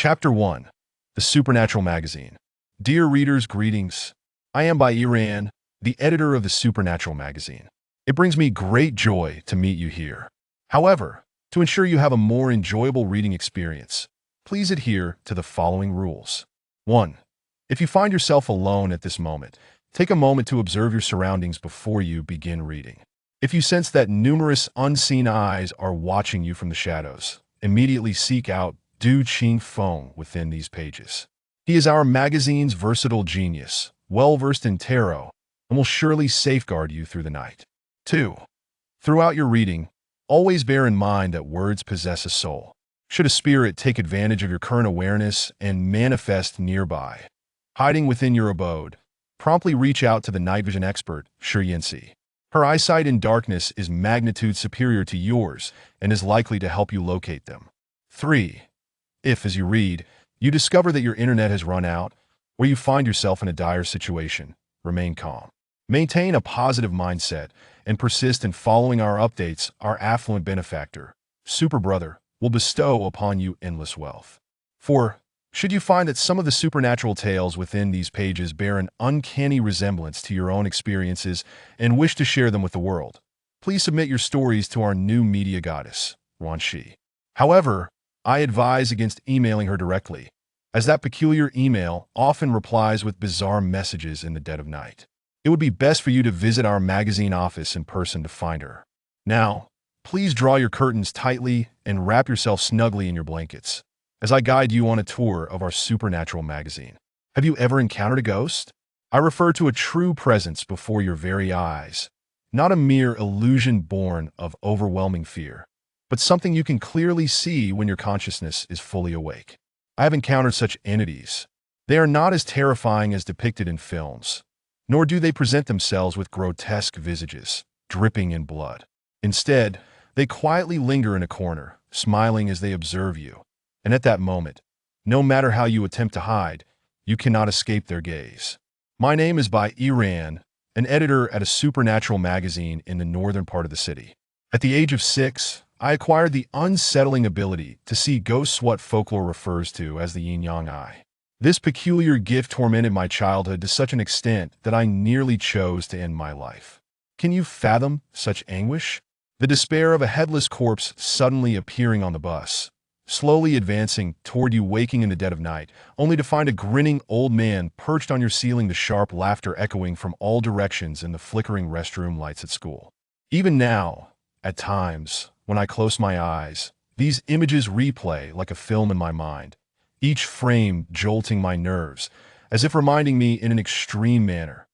Chapter 1. The Supernatural Magazine. Dear readers, greetings. I am by Iran, the editor of the Supernatural Magazine. It brings me great joy to meet you here. However, to ensure you have a more enjoyable reading experience, please adhere to the following rules. 1. If you find yourself alone at this moment, take a moment to observe your surroundings before you begin reading. If you sense that numerous unseen eyes are watching you from the shadows, immediately seek out Du Qing Feng within these pages. He is our magazine's versatile genius, well-versed in tarot, and will surely safeguard you through the night. 2. Throughout your reading, always bear in mind that words possess a soul. Should a spirit take advantage of your current awareness and manifest nearby, hiding within your abode, promptly reach out to the night vision expert, Shi Yanxi. Her eyesight in darkness is magnitude superior to yours and is likely to help you locate them. 3. If, as you read, you discover that your internet has run out, or you find yourself in a dire situation, remain calm. Maintain a positive mindset and persist in following our updates. Our affluent benefactor, Super Brother, will bestow upon you endless wealth. 4. Should you find that some of the supernatural tales within these pages bear an uncanny resemblance to your own experiences and wish to share them with the world, please submit your stories to our new media goddess, Wan Shi. However, I advise against emailing her directly, as that peculiar email often replies with bizarre messages in the dead of night. It would be best for you to visit our magazine office in person to find her. Now, please draw your curtains tightly and wrap yourself snugly in your blankets, as I guide you on a tour of our Supernatural magazine. Have you ever encountered a ghost? I refer to a true presence before your very eyes, not a mere illusion born of overwhelming fear, but something you can clearly see when your consciousness is fully awake. I have encountered such entities. They are not as terrifying as depicted in films, nor do they present themselves with grotesque visages, dripping in blood. Instead, they quietly linger in a corner, smiling as they observe you. And at that moment, no matter how you attempt to hide, you cannot escape their gaze. My name is by Iran, an editor at a supernatural magazine in the northern part of the city. At the age of 6, I acquired the unsettling ability to see ghosts, what folklore refers to as the yin-yang eye. This peculiar gift tormented my childhood to such an extent that I nearly chose to end my life. Can you fathom such anguish? The despair of a headless corpse suddenly appearing on the bus, slowly advancing toward you, waking in the dead of night, only to find a grinning old man perched on your ceiling, the sharp laughter echoing from all directions in the flickering restroom lights at school. Even now, at times, when I close my eyes, these images replay like a film in my mind, each frame jolting my nerves, as if reminding me in an extreme manner,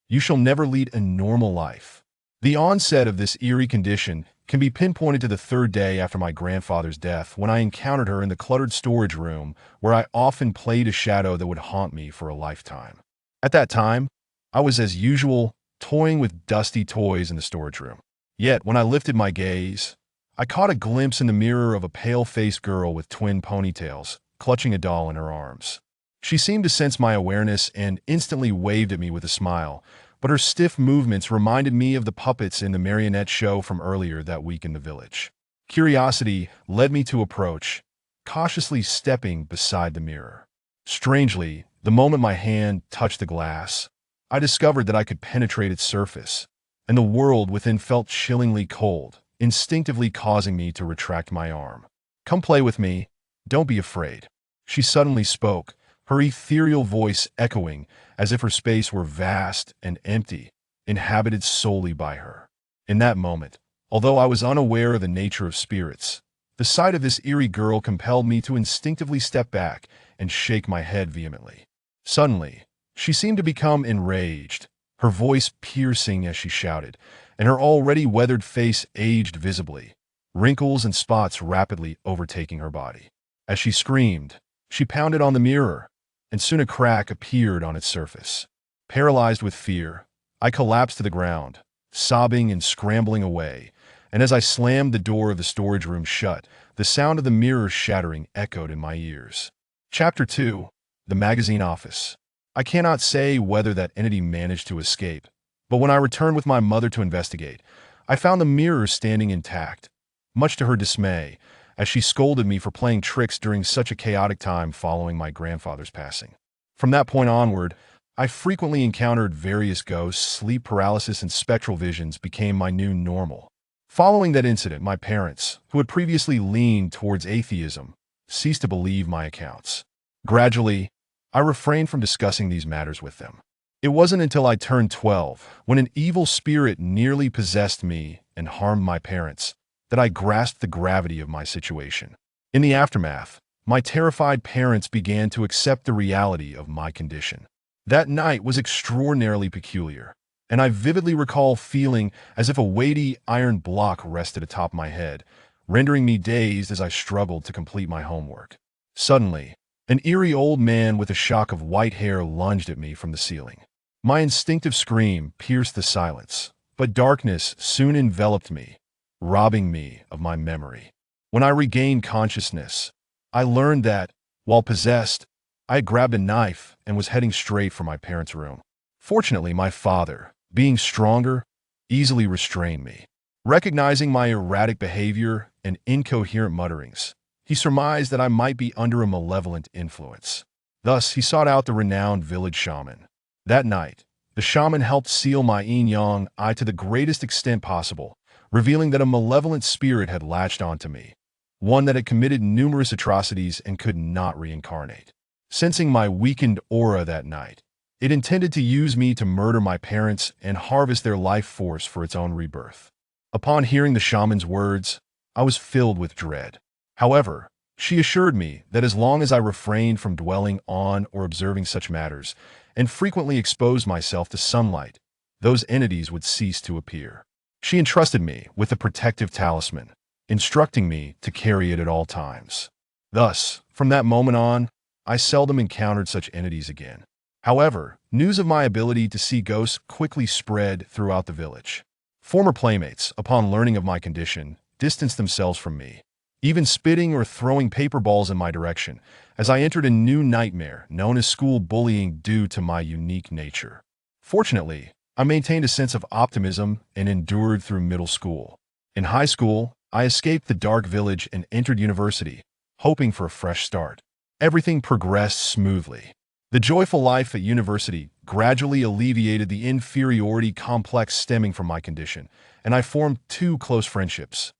you shall never lead a normal life. The onset of this eerie condition can be pinpointed to the 3rd day after my grandfather's death, when I encountered her in the cluttered storage room where I often played a shadow that would haunt me for a lifetime. At that time, I was, as usual, toying with dusty toys in the storage room. Yet, when I lifted my gaze, I caught a glimpse in the mirror of a pale-faced girl with twin ponytails, clutching a doll in her arms. She seemed to sense my awareness and instantly waved at me with a smile, but her stiff movements reminded me of the puppets in the marionette show from earlier that week in the village. Curiosity led me to approach, cautiously stepping beside the mirror. Strangely, the moment my hand touched the glass, I discovered that I could penetrate its surface, and the world within felt chillingly cold, instinctively causing me to retract my arm. Come play with me. Don't be afraid. She suddenly spoke, her ethereal voice echoing as if her space were vast and empty, inhabited solely by her. In that moment, although I was unaware of the nature of spirits, the sight of this eerie girl compelled me to instinctively step back and shake my head vehemently. Suddenly, she seemed to become enraged, her voice piercing as she shouted, and her already weathered face aged visibly, wrinkles and spots rapidly overtaking her body. As she screamed, she pounded on the mirror, and soon a crack appeared on its surface. Paralyzed with fear, I collapsed to the ground, sobbing and scrambling away, and as I slammed the door of the storage room shut, the sound of the mirror shattering echoed in my ears. Chapter 2. The Magazine Office. I cannot say whether that entity managed to escape, but when I returned with my mother to investigate, I found the mirror standing intact, much to her dismay, as she scolded me for playing tricks during such a chaotic time following my grandfather's passing. From that point onward, I frequently encountered various ghosts, sleep paralysis, and spectral visions became my new normal. Following that incident, my parents, who had previously leaned towards atheism, ceased to believe my accounts. Gradually, I refrained from discussing these matters with them. It wasn't until I turned 12, when an evil spirit nearly possessed me and harmed my parents, that I grasped the gravity of my situation. In the aftermath, my terrified parents began to accept the reality of my condition. That night was extraordinarily peculiar, and I vividly recall feeling as if a weighty iron block rested atop my head, rendering me dazed as I struggled to complete my homework. Suddenly, an eerie old man with a shock of white hair lunged at me from the ceiling. My instinctive scream pierced the silence, but darkness soon enveloped me, robbing me of my memory. When I regained consciousness, I learned that, while possessed, I had grabbed a knife and was heading straight for my parents' room. Fortunately, my father, being stronger, easily restrained me. Recognizing my erratic behavior and incoherent mutterings, he surmised that I might be under a malevolent influence. Thus, he sought out the renowned village shaman. That night, the shaman helped seal my yin-yang eye to the greatest extent possible, revealing that a malevolent spirit had latched onto me, one that had committed numerous atrocities and could not reincarnate. Sensing my weakened aura that night, it intended to use me to murder my parents and harvest their life force for its own rebirth. Upon hearing the shaman's words, I was filled with dread. However, she assured me that as long as I refrained from dwelling on or observing such matters, and frequently exposed myself to sunlight, those entities would cease to appear. She entrusted me with a protective talisman, instructing me to carry it at all times. Thus, from that moment on, I seldom encountered such entities again. However, news of my ability to see ghosts quickly spread throughout the village. Former playmates, upon learning of my condition, distanced themselves from me, even spitting or throwing paper balls in my direction, as I entered a new nightmare known as school bullying due to my unique nature. Fortunately, I maintained a sense of optimism and endured through middle school. In high school, I escaped the dark village and entered university, hoping for a fresh start. Everything progressed smoothly. The joyful life at university gradually alleviated the inferiority complex stemming from my condition, and I formed two close friendships.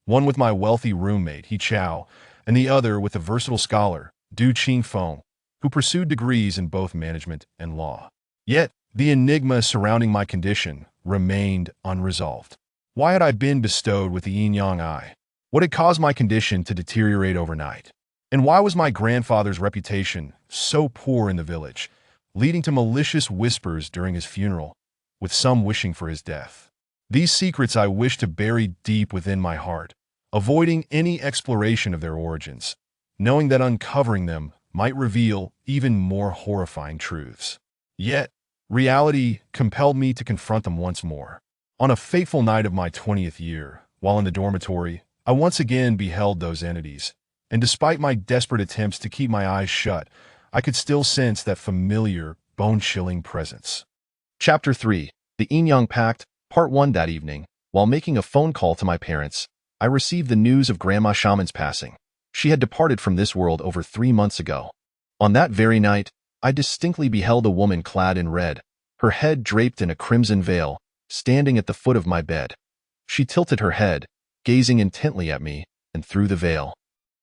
One with my wealthy roommate, He Chao, and the other with the versatile scholar, Du Qing Feng, who pursued degrees in both management and law. Yet, the enigma surrounding my condition remained unresolved. Why had I been bestowed with the yin-yang eye? What had caused my condition to deteriorate overnight? And why was my grandfather's reputation so poor in the village, leading to malicious whispers during his funeral, with some wishing for his death? These secrets I wished to bury deep within my heart, avoiding any exploration of their origins, knowing that uncovering them might reveal even more horrifying truths. Yet, reality compelled me to confront them once more. On a fateful night of my 20th year, while in the dormitory, I once again beheld those entities, and despite my desperate attempts to keep my eyes shut, I could still sense that familiar, bone-chilling presence. Chapter 3. The Yin-Yang Pact, Part 1. That evening, while making a phone call to my parents, I received the news of Grandma Shaman's passing. She had departed from this world over 3 months ago. On that very night, I distinctly beheld a woman clad in red, her head draped in a crimson veil, standing at the foot of my bed. She tilted her head, gazing intently at me, and through the veil,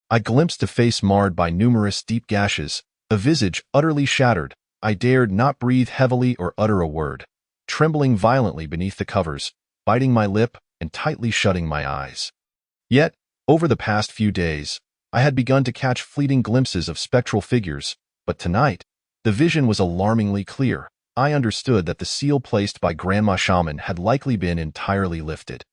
I glimpsed a face marred by numerous deep gashes, a visage utterly shattered. I dared not breathe heavily or utter a word, trembling violently beneath the covers, biting my lip and tightly shutting my eyes. Yet, over the past few days, I had begun to catch fleeting glimpses of spectral figures, but tonight, the vision was alarmingly clear. I understood that the seal placed by Grandma Shaman had likely been entirely lifted.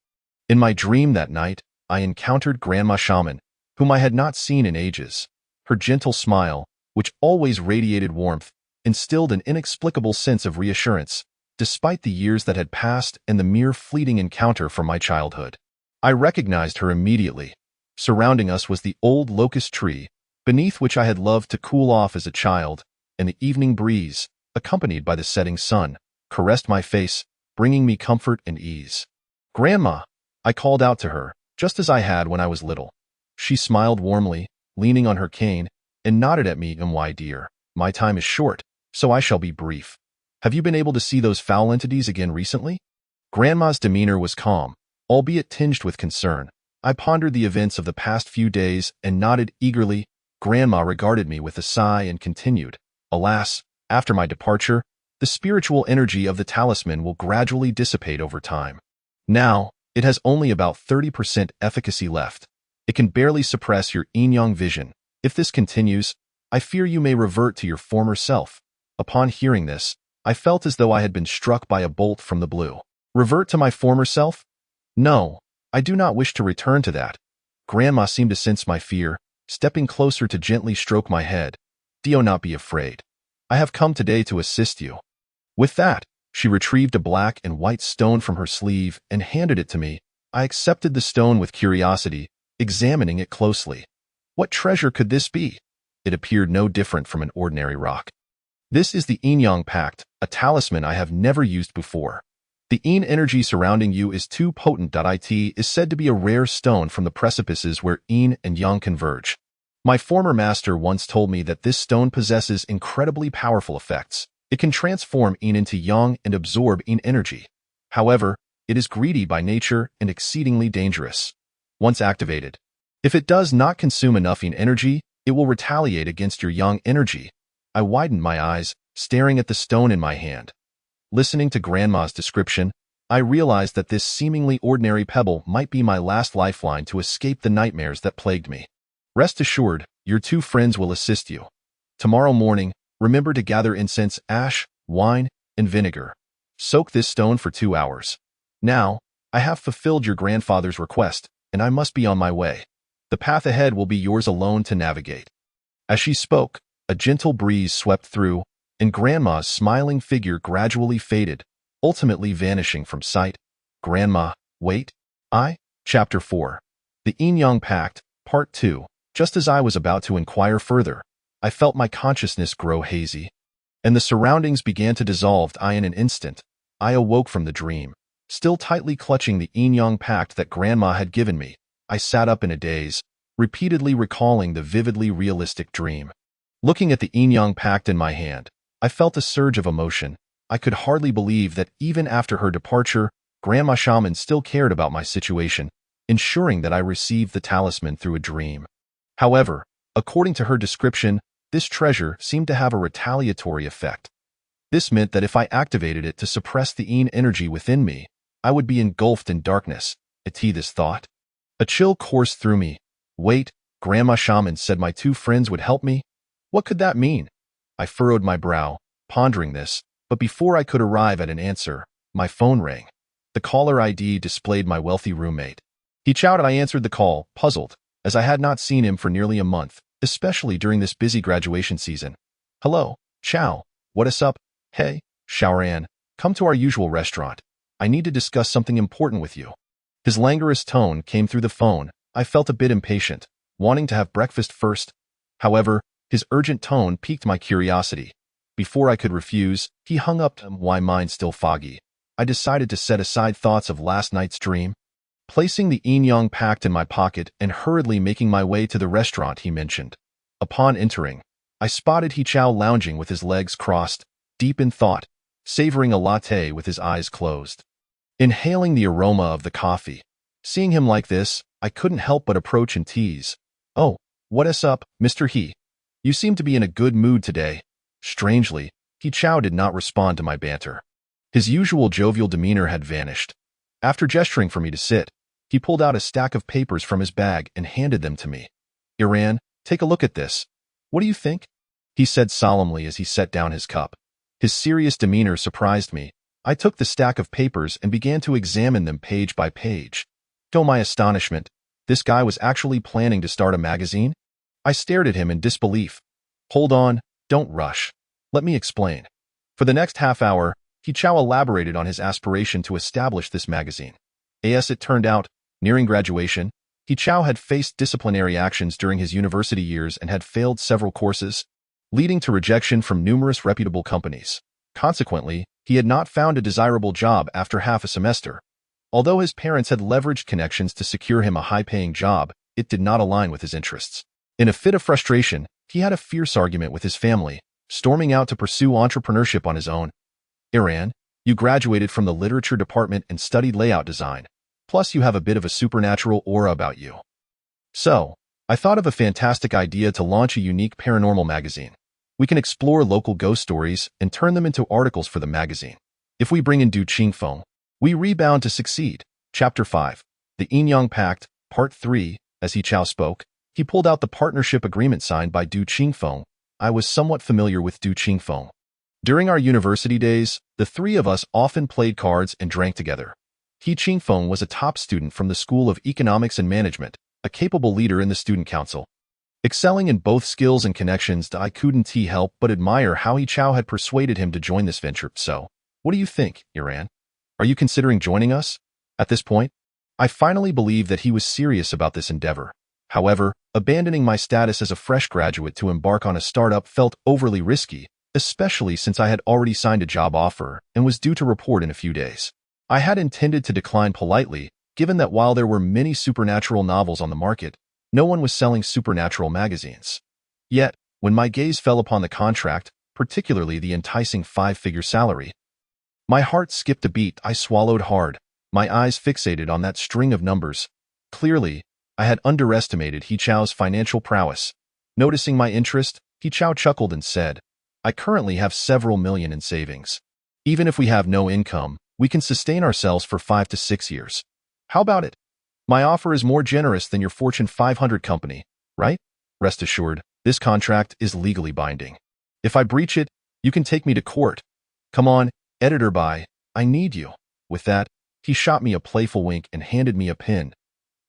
In my dream that night, I encountered Grandma Shaman, whom I had not seen in ages. Her gentle smile, which always radiated warmth, instilled an inexplicable sense of reassurance, despite the years that had passed and the mere fleeting encounter from my childhood. I recognized her immediately. Surrounding us was the old locust tree, beneath which I had loved to cool off as a child, and the evening breeze, accompanied by the setting sun, caressed my face, bringing me comfort and ease. "Grandma," I called out to her, just as I had when I was little. She smiled warmly, leaning on her cane, and nodded at me. "My dear, my time is short, so I shall be brief. Have you been able to see those foul entities again recently?" Grandma's demeanor was calm, albeit tinged with concern. I pondered the events of the past few days and nodded eagerly. Grandma regarded me with a sigh and continued, "Alas, after my departure, the spiritual energy of the talisman will gradually dissipate over time. Now, it has only about 30% efficacy left. It can barely suppress your yin-yang vision. If this continues, I fear you may revert to your former self." Upon hearing this, I felt as though I had been struck by a bolt from the blue. Revert to my former self? No, I do not wish to return to that. Grandma seemed to sense my fear, stepping closer to gently stroke my head. "Do not be afraid. I have come today to assist you." With that, she retrieved a black and white stone from her sleeve and handed it to me. I accepted the stone with curiosity, examining it closely. What treasure could this be? It appeared no different from an ordinary rock. "This is the Yin-Yang Pact, a talisman I have never used before. The Yin energy surrounding you is too potent. It is said to be a rare stone from the precipices where Yin and Yang converge. My former master once told me that this stone possesses incredibly powerful effects. It can transform Yin into Yang and absorb Yin energy. However, it is greedy by nature and exceedingly dangerous. Once activated, if it does not consume enough Yin energy, it will retaliate against your Yang energy." I widened my eyes, staring at the stone in my hand. Listening to Grandma's description, I realized that this seemingly ordinary pebble might be my last lifeline to escape the nightmares that plagued me. "Rest assured, your two friends will assist you. Tomorrow morning, remember to gather incense, ash, wine, and vinegar. Soak this stone for 2 hours. Now, I have fulfilled your grandfather's request, and I must be on my way. The path ahead will be yours alone to navigate." As she spoke, a gentle breeze swept through, and Grandma's smiling figure gradually faded, ultimately vanishing from sight. "Grandma, wait." Chapter 4. The Yin-Yang Pact, Part 2. Just as I was about to inquire further, I felt my consciousness grow hazy, and the surroundings began to dissolve. In an instant, I awoke from the dream. Still tightly clutching the Yin-Yang Pact that Grandma had given me, I sat up in a daze, repeatedly recalling the vividly realistic dream. Looking at the Yin-Yang Pact in my hand, I felt a surge of emotion. I could hardly believe that even after her departure, Grandma Shaman still cared about my situation, ensuring that I received the talisman through a dream. However, according to her description, this treasure seemed to have a retaliatory effect. This meant that if I activated it to suppress the Yin energy within me, I would be engulfed in darkness. This thought. A chill coursed through me. Wait, Grandma Shaman said my two friends would help me? What could that mean? I furrowed my brow, pondering this, but before I could arrive at an answer, my phone rang. The caller ID displayed my wealthy roommate. He shouted. I answered the call, puzzled, as I had not seen him for nearly a month, especially during this busy graduation season. "Hello, Chow. What is up?" "Hey, Shaoran, come to our usual restaurant. I need to discuss something important with you." His languorous tone came through the phone. I felt a bit impatient, wanting to have breakfast first. However, his urgent tone piqued my curiosity. Before I could refuse, he hung up. My mind still foggy, I decided to set aside thoughts of last night's dream. Placing the Yin-Yang Pact in my pocket and hurriedly making my way to the restaurant he mentioned. Upon entering, I spotted He Chao lounging with his legs crossed, deep in thought, savoring a latte with his eyes closed. Inhaling the aroma of the coffee. Seeing him like this, I couldn't help but approach and tease. "Oh, what is up, Mr. He? You seem to be in a good mood today." Strangely, He Chao did not respond to my banter. His usual jovial demeanor had vanished. After gesturing for me to sit, he pulled out a stack of papers from his bag and handed them to me. "Iran, take a look at this. What do you think?" he said solemnly as he set down his cup. His serious demeanor surprised me. I took the stack of papers and began to examine them page by page. To my astonishment, this guy was actually planning to start a magazine? I stared at him in disbelief. "Hold on, don't rush. Let me explain." For the next half hour, He Chao elaborated on his aspiration to establish this magazine. As it turned out, nearing graduation, He Chao had faced disciplinary actions during his university years and had failed several courses, leading to rejection from numerous reputable companies. Consequently, he had not found a desirable job after half a semester. Although his parents had leveraged connections to secure him a high-paying job, it did not align with his interests. In a fit of frustration, he had a fierce argument with his family, storming out to pursue entrepreneurship on his own. Iran, you graduated from the literature department and studied layout design. Plus, you have a bit of a supernatural aura about you. So, I thought of a fantastic idea to launch a unique paranormal magazine. We can explore local ghost stories and turn them into articles for the magazine. If we bring in Du Qingfeng, we rebound to succeed. Chapter 5. The Yin-Yang Pact, Part 3. As He Chao spoke, he pulled out the partnership agreement signed by Du Qingfeng. I was somewhat familiar with Du Qingfeng. During our university days, the three of us often played cards and drank together. He Qingfeng was a top student from the School of Economics and Management, a capable leader in the student council. Excelling in both skills and connections, I couldn't help but admire how He Chao had persuaded him to join this venture. So, what do you think, Iran? Are you considering joining us? At this point, I finally believed that he was serious about this endeavor. However, abandoning my status as a fresh graduate to embark on a startup felt overly risky, especially since I had already signed a job offer and was due to report in a few days. I had intended to decline politely, given that while there were many supernatural novels on the market, no one was selling supernatural magazines. Yet, when my gaze fell upon the contract, particularly the enticing 5-figure salary, my heart skipped a beat. I swallowed hard, my eyes fixated on that string of numbers. Clearly, I had underestimated He Chao's financial prowess. Noticing my interest, He Chao chuckled and said, I currently have several million in savings. Even if we have no income, we can sustain ourselves for 5 to 6 years. How about it? My offer is more generous than your Fortune 500 company, right? Rest assured, this contract is legally binding. If I breach it, you can take me to court. Come on, editor bye, I need you. With that, he shot me a playful wink and handed me a pen.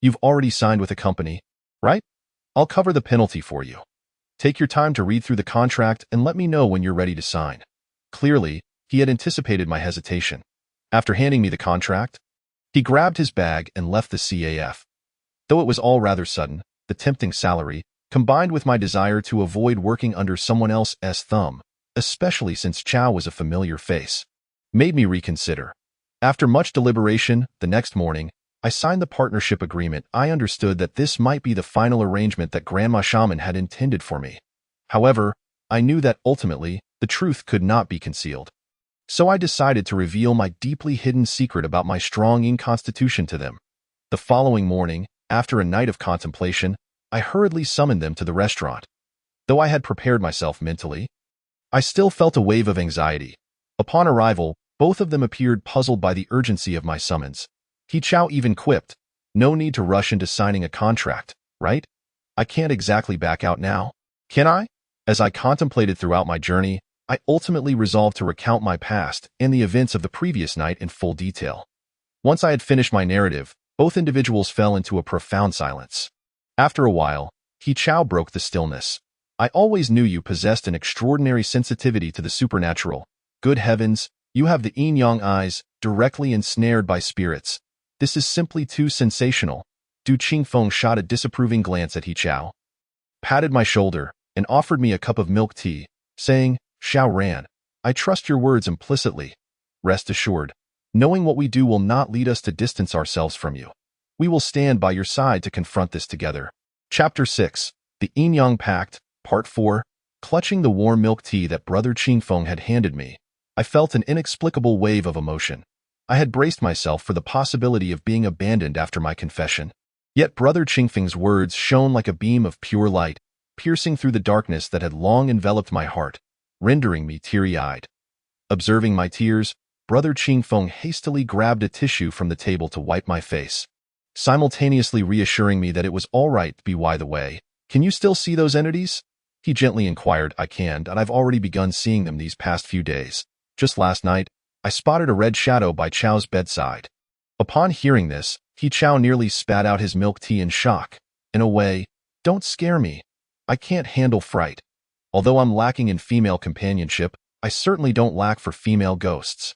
You've already signed with a company, right? I'll cover the penalty for you. Take your time to read through the contract and let me know when you're ready to sign. Clearly, he had anticipated my hesitation. After handing me the contract, he grabbed his bag and left the CAF. Though it was all rather sudden, the tempting salary, combined with my desire to avoid working under someone else's thumb, especially since Chao was a familiar face, made me reconsider. After much deliberation, the next morning, I signed the partnership agreement. I understood that this might be the final arrangement that Grandma Shaman had intended for me. However, I knew that ultimately, the truth could not be concealed. So I decided to reveal my deeply hidden secret about my strong Yin constitution to them. The following morning, after a night of contemplation, I hurriedly summoned them to the restaurant. Though I had prepared myself mentally, I still felt a wave of anxiety. Upon arrival, both of them appeared puzzled by the urgency of my summons. He Chao even quipped, no need to rush into signing a contract, right? I can't exactly back out now, can I? As I contemplated throughout my journey, I ultimately resolved to recount my past and the events of the previous night in full detail. Once I had finished my narrative, both individuals fell into a profound silence. After a while, He Chao broke the stillness. I always knew you possessed an extraordinary sensitivity to the supernatural. Good heavens, you have the yin-yang eyes, directly ensnared by spirits. This is simply too sensational. Du Qingfeng shot a disapproving glance at He Chao, patted my shoulder, and offered me a cup of milk tea, saying, Xiao Ran, I trust your words implicitly. Rest assured, knowing what we do will not lead us to distance ourselves from you. We will stand by your side to confront this together. Chapter 6. The Yin-Yang Pact, Part 4. Clutching the warm milk tea that Brother Qingfeng had handed me, I felt an inexplicable wave of emotion. I had braced myself for the possibility of being abandoned after my confession. Yet Brother Qingfeng's words shone like a beam of pure light, piercing through the darkness that had long enveloped my heart, rendering me teary-eyed. Observing my tears, Brother Qingfeng hastily grabbed a tissue from the table to wipe my face, simultaneously reassuring me that it was all right. By the way, can you still see those entities? He gently inquired. I can, and I've already begun seeing them these past few days. Just last night, I spotted a red shadow by Chao's bedside. Upon hearing this, He Chao nearly spat out his milk tea in shock. In a way, don't scare me. I can't handle fright. Although I'm lacking in female companionship, I certainly don't lack for female ghosts.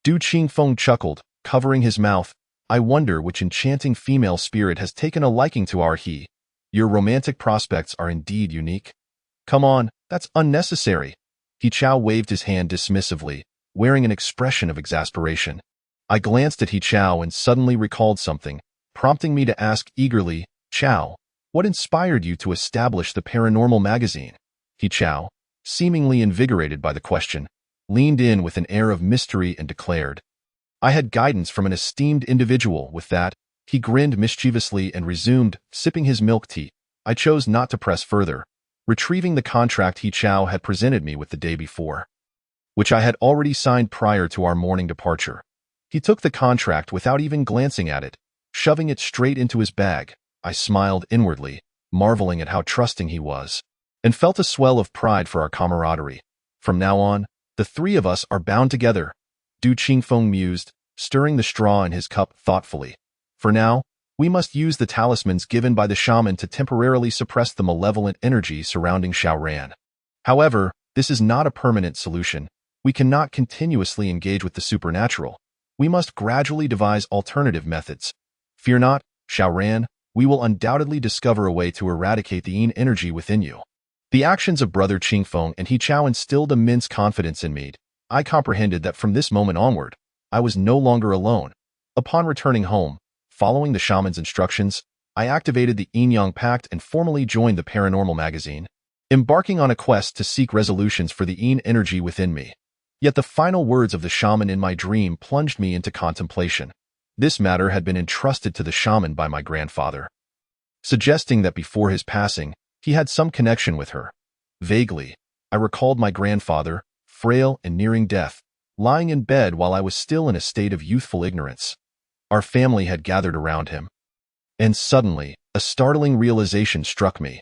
Du Qingfeng chuckled, covering his mouth. I wonder which enchanting female spirit has taken a liking to our he. Your romantic prospects are indeed unique. Come on, that's unnecessary. He Chao waved his hand dismissively, wearing an expression of exasperation. I glanced at He Chao and suddenly recalled something, prompting me to ask eagerly, Chao, What inspired you to establish the Paranormal magazine? He Chao, seemingly invigorated by the question, leaned in with an air of mystery and declared, I had guidance from an esteemed individual. With that, he grinned mischievously and resumed, sipping his milk tea. I chose not to press further, retrieving the contract He Chao had presented me with the day before, which I had already signed prior to our morning departure. He took the contract without even glancing at it, shoving it straight into his bag. I smiled inwardly, marveling at how trusting he was, and felt a swell of pride for our camaraderie. From now on, the three of us are bound together, Du Qingfeng mused, stirring the straw in his cup thoughtfully. For now, we must use the talismans given by the shaman to temporarily suppress the malevolent energy surrounding Xiaoran. However, this is not a permanent solution. We cannot continuously engage with the supernatural. We must gradually devise alternative methods. Fear not, Xiaoran, we will undoubtedly discover a way to eradicate the yin energy within you. The actions of Brother Qingfeng and He Chao instilled immense confidence in me. I comprehended that from this moment onward, I was no longer alone. Upon returning home, following the shaman's instructions, I activated the Yin-Yang Pact and formally joined the Paranormal magazine, embarking on a quest to seek resolutions for the yin energy within me. Yet the final words of the shaman in my dream plunged me into contemplation. This matter had been entrusted to the shaman by my grandfather, suggesting that before his passing, he had some connection with her. Vaguely, I recalled my grandfather, frail and nearing death, lying in bed while I was still in a state of youthful ignorance. Our family had gathered around him. And suddenly, a startling realization struck me.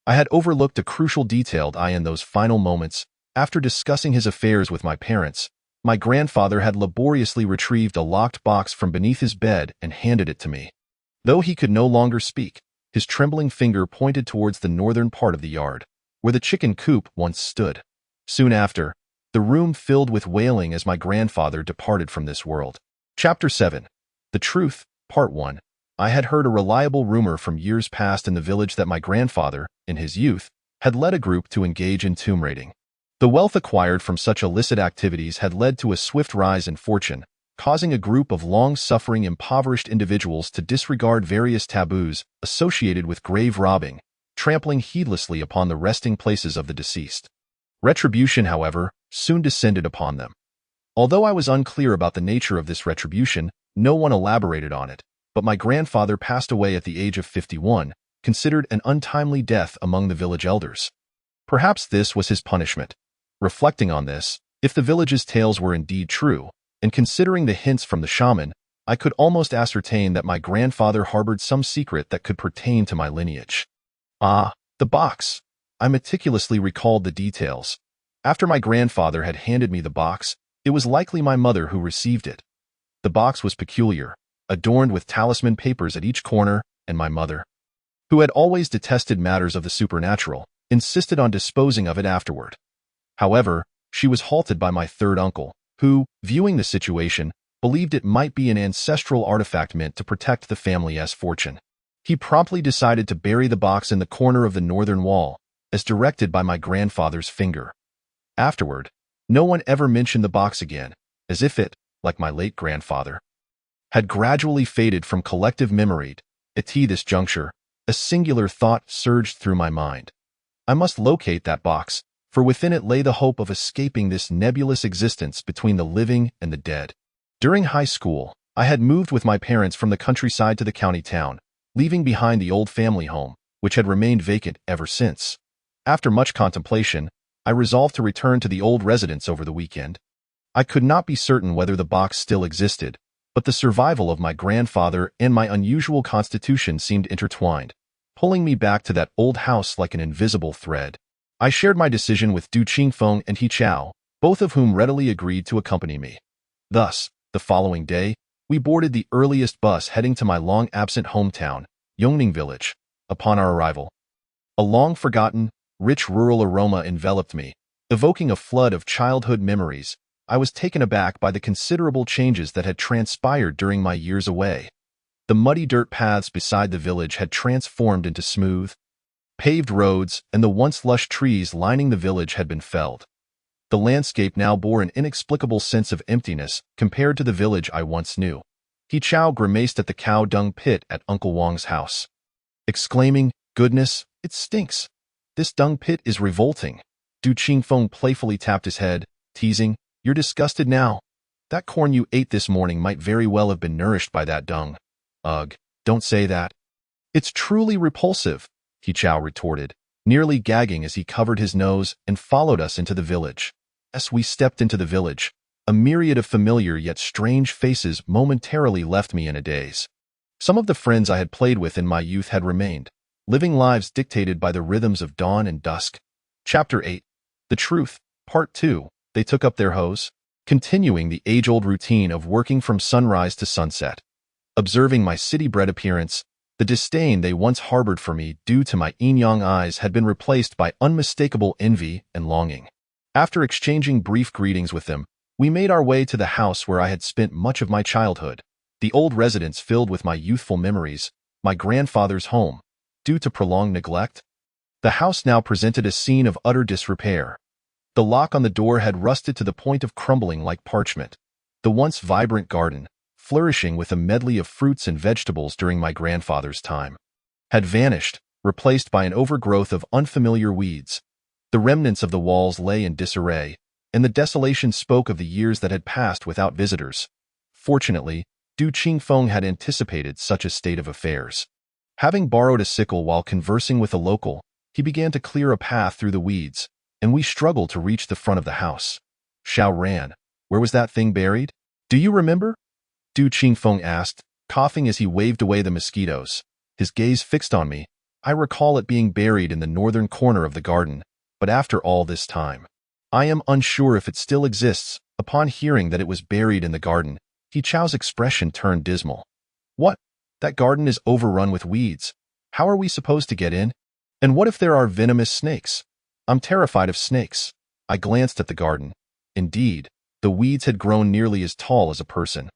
I had overlooked a crucial detail. In those final moments, after discussing his affairs with my parents, my grandfather had laboriously retrieved a locked box from beneath his bed and handed it to me. Though he could no longer speak, his trembling finger pointed towards the northern part of the yard, where the chicken coop once stood. Soon after, the room filled with wailing as my grandfather departed from this world. Chapter 7. The Truth, Part 1. I had heard a reliable rumor from years past in the village that my grandfather, in his youth, had led a group to engage in tomb raiding. The wealth acquired from such illicit activities had led to a swift rise in fortune, causing a group of long-suffering impoverished individuals to disregard various taboos associated with grave robbing, trampling heedlessly upon the resting places of the deceased. Retribution, however, soon descended upon them. Although I was unclear about the nature of this retribution, no one elaborated on it, but my grandfather passed away at the age of 51, considered an untimely death among the village elders. Perhaps this was his punishment. Reflecting on this, if the village's tales were indeed true, and considering the hints from the shaman, I could almost ascertain that my grandfather harbored some secret that could pertain to my lineage. Ah, the box! I meticulously recalled the details. After my grandfather had handed me the box, it was likely my mother who received it. The box was peculiar, adorned with talisman papers at each corner, and my mother, who had always detested matters of the supernatural, insisted on disposing of it afterward. However, she was halted by my third uncle, who, viewing the situation, believed it might be an ancestral artifact meant to protect the family's fortune. He promptly decided to bury the box in the corner of the northern wall, as directed by my grandfather's finger. Afterward, no one ever mentioned the box again, as if it, like my late grandfather, had gradually faded from collective memory. At this juncture, a singular thought surged through my mind. I must locate that box, for within it lay the hope of escaping this nebulous existence between the living and the dead. During high school, I had moved with my parents from the countryside to the county town, leaving behind the old family home, which had remained vacant ever since. After much contemplation, I resolved to return to the old residence over the weekend. I could not be certain whether the box still existed, but the survival of my grandfather and my unusual constitution seemed intertwined, pulling me back to that old house like an invisible thread. I shared my decision with Du Qingfeng and He Chao, both of whom readily agreed to accompany me. Thus, the following day, we boarded the earliest bus heading to my long-absent hometown, Yongning Village. Upon our arrival, a long-forgotten, rich rural aroma enveloped me, evoking a flood of childhood memories. I was taken aback by the considerable changes that had transpired during my years away. The muddy dirt paths beside the village had transformed into smooth, paved roads, and the once lush trees lining the village had been felled. The landscape now bore an inexplicable sense of emptiness compared to the village I once knew. He Chao grimaced at the cow dung pit at Uncle Wang's house, exclaiming, Goodness, it stinks. This dung pit is revolting. Du Qingfeng playfully tapped his head, teasing, "You're disgusted now. That corn you ate this morning might very well have been nourished by that dung." "Ugh, don't say that." "It's truly repulsive," He Chao retorted, nearly gagging as he covered his nose and followed us into the village. As we stepped into the village, a myriad of familiar yet strange faces momentarily left me in a daze. Some of the friends I had played with in my youth had remained, living lives dictated by the rhythms of dawn and dusk. Chapter 8. The Truth, Part 2. They took up their hoes, continuing the age-old routine of working from sunrise to sunset. Observing my city-bred appearance, the disdain they once harbored for me due to my yin-yang eyes had been replaced by unmistakable envy and longing. After exchanging brief greetings with them, we made our way to the house where I had spent much of my childhood, the old residence filled with my youthful memories, my grandfather's home. Due to prolonged neglect, the house now presented a scene of utter disrepair. The lock on the door had rusted to the point of crumbling like parchment. The once vibrant garden, flourishing with a medley of fruits and vegetables during my grandfather's time, had vanished, replaced by an overgrowth of unfamiliar weeds. The remnants of the walls lay in disarray, and the desolation spoke of the years that had passed without visitors. Fortunately, Du Qingfeng had anticipated such a state of affairs. Having borrowed a sickle while conversing with a local, he began to clear a path through the weeds, and we struggled to reach the front of the house. Xiao ran. "Where was that thing buried? Do you remember?" Du Qingfeng asked, coughing as he waved away the mosquitoes. His gaze fixed on me. "I recall it being buried in the northern corner of the garden, but after all this time, I am unsure if it still exists." Upon hearing that it was buried in the garden, He Chao's expression turned dismal. "What? That garden is overrun with weeds. How are we supposed to get in? And what if there are venomous snakes? I'm terrified of snakes." I glanced at the garden. Indeed, the weeds had grown nearly as tall as a person.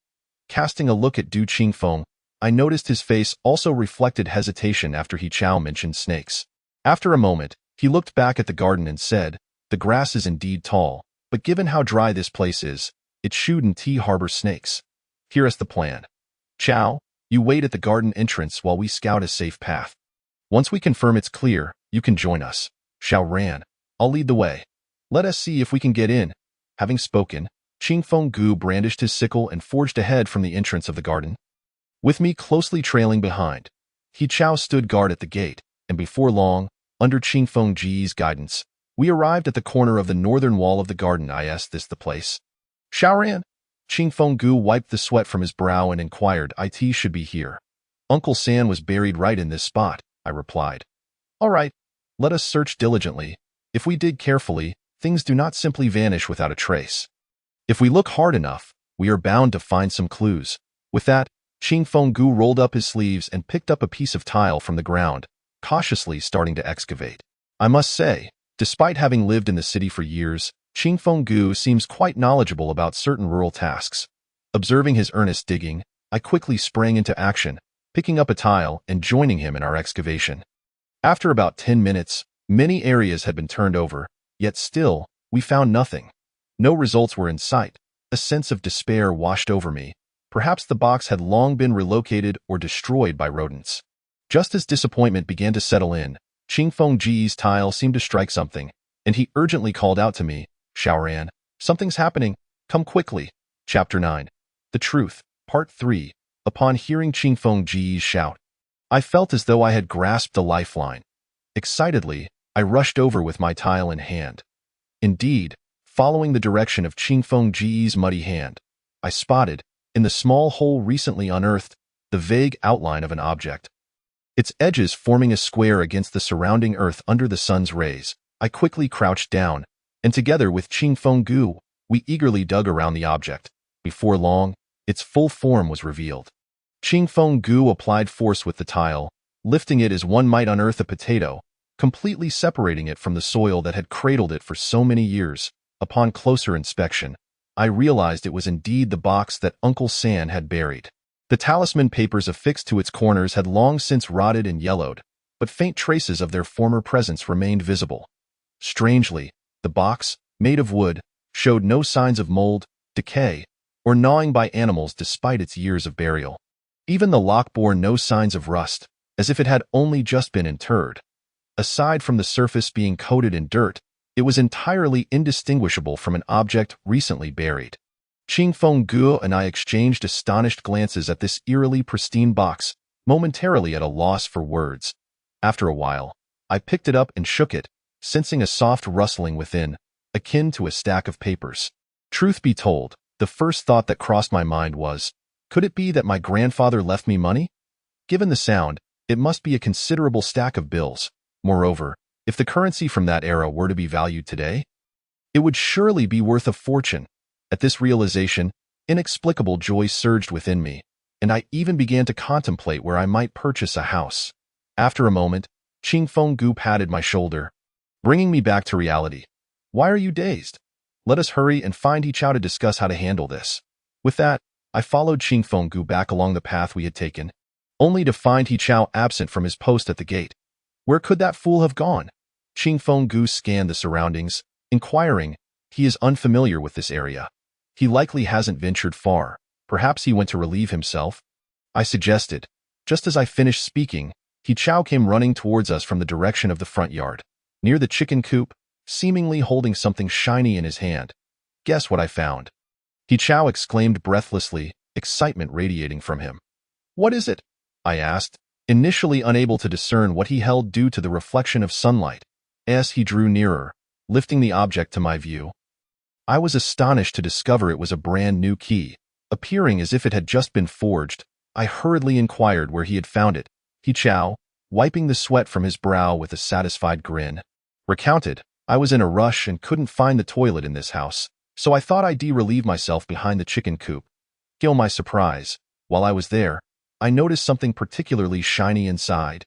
Casting a look at Du Qingfeng, I noticed his face also reflected hesitation after He Chao mentioned snakes. After a moment, he looked back at the garden and said, "The grass is indeed tall, but given how dry this place is, it shouldn't harbor snakes. Here is the plan. Chao, you wait at the garden entrance while we scout a safe path. Once we confirm it's clear, you can join us." Xiao ran. "I'll lead the way. Let us see if we can get in." Having spoken, Qingfeng Gu brandished his sickle and forged ahead from the entrance of the garden, with me closely trailing behind. He Chao stood guard at the gate, and before long, under Qingfeng Ji's guidance, we arrived at the corner of the northern wall of the garden. "Is this the place?" Xiao ran. Qingfeng Gu wiped the sweat from his brow and inquired, "It should be here. Uncle San was buried right in this spot," I replied. "All right, let us search diligently. If we dig carefully, things do not simply vanish without a trace. If we look hard enough, we are bound to find some clues." With that, Qingfeng Gu rolled up his sleeves and picked up a piece of tile from the ground, cautiously starting to excavate. I must say, despite having lived in the city for years, Qingfeng Gu seems quite knowledgeable about certain rural tasks. Observing his earnest digging, I quickly sprang into action, picking up a tile and joining him in our excavation. After about 10 minutes, many areas had been turned over, yet still, we found nothing. No results were in sight. A sense of despair washed over me. Perhaps the box had long been relocated or destroyed by rodents. Just as disappointment began to settle in, Qingfeng Ji's tile seemed to strike something, and he urgently called out to me, "Xiaoran, something's happening. Come quickly." Chapter 9. The Truth, Part 3. Upon hearing Qingfeng Ji's shout, I felt as though I had grasped a lifeline. Excitedly, I rushed over with my tile in hand. Indeed, following the direction of Qingfeng Ji's muddy hand, I spotted, in the small hole recently unearthed, the vague outline of an object. Its edges forming a square against the surrounding earth under the sun's rays. I quickly crouched down, and together with Qingfeng Gu, we eagerly dug around the object. Before long, its full form was revealed. Qingfeng Gu applied force with the tile, lifting it as one might unearth a potato, completely separating it from the soil that had cradled it for so many years. Upon closer inspection, I realized it was indeed the box that Uncle San had buried. The talisman papers affixed to its corners had long since rotted and yellowed, but faint traces of their former presence remained visible. Strangely, the box, made of wood, showed no signs of mold, decay, or gnawing by animals despite its years of burial. Even the lock bore no signs of rust. as if it had only just been interred. Aside from the surface being coated in dirt, it was entirely indistinguishable from an object recently buried. Qingfeng Guo and I exchanged astonished glances at this eerily pristine box, momentarily at a loss for words. After a while, I picked it up and shook it, sensing a soft rustling within, akin to a stack of papers. Truth be told, the first thought that crossed my mind was, could it be that my grandfather left me money? Given the sound, it must be a considerable stack of bills. Moreover, if the currency from that era were to be valued today, it would surely be worth a fortune. At this realization, inexplicable joy surged within me, and I even began to contemplate where I might purchase a house. After a moment, Qingfeng Gu patted my shoulder, bringing me back to reality. Why are you dazed? Let us hurry and find He Chao to discuss how to handle this. With that, I followed Qingfeng Gu back along the path we had taken, only to find He Chao absent from his post at the gate. Where could that fool have gone? Qingfeng Gu scanned the surroundings, inquiring, he is unfamiliar with this area. He likely hasn't ventured far. Perhaps he went to relieve himself, I suggested. Just as I finished speaking, He Chao came running towards us from the direction of the front yard. Near the chicken coop, seemingly holding something shiny in his hand. Guess what I found? He Chao exclaimed breathlessly, excitement radiating from him. What is it? I asked, initially unable to discern what he held due to the reflection of sunlight. As he drew nearer, lifting the object to my view, I was astonished to discover it was a brand new key. Appearing as if it had just been forged, I hurriedly inquired where he had found it. He Chao, wiping the sweat from his brow with a satisfied grin, recounted, I was in a rush and couldn't find the toilet in this house, so I thought I'd relieve myself behind the chicken coop. To my surprise, while I was there, I noticed something particularly shiny inside,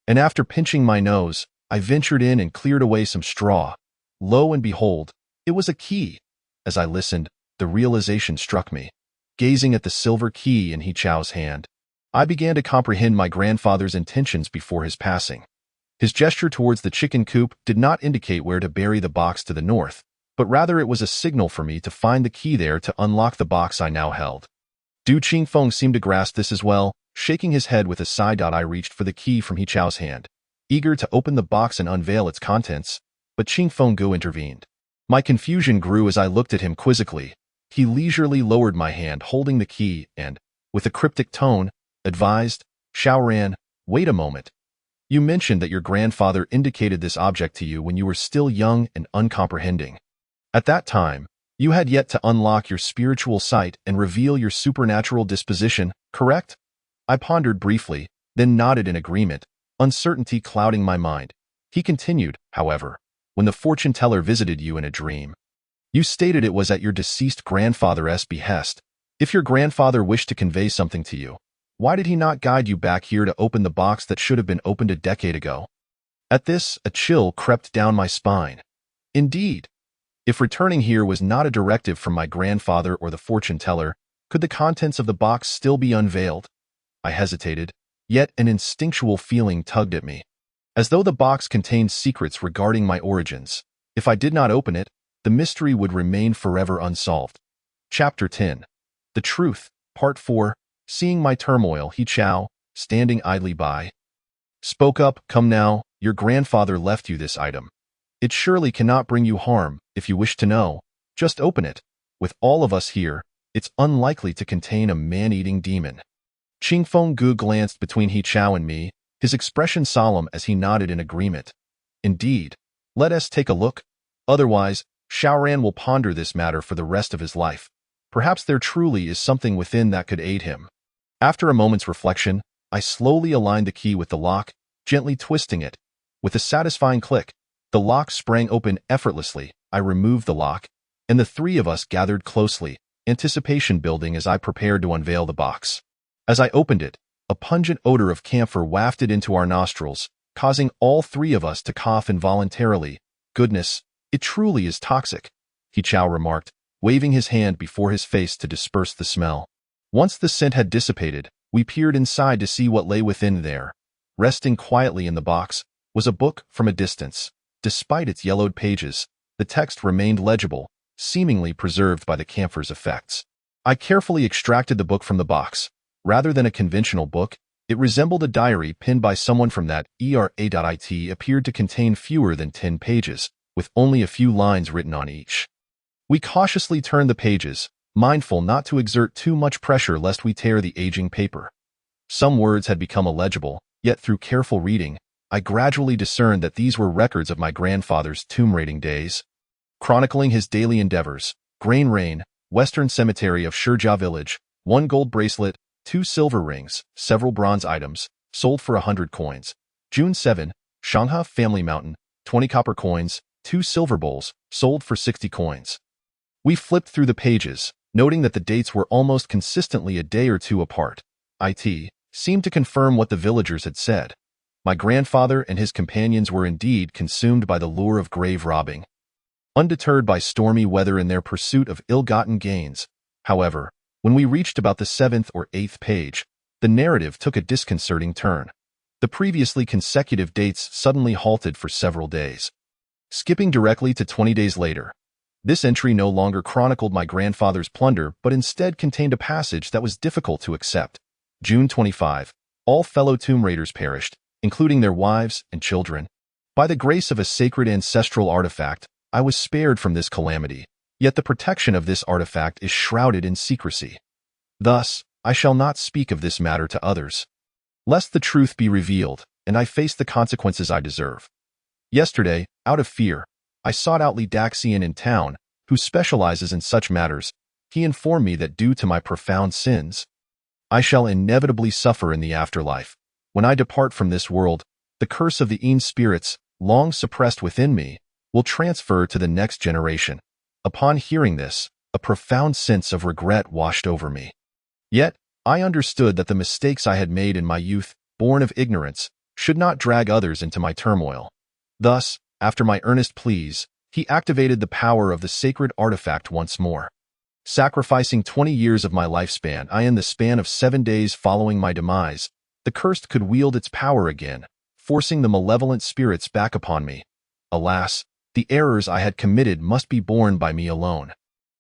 and after pinching my nose, I ventured in and cleared away some straw. Lo and behold, it was a key. As I listened, the realization struck me. Gazing at the silver key in He Chao's hand, I began to comprehend my grandfather's intentions before his passing. His gesture towards the chicken coop did not indicate where to bury the box to the north, but rather it was a signal for me to find the key there to unlock the box I now held. Du Qingfeng seemed to grasp this as well. Shaking his head with a sigh, I reached for the key from He Chao's hand, eager to open the box and unveil its contents, but Qingfeng Gu intervened. My confusion grew as I looked at him quizzically. He leisurely lowered my hand holding the key and, with a cryptic tone, advised, Xiaoran, wait a moment. You mentioned that your grandfather indicated this object to you when you were still young and uncomprehending. At that time, you had yet to unlock your spiritual sight and reveal your supernatural disposition, correct? I pondered briefly, then nodded in agreement, uncertainty clouding my mind. He continued, however, when the fortune teller visited you in a dream, you stated it was at your deceased grandfather's behest. If your grandfather wished to convey something to you, why did he not guide you back here to open the box that should have been opened a decade ago? At this, a chill crept down my spine. Indeed, if returning here was not a directive from my grandfather or the fortune teller, could the contents of the box still be unveiled? I hesitated, yet an instinctual feeling tugged at me, as though the box contained secrets regarding my origins. If I did not open it, the mystery would remain forever unsolved. Chapter 10. The Truth, Part 4. Seeing my turmoil, He Chao, standing idly by, spoke up, come now, your grandfather left you this item. It surely cannot bring you harm. If you wish to know, just open it. With all of us here, it's unlikely to contain a man-eating demon. Qingfeng Gu glanced between He Chao and me, his expression solemn as he nodded in agreement. Indeed, let us take a look. Otherwise, Xiaoran will ponder this matter for the rest of his life. Perhaps there truly is something within that could aid him. After a moment's reflection, I slowly aligned the key with the lock, gently twisting it. With a satisfying click, the lock sprang open effortlessly. I removed the lock, and the three of us gathered closely, anticipation building as I prepared to unveil the box. As I opened it, a pungent odor of camphor wafted into our nostrils, causing all three of us to cough involuntarily. Goodness, it truly is toxic, He Chao remarked, waving his hand before his face to disperse the smell. Once the scent had dissipated, we peered inside to see what lay within there. Resting quietly in the box was a book from a distance. Despite its yellowed pages, the text remained legible, seemingly preserved by the camphor's effects. I carefully extracted the book from the box. Rather than a conventional book, It resembled a diary penned by someone from that era. It appeared to contain fewer than 10 pages, with only a few lines written on each. We cautiously turned the pages, mindful not to exert too much pressure lest we tear the aging paper. Some words had become illegible, yet through careful reading, I gradually discerned that these were records of my grandfather's tomb raiding days. Chronicling his daily endeavors: grain rain, Western Cemetery of Shurja Village, 1 gold bracelet, 2 silver rings, several bronze items, sold for 100 coins. June 7, Shanghai Family Mountain, 20 copper coins, 2 silver bowls, sold for 60 coins. We flipped through the pages, noting that the dates were almost consistently a day or two apart. It seemed to confirm what the villagers had said. My grandfather and his companions were indeed consumed by the lure of grave robbing. Undeterred by stormy weather in their pursuit of ill-gotten gains, however, when we reached about the 7th or 8th page, the narrative took a disconcerting turn. The previously consecutive dates suddenly halted for several days. Skipping directly to 20 days later, this entry no longer chronicled my grandfather's plunder but instead contained a passage that was difficult to accept. June 25, all fellow tomb raiders perished, including their wives and children. By the grace of a sacred ancestral artifact, I was spared from this calamity, yet the protection of this artifact is shrouded in secrecy. Thus, I shall not speak of this matter to others, lest the truth be revealed, and I face the consequences I deserve. Yesterday, out of fear, I sought out Li Daxian in town, who specializes in such matters. He informed me that due to my profound sins, I shall inevitably suffer in the afterlife. When I depart from this world, the curse of the Een spirits, long suppressed within me, will transfer to the next generation. Upon hearing this, a profound sense of regret washed over me. Yet, I understood that the mistakes I had made in my youth, born of ignorance, should not drag others into my turmoil. Thus, after my earnest pleas, he activated the power of the sacred artifact once more. Sacrificing 20 years of my lifespan, in the span of 7 days following my demise, the cursed could wield its power again, forcing the malevolent spirits back upon me. Alas, the errors I had committed must be borne by me alone.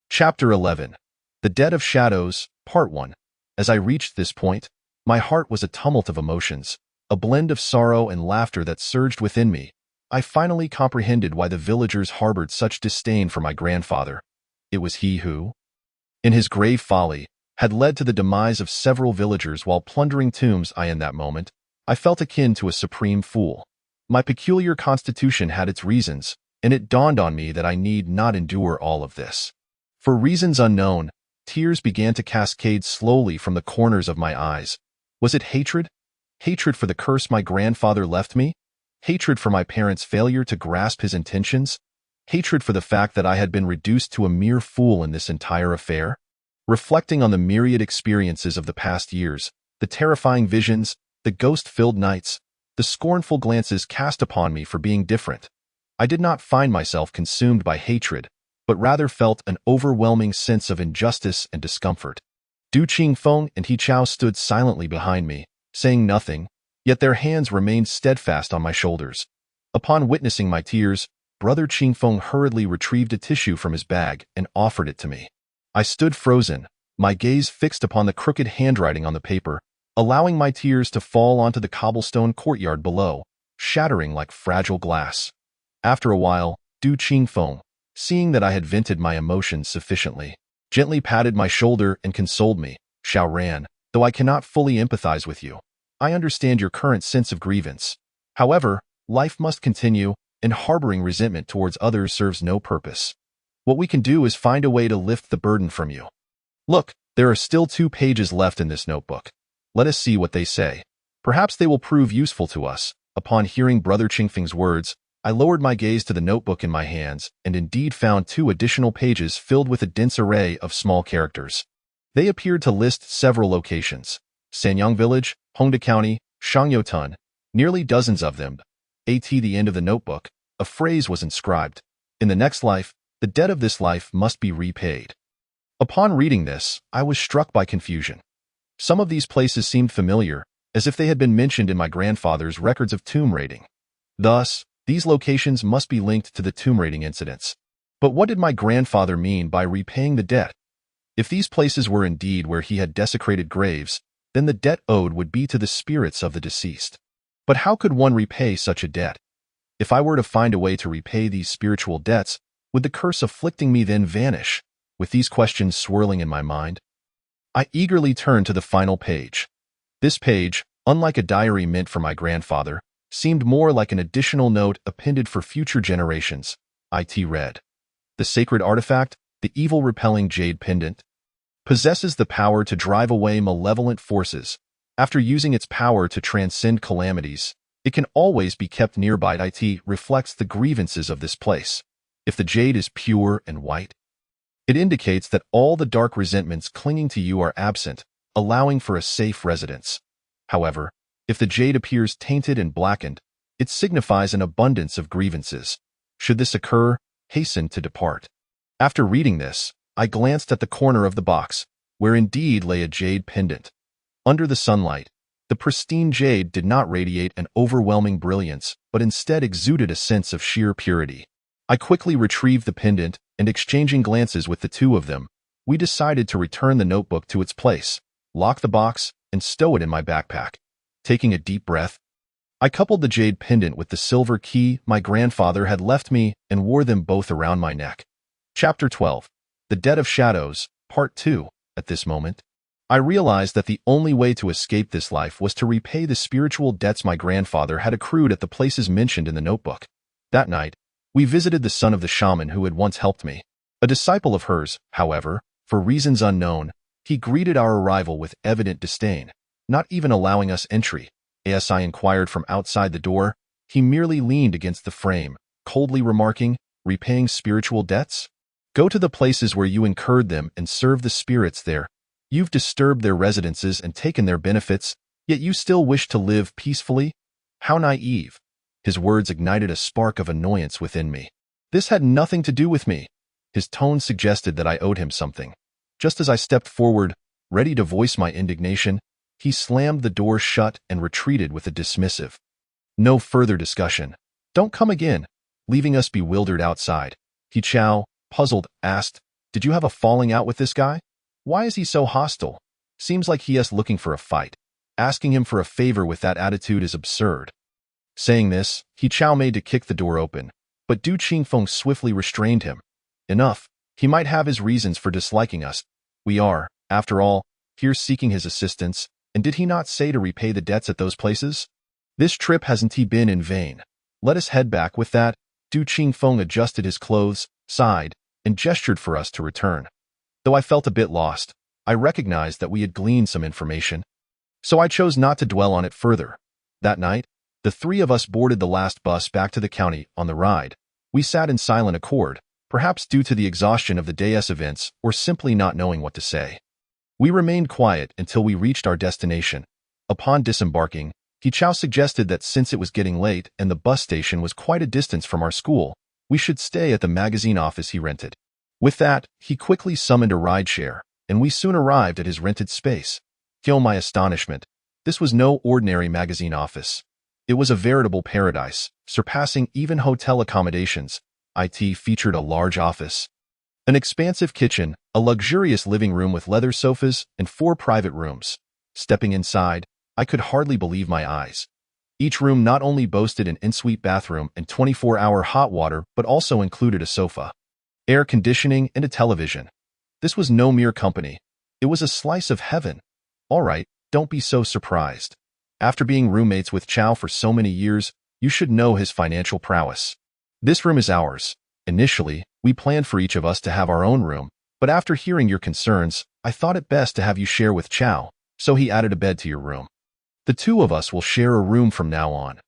Chapter 11. The Dead of Shadows, Part 1. As I reached this point, my heart was a tumult of emotions, a blend of sorrow and laughter that surged within me. I finally comprehended why the villagers harbored such disdain for my grandfather. It was he who, in his grave folly, had led to the demise of several villagers while plundering tombs. In that moment, I felt akin to a supreme fool. My peculiar constitution had its reasons, and it dawned on me that I need not endure all of this. For reasons unknown, tears began to cascade slowly from the corners of my eyes. Was it hatred? Hatred for the curse my grandfather left me? Hatred for my parents' failure to grasp his intentions? Hatred for the fact that I had been reduced to a mere fool in this entire affair? Reflecting on the myriad experiences of the past years, the terrifying visions, the ghost-filled nights, the scornful glances cast upon me for being different, I did not find myself consumed by hatred, but rather felt an overwhelming sense of injustice and discomfort. Du Qingfeng and He Chao stood silently behind me, saying nothing, yet their hands remained steadfast on my shoulders. Upon witnessing my tears, Brother Qingfeng hurriedly retrieved a tissue from his bag and offered it to me. I stood frozen, my gaze fixed upon the crooked handwriting on the paper, allowing my tears to fall onto the cobblestone courtyard below, shattering like fragile glass. After a while, Du Qingfeng, seeing that I had vented my emotions sufficiently, gently patted my shoulder and consoled me. Xiao Ran, though I cannot fully empathize with you, I understand your current sense of grievance. However, life must continue, and harboring resentment towards others serves no purpose. What we can do is find a way to lift the burden from you. Look, there are still 2 pages left in this notebook. Let us see what they say. Perhaps they will prove useful to us. Upon hearing Brother Qingfeng's words, I lowered my gaze to the notebook in my hands and indeed found 2 additional pages filled with a dense array of small characters. They appeared to list several locations: Sanyang Village, Hongda County, Shangyotun, nearly dozens of them. At the end of the notebook, a phrase was inscribed: in the next life, the debt of this life must be repaid. Upon reading this, I was struck by confusion. Some of these places seemed familiar, as if they had been mentioned in my grandfather's records of tomb raiding. Thus, these locations must be linked to the tomb raiding incidents. But what did my grandfather mean by repaying the debt? If these places were indeed where he had desecrated graves, then the debt owed would be to the spirits of the deceased. But how could one repay such a debt? If I were to find a way to repay these spiritual debts, would the curse afflicting me then vanish? With these questions swirling in my mind, I eagerly turned to the final page. This page, unlike a diary meant for my grandfather, seemed more like an additional note appended for future generations. It read, "The sacred artifact, the evil-repelling jade pendant, possesses the power to drive away malevolent forces. After using its power to transcend calamities, it can always be kept nearby. It reflects the grievances of this place. If the jade is pure and white, it indicates that all the dark resentments clinging to you are absent, allowing for a safe residence. However, if the jade appears tainted and blackened, it signifies an abundance of grievances. Should this occur, hasten to depart." After reading this, I glanced at the corner of the box, where indeed lay a jade pendant. Under the sunlight, the pristine jade did not radiate an overwhelming brilliance, but instead exuded a sense of sheer purity. I quickly retrieved the pendant, and exchanging glances with the two of them, we decided to return the notebook to its place, lock the box, and stow it in my backpack. Taking a deep breath, I coupled the jade pendant with the silver key my grandfather had left me and wore them both around my neck. Chapter 12. The Debt of Shadows, Part 2. At this moment, I realized that the only way to escape this life was to repay the spiritual debts my grandfather had accrued at the places mentioned in the notebook. That night, we visited the son of the shaman who had once helped me. A disciple of hers, however, for reasons unknown, he greeted our arrival with evident disdain, not even allowing us entry. As I inquired from outside the door, he merely leaned against the frame, coldly remarking, "Repaying spiritual debts? Go to the places where you incurred them and serve the spirits there. You've disturbed their residences and taken their benefits, yet you still wish to live peacefully? How naive." His words ignited a spark of annoyance within me. This had nothing to do with me. His tone suggested that I owed him something. Just as I stepped forward, ready to voice my indignation, he slammed the door shut and retreated with a dismissive, "No further discussion. Don't come again," leaving us bewildered outside. He Chow, puzzled, asked, "Did you have a falling out with this guy? Why is he so hostile? Seems like he is looking for a fight. Asking him for a favor with that attitude is absurd." Saying this, He Chow made to kick the door open, but Du Qingfeng swiftly restrained him. "Enough. He might have his reasons for disliking us. We are, after all, here seeking his assistance, and did he not say to repay the debts at those places? This trip hasn't he been in vain? Let us head back." With that, Du Qingfeng adjusted his clothes, sighed, and gestured for us to return. Though I felt a bit lost, I recognized that we had gleaned some information, so I chose not to dwell on it further. That night, the three of us boarded the last bus back to the county. On the ride, we sat in silent accord, perhaps due to the exhaustion of the day's events or simply not knowing what to say. We remained quiet until we reached our destination. Upon disembarking, He Chow suggested that since it was getting late and the bus station was quite a distance from our school, we should stay at the magazine office he rented. With that, he quickly summoned a rideshare, and we soon arrived at his rented space. To my astonishment, this was no ordinary magazine office. It was a veritable paradise, surpassing even hotel accommodations. It featured a large office, an expansive kitchen, a luxurious living room with leather sofas, and 4 private rooms. Stepping inside, I could hardly believe my eyes. Each room not only boasted an ensuite bathroom and 24-hour hot water, but also included a sofa, air conditioning, and a television. This was no mere company. It was a slice of heaven. All right, don't be so surprised. After being roommates with Chow for so many years, you should know his financial prowess. This room is ours. Initially, we planned for each of us to have our own room, but after hearing your concerns, I thought it best to have you share with Chow, so he added a bed to your room. The two of us will share a room from now on.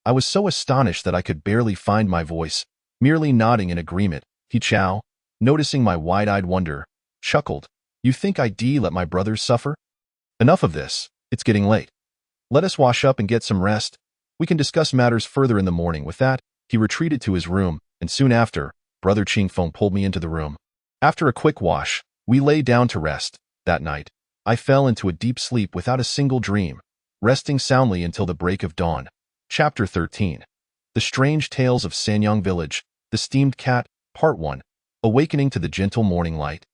I was so astonished that I could barely find my voice, merely nodding in agreement. He Chow, noticing my wide-eyed wonder, chuckled. "You think I'd let my brothers suffer? Enough of this. It's getting late. Let us wash up and get some rest. We can discuss matters further in the morning." With that, he retreated to his room, and soon after, Brother Qingfeng pulled me into the room. After a quick wash, we lay down to rest. That night, I fell into a deep sleep without a single dream, resting soundly until the break of dawn. Chapter 13. The Strange Tales of Sanyang Village, The Steamed Cat, Part 1. Awakening to the gentle morning light.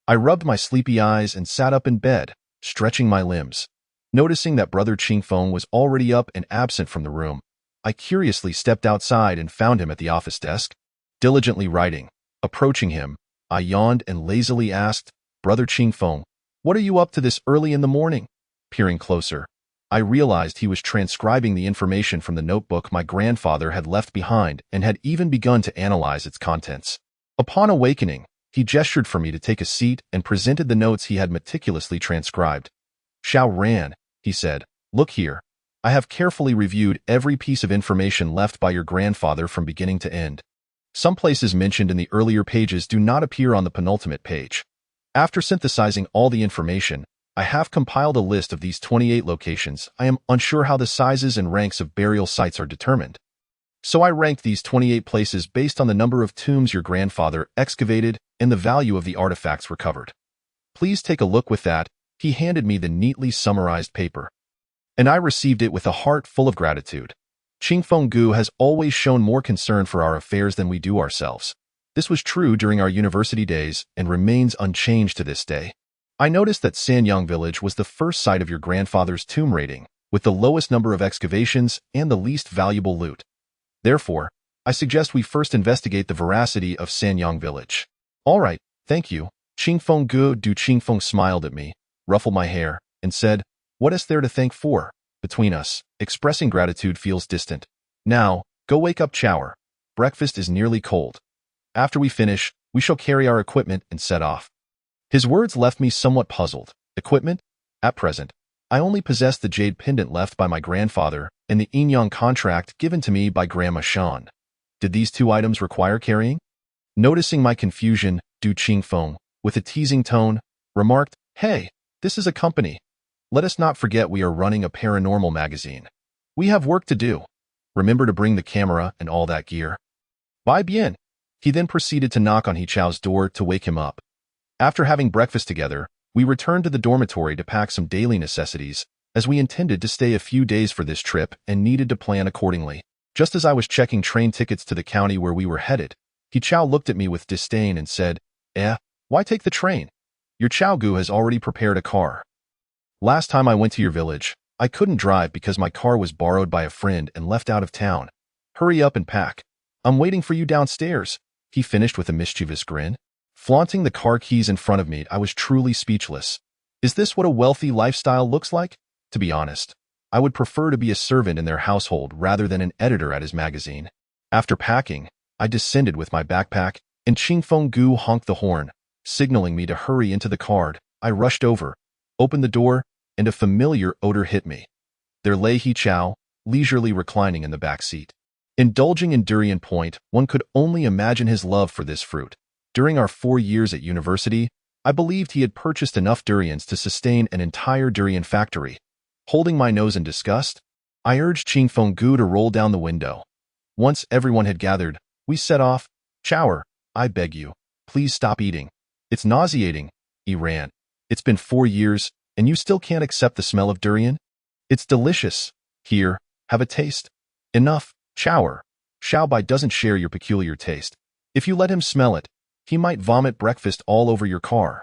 I rubbed my sleepy eyes and sat up in bed, stretching my limbs. Noticing that Brother Qingfeng was already up and absent from the room, I curiously stepped outside and found him at the office desk, diligently writing. Approaching him, I yawned and lazily asked, "Brother Qingfeng, what are you up to this early in the morning?" Peering closer, I realized he was transcribing the information from the notebook my grandfather had left behind and had even begun to analyze its contents. Upon awakening, he gestured for me to take a seat and presented the notes he had meticulously transcribed. "Xiao Ran," he said, "look here. I have carefully reviewed every piece of information left by your grandfather from beginning to end. Some places mentioned in the earlier pages do not appear on the penultimate page. After synthesizing all the information, I have compiled a list of these 28 locations. I am unsure how the sizes and ranks of burial sites are determined. So I ranked these 28 places based on the number of tombs your grandfather excavated and the value of the artifacts recovered. Please take a look with that." He handed me the neatly summarized paper, and I received it with a heart full of gratitude. Qingfeng Gu has always shown more concern for our affairs than we do ourselves. This was true during our university days and remains unchanged to this day. I noticed that Sanyang Village was the first site of your grandfather's tomb rating, with the lowest number of excavations and the least valuable loot. Therefore, I suggest we first investigate the veracity of Sanyang Village. "All right, thank you." Qingfeng Gu Du Qingfeng smiled at me, ruffled my hair, and said, "What is there to thank for? Between us, expressing gratitude feels distant. Now, go wake up Chower. Breakfast is nearly cold. After we finish, we shall carry our equipment and set off." His words left me somewhat puzzled. Equipment? At present, I only possess the jade pendant left by my grandfather and the Yinyang contract given to me by Grandma Shan. Did these two items require carrying? Noticing my confusion, Du Qingfeng, with a teasing tone, remarked, "Hey, this is a company. Let us not forget we are running a paranormal magazine. We have work to do. Remember to bring the camera and all that gear." "Bye bien." He then proceeded to knock on He Chao's door to wake him up. After having breakfast together, we returned to the dormitory to pack some daily necessities, as we intended to stay a few days for this trip and needed to plan accordingly. Just as I was checking train tickets to the county where we were headed, He Chao looked at me with disdain and said, Why take the train? Your Chaogu has already prepared a car. Last time I went to your village, I couldn't drive because my car was borrowed by a friend and left out of town. Hurry up and pack. I'm waiting for you downstairs," he finished with a mischievous grin. Flaunting the car keys in front of me, I was truly speechless. Is this what a wealthy lifestyle looks like? To be honest, I would prefer to be a servant in their household rather than an editor at his magazine. After packing, I descended with my backpack, and Qingfeng Gu honked the horn, signaling me to hurry into the car. I rushed over, opened the door, and a familiar odor hit me. There lay He Chao, leisurely reclining in the back seat. Indulging in durian point, one could only imagine his love for this fruit. During our 4 years at university, I believed he had purchased enough durians to sustain an entire durian factory. Holding my nose in disgust, I urged Qingfeng Gu to roll down the window. Once everyone had gathered, we set off. "Chower, I beg you, please stop eating. It's nauseating," he ran. "It's been 4 years, and you still can't accept the smell of durian? It's delicious. Here, have a taste." "Enough, Chower. Xiaobai doesn't share your peculiar taste. If you let him smell it, he might vomit breakfast all over your car."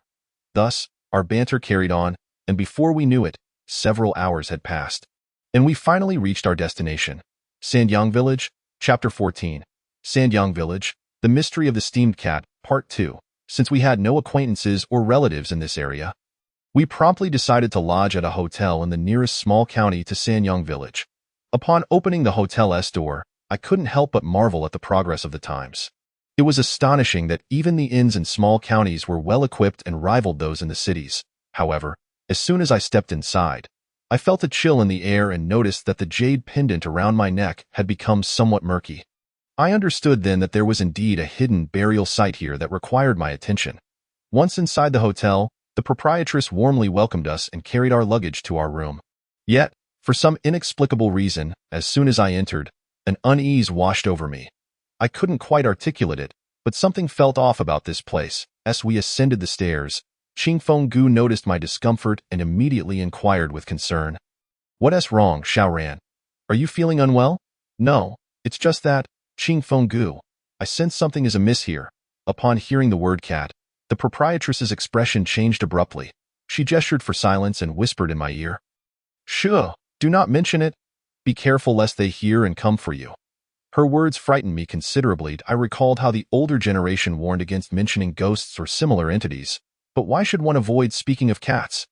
Thus, our banter carried on, and before we knew it, several hours had passed, and we finally reached our destination. Sanyang Village, Chapter 14. Sanyang Village, The Mystery of the Steamed Cat, Part 2. Since we had no acquaintances or relatives in this area, we promptly decided to lodge at a hotel in the nearest small county to Sanyang Village. Upon opening the hotel's door, I couldn't help but marvel at the progress of the times. It was astonishing that even the inns in small counties were well equipped and rivaled those in the cities. However, as soon as I stepped inside, I felt a chill in the air and noticed that the jade pendant around my neck had become somewhat murky. I understood then that there was indeed a hidden burial site here that required my attention. Once inside the hotel, the proprietress warmly welcomed us and carried our luggage to our room. Yet, for some inexplicable reason, as soon as I entered, an unease washed over me. I couldn't quite articulate it, but something felt off about this place. As we ascended the stairs, Qingfeng Gu noticed my discomfort and immediately inquired with concern. "What's wrong, Xiaoran? Are you feeling unwell?" "No, it's just that, Qingfeng Gu. I sense something is amiss here." Upon hearing the word cat, the proprietress's expression changed abruptly. She gestured for silence and whispered in my ear, Sure, do not mention it. Be careful lest they hear and come for you. Her words frightened me considerably. I recalled how the older generation warned against mentioning ghosts or similar entities, but why should one avoid speaking of cats?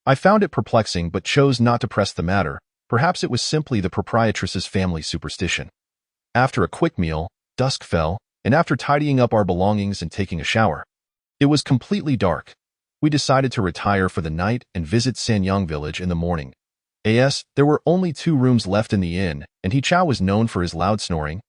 I found it perplexing but chose not to press the matter. Perhaps it was simply the proprietress's family superstition. After a quick meal, dusk fell, and after tidying up our belongings and taking a shower, it was completely dark. We decided to retire for the night and visit Sanyang village in the morning. There were only 2 rooms left in the inn, and He Chao was known for his loud snoring.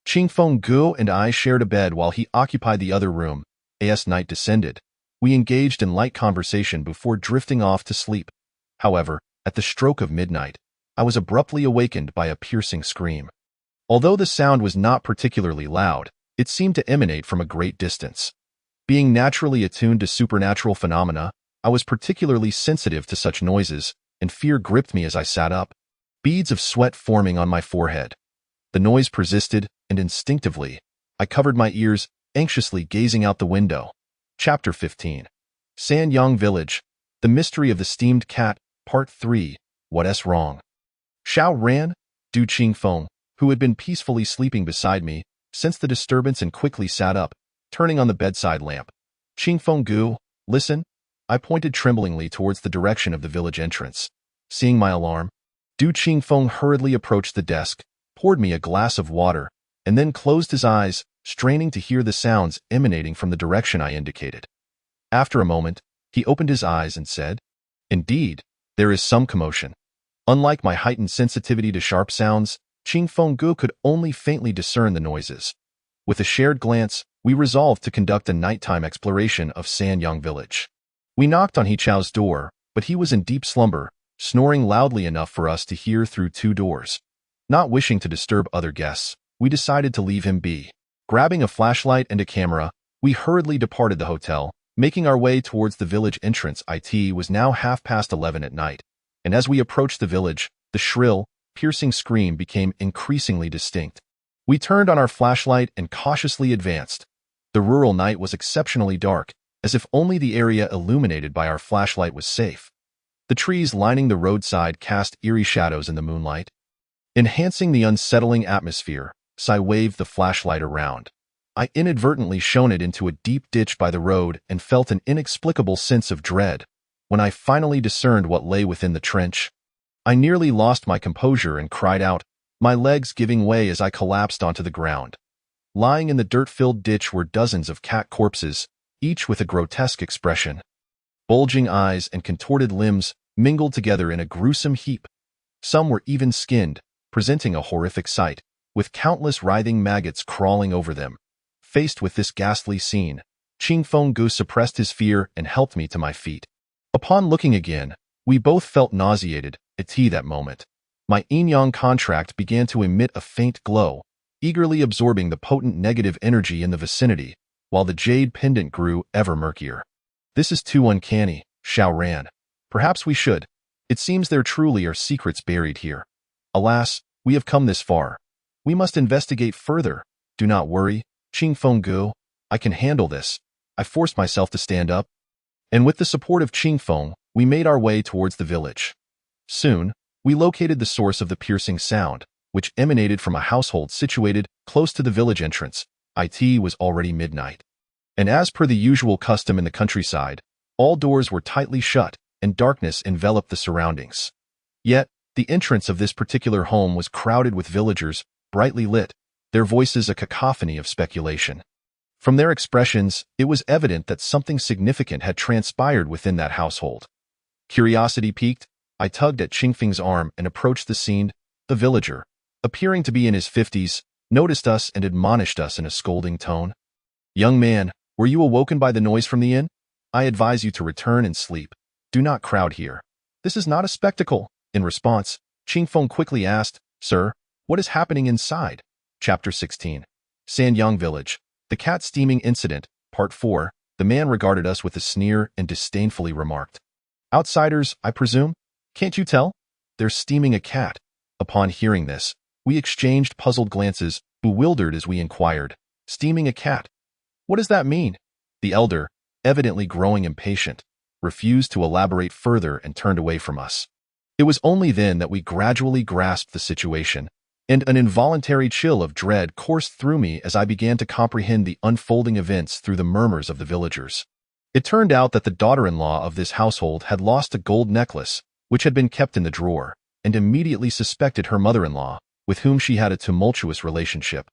Qingfeng Gu and I shared a bed while he occupied the other room. Night descended. We engaged in light conversation before drifting off to sleep. However, at the stroke of midnight, I was abruptly awakened by a piercing scream. Although the sound was not particularly loud, it seemed to emanate from a great distance. Being naturally attuned to supernatural phenomena, I was particularly sensitive to such noises, and fear gripped me as I sat up, beads of sweat forming on my forehead. The noise persisted, and instinctively, I covered my ears, anxiously gazing out the window. Chapter 15. Sanyang Village, The Mystery of the Steamed Cat, Part 3, What's Wrong? Xiao Ran, Du Qingfeng, who had been peacefully sleeping beside me, sensed the disturbance and quickly sat up, turning on the bedside lamp. Qingfeng Gu, listen. I pointed tremblingly towards the direction of the village entrance. Seeing my alarm, Du Qingfeng hurriedly approached the desk, poured me a glass of water, and then closed his eyes, straining to hear the sounds emanating from the direction I indicated. After a moment, he opened his eyes and said, "Indeed, there is some commotion." Unlike my heightened sensitivity to sharp sounds, Qingfeng Gu could only faintly discern the noises. With a shared glance, we resolved to conduct a nighttime exploration of Sanyang village. We knocked on He Chao's door, but he was in deep slumber, snoring loudly enough for us to hear through 2 doors. Not wishing to disturb other guests, we decided to leave him be. Grabbing a flashlight and a camera, we hurriedly departed the hotel, making our way towards the village entrance. It was now 11:30 at night, and as we approached the village, the shrill, piercing scream became increasingly distinct. We turned on our flashlight and cautiously advanced. The rural night was exceptionally dark, as if only the area illuminated by our flashlight was safe. The trees lining the roadside cast eerie shadows in the moonlight, enhancing the unsettling atmosphere. I waved the flashlight around. I inadvertently shone it into a deep ditch by the road and felt an inexplicable sense of dread. When I finally discerned what lay within the trench, I nearly lost my composure and cried out, my legs giving way as I collapsed onto the ground. Lying in the dirt-filled ditch were dozens of cat corpses, each with a grotesque expression. Bulging eyes and contorted limbs mingled together in a gruesome heap. Some were even skinned, presenting a horrific sight, with countless writhing maggots crawling over them. Faced with this ghastly scene, Qingfeng Gu suppressed his fear and helped me to my feet. Upon looking again, we both felt nauseated. At that moment, my yin-yang contract began to emit a faint glow, eagerly absorbing the potent negative energy in the vicinity, while the jade pendant grew ever murkier. This is too uncanny, Xiao Ran. Perhaps we should. It seems there truly are secrets buried here. Alas, we have come this far. We must investigate further. Do not worry, Qingfeng Gu. I can handle this. I forced myself to stand up, and with the support of Qingfeng, we made our way towards the village. Soon, we located the source of the piercing sound, which emanated from a household situated close to the village entrance. It was already midnight, and as per the usual custom in the countryside, all doors were tightly shut, and darkness enveloped the surroundings. Yet, the entrance of this particular home was crowded with villagers, brightly lit, their voices a cacophony of speculation. From their expressions, it was evident that something significant had transpired within that household. Curiosity piqued, I tugged at Qingfeng's arm and approached the scene. The villager, appearing to be in his 50s, noticed us and admonished us in a scolding tone. "Young man, were you awoken by the noise from the inn? I advise you to return and sleep. Do not crowd here. This is not a spectacle." In response, Qingfeng quickly asked, "Sir, what is happening inside?" Chapter 16. Sanyang Village, The Cat Steaming Incident, Part 4. The man regarded us with a sneer and disdainfully remarked, "Outsiders, I presume? Can't you tell? They're steaming a cat." Upon hearing this, we exchanged puzzled glances, bewildered as we inquired, "Steaming a cat? What does that mean?" The elder, evidently growing impatient, refused to elaborate further and turned away from us. It was only then that we gradually grasped the situation, and an involuntary chill of dread coursed through me as I began to comprehend the unfolding events through the murmurs of the villagers. It turned out that the daughter-in-law of this household had lost a gold necklace, which had been kept in the drawer, and immediately suspected her mother-in-law, with whom she had a tumultuous relationship.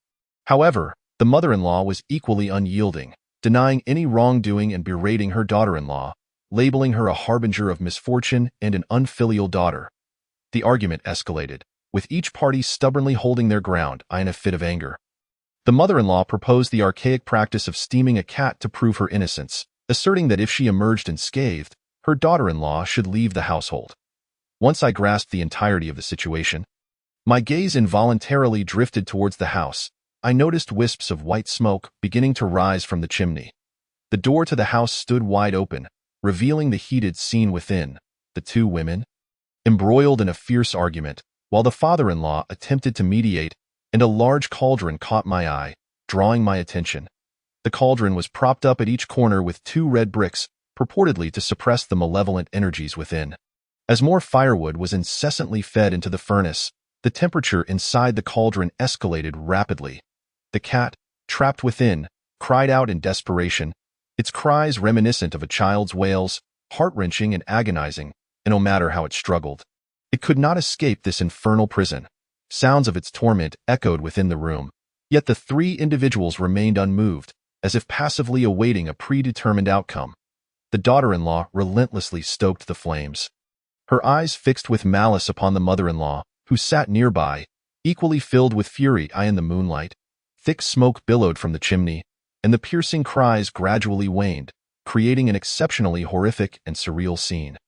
However, the mother-in-law was equally unyielding, denying any wrongdoing and berating her daughter-in-law, labeling her a harbinger of misfortune and an unfilial daughter. The argument escalated, with each party stubbornly holding their ground, in a fit of anger. The mother-in-law proposed the archaic practice of steaming a cat to prove her innocence, asserting that if she emerged unscathed, her daughter-in-law should leave the household. Once I grasped the entirety of the situation, my gaze involuntarily drifted towards the house. I noticed wisps of white smoke beginning to rise from the chimney. The door to the house stood wide open, revealing the heated scene within, the two women embroiled in a fierce argument, while the father-in-law attempted to mediate, and a large cauldron caught my eye, drawing my attention. The cauldron was propped up at each corner with two red bricks, purportedly to suppress the malevolent energies within. As more firewood was incessantly fed into the furnace, the temperature inside the cauldron escalated rapidly. The cat, trapped within, cried out in desperation, its cries reminiscent of a child's wails, heart-wrenching and agonizing, and no matter how it struggled, it could not escape this infernal prison. Sounds of its torment echoed within the room, yet the three individuals remained unmoved, as if passively awaiting a predetermined outcome. The daughter-in-law relentlessly stoked the flames, her eyes fixed with malice upon the mother-in-law, who sat nearby, equally filled with fury. In the moonlight, thick smoke billowed from the chimney, and the piercing cries gradually waned, creating an exceptionally horrific and surreal scene.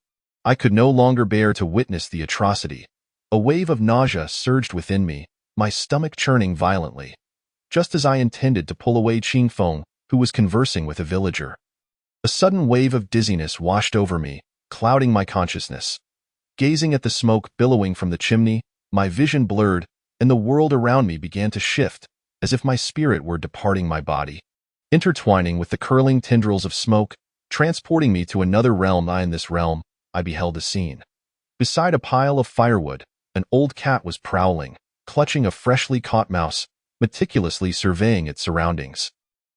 I could no longer bear to witness the atrocity. A wave of nausea surged within me, my stomach churning violently. Just as I intended to pull away Ching Feng, who was conversing with a villager, a sudden wave of dizziness washed over me, clouding my consciousness. Gazing at the smoke billowing from the chimney, my vision blurred, and the world around me began to shift, as if my spirit were departing my body, intertwining with the curling tendrils of smoke, transporting me to another realm. In this realm, I beheld a scene. Beside a pile of firewood, an old cat was prowling, clutching a freshly caught mouse, meticulously surveying its surroundings.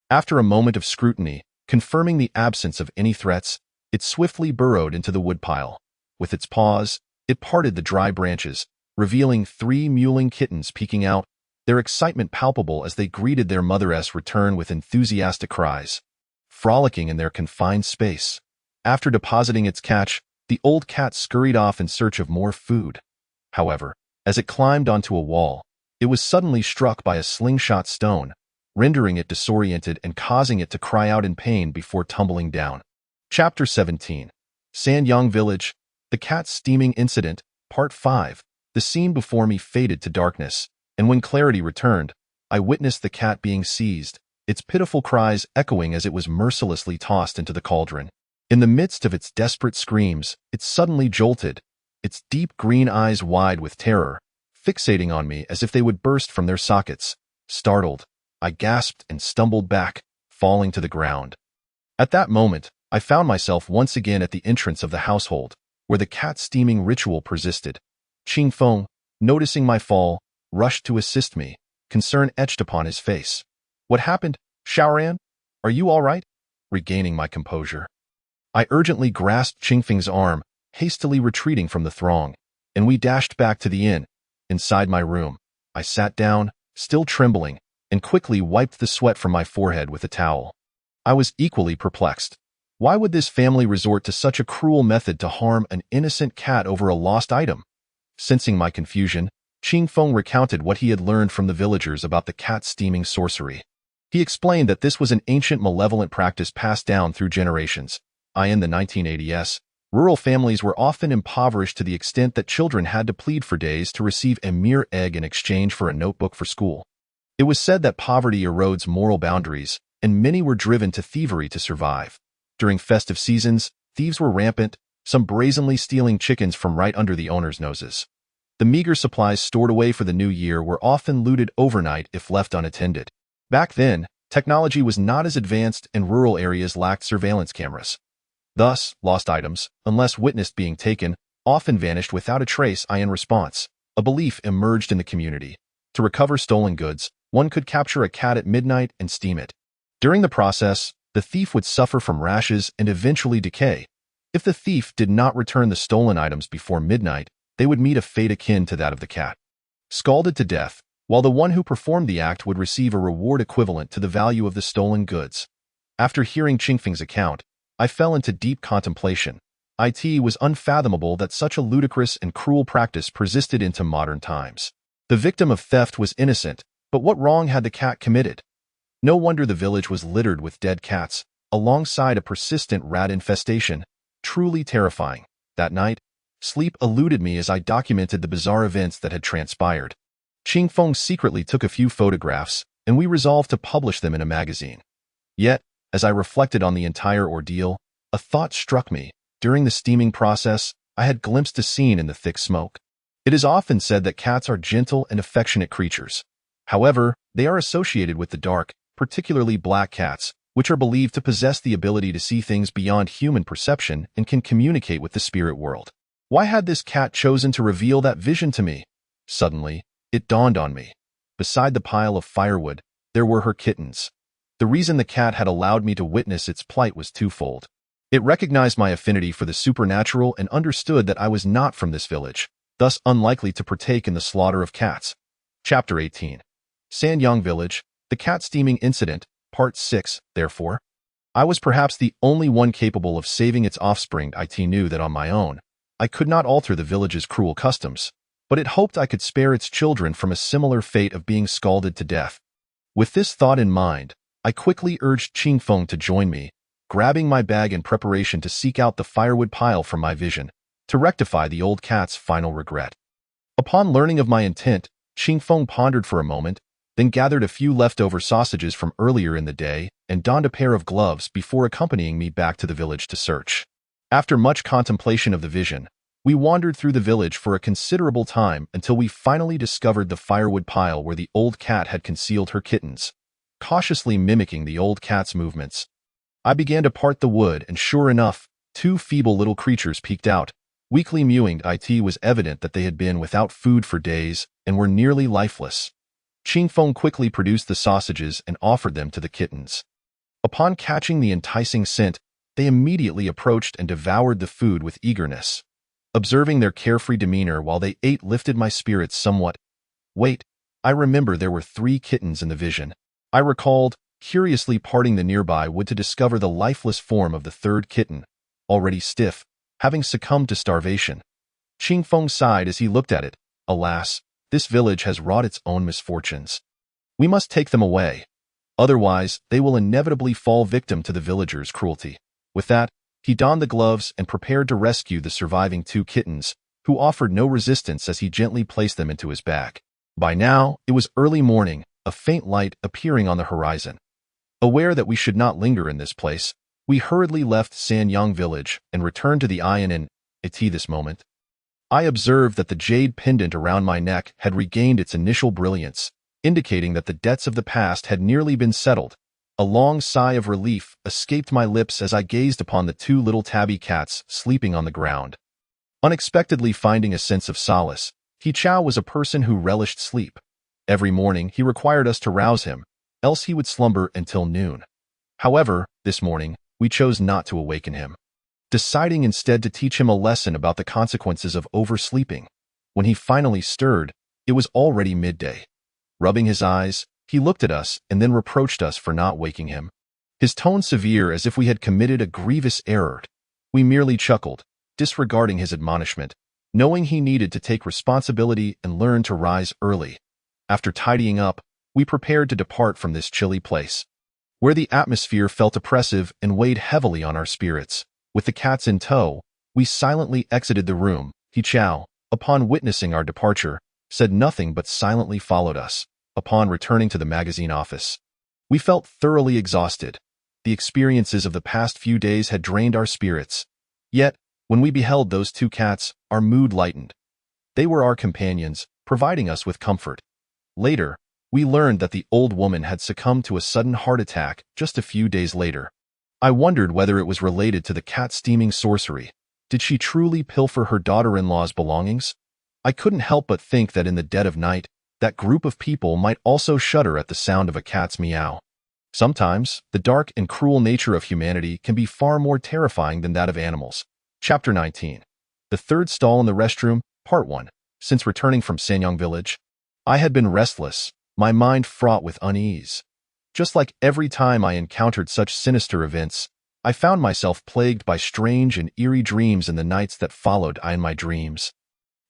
After a moment of scrutiny, confirming the absence of any threats, it swiftly burrowed into the woodpile. With its paws, it parted the dry branches, revealing three mewling kittens peeking out, their excitement palpable as they greeted their mother's return with enthusiastic cries. Frolicking in their confined space, after depositing its catch, the old cat scurried off in search of more food. However, as it climbed onto a wall, it was suddenly struck by a slingshot stone, rendering it disoriented and causing it to cry out in pain before tumbling down. Chapter 17. Sanyang Village, The Cat Steaming Incident, Part 5. The scene before me faded to darkness, and when clarity returned, I witnessed the cat being seized, its pitiful cries echoing as it was mercilessly tossed into the cauldron. In the midst of its desperate screams, it suddenly jolted, its deep green eyes wide with terror, fixating on me as if they would burst from their sockets. Startled, I gasped and stumbled back, falling to the ground. At that moment, I found myself once again at the entrance of the household, where the cat steaming ritual persisted. Ching Feng, noticing my fall, rushed to assist me, concern etched upon his face. "What happened, Xiaoran? Are you all right?" Regaining my composure, I urgently grasped Ching Feng's arm, hastily retreating from the throng, and we dashed back to the inn. Inside my room, I sat down, still trembling, and quickly wiped the sweat from my forehead with a towel. I was equally perplexed. Why would this family resort to such a cruel method to harm an innocent cat over a lost item? Sensing my confusion, Ching Feng recounted what he had learned from the villagers about the cat steaming sorcery. He explained that this was an ancient malevolent practice passed down through generations. In the 1980s, rural families were often impoverished to the extent that children had to plead for days to receive a mere egg in exchange for a notebook for school. It was said that poverty erodes moral boundaries, and many were driven to thievery to survive. During festive seasons, thieves were rampant, some brazenly stealing chickens from right under the owner's noses. The meager supplies stored away for the new year were often looted overnight if left unattended. Back then, technology was not as advanced and rural areas lacked surveillance cameras. Thus, lost items, unless witnessed being taken, often vanished without a trace. In response, a belief emerged in the community. To recover stolen goods, one could capture a cat at midnight and steam it. During the process, the thief would suffer from rashes and eventually decay. If the thief did not return the stolen items before midnight, they would meet a fate akin to that of the cat, scalded to death, while the one who performed the act would receive a reward equivalent to the value of the stolen goods. After hearing Qingfeng's account, I fell into deep contemplation. It was unfathomable that such a ludicrous and cruel practice persisted into modern times. The victim of theft was innocent, but what wrong had the cat committed? No wonder the village was littered with dead cats, alongside a persistent rat infestation. Truly terrifying. That night, sleep eluded me as I documented the bizarre events that had transpired. Qingfeng secretly took a few photographs, and we resolved to publish them in a magazine. Yet, as I reflected on the entire ordeal, a thought struck me. During the steaming process, I had glimpsed a scene in the thick smoke. It is often said that cats are gentle and affectionate creatures. However, they are associated with the dark, particularly black cats, which are believed to possess the ability to see things beyond human perception and can communicate with the spirit world. Why had this cat chosen to reveal that vision to me? Suddenly, it dawned on me. Beside the pile of firewood, there were her kittens. The reason the cat had allowed me to witness its plight was twofold. It recognized my affinity for the supernatural and understood that I was not from this village, thus unlikely to partake in the slaughter of cats. Chapter 18. Sanyang Village, the cat steaming incident, Part 6, therefore. I was perhaps the only one capable of saving its offspring. It knew that on my own, I could not alter the village's cruel customs, but it hoped I could spare its children from a similar fate of being scalded to death. With this thought in mind, I quickly urged Qingfeng to join me, grabbing my bag in preparation to seek out the firewood pile from my vision, to rectify the old cat's final regret. Upon learning of my intent, Qingfeng pondered for a moment, then gathered a few leftover sausages from earlier in the day and donned a pair of gloves before accompanying me back to the village to search. After much contemplation of the vision, we wandered through the village for a considerable time until we finally discovered the firewood pile where the old cat had concealed her kittens. Cautiously mimicking the old cat's movements, I began to part the wood, and sure enough, two feeble little creatures peeked out. Weakly mewing, it was evident that they had been without food for days and were nearly lifeless. Qingfeng quickly produced the sausages and offered them to the kittens. Upon catching the enticing scent, they immediately approached and devoured the food with eagerness. Observing their carefree demeanor while they ate lifted my spirits somewhat. Wait, I remember there were 3 kittens in the vision. I recalled, curiously parting the nearby wood to discover the lifeless form of the 3rd kitten, already stiff, having succumbed to starvation. Qingfeng sighed as he looked at it. Alas, this village has wrought its own misfortunes. We must take them away. Otherwise, they will inevitably fall victim to the villagers' cruelty. With that, he donned the gloves and prepared to rescue the surviving 2 kittens, who offered no resistance as he gently placed them into his bag. By now, it was early morning, a faint light appearing on the horizon. Aware that we should not linger in this place, we hurriedly left Sanyang Village and returned to the Inn. This moment, I observed that the jade pendant around my neck had regained its initial brilliance, indicating that the debts of the past had nearly been settled. A long sigh of relief escaped my lips as I gazed upon the 2 little tabby cats sleeping on the ground. Unexpectedly finding a sense of solace, He Chao was a person who relished sleep. Every morning he required us to rouse him, else he would slumber until noon. However, this morning, we chose not to awaken him, deciding instead to teach him a lesson about the consequences of oversleeping. When he finally stirred, it was already midday. Rubbing his eyes, he looked at us and then reproached us for not waking him, his tone severe as if we had committed a grievous error. We merely chuckled, disregarding his admonishment, knowing he needed to take responsibility and learn to rise early. After tidying up, we prepared to depart from this chilly place, where the atmosphere felt oppressive and weighed heavily on our spirits. With the cats in tow, we silently exited the room. He Chao, upon witnessing our departure, said nothing but silently followed us. Upon returning to the magazine office, we felt thoroughly exhausted. The experiences of the past few days had drained our spirits. Yet, when we beheld those 2 cats, our mood lightened. They were our companions, providing us with comfort. Later, we learned that the old woman had succumbed to a sudden heart attack just a few days later. I wondered whether it was related to the cat steaming sorcery. Did she truly pilfer her daughter-in-law's belongings? I couldn't help but think that in the dead of night, that group of people might also shudder at the sound of a cat's meow. Sometimes, the dark and cruel nature of humanity can be far more terrifying than that of animals. Chapter 19. The third stall in the restroom, Part 1. Since returning from Sanyang village, I had been restless, my mind fraught with unease. Just like every time I encountered such sinister events, I found myself plagued by strange and eerie dreams in the nights that followed. In my dreams,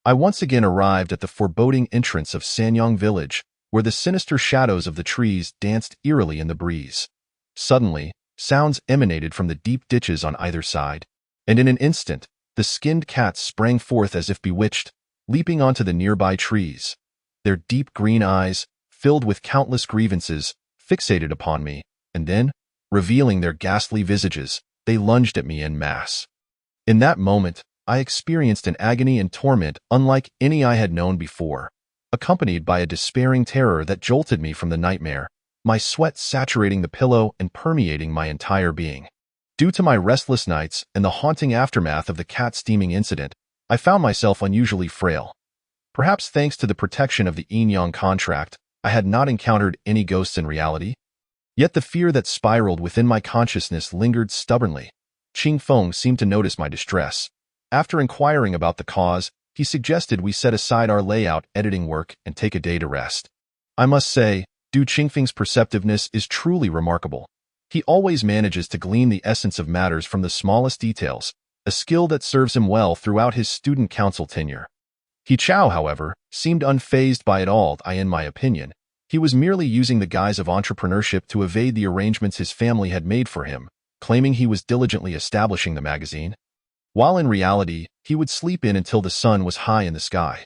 I once again arrived at the foreboding entrance of Sanyang village, where the sinister shadows of the trees danced eerily in the breeze. Suddenly, sounds emanated from the deep ditches on either side, and in an instant, the skinned cats sprang forth as if bewitched, leaping onto the nearby trees. Their deep green eyes, filled with countless grievances, fixated upon me, and then, revealing their ghastly visages, they lunged at me en masse. In that moment, I experienced an agony and torment unlike any I had known before, accompanied by a despairing terror that jolted me from the nightmare, my sweat saturating the pillow and permeating my entire being. Due to my restless nights and the haunting aftermath of the cat steaming incident, I found myself unusually frail. Perhaps thanks to the protection of the yin-yang contract, I had not encountered any ghosts in reality. Yet the fear that spiraled within my consciousness lingered stubbornly. Qing Feng seemed to notice my distress. After inquiring about the cause, he suggested we set aside our layout editing work and take a day to rest. I must say, Du Qingfeng's perceptiveness is truly remarkable. He always manages to glean the essence of matters from the smallest details, a skill that serves him well throughout his student council tenure. He Chao, however, seemed unfazed by it all. In my opinion, he was merely using the guise of entrepreneurship to evade the arrangements his family had made for him, claiming he was diligently establishing the magazine, while in reality, he would sleep in until the sun was high in the sky.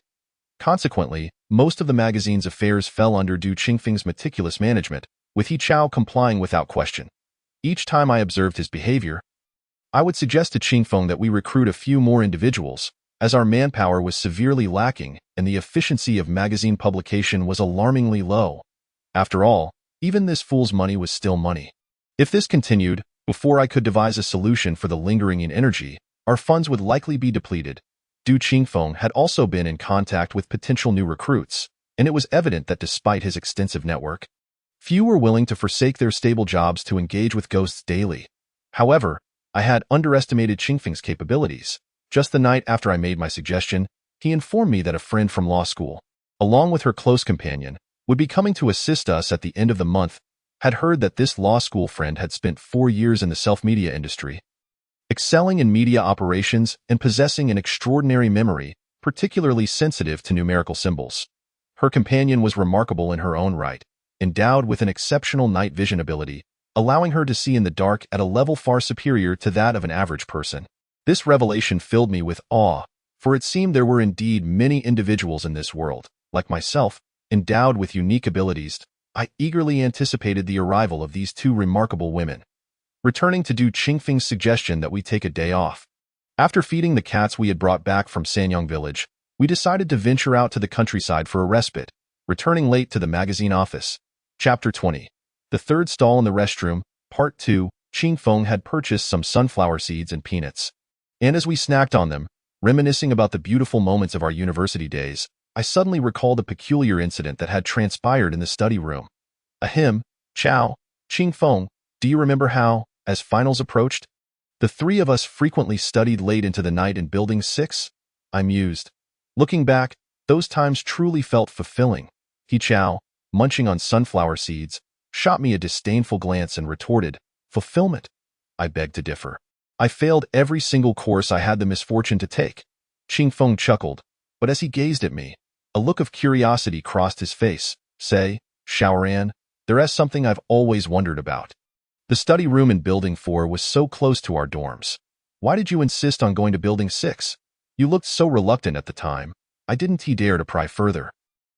Consequently, most of the magazine's affairs fell under Du Qingfeng's meticulous management, with He Chao complying without question. Each time I observed his behavior, I would suggest to Qingfeng that we recruit a few more individuals, as our manpower was severely lacking and the efficiency of magazine publication was alarmingly low. After all, even this fool's money was still money. If this continued, before I could devise a solution for the lingering energy, our funds would likely be depleted. Du Qingfeng had also been in contact with potential new recruits, and it was evident that despite his extensive network, few were willing to forsake their stable jobs to engage with ghosts daily. However, I had underestimated Qingfeng's capabilities. Just the night after I made my suggestion, he informed me that a friend from law school, along with her close companion, would be coming to assist us at the end of the month. Had heard that this law school friend had spent 4 years in the self-media industry, excelling in media operations and possessing an extraordinary memory, particularly sensitive to numerical symbols. Her companion was remarkable in her own right, endowed with an exceptional night vision ability, allowing her to see in the dark at a level far superior to that of an average person. This revelation filled me with awe, for it seemed there were indeed many individuals in this world, like myself, endowed with unique abilities. I eagerly anticipated the arrival of these two remarkable women. Returning to Du Qingfeng's suggestion that we take a day off. After feeding the cats we had brought back from Sanyang village, we decided to venture out to the countryside for a respite, returning late to the magazine office. Chapter 20. The third stall in the restroom, Part 2. Qingfeng had purchased some sunflower seeds and peanuts. And as we snacked on them, reminiscing about the beautiful moments of our university days, I suddenly recalled a peculiar incident that had transpired in the study room. Ahem, Chao, Qingfeng, do you remember how, as finals approached, the three of us frequently studied late into the night in Building 6? I mused. Looking back, those times truly felt fulfilling. He Chao, munching on sunflower seeds, shot me a disdainful glance and retorted, fulfillment? I beg to differ. I failed every single course I had the misfortune to take. Qingfeng chuckled, but as he gazed at me, a look of curiosity crossed his face. Say, Shaoran, there is something I've always wondered about. The study room in Building 4 was so close to our dorms. Why did you insist on going to Building 6? You looked so reluctant at the time. I didn't dare to pry further.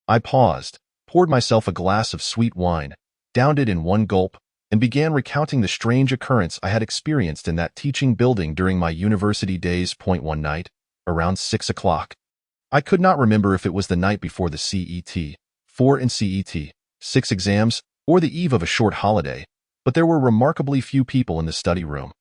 I paused, poured myself a glass of sweet wine, downed it in one gulp, and began recounting the strange occurrence I had experienced in that teaching building during my university days. One night, around 6 o'clock. I could not remember if it was the night before the CET 4 and CET 6 exams, or the eve of a short holiday, but there were remarkably few people in the study room.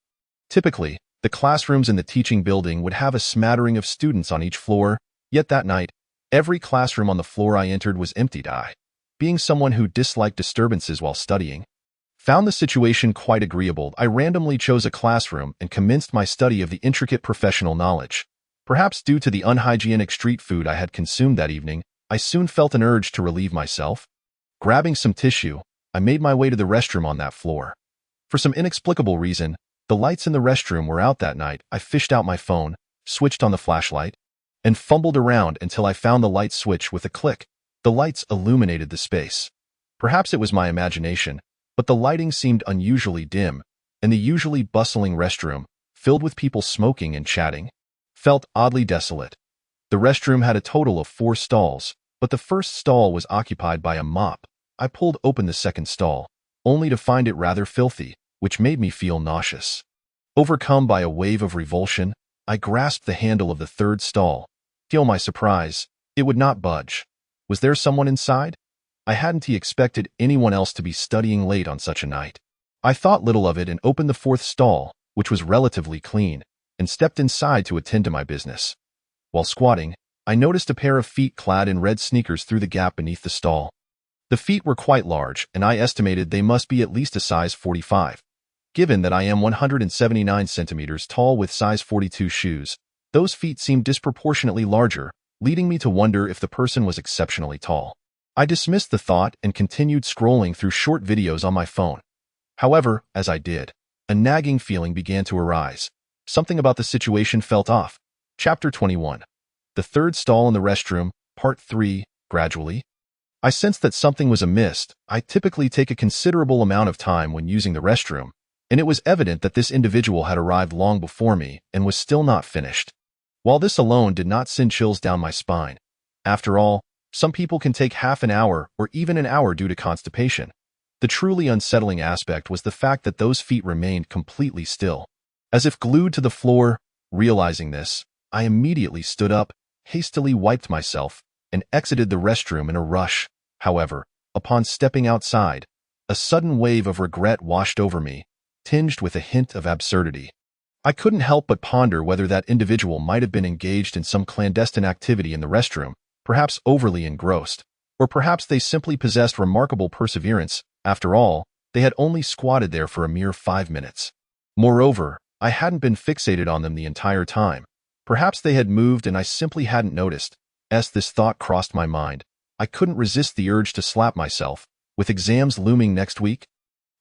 Typically, The classrooms in the teaching building would have a smattering of students on each floor, yet that night, every classroom on the floor I entered was emptied. I, being someone who disliked disturbances while studying, found the situation quite agreeable. I randomly chose a classroom and commenced my study of the intricate professional knowledge. Perhaps due to the unhygienic street food I had consumed that evening, I soon felt an urge to relieve myself. Grabbing some tissue, I made my way to the restroom on that floor. For some inexplicable reason, the lights in the restroom were out that night. I fished out my phone, switched on the flashlight, and fumbled around until I found the light switch. With a click, the lights illuminated the space. Perhaps it was my imagination, but the lighting seemed unusually dim, and the usually bustling restroom, filled with people smoking and chatting, felt oddly desolate. The restroom had a total of 4 stalls, but the first stall was occupied by a mop. I pulled open the second stall, only to find it rather filthy, which made me feel nauseous. Overcome by a wave of revulsion, I grasped the handle of the third stall. To my surprise, it would not budge. Was there someone inside? I hadn't expected anyone else to be studying late on such a night. I thought little of it and opened the fourth stall, which was relatively clean, and stepped inside to attend to my business. While squatting, I noticed a pair of feet clad in red sneakers through the gap beneath the stall. The feet were quite large, and I estimated they must be at least a size 45. Given that I am 179 centimeters tall with size 42 shoes, those feet seemed disproportionately larger, leading me to wonder if the person was exceptionally tall. I dismissed the thought and continued scrolling through short videos on my phone. However, as I did, a nagging feeling began to arise. Something about the situation felt off. Chapter 21. The third stall in the restroom, Part 3, gradually. I sensed that something was amiss. I typically take a considerable amount of time when using the restroom, and it was evident that this individual had arrived long before me and was still not finished. While this alone did not send chills down my spine, after all, some people can take half an hour or even an hour due to constipation. The truly unsettling aspect was the fact that those feet remained completely still, as if glued to the floor. Realizing this, I immediately stood up, hastily wiped myself, and exited the restroom in a rush. However, upon stepping outside, a sudden wave of regret washed over me, tinged with a hint of absurdity. I couldn't help but ponder whether that individual might have been engaged in some clandestine activity in the restroom, perhaps overly engrossed, or perhaps they simply possessed remarkable perseverance. After all, they had only squatted there for a mere 5 minutes. Moreover, I hadn't been fixated on them the entire time. Perhaps they had moved and I simply hadn't noticed. As this thought crossed my mind, I couldn't resist the urge to slap myself. With exams looming next week,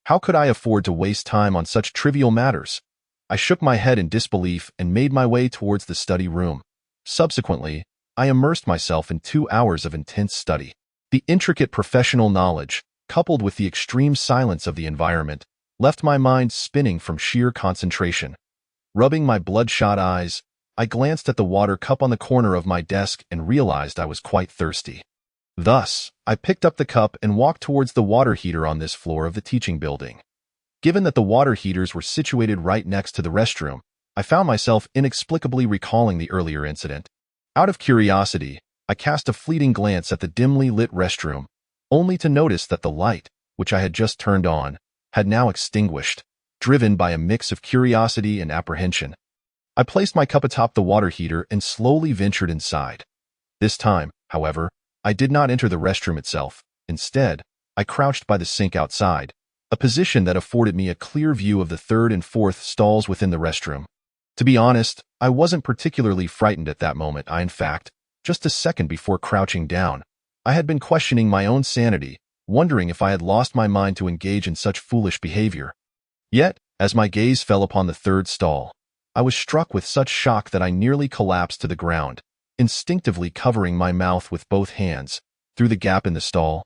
how could I afford to waste time on such trivial matters? I shook my head in disbelief and made my way towards the study room. Subsequently, I immersed myself in 2 hours of intense study. The intricate professional knowledge, coupled with the extreme silence of the environment, left my mind spinning from sheer concentration. Rubbing my bloodshot eyes, I glanced at the water cup on the corner of my desk and realized I was quite thirsty. Thus, I picked up the cup and walked towards the water heater on this floor of the teaching building. Given that the water heaters were situated right next to the restroom, I found myself inexplicably recalling the earlier incident. Out of curiosity, I cast a fleeting glance at the dimly lit restroom, only to notice that the light, which I had just turned on, had now extinguished, driven by a mix of curiosity and apprehension. I placed my cup atop the water heater and slowly ventured inside. This time, however, I did not enter the restroom itself. Instead, I crouched by the sink outside, a position that afforded me a clear view of the third and fourth stalls within the restroom. To be honest, I wasn't particularly frightened at that moment. In fact, just a second before crouching down, I had been questioning my own sanity, wondering if I had lost my mind to engage in such foolish behavior. Yet, as my gaze fell upon the third stall, I was struck with such shock that I nearly collapsed to the ground, instinctively covering my mouth with both hands. Through the gap in the stall,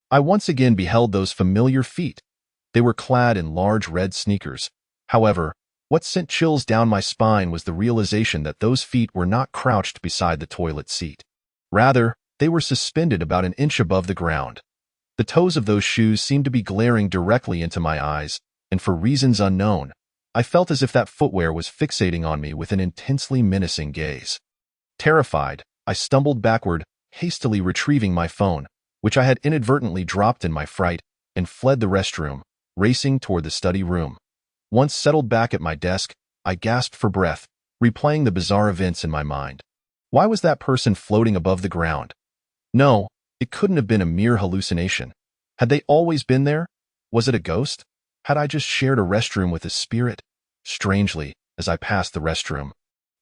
I once again beheld those familiar feet. They were clad in large red sneakers. However, what sent chills down my spine was the realization that those feet were not crouched beside the toilet seat. Rather, they were suspended about an inch above the ground. The toes of those shoes seemed to be glaring directly into my eyes, and for reasons unknown, I felt as if that footwear was fixating on me with an intensely menacing gaze. Terrified, I stumbled backward, hastily retrieving my phone, which I had inadvertently dropped in my fright, and fled the restroom, racing toward the study room. Once settled back at my desk, I gasped for breath, replaying the bizarre events in my mind. Why was that person floating above the ground? No, it couldn't have been a mere hallucination. Had they always been there? Was it a ghost? Had I just shared a restroom with a spirit? Strangely, as I passed the restroom,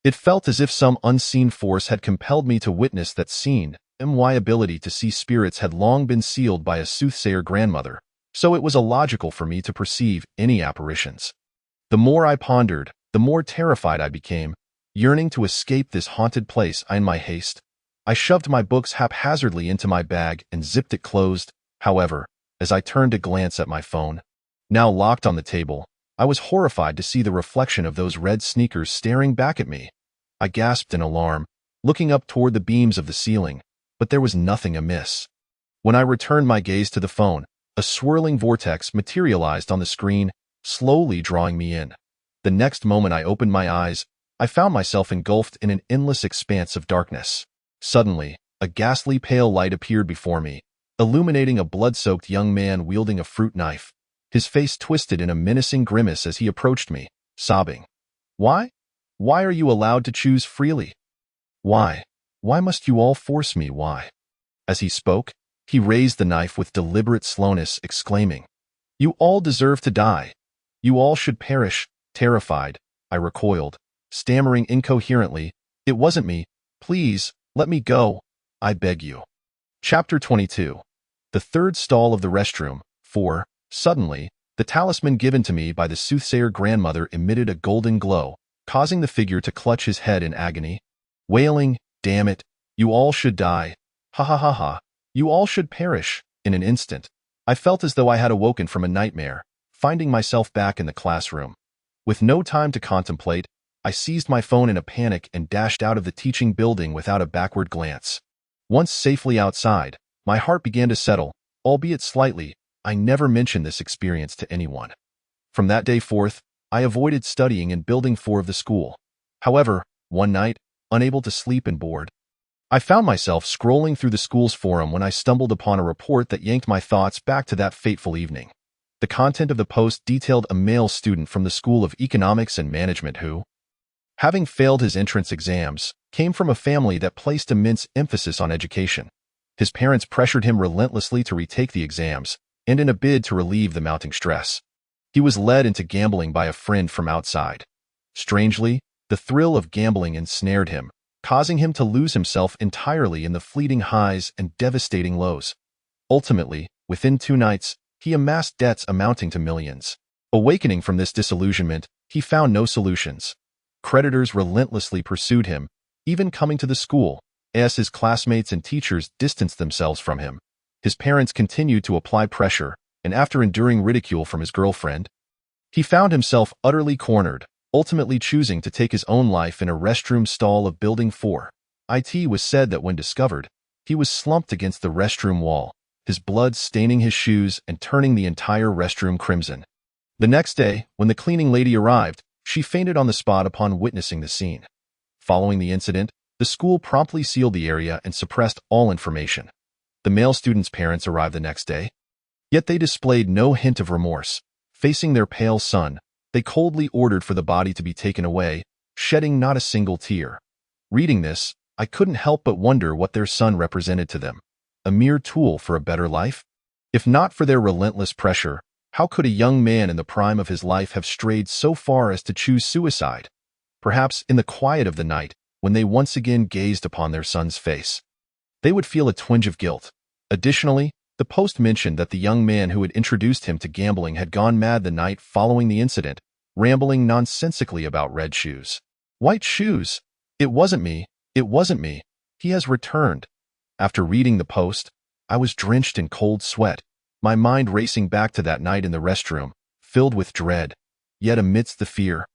it felt as if some unseen force had compelled me to witness that scene. My ability to see spirits had long been sealed by a soothsayer grandmother, so it was illogical for me to perceive any apparitions. The more I pondered, the more terrified I became, yearning to escape this haunted place. In my haste, I shoved my books haphazardly into my bag and zipped it closed. However, as I turned to glance at my phone, now locked on the table, I was horrified to see the reflection of those red sneakers staring back at me. I gasped in alarm, looking up toward the beams of the ceiling, but there was nothing amiss. When I returned my gaze to the phone, a swirling vortex materialized on the screen, slowly drawing me in. The next moment I opened my eyes, I found myself engulfed in an endless expanse of darkness. Suddenly, a ghastly pale light appeared before me, illuminating a blood-soaked young man wielding a fruit knife. His face twisted in a menacing grimace as he approached me, sobbing. Why? Why are you allowed to choose freely? Why? Why must you all force me? Why? As he spoke, he raised the knife with deliberate slowness, exclaiming, You all deserve to die. You all should perish. Terrified, I recoiled, stammering incoherently, It wasn't me. Please, let me go. I beg you. Chapter 22. The third stall of the restroom. 4. Suddenly, the talisman given to me by the soothsayer grandmother emitted a golden glow, causing the figure to clutch his head in agony, wailing, Damn it, you all should die. Ha ha ha ha. You all should perish. In an instant, I felt as though I had awoken from a nightmare, finding myself back in the classroom. With no time to contemplate, I seized my phone in a panic and dashed out of the teaching building without a backward glance. Once safely outside, my heart began to settle, albeit slightly. I never mentioned this experience to anyone. From that day forth, I avoided studying in Building 4 of the school. However, one night, unable to sleep and bored, I found myself scrolling through the school's forum when I stumbled upon a report that yanked my thoughts back to that fateful evening. The content of the post detailed a male student from the School of Economics and Management who, having failed his entrance exams, came from a family that placed immense emphasis on education. His parents pressured him relentlessly to retake the exams, and in a bid to relieve the mounting stress, he was led into gambling by a friend from outside. Strangely, the thrill of gambling ensnared him, causing him to lose himself entirely in the fleeting highs and devastating lows. Ultimately, within 2 nights, he amassed debts amounting to millions. Awakening from this disillusionment, he found no solutions. Creditors relentlessly pursued him, even coming to the school, as his classmates and teachers distanced themselves from him. His parents continued to apply pressure, and after enduring ridicule from his girlfriend, he found himself utterly cornered, ultimately choosing to take his own life in a restroom stall of Building 4. It was said that when discovered, he was slumped against the restroom wall, his blood staining his shoes and turning the entire restroom crimson. The next day, when the cleaning lady arrived, she fainted on the spot upon witnessing the scene. Following the incident, the school promptly sealed the area and suppressed all information. The male student's parents arrived the next day, yet they displayed no hint of remorse. Facing their pale son, they coldly ordered for the body to be taken away, shedding not a single tear. Reading this, I couldn't help but wonder what their son represented to them. A mere tool for a better life? If not for their relentless pressure, how could a young man in the prime of his life have strayed so far as to choose suicide? Perhaps in the quiet of the night, when they once again gazed upon their son's face, they would feel a twinge of guilt. Additionally, the post mentioned that the young man who had introduced him to gambling had gone mad the night following the incident, rambling nonsensically about red shoes. White shoes! It wasn't me. It wasn't me. He has returned. After reading the post, I was drenched in cold sweat, my mind racing back to that night in the restroom, filled with dread. Yet amidst the fear,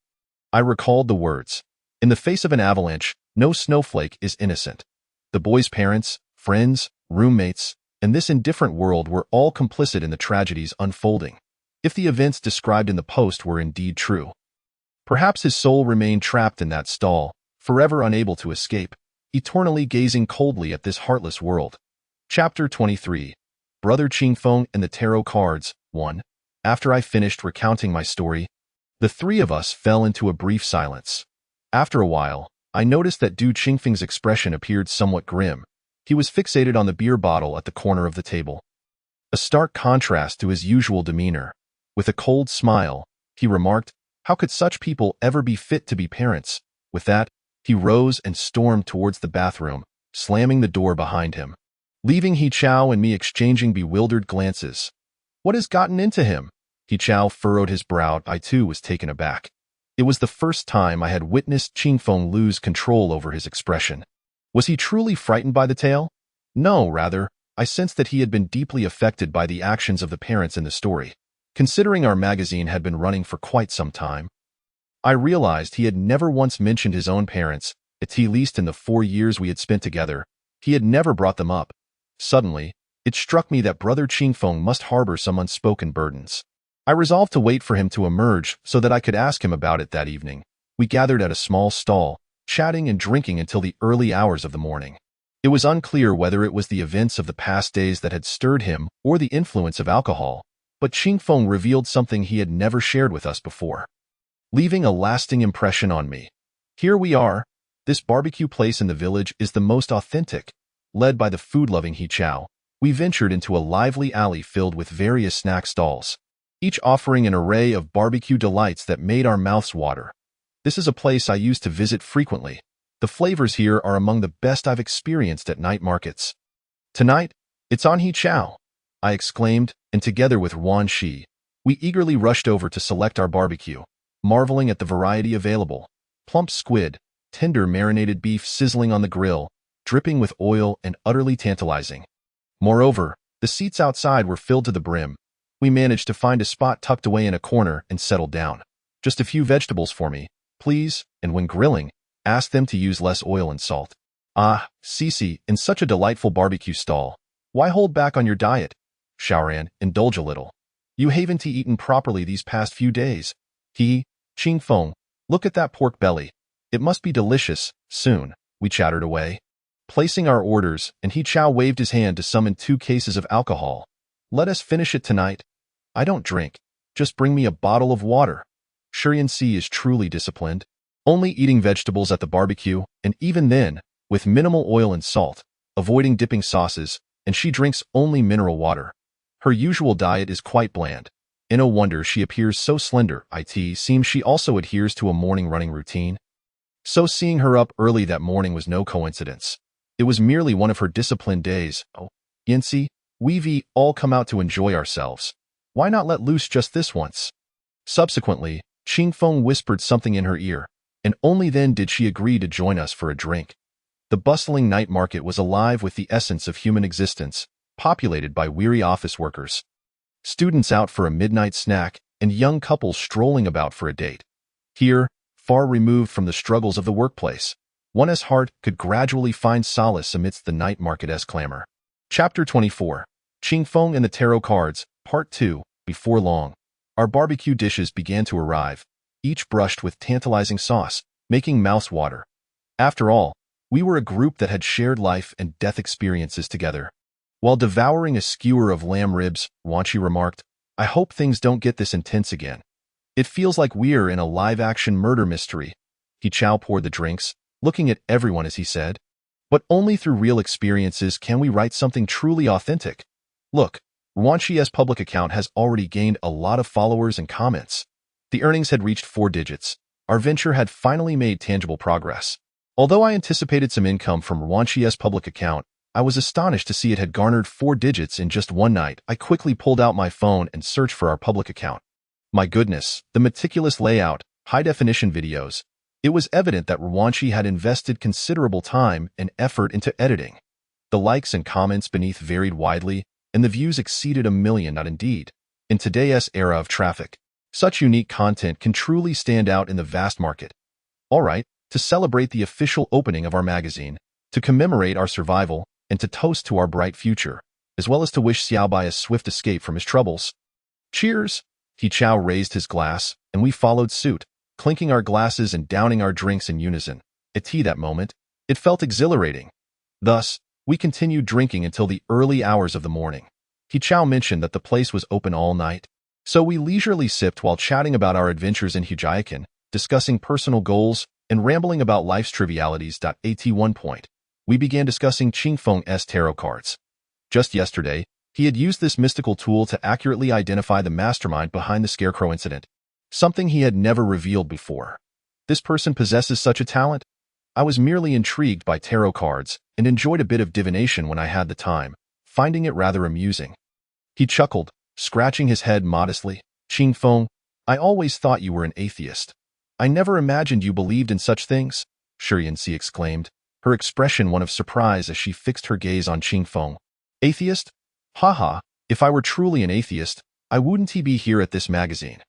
I recalled the words, "In the face of an avalanche, no snowflake is innocent." The boy's parents, friends, roommates, and this indifferent world were all complicit in the tragedies unfolding. If the events described in the post were indeed true, perhaps his soul remained trapped in that stall, forever unable to escape, eternally gazing coldly at this heartless world. Chapter 23. Brother Qingfeng and the Tarot Cards. 1. After I finished recounting my story, The three of us fell into a brief silence. After a while, I noticed that Du Qingfeng's expression appeared somewhat grim. He was fixated on the beer bottle at the corner of the table. A stark contrast to his usual demeanor. With a cold smile, he remarked, "How could such people ever be fit to be parents?" With that, he rose and stormed towards the bathroom, slamming the door behind him, leaving He Chao and me exchanging bewildered glances. "What has gotten into him?" He Chao furrowed his brow. I too was taken aback. It was the first time I had witnessed Qingfeng lose control over his expression. Was he truly frightened by the tale? No, rather, I sensed that he had been deeply affected by the actions of the parents in the story. Considering our magazine had been running for quite some time, I realized he had never once mentioned his own parents, at least in the 4 years we had spent together. He had never brought them up. Suddenly, it struck me that Brother Qingfeng must harbor some unspoken burdens. I resolved to wait for him to emerge so that I could ask him about it that evening. We gathered at a small stall, chatting and drinking until the early hours of the morning. It was unclear whether it was the events of the past days that had stirred him or the influence of alcohol, but Qingfeng revealed something he had never shared with us before, leaving a lasting impression on me. "Here we are. This barbecue place in the village is the most authentic." Led by the food-loving He Chao, we ventured into a lively alley filled with various snack stalls, each offering an array of barbecue delights that made our mouths water. "This is a place I used to visit frequently. The flavors here are among the best I've experienced at night markets." "Tonight, it's on He Chao," I exclaimed, and together with Wan Shi, we eagerly rushed over to select our barbecue, marveling at the variety available. Plump squid, tender marinated beef sizzling on the grill, dripping with oil and utterly tantalizing. Moreover, the seats outside were filled to the brim. We managed to find a spot tucked away in a corner and settled down. "Just a few vegetables for me, please, and when grilling, ask them to use less oil and salt." "Ah, Cece, in such a delightful barbecue stall, why hold back on your diet?" "Shaoran, indulge a little. You haven't eaten properly these past few days." Qingfeng, look at that pork belly. It must be delicious, soon." We chattered away, placing our orders, and He Chao waved his hand to summon 2 cases of alcohol. "Let us finish it tonight." "I don't drink. Just bring me a bottle of water." Shurian C is truly disciplined, only eating vegetables at the barbecue, and even then, with minimal oil and salt, avoiding dipping sauces, and she drinks only mineral water. Her usual diet is quite bland. No wonder she appears so slender. It seems she also adheres to a morning running routine. So seeing her up early that morning was no coincidence. It was merely one of her disciplined days. "Oh, Yancy, we've all come out to enjoy ourselves. Why not let loose just this once?" Subsequently, Qingfeng whispered something in her ear, and only then did she agree to join us for a drink. The bustling night market was alive with the essence of human existence, populated by weary office workers, students out for a midnight snack, and young couples strolling about for a date. Here, far removed from the struggles of the workplace, one's heart could gradually find solace amidst the night market-esque clamor. Chapter 24. Qingfeng and the Tarot Cards, Part 2. Before long, our barbecue dishes began to arrive, each brushed with tantalizing sauce, making mouths water. After all, we were a group that had shared life and death experiences together. While devouring a skewer of lamb ribs, Wanchi remarked, "I hope things don't get this intense again. It feels like we're in a live-action murder mystery." He Chao poured the drinks, looking at everyone as he said, "But only through real experiences can we write something truly authentic. Look, Wanchi's public account has already gained a lot of followers and comments. The earnings had reached 4 digits. Our venture had finally made tangible progress. Although I anticipated some income from Wanchi's public account, I was astonished to see it had garnered 4 digits in just one night. I quickly pulled out my phone and searched for our public account. My goodness, the meticulous layout, high-definition videos. It was evident that Wanchi had invested considerable time and effort into editing. The likes and comments beneath varied widely, and the views exceeded 1 million. Not indeed. In today's era of traffic, such unique content can truly stand out in the vast market. All right, to celebrate the official opening of our magazine, to commemorate our survival, and to toast to our bright future, as well as to wish Xiaobai a swift escape from his troubles. Cheers! He Chao raised his glass, and we followed suit, clinking our glasses and downing our drinks in unison. At that moment, it felt exhilarating. Thus, we continued drinking until the early hours of the morning. He Chao mentioned that the place was open all night. So we leisurely sipped while chatting about our adventures in Hujayakan, discussing personal goals, and rambling about life's trivialities. At one point, we began discussing Qingfeng's tarot cards. Just yesterday, he had used this mystical tool to accurately identify the mastermind behind the scarecrow incident, something he had never revealed before. This person possesses such a talent? I was merely intrigued by tarot cards and enjoyed a bit of divination when I had the time, finding it rather amusing. He chuckled, scratching his head modestly. Qingfeng, I always thought you were an atheist. I never imagined you believed in such things, Shi Yanxi exclaimed, her expression one of surprise as she fixed her gaze on Qingfeng. Atheist? Haha, if I were truly an atheist, I wouldn't be here at this magazine.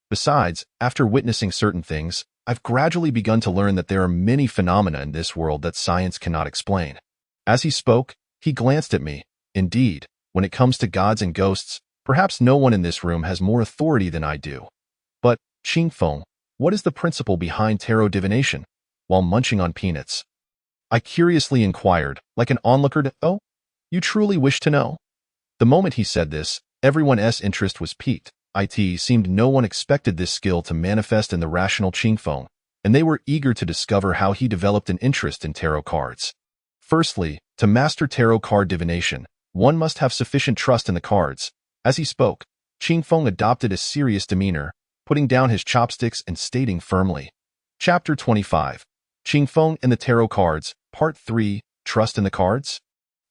Besides, after witnessing certain things, I've gradually begun to learn that there are many phenomena in this world that science cannot explain. As he spoke, he glanced at me. Indeed, when it comes to gods and ghosts, perhaps no one in this room has more authority than I do. But, Qingfeng, what is the principle behind tarot divination? While munching on peanuts, I curiously inquired, like an onlooker. Oh, you truly wish to know? The moment he said this, everyone's interest was piqued. It seemed no one expected this skill to manifest in the rational Qingfeng, and they were eager to discover how he developed an interest in tarot cards. Firstly, to master tarot card divination, one must have sufficient trust in the cards. As he spoke, Qingfeng adopted a serious demeanor, putting down his chopsticks and stating firmly. Chapter 25. Qingfeng and the Tarot Cards, Part 3, Trust in the Cards?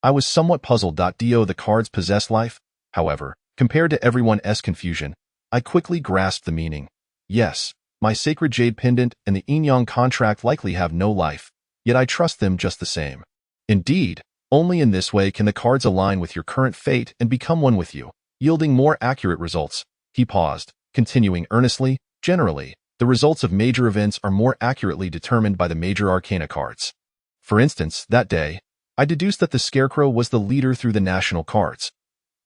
I was somewhat puzzled. Do the cards possess life? However, compared to everyone's confusion, I quickly grasped the meaning. Yes, my sacred jade pendant and the yin-yang contract likely have no life, yet I trust them just the same. Indeed, only in this way can the cards align with your current fate and become one with you, yielding more accurate results. He paused, continuing earnestly, generally, the results of major events are more accurately determined by the major arcana cards. For instance, that day, I deduced that the scarecrow was the leader through the national cards.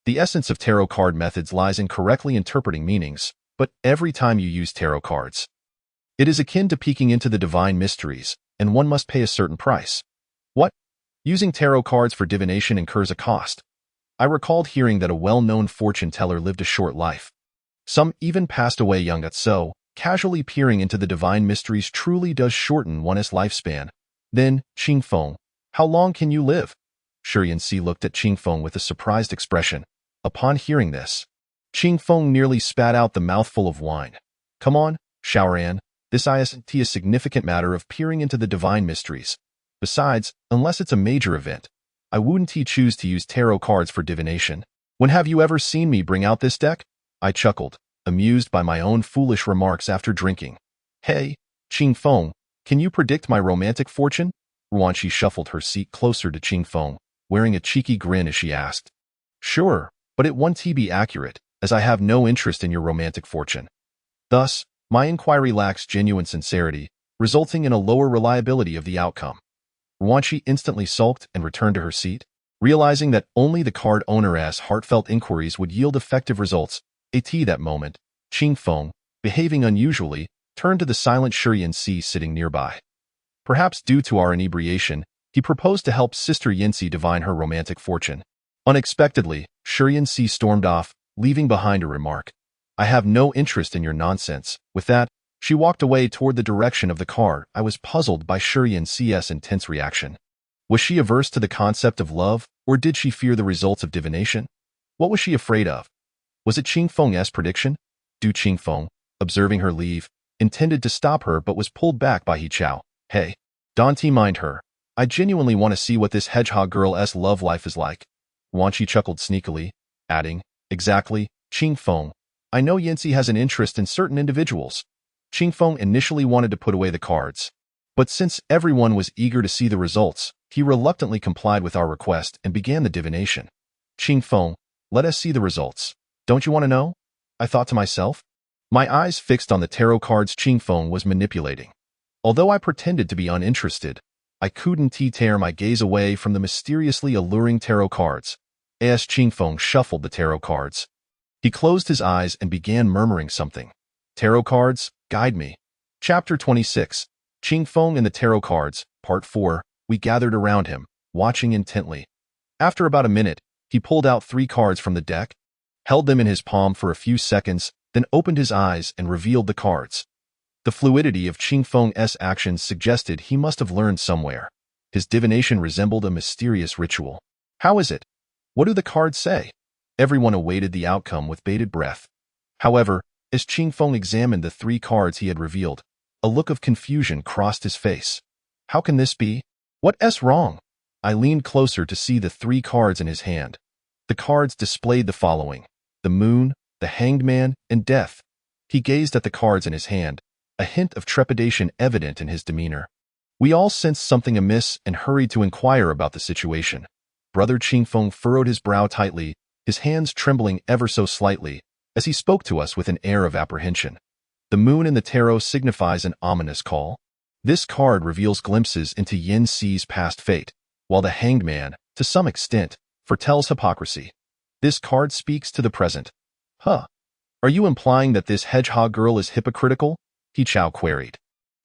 The essence of tarot card methods lies in correctly interpreting meanings, but every time you use tarot cards, it is akin to peeking into the divine mysteries, and one must pay a certain price. What? Using tarot cards for divination incurs a cost. I recalled hearing that a well-known fortune teller lived a short life. Some even passed away young. So, casually peering into the divine mysteries truly does shorten one's lifespan. Then, Qingfeng, how long can you live? Shi Yanxi looked at Qingfeng with a surprised expression. Upon hearing this, Qingfeng nearly spat out the mouthful of wine. Come on, Shaoran, this isn't a significant matter of peering into the divine mysteries. Besides, unless it's a major event, I wouldn't choose to use tarot cards for divination. When have you ever seen me bring out this deck? I chuckled, amused by my own foolish remarks after drinking. Hey, Qingfeng, can you predict my romantic fortune? Ruanqi shuffled her seat closer to Qingfeng, wearing a cheeky grin as she asked. Sure, but it won't be accurate, as I have no interest in your romantic fortune. Thus, my inquiry lacks genuine sincerity, resulting in a lower reliability of the outcome. Ruanqi instantly sulked and returned to her seat, realizing that only the card owner's heartfelt inquiries would yield effective results. At that moment, Qingfeng, behaving unusually, turned to the silent Shi Yanxi sitting nearby. Perhaps due to our inebriation, he proposed to help Sister Yanxi divine her romantic fortune. Unexpectedly, Shi Yanxi stormed off, leaving behind a remark. I have no interest in your nonsense. With that, she walked away toward the direction of the car. I was puzzled by Shi Yanxi's intense reaction. Was she averse to the concept of love, or did she fear the results of divination? What was she afraid of? Was it Qingfeng's prediction? Du Qingfeng, observing her leave, intended to stop her but was pulled back by He Chao. Hey, don't mind her. I genuinely want to see what this hedgehog girl's love life is like. Ruanqi chuckled sneakily, adding, Exactly, Qingfeng. I know Yanxi has an interest in certain individuals. Qingfeng initially wanted to put away the cards, but since everyone was eager to see the results, he reluctantly complied with our request and began the divination. Qingfeng, let us see the results. Don't you want to know? I thought to myself. My eyes fixed on the tarot cards Qingfeng was manipulating. Although I pretended to be uninterested, I couldn't tear my gaze away from the mysteriously alluring tarot cards. As Qingfeng shuffled the tarot cards, he closed his eyes and began murmuring something. Tarot cards, guide me. Chapter 26. Qingfeng and the Tarot Cards, Part 4. We gathered around him, watching intently. After about a minute, he pulled out 3 cards from the deck. held them in his palm for a few seconds, then opened his eyes and revealed the cards. The fluidity of Qingfeng's actions suggested he must have learned somewhere. His divination resembled a mysterious ritual. How is it? What do the cards say? Everyone awaited the outcome with bated breath. However, as Qingfeng examined the 3 cards he had revealed, a look of confusion crossed his face. How can this be? What's wrong? I leaned closer to see the 3 cards in his hand. The cards displayed the following: the moon, the hanged man, and death. He gazed at the cards in his hand, a hint of trepidation evident in his demeanor. We all sensed something amiss and hurried to inquire about the situation. Brother Qingfeng furrowed his brow tightly, his hands trembling ever so slightly, as he spoke to us with an air of apprehension. The moon in the tarot signifies an ominous call. This card reveals glimpses into Yin Si's past fate, while the hanged man, to some extent, foretells hypocrisy. This card speaks to the present. Huh. Are you implying that this hedgehog girl is hypocritical? He Chao queried.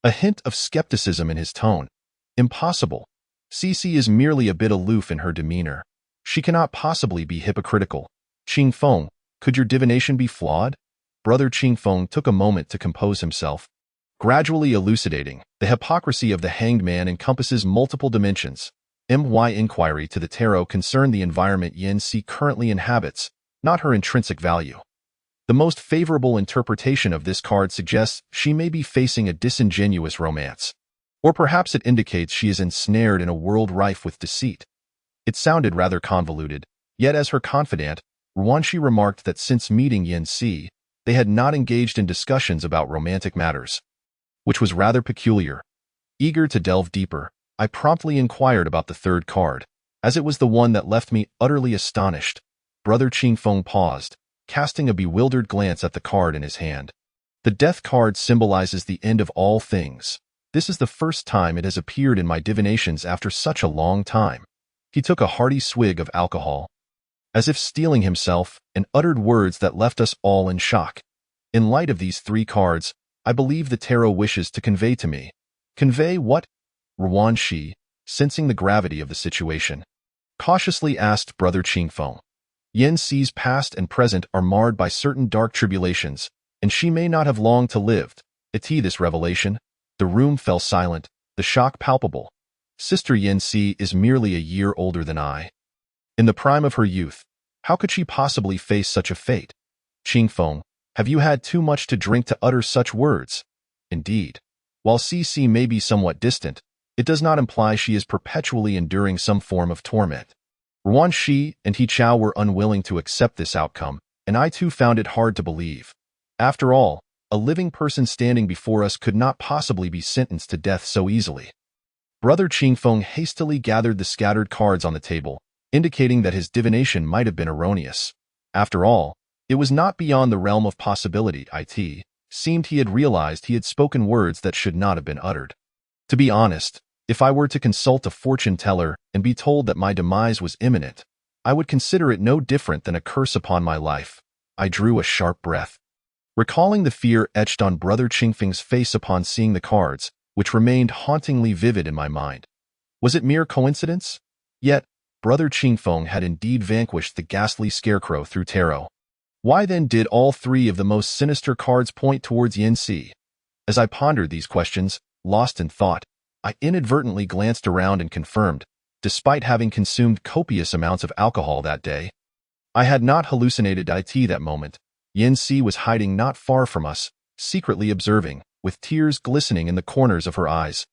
A hint of skepticism in his tone. Impossible. Cici is merely a bit aloof in her demeanor. She cannot possibly be hypocritical. Qingfeng, could your divination be flawed? Brother Qingfeng took a moment to compose himself. Gradually elucidating, the hypocrisy of the hanged man encompasses multiple dimensions. My inquiry to the tarot concerned the environment Yin Si currently inhabits, not her intrinsic value. The most favorable interpretation of this card suggests she may be facing a disingenuous romance. Or perhaps it indicates she is ensnared in a world rife with deceit. It sounded rather convoluted, yet as her confidant, Ruanxi remarked that since meeting Yin Si, they had not engaged in discussions about romantic matters, which was rather peculiar. Eager to delve deeper, I promptly inquired about the 3rd card, as it was the one that left me utterly astonished. Brother Qingfeng paused, casting a bewildered glance at the card in his hand. The death card symbolizes the end of all things. This is the first time it has appeared in my divinations after such a long time. He took a hearty swig of alcohol, as if steeling himself, and uttered words that left us all in shock. In light of these 3 cards, I believe the tarot wishes to convey to me. Convey what? Ruanxi, sensing the gravity of the situation, cautiously asked Brother Qingfeng. Yin Si's past and present are marred by certain dark tribulations, and she may not have long to live. This revelation. The room fell silent, the shock palpable. Sister Yin Si is merely a year older than I. In the prime of her youth, how could she possibly face such a fate? Qingfeng, have you had too much to drink to utter such words? Indeed, while Cici may be somewhat distant, it does not imply she is perpetually enduring some form of torment. Ruanxi and He Chao were unwilling to accept this outcome, and I too found it hard to believe. After all, a living person standing before us could not possibly be sentenced to death so easily. Brother Qingfeng hastily gathered the scattered cards on the table, indicating that his divination might have been erroneous. After all, it was not beyond the realm of possibility. It seemed he had realized he had spoken words that should not have been uttered. To be honest, if I were to consult a fortune teller and be told that my demise was imminent, I would consider it no different than a curse upon my life. I drew a sharp breath, recalling the fear etched on Brother Qingfeng's face upon seeing the cards, which remained hauntingly vivid in my mind. Was it mere coincidence? Yet, Brother Qingfeng had indeed vanquished the ghastly scarecrow through tarot. Why then did all 3 of the most sinister cards point towards Yin Si? As I pondered these questions, lost in thought, I inadvertently glanced around and confirmed, despite having consumed copious amounts of alcohol that day, I had not hallucinated that moment. Yin Si was hiding not far from us, secretly observing, with tears glistening in the corners of her eyes.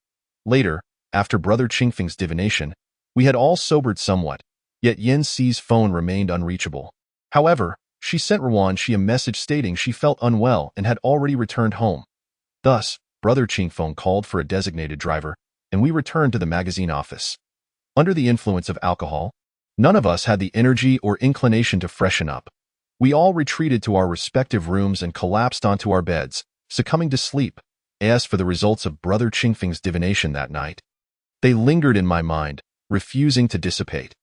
Later, after Brother Qingfeng's divination, we had all sobered somewhat, yet Yin Si's phone remained unreachable. However, she sent Ruanxi a message stating she felt unwell and had already returned home. Thus, Brother Qingfeng called for a designated driver, and we returned to the magazine office. Under the influence of alcohol, none of us had the energy or inclination to freshen up. We all retreated to our respective rooms and collapsed onto our beds, succumbing to sleep. As for the results of Brother Qingfeng's divination that night, they lingered in my mind, refusing to dissipate.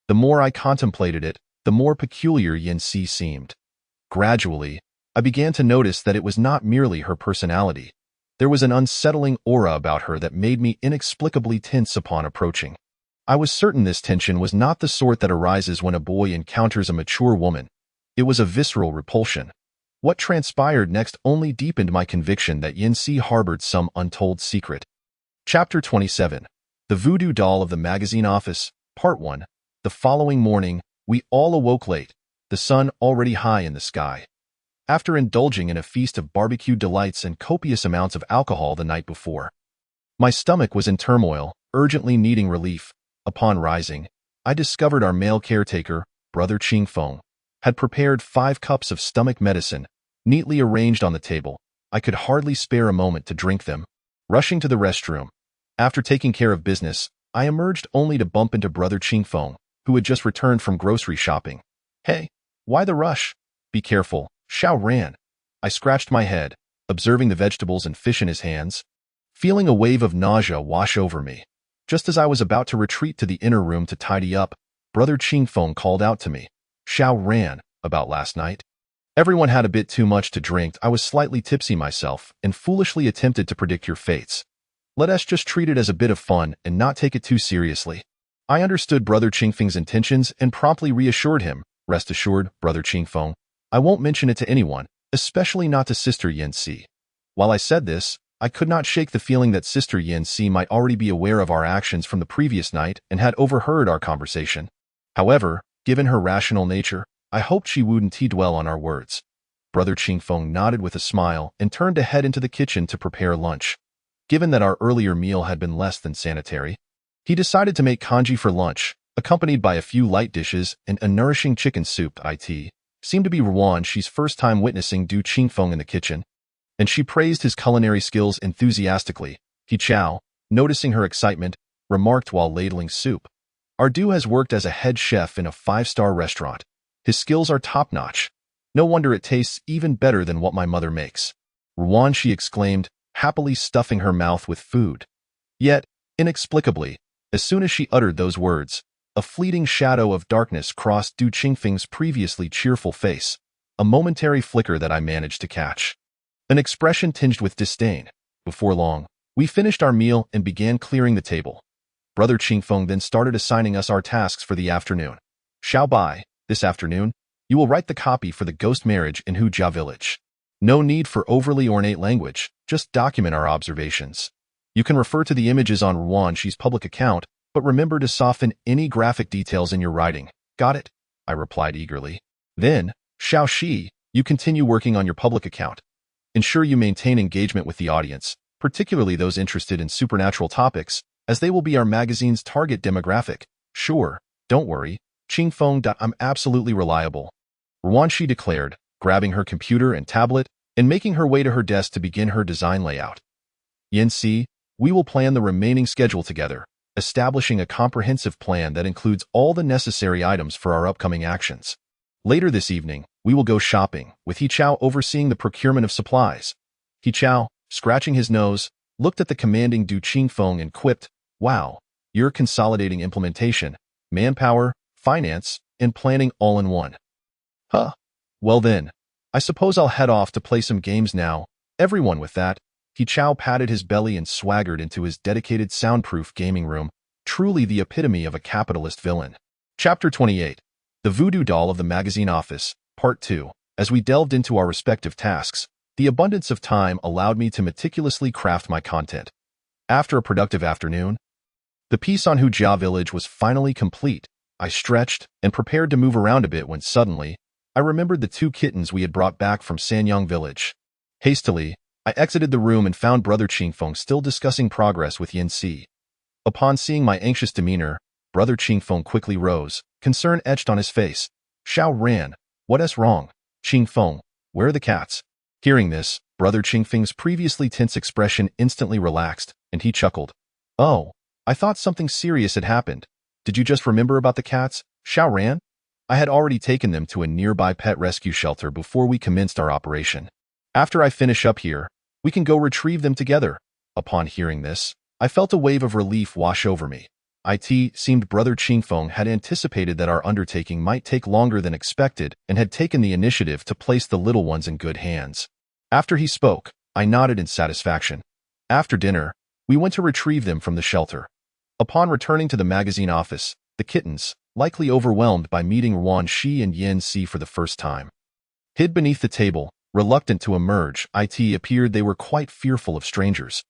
The more I contemplated it, the more peculiar Yin Si seemed. Gradually, I began to notice that it was not merely her personality. There was an unsettling aura about her that made me inexplicably tense upon approaching. I was certain this tension was not the sort that arises when a boy encounters a mature woman. It was a visceral repulsion. What transpired next only deepened my conviction that Yin-Si harbored some untold secret. Chapter 27. The Voodoo Doll of the Magazine Office, Part 1. The following morning, we all awoke late, the sun already high in the sky. After indulging in a feast of barbecue delights and copious amounts of alcohol the night before, my stomach was in turmoil, urgently needing relief. Upon rising, I discovered our male caretaker, Brother Ching Feng, had prepared 5 cups of stomach medicine, neatly arranged on the table. I could hardly spare a moment to drink them. Rushing to the restroom, after taking care of business, I emerged only to bump into Brother Ching Feng, who had just returned from grocery shopping. "Hey, why the rush?" "Be careful," Xiao ran. I scratched my head, observing the vegetables and fish in his hands, feeling a wave of nausea wash over me. Just as I was about to retreat to the inner room to tidy up, Brother Ching Feng called out to me. "Xiao ran, about last night." Everyone had a bit too much to drink. I was slightly tipsy myself and foolishly attempted to predict your fates. Let us just treat it as a bit of fun and not take it too seriously. I understood Brother Ching Feng's intentions and promptly reassured him. "Rest assured, Brother Ching Feng, I won't mention it to anyone, especially not to Sister Yin-Si." While I said this, I could not shake the feeling that Sister Yin-Si might already be aware of our actions from the previous night and had overheard our conversation. However, given her rational nature, I hoped she wouldn't dwell on our words. Brother Ching Feng nodded with a smile and turned to head into the kitchen to prepare lunch. Given that our earlier meal had been less than sanitary, he decided to make congee for lunch, accompanied by a few light dishes and a nourishing chicken soup. It seemed to be Ruan-Shi's first time witnessing Du Ching Feng in the kitchen, and she praised his culinary skills enthusiastically. He Chow, noticing her excitement, remarked while ladling soup, "Our Du has worked as a head chef in a 5-star restaurant. His skills are top-notch. No wonder it tastes even better than what my mother makes." Ruan-Shi exclaimed, happily stuffing her mouth with food. Yet, inexplicably, as soon as she uttered those words, a fleeting shadow of darkness crossed Du Qingfeng's previously cheerful face, a momentary flicker that I managed to catch. An expression tinged with disdain. Before long, we finished our meal and began clearing the table. Brother Qingfeng then started assigning us our tasks for the afternoon. "Xiao Bai, this afternoon, you will write the copy for the ghost marriage in Hujia village. No need for overly ornate language, just document our observations. You can refer to the images on Ruan-Shi's public account, but remember to soften any graphic details in your writing." "Got it?" I replied eagerly. "Then, Xiao Shi, you continue working on your public account. Ensure you maintain engagement with the audience, particularly those interested in supernatural topics, as they will be our magazine's target demographic." "Sure, don't worry, Qingfeng. I'm absolutely reliable," Ruan-Shi declared, grabbing her computer and tablet and making her way to her desk to begin her design layout. "Yin-Si, we will plan the remaining schedule together, establishing a comprehensive plan that includes all the necessary items for our upcoming actions. Later this evening, we will go shopping, with He Chao overseeing the procurement of supplies." He Chao, scratching his nose, looked at the commanding Du Qingfeng and quipped, "Wow, you're consolidating implementation, manpower, finance, and planning all in one. Huh. Well then, I suppose I'll head off to play some games now." Everyone with that, He Chao patted his belly and swaggered into his dedicated soundproof gaming room, truly the epitome of a capitalist villain. Chapter 28. The Voodoo Doll of the Magazine Office, Part 2. As we delved into our respective tasks, the abundance of time allowed me to meticulously craft my content. After a productive afternoon, the piece on Hujia village was finally complete. I stretched and prepared to move around a bit when suddenly, I remembered the 2 kittens we had brought back from Sanyang village. Hastily, I exited the room and found Brother Qingfeng still discussing progress with Yin-Si. Upon seeing my anxious demeanor, Brother Qingfeng quickly rose, concern etched on his face. "Xiao ran. What's wrong? Qingfeng, where are the cats?" Hearing this, Brother Qingfeng's previously tense expression instantly relaxed, and he chuckled. "Oh, I thought something serious had happened. Did you just remember about the cats, Xiao ran?" I had already taken them to a nearby pet rescue shelter before we commenced our operation. "After I finish up here, we can go retrieve them together." Upon hearing this, I felt a wave of relief wash over me. It seemed Brother Qingfeng had anticipated that our undertaking might take longer than expected and had taken the initiative to place the little ones in good hands. After he spoke, I nodded in satisfaction. After dinner, we went to retrieve them from the shelter. Upon returning to the magazine office, the kittens, likely overwhelmed by meeting Yuan Shi and Yin Si for the first time. Hid beneath the table, reluctant to emerge, it appeared they were quite fearful of strangers.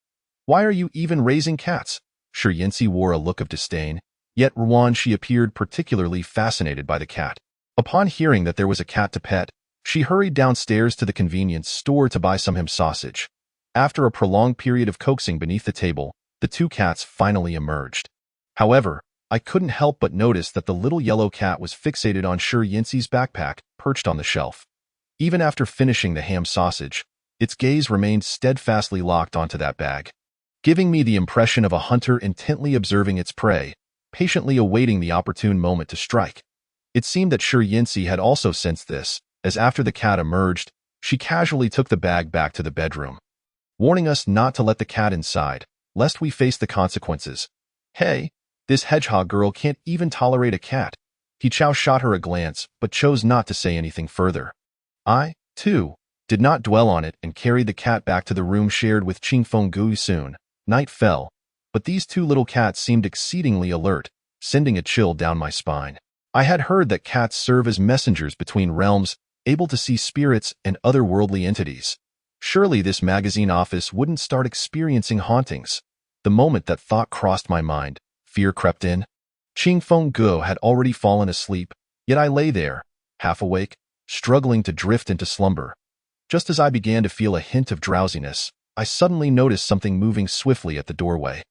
"Why are you even raising cats?" Sure, Yancy wore a look of disdain, yet Yuan Shi appeared particularly fascinated by the cat. Upon hearing that there was a cat to pet, she hurried downstairs to the convenience store to buy some ham sausage. After a prolonged period of coaxing beneath the table, the two cats finally emerged. However, I couldn't help but notice that the little yellow cat was fixated on Sure Yancy's backpack, perched on the shelf. Even after finishing the ham sausage, its gaze remained steadfastly locked onto that bag, giving me the impression of a hunter intently observing its prey, patiently awaiting the opportune moment to strike. It seemed that Sure Yancy had also sensed this, as after the cat emerged, she casually took the bag back to the bedroom, warning us not to let the cat inside, lest we face the consequences. "Hey, this hedgehog girl can't even tolerate a cat." He Chow shot her a glance, but chose not to say anything further. I, too, did not dwell on it and carried the cat back to the room shared with Qingfeng Gui. Soon, night fell, but these two little cats seemed exceedingly alert, sending a chill down my spine. I had heard that cats serve as messengers between realms, able to see spirits and otherworldly entities. Surely this magazine office wouldn't start experiencing hauntings. The moment that thought crossed my mind, fear crept in. Qingfeng Gui had already fallen asleep, yet I lay there, half awake, struggling to drift into slumber. Just as I began to feel a hint of drowsiness, I suddenly noticed something moving swiftly at the doorway.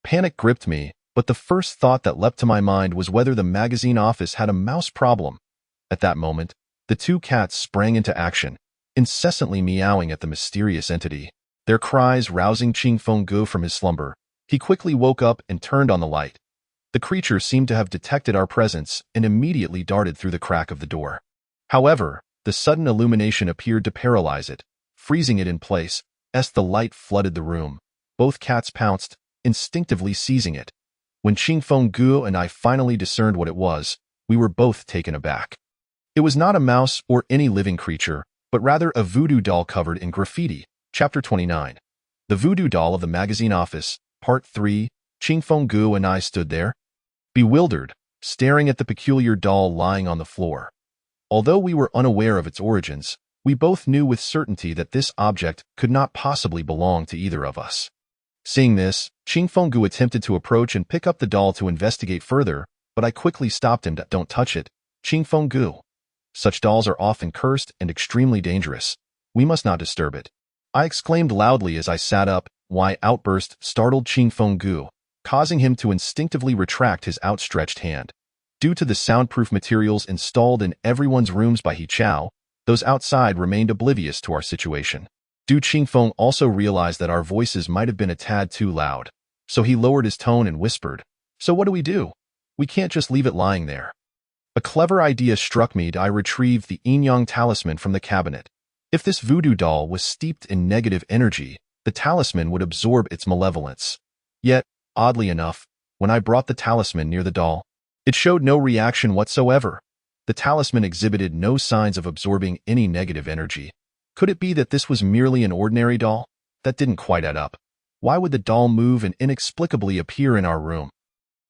Panic gripped me, but the first thought that leapt to my mind was whether the magazine office had a mouse problem. At that moment, the two cats sprang into action, incessantly meowing at the mysterious entity, their cries rousing Qingfeng Gui from his slumber. He quickly woke up and turned on the light. The creature seemed to have detected our presence and immediately darted through the crack of the door. However, the sudden illumination appeared to paralyze it, freezing it in place. As the light flooded the room, both cats pounced, instinctively seizing it. When Qingfeng Gui and I finally discerned what it was, we were both taken aback. It was not a mouse or any living creature, but rather a voodoo doll covered in graffiti. Chapter 29. The Voodoo Doll of the Magazine Office, Part 3. Qingfeng Gui and I stood there, bewildered, staring at the peculiar doll lying on the floor. Although we were unaware of its origins, we both knew with certainty that this object could not possibly belong to either of us. Seeing this, Qingfeng Gui attempted to approach and pick up the doll to investigate further, but I quickly stopped him. "Don't touch it, Qingfeng Gui. Such dolls are often cursed and extremely dangerous. We must not disturb it." I exclaimed loudly as I sat up. "Why?" outburst startled Qingfeng Gui, causing him to instinctively retract his outstretched hand. Due to the soundproof materials installed in everyone's rooms by He Chao, those outside remained oblivious to our situation. Du Qingfeng also realized that our voices might have been a tad too loud, so he lowered his tone and whispered, "So what do? We can't just leave it lying there." A clever idea struck me. I retrieved the Yin-Yang talisman from the cabinet. If this voodoo doll was steeped in negative energy, the talisman would absorb its malevolence. Yet, oddly enough, when I brought the talisman near the doll, it showed no reaction whatsoever. The talisman exhibited no signs of absorbing any negative energy. Could it be that this was merely an ordinary doll? That didn't quite add up. Why would the doll move and inexplicably appear in our room?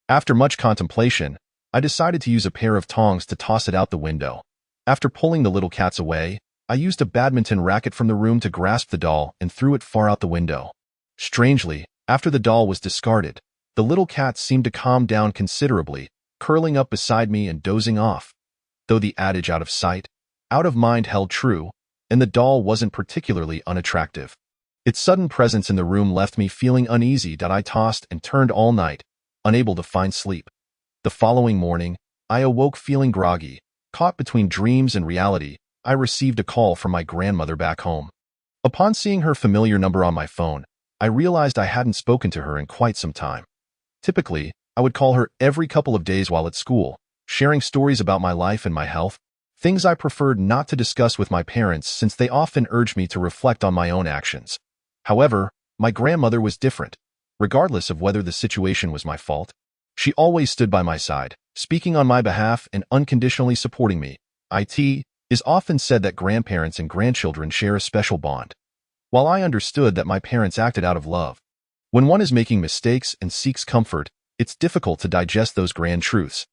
After much contemplation, I decided to use a pair of tongs to toss it out the window. After pulling the little cats away, I used a badminton racket from the room to grasp the doll and threw it far out the window. Strangely, after the doll was discarded, the little cats seemed to calm down considerably, curling up beside me and dozing off. Though the adage "out of sight, out of mind" held true, and the doll wasn't particularly unattractive, its sudden presence in the room left me feeling uneasy. I tossed and turned all night, unable to find sleep. The following morning, I awoke feeling groggy. Caught between dreams and reality, I received a call from my grandmother back home. Upon seeing her familiar number on my phone, I realized I hadn't spoken to her in quite some time. Typically, I would call her every couple of days while at school, sharing stories about my life and my health, things I preferred not to discuss with my parents since they often urged me to reflect on my own actions. However, my grandmother was different. Regardless of whether the situation was my fault, she always stood by my side, speaking on my behalf and unconditionally supporting me. It is often said that grandparents and grandchildren share a special bond. While I understood that my parents acted out of love, when one is making mistakes and seeks comfort, It's difficult to digest those grand truths.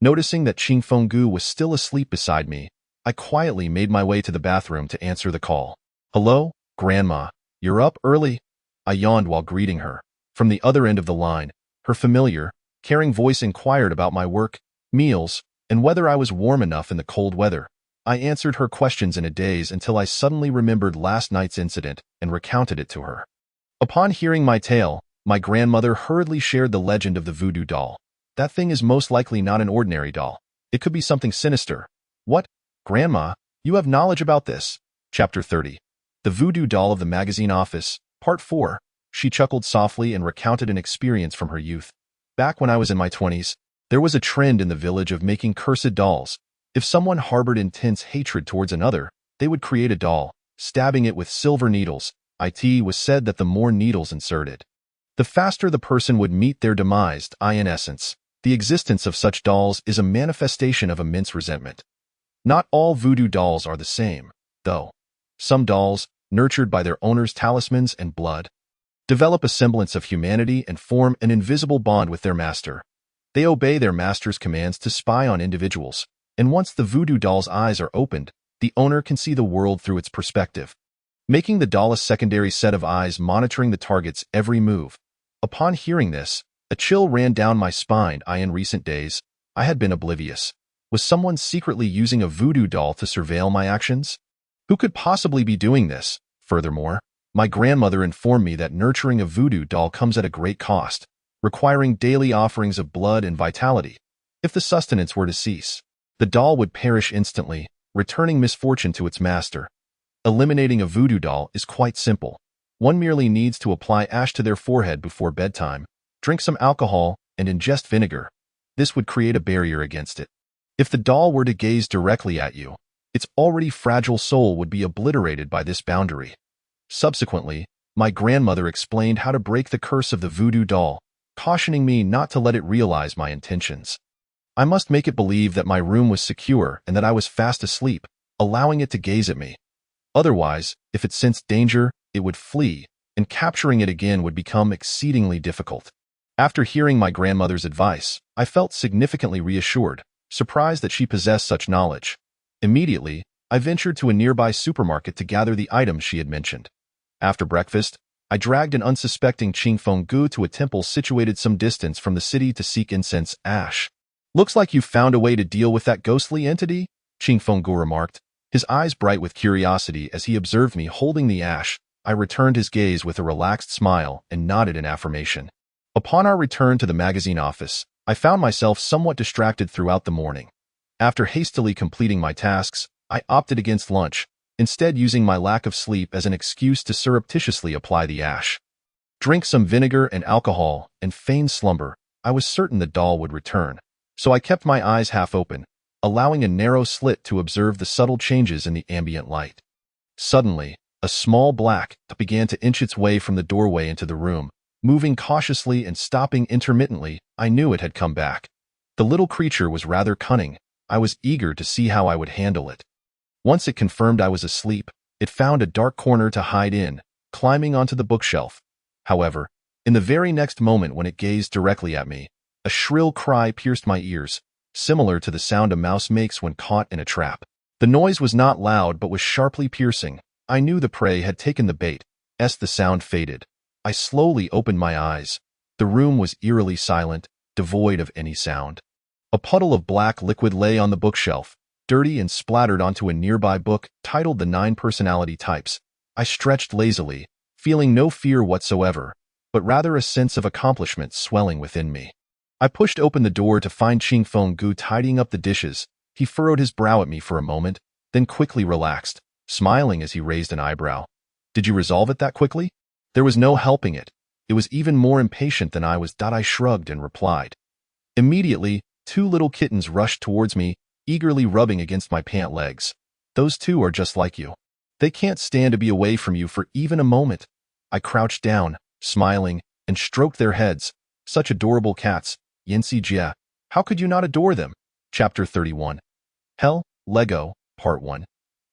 Noticing that Qing Fenggu was still asleep beside me, I quietly made my way to the bathroom to answer the call. "Hello, Grandma. You're up early?" I yawned while greeting her. From the other end of the line, her familiar, caring voice inquired about my work, meals, and whether I was warm enough in the cold weather. I answered her questions in a daze until I suddenly remembered last night's incident and recounted it to her. Upon hearing my tale, my grandmother hurriedly shared the legend of the voodoo doll. "That thing is most likely not an ordinary doll. It could be something sinister." "What? Grandma, you have knowledge about this?" Chapter 30. The Voodoo Doll of the Magazine Office, Part 4. She chuckled softly and recounted an experience from her youth. "Back when I was in my 20s, there was a trend in the village of making cursed dolls. If someone harbored intense hatred towards another, they would create a doll, stabbing it with silver needles. It was said that the more needles inserted, the faster the person would meet their demise. In essence, the existence of such dolls is a manifestation of immense resentment. Not all voodoo dolls are the same, though. Some dolls, nurtured by their owners' talismans and blood, develop a semblance of humanity and form an invisible bond with their master. They obey their master's commands to spy on individuals, and once the voodoo doll's eyes are opened, the owner can see the world through its perspective, making the doll a secondary set of eyes monitoring the target's every move. Upon hearing this, a chill ran down my spine. In recent days, I had been oblivious. Was someone secretly using a voodoo doll to surveil my actions? Who could possibly be doing this? Furthermore, my grandmother informed me that nurturing a voodoo doll comes at a great cost, requiring daily offerings of blood and vitality. If the sustenance were to cease, the doll would perish instantly, returning misfortune to its master. Eliminating a voodoo doll is quite simple. One merely needs to apply ash to their forehead before bedtime, drink some alcohol, and ingest vinegar. This would create a barrier against it. If the doll were to gaze directly at you, its already fragile soul would be obliterated by this boundary. Subsequently, my grandmother explained how to break the curse of the voodoo doll, cautioning me not to let it realize my intentions. I must make it believe that my room was secure and that I was fast asleep, allowing it to gaze at me. Otherwise, if it sensed danger, it would flee, and capturing it again would become exceedingly difficult. After hearing my grandmother's advice, I felt significantly reassured, surprised that she possessed such knowledge. Immediately, I ventured to a nearby supermarket to gather the items she had mentioned. After breakfast, I dragged an unsuspecting Qing Fenggu to a temple situated some distance from the city to seek incense ash. "Looks like you found a way to deal with that ghostly entity," Qing Fenggu remarked, his eyes bright with curiosity as he observed me holding the ash. I returned his gaze with a relaxed smile and nodded in affirmation. Upon our return to the magazine office, I found myself somewhat distracted throughout the morning. After hastily completing my tasks, I opted against lunch, instead using my lack of sleep as an excuse to surreptitiously apply the ash. Drink some vinegar and alcohol, and feign slumber. I was certain the doll would return, so I kept my eyes half open, allowing a narrow slit to observe the subtle changes in the ambient light. Suddenly, a small black began to inch its way from the doorway into the room. Moving cautiously and stopping intermittently, I knew it had come back. The little creature was rather cunning. I was eager to see how I would handle it. Once it confirmed I was asleep, it found a dark corner to hide in, climbing onto the bookshelf. However, in the very next moment when it gazed directly at me, a shrill cry pierced my ears, similar to the sound a mouse makes when caught in a trap. The noise was not loud but was sharply piercing. I knew the prey had taken the bait. As the sound faded, I slowly opened my eyes. The room was eerily silent, devoid of any sound. A puddle of black liquid lay on the bookshelf, dirty and splattered onto a nearby book titled The 9 Personality Types. I stretched lazily, feeling no fear whatsoever, but rather a sense of accomplishment swelling within me. I pushed open the door to find Qing Fenggu tidying up the dishes. He furrowed his brow at me for a moment, then quickly relaxed, smiling as he raised an eyebrow. "Did you resolve it that quickly?" There was no helping it. It was even more impatient than I was. I shrugged and replied. Immediately, 2 little kittens rushed towards me, eagerly rubbing against my pant legs. "Those 2 are just like you. They can't stand to be away from you for even a moment." I crouched down, smiling, and stroked their heads. Such adorable cats, Yanxi Jia. How could you not adore them? Chapter 31. Hell, Lego, Part 1.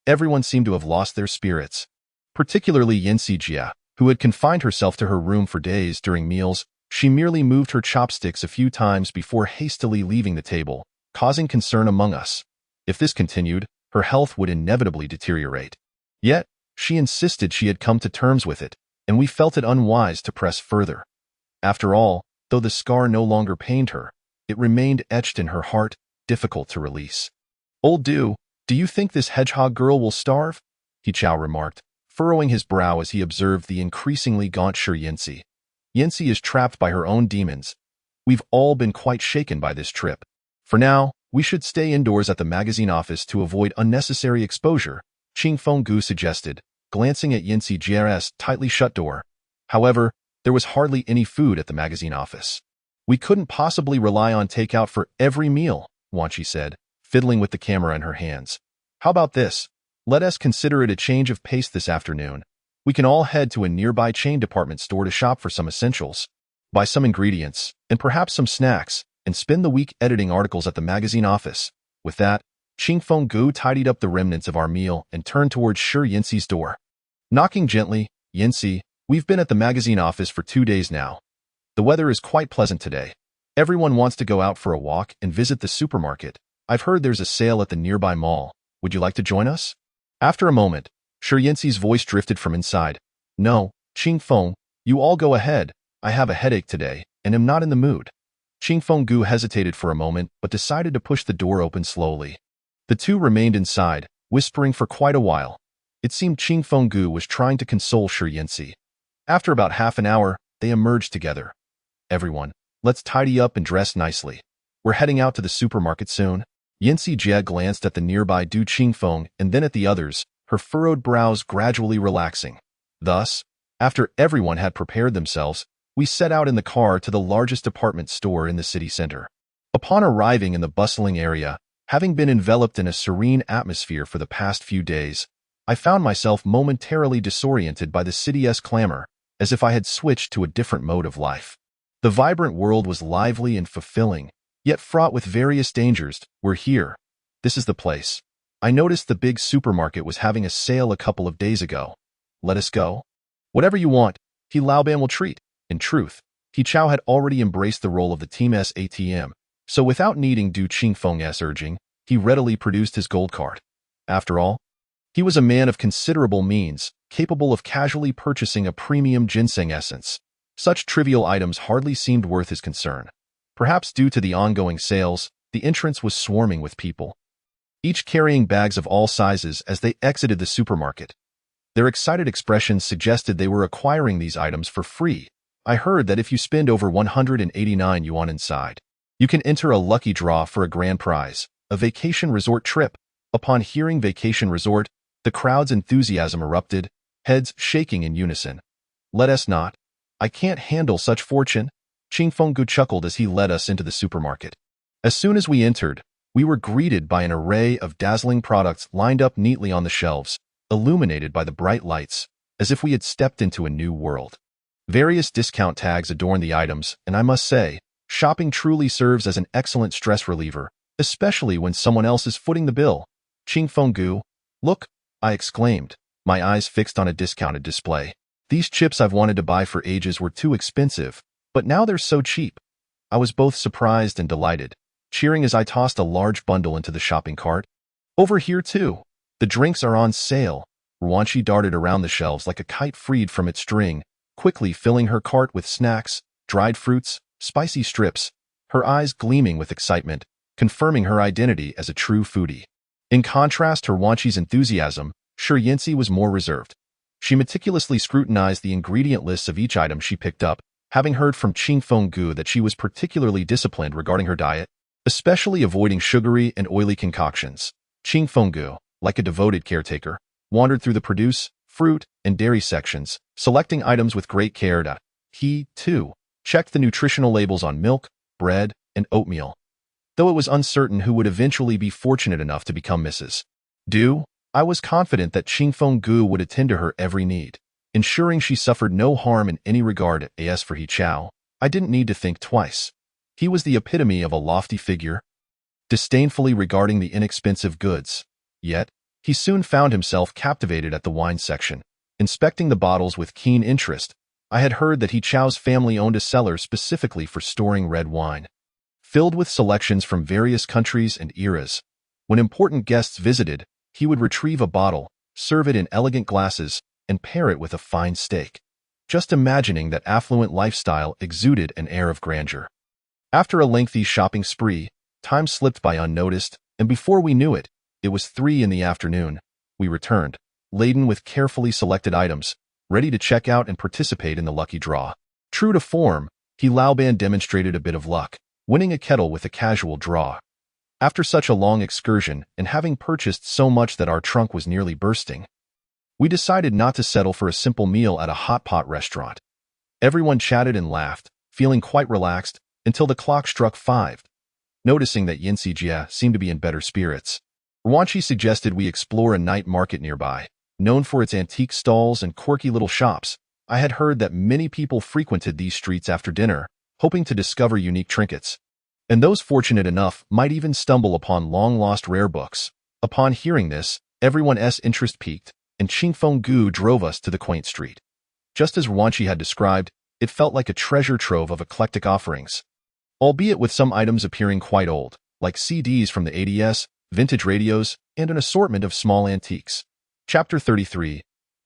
Everyone seemed to have lost their spirits, particularly Yanxi Jia, who had confined herself to her room for days during meals, She merely moved her chopsticks a few times before hastily leaving the table, causing concern among us. If this continued, her health would inevitably deteriorate. Yet, she insisted she had come to terms with it, and we felt it unwise to press further. After all, though the scar no longer pained her, it remained etched in her heart, difficult to release. "Old Do you think this hedgehog girl will starve?" He Chao remarked, furrowing his brow as he observed the increasingly gaunt Shi Yinsi. Yinsi is trapped by her own demons. We've all been quite shaken by this trip. For now, we should stay indoors at the magazine office to avoid unnecessary exposure, Qing Fenggu suggested, glancing at Yinsi Jia's tightly shut door. However, there was hardly any food at the magazine office. "We couldn't possibly rely on takeout for every meal," Wanchi said, fiddling with the camera in her hands. "How about this? Let us consider it a change of pace this afternoon. We can all head to a nearby chain department store to shop for some essentials, buy some ingredients, and perhaps some snacks, and spend the week editing articles at the magazine office." With that, Qing Fenggu tidied up the remnants of our meal and turned towards Shi Yinsi's door. Knocking gently, "Yinsi, we've been at the magazine office for 2 days now. The weather is quite pleasant today. Everyone wants to go out for a walk and visit the supermarket. I've heard there's a sale at the nearby mall. Would you like to join us?" After a moment, Shi Yinsi's voice drifted from inside. "No, Qing Feng, you all go ahead. I have a headache today and am not in the mood." Qing Fenggu hesitated for a moment but decided to push the door open slowly. The two remained inside, whispering for quite a while. It seemed Qing Fenggu was trying to console Shi Yinsi. After about half an hour, they emerged together. "Everyone, let's tidy up and dress nicely. We're heading out to the supermarket soon." Yinsi Jie glanced at the nearby Du Qingfeng and then at the others, her furrowed brows gradually relaxing. Thus, after everyone had prepared themselves, we set out in the car to the largest department store in the city center. Upon arriving in the bustling area, having been enveloped in a serene atmosphere for the past few days, I found myself momentarily disoriented by the city's clamor, as if I had switched to a different mode of life. The vibrant world was lively and fulfilling, yet fraught with various dangers. "We're here. This is the place. I noticed the big supermarket was having a sale a couple of days ago. Let us go." "Whatever you want, He Laoban will treat." In truth, He Chao had already embraced the role of the team's ATM, so without needing Du Qingfeng's urging, he readily produced his gold card. After all, he was a man of considerable means, capable of casually purchasing a premium ginseng essence. Such trivial items hardly seemed worth his concern. Perhaps due to the ongoing sales, the entrance was swarming with people, each carrying bags of all sizes as they exited the supermarket. Their excited expressions suggested they were acquiring these items for free. "I heard that if you spend over 189 yuan inside, you can enter a lucky draw for a grand prize, a vacation resort trip." Upon hearing vacation resort, the crowd's enthusiasm erupted, heads shaking in unison. "Let us not. I can't handle such fortune." Qing Fenggu chuckled as he led us into the supermarket. As soon as we entered, we were greeted by an array of dazzling products lined up neatly on the shelves, illuminated by the bright lights, as if we had stepped into a new world. Various discount tags adorn the items, and I must say, shopping truly serves as an excellent stress reliever, especially when someone else is footing the bill. "Qing Fenggu, look," I exclaimed, my eyes fixed on a discounted display. "These chips I've wanted to buy for ages were too expensive, but now they're so cheap." I was both surprised and delighted, cheering as I tossed a large bundle into the shopping cart. "Over here too. The drinks are on sale." Ruanchi darted around the shelves like a kite freed from its string, quickly filling her cart with snacks, dried fruits, spicy strips, her eyes gleaming with excitement, confirming her identity as a true foodie. In contrast to Ruanchi's enthusiasm, Shi Yinsi was more reserved. She meticulously scrutinized the ingredient lists of each item she picked up, having heard from Qing Fenggu that she was particularly disciplined regarding her diet, especially avoiding sugary and oily concoctions. Qing Fenggu, like a devoted caretaker, wandered through the produce, fruit, and dairy sections, selecting items with great care. He, too, checked the nutritional labels on milk, bread, and oatmeal. Though it was uncertain who would eventually be fortunate enough to become Mrs. Du, I was confident that Qing Fenggu would attend to her every need, ensuring she suffered no harm in any regard. As for He Chao, I didn't need to think twice. He was the epitome of a lofty figure, disdainfully regarding the inexpensive goods. Yet, he soon found himself captivated at the wine section, inspecting the bottles with keen interest, I had heard that He Chao's family owned a cellar specifically for storing red wine, filled with selections from various countries and eras. When important guests visited, he would retrieve a bottle, serve it in elegant glasses, and pair it with a fine steak. Just imagining that affluent lifestyle exuded an air of grandeur. After a lengthy shopping spree, time slipped by unnoticed, and before we knew it, it was 3 in the afternoon. We returned, laden with carefully selected items, ready to check out and participate in the lucky draw. True to form, He Laoban demonstrated a bit of luck, winning a kettle with a casual draw. After such a long excursion and having purchased so much that our trunk was nearly bursting, we decided not to settle for a simple meal at a hot pot restaurant. Everyone chatted and laughed, feeling quite relaxed, until the clock struck 5. Noticing that Yancy Jia seemed to be in better spirits, Ruanqi suggested we explore a night market nearby, known for its antique stalls and quirky little shops. I had heard that many people frequented these streets after dinner, hoping to discover unique trinkets, and those fortunate enough might even stumble upon long-lost rare books. Upon hearing this, everyone's interest piqued, and Qingfeng Gu drove us to the quaint street. Just as Ruanqi had described, it felt like a treasure trove of eclectic offerings, albeit with some items appearing quite old, like CDs from the 80s, vintage radios, and an assortment of small antiques. Chapter 33.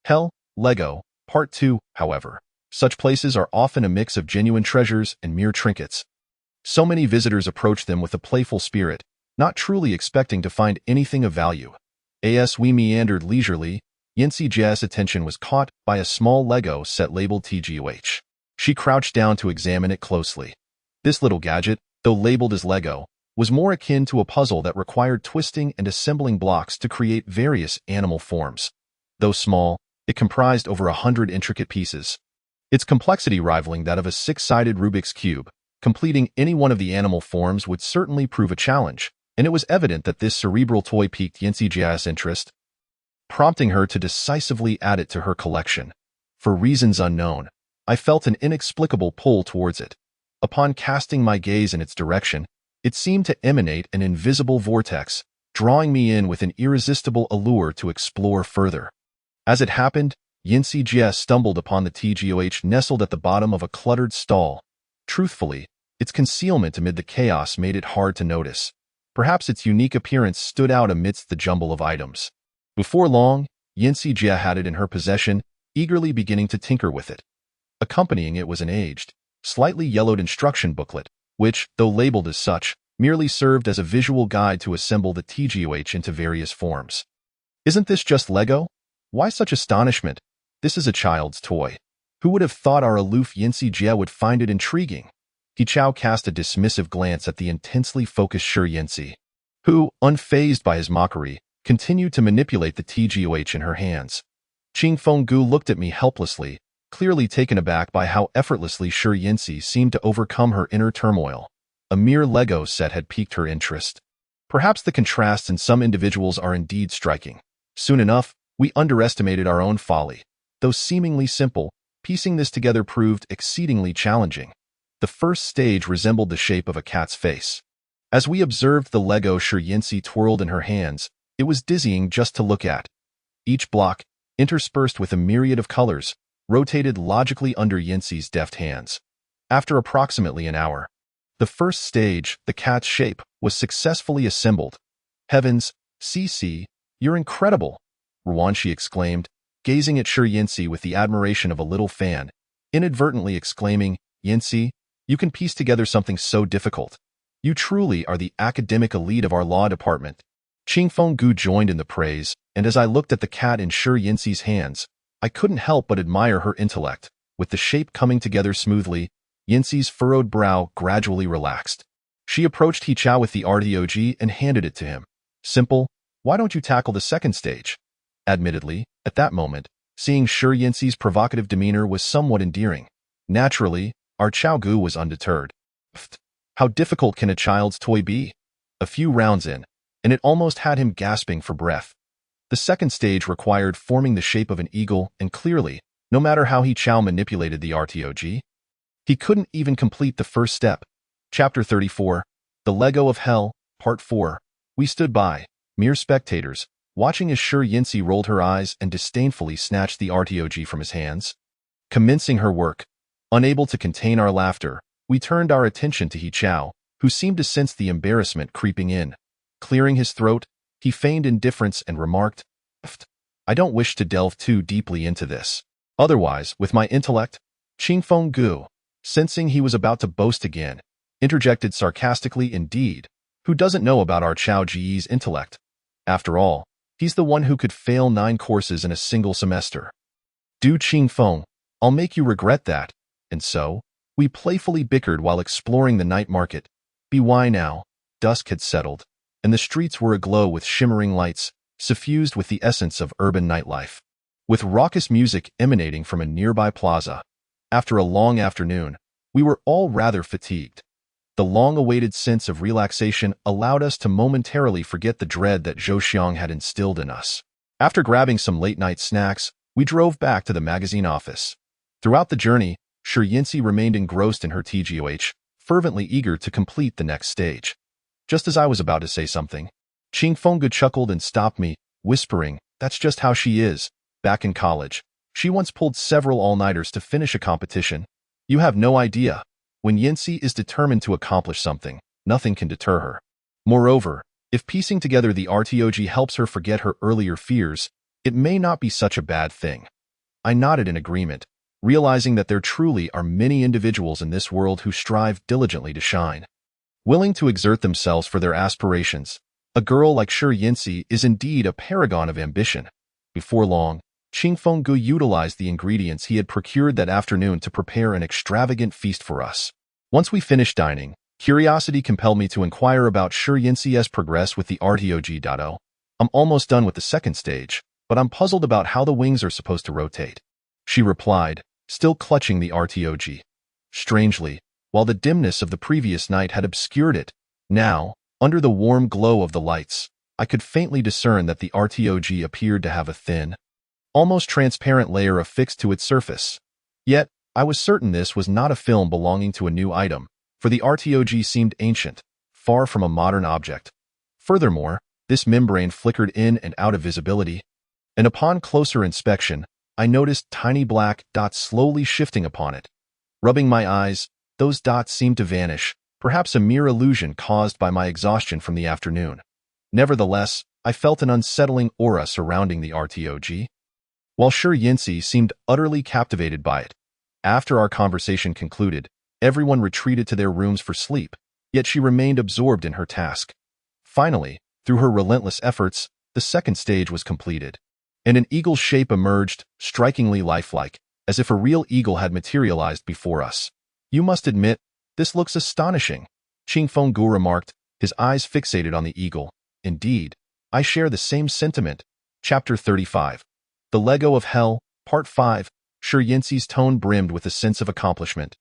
Hell, Lego, Part 2. However, such places are often a mix of genuine treasures and mere trinkets. So many visitors approach them with a playful spirit, not truly expecting to find anything of value. As we meandered leisurely, Yancy Jia's attention was caught by a small Lego set labeled TGOH. She crouched down to examine it closely. This little gadget, though labeled as Lego, was more akin to a puzzle that required twisting and assembling blocks to create various animal forms. Though small, it comprised over 100 intricate pieces, its complexity rivaling that of a 6-sided Rubik's Cube. Completing any one of the animal forms would certainly prove a challenge, and it was evident that this cerebral toy piqued Yancy Jia's interest, prompting her to decisively add it to her collection. For reasons unknown, I felt an inexplicable pull towards it. Upon casting my gaze in its direction, it seemed to emanate an invisible vortex, drawing me in with an irresistible allure to explore further. As it happened, Yancy Jia stumbled upon the TGOH nestled at the bottom of a cluttered stall. Truthfully, its concealment amid the chaos made it hard to notice. Perhaps its unique appearance stood out amidst the jumble of items. Before long, Yancy Jia had it in her possession, eagerly beginning to tinker with it. Accompanying it was an aged, slightly yellowed instruction booklet, which, though labeled as such, merely served as a visual guide to assemble the TGOH into various forms. Isn't this just Lego? Why such astonishment? This is a child's toy. Who would have thought our aloof Yancy Jia would find it intriguing? He Chao cast a dismissive glance at the intensely focused Shi Yancy, who, unfazed by his mockery, continued to manipulate the TGOH in her hands. Qingfeng Gu looked at me helplessly, clearly taken aback by how effortlessly Shi Yancy seemed to overcome her inner turmoil. A mere Lego set had piqued her interest. Perhaps the contrasts in some individuals are indeed striking. Soon enough, we underestimated our own folly. Though seemingly simple, piecing this together proved exceedingly challenging. The first stage resembled the shape of a cat's face. As we observed the Lego Shi Yancy twirled in her hands, it was dizzying just to look at. Each block, interspersed with a myriad of colors, rotated logically under Yancy's deft hands. After approximately an hour, the first stage, the cat's shape, was successfully assembled. Heavens, CC, you're incredible, Ruanqi exclaimed, gazing at Shi Yancy with the admiration of a little fan, inadvertently exclaiming, Yancy, you can piece together something so difficult. You truly are the academic elite of our law department. Qingfeng Gu joined in the praise, and as I looked at the cat in Shi Yancy's hands, I couldn't help but admire her intellect. With the shape coming together smoothly, Yancy's furrowed brow gradually relaxed. She approached He Chao with the RTOG and handed it to him. Simple, why don't you tackle the second stage? Admittedly, at that moment, seeing Shi Yancy's provocative demeanor was somewhat endearing. Naturally, our Chao Gu was undeterred. Pfft, how difficult can a child's toy be? A few rounds in, and it almost had him gasping for breath. The second stage required forming the shape of an eagle, and clearly, no matter how He Chao manipulated the RTOG, he couldn't even complete the first step. Chapter 34. The Lego of Hell, Part 4. We stood by, mere spectators, watching as Shi Yancy rolled her eyes and disdainfully snatched the RTOG from his hands. Commencing her work, unable to contain our laughter, we turned our attention to He Chao, who seemed to sense the embarrassment creeping in. Clearing his throat, he feigned indifference and remarked, "I don't wish to delve too deeply into this. Otherwise, with my intellect," Qingfeng Gu, sensing he was about to boast again, interjected sarcastically, "Indeed, who doesn't know about our Chao Ji's intellect? After all, he's the one who could fail 9 courses in a single semester. Du Qingfeng, I'll make you regret that." And so, we playfully bickered while exploring the night market. By now, dusk had settled, and the streets were aglow with shimmering lights, suffused with the essence of urban nightlife. With raucous music emanating from a nearby plaza, after a long afternoon, we were all rather fatigued. The long-awaited sense of relaxation allowed us to momentarily forget the dread that Zhou Xiang had instilled in us. After grabbing some late-night snacks, we drove back to the magazine office. Throughout the journey, Shi Yinsi remained engrossed in her TGOH, fervently eager to complete the next stage. Just as I was about to say something, Qingfeng chuckled and stopped me, whispering, "That's just how she is. Back in college, she once pulled several all-nighters to finish a competition. You have no idea. When Yinsi is determined to accomplish something, nothing can deter her. Moreover, if piecing together the RTOG helps her forget her earlier fears, it may not be such a bad thing." I nodded in agreement, realizing that there truly are many individuals in this world who strive diligently to shine, willing to exert themselves for their aspirations. A girl like Shi Yinsi is indeed a paragon of ambition. Before long, Qingfeng Gu utilized the ingredients he had procured that afternoon to prepare an extravagant feast for us. Once we finished dining, curiosity compelled me to inquire about Shi Yinsi's progress with the RTOG. "I'm almost done with the second stage, but I'm puzzled about how the wings are supposed to rotate," she replied, still clutching the RTOG. Strangely, while the dimness of the previous night had obscured it, now, under the warm glow of the lights, I could faintly discern that the RTOG appeared to have a thin, almost transparent layer affixed to its surface. Yet, I was certain this was not a film belonging to a new item, for the RTOG seemed ancient, far from a modern object. Furthermore, this membrane flickered in and out of visibility, and upon closer inspection, I noticed tiny black dots slowly shifting upon it. Rubbing my eyes, those dots seemed to vanish, perhaps a mere illusion caused by my exhaustion from the afternoon. Nevertheless, I felt an unsettling aura surrounding the RTOG, while Shi Yinsi seemed utterly captivated by it. After our conversation concluded, everyone retreated to their rooms for sleep, yet she remained absorbed in her task. Finally, through her relentless efforts, the second stage was completed, and an eagle's shape emerged, strikingly lifelike, as if a real eagle had materialized before us. "You must admit, this looks astonishing," Qingfeng Gu remarked, his eyes fixated on the eagle. "Indeed, I share the same sentiment." Chapter 35. The Lego of Hell, Part 5. Shi Yinsi's tone brimmed with a sense of accomplishment,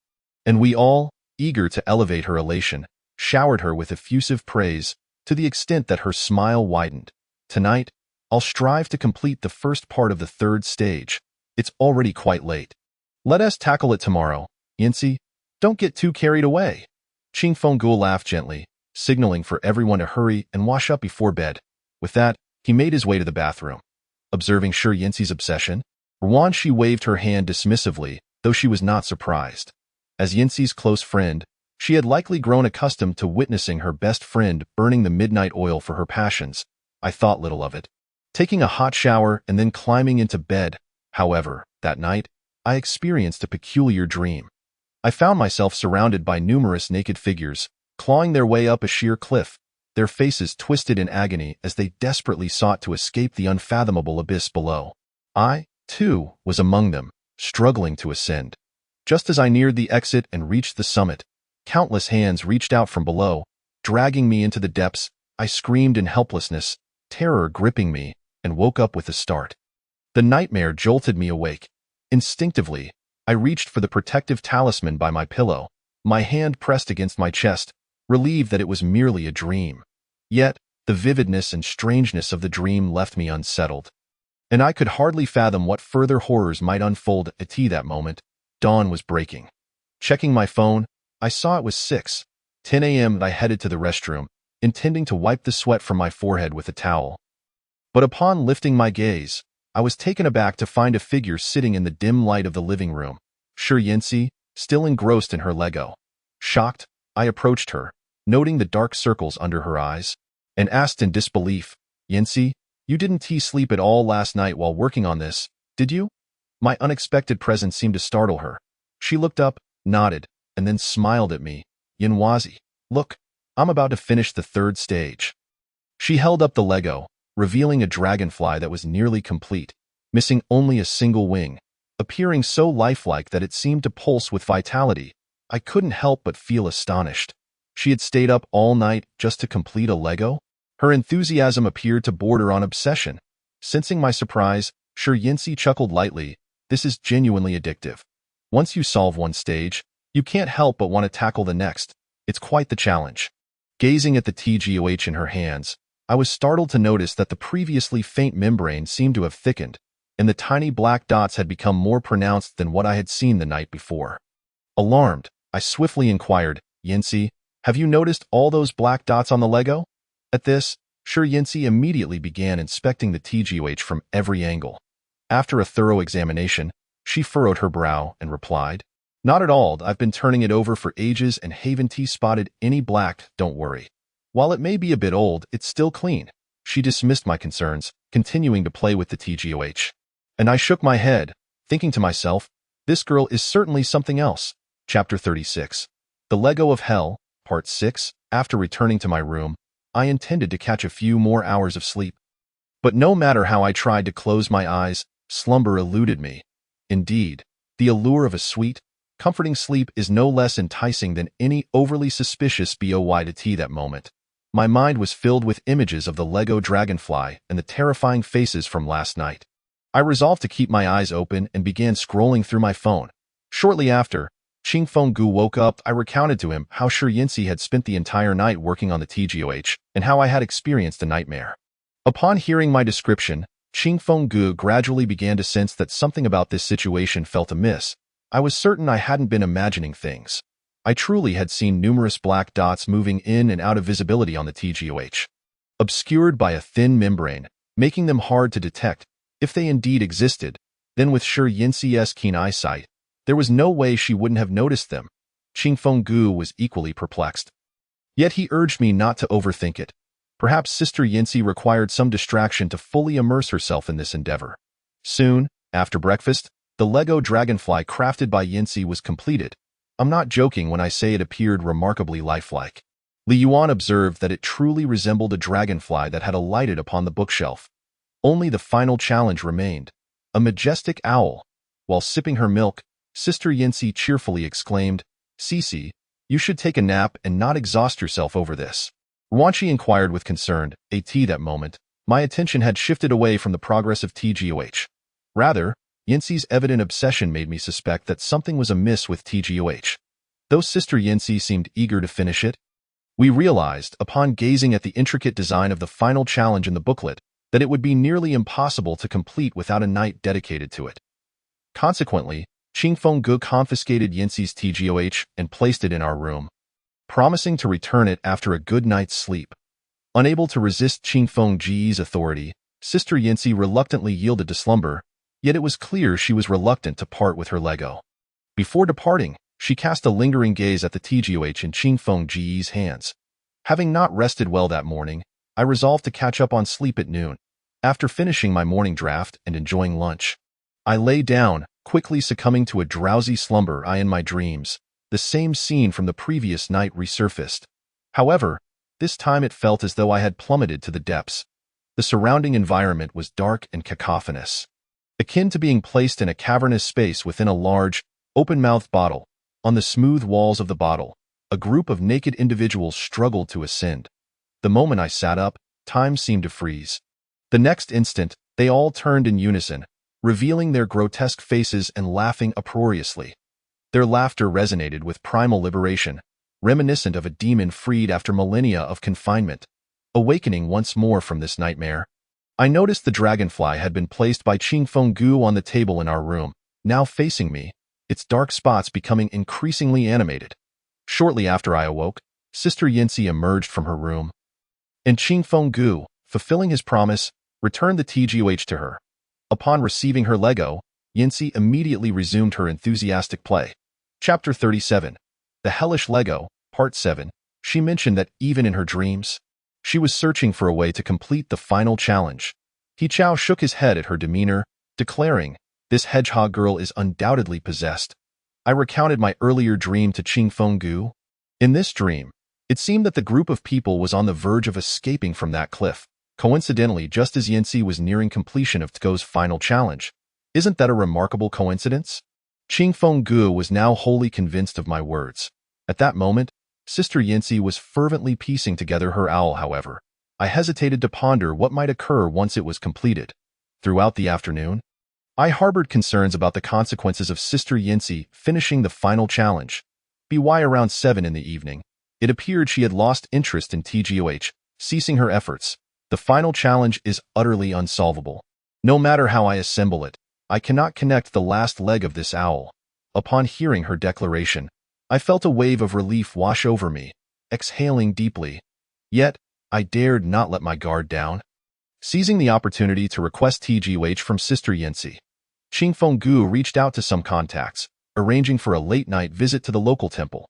and we all, eager to elevate her elation, showered her with effusive praise, to the extent that her smile widened. "Tonight, I'll strive to complete the first part of the third stage. It's already quite late. Let us tackle it tomorrow. Yinsi, don't get too carried away." Qingfeng Gu laughed gently, signaling for everyone to hurry and wash up before bed. With that, he made his way to the bathroom. Observing Shi Yinsi's obsession, Ruan Shi waved her hand dismissively, though she was not surprised. As Yinsi's close friend, she had likely grown accustomed to witnessing her best friend burning the midnight oil for her passions. I thought little of it. Taking a hot shower and then climbing into bed, however, that night, I experienced a peculiar dream. I found myself surrounded by numerous naked figures, clawing their way up a sheer cliff, their faces twisted in agony as they desperately sought to escape the unfathomable abyss below. I, too, was among them, struggling to ascend. Just as I neared the exit and reached the summit, countless hands reached out from below, dragging me into the depths. I screamed in helplessness, terror gripping me, and woke up with a start. The nightmare jolted me awake. Instinctively, I reached for the protective talisman by my pillow, my hand pressed against my chest, relieved that it was merely a dream. Yet, the vividness and strangeness of the dream left me unsettled, and I could hardly fathom what further horrors might unfold at that moment. Dawn was breaking. Checking my phone, I saw it was 6:10 a.m. and I headed to the restroom, intending to wipe the sweat from my forehead with a towel. But upon lifting my gaze, I I was taken aback to find a figure sitting in the dim light of the living room. Shi Yinsi, still engrossed in her Lego. Shocked, I approached her, noting the dark circles under her eyes, and asked in disbelief, "Yinsi, you didn't sleep at all last night while working on this, did you?" My unexpected presence seemed to startle her. She looked up, nodded, and then smiled at me. "Yinwazi, look, I'm about to finish the third stage." She held up the Lego, revealing a dragonfly that was nearly complete, missing only a single wing, appearing so lifelike that it seemed to pulse with vitality. I couldn't help but feel astonished. She had stayed up all night just to complete a Lego? Her enthusiasm appeared to border on obsession. Sensing my surprise, Shi Yinsi chuckled lightly. "This is genuinely addictive. Once you solve one stage, you can't help but want to tackle the next. It's quite the challenge." Gazing at the TGOH in her hands, I was startled to notice that the previously faint membrane seemed to have thickened, and the tiny black dots had become more pronounced than what I had seen the night before. Alarmed, I swiftly inquired, "Yinsi, have you noticed all those black dots on the Lego?" At this, Shi Yinsi immediately began inspecting the TGOH from every angle. After a thorough examination, she furrowed her brow and replied, "Not at all. I've been turning it over for ages and haven't spotted any black, don't worry. While it may be a bit old, it's still clean." She dismissed my concerns, continuing to play with the TGOH. And I shook my head, thinking to myself, this girl is certainly something else. Chapter 36. The Lego of Hell, Part 6. After returning to my room, I intended to catch a few more hours of sleep. But no matter how I tried to close my eyes, slumber eluded me. Indeed, the allure of a sweet, comforting sleep is no less enticing than any overly suspicious BOY that moment. My mind was filled with images of the Lego dragonfly and the terrifying faces from last night. I resolved to keep my eyes open and began scrolling through my phone. Shortly after, Qingfeng Gu woke up. I recounted to him how Shi Yinsi had spent the entire night working on the TGOH and how I had experienced a nightmare. Upon hearing my description, Qingfeng Gu gradually began to sense that something about this situation felt amiss. I was certain I hadn't been imagining things. I truly had seen numerous black dots moving in and out of visibility on the TGOH, obscured by a thin membrane, making them hard to detect. If they indeed existed, then with Shi Yinsi's keen eyesight, there was no way she wouldn't have noticed them. Qingfeng Gu was equally perplexed. Yet he urged me not to overthink it. Perhaps Sister Yinsi required some distraction to fully immerse herself in this endeavor. Soon, after breakfast, the Lego dragonfly crafted by Yinsi was completed. I'm not joking when I say it appeared remarkably lifelike. Li Yuan observed that it truly resembled a dragonfly that had alighted upon the bookshelf. Only the final challenge remained, a majestic owl. While sipping her milk, Sister Yinsi cheerfully exclaimed, "Cici, you should take a nap and not exhaust yourself over this." Ruanqi inquired with concern. That moment, my attention had shifted away from the progress of TGOH. Rather, Yinsi's evident obsession made me suspect that something was amiss with TGOH. Though Sister Yinsi seemed eager to finish it, we realized, upon gazing at the intricate design of the final challenge in the booklet, that it would be nearly impossible to complete without a night dedicated to it. Consequently, Qingfeng Gu confiscated Yinsi's TGOH and placed it in our room, promising to return it after a good night's sleep. Unable to resist Qingfeng Gu's authority, Sister Yinsi reluctantly yielded to slumber, yet it was clear she was reluctant to part with her Lego. Before departing, she cast a lingering gaze at the TGOH in Qingfeng Gu's hands. Having not rested well that morning, I resolved to catch up on sleep at noon. After finishing my morning draft and enjoying lunch, I lay down, quickly succumbing to a drowsy slumber. In my dreams, the same scene from the previous night resurfaced. However, this time it felt as though I had plummeted to the depths. The surrounding environment was dark and cacophonous, akin to being placed in a cavernous space within a large, open-mouthed bottle. On the smooth walls of the bottle, a group of naked individuals struggled to ascend. The moment I sat up, time seemed to freeze. The next instant, they all turned in unison, revealing their grotesque faces and laughing uproariously. Their laughter resonated with primal liberation, reminiscent of a demon freed after millennia of confinement. Awakening once more from this nightmare, I noticed the dragonfly had been placed by Qingfeng Gu on the table in our room, now facing me, its dark spots becoming increasingly animated. Shortly after I awoke, Sister Yinsi emerged from her room, and Qingfeng Gu, fulfilling his promise, returned the TGOH to her. Upon receiving her Lego, Yinsi immediately resumed her enthusiastic play. Chapter 37. The Hellish Lego, Part 7. She mentioned that even in her dreams, she was searching for a way to complete the final challenge. He Chao shook his head at her demeanor, declaring, "This hedgehog girl is undoubtedly possessed." I recounted my earlier dream to Qing Fenggu. In this dream, it seemed that the group of people was on the verge of escaping from that cliff, coincidentally just as Yancy was nearing completion of Tgo's final challenge. Isn't that a remarkable coincidence? Qing Fenggu was now wholly convinced of my words. At that moment, Sister Yancy was fervently piecing together her owl, however. I hesitated to ponder what might occur once it was completed. Throughout the afternoon, I harbored concerns about the consequences of Sister Yancy finishing the final challenge. By around 7 in the evening, it appeared she had lost interest in TGOH, ceasing her efforts. The final challenge is utterly unsolvable. No matter how I assemble it, I cannot connect the last leg of this owl. Upon hearing her declaration, I felt a wave of relief wash over me, exhaling deeply. Yet, I dared not let my guard down. Seizing the opportunity to request TGOH from Sister Yancy, Qing Fenggu reached out to some contacts, arranging for a late-night visit to the local temple.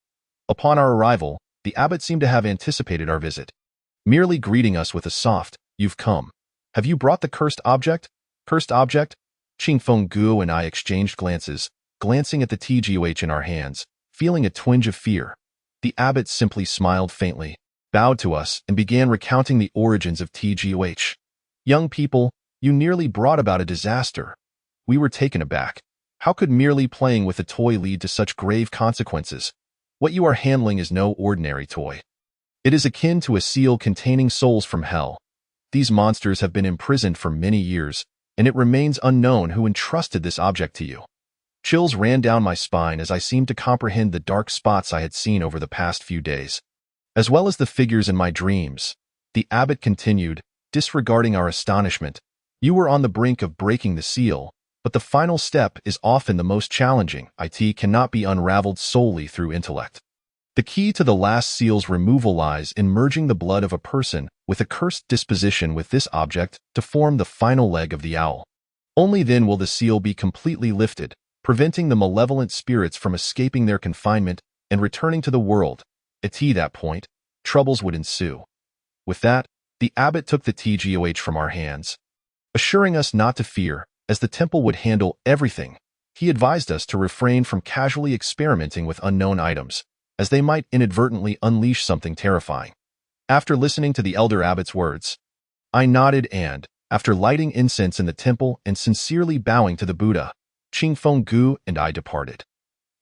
Upon our arrival, the abbot seemed to have anticipated our visit, merely greeting us with a soft, "You've come. Have you brought the cursed object?" Cursed object? Qing Fenggu and I exchanged glances, glancing at the TGOH in our hands, feeling a twinge of fear. The abbot simply smiled faintly, bowed to us, and began recounting the origins of TGOH. "Young people, you nearly brought about a disaster." We were taken aback. How could merely playing with a toy lead to such grave consequences? What you are handling is no ordinary toy. It is akin to a seal containing souls from hell. These monsters have been imprisoned for many years, and it remains unknown who entrusted this object to you. Chills ran down my spine as I seemed to comprehend the dark spots I had seen over the past few days, as well as the figures in my dreams. The abbot continued, disregarding our astonishment. "You were on the brink of breaking the seal, but the final step is often the most challenging. It cannot be unraveled solely through intellect. The key to the last seal's removal lies in merging the blood of a person with a cursed disposition with this object to form the final leg of the owl. Only then will the seal be completely lifted, preventing the malevolent spirits from escaping their confinement and returning to the world. At that point, troubles would ensue." With that, the abbot took the TGOH from our hands, assuring us not to fear, as the temple would handle everything. He advised us to refrain from casually experimenting with unknown items, as they might inadvertently unleash something terrifying. After listening to the elder abbot's words, I nodded and, after lighting incense in the temple and sincerely bowing to the Buddha, Qing Fenggu and I departed.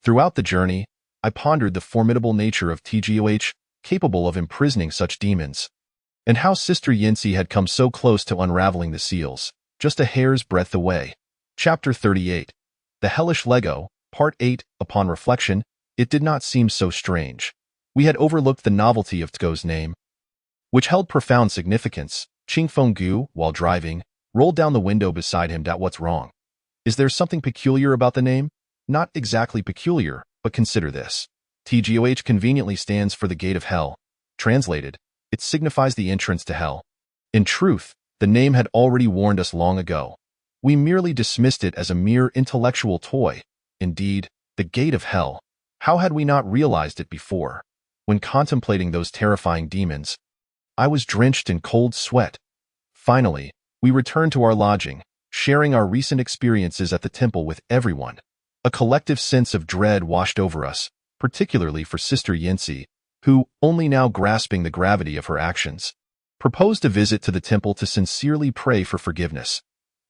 Throughout the journey, I pondered the formidable nature of TGOH, capable of imprisoning such demons, and how Sister Yancy had come so close to unraveling the seals, just a hair's breadth away. Chapter 38. The Hellish Lego, Part 8. Upon reflection, it did not seem so strange. We had overlooked the novelty of Tgo's name, which held profound significance. Qing Fenggu, while driving, rolled down the window beside him. "What's wrong? Is there something peculiar about the name?" "Not exactly peculiar, but consider this. TGOH conveniently stands for the gate of hell. Translated, it signifies the entrance to hell. In truth, the name had already warned us long ago. We merely dismissed it as a mere intellectual toy. Indeed, the gate of hell. How had we not realized it before? When contemplating those terrifying demons, I was drenched in cold sweat. Finally, we returned to our lodging, sharing our recent experiences at the temple with everyone. A collective sense of dread washed over us, particularly for Sister Yancy, who, only now grasping the gravity of her actions, proposed a visit to the temple to sincerely pray for forgiveness.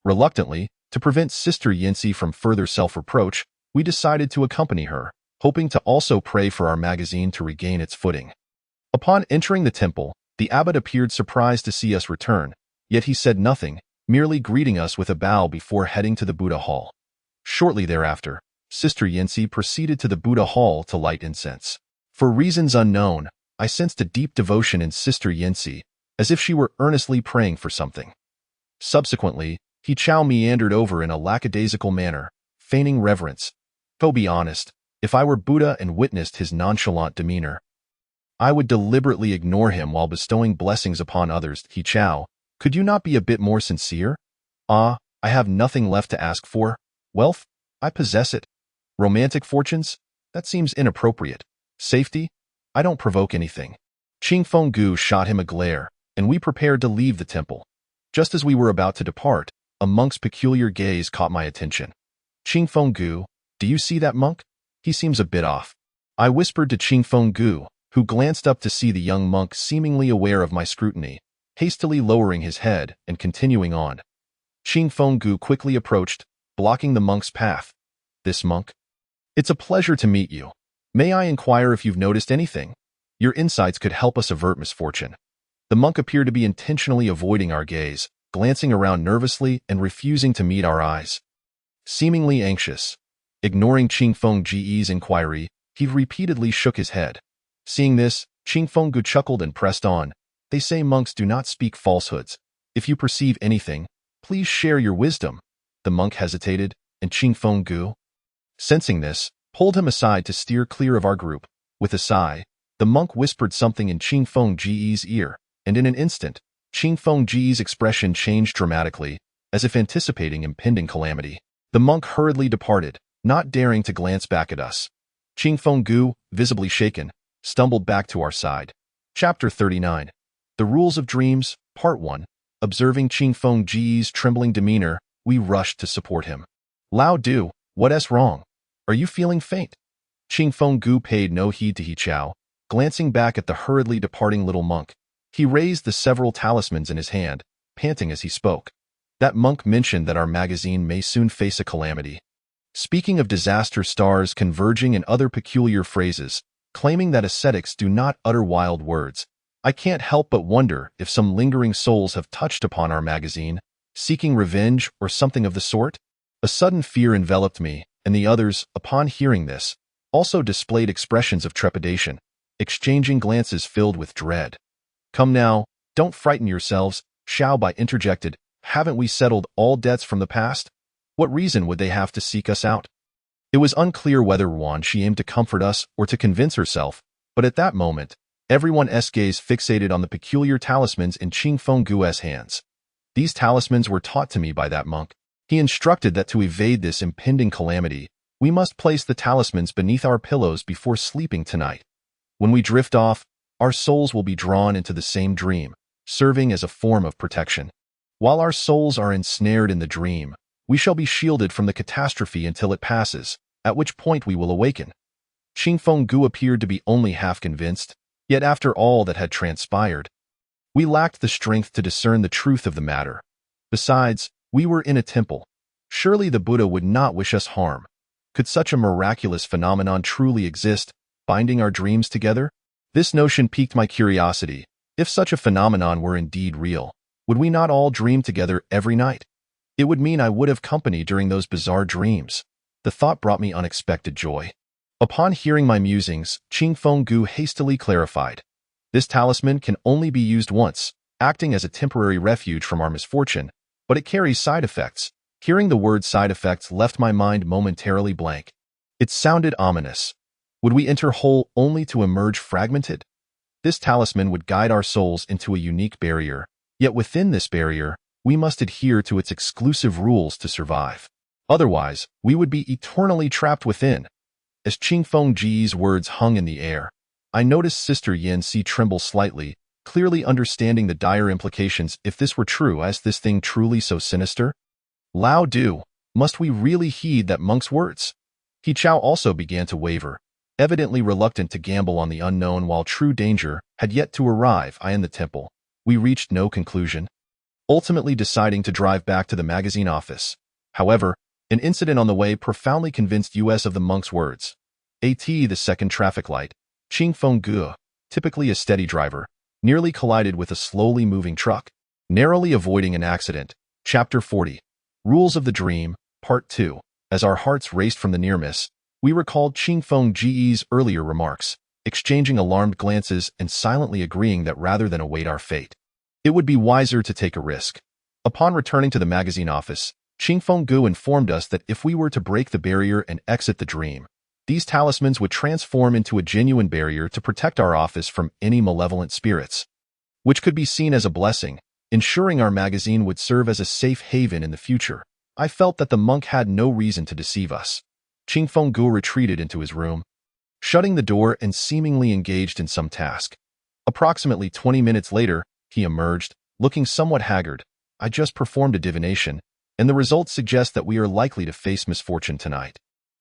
Reluctantly, to prevent Sister Yancy from further self-reproach, we decided to accompany her, hoping to also pray for our magazine to regain its footing. Upon entering the temple, the abbot appeared surprised to see us return, yet he said nothing, merely greeting us with a bow before heading to the Buddha Hall. Shortly thereafter, Sister Yancy proceeded to the Buddha Hall to light incense. For reasons unknown, I sensed a deep devotion in Sister Yancy, as if she were earnestly praying for something. Subsequently, He Chao meandered over in a lackadaisical manner, feigning reverence. To be honest, if I were Buddha and witnessed his nonchalant demeanor, I would deliberately ignore him while bestowing blessings upon others. "He Chao, could you not be a bit more sincere?" "Ah, I have nothing left to ask for. Wealth? I possess it. Romantic fortunes? That seems inappropriate. Safety? I don't provoke anything. Qing Feng Gu shot him a glare, and we prepared to leave the temple. Just as we were about to depart, a monk's peculiar gaze caught my attention. Qing Feng Gu, do you see that monk? He seems a bit off. I whispered to Qing Feng Gu, who glanced up to see the young monk seemingly aware of my scrutiny, hastily lowering his head and continuing on. Qing Feng Gu quickly approached, blocking the monk's path. This monk? It's a pleasure to meet you. May I inquire if you've noticed anything? Your insights could help us avert misfortune. The monk appeared to be intentionally avoiding our gaze, glancing around nervously and refusing to meet our eyes. Seemingly anxious. Ignoring Qing Feng Gu's inquiry, he repeatedly shook his head. Seeing this, Qing Feng Gu chuckled and pressed on. They say monks do not speak falsehoods. If you perceive anything, please share your wisdom. The monk hesitated, and Qing Feng Gu, sensing this, pulled him aside to steer clear of our group. With a sigh, the monk whispered something in Qing Feng Gu's ear, and in an instant, Qing Feng Gu's expression changed dramatically, as if anticipating impending calamity. The monk hurriedly departed, not daring to glance back at us. Qing Feng Gu, visibly shaken, stumbled back to our side. Chapter 39. The Rules of Dreams, Part 1. Observing Qing Feng Gu's trembling demeanor, we rushed to support him. Lao Du, what's wrong? Are you feeling faint? Qing Feng Gu paid no heed to He Chao, glancing back at the hurriedly departing little monk. He raised the several talismans in his hand, panting as he spoke. That monk mentioned that our magazine may soon face a calamity. Speaking of disaster stars converging and other peculiar phrases, claiming that ascetics do not utter wild words, I can't help but wonder if some lingering souls have touched upon our magazine, seeking revenge or something of the sort. A sudden fear enveloped me, and the others, upon hearing this, also displayed expressions of trepidation, exchanging glances filled with dread. Come now, don't frighten yourselves, Xiao Bai interjected. Haven't we settled all debts from the past? What reason would they have to seek us out? It was unclear whether Wan Shi aimed to comfort us or to convince herself, but at that moment, everyone's gaze fixated on the peculiar talismans in Qing Feng Gu's hands. These talismans were taught to me by that monk. He instructed that to evade this impending calamity, we must place the talismans beneath our pillows before sleeping tonight. When we drift off, our souls will be drawn into the same dream, serving as a form of protection. While our souls are ensnared in the dream, we shall be shielded from the catastrophe until it passes, at which point we will awaken. Qing Feng Gu appeared to be only half convinced, yet after all that had transpired, we lacked the strength to discern the truth of the matter. Besides, we were in a temple. Surely the Buddha would not wish us harm. Could such a miraculous phenomenon truly exist, binding our dreams together? This notion piqued my curiosity. If such a phenomenon were indeed real, would we not all dream together every night? It would mean I would have company during those bizarre dreams. The thought brought me unexpected joy. Upon hearing my musings, Qing Feng Gu hastily clarified. This talisman can only be used once, acting as a temporary refuge from our misfortune, but it carries side effects. Hearing the word side effects left my mind momentarily blank. It sounded ominous. Would we enter whole only to emerge fragmented? This talisman would guide our souls into a unique barrier, yet within this barrier, we must adhere to its exclusive rules to survive. Otherwise, we would be eternally trapped within. As Qing Feng Gu's words hung in the air, I noticed Sister Yin Si tremble slightly, clearly understanding the dire implications if this were true. Is this thing truly so sinister? Lao Du, must we really heed that monk's words? He Chao also began to waver, evidently reluctant to gamble on the unknown while true danger had yet to arrive. I in the temple. We reached no conclusion, ultimately deciding to drive back to the magazine office. However, an incident on the way profoundly convinced us of the monk's words. The second traffic light, Qing Feng Gu, typically a steady driver, nearly collided with a slowly moving truck, narrowly avoiding an accident. Chapter 40. Rules of the Dream, Part 2. As our hearts raced from the near miss, we recalled Qing Feng Gu's earlier remarks, exchanging alarmed glances and silently agreeing that rather than await our fate, it would be wiser to take a risk. Upon returning to the magazine office, Qing Feng Gu informed us that if we were to break the barrier and exit the dream, these talismans would transform into a genuine barrier to protect our office from any malevolent spirits, which could be seen as a blessing. ensuring our magazine would serve as a safe haven in the future. I felt that the monk had no reason to deceive us. Qingfeng Gu retreated into his room, shutting the door and seemingly engaged in some task. Approximately 20 minutes later, he emerged, looking somewhat haggard. I just performed a divination, and the results suggest that we are likely to face misfortune tonight.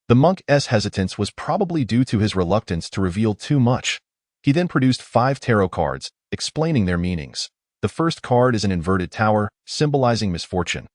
The monk's hesitance was probably due to his reluctance to reveal too much. He then produced 5 tarot cards, explaining their meanings. The first card is an inverted tower, symbolizing misfortune.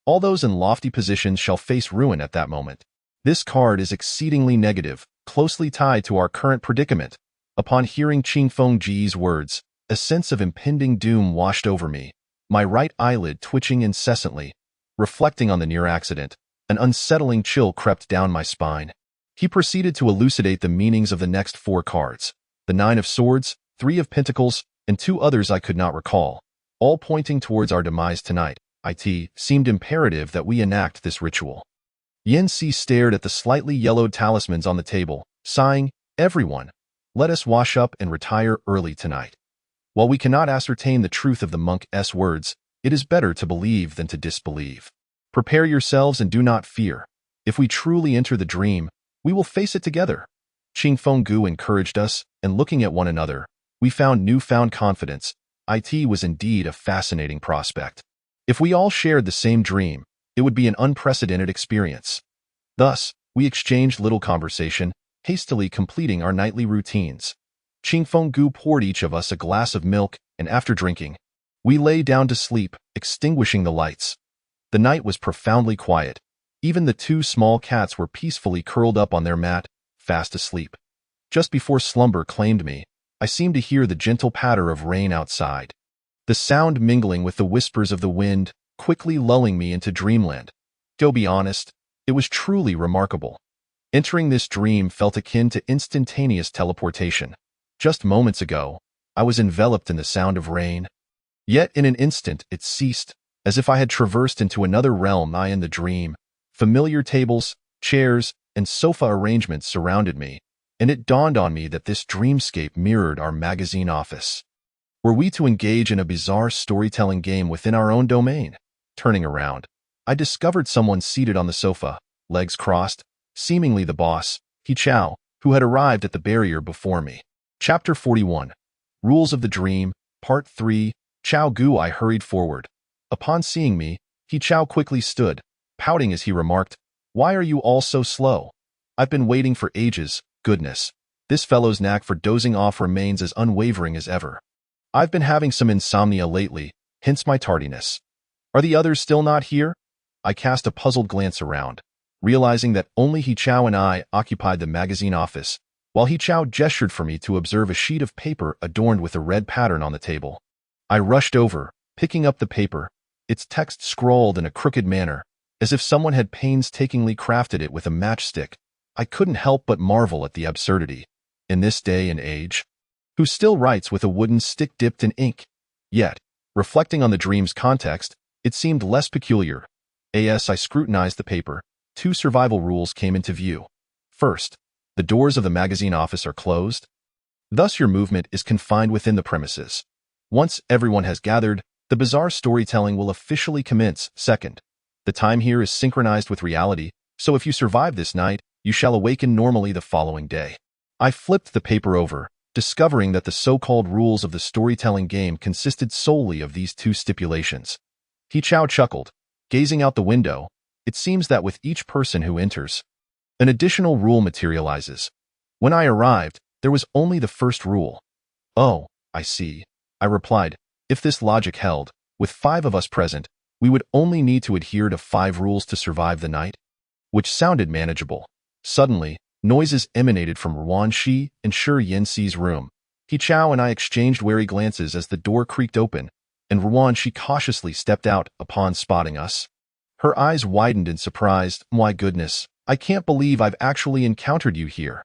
All those in lofty positions shall face ruin at that moment. This card is exceedingly negative, closely tied to our current predicament. Upon hearing Qingfeng Ji's words, a sense of impending doom washed over me, my right eyelid twitching incessantly. Reflecting on the near accident, an unsettling chill crept down my spine. He proceeded to elucidate the meanings of the next 4 cards, the 9 of Swords, 3 of Pentacles, and 2 others I could not recall, all pointing towards our demise tonight. It seemed imperative that we enact this ritual. Yanxi stared at the slightly yellowed talismans on the table, sighing, "Everyone, let us wash up and retire early tonight." While we cannot ascertain the truth of the monk's words, it is better to believe than to disbelieve. Prepare yourselves and do not fear. If we truly enter the dream, we will face it together. Qingfeng Gu encouraged us, and looking at one another, we found newfound confidence. It was indeed a fascinating prospect. If we all shared the same dream, it would be an unprecedented experience. Thus, we exchanged little conversation, hastily completing our nightly routines. Qingfeng Gu poured each of us a glass of milk, and after drinking, we lay down to sleep, extinguishing the lights. The night was profoundly quiet. Even the 2 small cats were peacefully curled up on their mat, fast asleep. Just before slumber claimed me, I seemed to hear the gentle patter of rain outside. The sound mingling with the whispers of the wind, quickly lulling me into dreamland. To be honest, it was truly remarkable. Entering this dream felt akin to instantaneous teleportation. Just moments ago, I was enveloped in the sound of rain. Yet in an instant it ceased, as if I had traversed into another realm. In the dream, familiar tables, chairs, and sofa arrangements surrounded me, and it dawned on me that this dreamscape mirrored our magazine office. Were we to engage in a bizarre storytelling game within our own domain? Turning around, I discovered someone seated on the sofa, legs crossed, seemingly the boss, He Chao, who had arrived at the barrier before me. Chapter 41. Rules of the Dream, Part 3. Chao Gu. I hurried forward. Upon seeing me, He Chao quickly stood, pouting as he remarked, "Why are you all so slow? I've been waiting for ages, goodness. This fellow's knack for dozing off remains as unwavering as ever. I've been having some insomnia lately, hence my tardiness. Are the others still not here?" I cast a puzzled glance around, realizing that only He Chao and I occupied the magazine office, while He Chao gestured for me to observe a sheet of paper adorned with a red pattern on the table. I rushed over, picking up the paper, its text scrawled in a crooked manner, as if someone had painstakingly crafted it with a matchstick. I couldn't help but marvel at the absurdity. In this day and age, who still writes with a wooden stick dipped in ink? Yet, reflecting on the dream's context, it seemed less peculiar. As I scrutinized the paper, 2 survival rules came into view. First, the doors of the magazine office are closed. Thus your movement is confined within the premises. Once everyone has gathered, the bizarre storytelling will officially commence. Second, the time here is synchronized with reality, so if you survive this night, you shall awaken normally the following day. I flipped the paper over, discovering that the so-called rules of the storytelling game consisted solely of these 2 stipulations. He Chao chuckled, gazing out the window. It seems that with each person who enters, an additional rule materializes. When I arrived, there was only the first rule. "Oh, I see," I replied. If this logic held, with 5 of us present, we would only need to adhere to 5 rules to survive the night, which sounded manageable. Suddenly, noises emanated from Ruan Shi and Shi Yanxi's room. He Chao and I exchanged wary glances as the door creaked open, and Ruan Shi cautiously stepped out upon spotting us. Her eyes widened in surprise. "My goodness, I can't believe I've actually encountered you here.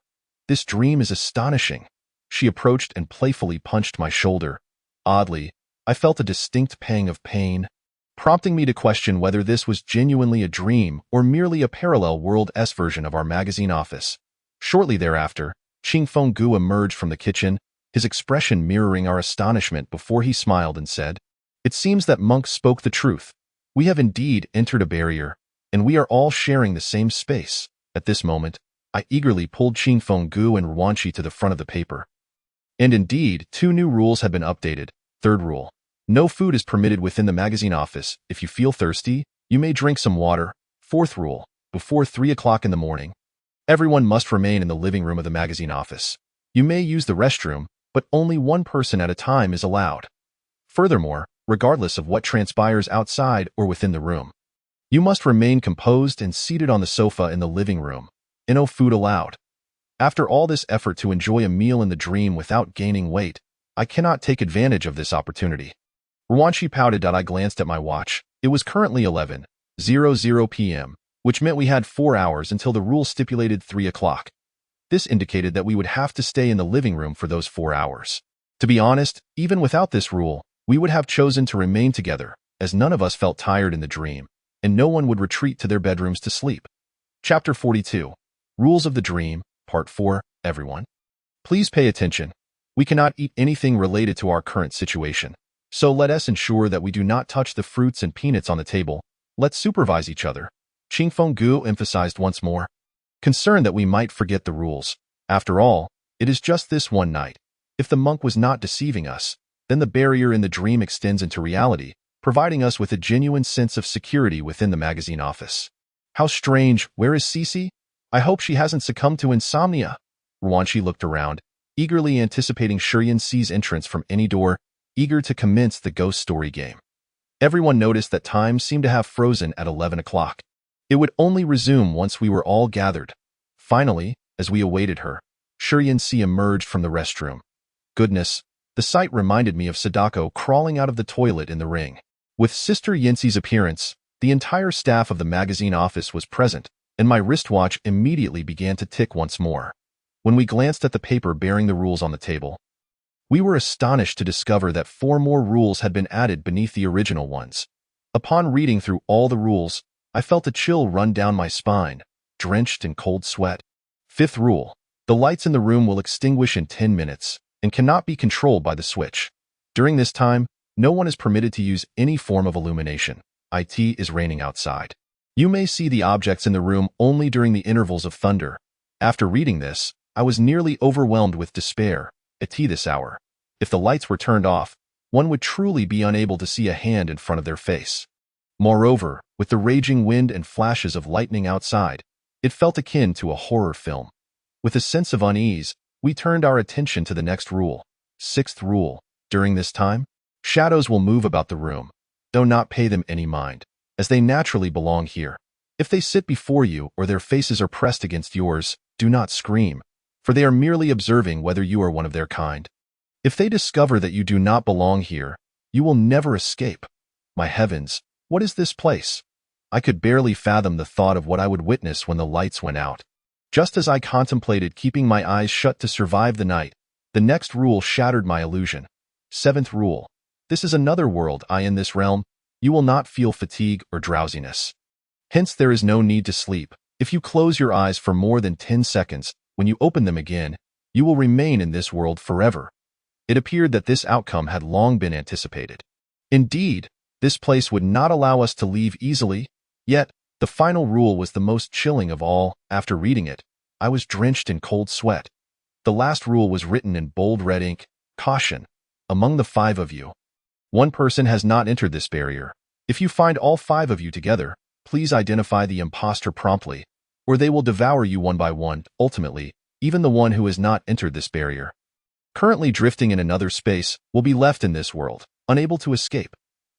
This dream is astonishing." She approached and playfully punched my shoulder. Oddly, I felt a distinct pang of pain, prompting me to question whether this was genuinely a dream or merely a parallel world-s version of our magazine office. Shortly thereafter, Qingfeng Gu emerged from the kitchen, his expression mirroring our astonishment before he smiled and said, It seems that monk spoke the truth. We have indeed entered a barrier, and we are all sharing the same space. At this moment, I eagerly pulled Qingfeng and Ruanqi to the front of the paper. And indeed, 2 new rules had been updated. Third rule: no food is permitted within the magazine office. If you feel thirsty, you may drink some water. Fourth rule: before 3 o'clock in the morning, everyone must remain in the living room of the magazine office. You may use the restroom, but only one person at a time is allowed. Furthermore, regardless of what transpires outside or within the room, you must remain composed and seated on the sofa in the living room. No food allowed. After all this effort to enjoy a meal in the dream without gaining weight, I cannot take advantage of this opportunity. Ruanqi pouted. I glanced at my watch. It was currently 11:00 p.m., which meant we had 4 hours until the rule stipulated 3 o'clock. This indicated that we would have to stay in the living room for those 4 hours. To be honest, even without this rule, we would have chosen to remain together, as none of us felt tired in the dream, and no one would retreat to their bedrooms to sleep. Chapter 42. Rules of the Dream, Part 4. Everyone, please pay attention. We cannot eat anything related to our current situation, so let us ensure that we do not touch the fruits and peanuts on the table. Let's supervise each other. Qingfeng emphasized once more, concerned that we might forget the rules. After all, it is just this one night. If the monk was not deceiving us, then the barrier in the dream extends into reality, providing us with a genuine sense of security within the magazine office. How strange. Where is Cece? I hope she hasn't succumbed to insomnia. Ruanqi looked around, eagerly anticipating Shiyan's entrance from any door, eager to commence the ghost story game. Everyone noticed that time seemed to have frozen at 11 o'clock. It would only resume once we were all gathered. Finally, as we awaited her, Shiyan emerged from the restroom. Goodness, the sight reminded me of Sadako crawling out of the toilet in the ring. With Sister Yanxi's appearance, the entire staff of the magazine office was present, and my wristwatch immediately began to tick once more. When we glanced at the paper bearing the rules on the table, we were astonished to discover that 4 more rules had been added beneath the original ones. Upon reading through all the rules, I felt a chill run down my spine, drenched in cold sweat. Fifth rule: the lights in the room will extinguish in 10 minutes and cannot be controlled by the switch. During this time, no one is permitted to use any form of illumination. It is raining outside. You may see the objects in the room only during the intervals of thunder. After reading this, I was nearly overwhelmed with despair. At this hour, if the lights were turned off, one would truly be unable to see a hand in front of their face. Moreover, with the raging wind and flashes of lightning outside, it felt akin to a horror film. With a sense of unease, we turned our attention to the next rule. Sixth rule: during this time, shadows will move about the room. Do not pay them any mind, as they naturally belong here. If they sit before you or their faces are pressed against yours, do not scream, for they are merely observing whether you are one of their kind. If they discover that you do not belong here, you will never escape. My heavens, what is this place? I could barely fathom the thought of what I would witness when the lights went out. Just as I contemplated keeping my eyes shut to survive the night, the next rule shattered my illusion. Seventh rule: this is another world. In this realm, you will not feel fatigue or drowsiness. Hence, there is no need to sleep. If you close your eyes for more than 10 seconds, when you open them again, you will remain in this world forever. It appeared that this outcome had long been anticipated. Indeed, this place would not allow us to leave easily, yet the final rule was the most chilling of all. After reading it, I was drenched in cold sweat. The last rule was written in bold red ink: caution, among the 5 of you, one person has not entered this barrier. If you find all 5 of you together, please identify the imposter promptly, or they will devour you one by one. Ultimately, even the one who has not entered this barrier, currently drifting in another space, will be left in this world, unable to escape.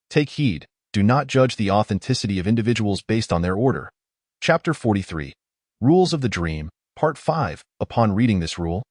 Take heed. Do not judge the authenticity of individuals based on their order. Chapter 43. Rules of the Dream, Part 5. Upon reading this rule,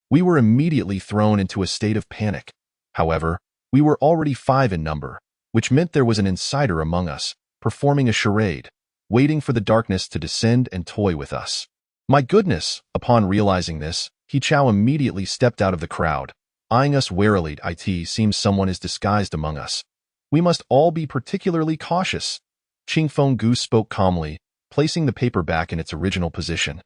we were immediately thrown into a state of panic. However, we were already 5 in number, which meant there was an insider among us, performing a charade, waiting for the darkness to descend and toy with us. My goodness! Upon realizing this, He Chao immediately stepped out of the crowd, eyeing us warily. It seems someone is disguised among us. We must all be particularly cautious. Qingfeng spoke calmly, placing the paper back in its original position.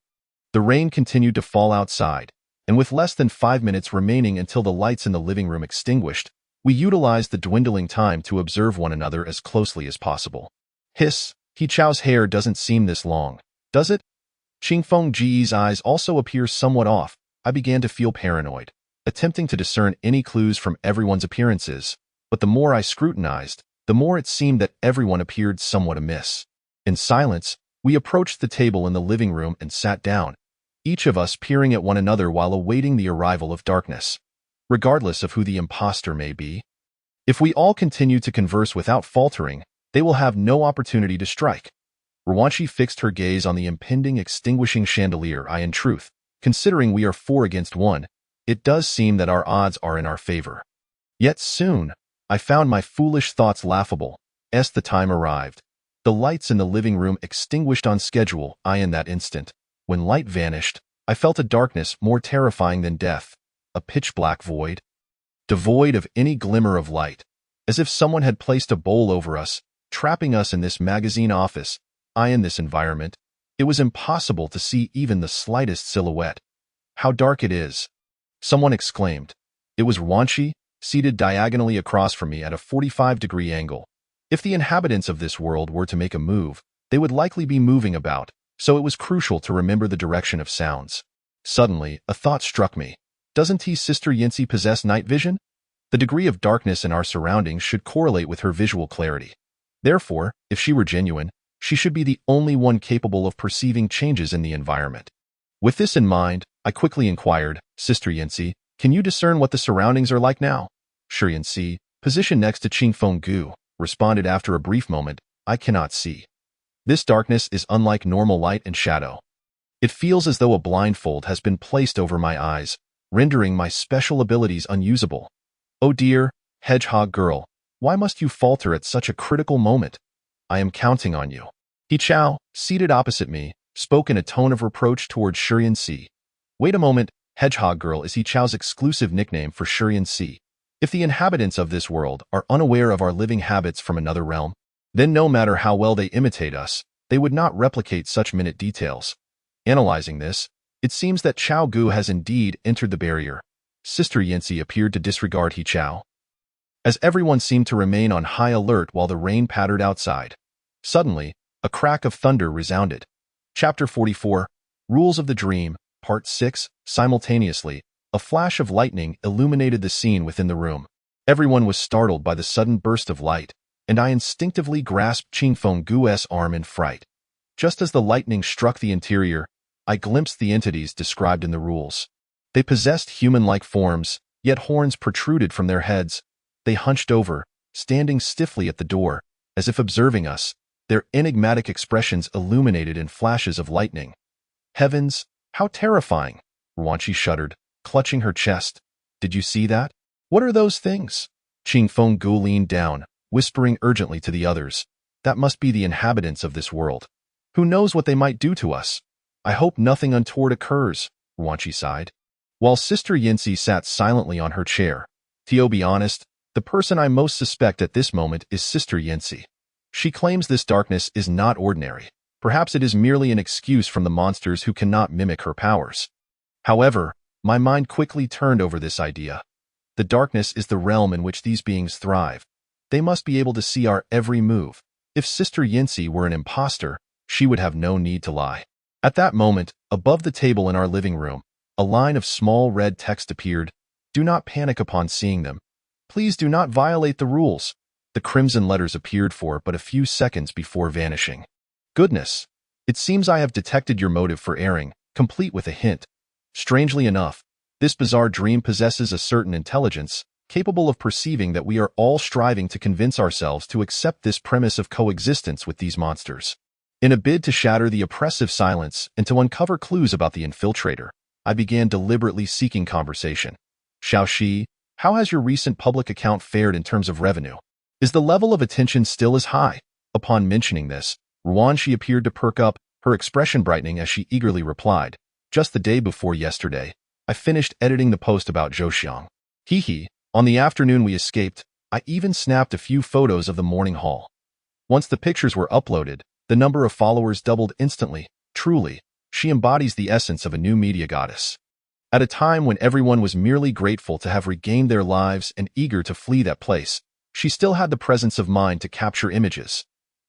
The rain continued to fall outside, and with less than 5 minutes remaining until the lights in the living room extinguished, We utilized the dwindling time to observe one another as closely as possible. Hiss, He Chao's hair doesn't seem this long, does it? Qingfeng Ji's eyes also appear somewhat off. I began to feel paranoid, attempting to discern any clues from everyone's appearances, but the more I scrutinized, the more it seemed that everyone appeared somewhat amiss. In silence, we approached the table in the living room and sat down, each of us peering at one another while awaiting the arrival of darkness. Regardless of who the imposter may be, if we all continue to converse without faltering, they will have no opportunity to strike. Ruanqi fixed her gaze on the impending extinguishing chandelier. In truth, considering we are 4 against 1, it does seem that our odds are in our favor. Yet soon, I found my foolish thoughts laughable, as the time arrived. The lights in the living room extinguished on schedule. In that instant, when light vanished, I felt a darkness more terrifying than death, a pitch-black void, devoid of any glimmer of light, as if someone had placed a bowl over us, trapping us in this magazine office. In this environment, it was impossible to see even the slightest silhouette. How dark it is! Someone exclaimed. It was Ruanqi, seated diagonally across from me at a 45-degree angle. If the inhabitants of this world were to make a move, they would likely be moving about, so it was crucial to remember the direction of sounds. Suddenly, a thought struck me. Doesn't Sister Yinsi possess night vision? The degree of darkness in our surroundings should correlate with her visual clarity. Therefore, if she were genuine, she should be the only one capable of perceiving changes in the environment. With this in mind, I quickly inquired, Sister Yinsi, can you discern what the surroundings are like now? Shi Yinsi, positioned next to Qingfeng Gu, responded after a brief moment, I cannot see. This darkness is unlike normal light and shadow. It feels as though a blindfold has been placed over my eyes, rendering my special abilities unusable. Oh dear, hedgehog girl, why must you falter at such a critical moment? I am counting on you. He Chao, seated opposite me, spoke in a tone of reproach towards Shi Yinsi. Wait a moment, hedgehog girl is He Chao's exclusive nickname for Shi Yinsi. If the inhabitants of this world are unaware of our living habits from another realm, then no matter how well they imitate us, they would not replicate such minute details. Analyzing this, it seems that Chao Gu has indeed entered the barrier. Sister Yinsi appeared to disregard He Chao, as everyone seemed to remain on high alert while the rain pattered outside. Suddenly, a crack of thunder resounded. Chapter 44, Rules of the Dream, Part 6. Simultaneously, a flash of lightning illuminated the scene within the room. Everyone was startled by the sudden burst of light, and I instinctively grasped Qingfeng Gu's arm in fright. Just as the lightning struck the interior, I glimpsed the entities described in the rules. They possessed human-like forms, yet horns protruded from their heads. They hunched over, standing stiffly at the door, as if observing us, their enigmatic expressions illuminated in flashes of lightning. Heavens, how terrifying! Ruanqi shuddered, clutching her chest. Did you see that? What are those things? Qingfeng Gu leaned down, whispering urgently to the others. That must be the inhabitants of this world. Who knows what they might do to us? I hope nothing untoward occurs, Ruanqi sighed. While Sister Yinsi sat silently on her chair. To be honest, the person I most suspect at this moment is Sister Yinsi. She claims this darkness is not ordinary. Perhaps it is merely an excuse from the monsters who cannot mimic her powers. However, my mind quickly turned over this idea. The darkness is the realm in which these beings thrive. They must be able to see our every move. If Sister Yinsi were an imposter, she would have no need to lie. At that moment, above the table in our living room, a line of small red text appeared. Do not panic upon seeing them. Please do not violate the rules. The crimson letters appeared for but a few seconds before vanishing. Goodness! It seems I have detected your motive for erring, complete with a hint. Strangely enough, this bizarre dream possesses a certain intelligence, capable of perceiving that we are all striving to convince ourselves to accept this premise of coexistence with these monsters. In a bid to shatter the oppressive silence and to uncover clues about the infiltrator, I began deliberately seeking conversation. Xiaoxi, how has your recent public account fared in terms of revenue? Is the level of attention still as high? Upon mentioning this, Ruanqi appeared to perk up, her expression brightening as she eagerly replied, just the day before yesterday, I finished editing the post about Zhouxiang. Hee. On the afternoon we escaped, I even snapped a few photos of the morning hall. Once the pictures were uploaded, the number of followers doubled instantly. Truly, she embodies the essence of a new media goddess. At a time when everyone was merely grateful to have regained their lives and eager to flee that place, she still had the presence of mind to capture images.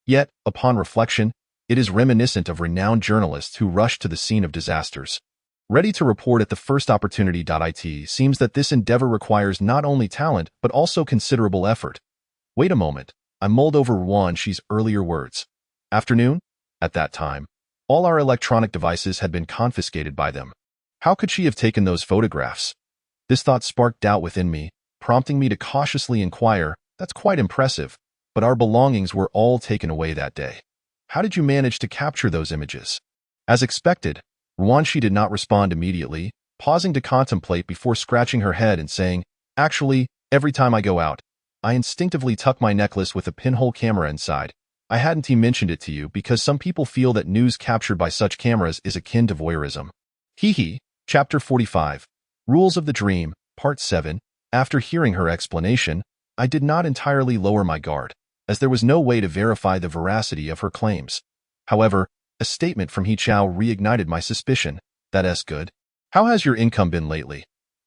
Yet, upon reflection, it is reminiscent of renowned journalists who rushed to the scene of disasters, ready to report at the first opportunity. It seems that this endeavor requires not only talent but also considerable effort. Wait a moment, I mulled over Ruan-Shi's earlier words. Afternoon? At that time, all our electronic devices had been confiscated by them. How could she have taken those photographs? This thought sparked doubt within me, prompting me to cautiously inquire, that's quite impressive, but our belongings were all taken away that day. How did you manage to capture those images? As expected, Ruan-Shi did not respond immediately, pausing to contemplate before scratching her head and saying, actually, every time I go out, I instinctively tuck my necklace with a pinhole camera inside. I hadn't mentioned it to you because some people feel that news captured by such cameras is akin to voyeurism. Hee. Chapter 45. Rules of the Dream, Part 7. After hearing her explanation, I did not entirely lower my guard, as there was no way to verify the veracity of her claims. However, a statement from He Chao reignited my suspicion. That's good. How has your income been lately?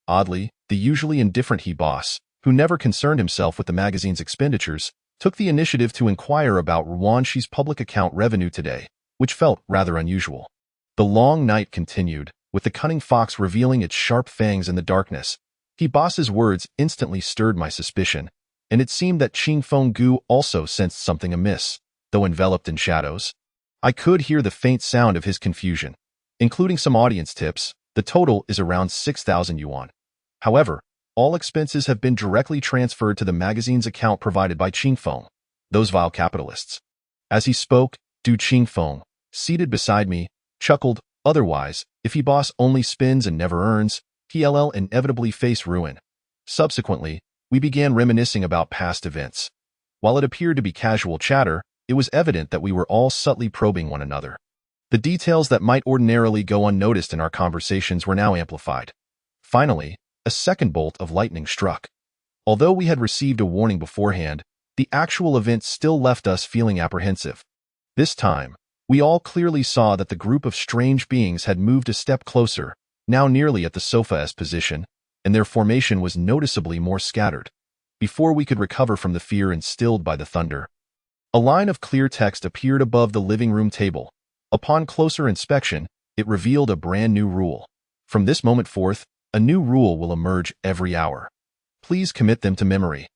Oddly, the usually indifferent He boss, who never concerned himself with the magazine's expenditures, took the initiative to inquire about Ruan-Shi's public account revenue today, which felt rather unusual. The long night continued, with the cunning fox revealing its sharp fangs in the darkness. He boss's words instantly stirred my suspicion, and it seemed that Qing Feng Gu also sensed something amiss, though enveloped in shadows. I could hear the faint sound of his confusion. Including some audience tips, the total is around 6,000 yuan. However, all expenses have been directly transferred to the magazine's account provided by Qing Feng, those vile capitalists. As he spoke, Du Qing Feng, seated beside me, chuckled. Otherwise, if He boss only spends and never earns, he'll inevitably face ruin. Subsequently, we began reminiscing about past events. While it appeared to be casual chatter, it was evident that we were all subtly probing one another. The details that might ordinarily go unnoticed in our conversations were now amplified. Finally, a second bolt of lightning struck. Although we had received a warning beforehand, the actual event still left us feeling apprehensive. This time, we all clearly saw that the group of strange beings had moved a step closer, now nearly at the sofa's position, and their formation was noticeably more scattered. Before we could recover from the fear instilled by the thunder, a line of clear text appeared above the living room table. Upon closer inspection, it revealed a brand new rule. From this moment forth, a new rule will emerge every hour. Please commit them to memory.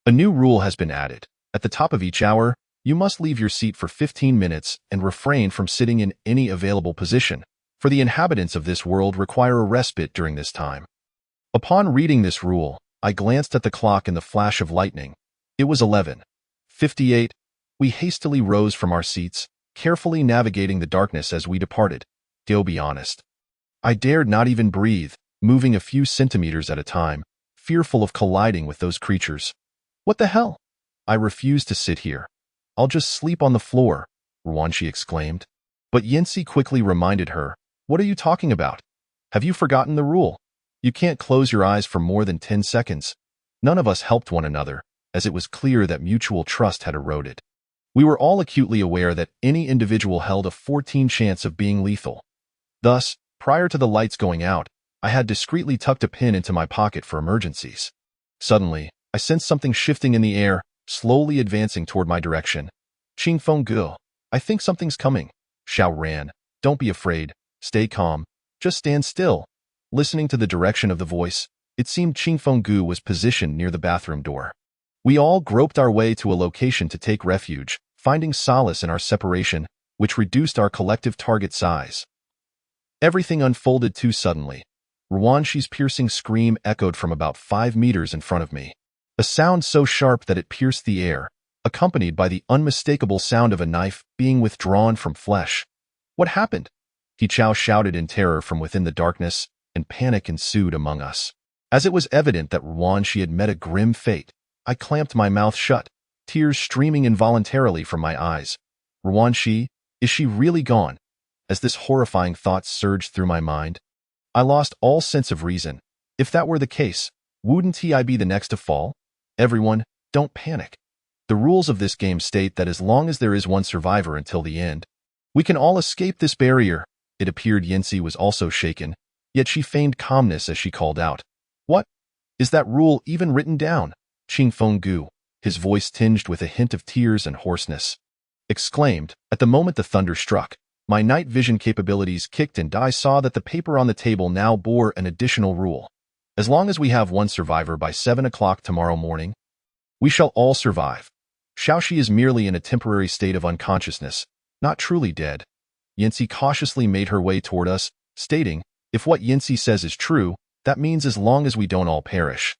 A new rule has been added. At the top of each hour, you must leave your seat for 15 minutes and refrain from sitting in any available position, for the inhabitants of this world require a respite during this time. Upon reading this rule, I glanced at the clock in the flash of lightning. It was 11:58. We hastily rose from our seats, carefully navigating the darkness as we departed. To be honest, I dared not even breathe, moving a few centimeters at a time, fearful of colliding with those creatures. What the hell? I refuse to sit here. I'll just sleep on the floor, Ruan-Shi exclaimed. But Yancy quickly reminded her, what are you talking about? Have you forgotten the rule? You can't close your eyes for more than 10 seconds. None of us helped one another, as it was clear that mutual trust had eroded. We were all acutely aware that any individual held a 14% chance of being lethal. Thus, prior to the lights going out, I had discreetly tucked a pin into my pocket for emergencies. Suddenly, I sensed something shifting in the air, slowly advancing toward my direction. Qing Feng Gu, I think something's coming. Xiao ran. Don't be afraid. Stay calm. Just stand still. Listening to the direction of the voice, it seemed Qing Feng Gu was positioned near the bathroom door. We all groped our way to a location to take refuge, finding solace in our separation, which reduced our collective target size. Everything unfolded too suddenly. Ruan-Shi's piercing scream echoed from about 5 meters in front of me. A sound so sharp that it pierced the air, accompanied by the unmistakable sound of a knife being withdrawn from flesh. What happened? He Chao shouted in terror from within the darkness, and panic ensued among us. As it was evident that Ruan-Shi had met a grim fate, I clamped my mouth shut, tears streaming involuntarily from my eyes. Ruan-Shi, is she really gone? As this horrifying thought surged through my mind, I lost all sense of reason. If that were the case, wouldn't I be the next to fall? Everyone, don't panic. The rules of this game state that as long as there is one survivor until the end, we can all escape this barrier. It appeared Yancy was also shaken, Yet she feigned calmness as she called out, "What? Is that rule even written down?" Qing Fenggu, his voice tinged with a hint of tears and hoarseness, exclaimed. At the moment the thunder struck, my night vision capabilities kicked and I saw that the paper on the table now bore an additional rule. As long as we have one survivor by 7 o'clock tomorrow morning, we shall all survive. Xiaoxi is merely in a temporary state of unconsciousness, not truly dead. Yancy cautiously made her way toward us, stating, "If what Yancy says is true, that means as long as we don't all perish,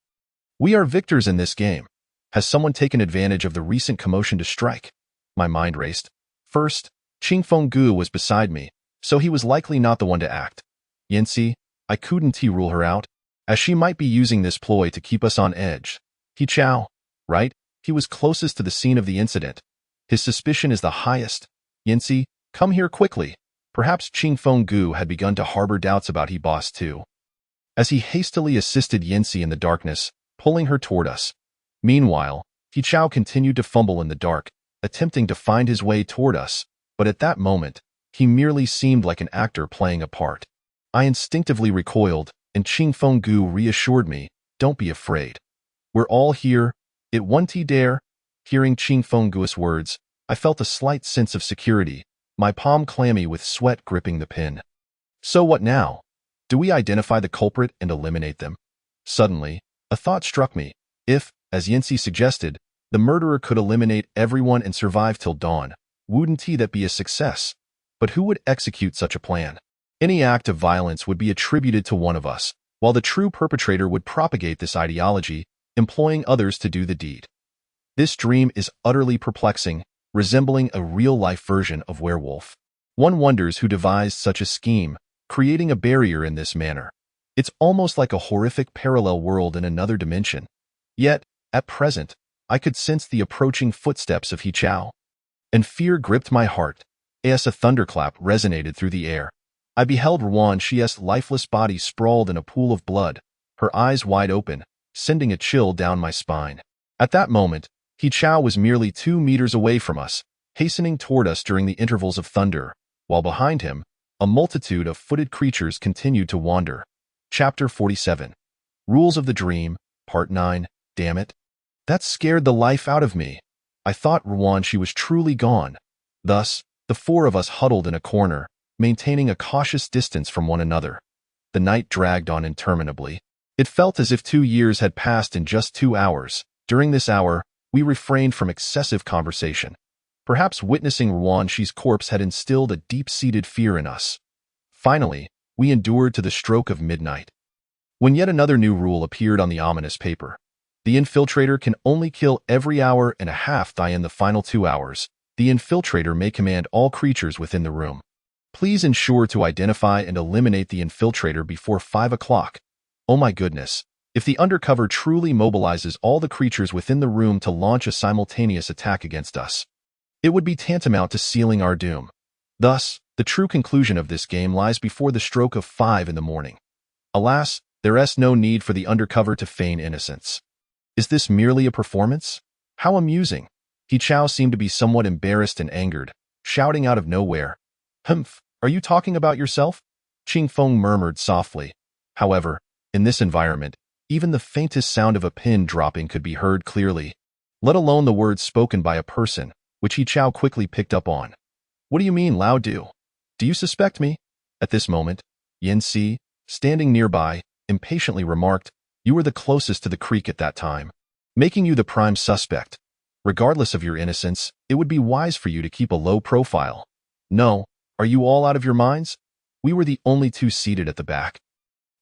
we are victors in this game. Has someone taken advantage of the recent commotion to strike?" My mind raced. First, Qing Fenggu was beside me, so he was likely not the one to act. Yancy, I couldn't rule her out, as she might be using this ploy to keep us on edge. He Chao, right? He was closest to the scene of the incident. His suspicion is the highest. Yancy, come here quickly. Perhaps Qing Fenggu had begun to harbor doubts about he boss too, as he hastily assisted Yancy in the darkness, pulling her toward us. Meanwhile, He Chao continued to fumble in the dark, attempting to find his way toward us, but at that moment, he merely seemed like an actor playing a part. I instinctively recoiled, and Qing Fenggu reassured me, "Don't be afraid. We're all here. It won't dare." Hearing Qing Fenggu's words, I felt a slight sense of security, my palm clammy with sweat gripping the pin. So what now? Do we identify the culprit and eliminate them? Suddenly, a thought struck me. If, as Yancy suggested, the murderer could eliminate everyone and survive till dawn, wouldn't that be a success? But who would execute such a plan? Any act of violence would be attributed to one of us, while the true perpetrator would propagate this ideology, employing others to do the deed. This dream is utterly perplexing, resembling a real-life version of werewolf. One wonders who devised such a scheme, creating a barrier in this manner. It's almost like a horrific parallel world in another dimension. Yet, at present, I could sense the approaching footsteps of He Chao, and fear gripped my heart. As a thunderclap resonated through the air, I beheld Ruan Xi's lifeless body sprawled in a pool of blood, her eyes wide open, sending a chill down my spine. At that moment, He Chao was merely 2 meters away from us, hastening toward us during the intervals of thunder, while behind him, a multitude of footed creatures continued to wander. Chapter 47. Rules of the Dream, Part 9. Damn it. That scared the life out of me. I thought Ruan Xi was truly gone. Thus, the 4 of us huddled in a corner, maintaining a cautious distance from one another. The night dragged on interminably. It felt as if 2 years had passed in just 2 hours. During this hour, we refrained from excessive conversation. Perhaps witnessing Ruan Xi's corpse had instilled a deep-seated fear in us. Finally, we endured to the stroke of midnight, when yet another new rule appeared on the ominous paper. The infiltrator can only kill every hour and a half. In the final 2 hours, the infiltrator may command all creatures within the room. Please ensure to identify and eliminate the infiltrator before 5 o'clock. Oh my goodness. If the undercover truly mobilizes all the creatures within the room to launch a simultaneous attack against us, it would be tantamount to sealing our doom. Thus, the true conclusion of this game lies before the stroke of 5 in the morning. Alas, there is no need for the undercover to feign innocence. Is this merely a performance? How amusing. He Chao seemed to be somewhat embarrassed and angered, shouting out of nowhere, "Humph, are you talking about yourself?" Qing Feng murmured softly. However, in this environment, even the faintest sound of a pin dropping could be heard clearly, let alone the words spoken by a person, which He Chao quickly picked up on. "What do you mean, Lao Du? Do you suspect me?" At this moment, Yancy, standing nearby, impatiently remarked, "You were the closest to the creek at that time, making you the prime suspect. Regardless of your innocence, it would be wise for you to keep a low profile." "No, are you all out of your minds? We were the only 2 seated at the back,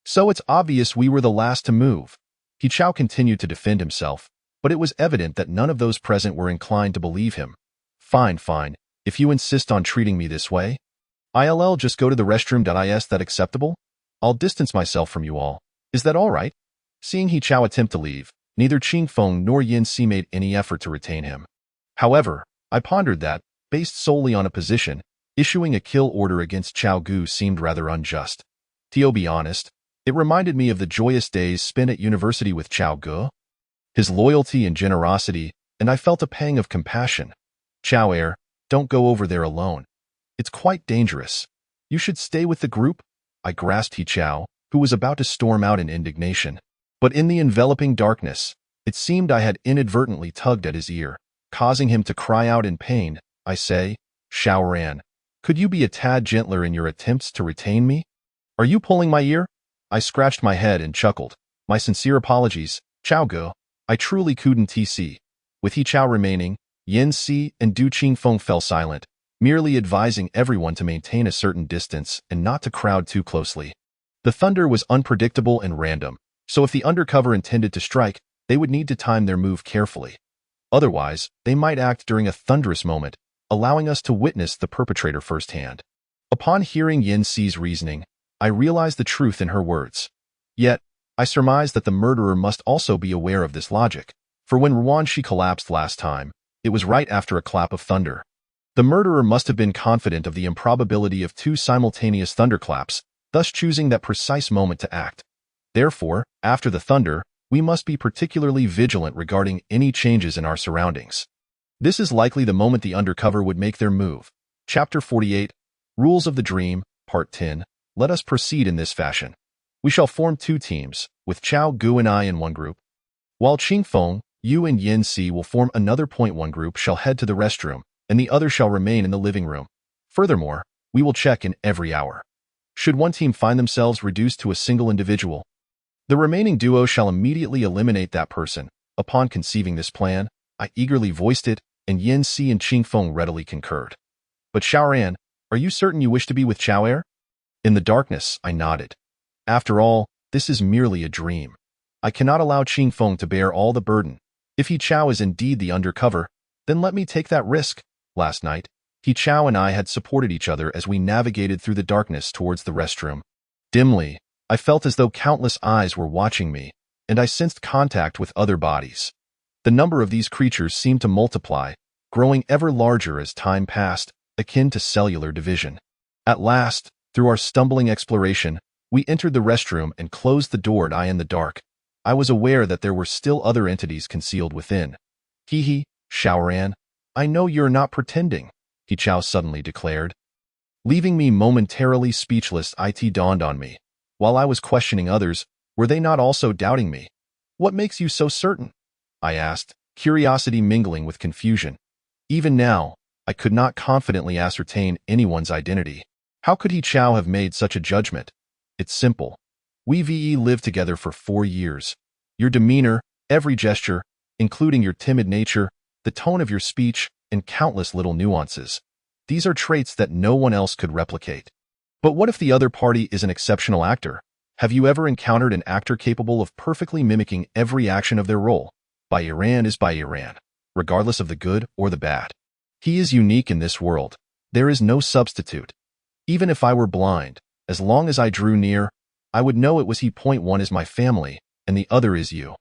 so it's obvious we were the last to move." He Chao continued to defend himself, but it was evident that none of those present were inclined to believe him. Fine, if you insist on treating me this way, I'll just go to the restroom. Is that acceptable? I'll distance myself from you all. Is that all right?" Seeing He Chao attempt to leave, neither Qing Feng nor Yancy made any effort to retain him. However, I pondered that, based solely on a position, issuing a kill order against Chao Gu seemed rather unjust. To be honest, it reminded me of the joyous days spent at university with Chao Gu, his loyalty and generosity, and I felt a pang of compassion. "Chao, don't go over there alone. It's quite dangerous. You should stay with the group." I grasped He Chao, who was about to storm out in indignation. But in the enveloping darkness, it seemed I had inadvertently tugged at his ear, causing him to cry out in pain. I say, Xiaoran, could you be a tad gentler in your attempts to retain me? Are you pulling my ear? I scratched my head and chuckled. My sincere apologies, Chao Ge. I truly couldn't tc. With He Chao remaining, Yin Si and Du Qingfeng fell silent, merely advising everyone to maintain a certain distance and not to crowd too closely. The thunder was unpredictable and random, so if the undercover intended to strike, they would need to time their move carefully. Otherwise, they might act during a thunderous moment, allowing us to witness the perpetrator firsthand. Upon hearing Yin Si's reasoning, I realized the truth in her words. Yet, I surmised that the murderer must also be aware of this logic, for when Ruanxi collapsed last time, it was right after a clap of thunder. The murderer must have been confident of the improbability of two simultaneous thunderclaps, thus choosing that precise moment to act. Therefore, after the thunder, we must be particularly vigilant regarding any changes in our surroundings. This is likely the moment the undercover would make their move. Chapter 48, Rules of the Dream, Part 10. Let us proceed in this fashion. We shall form two teams, with Chao Gu and I in one group, while Qingfeng, you and Yin Si will form another. One group shall head to the restroom, and the other shall remain in the living room. Furthermore, we will check in every hour. Should one team find themselves reduced to a single individual, the remaining duo shall immediately eliminate that person. Upon conceiving this plan, I eagerly voiced it, and Yin Si and Qingfeng readily concurred. But Xiaoran, are you certain you wish to be with Xiaoer? In the darkness, I nodded. After all, this is merely a dream. I cannot allow Qingfeng to bear all the burden. If He Chao is indeed the undercover, then let me take that risk. Last night, He Chao and I had supported each other as we navigated through the darkness towards the restroom. Dimly, I felt as though countless eyes were watching me, and I sensed contact with other bodies. The number of these creatures seemed to multiply, growing ever larger as time passed, akin to cellular division. At last, through our stumbling exploration, we entered the restroom and closed the door. I in the dark, I was aware that there were still other entities concealed within. He, Xiaoran, I know you're not pretending, He Chao suddenly declared. Leaving me momentarily speechless, it dawned on me. While I was questioning others, were they not also doubting me? What makes you so certain? I asked, curiosity mingling with confusion. Even now, I could not confidently ascertain anyone's identity. How could He Chao have made such a judgment? It's simple. We lived together for 4 years. Your demeanor, every gesture, including your timid nature, the tone of your speech, and countless little nuances. These are traits that no one else could replicate. But what if the other party is an exceptional actor? Have you ever encountered an actor capable of perfectly mimicking every action of their role? Bai Yiran is Bai Yiran, regardless of the good or the bad. He is unique in this world. There is no substitute. Even if I were blind, as long as I drew near, I would know it was he. One is my family, and the other is you.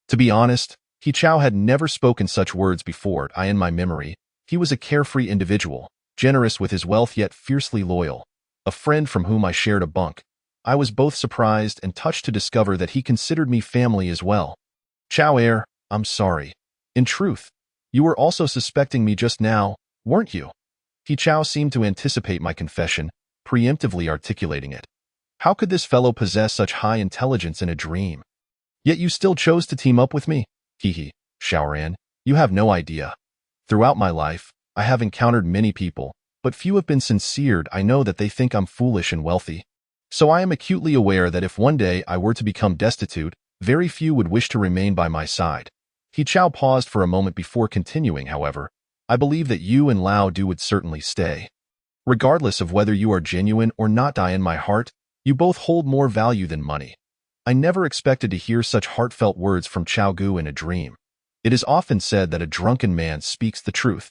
To be honest, He Chao had never spoken such words before. In my memory, he was a carefree individual, generous with his wealth yet fiercely loyal. A friend from whom I shared a bunk. I was both surprised and touched to discover that he considered me family as well. Xiaoer, I'm sorry. In truth, you were also suspecting me just now, weren't you? He Chao seemed to anticipate my confession, preemptively articulating it. How could this fellow possess such high intelligence in a dream? Yet you still chose to team up with me? Xiaoran, you have no idea. Throughout my life, I have encountered many people, but few have been sincere. I know that they think I'm foolish and wealthy. So I am acutely aware that if one day I were to become destitute, very few would wish to remain by my side. He Chao paused for a moment before continuing, however. I believe that you and Lao Du would certainly stay. Regardless of whether you are genuine or not, in my heart, you both hold more value than money. I never expected to hear such heartfelt words from Chao Gu in a dream. It is often said that a drunken man speaks the truth.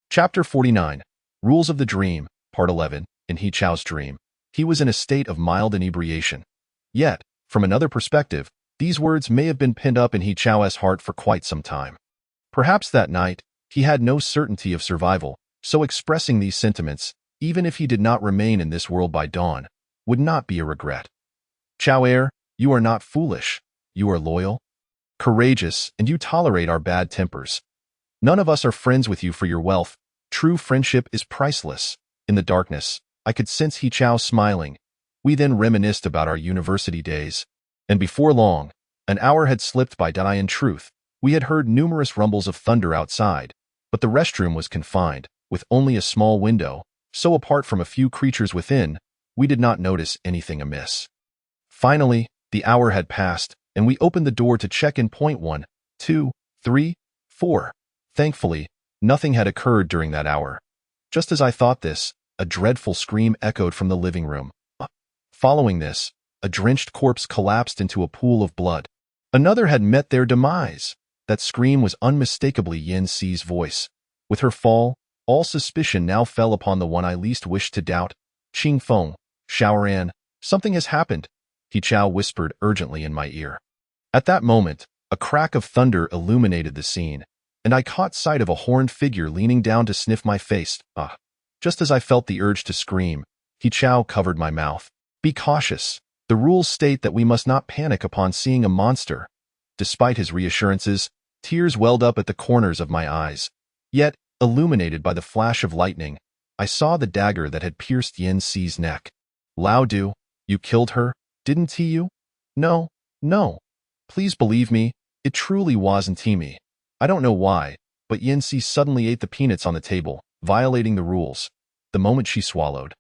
Chapter 49, Rules of the Dream, Part 11. In He Chao's dream, he was in a state of mild inebriation. Yet, from another perspective, these words may have been pinned up in He Chao's heart for quite some time. Perhaps that night, he had no certainty of survival, so expressing these sentiments, even if he did not remain in this world by dawn, would not be a regret. Xiaoer, you are not foolish. You are loyal, courageous, and you tolerate our bad tempers. None of us are friends with you for your wealth. True friendship is priceless. In the darkness, I could sense He Chao smiling, We then reminisced about our university days. And before long, an hour had slipped by. In truth, we had heard numerous rumbles of thunder outside, but the restroom was confined, with only a small window, so apart from a few creatures within, we did not notice anything amiss. Finally, the hour had passed, and we opened the door to check in. Point 1, 2, 3, 4. Thankfully, nothing had occurred during that hour. Just as I thought this, a dreadful scream echoed from the living room. Following this, a drenched corpse collapsed into a pool of blood. Another had met their demise. That scream was unmistakably Yin Si's voice. With her fall, all suspicion now fell upon the one I least wished to doubt. Qing Feng, Xiaoran, something has happened, He Chao whispered urgently in my ear. At that moment, a crack of thunder illuminated the scene, and I caught sight of a horned figure leaning down to sniff my face. Just as I felt the urge to scream, He Chao covered my mouth. Be cautious. The rules state that we must not panic upon seeing a monster. Despite his reassurances, tears welled up at the corners of my eyes. Yet, illuminated by the flash of lightning, I saw the dagger that had pierced Yin Si's neck. Lao Du, you killed her, didn't you? No, no. Please believe me, it truly wasn't me. I don't know why, but Yin Si suddenly ate the peanuts on the table, violating the rules. The moment she swallowed,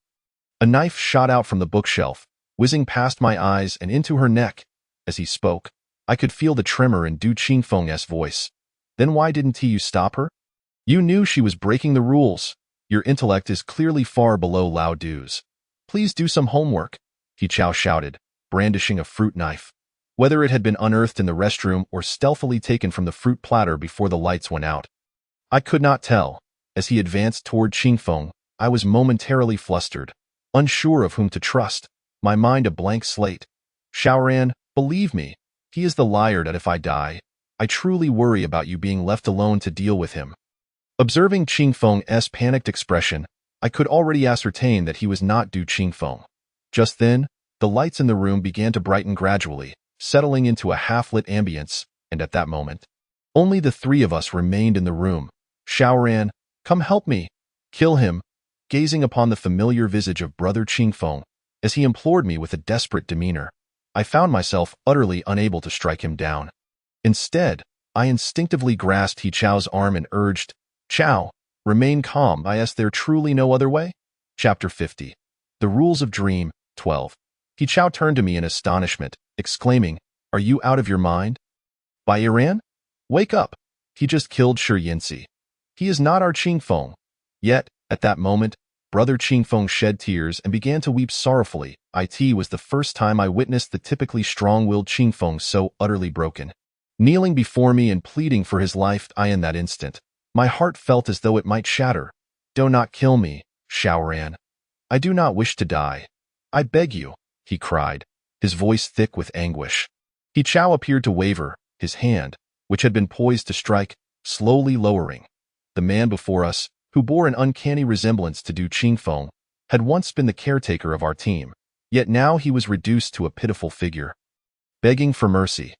a knife shot out from the bookshelf, whizzing past my eyes and into her neck. As he spoke, I could feel the tremor in Du Qingfeng's voice. Then why didn't you stop her? You knew she was breaking the rules. Your intellect is clearly far below Lao Du's. Please do some homework, He Chao shouted, brandishing a fruit knife. Whether it had been unearthed in the restroom or stealthily taken from the fruit platter before the lights went out, I could not tell. As he advanced toward Qingfeng, I was momentarily flustered, unsure of whom to trust, my mind a blank slate. Xiaoran, believe me, he is the liar that if I die, I truly worry about you being left alone to deal with him. Observing Qingfeng's panicked expression, I could already ascertain that he was not Du Qingfeng. Just then, the lights in the room began to brighten gradually, settling into a half-lit ambience, and at that moment, only the three of us remained in the room. Xiaoran, come help me. Kill him. Gazing upon the familiar visage of Brother Qingfeng, as he implored me with a desperate demeanor, I found myself utterly unable to strike him down. Instead, I instinctively grasped He Chao's arm and urged, Chao, remain calm. Is there truly no other way? Chapter 50. The Rules of Dream, 12. He Chao turned to me in astonishment, exclaiming, Are you out of your mind? By Iran? Wake up. He just killed Shi Yinsi. He is not our Qingfeng. Yet, at that moment, Brother Qingfeng shed tears and began to weep sorrowfully. It was the first time I witnessed the typically strong-willed Qingfeng so utterly broken. Kneeling before me and pleading for his life, in that instant, my heart felt as though it might shatter. Do not kill me, Xiaoran. I do not wish to die. I beg you, he cried, his voice thick with anguish. He Chao appeared to waver, his hand, which had been poised to strike, slowly lowering. The man before us, who bore an uncanny resemblance to Du Qingfeng, had once been the caretaker of our team, yet now he was reduced to a pitiful figure, begging for mercy.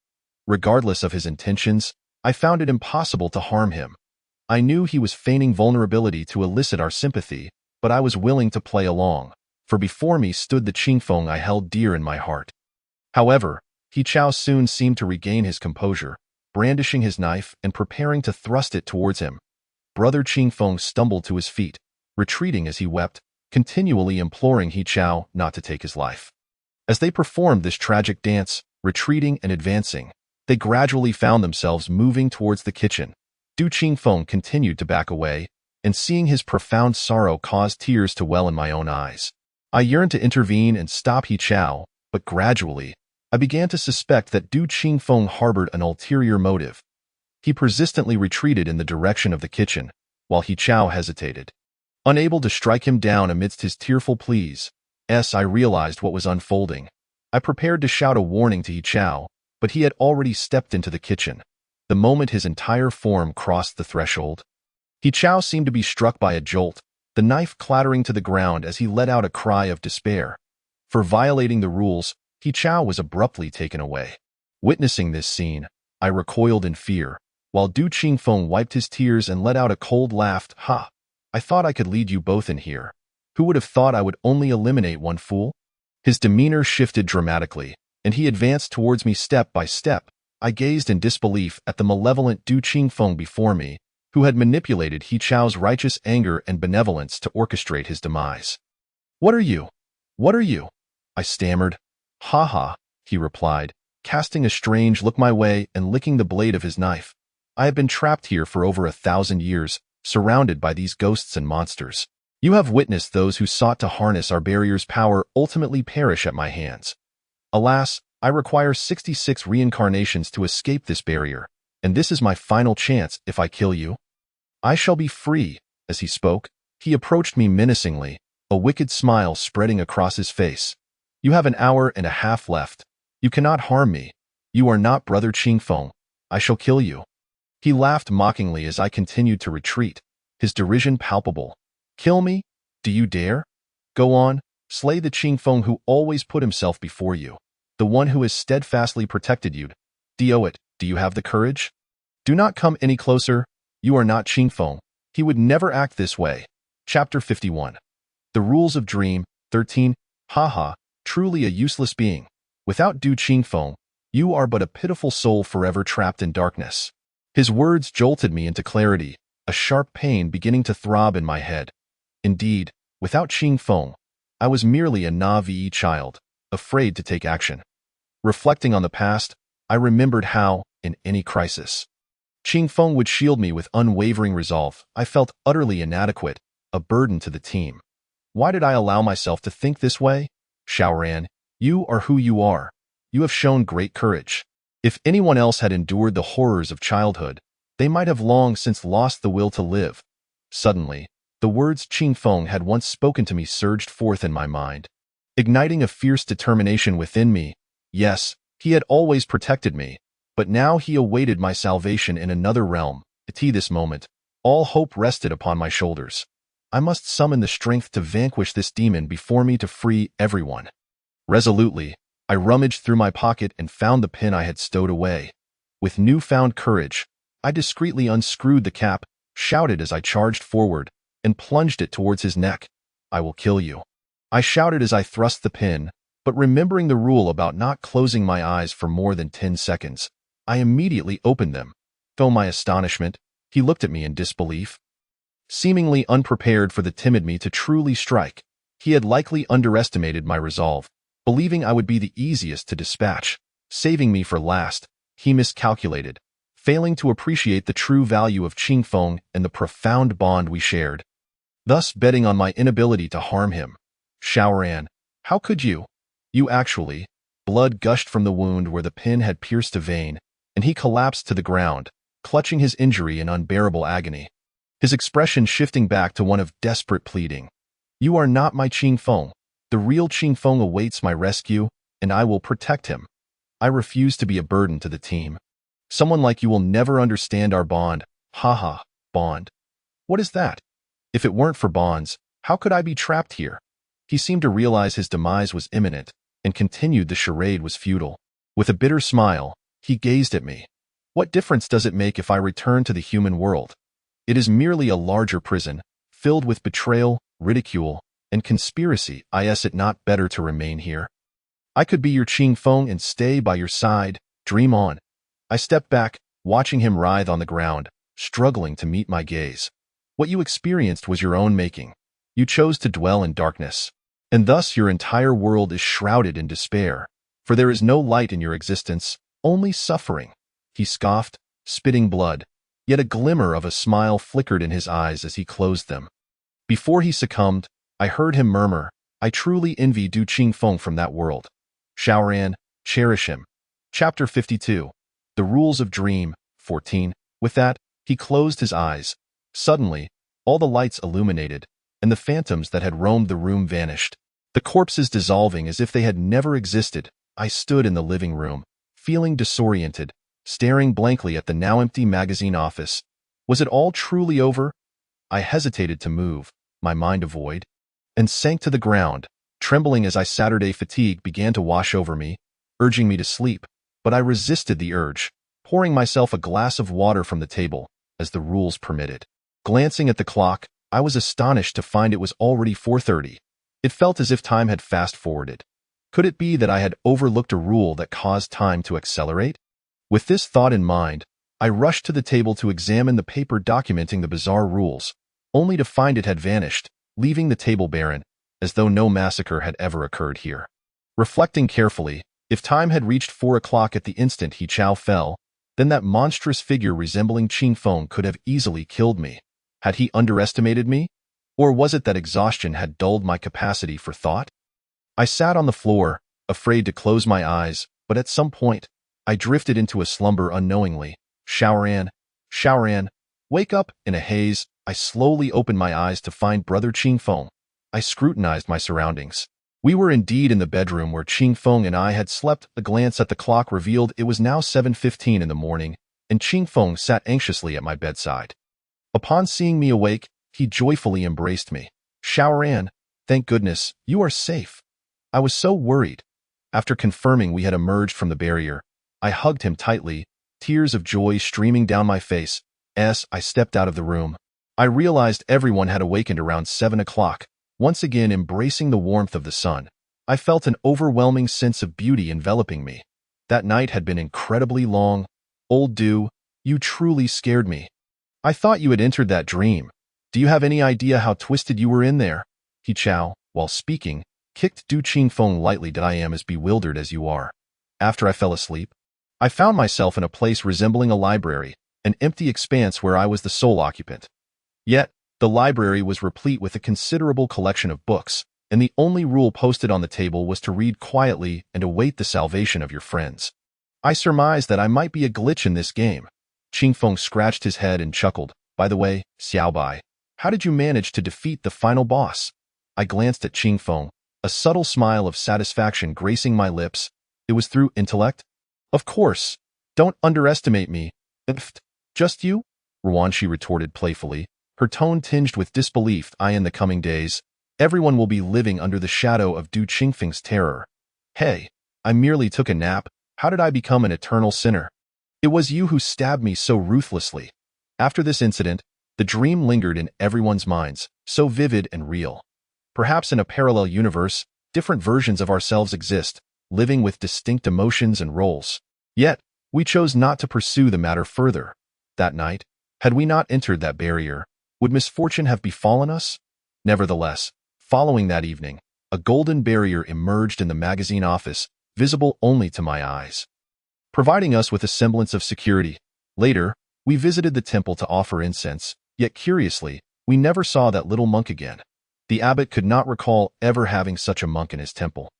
Regardless of his intentions, I found it impossible to harm him. I knew he was feigning vulnerability to elicit our sympathy, but I was willing to play along, for before me stood the Qingfeng I held dear in my heart. However, He Chao soon seemed to regain his composure, brandishing his knife and preparing to thrust it towards him. Brother Qingfeng stumbled to his feet, retreating as he wept, continually imploring He Chao not to take his life. As they performed this tragic dance, retreating and advancing, they gradually found themselves moving towards the kitchen. Du Qingfeng continued to back away, and seeing his profound sorrow caused tears to well in my own eyes. I yearned to intervene and stop He Chao, but gradually, I began to suspect that Du Qingfeng harbored an ulterior motive. He persistently retreated in the direction of the kitchen, while He Chao hesitated. Unable to strike him down amidst his tearful pleas, I realized what was unfolding. I prepared to shout a warning to He Chao, but he had already stepped into the kitchen. The moment his entire form crossed the threshold, He Chao seemed to be struck by a jolt, the knife clattering to the ground as he let out a cry of despair. For violating the rules, He Chao was abruptly taken away. Witnessing this scene, I recoiled in fear, while Du Qingfeng wiped his tears and let out a cold laugh. Ha! I thought I could lead you both in here. Who would have thought I would only eliminate one fool? His demeanor shifted dramatically, and he advanced towards me step by step. I gazed in disbelief at the malevolent Du Qingfeng before me, who had manipulated He Chao's righteous anger and benevolence to orchestrate his demise. "What are you? What are you?" I stammered. "Ha ha," he replied, casting a strange look my way and licking the blade of his knife. "I have been trapped here for over 1,000 years, surrounded by these ghosts and monsters. You have witnessed those who sought to harness our barrier's power ultimately perish at my hands. Alas, I require 66 reincarnations to escape this barrier, and this is my final chance if I kill you. I shall be free." As he spoke, he approached me menacingly, a wicked smile spreading across his face. "You have an hour and a half left. You cannot harm me. You are not Brother Qingfeng. I shall kill you." He laughed mockingly as I continued to retreat, his derision palpable. "Kill me? Do you dare? Go on, slay the Qingfeng who always put himself before you, the one who has steadfastly protected you. Do you have the courage? Do not come any closer. You are not Qingfeng. He would never act this way." Chapter 51. The Rules of Dream, 13. Haha, truly a useless being. Without Du Qingfeng, you are but a pitiful soul forever trapped in darkness. His words jolted me into clarity, a sharp pain beginning to throb in my head. Indeed, without Qingfeng, I was merely a naive child, afraid to take action. Reflecting on the past, I remembered how, in any crisis, Qingfeng would shield me with unwavering resolve. I felt utterly inadequate, a burden to the team. Why did I allow myself to think this way? Xiaoran, you are who you are. You have shown great courage. If anyone else had endured the horrors of childhood, they might have long since lost the will to live. Suddenly, the words Qingfeng had once spoken to me surged forth in my mind, igniting a fierce determination within me. Yes, he had always protected me, but now he awaited my salvation in another realm. At this moment, all hope rested upon my shoulders. I must summon the strength to vanquish this demon before me to free everyone. Resolutely, I rummaged through my pocket and found the pin I had stowed away. With newfound courage, I discreetly unscrewed the cap, shouted as I charged forward, and plunged it towards his neck. "I will kill you," I shouted as I thrust the pin, but remembering the rule about not closing my eyes for more than 10 seconds, I immediately opened them. To my astonishment, he looked at me in disbelief. Seemingly unprepared for the timid me to truly strike, he had likely underestimated my resolve, believing I would be the easiest to dispatch. Saving me for last, he miscalculated, failing to appreciate the true value of Qingfeng and the profound bond we shared, thus betting on my inability to harm him. "Xiaoran, how could you? You actually..." Blood gushed from the wound where the pin had pierced a vein, and he collapsed to the ground, clutching his injury in unbearable agony, his expression shifting back to one of desperate pleading. "You are not my Qingfeng. The real Qingfeng awaits my rescue, and I will protect him. I refuse to be a burden to the team. Someone like you will never understand our bond." Haha, bond. What is that? If it weren't for bonds, how could I be trapped here? He seemed to realize his demise was imminent, and continued the charade was futile. With a bitter smile, he gazed at me. "What difference does it make if I return to the human world? It is merely a larger prison, filled with betrayal, ridicule, and conspiracy. Is it not better to remain here? I could be your Qingfeng and stay by your side. Dream on." I stepped back, watching him writhe on the ground, struggling to meet my gaze. "What you experienced was your own making. You chose to dwell in darkness, and thus your entire world is shrouded in despair, for there is no light in your existence, only suffering." He scoffed, spitting blood, yet a glimmer of a smile flickered in his eyes as he closed them. Before he succumbed, I heard him murmur, "I truly envy Du Qingfeng from that world. Xiaoran, cherish him." Chapter 52. The Rules of Dream, 14. With that, he closed his eyes. Suddenly, all the lights illuminated, and the phantoms that had roamed the room vanished, the corpses dissolving as if they had never existed. I stood in the living room, feeling disoriented, staring blankly at the now empty magazine office. Was it all truly over? I hesitated to move, my mind a void, and sank to the ground, trembling as Saturday fatigue began to wash over me, urging me to sleep. But I resisted the urge, pouring myself a glass of water from the table, as the rules permitted. Glancing at the clock, I was astonished to find it was already 4:30. It felt as if time had fast-forwarded. Could it be that I had overlooked a rule that caused time to accelerate? With this thought in mind, I rushed to the table to examine the paper documenting the bizarre rules, only to find it had vanished, leaving the table barren, as though no massacre had ever occurred here. Reflecting carefully, if time had reached 4 o'clock at the instant He Chao fell, then that monstrous figure resembling Qing Feng could have easily killed me. Had he underestimated me? Or was it that exhaustion had dulled my capacity for thought? I sat on the floor, afraid to close my eyes, but at some point, I drifted into a slumber unknowingly. Shaoran, wake up! In a haze, I slowly opened my eyes to find Brother Qing Feng. I scrutinized my surroundings. We were indeed in the bedroom where Qing Feng and I had slept. A glance at the clock revealed it was now 7:15 in the morning, and Qing Feng sat anxiously at my bedside. Upon seeing me awake, he joyfully embraced me. Shaoran, thank goodness, you are safe. I was so worried. After confirming we had emerged from the barrier, I hugged him tightly, tears of joy streaming down my face. As I stepped out of the room, I realized everyone had awakened around 7 o'clock, once again embracing the warmth of the sun. I felt an overwhelming sense of beauty enveloping me. That night had been incredibly long. Old Du, you truly scared me. I thought you had entered that dream. Do you have any idea how twisted you were in there? He Chao, while speaking, kicked Du Qing Feng lightly. I am as bewildered as you are. After I fell asleep, I found myself in a place resembling a library, an empty expanse where I was the sole occupant. Yet, the library was replete with a considerable collection of books, and the only rule posted on the table was to read quietly and await the salvation of your friends. I surmised that I might be a glitch in this game. Qing Feng scratched his head and chuckled. By the way, Xiaobai, how did you manage to defeat the final boss? I glanced at Qing Feng, a subtle smile of satisfaction gracing my lips. It was through intellect? Of course. Don't underestimate me. Just you? Ruanxi retorted playfully, her tone tinged with disbelief. In the coming days, everyone will be living under the shadow of Du Qingfeng's terror. Hey, I merely took a nap. How did I become an eternal sinner? It was you who stabbed me so ruthlessly. After this incident, the dream lingered in everyone's minds, so vivid and real. Perhaps in a parallel universe, different versions of ourselves exist, living with distinct emotions and roles. Yet, we chose not to pursue the matter further. That night, had we not entered that barrier, would misfortune have befallen us? Nevertheless, following that evening, a golden barrier emerged in the magazine office, visible only to my eyes, providing us with a semblance of security. Later, we visited the temple to offer incense, yet curiously, we never saw that little monk again. The abbot could not recall ever having such a monk in his temple.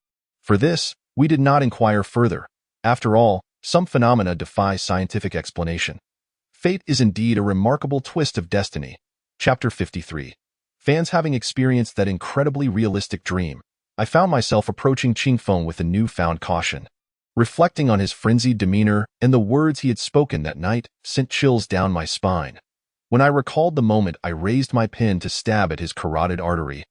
For this, we did not inquire further. After all, some phenomena defy scientific explanation. Fate is indeed a remarkable twist of destiny. Chapter 53. Fans having experienced that incredibly realistic dream, I found myself approaching Qing Feng with a newfound caution. Reflecting on his frenzied demeanor and the words he had spoken that night sent chills down my spine. When I recalled the moment I raised my pen to stab at his carotid artery,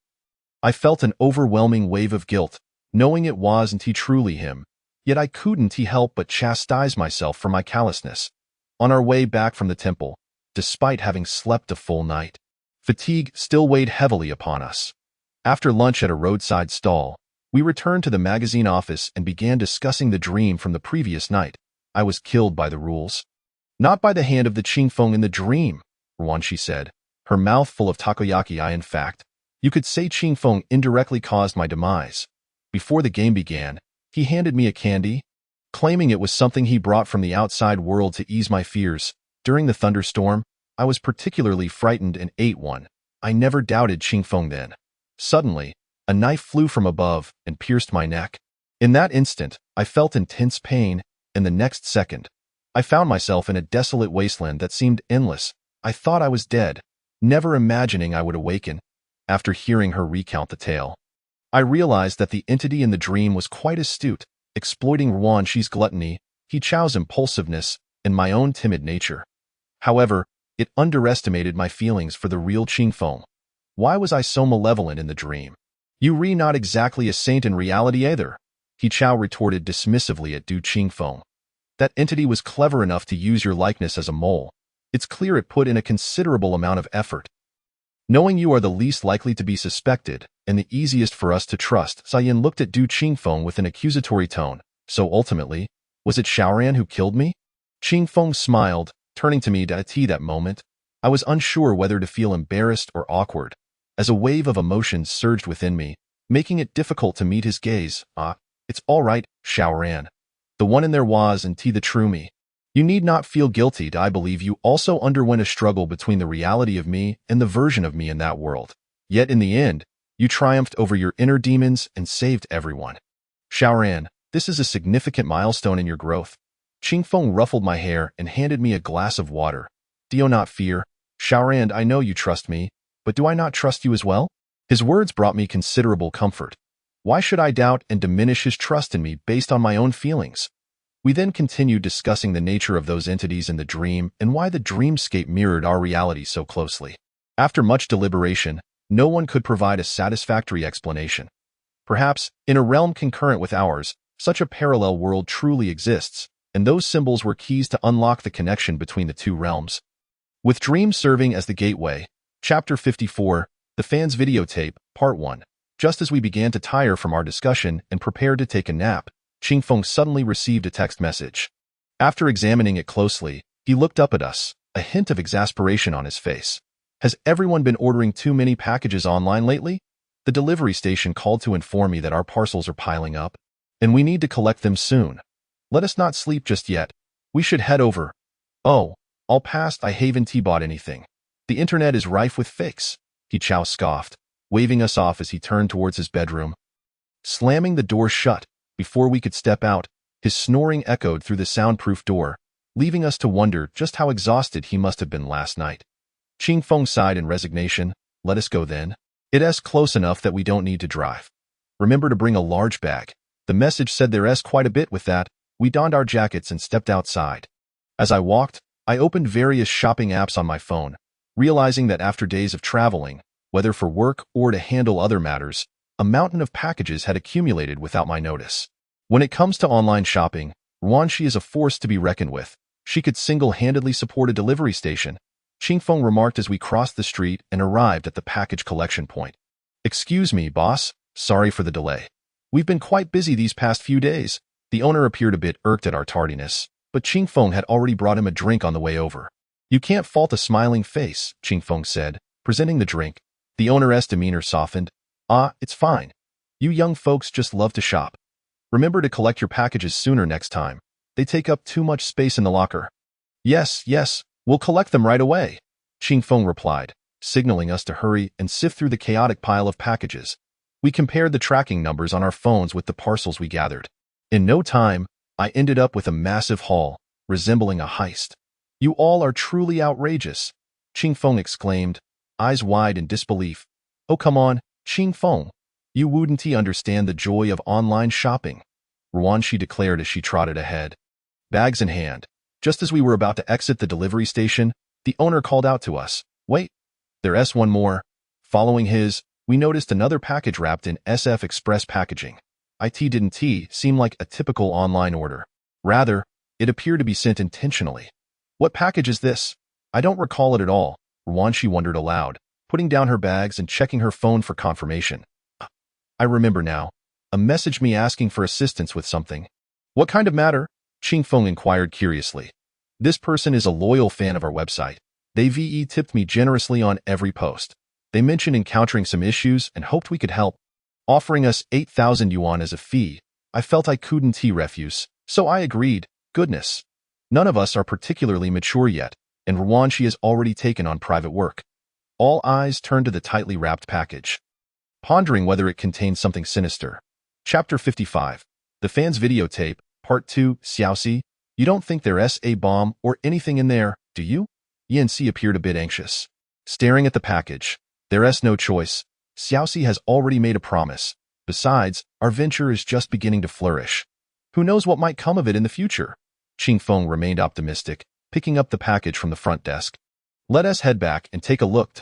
I felt an overwhelming wave of guilt, knowing it wasn't truly him. Yet I couldn't help but chastise myself for my callousness. On our way back from the temple, despite having slept a full night, fatigue still weighed heavily upon us. After lunch at a roadside stall, we returned to the magazine office and began discussing the dream from the previous night. I was killed by the rules. Not by the hand of the Qing Feng in the dream, Ruanxi said, her mouth full of takoyaki. In fact, you could say Qing Feng indirectly caused my demise. Before the game began, he handed me a candy, claiming it was something he brought from the outside world to ease my fears. During the thunderstorm, I was particularly frightened and ate one. I never doubted Qing Feng then. Suddenly, a knife flew from above and pierced my neck. In that instant, I felt intense pain, and the next second, I found myself in a desolate wasteland that seemed endless. I thought I was dead, never imagining I would awaken. After hearing her recount the tale, I realized that the entity in the dream was quite astute, exploiting Ruanxi's gluttony, He Chao's impulsiveness, and my own timid nature. However, it underestimated my feelings for the real Qing Feng. Why was I so malevolent in the dream? You're not exactly a saint in reality either, He Chao retorted dismissively at Du Qing Feng. That entity was clever enough to use your likeness as a mole. It's clear it put in a considerable amount of effort. Knowing you are the least likely to be suspected and the easiest for us to trust, Sayan looked at Du Qingfeng with an accusatory tone. So ultimately, was it Xiaoran who killed me? Qingfeng smiled, turning to me at that moment. I was unsure whether to feel embarrassed or awkward, as a wave of emotions surged within me, making it difficult to meet his gaze. It's all right, Xiaoran. The one in there was and the true me. You need not feel guilty. I believe you also underwent a struggle between the reality of me and the version of me in that world. Yet in the end, you triumphed over your inner demons and saved everyone. Xiaoran, this is a significant milestone in your growth. Qingfeng ruffled my hair and handed me a glass of water. Do not fear. Xiaoran, I know you trust me, but do I not trust you as well? His words brought me considerable comfort. Why should I doubt and diminish his trust in me based on my own feelings? We then continued discussing the nature of those entities in the dream and why the dreamscape mirrored our reality so closely. After much deliberation, no one could provide a satisfactory explanation. Perhaps, in a realm concurrent with ours, such a parallel world truly exists, and those symbols were keys to unlock the connection between the two realms. With dreams serving as the gateway, Chapter 54, The Fans Videotape, Part 1. Just as we began to tire from our discussion and prepared to take a nap, Qingfeng suddenly received a text message. After examining it closely, he looked up at us, a hint of exasperation on his face. Has everyone been ordering too many packages online lately? The delivery station called to inform me that our parcels are piling up, and we need to collect them soon. Let us not sleep just yet. We should head over. Oh, all past I haven't bought anything. The internet is rife with fakes, He Chao scoffed, waving us off as he turned towards his bedroom. Slamming the door shut, before we could step out, his snoring echoed through the soundproof door, leaving us to wonder just how exhausted he must have been last night. Qingfeng sighed in resignation. Let us go then. It's close enough that we don't need to drive. Remember to bring a large bag. The message said there's quite a bit with that. We donned our jackets and stepped outside. As I walked, I opened various shopping apps on my phone, realizing that after days of traveling, whether for work or to handle other matters, a mountain of packages had accumulated without my notice. When it comes to online shopping, Ruanxi is a force to be reckoned with. She could single-handedly support a delivery station, Qingfeng remarked as we crossed the street and arrived at the package collection point. Excuse me, boss. Sorry for the delay. We've been quite busy these past few days. The owner appeared a bit irked at our tardiness, but Qingfeng had already brought him a drink on the way over. You can't fault a smiling face, Qingfeng said, presenting the drink. The owner's demeanor softened. It's fine. You young folks just love to shop. Remember to collect your packages sooner next time. They take up too much space in the locker. Yes, we'll collect them right away, Qingfeng replied, signaling us to hurry and sift through the chaotic pile of packages. We compared the tracking numbers on our phones with the parcels we gathered. In no time, I ended up with a massive haul, resembling a heist. You all are truly outrageous, Qingfeng exclaimed, eyes wide in disbelief. Oh, come on, Qingfeng. You wouldn't understand the joy of online shopping, Ruanxi declared as she trotted ahead. Bags in hand. Just as we were about to exit the delivery station, the owner called out to us. Wait, there's one more. Following his, we noticed another package wrapped in SF Express packaging. It didn't seem like a typical online order. Rather, it appeared to be sent intentionally. What package is this? I don't recall it at all, Ruanxi wondered aloud, putting down her bags and checking her phone for confirmation. I remember now. A message me asking for assistance with something. What kind of matter? Qingfeng inquired curiously. This person is a loyal fan of our website. They tipped me generously on every post. They mentioned encountering some issues and hoped we could help, offering us 8,000 yuan as a fee. I felt I couldn't refuse, so I agreed. Goodness. None of us are particularly mature yet, and Ruanxi has already taken on private work. All eyes turned to the tightly wrapped package, pondering whether it contained something sinister. Chapter 55. The Fans Videotape, Part 2. Xiaoxi, you don't think there's a bomb or anything in there, do you? Yanxi appeared a bit anxious. Staring at the package. There's no choice. Xiaoxi has already made a promise. Besides, our venture is just beginning to flourish. Who knows what might come of it in the future? Qingfeng remained optimistic, picking up the package from the front desk. Let us head back and take a look.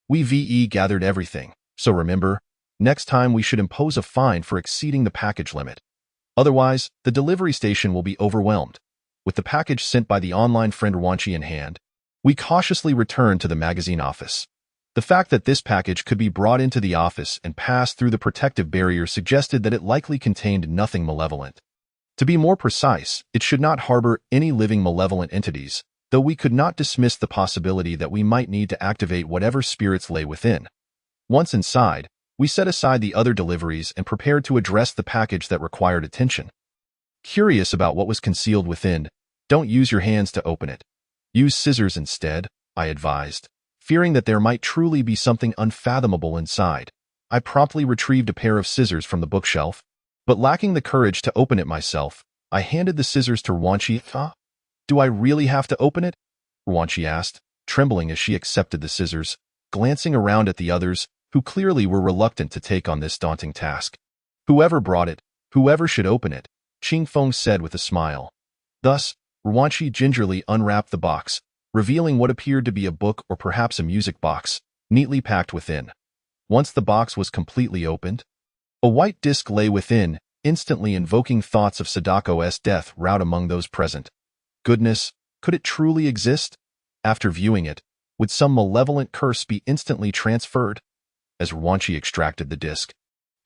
We gathered everything, so remember, next time we should impose a fine for exceeding the package limit. Otherwise, the delivery station will be overwhelmed. With the package sent by the online friend Ruanxi in hand, we cautiously returned to the magazine office. The fact that this package could be brought into the office and passed through the protective barrier suggested that it likely contained nothing malevolent. To be more precise, it should not harbor any living malevolent entities, though we could not dismiss the possibility that we might need to activate whatever spirits lay within. Once inside, we set aside the other deliveries and prepared to address the package that required attention. Curious about what was concealed within, don't use your hands to open it. Use scissors instead, I advised. Fearing that there might truly be something unfathomable inside, I promptly retrieved a pair of scissors from the bookshelf, but lacking the courage to open it myself, I handed the scissors to Rwanchi. Do I really have to open it? Rwanchi asked, trembling as she accepted the scissors, glancing around at the others, who clearly were reluctant to take on this daunting task. Whoever brought it, whoever should open it, Qingfeng said with a smile. Thus, Rwanchi gingerly unwrapped the box, revealing what appeared to be a book or perhaps a music box, neatly packed within. Once the box was completely opened, a white disc lay within, instantly invoking thoughts of Sadako's death rout among those present. Goodness, could it truly exist? After viewing it, would some malevolent curse be instantly transferred? As Rwanchi extracted the disc,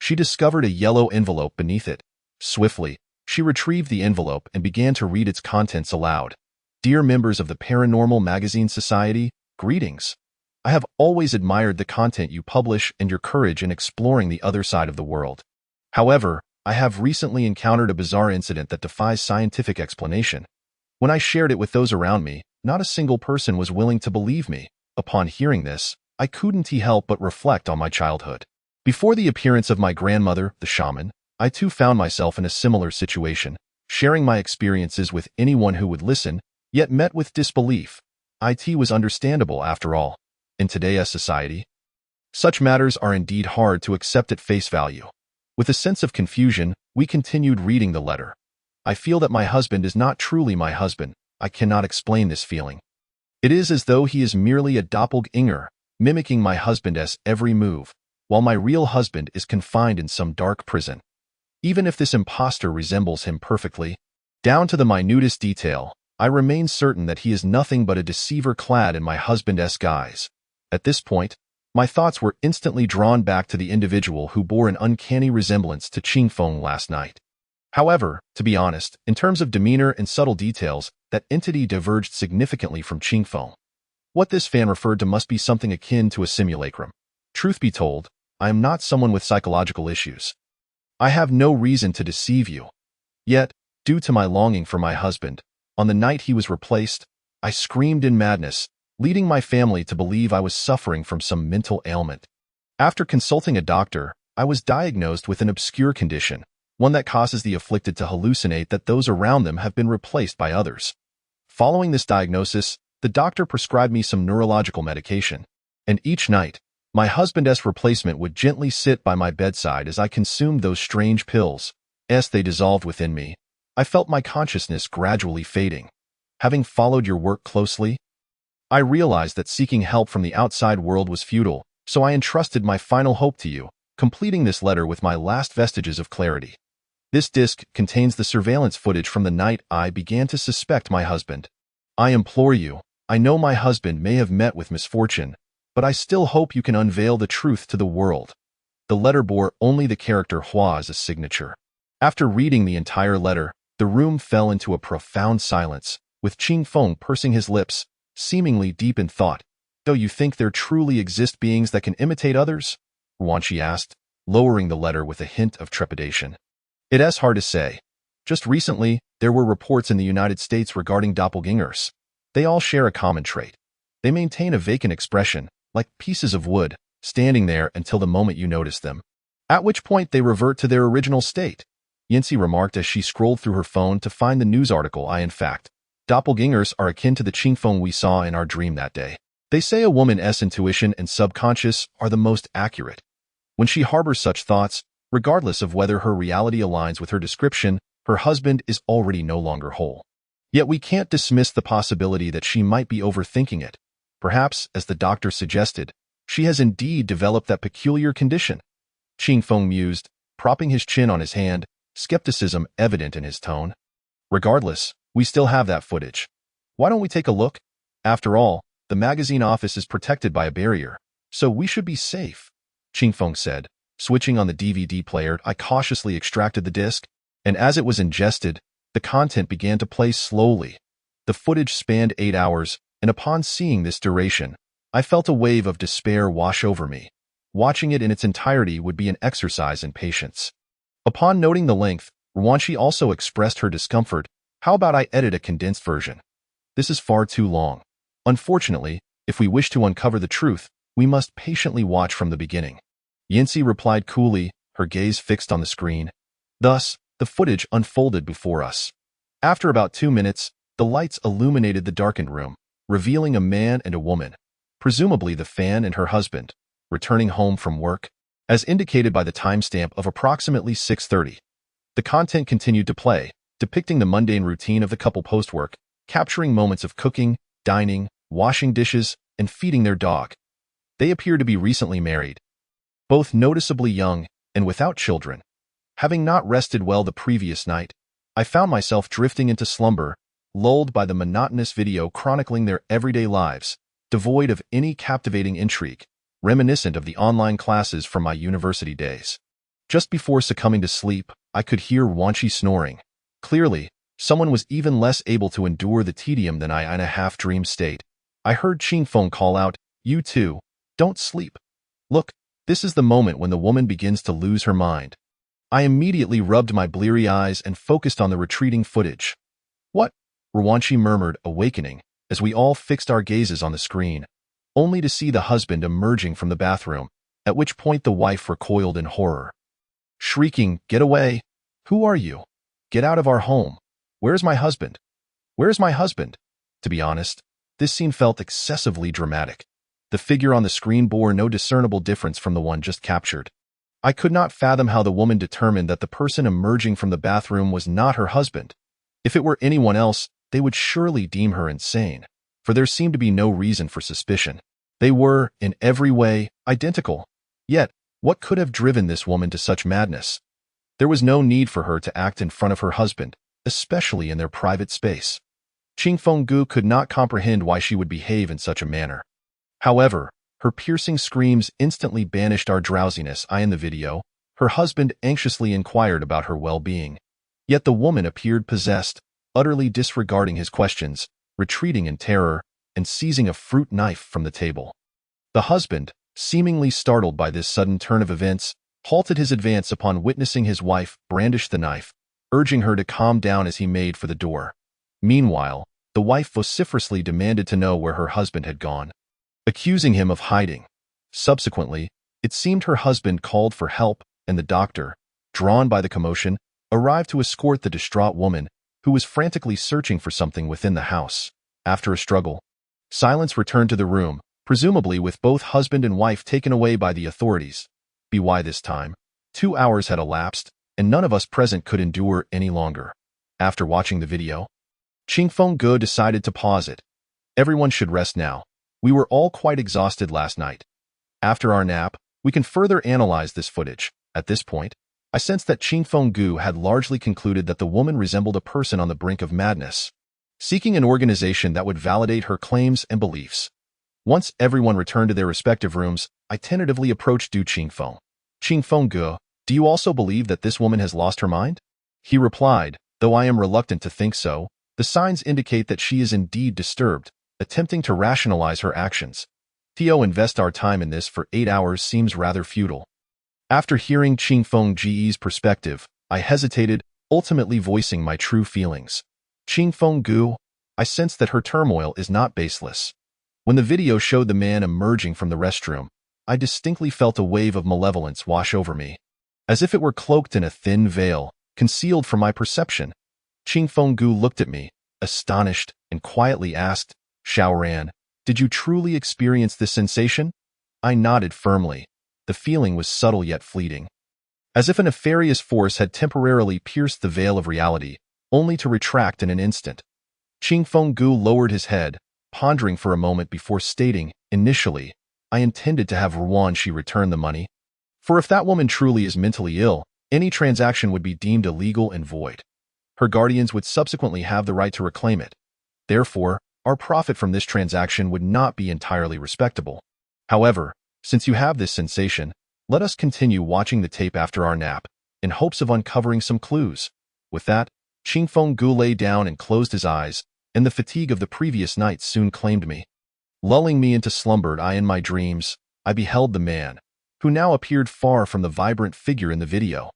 she discovered a yellow envelope beneath it. Swiftly, she retrieved the envelope and began to read its contents aloud. Dear members of the Paranormal Magazine Society, greetings. I have always admired the content you publish and your courage in exploring the other side of the world. However, I have recently encountered a bizarre incident that defies scientific explanation. When I shared it with those around me, not a single person was willing to believe me. Upon hearing this, I couldn't help but reflect on my childhood. Before the appearance of my grandmother, the shaman, I too found myself in a similar situation, sharing my experiences with anyone who would listen, yet met with disbelief. It was understandable after all. In today's society, such matters are indeed hard to accept at face value. With a sense of confusion, we continued reading the letter. I feel that my husband is not truly my husband. I cannot explain this feeling. It is as though he is merely a doppelganger, mimicking my husband's every move, while my real husband is confined in some dark prison. Even if this impostor resembles him perfectly, down to the minutest detail, I remain certain that he is nothing but a deceiver clad in my husband's guise. At this point, my thoughts were instantly drawn back to the individual who bore an uncanny resemblance to Qingfeng last night. However, to be honest, in terms of demeanor and subtle details, that entity diverged significantly from Qingfeng. What this fan referred to must be something akin to a simulacrum. Truth be told, I am not someone with psychological issues. I have no reason to deceive you. Yet, due to my longing for my husband, on the night he was replaced, I screamed in madness, leading my family to believe I was suffering from some mental ailment. After consulting a doctor, I was diagnosed with an obscure condition, one that causes the afflicted to hallucinate that those around them have been replaced by others. Following this diagnosis, the doctor prescribed me some neurological medication, and each night, my husband's replacement would gently sit by my bedside as I consumed those strange pills. As they dissolved within me, I felt my consciousness gradually fading. Having followed your work closely, I realized that seeking help from the outside world was futile, so I entrusted my final hope to you, completing this letter with my last vestiges of clarity. This disc contains the surveillance footage from the night I began to suspect my husband. I implore you, I know my husband may have met with misfortune, but I still hope you can unveil the truth to the world. The letter bore only the character Hua as a signature. After reading the entire letter, the room fell into a profound silence, with Qingfeng pursing his lips, seemingly deep in thought. Do you think there truly exist beings that can imitate others? Rwanchi asked, lowering the letter with a hint of trepidation. It is hard to say. Just recently, there were reports in the United States regarding doppelgangers. They all share a common trait. They maintain a vacant expression, like pieces of wood, standing there until the moment you notice them, at which point they revert to their original state. Yancy remarked as she scrolled through her phone to find the news article. In fact, doppelgangers are akin to the Qingfeng we saw in our dream that day. They say a woman's intuition and subconscious are the most accurate. When she harbors such thoughts, regardless of whether her reality aligns with her description, her husband is already no longer whole. Yet we can't dismiss the possibility that she might be overthinking it. Perhaps, as the doctor suggested, she has indeed developed that peculiar condition. Qingfeng mused, propping his chin on his hand, skepticism evident in his tone. Regardless, we still have that footage. Why don't we take a look? After all, the magazine office is protected by a barrier. So we should be safe, Qingfeng said. Switching on the DVD player, I cautiously extracted the disc, and as it was ingested, the content began to play slowly. The footage spanned 8 hours, and upon seeing this duration, I felt a wave of despair wash over me. Watching it in its entirety would be an exercise in patience. Upon noting the length, Rwanshi also expressed her discomfort. How about I edit a condensed version? This is far too long. Unfortunately, if we wish to uncover the truth, we must patiently watch from the beginning. Yancy replied coolly, her gaze fixed on the screen. Thus, the footage unfolded before us. After about 2 minutes, the lights illuminated the darkened room, revealing a man and a woman, presumably the fan and her husband, returning home from work, as indicated by the timestamp of approximately 6:30. The content continued to play, depicting the mundane routine of the couple post-work, capturing moments of cooking, dining, washing dishes, and feeding their dog. They appear to be recently married, both noticeably young and without children. Having not rested well the previous night, I found myself drifting into slumber, lulled by the monotonous video chronicling their everyday lives, devoid of any captivating intrigue, reminiscent of the online classes from my university days. Just before succumbing to sleep, I could hear Wanchi snoring. Clearly, someone was even less able to endure the tedium than I in a half-dream state. I heard Qingfeng call out, "You too, don't sleep." Look, this is the moment when the woman begins to lose her mind. I immediately rubbed my bleary eyes and focused on the retreating footage. What? Rwanshi murmured, awakening, as we all fixed our gazes on the screen, only to see the husband emerging from the bathroom, at which point the wife recoiled in horror. Shrieking, "Get away! Who are you? Get out of our home! Where's my husband? Where's my husband?" To be honest, this scene felt excessively dramatic. The figure on the screen bore no discernible difference from the one just captured. I could not fathom how the woman determined that the person emerging from the bathroom was not her husband. If it were anyone else, they would surely deem her insane, for there seemed to be no reason for suspicion. They were, in every way, identical. Yet, what could have driven this woman to such madness? There was no need for her to act in front of her husband, especially in their private space. Qingfeng Gu could not comprehend why she would behave in such a manner. However, her piercing screams instantly banished our drowsiness. In the video, her husband anxiously inquired about her well-being. Yet the woman appeared possessed, utterly disregarding his questions, retreating in terror, and seizing a fruit knife from the table. The husband, seemingly startled by this sudden turn of events, halted his advance upon witnessing his wife brandish the knife, urging her to calm down as he made for the door. Meanwhile, the wife vociferously demanded to know where her husband had gone, accusing him of hiding. Subsequently, it seemed her husband called for help, and the doctor, drawn by the commotion, arrived to escort the distraught woman, who was frantically searching for something within the house. After a struggle, silence returned to the room, presumably with both husband and wife taken away by the authorities. By this time, 2 hours had elapsed, and none of us present could endure any longer. After watching the video, Qingfeng Gu decided to pause it. Everyone should rest now. We were all quite exhausted last night. After our nap, we can further analyze this footage. At this point, I sensed that Qingfeng Gu had largely concluded that the woman resembled a person on the brink of madness, seeking an organization that would validate her claims and beliefs. Once everyone returned to their respective rooms, I tentatively approached Du Qingfeng. "Qingfeng Gu, do you also believe that this woman has lost her mind?" He replied, "Though I am reluctant to think so, the signs indicate that she is indeed disturbed, attempting to rationalize her actions. To invest our time in this for 8 hours seems rather futile." After hearing Qingfeng Ge's perspective, I hesitated, ultimately voicing my true feelings. "Qingfeng Gu, I sense that her turmoil is not baseless." When the video showed the man emerging from the restroom, I distinctly felt a wave of malevolence wash over me, as if it were cloaked in a thin veil, concealed from my perception. Qingfeng Gu looked at me, astonished, and quietly asked, "Xiaoran, did you truly experience this sensation?" I nodded firmly. The feeling was subtle yet fleeting, as if a nefarious force had temporarily pierced the veil of reality, only to retract in an instant. Qingfeng Gu lowered his head, pondering for a moment before stating, "Initially, I intended to have Rwanshi return the money. For if that woman truly is mentally ill, any transaction would be deemed illegal and void. Her guardians would subsequently have the right to reclaim it. Therefore, our profit from this transaction would not be entirely respectable. However, Since you have this sensation, let us continue watching the tape after our nap, in hopes of uncovering some clues. With that, Qingfeng Gu lay down and closed his eyes, and the fatigue of the previous night soon claimed me. Lulling me into slumber, in my dreams, I beheld the man, who now appeared far from the vibrant figure in the video.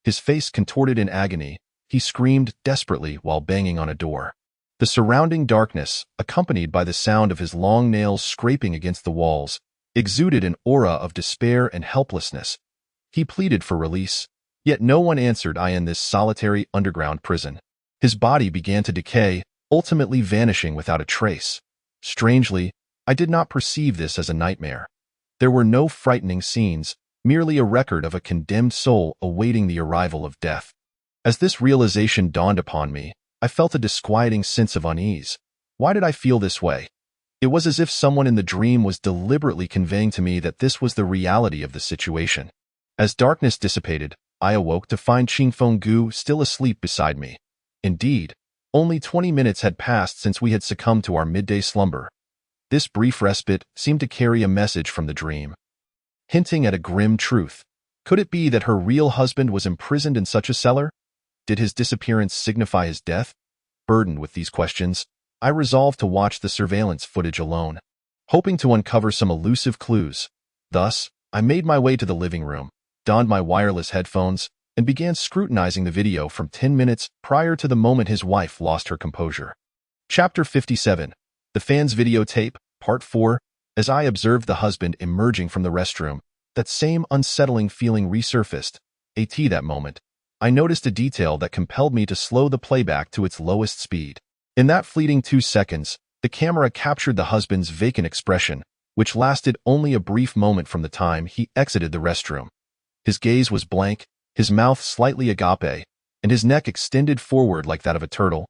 His face contorted in agony, he screamed desperately while banging on a door. The surrounding darkness, accompanied by the sound of his long nails scraping against the walls, exuded an aura of despair and helplessness. He pleaded for release, yet no one answered in this solitary underground prison. His body began to decay, ultimately vanishing without a trace. Strangely, I did not perceive this as a nightmare. There were no frightening scenes, merely a record of a condemned soul awaiting the arrival of death. As this realization dawned upon me, I felt a disquieting sense of unease. Why did I feel this way? It was as if someone in the dream was deliberately conveying to me that this was the reality of the situation. As darkness dissipated, I awoke to find Qingfeng Gu still asleep beside me. Indeed, only 20 minutes had passed since we had succumbed to our midday slumber. This brief respite seemed to carry a message from the dream, hinting at a grim truth. Could it be that her real husband was imprisoned in such a cellar? Did his disappearance signify his death? Burdened with these questions, I resolved to watch the surveillance footage alone, hoping to uncover some elusive clues. Thus, I made my way to the living room, donned my wireless headphones, and began scrutinizing the video from 10 minutes prior to the moment his wife lost her composure. Chapter 57. The Fan's Videotape, Part 4. As I observed the husband emerging from the restroom, that same unsettling feeling resurfaced. That moment, I noticed a detail that compelled me to slow the playback to its lowest speed. In that fleeting 2 seconds, the camera captured the husband's vacant expression, which lasted only a brief moment from the time he exited the restroom. His gaze was blank, his mouth slightly agape, and his neck extended forward like that of a turtle,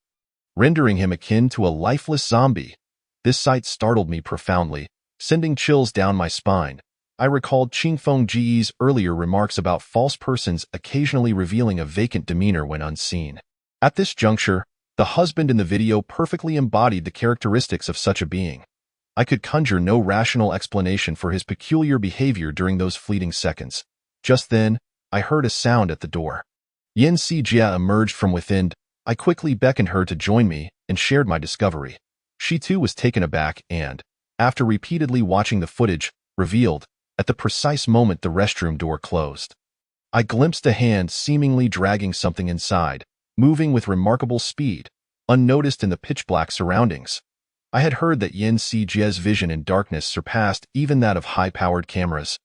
rendering him akin to a lifeless zombie. This sight startled me profoundly, sending chills down my spine. I recalled Qingfeng Ji's earlier remarks about false persons occasionally revealing a vacant demeanor when unseen. At this juncture, the husband in the video perfectly embodied the characteristics of such a being. I could conjure no rational explanation for his peculiar behavior during those fleeting seconds. Just then, I heard a sound at the door. Yin Sijia emerged from within. I quickly beckoned her to join me and shared my discovery. She too was taken aback and, after repeatedly watching the footage, revealed, at the precise moment the restroom door closed. I glimpsed a hand seemingly dragging something inside, moving with remarkable speed, unnoticed in the pitch-black surroundings. I had heard that Yin Sijia's vision in darkness surpassed even that of high-powered cameras.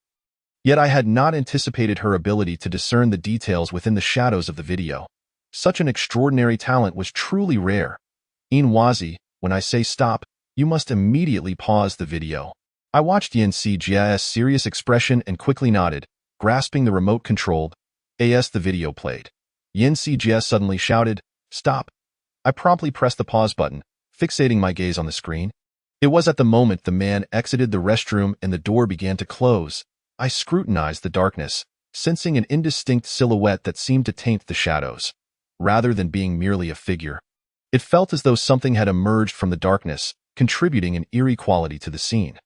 Yet I had not anticipated her ability to discern the details within the shadows of the video. Such an extraordinary talent was truly rare. Wazi, when I say stop, you must immediately pause the video. I watched Yin Sijia's serious expression and quickly nodded, grasping the remote control. As the video played, Yin Sijia suddenly shouted, "Stop!" I promptly pressed the pause button, fixating my gaze on the screen. It was at the moment the man exited the restroom and the door began to close. I scrutinized the darkness, sensing an indistinct silhouette that seemed to taint the shadows. Rather than being merely a figure, it felt as though something had emerged from the darkness, contributing an eerie quality to the scene.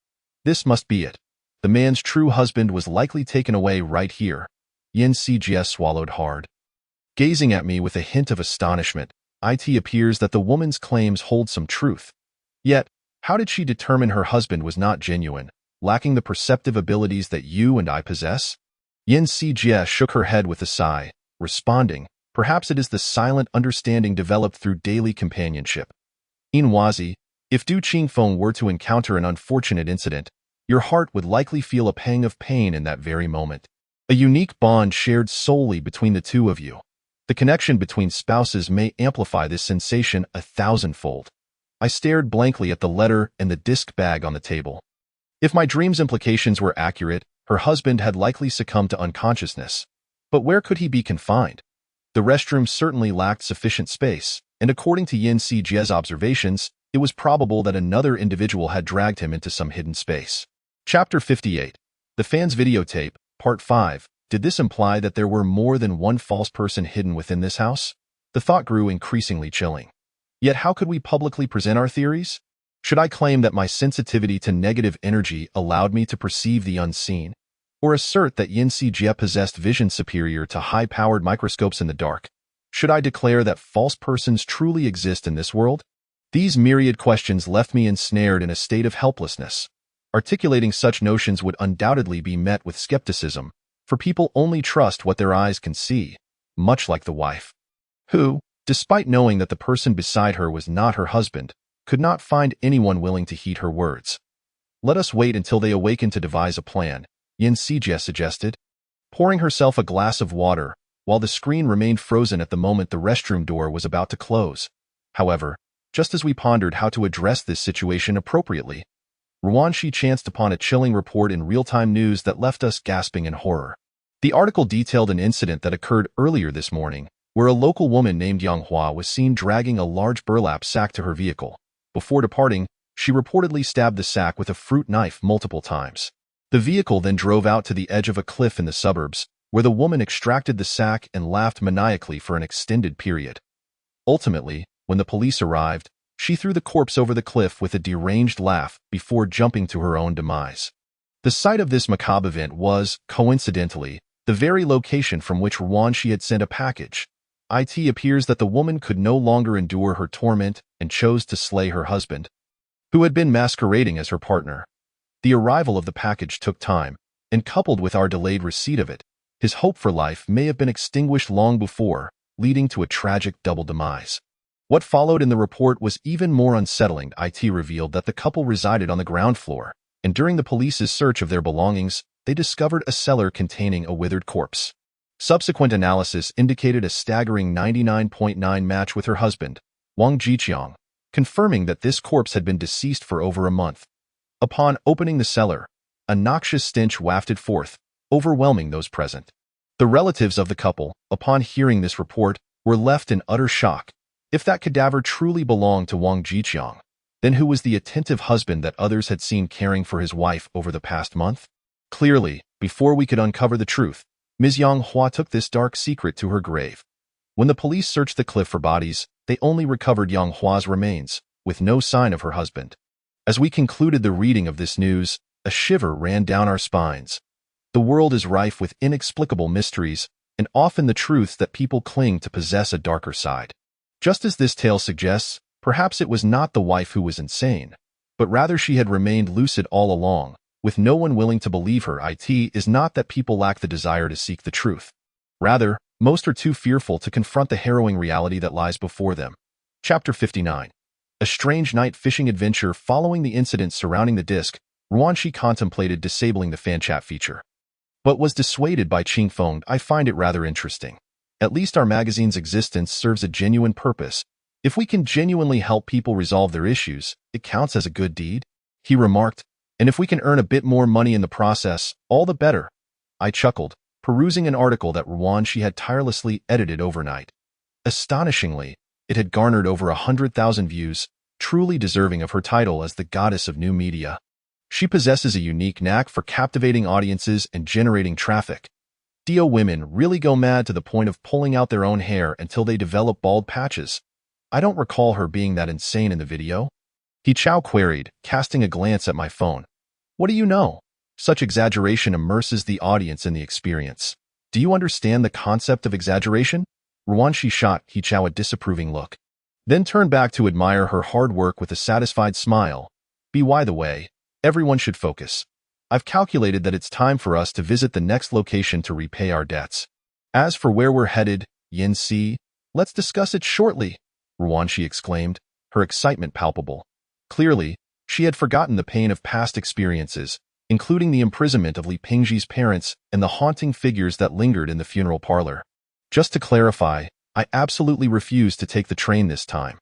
This must be it. The man's true husband was likely taken away right here. Yin Sijia swallowed hard, gazing at me with a hint of astonishment. It appears that the woman's claims hold some truth. Yet, how did she determine her husband was not genuine, lacking the perceptive abilities that you and I possess? Yin Sijia shook her head with a sigh, responding, "Perhaps it is the silent understanding developed through daily companionship. Wazi, if Du Qingfeng were to encounter an unfortunate incident, your heart would likely feel a pang of pain in that very moment. A unique bond shared solely between the two of you. The connection between spouses may amplify this sensation 1,000-fold." I stared blankly at the letter and the disc bag on the table. If my dream's implications were accurate, her husband had likely succumbed to unconsciousness. But where could he be confined? The restroom certainly lacked sufficient space, and according to Yin Sijia's observations, it was probable that another individual had dragged him into some hidden space. Chapter 58. The Fan's Videotape, Part 5. Did this imply that there were more than one false person hidden within this house? The thought grew increasingly chilling. Yet how could we publicly present our theories? Should I claim that my sensitivity to negative energy allowed me to perceive the unseen, or assert that Yin Si Jie possessed vision superior to high-powered microscopes in the dark? Should I declare that false persons truly exist in this world? These myriad questions left me ensnared in a state of helplessness. Articulating such notions would undoubtedly be met with skepticism, for people only trust what their eyes can see, much like the wife, who, despite knowing that the person beside her was not her husband, could not find anyone willing to heed her words. Let us wait until they awaken to devise a plan, Yin Sijie suggested, pouring herself a glass of water, while the screen remained frozen at the moment the restroom door was about to close. However, just as we pondered how to address this situation appropriately, Ruanxi chanced upon a chilling report in real-time news that left us gasping in horror. The article detailed an incident that occurred earlier this morning, where a local woman named Yang Hua was seen dragging a large burlap sack to her vehicle. Before departing, she reportedly stabbed the sack with a fruit knife multiple times. The vehicle then drove out to the edge of a cliff in the suburbs, where the woman extracted the sack and laughed maniacally for an extended period. Ultimately, when the police arrived, she threw the corpse over the cliff with a deranged laugh before jumping to her own demise. The site of this macabre event was, coincidentally, the very location from which Ruanxi had sent a package. It appears that the woman could no longer endure her torment and chose to slay her husband, who had been masquerading as her partner. The arrival of the package took time, and coupled with our delayed receipt of it, his hope for life may have been extinguished long before, leading to a tragic double demise. What followed in the report was even more unsettling. It revealed that the couple resided on the ground floor, and during the police's search of their belongings, they discovered a cellar containing a withered corpse. Subsequent analysis indicated a staggering 99.9 match with her husband, Wang Jiqiang, confirming that this corpse had been deceased for over a month. Upon opening the cellar, a noxious stench wafted forth, overwhelming those present. The relatives of the couple, upon hearing this report, were left in utter shock. If that cadaver truly belonged to Wang Jiqiang, then who was the attentive husband that others had seen caring for his wife over the past month? Clearly, before we could uncover the truth, Ms. Yang Hua took this dark secret to her grave. When the police searched the cliff for bodies, they only recovered Yang Hua's remains, with no sign of her husband. As we concluded the reading of this news, a shiver ran down our spines. The world is rife with inexplicable mysteries, and often the truths that people cling to possess a darker side. Just as this tale suggests, perhaps it was not the wife who was insane, but rather she had remained lucid all along, with no one willing to believe her. It is not that people lack the desire to seek the truth. Rather, most are too fearful to confront the harrowing reality that lies before them. Chapter 59. A strange night fishing adventure. Following the incidents surrounding the disc, Ruanxi contemplated disabling the fan chat feature, but was dissuaded by Qingfeng. I find it rather interesting. At least our magazine's existence serves a genuine purpose. If we can genuinely help people resolve their issues, it counts as a good deed, he remarked, and if we can earn a bit more money in the process, all the better. I chuckled, perusing an article that Ruanxi had tirelessly edited overnight. Astonishingly, it had garnered over 100,000 views, truly deserving of her title as the goddess of new media. She possesses a unique knack for captivating audiences and generating traffic. Women really go mad to the point of pulling out their own hair until they develop bald patches. I don't recall her being that insane in the video. He Chao queried, casting a glance at my phone. What do you know? Such exaggeration immerses the audience in the experience. Do you understand the concept of exaggeration? Ruanxi shot He Chao a disapproving look, then turned back to admire her hard work with a satisfied smile. By the way, everyone should focus. I've calculated that it's time for us to visit the next location to repay our debts. As for where we're headed, Yin Si, let's discuss it shortly, Ruanxi exclaimed, her excitement palpable. Clearly, she had forgotten the pain of past experiences, including the imprisonment of Li Pingji's parents and the haunting figures that lingered in the funeral parlor. Just to clarify, I absolutely refused to take the train this time.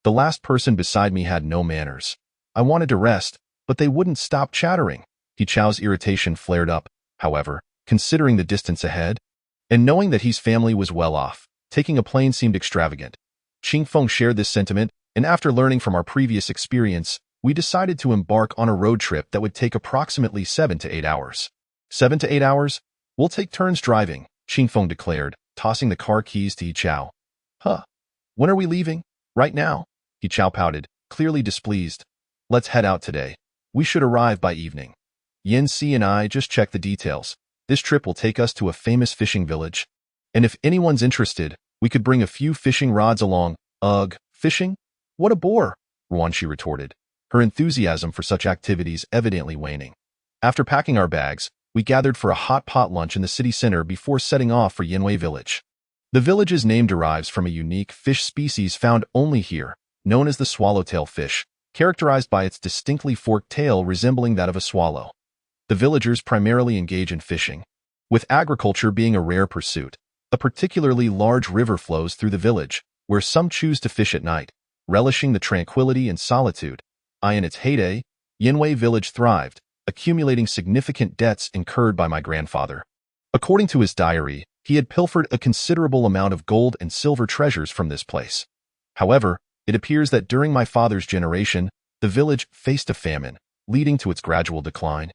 The last person beside me had no manners. I wanted to rest, but they wouldn't stop chattering. He Chao's irritation flared up, however, considering the distance ahead, and knowing that his family was well off. Taking a plane seemed extravagant. Qingfeng shared this sentiment, and after learning from our previous experience, we decided to embark on a road trip that would take approximately 7 to 8 hours. 7 to 8 hours? We'll take turns driving, Qingfeng declared, tossing the car keys to He Chao. Huh. When are we leaving? Right now? He Chao pouted, clearly displeased. Let's head out today. We should arrive by evening. Yin Si and I just checked the details. This trip will take us to a famous fishing village. And if anyone's interested, we could bring a few fishing rods along. Ugh, fishing? What a bore, Ruanxi retorted, her enthusiasm for such activities evidently waning. After packing our bags, we gathered for a hot pot lunch in the city center before setting off for Yinwei Village. The village's name derives from a unique fish species found only here, known as the swallowtail fish, characterized by its distinctly forked tail resembling that of a swallow. The villagers primarily engage in fishing, with agriculture being a rare pursuit. A particularly large river flows through the village, where some choose to fish at night, relishing the tranquility and solitude. In its heyday, Yinwei Village thrived, accumulating significant debts incurred by my grandfather. According to his diary, he had pilfered a considerable amount of gold and silver treasures from this place. However, it appears that during my father's generation, the village faced a famine, leading to its gradual decline.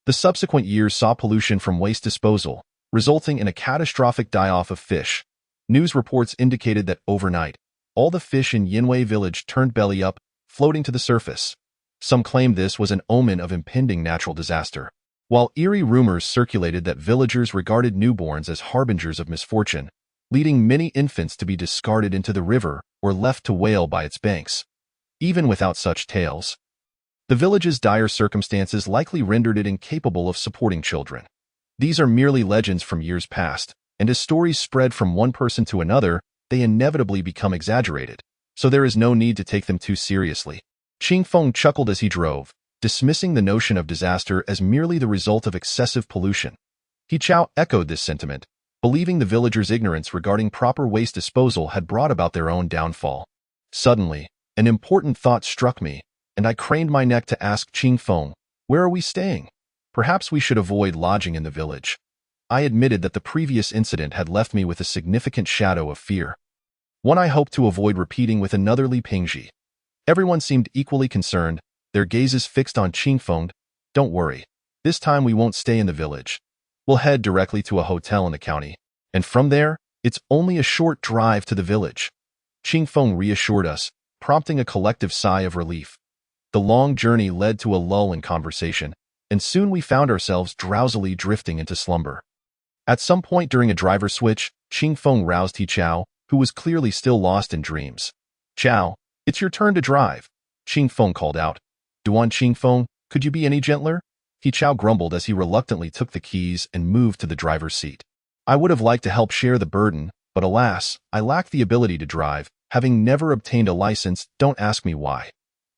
The subsequent years saw pollution from waste disposal, resulting in a catastrophic die-off of fish. News reports indicated that overnight, all the fish in Yinwei Village turned belly up, floating to the surface. Some claimed this was an omen of impending natural disaster, while eerie rumors circulated that villagers regarded newborns as harbingers of misfortune, leading many infants to be discarded into the river or left to wail by its banks. Even without such tales, the village's dire circumstances likely rendered it incapable of supporting children. These are merely legends from years past, and as stories spread from one person to another, they inevitably become exaggerated, so there is no need to take them too seriously. Qing Feng chuckled as he drove, dismissing the notion of disaster as merely the result of excessive pollution. He Chao echoed this sentiment, believing the villagers' ignorance regarding proper waste disposal had brought about their own downfall. Suddenly, an important thought struck me, and I craned my neck to ask Qing Feng, "Where are we staying? Perhaps we should avoid lodging in the village." I admitted that the previous incident had left me with a significant shadow of fear, one I hoped to avoid repeating with another Li Pingji. Everyone seemed equally concerned, their gazes fixed on Qing Feng. "Don't worry. This time we won't stay in the village. We'll head directly to a hotel in the county, and from there, it's only a short drive to the village." Qing Feng reassured us, prompting a collective sigh of relief. The long journey led to a lull in conversation, and soon we found ourselves drowsily drifting into slumber. At some point during a driver switch, Qing Feng roused He Chao, who was clearly still lost in dreams. "Chao, it's your turn to drive," Qing Feng called out. "Duan Qing Feng, could you be any gentler?" He Chao grumbled as he reluctantly took the keys and moved to the driver's seat. I would have liked to help share the burden, but alas, I lack the ability to drive, having never obtained a license. Don't ask me why.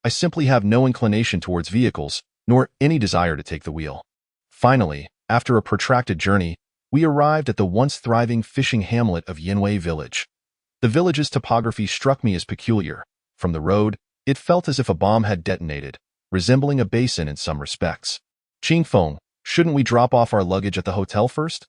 I simply have no inclination towards vehicles, nor any desire to take the wheel. Finally, after a protracted journey, we arrived at the once thriving fishing hamlet of Yinwei Village. The village's topography struck me as peculiar. From the road, it felt as if a bomb had detonated, resembling a basin in some respects. "Qing Feng, shouldn't we drop off our luggage at the hotel first?"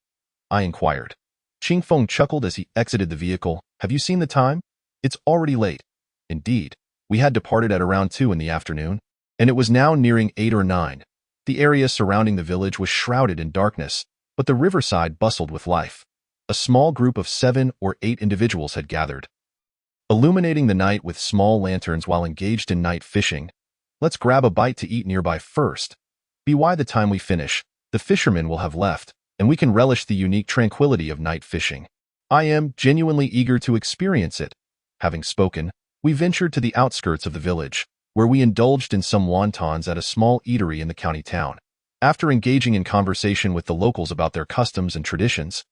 I inquired. Qing Feng chuckled as he exited the vehicle. "Have you seen the time? It's already late." Indeed, we had departed at around 2 in the afternoon, and it was now nearing 8 or 9. The area surrounding the village was shrouded in darkness, but the riverside bustled with life. A small group of 7 or 8 individuals had gathered, illuminating the night with small lanterns while engaged in night fishing. "Let's grab a bite to eat nearby first. By the time we finish, the fishermen will have left, and we can relish the unique tranquility of night fishing. I am genuinely eager to experience it." Having spoken, we ventured to the outskirts of the village, where we indulged in some wontons at a small eatery in the county town. After engaging in conversation with the locals about their customs and traditions,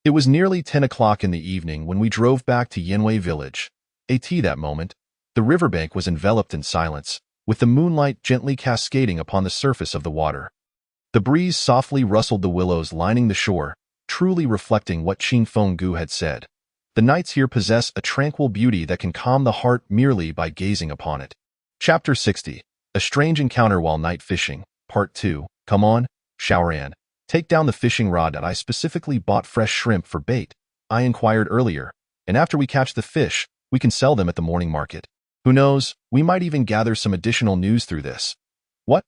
it was nearly 10 o'clock in the evening when we drove back to Yinwei Village. That moment, the riverbank was enveloped in silence, with the moonlight gently cascading upon the surface of the water. The breeze softly rustled the willows lining the shore, truly reflecting what Qing Feng Gu had said. The nights here possess a tranquil beauty that can calm the heart merely by gazing upon it. Chapter 60. A Strange Encounter While Night Fishing, Part 2. "Come on, Shaoran. Take down the fishing rod that I specifically bought fresh shrimp for bait," I inquired earlier, "and after we catch the fish, we can sell them at the morning market. Who knows, we might even gather some additional news through this." "What?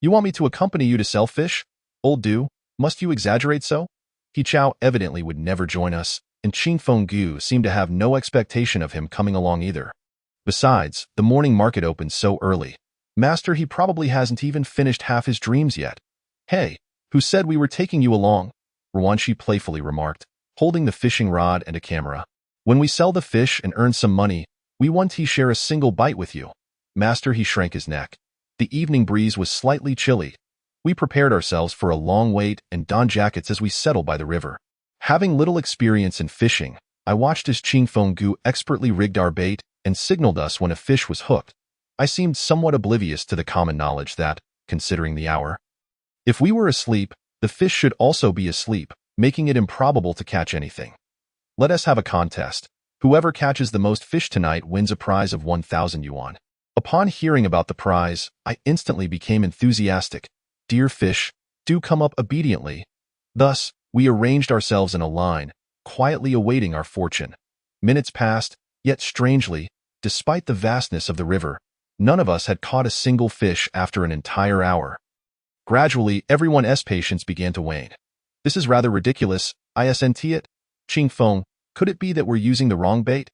You want me to accompany you to sell fish? Old Du, must you exaggerate so?" He Chao evidently would never join us, and Qing Feng Gu seemed to have no expectation of him coming along either. Besides, the morning market opened so early. Master, he probably hasn't even finished half his dreams yet. Hey, who said we were taking you along? Ruanshi playfully remarked, holding the fishing rod and a camera. When we sell the fish and earn some money, we want to share a single bite with you. Master, he shrank his neck. The evening breeze was slightly chilly. We prepared ourselves for a long wait and donned jackets as we settled by the river. Having little experience in fishing, I watched as Qingfeng Gu expertly rigged our bait and signaled us when a fish was hooked. I seemed somewhat oblivious to the common knowledge that, considering the hour, if we were asleep, the fish should also be asleep, making it improbable to catch anything. Let us have a contest. Whoever catches the most fish tonight wins a prize of 1,000 yuan. Upon hearing about the prize, I instantly became enthusiastic. Dear fish, do come up obediently. Thus, we arranged ourselves in a line, quietly awaiting our fortune. Minutes passed, yet strangely, despite the vastness of the river, none of us had caught a single fish after an entire hour. Gradually, everyone's patience began to wane. This is rather ridiculous, isn't it? Qingfeng, could it be that we're using the wrong bait?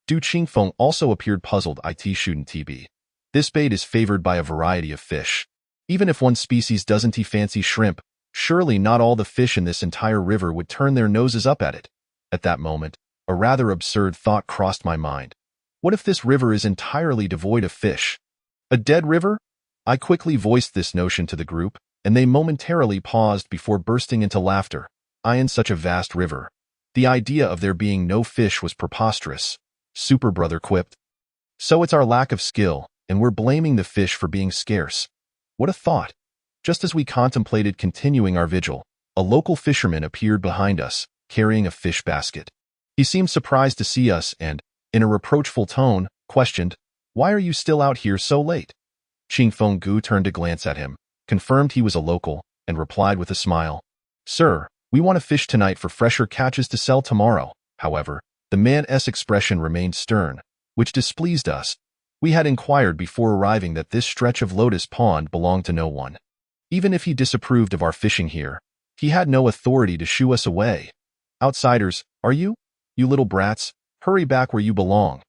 Du Qingfeng also appeared puzzled. It shouldn't be. This bait is favored by a variety of fish. Even if one species doesn't fancy shrimp, surely not all the fish in this entire river would turn their noses up at it. At that moment, a rather absurd thought crossed my mind. What if this river is entirely devoid of fish? A dead river? I quickly voiced this notion to the group, and they momentarily paused before bursting into laughter. In such a vast river, the idea of there being no fish was preposterous. Super Brother quipped. So it's our lack of skill, and we're blaming the fish for being scarce. What a thought! Just as we contemplated continuing our vigil, a local fisherman appeared behind us, carrying a fish basket. He seemed surprised to see us and, in a reproachful tone, questioned, "Why are you still out here so late?" Qingfeng Gu turned to glance at him, confirmed he was a local, and replied with a smile, "Sir, we want to fish tonight for fresher catches to sell tomorrow." However, the man's expression remained stern, which displeased us. We had inquired before arriving that this stretch of Lotus Pond belonged to no one. Even if he disapproved of our fishing here, he had no authority to shoo us away. Outsiders, are you? You little brats, hurry back where you belong.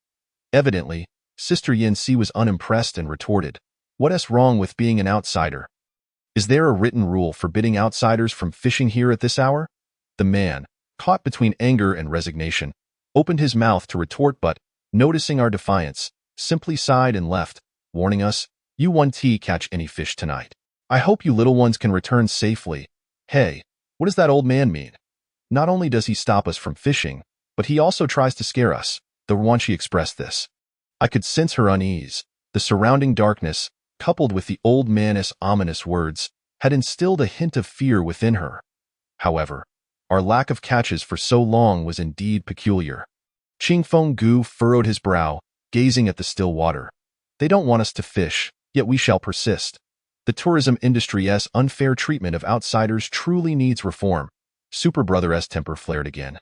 Evidently, Sister Yin-Si was unimpressed and retorted, "What's wrong with being an outsider? Is there a written rule forbidding outsiders from fishing here at this hour?" The man, caught between anger and resignation, opened his mouth to retort but, noticing our defiance, simply sighed and left, warning us, "You won't catch any fish tonight. I hope you little ones can return safely." Hey, what does that old man mean? Not only does he stop us from fishing, but he also tries to scare us. The Ruanshi expressed this. I could sense her unease. The surrounding darkness, coupled with the old man's ominous words, had instilled a hint of fear within her. However, our lack of catches for so long was indeed peculiar. Qingfeng Gu furrowed his brow, gazing at the still water. They don't want us to fish, yet we shall persist. The tourism industry's unfair treatment of outsiders truly needs reform. Super Brother's temper flared again.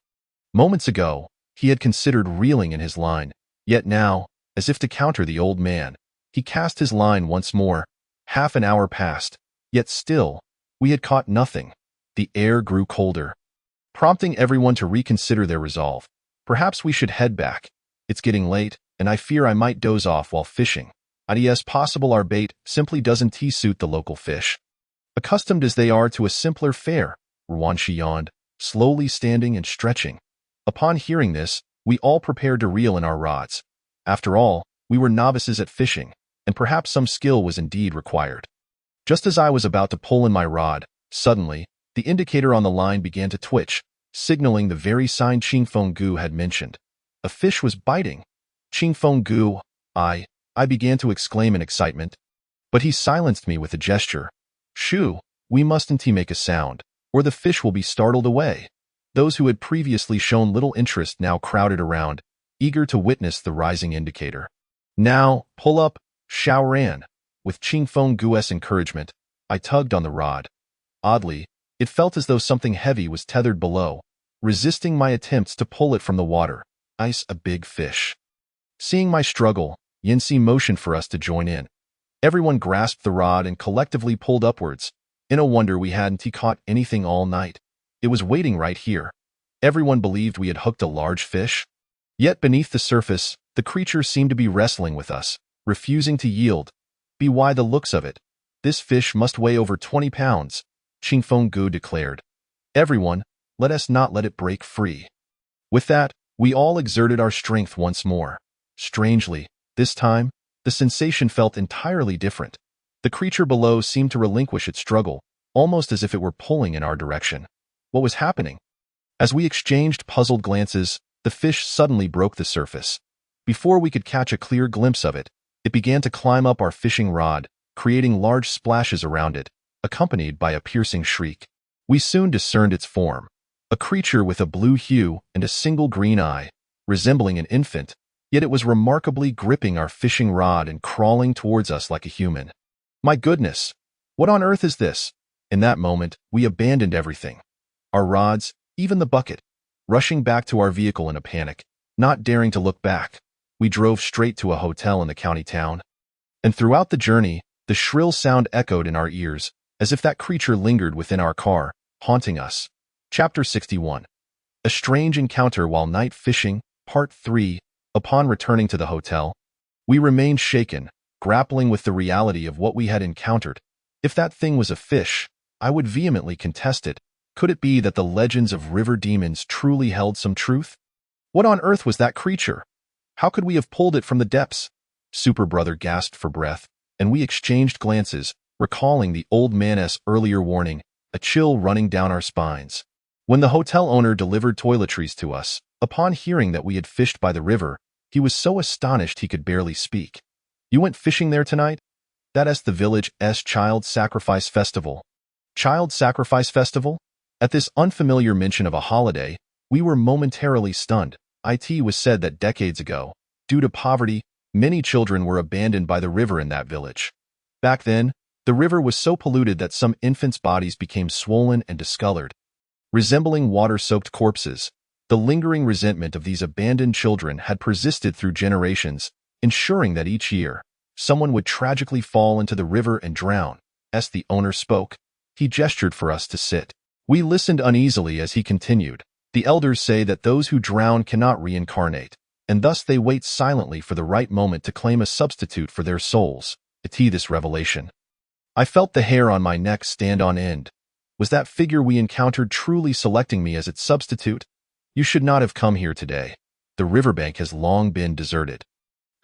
Moments ago, he had considered reeling in his line, yet now, as if to counter the old man, he cast his line once more. Half an hour passed, yet still, we had caught nothing. The air grew colder, prompting everyone to reconsider their resolve. Perhaps we should head back. It's getting late, and I fear I might doze off while fishing. It's possible our bait simply doesn't suit the local fish. Accustomed as they are to a simpler fare, Ruanshi yawned, slowly standing and stretching. Upon hearing this, we all prepared to reel in our rods. After all, we were novices at fishing, and perhaps some skill was indeed required. Just as I was about to pull in my rod, suddenly, the indicator on the line began to twitch, signaling the very sign Qingfeng Gu had mentioned. A fish was biting. Qingfeng Gu, I began to exclaim in excitement, but he silenced me with a gesture. Shoo, we mustn't make a sound, or the fish will be startled away. Those who had previously shown little interest now crowded around, eager to witness the rising indicator. Now, pull up, Xiao Ran. With Qingfeng Gu's encouragement, I tugged on the rod. Oddly, it felt as though something heavy was tethered below, resisting my attempts to pull it from the water. A big fish. Seeing my struggle, Yin-Si motioned for us to join in. Everyone grasped the rod and collectively pulled upwards. No wonder we hadn't caught anything all night. It was waiting right here. Everyone believed we had hooked a large fish. Yet beneath the surface, the creature seemed to be wrestling with us, refusing to yield. be why the looks of it. This fish must weigh over 20 pounds, Qingfeng Gu declared. Everyone, let us not let it break free. With that, we all exerted our strength once more. Strangely, this time, the sensation felt entirely different. The creature below seemed to relinquish its struggle, almost as if it were pulling in our direction. What was happening? As we exchanged puzzled glances, the fish suddenly broke the surface. Before we could catch a clear glimpse of it, it began to climb up our fishing rod, creating large splashes around it, accompanied by a piercing shriek. We soon discerned its form, a creature with a blue hue and a single green eye, resembling an infant, yet it was remarkably gripping our fishing rod and crawling towards us like a human. My goodness, what on earth is this? In that moment, we abandoned everything. Our rods, even the bucket, rushing back to our vehicle in a panic, not daring to look back. We drove straight to a hotel in the county town. And throughout the journey, the shrill sound echoed in our ears, as if that creature lingered within our car, haunting us. Chapter 61. A Strange Encounter While Night Fishing, Part 3. Upon returning to the hotel, we remained shaken, grappling with the reality of what we had encountered. If that thing was a fish, I would vehemently contest it. Could it be that the legends of river demons truly held some truth? What on earth was that creature? How could we have pulled it from the depths? Super Brother gasped for breath, and we exchanged glances, recalling the old man's earlier warning, a chill running down our spines. When the hotel owner delivered toiletries to us, upon hearing that we had fished by the river, he was so astonished he could barely speak. You went fishing there tonight? That is the village's child sacrifice festival. Child sacrifice festival? At this unfamiliar mention of a holiday, we were momentarily stunned. It was said that decades ago, due to poverty, many children were abandoned by the river in that village. Back then, the river was so polluted that some infants' bodies became swollen and discolored, resembling water-soaked corpses. The lingering resentment of these abandoned children had persisted through generations, ensuring that each year, someone would tragically fall into the river and drown. As the owner spoke, he gestured for us to sit. We listened uneasily as he continued. The elders say that those who drown cannot reincarnate, and thus they wait silently for the right moment to claim a substitute for their souls. This revelation. I felt the hair on my neck stand on end. Was that figure we encountered truly selecting me as its substitute? You should not have come here today. The riverbank has long been deserted.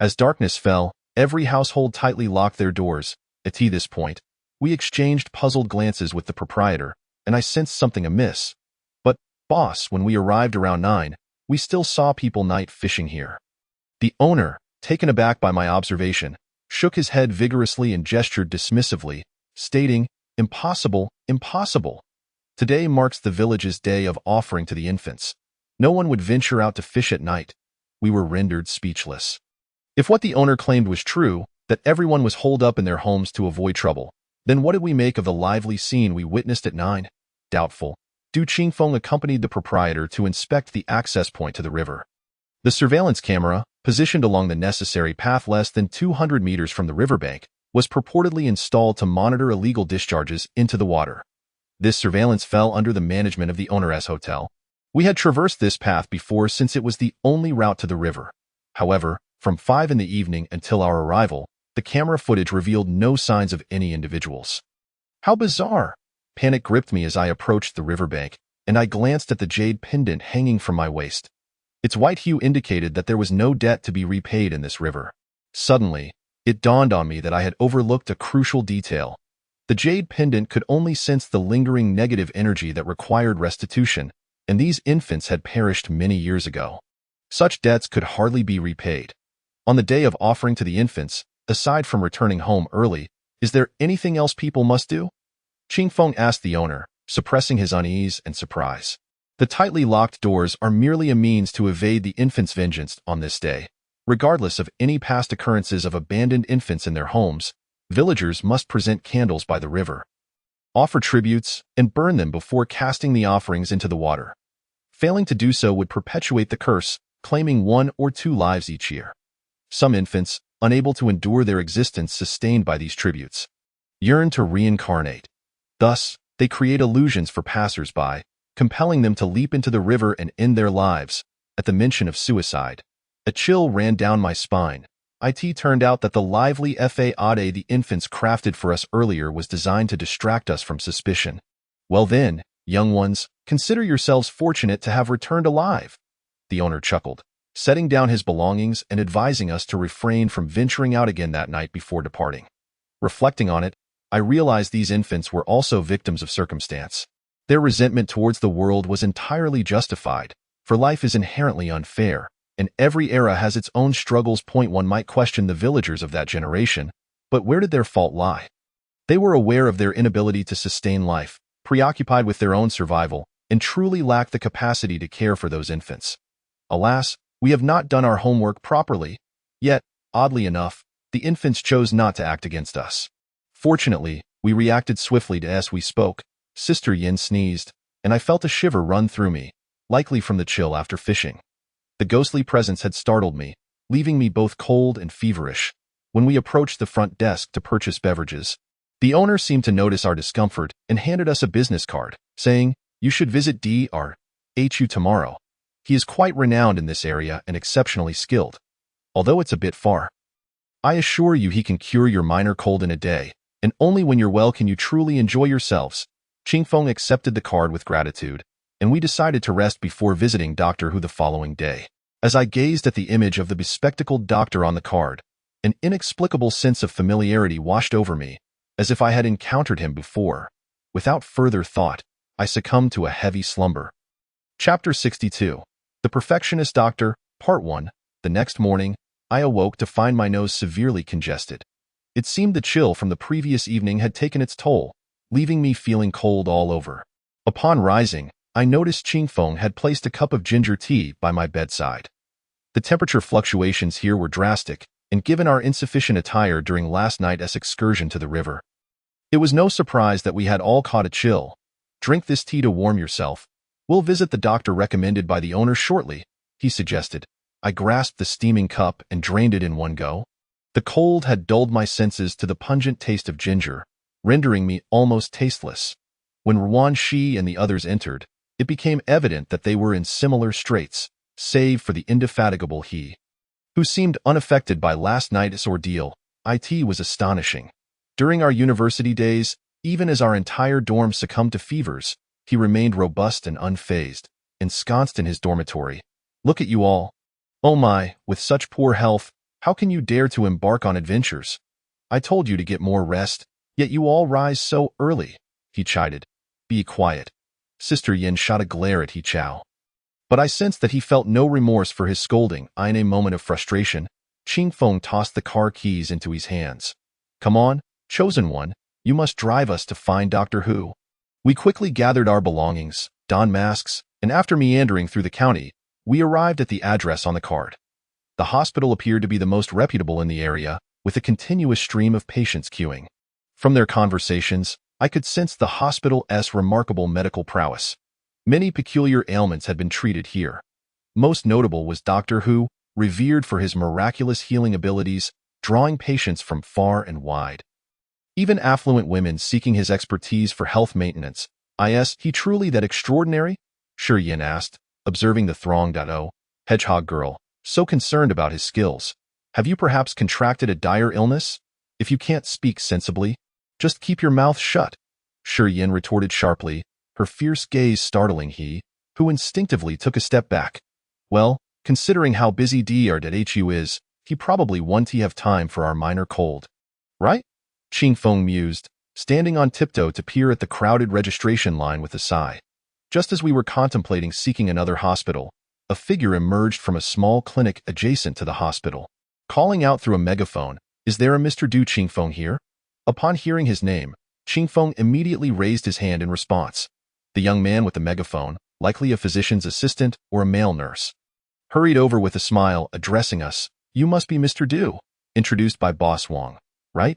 As darkness fell, every household tightly locked their doors. At this point, we exchanged puzzled glances with the proprietor, and I sensed something amiss. But, boss, when we arrived around 9, we still saw people night fishing here. The owner, taken aback by my observation, shook his head vigorously and gestured dismissively, stating, "Impossible, impossible. Today marks the village's day of offering to the infants. No one would venture out to fish at night." We were rendered speechless. If what the owner claimed was true, that everyone was holed up in their homes to avoid trouble, then what did we make of the lively scene we witnessed at 9? Doubtful. Du Qingfeng accompanied the proprietor to inspect the access point to the river. The surveillance camera, positioned along the necessary path less than 200 meters from the riverbank, was purportedly installed to monitor illegal discharges into the water. This surveillance fell under the management of the owner's hotel. We had traversed this path before since it was the only route to the river. However, from 5 in the evening until our arrival, the camera footage revealed no signs of any individuals. How bizarre! Panic gripped me as I approached the riverbank, and I glanced at the jade pendant hanging from my waist. Its white hue indicated that there was no debt to be repaid in this river. Suddenly, it dawned on me that I had overlooked a crucial detail. The jade pendant could only sense the lingering negative energy that required restitution, and these infants had perished many years ago. Such debts could hardly be repaid. On the day of offering to the infants, aside from returning home early, is there anything else people must do? Qingfeng asked the owner, suppressing his unease and surprise. The tightly locked doors are merely a means to evade the infants' vengeance on this day. Regardless of any past occurrences of abandoned infants in their homes, villagers must present candles by the river, offer tributes, and burn them before casting the offerings into the water. Failing to do so would perpetuate the curse, claiming 1 or 2 lives each year. Some infants, unable to endure their existence sustained by these tributes, yearn to reincarnate. Thus, they create illusions for passers-by, compelling them to leap into the river and end their lives. At the mention of suicide, a chill ran down my spine. It turned out that the lively FA the infants crafted for us earlier was designed to distract us from suspicion. Well then, young ones, consider yourselves fortunate to have returned alive. The owner chuckled, setting down his belongings and advising us to refrain from venturing out again that night before departing. Reflecting on it, I realized these infants were also victims of circumstance. Their resentment towards the world was entirely justified, for life is inherently unfair, and every era has its own struggles. One might question the villagers of that generation, but where did their fault lie? They were aware of their inability to sustain life, preoccupied with their own survival, and truly lacked the capacity to care for those infants. Alas, we have not done our homework properly. Yet, oddly enough, the infants chose not to act against us. Fortunately, we reacted swiftly as we spoke. Sister Yin sneezed, and I felt a shiver run through me, likely from the chill after fishing. The ghostly presence had startled me, leaving me both cold and feverish. When we approached the front desk to purchase beverages, the owner seemed to notice our discomfort and handed us a business card, saying, "You should visit Dr. tomorrow. He is quite renowned in this area and exceptionally skilled, although it's a bit far. I assure you he can cure your minor cold in a day, and only when you're well can you truly enjoy yourselves." Qingfeng accepted the card with gratitude, and we decided to rest before visiting Doctor Who the following day. As I gazed at the image of the bespectacled doctor on the card, an inexplicable sense of familiarity washed over me, as if I had encountered him before. Without further thought, I succumbed to a heavy slumber. Chapter 62. The Perfectionist Doctor, Part 1. The next morning, I awoke to find my nose severely congested. It seemed the chill from the previous evening had taken its toll, leaving me feeling cold all over. Upon rising, I noticed Qingfeng had placed a cup of ginger tea by my bedside. The temperature fluctuations here were drastic, and given our insufficient attire during last night's excursion to the river, it was no surprise that we had all caught a chill. "Drink this tea to warm yourself. We'll visit the doctor recommended by the owner shortly," he suggested. I grasped the steaming cup and drained it in one go. The cold had dulled my senses to the pungent taste of ginger, rendering me almost tasteless. When Ruan Shi and the others entered, it became evident that they were in similar straits, save for the indefatigable he, who seemed unaffected by last night's ordeal. It was astonishing. During our university days, even as our entire dorm succumbed to fevers, he remained robust and unfazed, ensconced in his dormitory. "Look at you all. Oh my, with such poor health, how can you dare to embark on adventures? I told you to get more rest, yet you all rise so early," he chided. "Be quiet." Sister Yin shot a glare at He Chao. But I sensed that he felt no remorse for his scolding. In a moment of frustration, Qingfeng tossed the car keys into his hands. "Come on, chosen one, you must drive us to find Doctor Who." We quickly gathered our belongings, donned masks, and after meandering through the county, we arrived at the address on the card. The hospital appeared to be the most reputable in the area, with a continuous stream of patients queuing. From their conversations, I could sense the hospital's remarkable medical prowess. Many peculiar ailments had been treated here. Most notable was Doctor Who, revered for his miraculous healing abilities, drawing patients from far and wide. Even affluent women seeking his expertise for health maintenance. Is he truly that extraordinary? Shi Yin asked, observing the throng. Hedgehog girl, so concerned about his skills. Have you perhaps contracted a dire illness? If you can't speak sensibly, just keep your mouth shut. Shi Yin retorted sharply, her fierce gaze startling he, who instinctively took a step back. Well, considering how busy Dr. is, he probably won't have time for our minor cold. Right? Qingfeng mused, standing on tiptoe to peer at the crowded registration line with a sigh. Just as we were contemplating seeking another hospital, a figure emerged from a small clinic adjacent to the hospital. Calling out through a megaphone, "Is there a Mr. Du Qingfeng here?" Upon hearing his name, Qingfeng immediately raised his hand in response. The young man with the megaphone, likely a physician's assistant or a male nurse, hurried over with a smile, addressing us. "You must be Mr. Du, introduced by Boss Wong, right?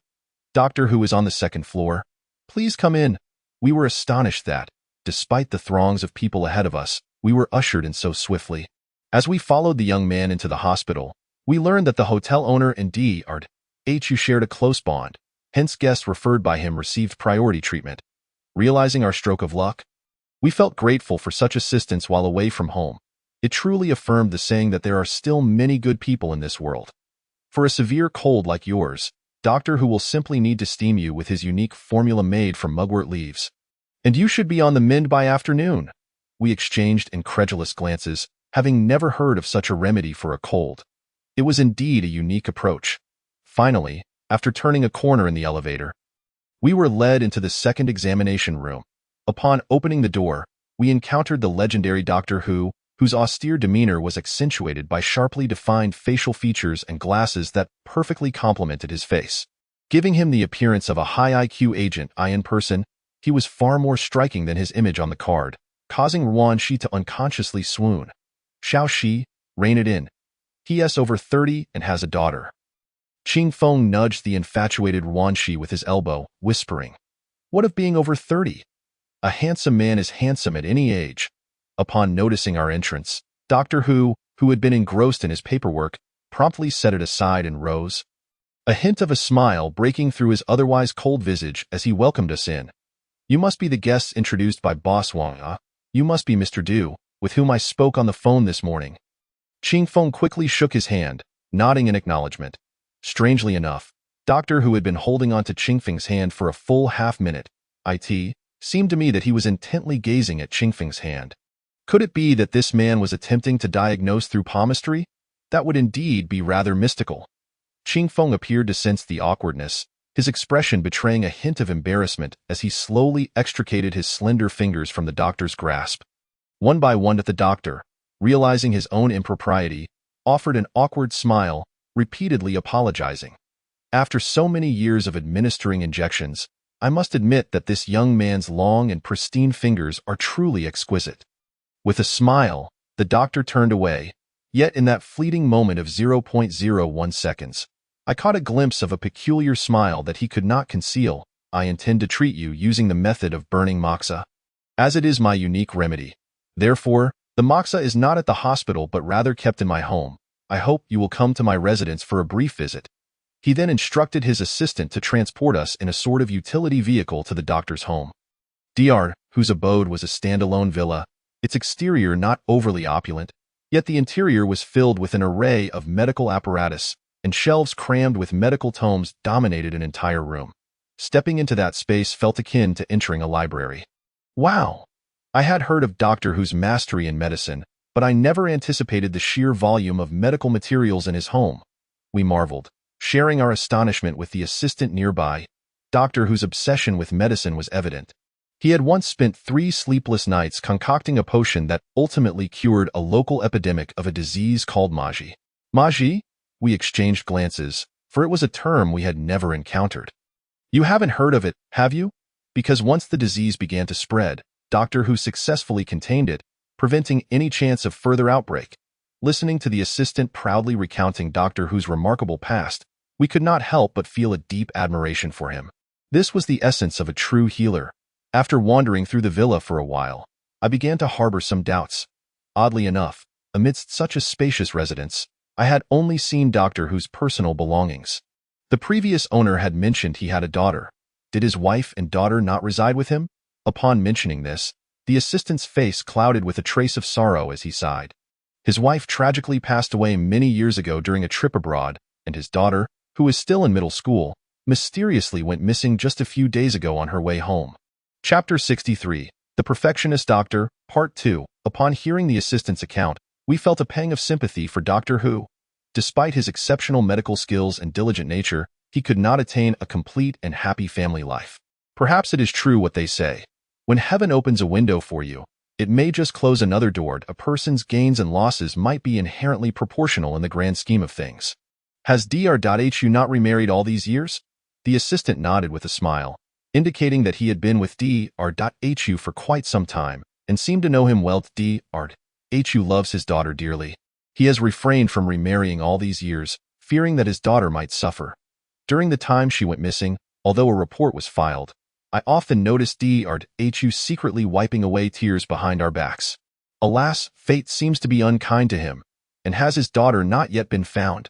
Doctor Who is on the second floor. Please come in." We were astonished that, despite the throngs of people ahead of us, we were ushered in so swiftly. As we followed the young man into the hospital, we learned that the hotel owner and Dr. shared a close bond, hence guests referred by him received priority treatment. Realizing our stroke of luck, we felt grateful for such assistance while away from home. It truly affirmed the saying that there are still many good people in this world. For a severe cold like yours, Doctor Who will simply need to steam you with his unique formula made from mugwort leaves. And you should be on the mend by afternoon." We exchanged incredulous glances, having never heard of such a remedy for a cold. It was indeed a unique approach. Finally, after turning a corner in the elevator, we were led into the second examination room. Upon opening the door, we encountered the legendary Doctor Who, whose austere demeanor was accentuated by sharply defined facial features and glasses that perfectly complemented his face. Giving him the appearance of a high IQ agent in person, he was far more striking than his image on the card, causing Ruan Shi to unconsciously swoon. "Xiao Shi, rein it in. He is over 30 and has a daughter." Qing Feng nudged the infatuated Ruan Shi with his elbow, whispering, "What of being over 30? A handsome man is handsome at any age." Upon noticing our entrance, Doctor Who had been engrossed in his paperwork, promptly set it aside and rose, a hint of a smile breaking through his otherwise cold visage as he welcomed us in. "You must be the guests introduced by Boss Wang. You must be Mr. Du, with whom I spoke on the phone this morning." Qing Feng quickly shook his hand, nodding in acknowledgement. Strangely enough, Doctor Who had been holding on to Qing Feng's hand for a full half-minute. It seemed to me that he was intently gazing at Qing Feng's hand. Could it be that this man was attempting to diagnose through palmistry? That would indeed be rather mystical. Qing Feng appeared to sense the awkwardness, his expression betraying a hint of embarrassment as he slowly extricated his slender fingers from the doctor's grasp. One by one the doctor, realizing his own impropriety, offered an awkward smile, repeatedly apologizing. After so many years of administering injections, I must admit that this young man's long and pristine fingers are truly exquisite. With a smile, the doctor turned away, yet in that fleeting moment of 0.01 seconds, I caught a glimpse of a peculiar smile that he could not conceal. "I intend to treat you using the method of burning moxa, as it is my unique remedy. Therefore, the moxa is not at the hospital but rather kept in my home. I hope you will come to my residence for a brief visit." He then instructed his assistant to transport us in a sort of utility vehicle to the doctor's home. Dr. Whose abode was a standalone villa, its exterior not overly opulent, yet the interior was filled with an array of medical apparatus, and shelves crammed with medical tomes dominated an entire room. Stepping into that space felt akin to entering a library. Wow! I had heard of Doctor Who's mastery in medicine, but I never anticipated the sheer volume of medical materials in his home. We marveled, sharing our astonishment with the assistant nearby. Doctor Who's obsession with medicine was evident. He had once spent 3 sleepless nights concocting a potion that ultimately cured a local epidemic of a disease called Maji. Maji? We exchanged glances, for it was a term we had never encountered. "You haven't heard of it, have you?" Because once the disease began to spread, Doctor Who successfully contained it, preventing any chance of further outbreak. Listening to the assistant proudly recounting Doctor Who's remarkable past, we could not help but feel a deep admiration for him. This was the essence of a true healer. After wandering through the villa for a while, I began to harbor some doubts. Oddly enough, amidst such a spacious residence, I had only seen Doctor Who's personal belongings. The previous owner had mentioned he had a daughter. Did his wife and daughter not reside with him? Upon mentioning this, the assistant's face clouded with a trace of sorrow as he sighed. His wife tragically passed away many years ago during a trip abroad, and his daughter, who is still in middle school, mysteriously went missing just a few days ago on her way home. Chapter 63, The Perfectionist Doctor, Part 2. Upon hearing the assistant's account, we felt a pang of sympathy for Doctor Who. Despite his exceptional medical skills and diligent nature, he could not attain a complete and happy family life. Perhaps it is true what they say. When heaven opens a window for you, it may just close another door. A person's gains and losses might be inherently proportional in the grand scheme of things. Has Dr.Hu not remarried all these years? The assistant nodded with a smile, indicating that he had been with Dr.Hu for quite some time, and seemed to know him well. Dr.Hu loves his daughter dearly. He has refrained from remarrying all these years, fearing that his daughter might suffer. During the time she went missing, although a report was filed, I often noticed Dr.Hu secretly wiping away tears behind our backs. Alas, fate seems to be unkind to him, and has his daughter not yet been found?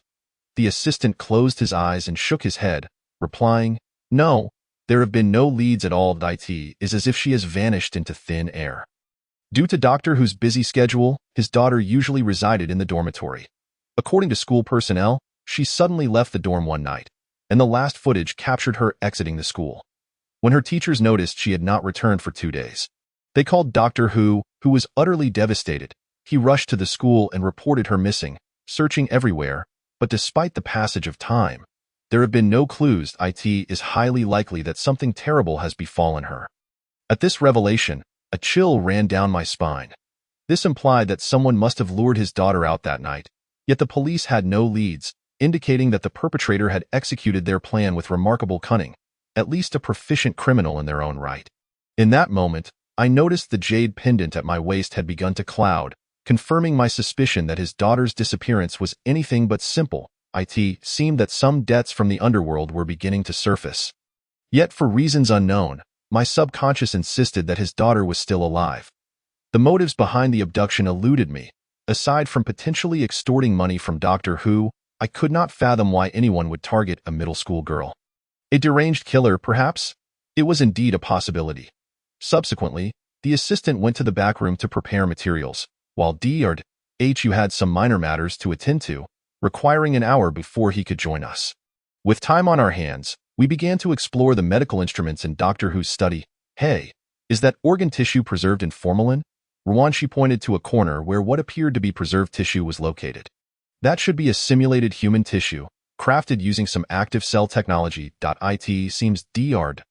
The assistant closed his eyes and shook his head, replying, "No, there have been no leads at all. It is as if she has vanished into thin air." Due to Doctor Who's busy schedule, his daughter usually resided in the dormitory. According to school personnel, She suddenly left the dorm one night, and the last footage captured her exiting the school. When her teachers noticed she had not returned for 2 days, they called Doctor who was utterly devastated. He rushed to the school and reported her missing, searching everywhere, but despite the passage of time, there have been no clues. It is highly likely that something terrible has befallen her. At this revelation, a chill ran down my spine. This implied that someone must have lured his daughter out that night, yet the police had no leads, indicating that the perpetrator had executed their plan with remarkable cunning, at least a proficient criminal in their own right. In that moment, I noticed the jade pendant at my waist had begun to cloud, confirming my suspicion that his daughter's disappearance was anything but simple. It seemed that some debts from the underworld were beginning to surface. Yet for reasons unknown, my subconscious insisted that his daughter was still alive. The motives behind the abduction eluded me. Aside from potentially extorting money from Doctor Who, I could not fathom why anyone would target a middle school girl. A deranged killer, perhaps? It was indeed a possibility. Subsequently, the assistant went to the back room to prepare materials, while Dr. Hu had some minor matters to attend to, requiring an hour before he could join us. With time on our hands, we began to explore the medical instruments in Doctor Who's study. Hey, is that organ tissue preserved in formalin? Rwanshi pointed to a corner where what appeared to be preserved tissue was located. That should be a simulated human tissue, crafted using some active cell technology. It seems Dr.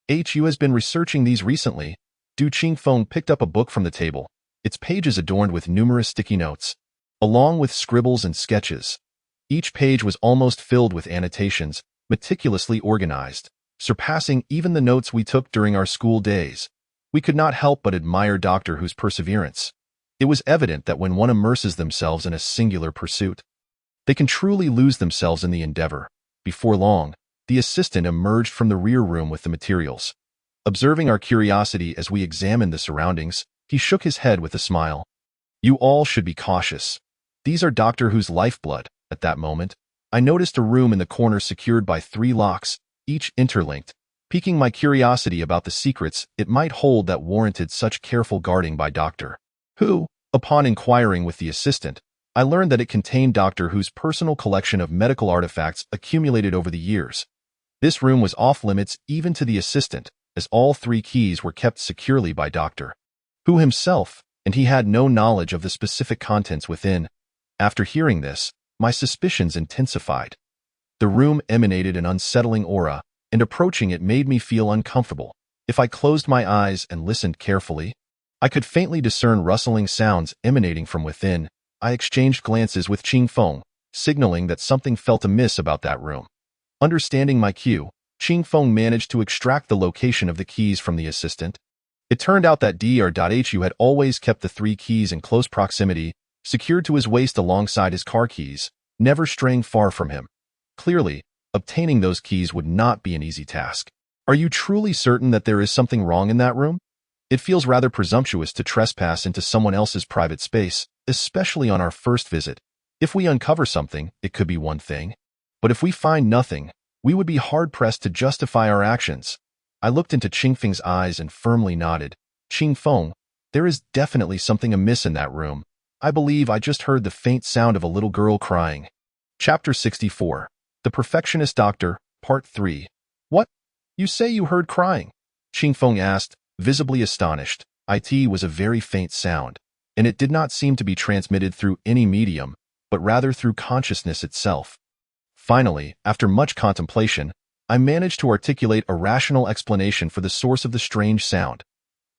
Hu has been researching these recently. Du Qingfeng picked up a book from the table, its pages adorned with numerous sticky notes, along with scribbles and sketches. Each page was almost filled with annotations, meticulously organized, surpassing even the notes we took during our school days. We could not help but admire Doctor Who's perseverance. It was evident that when one immerses themselves in a singular pursuit, they can truly lose themselves in the endeavor. Before long, the assistant emerged from the rear room with the materials. Observing our curiosity as we examined the surroundings, he shook his head with a smile. You all should be cautious. These are Doctor Who's lifeblood. At that moment, I noticed a room in the corner secured by 3 locks, each interlinked, piquing my curiosity about the secrets it might hold that warranted such careful guarding by Doctor Who. Upon inquiring with the assistant, I learned that it contained Doctor Who's personal collection of medical artifacts accumulated over the years. This room was off-limits even to the assistant, as all 3 keys were kept securely by Doctor Who himself, and he had no knowledge of the specific contents within. After hearing this, my suspicions intensified. The room emanated an unsettling aura, and approaching it made me feel uncomfortable. If I closed my eyes and listened carefully, I could faintly discern rustling sounds emanating from within. I exchanged glances with Qingfeng, signaling that something felt amiss about that room. Understanding my cue, Qingfeng managed to extract the location of the keys from the assistant. It turned out that Dr. Hu had always kept the 3 keys in close proximity, secured to his waist alongside his car keys, never straying far from him. Clearly, obtaining those keys would not be an easy task. Are you truly certain that there is something wrong in that room? It feels rather presumptuous to trespass into someone else's private space, especially on our first visit. If we uncover something, it could be one thing. But if we find nothing, we would be hard-pressed to justify our actions. I looked into Qingfeng's eyes and firmly nodded. Qingfeng, there is definitely something amiss in that room. I believe I just heard the faint sound of a little girl crying. Chapter 64. The Perfectionist Doctor, Part 3. What? You say you heard crying? Qingfeng asked, visibly astonished. It was a very faint sound, and it did not seem to be transmitted through any medium, but rather through consciousness itself. Finally, after much contemplation, I managed to articulate a rational explanation for the source of the strange sound.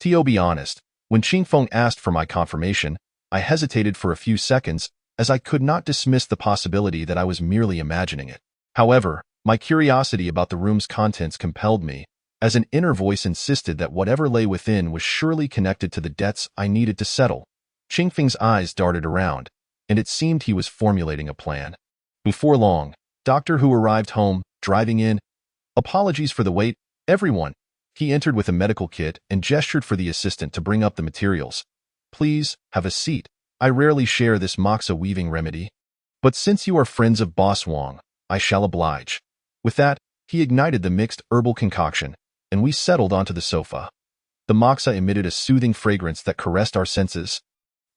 To be honest, when Qingfeng asked for my confirmation, I hesitated for a few seconds, as I could not dismiss the possibility that I was merely imagining it. However, my curiosity about the room's contents compelled me, as an inner voice insisted that whatever lay within was surely connected to the debts I needed to settle. Qingfeng's eyes darted around, and it seemed he was formulating a plan. Before long, Doctor Who arrived home, driving in. Apologies for the wait, everyone. He entered with a medical kit and gestured for the assistant to bring up the materials. Please, have a seat. I rarely share this moxa weaving remedy. But since you are friends of Boss Wong, I shall oblige. With that, he ignited the mixed herbal concoction, and we settled onto the sofa. The moxa emitted a soothing fragrance that caressed our senses.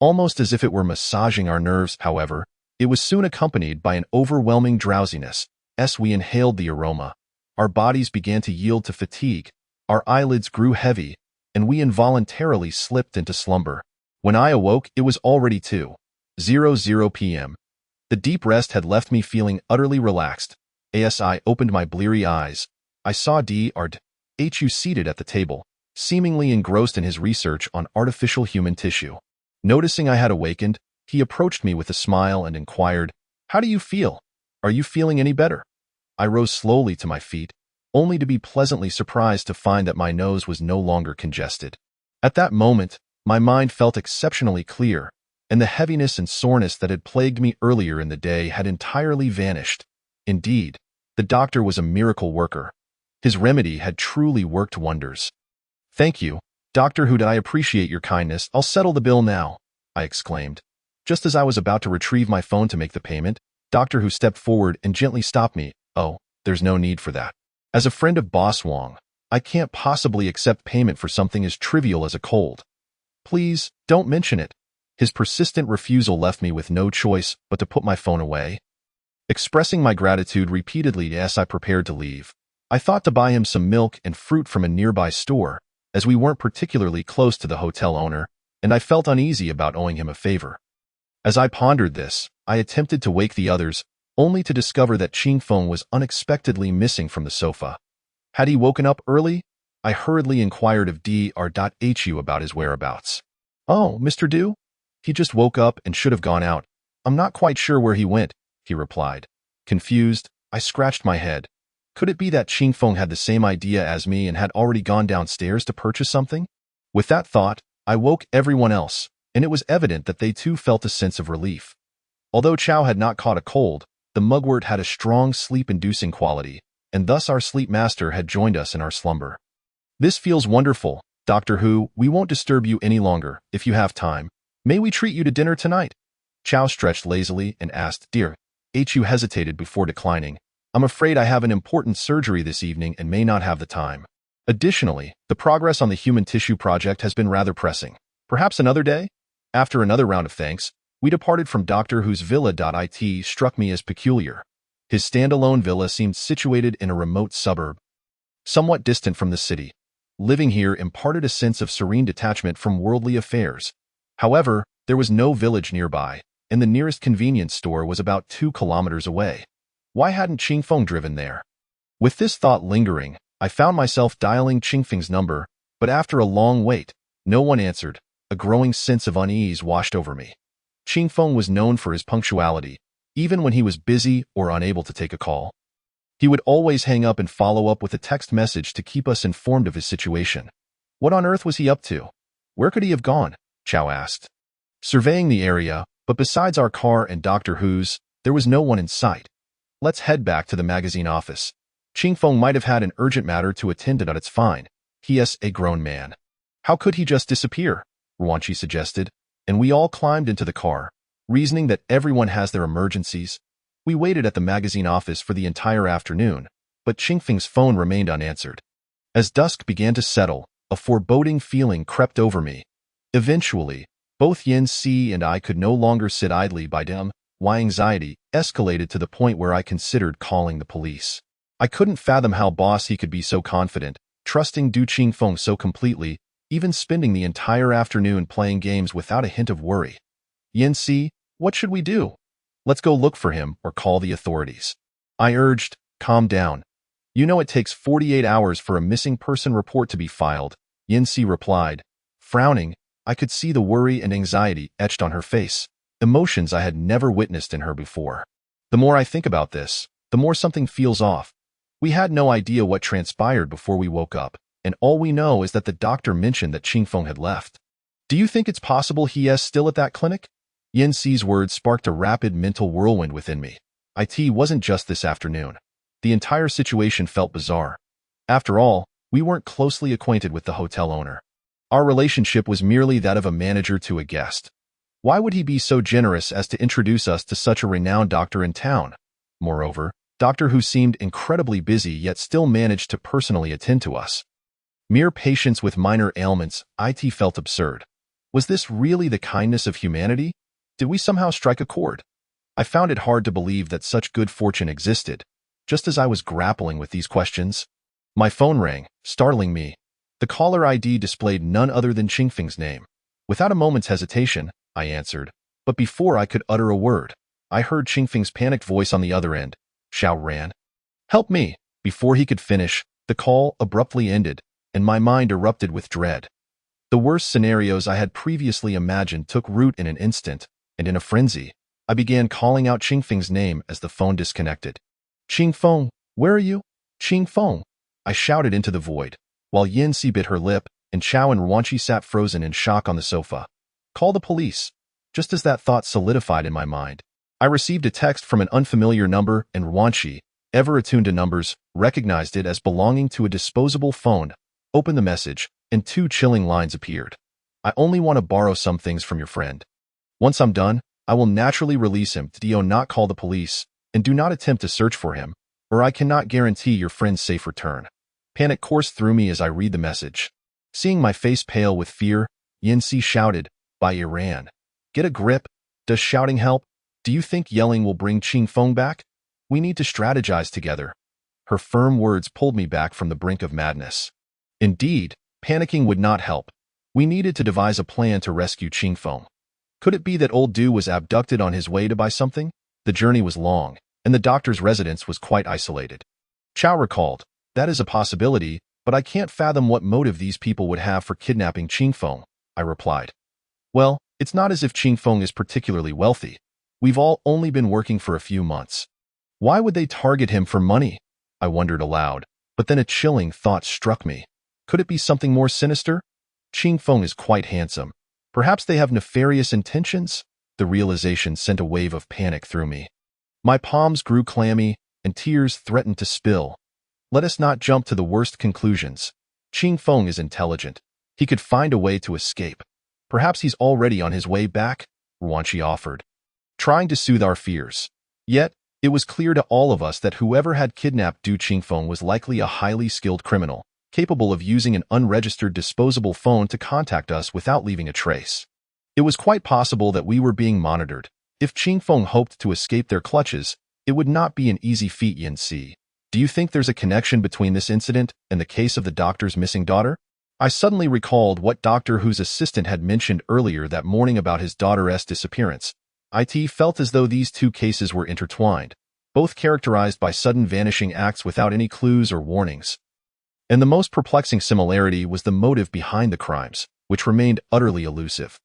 Almost as if it were massaging our nerves, however, It was soon accompanied by an overwhelming drowsiness. As we inhaled the aroma, our bodies began to yield to fatigue, our eyelids grew heavy, and we involuntarily slipped into slumber. When I awoke, it was already 2:00 p.m. The deep rest had left me feeling utterly relaxed. As I opened my bleary eyes, I saw Dr. seated at the table, seemingly engrossed in his research on artificial human tissue. Noticing I had awakened, he approached me with a smile and inquired, "How do you feel? Are you feeling any better?" I rose slowly to my feet, only to be pleasantly surprised to find that my nose was no longer congested. At that moment, my mind felt exceptionally clear, and the heaviness and soreness that had plagued me earlier in the day had entirely vanished. Indeed, the doctor was a miracle worker. His remedy had truly worked wonders. "Thank you, Doctor Who. I appreciate your kindness. I'll settle the bill now," I exclaimed. Just as I was about to retrieve my phone to make the payment, Doctor Who stepped forward and gently stopped me. "Oh, there's no need for that. As a friend of Boss Wong, I can't possibly accept payment for something as trivial as a cold. Please, don't mention it." His persistent refusal left me with no choice but to put my phone away. Expressing my gratitude repeatedly as I prepared to leave, I thought to buy him some milk and fruit from a nearby store, as we weren't particularly close to the hotel owner, and I felt uneasy about owing him a favor. As I pondered this, I attempted to wake the others, only to discover that Ching Feng was unexpectedly missing from the sofa. Had he woken up early? I hurriedly inquired of Dr. about his whereabouts. "Oh, Mr. Du? He just woke up and should have gone out. I'm not quite sure where he went," he replied. Confused, I scratched my head. Could it be that Ching Feng had the same idea as me and had already gone downstairs to purchase something? With that thought, I woke everyone else, and it was evident that they too felt a sense of relief. Although Chow had not caught a cold, the mugwort had a strong sleep-inducing quality, and thus our sleep master had joined us in our slumber. "This feels wonderful, Doctor Who. We won't disturb you any longer, if you have time. May we treat you to dinner tonight?" Chow stretched lazily and asked. Dear Hu hesitated before declining. "I'm afraid I have an important surgery this evening and may not have the time. Additionally, the progress on the human tissue project has been rather pressing. Perhaps another day?" After another round of thanks, we departed from Doctor Who's villa. It struck me as peculiar. His standalone villa seemed situated in a remote suburb, somewhat distant from the city. Living here imparted a sense of serene detachment from worldly affairs. However, there was no village nearby, and the nearest convenience store was about 2 kilometers away. Why hadn't Ching Feng driven there? With this thought lingering, I found myself dialing Ching Feng's number, but after a long wait, no one answered. A growing sense of unease washed over me. Ching Feng was known for his punctuality, even when he was busy or unable to take a call. He would always hang up and follow up with a text message to keep us informed of his situation. What on earth was he up to? Where could he have gone? Chow asked. Surveying the area, but besides our car and Doctor Who's, there was no one in sight. Let's head back to the magazine office. Ching Feng might have had an urgent matter to attend to. It's fine. He is a grown man. How could he just disappear? Ruanqi suggested, and we all climbed into the car, reasoning that everyone has their emergencies. We waited at the magazine office for the entire afternoon, but Ching Feng's phone remained unanswered. As dusk began to settle, a foreboding feeling crept over me. Eventually, both Yin Si and I could no longer sit idly by them. My anxiety escalated to the point where I considered calling the police. I couldn't fathom how boss he could be so confident, trusting Du Ching Feng so completely, even spending the entire afternoon playing games without a hint of worry. Yin Si, what should we do? Let's go look for him or call the authorities. I urged, calm down. You know it takes 48 hours for a missing person report to be filed, Yin Si replied. Frowning, I could see the worry and anxiety etched on her face, emotions I had never witnessed in her before. The more I think about this, the more something feels off. We had no idea what transpired before we woke up, and all we know is that the doctor mentioned that Ching Feng had left. Do you think it's possible he is still at that clinic? Yin Si's words sparked a rapid mental whirlwind within me. It wasn't just this afternoon. The entire situation felt bizarre. After all, we weren't closely acquainted with the hotel owner. Our relationship was merely that of a manager to a guest. Why would he be so generous as to introduce us to such a renowned doctor in town? Moreover, Doctor Who seemed incredibly busy yet still managed to personally attend to us. Mere patients with minor ailments, it felt absurd. Was this really the kindness of humanity? Did we somehow strike a chord? I found it hard to believe that such good fortune existed. Just as I was grappling with these questions, my phone rang, startling me. The caller ID displayed none other than Qingfeng's name. Without a moment's hesitation, I answered. But before I could utter a word, I heard Qingfeng's panicked voice on the other end. Xiao Ran. Help me! Before he could finish, the call abruptly ended, and my mind erupted with dread. The worst scenarios I had previously imagined took root in an instant, and in a frenzy, I began calling out Qingfeng's name as the phone disconnected. Qingfeng, where are you? Qingfeng! I shouted into the void, while Yanxi bit her lip, and Chao and Ruanqi sat frozen in shock on the sofa. Call the police. Just as that thought solidified in my mind, I received a text from an unfamiliar number, and Ruanqi, ever attuned to numbers, recognized it as belonging to a disposable phone, opened the message, and two chilling lines appeared. I only want to borrow some things from your friend. Once I'm done, I will naturally release him. Do not call the police, and do not attempt to search for him, or I cannot guarantee your friend's safe return. Panic coursed through me as I read the message. Seeing my face pale with fear, Yanxi shouted, by Iran. Get a grip. Does shouting help? Do you think yelling will bring Qingfeng back? We need to strategize together. Her firm words pulled me back from the brink of madness. Indeed, panicking would not help. We needed to devise a plan to rescue Qingfeng. Could it be that old Du was abducted on his way to buy something? The journey was long, and the doctor's residence was quite isolated. Chao recalled, that is a possibility, but I can't fathom what motive these people would have for kidnapping Qingfeng, I replied. Well, it's not as if Qingfeng is particularly wealthy. We've all only been working for a few months. Why would they target him for money? I wondered aloud, but then a chilling thought struck me. Could it be something more sinister? Qingfeng is quite handsome. Perhaps they have nefarious intentions? The realization sent a wave of panic through me. My palms grew clammy, and tears threatened to spill. Let us not jump to the worst conclusions. Qingfeng is intelligent. He could find a way to escape. Perhaps he's already on his way back, Ruanqi offered, trying to soothe our fears. Yet, it was clear to all of us that whoever had kidnapped Du Qingfeng was likely a highly skilled criminal, capable of using an unregistered disposable phone to contact us without leaving a trace. It was quite possible that we were being monitored. If Qingfeng hoped to escape their clutches, it would not be an easy feat, Yanxi. Do you think there's a connection between this incident and the case of the doctor's missing daughter? I suddenly recalled what Doctor Who's assistant had mentioned earlier that morning about his daughter's disappearance. It felt as though these two cases were intertwined, both characterized by sudden vanishing acts without any clues or warnings. And the most perplexing similarity was the motive behind the crimes, which remained utterly elusive.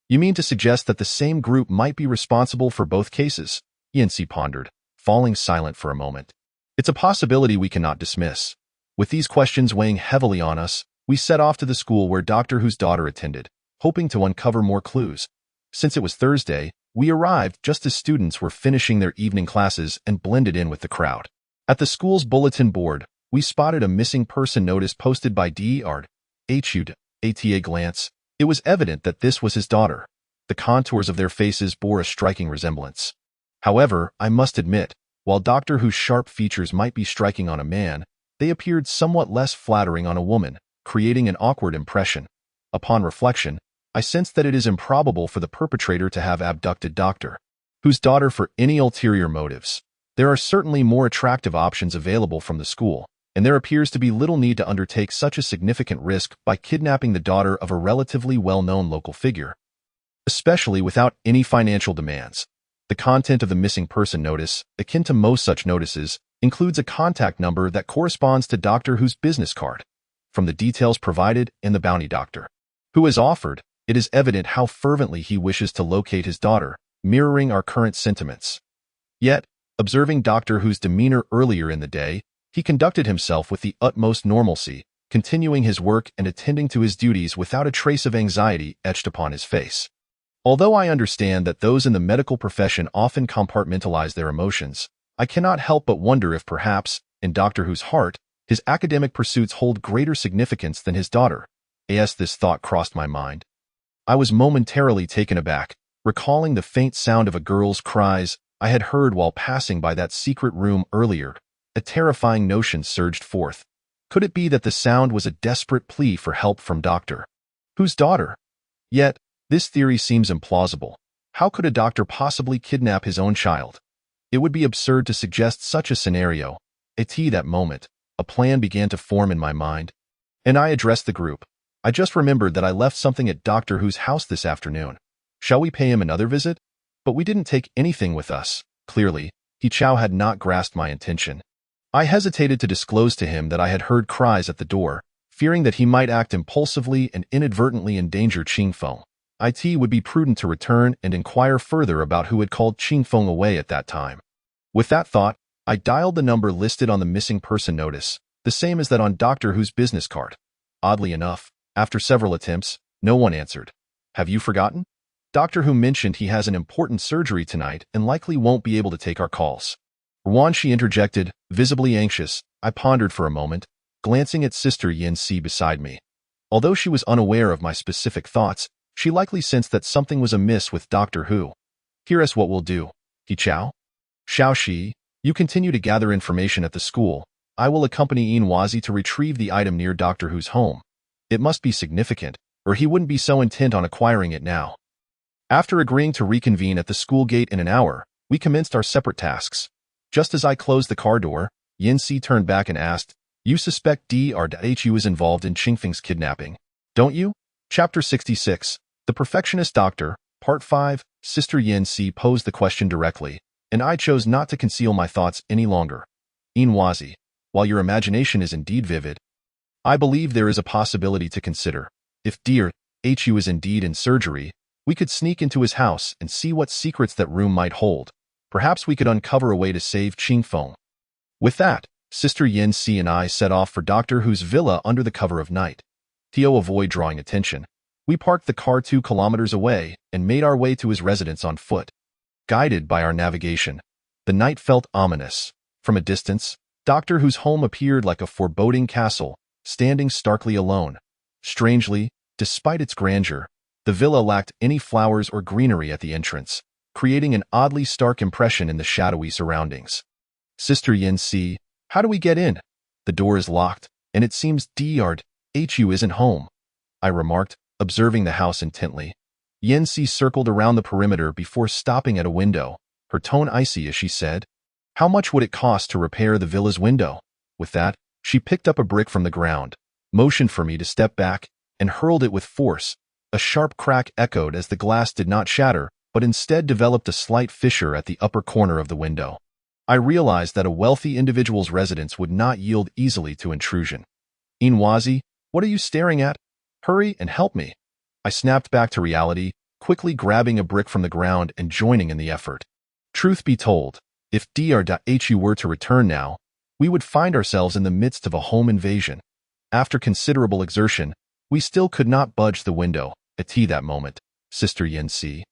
You mean to suggest that the same group might be responsible for both cases? Yanxi pondered, falling silent for a moment. It's a possibility we cannot dismiss. With these questions weighing heavily on us, we set off to the school where Doctor Who's daughter attended, hoping to uncover more clues. Since it was Thursday, we arrived just as students were finishing their evening classes and blended in with the crowd. At the school's bulletin board, we spotted a missing person notice posted by Dr. Hud. At a glance, it was evident that this was his daughter. The contours of their faces bore a striking resemblance. However, I must admit, while Doctor Who's sharp features might be striking on a man, they appeared somewhat less flattering on a woman, creating an awkward impression. Upon reflection, I sensed that it is improbable for the perpetrator to have abducted Doctor Who's daughter for any ulterior motives. There are certainly more attractive options available from the school, and there appears to be little need to undertake such a significant risk by kidnapping the daughter of a relatively well-known local figure, especially without any financial demands. The content of the missing person notice, akin to most such notices, includes a contact number that corresponds to Doctor Who's business card. From the details provided and the bounty Doctor Who has offered, it is evident how fervently he wishes to locate his daughter, mirroring our current sentiments. Yet, observing Doctor Who's demeanor earlier in the day, he conducted himself with the utmost normalcy, continuing his work and attending to his duties without a trace of anxiety etched upon his face. Although I understand that those in the medical profession often compartmentalize their emotions, I cannot help but wonder if perhaps, in Doctor Who's heart, his academic pursuits hold greater significance than his daughter. As this thought crossed my mind, I was momentarily taken aback, recalling the faint sound of a girl's cries I had heard while passing by that secret room earlier. A terrifying notion surged forth. Could it be that the sound was a desperate plea for help from Doctor Who's daughter? Yet, this theory seems implausible. How could a doctor possibly kidnap his own child? It would be absurd to suggest such a scenario. At that moment, a plan began to form in my mind, and I addressed the group. I just remembered that I left something at Doctor Who's house this afternoon. Shall we pay him another visit? But we didn't take anything with us. Clearly, Chow had not grasped my intention. I hesitated to disclose to him that I had heard cries at the door, fearing that he might act impulsively and inadvertently endanger Qingfeng. It would be prudent to return and inquire further about who had called Qingfeng away at that time. With that thought, I dialed the number listed on the missing person notice, the same as that on Doctor Who's business card. Oddly enough, after several attempts, no one answered. Have you forgotten? Doctor Who mentioned he has an important surgery tonight and likely won't be able to take our calls. Ruan, she interjected, visibly anxious. I pondered for a moment, glancing at Sister Yin Si beside me. Although she was unaware of my specific thoughts, she likely sensed that something was amiss with Doctor Who. Here's what we'll do. Chow? Xiaoxi, you continue to gather information at the school. I will accompany Wazi to retrieve the item near Doctor Who's home. It must be significant, or he wouldn't be so intent on acquiring it now. After agreeing to reconvene at the school gate in an hour, we commenced our separate tasks. Just as I closed the car door, Yin Si turned back and asked, "You suspect Dr. is involved in Qingfeng's kidnapping, don't you?" Chapter 66, The Perfectionist Doctor, Part 5, Sister Yin Si posed the question directly, and I chose not to conceal my thoughts any longer. Wazi, while your imagination is indeed vivid, I believe there is a possibility to consider. If Dr. Hu is indeed in surgery, we could sneak into his house and see what secrets that room might hold. Perhaps we could uncover a way to save Qingfeng. With that, Sister Yin Si and I set off for Doctor Who's villa under the cover of night. To avoid drawing attention, we parked the car 2 kilometers away and made our way to his residence on foot. Guided by our navigation, the night felt ominous. From a distance, Doctor Who's home appeared like a foreboding castle, standing starkly alone. Strangely, despite its grandeur, the villa lacked any flowers or greenery at the entrance, creating an oddly stark impression in the shadowy surroundings. Sister Yin Si, how do we get in? The door is locked, and it seems Dr. Hu isn't home, I remarked, observing the house intently. Yin Si circled around the perimeter before stopping at a window, her tone icy as she said, "How much would it cost to repair the villa's window?" With that, she picked up a brick from the ground, motioned for me to step back, and hurled it with force. A sharp crack echoed as the glass did not shatter, but instead developed a slight fissure at the upper corner of the window. I realized that a wealthy individual's residence would not yield easily to intrusion. Wazi, what are you staring at? Hurry and help me. I snapped back to reality, quickly grabbing a brick from the ground and joining in the effort. Truth be told, if Dr. Hu were to return now, we would find ourselves in the midst of a home invasion. After considerable exertion, we still could not budge the window. At that moment, Sister Yin Si,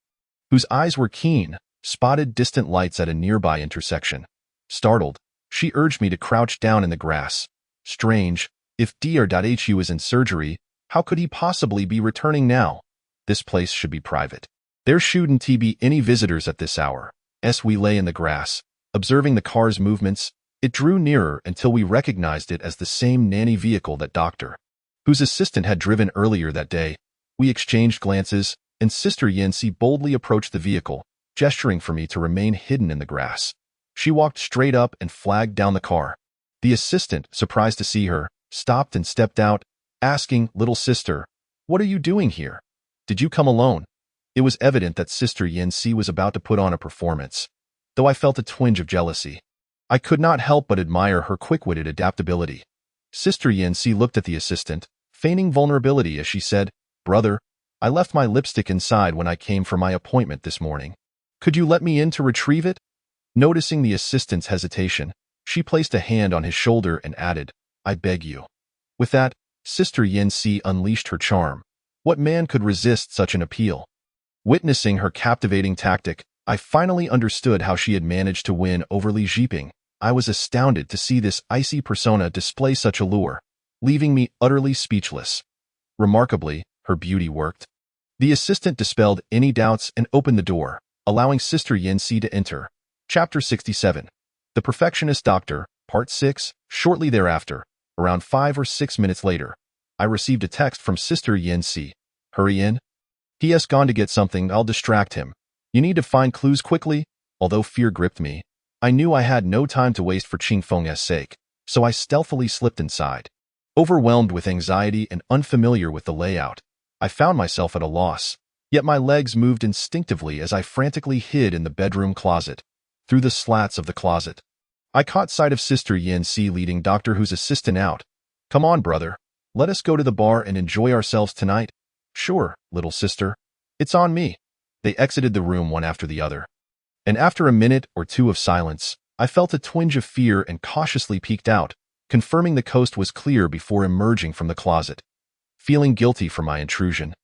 whose eyes were keen, spotted distant lights at a nearby intersection. Startled, she urged me to crouch down in the grass. Strange, if Dr. Hu is in surgery, how could he possibly be returning now? This place should be private. There shouldn't be any visitors at this hour. As we lay in the grass, observing the car's movements, it drew nearer until we recognized it as the same nanny vehicle that Doctor Who's assistant had driven earlier that day. We exchanged glances, and Sister Yin Si boldly approached the vehicle, gesturing for me to remain hidden in the grass. She walked straight up and flagged down the car. The assistant, surprised to see her, stopped and stepped out, asking, "Little sister, what are you doing here? Did you come alone?" It was evident that Sister Yin Si was about to put on a performance, though I felt a twinge of jealousy. I could not help but admire her quick-witted adaptability. Sister Yin Si looked at the assistant, feigning vulnerability as she said, "Brother, I left my lipstick inside when I came for my appointment this morning. Could you let me in to retrieve it?" Noticing the assistant's hesitation, she placed a hand on his shoulder and added, "I beg you." With that, Sister Yin Si unleashed her charm. What man could resist such an appeal? Witnessing her captivating tactic, I finally understood how she had managed to win over Li Jiping. I was astounded to see this icy persona display such allure, leaving me utterly speechless. Remarkably, her beauty worked. The assistant dispelled any doubts and opened the door, allowing Sister Yin Si to enter. Chapter 67, The Perfectionist Doctor, Part 6. Shortly thereafter, around 5 or 6 minutes later, I received a text from Sister Yin Si. "Hurry in. He has gone to get something, I'll distract him." You need to find clues quickly. Although fear gripped me, I knew I had no time to waste for Qingfeng's sake, so I stealthily slipped inside. Overwhelmed with anxiety and unfamiliar with the layout, I found myself at a loss, yet my legs moved instinctively as I frantically hid in the bedroom closet. Through the slats of the closet, I caught sight of Sister Yan-Si leading Doctor Who's assistant out. "Come on, brother. Let us go to the bar and enjoy ourselves tonight." "Sure, little sister. It's on me." They exited the room one after the other. And after a minute or two of silence, I felt a twinge of fear and cautiously peeked out, confirming the coast was clear before emerging from the closet. Feeling guilty for my intrusion,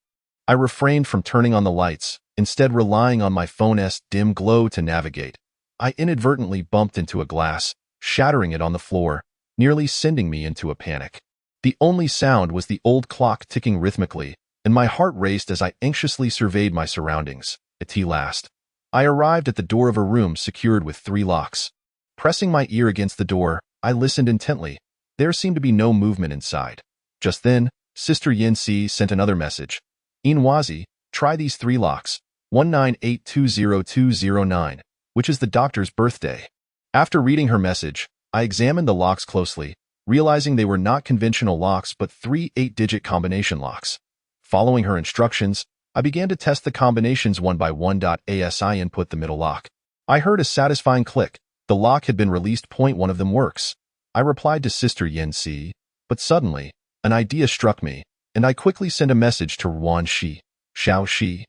I refrained from turning on the lights, instead relying on my phone's dim glow to navigate. I inadvertently bumped into a glass, shattering it on the floor, nearly sending me into a panic. The only sound was the old clock ticking rhythmically, and my heart raced as I anxiously surveyed my surroundings. At last, I arrived at the door of a room secured with 3 locks. Pressing my ear against the door, I listened intently. There seemed to be no movement inside. Just then, Sister Yan-Si sent another message. "Inwazi, try these 3 locks, 198-20209, which is the doctor's birthday." After reading her message, I examined the locks closely, realizing they were not conventional locks but 3 8-digit combination locks. Following her instructions, I began to test the combinations one by one. As I input the middle lock, I heard a satisfying click. The lock had been released. One of them works. I replied to Sister Yan-Si, but suddenly, an idea struck me, and I quickly sent a message to Ruan Shi. "Xiao Shi,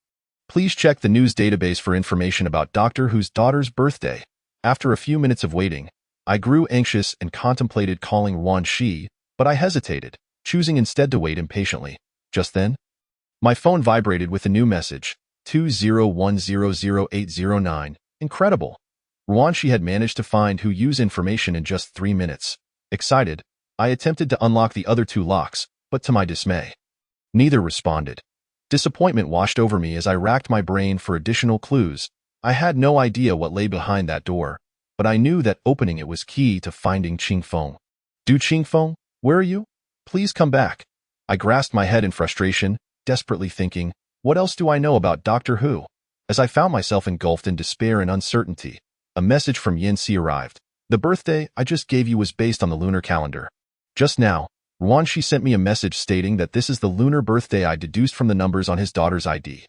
please check the news database for information about Doctor Who's daughter's birthday." After a few minutes of waiting, I grew anxious and contemplated calling Ruan Shi, but I hesitated, choosing instead to wait impatiently. Just then, my phone vibrated with a new message, 201000809. Incredible! Ruan Shi had managed to find who use information in just 3 minutes. Excited, I attempted to unlock the other 2 locks, but to my dismay, neither responded. Disappointment washed over me as I racked my brain for additional clues. I had no idea what lay behind that door, but I knew that opening it was key to finding Qingfeng. "Du Qingfeng, where are you? Please come back." I grasped my head in frustration, desperately thinking, what else do I know about Doctor Who? As I found myself engulfed in despair and uncertainty, a message from Yan-Si arrived. "The birthday I just gave you was based on the lunar calendar. Just now, Ruan Shi sent me a message stating that this is the lunar birthday I deduced from the numbers on his daughter's ID.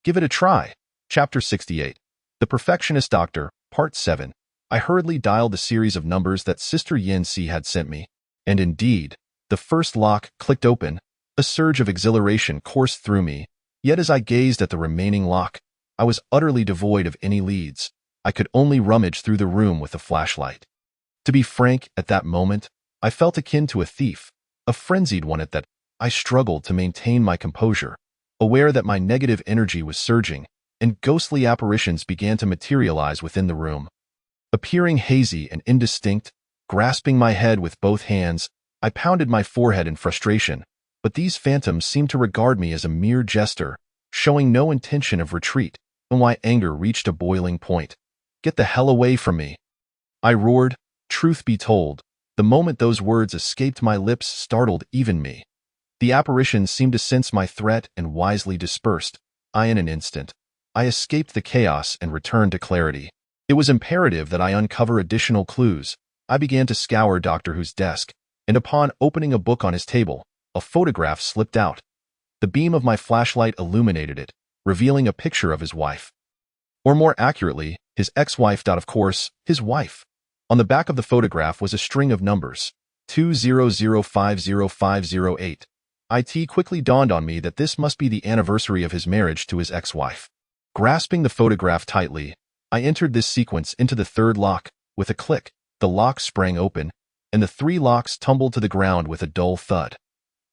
Give it a try." Chapter 68. The Perfectionist Doctor, Part 7. I hurriedly dialed the series of numbers that Sister Yan-Si had sent me, and indeed, the first lock clicked open. A surge of exhilaration coursed through me, yet as I gazed at the remaining lock, I was utterly devoid of any leads. I could only rummage through the room with a flashlight. To be frank, at that moment, I felt akin to a thief, a frenzied one at that. I struggled to maintain my composure, aware that my negative energy was surging, and ghostly apparitions began to materialize within the room. Appearing hazy and indistinct, grasping my head with both hands, I pounded my forehead in frustration, but these phantoms seemed to regard me as a mere jester, showing no intention of retreat, and my anger reached a boiling point. "Get the hell away from me!" I roared. Truth be told, the moment those words escaped my lips startled even me. The apparitions seemed to sense my threat and wisely dispersed. In an instant, I escaped the chaos and returned to clarity. It was imperative that I uncover additional clues. I began to scour Doctor Who's desk, and upon opening a book on his table, a photograph slipped out. The beam of my flashlight illuminated it, revealing a picture of his wife. Or more accurately, his ex-wife. Of course, his wife. On the back of the photograph was a string of numbers, 200500508. It quickly dawned on me that this must be the anniversary of his marriage to his ex-wife. Grasping the photograph tightly, I entered this sequence into the 3rd lock. With a click, the lock sprang open, and the 3 locks tumbled to the ground with a dull thud.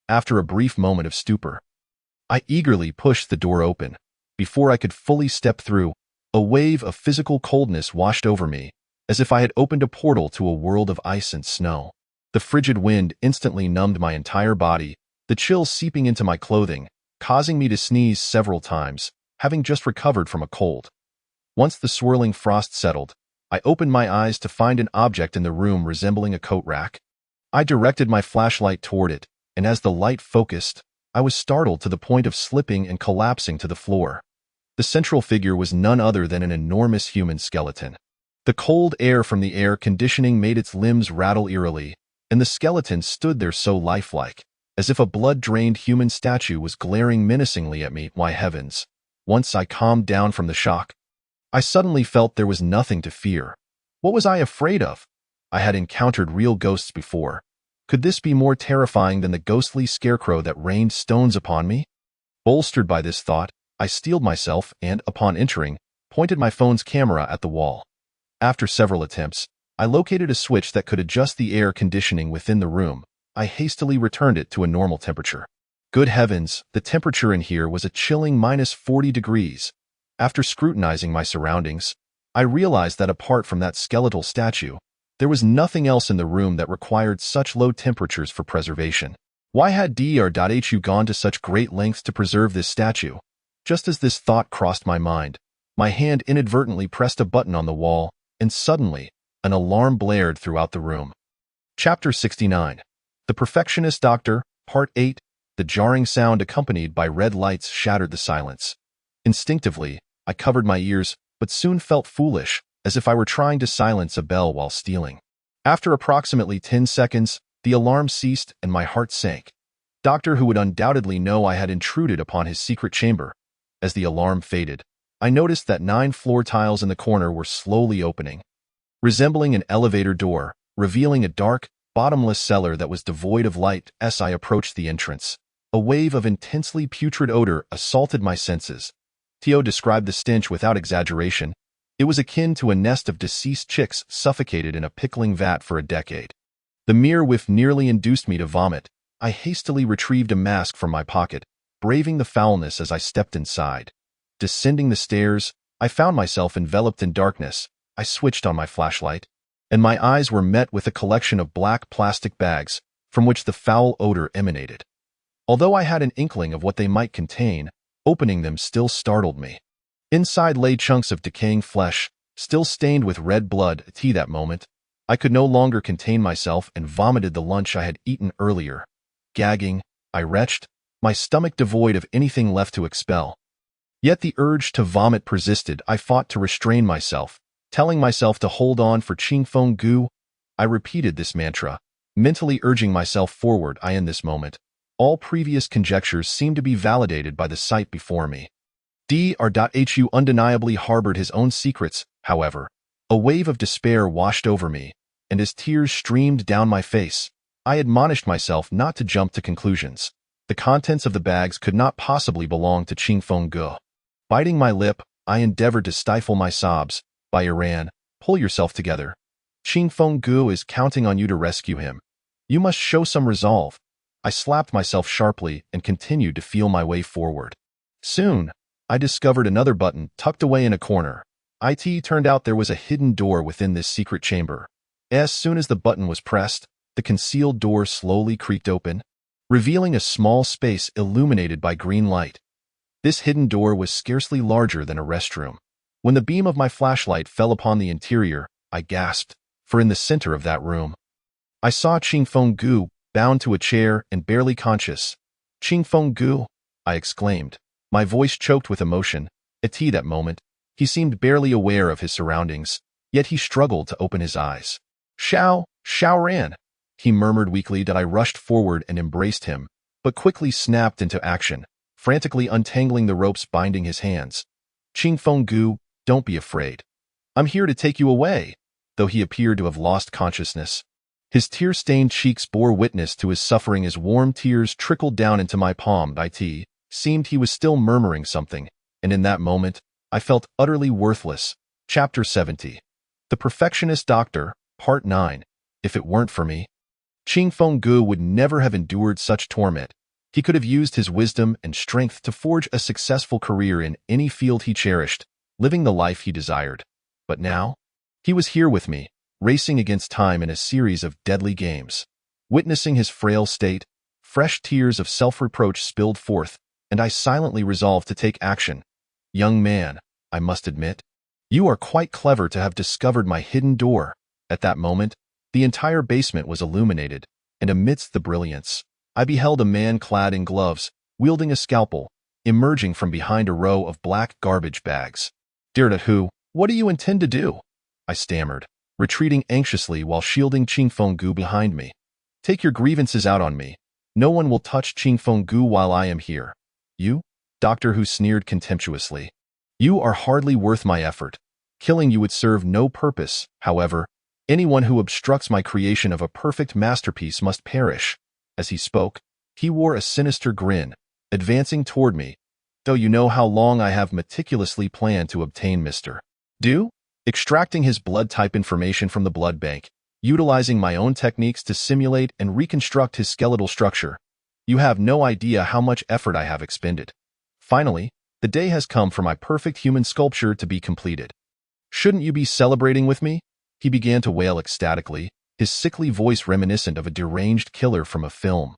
After a brief moment of stupor, I eagerly pushed the door open. Before I could fully step through, a wave of physical coldness washed over me, as if I had opened a portal to a world of ice and snow. The frigid wind instantly numbed my entire body, the chills seeping into my clothing, causing me to sneeze several times, having just recovered from a cold. Once the swirling frost settled, I opened my eyes to find an object in the room resembling a coat rack. I directed my flashlight toward it, and as the light focused, I was startled to the point of slipping and collapsing to the floor. The central figure was none other than an enormous human skeleton. The cold air from the air conditioning made its limbs rattle eerily, and the skeleton stood there so lifelike, as if a blood-drained human statue was glaring menacingly at me. My heavens! Once I calmed down from the shock, I suddenly felt there was nothing to fear. What was I afraid of? I had encountered real ghosts before. Could this be more terrifying than the ghostly scarecrow that rained stones upon me? Bolstered by this thought, I steeled myself and, upon entering, pointed my phone's camera at the wall. After several attempts, I located a switch that could adjust the air conditioning within the room. I hastily returned it to a normal temperature. Good heavens, the temperature in here was a chilling -40 degrees. After scrutinizing my surroundings, I realized that apart from that skeletal statue, there was nothing else in the room that required such low temperatures for preservation. Why had Dr.Hu gone to such great lengths to preserve this statue? Just as this thought crossed my mind, my hand inadvertently pressed a button on the wall, and suddenly, an alarm blared throughout the room. Chapter 69. The Perfectionist Doctor, Part 8. The jarring sound accompanied by red lights shattered the silence. Instinctively, I covered my ears, but soon felt foolish, as if I were trying to silence a bell while stealing. After approximately 10 seconds, the alarm ceased and my heart sank. Doctor Who would undoubtedly know I had intruded upon his secret chamber. As the alarm faded, I noticed that 9 floor tiles in the corner were slowly opening, resembling an elevator door, revealing a dark, bottomless cellar that was devoid of light. As I approached the entrance, a wave of intensely putrid odor assaulted my senses. Tio described the stench without exaggeration. It was akin to a nest of deceased chicks suffocated in a pickling vat for a decade. The mere whiff nearly induced me to vomit. I hastily retrieved a mask from my pocket, braving the foulness as I stepped inside. Descending the stairs, I found myself enveloped in darkness. I switched on my flashlight, and my eyes were met with a collection of black plastic bags from which the foul odor emanated. Although I had an inkling of what they might contain, opening them still startled me. Inside lay chunks of decaying flesh, still stained with red blood. That moment, I could no longer contain myself and vomited the lunch I had eaten earlier. Gagging, I retched, my stomach devoid of anything left to expel. Yet the urge to vomit persisted. I fought to restrain myself, telling myself to hold on for Qingfeng Gu. I repeated this mantra, mentally urging myself forward. In this moment, all previous conjectures seemed to be validated by the sight before me. Dr.Hu undeniably harbored his own secrets. However, a wave of despair washed over me, and as tears streamed down my face, I admonished myself not to jump to conclusions. The contents of the bags could not possibly belong to Qingfeng Gu. Biting my lip, I endeavored to stifle my sobs. By Iran, pull yourself together. Qingfeng Gu is counting on you to rescue him. You must show some resolve. I slapped myself sharply and continued to feel my way forward. Soon, I discovered another button tucked away in a corner. It turned out there was a hidden door within this secret chamber. As soon as the button was pressed, the concealed door slowly creaked open, revealing a small space illuminated by green light. This hidden door was scarcely larger than a restroom. When the beam of my flashlight fell upon the interior, I gasped, for in the center of that room, I saw Qingfeng Gu, bound to a chair and barely conscious. Qingfeng Gu, I exclaimed, my voice choked with emotion. At that moment, he seemed barely aware of his surroundings, yet he struggled to open his eyes. Xiao Ran, he murmured weakly. I rushed forward and embraced him, but quickly snapped into action, frantically untangling the ropes binding his hands. Qingfeng Gu, don't be afraid. I'm here to take you away. Though he appeared to have lost consciousness, his tear-stained cheeks bore witness to his suffering as warm tears trickled down into my palm. It seemed he was still murmuring something, and in that moment, I felt utterly worthless. Chapter 70. The Perfectionist Doctor, Part 9. If it weren't for me, Qingfeng Gu would never have endured such torment. He could have used his wisdom and strength to forge a successful career in any field he cherished, living the life he desired. But now, he was here with me, racing against time in a series of deadly games. Witnessing his frail state, fresh tears of self-reproach spilled forth, and I silently resolved to take action. Young man, I must admit, you are quite clever to have discovered my hidden door. At that moment, the entire basement was illuminated, and amidst the brilliance, I beheld a man clad in gloves, wielding a scalpel. emerging from behind a row of black garbage bags. "Dear to who? What do you intend to do?" I stammered, retreating anxiously while shielding Qingfeng behind me. "Take your grievances out on me. No one will touch Qingfeng while I am here." "You?" Doctor Who sneered contemptuously. "You are hardly worth my effort. Killing you would serve no purpose. However, anyone who obstructs my creation of a perfect masterpiece must perish." As he spoke, he wore a sinister grin, advancing toward me. "Though you know how long I have meticulously planned to obtain Mr. Do?" Extracting his blood type information from the blood bank, utilizing my own techniques to simulate and reconstruct his skeletal structure. "You have no idea how much effort I have expended. Finally, the day has come for my perfect human sculpture to be completed. Shouldn't you be celebrating with me?" He began to wail ecstatically, his sickly voice reminiscent of a deranged killer from a film.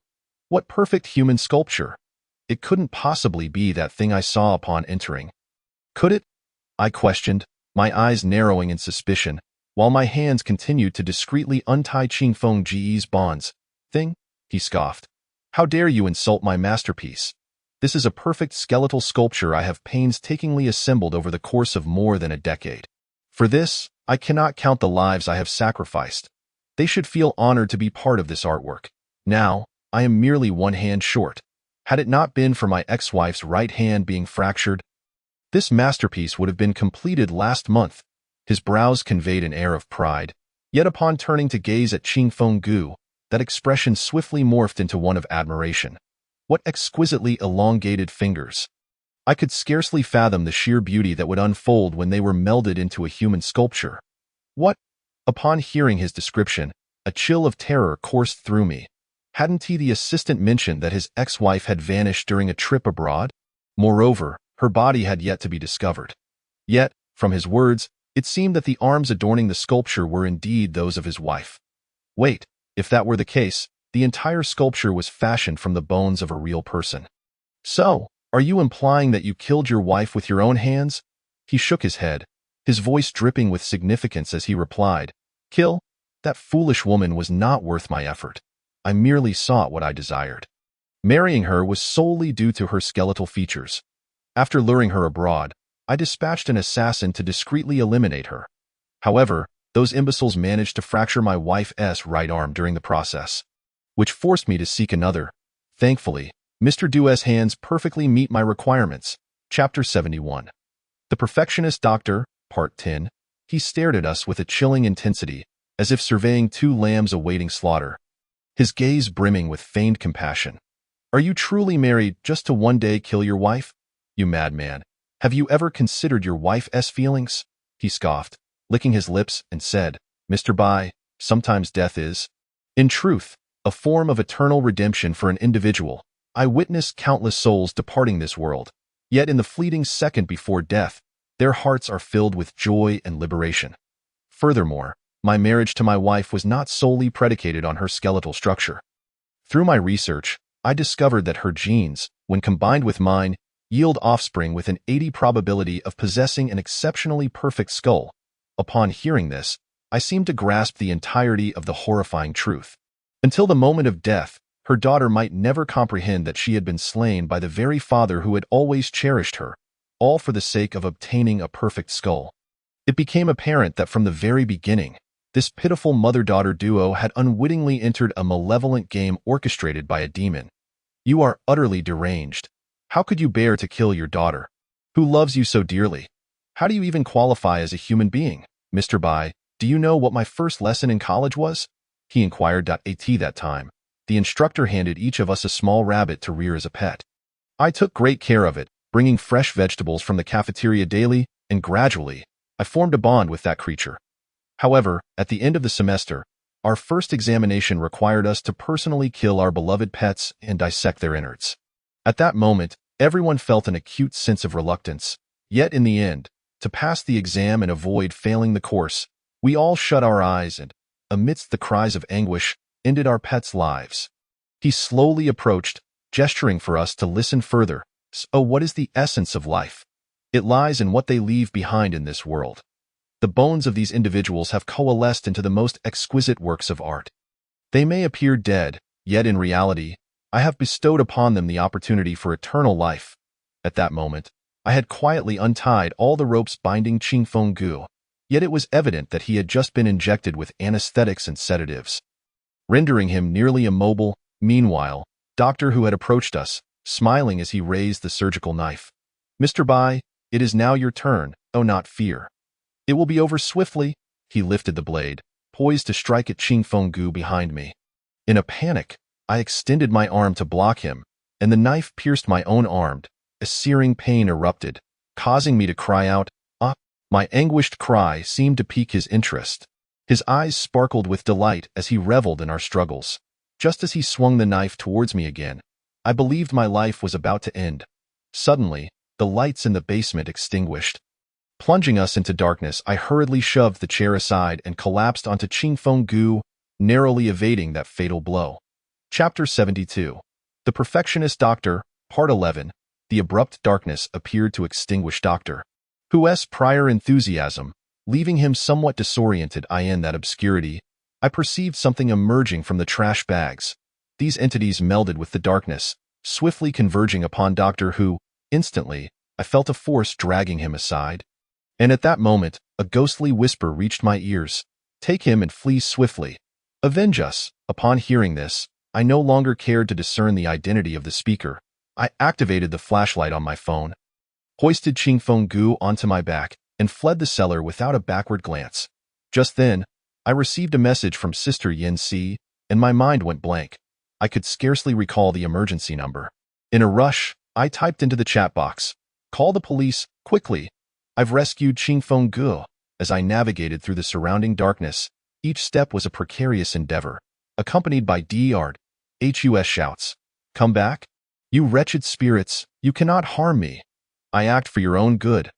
What perfect human sculpture? It couldn't possibly be that thing I saw upon entering. Could it? I questioned, my eyes narrowing in suspicion, while my hands continued to discreetly untie Qingfeng's bonds. "Thing?" he scoffed. "How dare you insult my masterpiece? This is a perfect skeletal sculpture I have painstakingly assembled over the course of more than a decade. For this, I cannot count the lives I have sacrificed. They should feel honored to be part of this artwork. Now, I am merely one hand short. Had it not been for my ex-wife's right hand being fractured, this masterpiece would have been completed last month." His brows conveyed an air of pride, yet upon turning to gaze at Qingfeng, that expression swiftly morphed into one of admiration. What exquisitely elongated fingers! I could scarcely fathom the sheer beauty that would unfold when they were melded into a human sculpture. What? Upon hearing his description, a chill of terror coursed through me. Hadn't he, the assistant, mentioned that his ex-wife had vanished during a trip abroad? Moreover, her body had yet to be discovered. Yet, from his words, it seemed that the arms adorning the sculpture were indeed those of his wife. Wait, if that were the case, the entire sculpture was fashioned from the bones of a real person. "So, are you implying that you killed your wife with your own hands?" He shook his head, his voice dripping with significance as he replied, "Kill? That foolish woman was not worth my effort. I merely sought what I desired. Marrying her was solely due to her skeletal features. After luring her abroad, I dispatched an assassin to discreetly eliminate her. However, those imbeciles managed to fracture my wife's right arm during the process, which forced me to seek another. Thankfully, Mr. Du's hands perfectly meet my requirements." Chapter 71. The Perfectionist Doctor, Part 10. He stared at us with a chilling intensity, as if surveying two lambs awaiting slaughter, his gaze brimming with feigned compassion. "Are you truly married just to one day kill your wife? You madman. Have you ever considered your wife's feelings?" He scoffed, licking his lips, and said, "Mr. Bai, sometimes death is, in truth, a form of eternal redemption for an individual. I witnessed countless souls departing this world, yet in the fleeting second before death, their hearts are filled with joy and liberation. Furthermore, my marriage to my wife was not solely predicated on her skeletal structure. Through my research, I discovered that her genes, when combined with mine, yield offspring with an 80% probability of possessing an exceptionally perfect skull." Upon hearing this, I seemed to grasp the entirety of the horrifying truth. Until the moment of death, her daughter might never comprehend that she had been slain by the very father who had always cherished her, all for the sake of obtaining a perfect skull. It became apparent that from the very beginning, this pitiful mother-daughter duo had unwittingly entered a malevolent game orchestrated by a demon. "You are utterly deranged. How could you bear to kill your daughter, who loves you so dearly? How do you even qualify as a human being? Mr. Bai, do you know what my first lesson in college was?" he inquired. At that time, the instructor handed each of us a small rabbit to rear as a pet. I took great care of it, bringing fresh vegetables from the cafeteria daily, and gradually, I formed a bond with that creature. However, at the end of the semester, our first examination required us to personally kill our beloved pets and dissect their innards. At that moment, everyone felt an acute sense of reluctance. Yet in the end, to pass the exam and avoid failing the course, we all shut our eyes and, amidst the cries of anguish, ended our pets' lives. He slowly approached, gesturing for us to listen further. "So what is the essence of life? It lies in what they leave behind in this world. The bones of these individuals have coalesced into the most exquisite works of art. They may appear dead, yet in reality, I have bestowed upon them the opportunity for eternal life. At that moment, I had quietly untied all the ropes binding Qingfeng Gu, yet it was evident that he had just been injected with anesthetics and sedatives, rendering him nearly immobile. Meanwhile, Doctor Who had approached us, smiling as he raised the surgical knife. "Mr. Bai, it is now your turn, oh not fear. It will be over swiftly." He lifted the blade, poised to strike at Qingfeng Gu behind me. In a panic, I extended my arm to block him, and the knife pierced my own arm. A searing pain erupted, causing me to cry out, "Ah!" My anguished cry seemed to pique his interest. His eyes sparkled with delight as he reveled in our struggles. Just as he swung the knife towards me again, I believed my life was about to end. Suddenly, the lights in the basement extinguished. Plunging us into darkness, I hurriedly shoved the chair aside and collapsed onto Qingfeng Gu, narrowly evading that fatal blow. Chapter 72. The Perfectionist Doctor, Part 11. The abrupt darkness appeared to extinguish Doctor Who's prior enthusiasm, leaving him somewhat disoriented. In that obscurity, I perceived something emerging from the trash bags. These entities melded with the darkness, swiftly converging upon Doctor Who. Instantly, I felt a force dragging him aside. And at that moment, a ghostly whisper reached my ears. "Take him and flee swiftly. Avenge us." Upon hearing this, I no longer cared to discern the identity of the speaker. I activated the flashlight on my phone, hoisted Qingfeng Gu onto my back, and fled the cellar without a backward glance. Just then, I received a message from Sister Yin Si, and my mind went blank. I could scarcely recall the emergency number. In a rush, I typed into the chat box, "Call the police, quickly. I've rescued Qingfeng Gu." As I navigated through the surrounding darkness, each step was a precarious endeavor, accompanied by Hus shouts, "Come back? You wretched spirits, you cannot harm me. I act for your own good."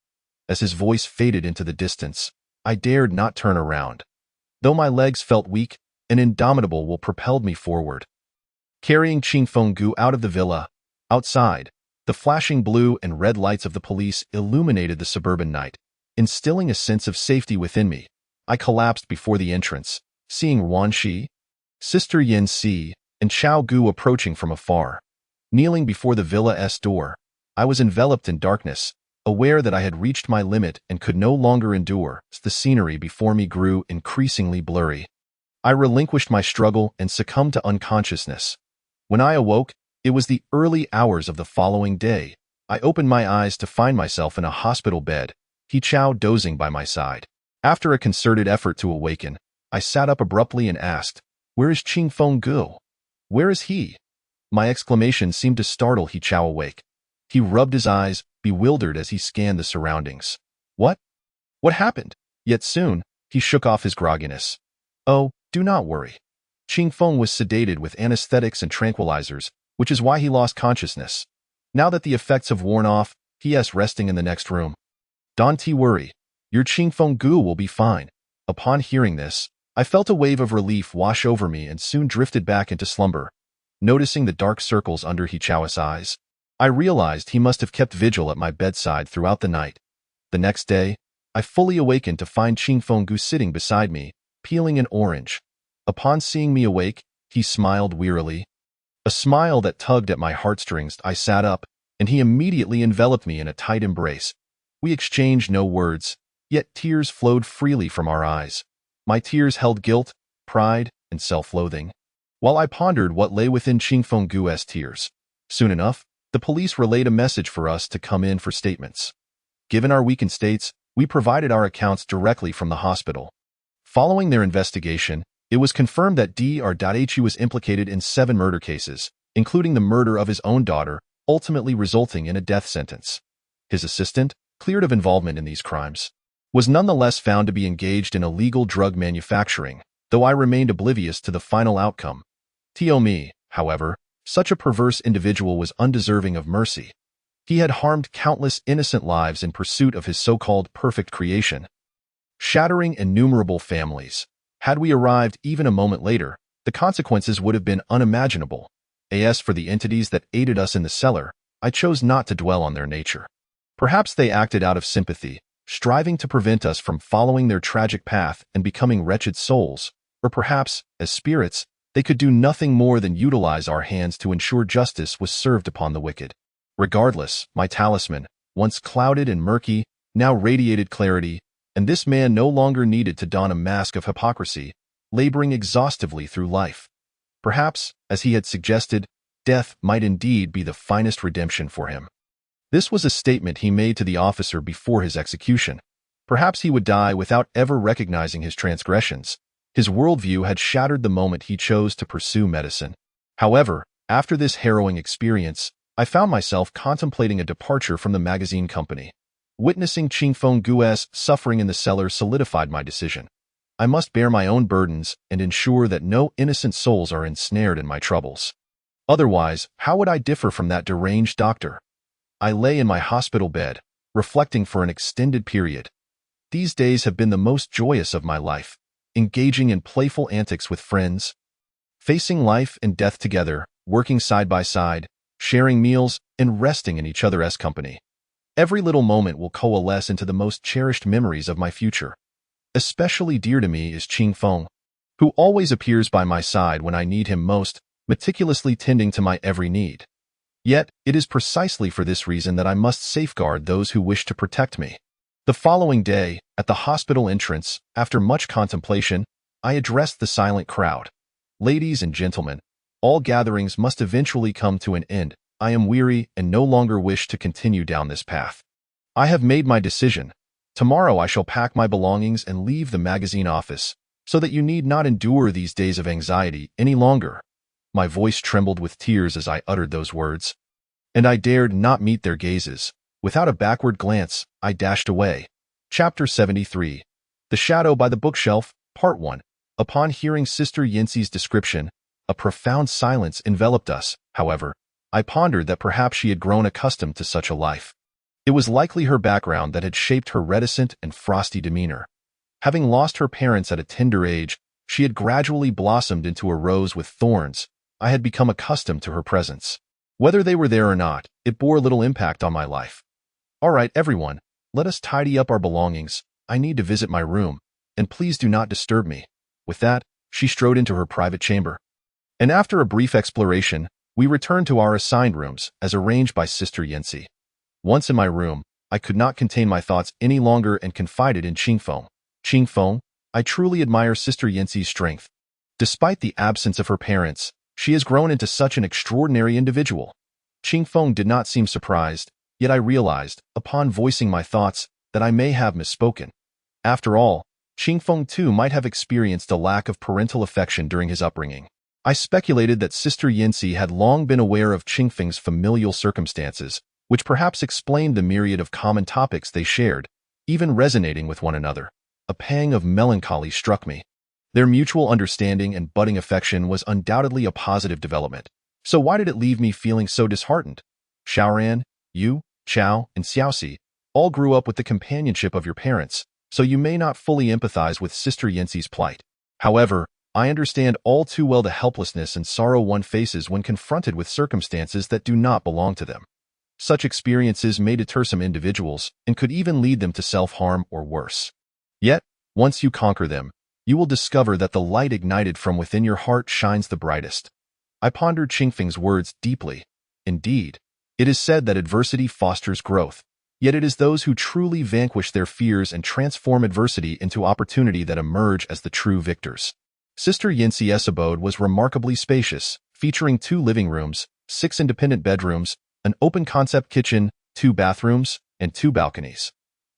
As his voice faded into the distance, I dared not turn around. Though my legs felt weak, an indomitable will propelled me forward. Carrying Qingfeng Gu out of the villa, outside, the flashing blue and red lights of the police illuminated the suburban night, instilling a sense of safety within me. I collapsed before the entrance, seeing Wan Shi, Sister Yin Si, and Chao Gu approaching from afar. Kneeling before the villa's door, I was enveloped in darkness, aware that I had reached my limit and could no longer endure. The scenery before me grew increasingly blurry. I relinquished my struggle and succumbed to unconsciousness. When I awoke, it was the early hours of the following day. I opened my eyes to find myself in a hospital bed, He Chao dozing by my side. After a concerted effort to awaken, I sat up abruptly and asked, "Where is Qingfeng Gu? Where is he?" My exclamation seemed to startle He Chao awake. He rubbed his eyes, bewildered as he scanned the surroundings. What? What happened?" Yet soon, he shook off his grogginess. "Oh, do not worry. Qingfeng was sedated with anesthetics and tranquilizers, which is why he lost consciousness. Now that the effects have worn off, he is resting in the next room. Don't worry. Your Qingfeng Gu will be fine." Upon hearing this, I felt a wave of relief wash over me and soon drifted back into slumber. Noticing the dark circles under He Chao's eyes, I realized he must have kept vigil at my bedside throughout the night. The next day, I fully awakened to find Qingfeng Gu sitting beside me, peeling an orange. Upon seeing me awake, he smiled wearily. A smile that tugged at my heartstrings. I sat up, and he immediately enveloped me in a tight embrace. We exchanged no words, yet tears flowed freely from our eyes. My tears held guilt, pride, and self-loathing, while I pondered what lay within Qingfeng Gu's tears. Soon enough, the police relayed a message for us to come in for statements. Given our weakened states, we provided our accounts directly from the hospital. Following their investigation, it was confirmed that Dr. was implicated in 7 murder cases, including the murder of his own daughter, ultimately resulting in a death sentence. His assistant, cleared of involvement in these crimes, was nonetheless found to be engaged in illegal drug manufacturing, though I remained oblivious to the final outcome. To me, however, such a perverse individual was undeserving of mercy. He had harmed countless innocent lives in pursuit of his so-called perfect creation, shattering innumerable families. Had we arrived even a moment later, the consequences would have been unimaginable. As for the entities that aided us in the cellar, I chose not to dwell on their nature. Perhaps they acted out of sympathy, striving to prevent us from following their tragic path and becoming wretched souls, or perhaps, as spirits, they could do nothing more than utilize our hands to ensure justice was served upon the wicked. Regardless, my talisman, once clouded and murky, now radiated clarity, and this man no longer needed to don a mask of hypocrisy, laboring exhaustively through life. Perhaps, as he had suggested, death might indeed be the finest redemption for him. This was a statement he made to the officer before his execution. Perhaps he would die without ever recognizing his transgressions. His worldview had shattered the moment he chose to pursue medicine. However, after this harrowing experience, I found myself contemplating a departure from the magazine company. Witnessing Qingfeng Gu's suffering in the cellar solidified my decision. I must bear my own burdens and ensure that no innocent souls are ensnared in my troubles. Otherwise, how would I differ from that deranged doctor? I lay in my hospital bed, reflecting for an extended period. These days have been the most joyous of my life, engaging in playful antics with friends, facing life and death together, working side by side, sharing meals, and resting in each other's company. Every little moment will coalesce into the most cherished memories of my future. Especially dear to me is Qingfeng, who always appears by my side when I need him most, meticulously tending to my every need. Yet, it is precisely for this reason that I must safeguard those who wish to protect me. The following day, at the hospital entrance, after much contemplation, I addressed the silent crowd. Ladies and gentlemen, all gatherings must eventually come to an end. I am weary and no longer wish to continue down this path. I have made my decision. Tomorrow I shall pack my belongings and leave the magazine office, so that you need not endure these days of anxiety any longer. My voice trembled with tears as I uttered those words, and I dared not meet their gazes. Without a backward glance, I dashed away. Chapter 73. The Shadow by the Bookshelf, Part 1. Upon hearing Sister Yancy's description, a profound silence enveloped us. However, I pondered that perhaps she had grown accustomed to such a life. It was likely her background that had shaped her reticent and frosty demeanor. Having lost her parents at a tender age, she had gradually blossomed into a rose with thorns. I had become accustomed to her presence. Whether they were there or not, it bore little impact on my life. All right, everyone, let us tidy up our belongings. I need to visit my room, and please do not disturb me. With that, she strode into her private chamber. And after a brief exploration, we returned to our assigned rooms, as arranged by Sister Yancy. Once in my room, I could not contain my thoughts any longer and confided in Qingfeng. Qingfeng, I truly admire Sister Yancy's strength. Despite the absence of her parents, she has grown into such an extraordinary individual. Qingfeng did not seem surprised, yet I realized, upon voicing my thoughts, that I may have misspoken. After all, Qingfeng too might have experienced a lack of parental affection during his upbringing. I speculated that Sister Yancy had long been aware of Qingfeng's familial circumstances, which perhaps explained the myriad of common topics they shared, even resonating with one another. A pang of melancholy struck me. Their mutual understanding and budding affection was undoubtedly a positive development. So why did it leave me feeling so disheartened? Xiaoran, you, Chao, and Xiaoxi all grew up with the companionship of your parents, so you may not fully empathize with Sister Yancy's plight. However, I understand all too well the helplessness and sorrow one faces when confronted with circumstances that do not belong to them. Such experiences may deter some individuals and could even lead them to self-harm or worse. Yet, once you conquer them, you will discover that the light ignited from within your heart shines the brightest. I pondered Qingfeng's words deeply. Indeed, it is said that adversity fosters growth, yet it is those who truly vanquish their fears and transform adversity into opportunity that emerge as the true victors. Sister Yancy's abode was remarkably spacious, featuring 2 living rooms, 6 independent bedrooms, an open-concept kitchen, 2 bathrooms, and 2 balconies.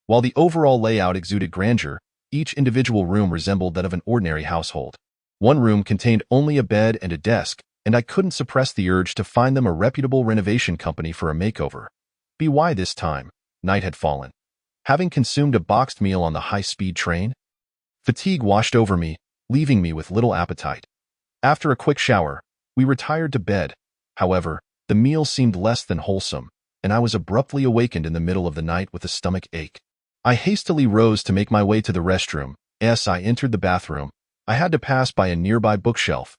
While the overall layout exuded grandeur, each individual room resembled that of an ordinary household. One room contained only a bed and a desk, and I couldn't suppress the urge to find them a reputable renovation company for a makeover. By this time, night had fallen. Having consumed a boxed meal on the high-speed train, fatigue washed over me, leaving me with little appetite. After a quick shower, we retired to bed. However, the meal seemed less than wholesome, and I was abruptly awakened in the middle of the night with a stomach ache. I hastily rose to make my way to the restroom. As I entered the bathroom, I had to pass by a nearby bookshelf.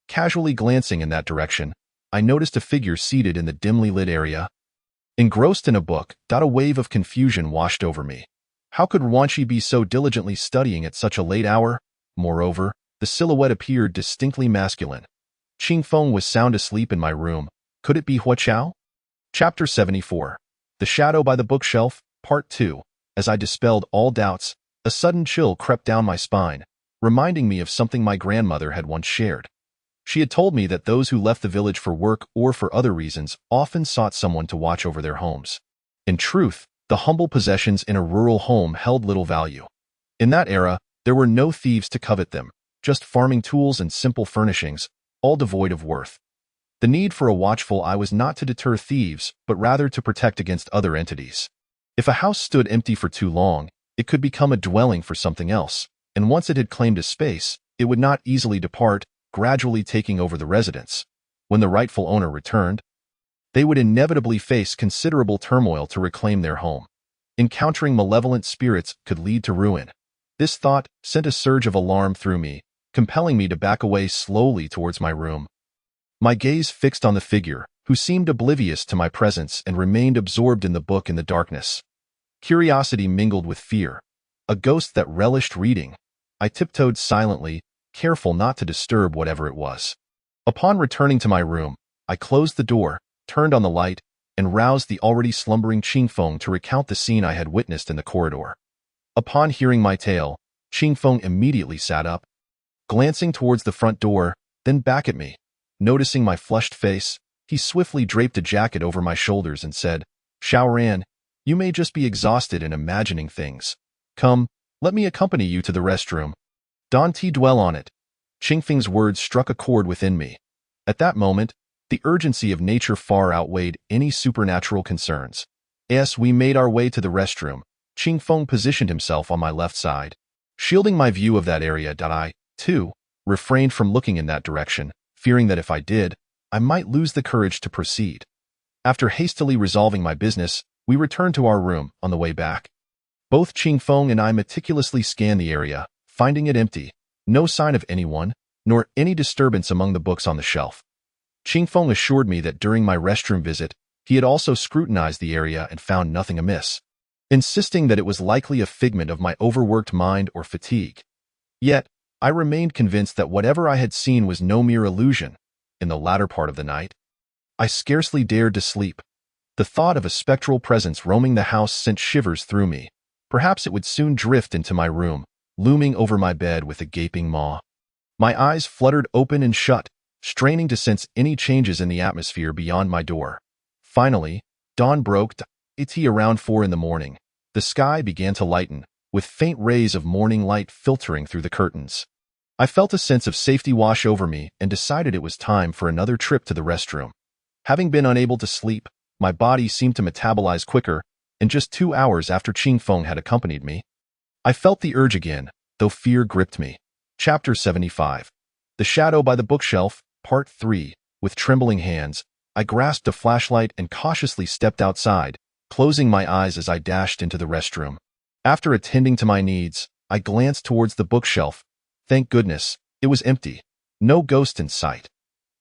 Casually glancing in that direction, I noticed a figure seated in the dimly lit area. Engrossed in a book, a wave of confusion washed over me. How could Wanshi be so diligently studying at such a late hour? Moreover, the silhouette appeared distinctly masculine. Qingfeng was sound asleep in my room. Could it be Hua Chao? Chapter 74. The Shadow by the Bookshelf, Part 2. As I dispelled all doubts, a sudden chill crept down my spine, reminding me of something my grandmother had once shared. She had told me that those who left the village for work or for other reasons often sought someone to watch over their homes. In truth, the humble possessions in a rural home held little value. In that era, there were no thieves to covet them, just farming tools and simple furnishings, all devoid of worth. The need for a watchful eye was not to deter thieves, but rather to protect against other entities. If a house stood empty for too long, it could become a dwelling for something else, and once it had claimed a space, it would not easily depart, gradually taking over the residence. When the rightful owner returned, they would inevitably face considerable turmoil to reclaim their home. Encountering malevolent spirits could lead to ruin. This thought sent a surge of alarm through me, compelling me to back away slowly towards my room. My gaze fixed on the figure, who seemed oblivious to my presence and remained absorbed in the book in the darkness. Curiosity mingled with fear. A ghost that relished reading. I tiptoed silently, careful not to disturb whatever it was. Upon returning to my room, I closed the door, turned on the light, and roused the already slumbering Qingfeng to recount the scene I had witnessed in the corridor. Upon hearing my tale, Qingfeng immediately sat up, glancing towards the front door, then back at me. Noticing my flushed face, he swiftly draped a jacket over my shoulders and said, "Xiaoran, you may just be exhausted in imagining things. Come, let me accompany you to the restroom. Don't dwell on it." Qingfeng's words struck a chord within me. At that moment, the urgency of nature far outweighed any supernatural concerns. As we made our way to the restroom, Qingfeng positioned himself on my left side, shielding my view of that area. I, too, refrained from looking in that direction, fearing that if I did, I might lose the courage to proceed. After hastily resolving my business, we returned to our room. On the way back, both Qingfeng and I meticulously scanned the area, finding it empty, no sign of anyone, nor any disturbance among the books on the shelf. Qingfeng assured me that during my restroom visit, he had also scrutinized the area and found nothing amiss, insisting that it was likely a figment of my overworked mind or fatigue. Yet, I remained convinced that whatever I had seen was no mere illusion. In the latter part of the night, I scarcely dared to sleep. The thought of a spectral presence roaming the house sent shivers through me. Perhaps it would soon drift into my room, looming over my bed with a gaping maw. My eyes fluttered open and shut, straining to sense any changes in the atmosphere beyond my door. Finally, dawn broke. It's around 4 in the morning. The sky began to lighten, with faint rays of morning light filtering through the curtains. I felt a sense of safety wash over me and decided it was time for another trip to the restroom. Having been unable to sleep, my body seemed to metabolize quicker, and just 2 hours after Qingfeng had accompanied me, I felt the urge again, though fear gripped me. Chapter 75. The Shadow by the Bookshelf, Part 3. With trembling hands, I grasped a flashlight and cautiously stepped outside, closing my eyes as I dashed into the restroom. After attending to my needs, I glanced towards the bookshelf. Thank goodness, it was empty. No ghost in sight.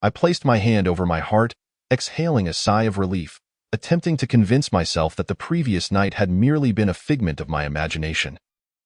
I placed my hand over my heart, exhaling a sigh of relief, attempting to convince myself that the previous night had merely been a figment of my imagination.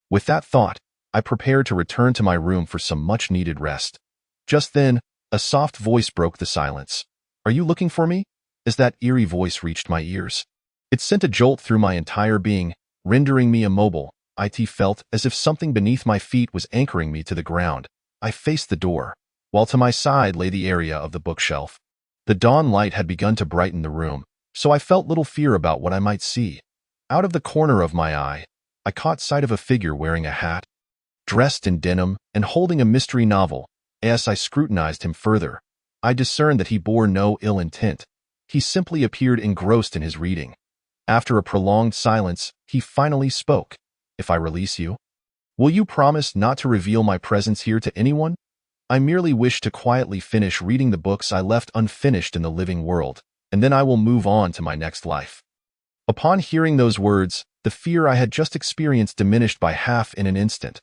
With that thought, I prepared to return to my room for some much-needed rest. Just then, a soft voice broke the silence. "Are you looking for me?" As that eerie voice reached my ears, it sent a jolt through my entire being, rendering me immobile. I felt as if something beneath my feet was anchoring me to the ground. I faced the door, while to my side lay the area of the bookshelf. The dawn light had begun to brighten the room, so I felt little fear about what I might see. Out of the corner of my eye, I caught sight of a figure wearing a hat, dressed in denim, and holding a mystery novel. As I scrutinized him further, I discerned that he bore no ill intent. He simply appeared engrossed in his reading. After a prolonged silence, he finally spoke. "If I release you, will you promise not to reveal my presence here to anyone? I merely wish to quietly finish reading the books I left unfinished in the living world, and then I will move on to my next life." Upon hearing those words, the fear I had just experienced diminished by half in an instant.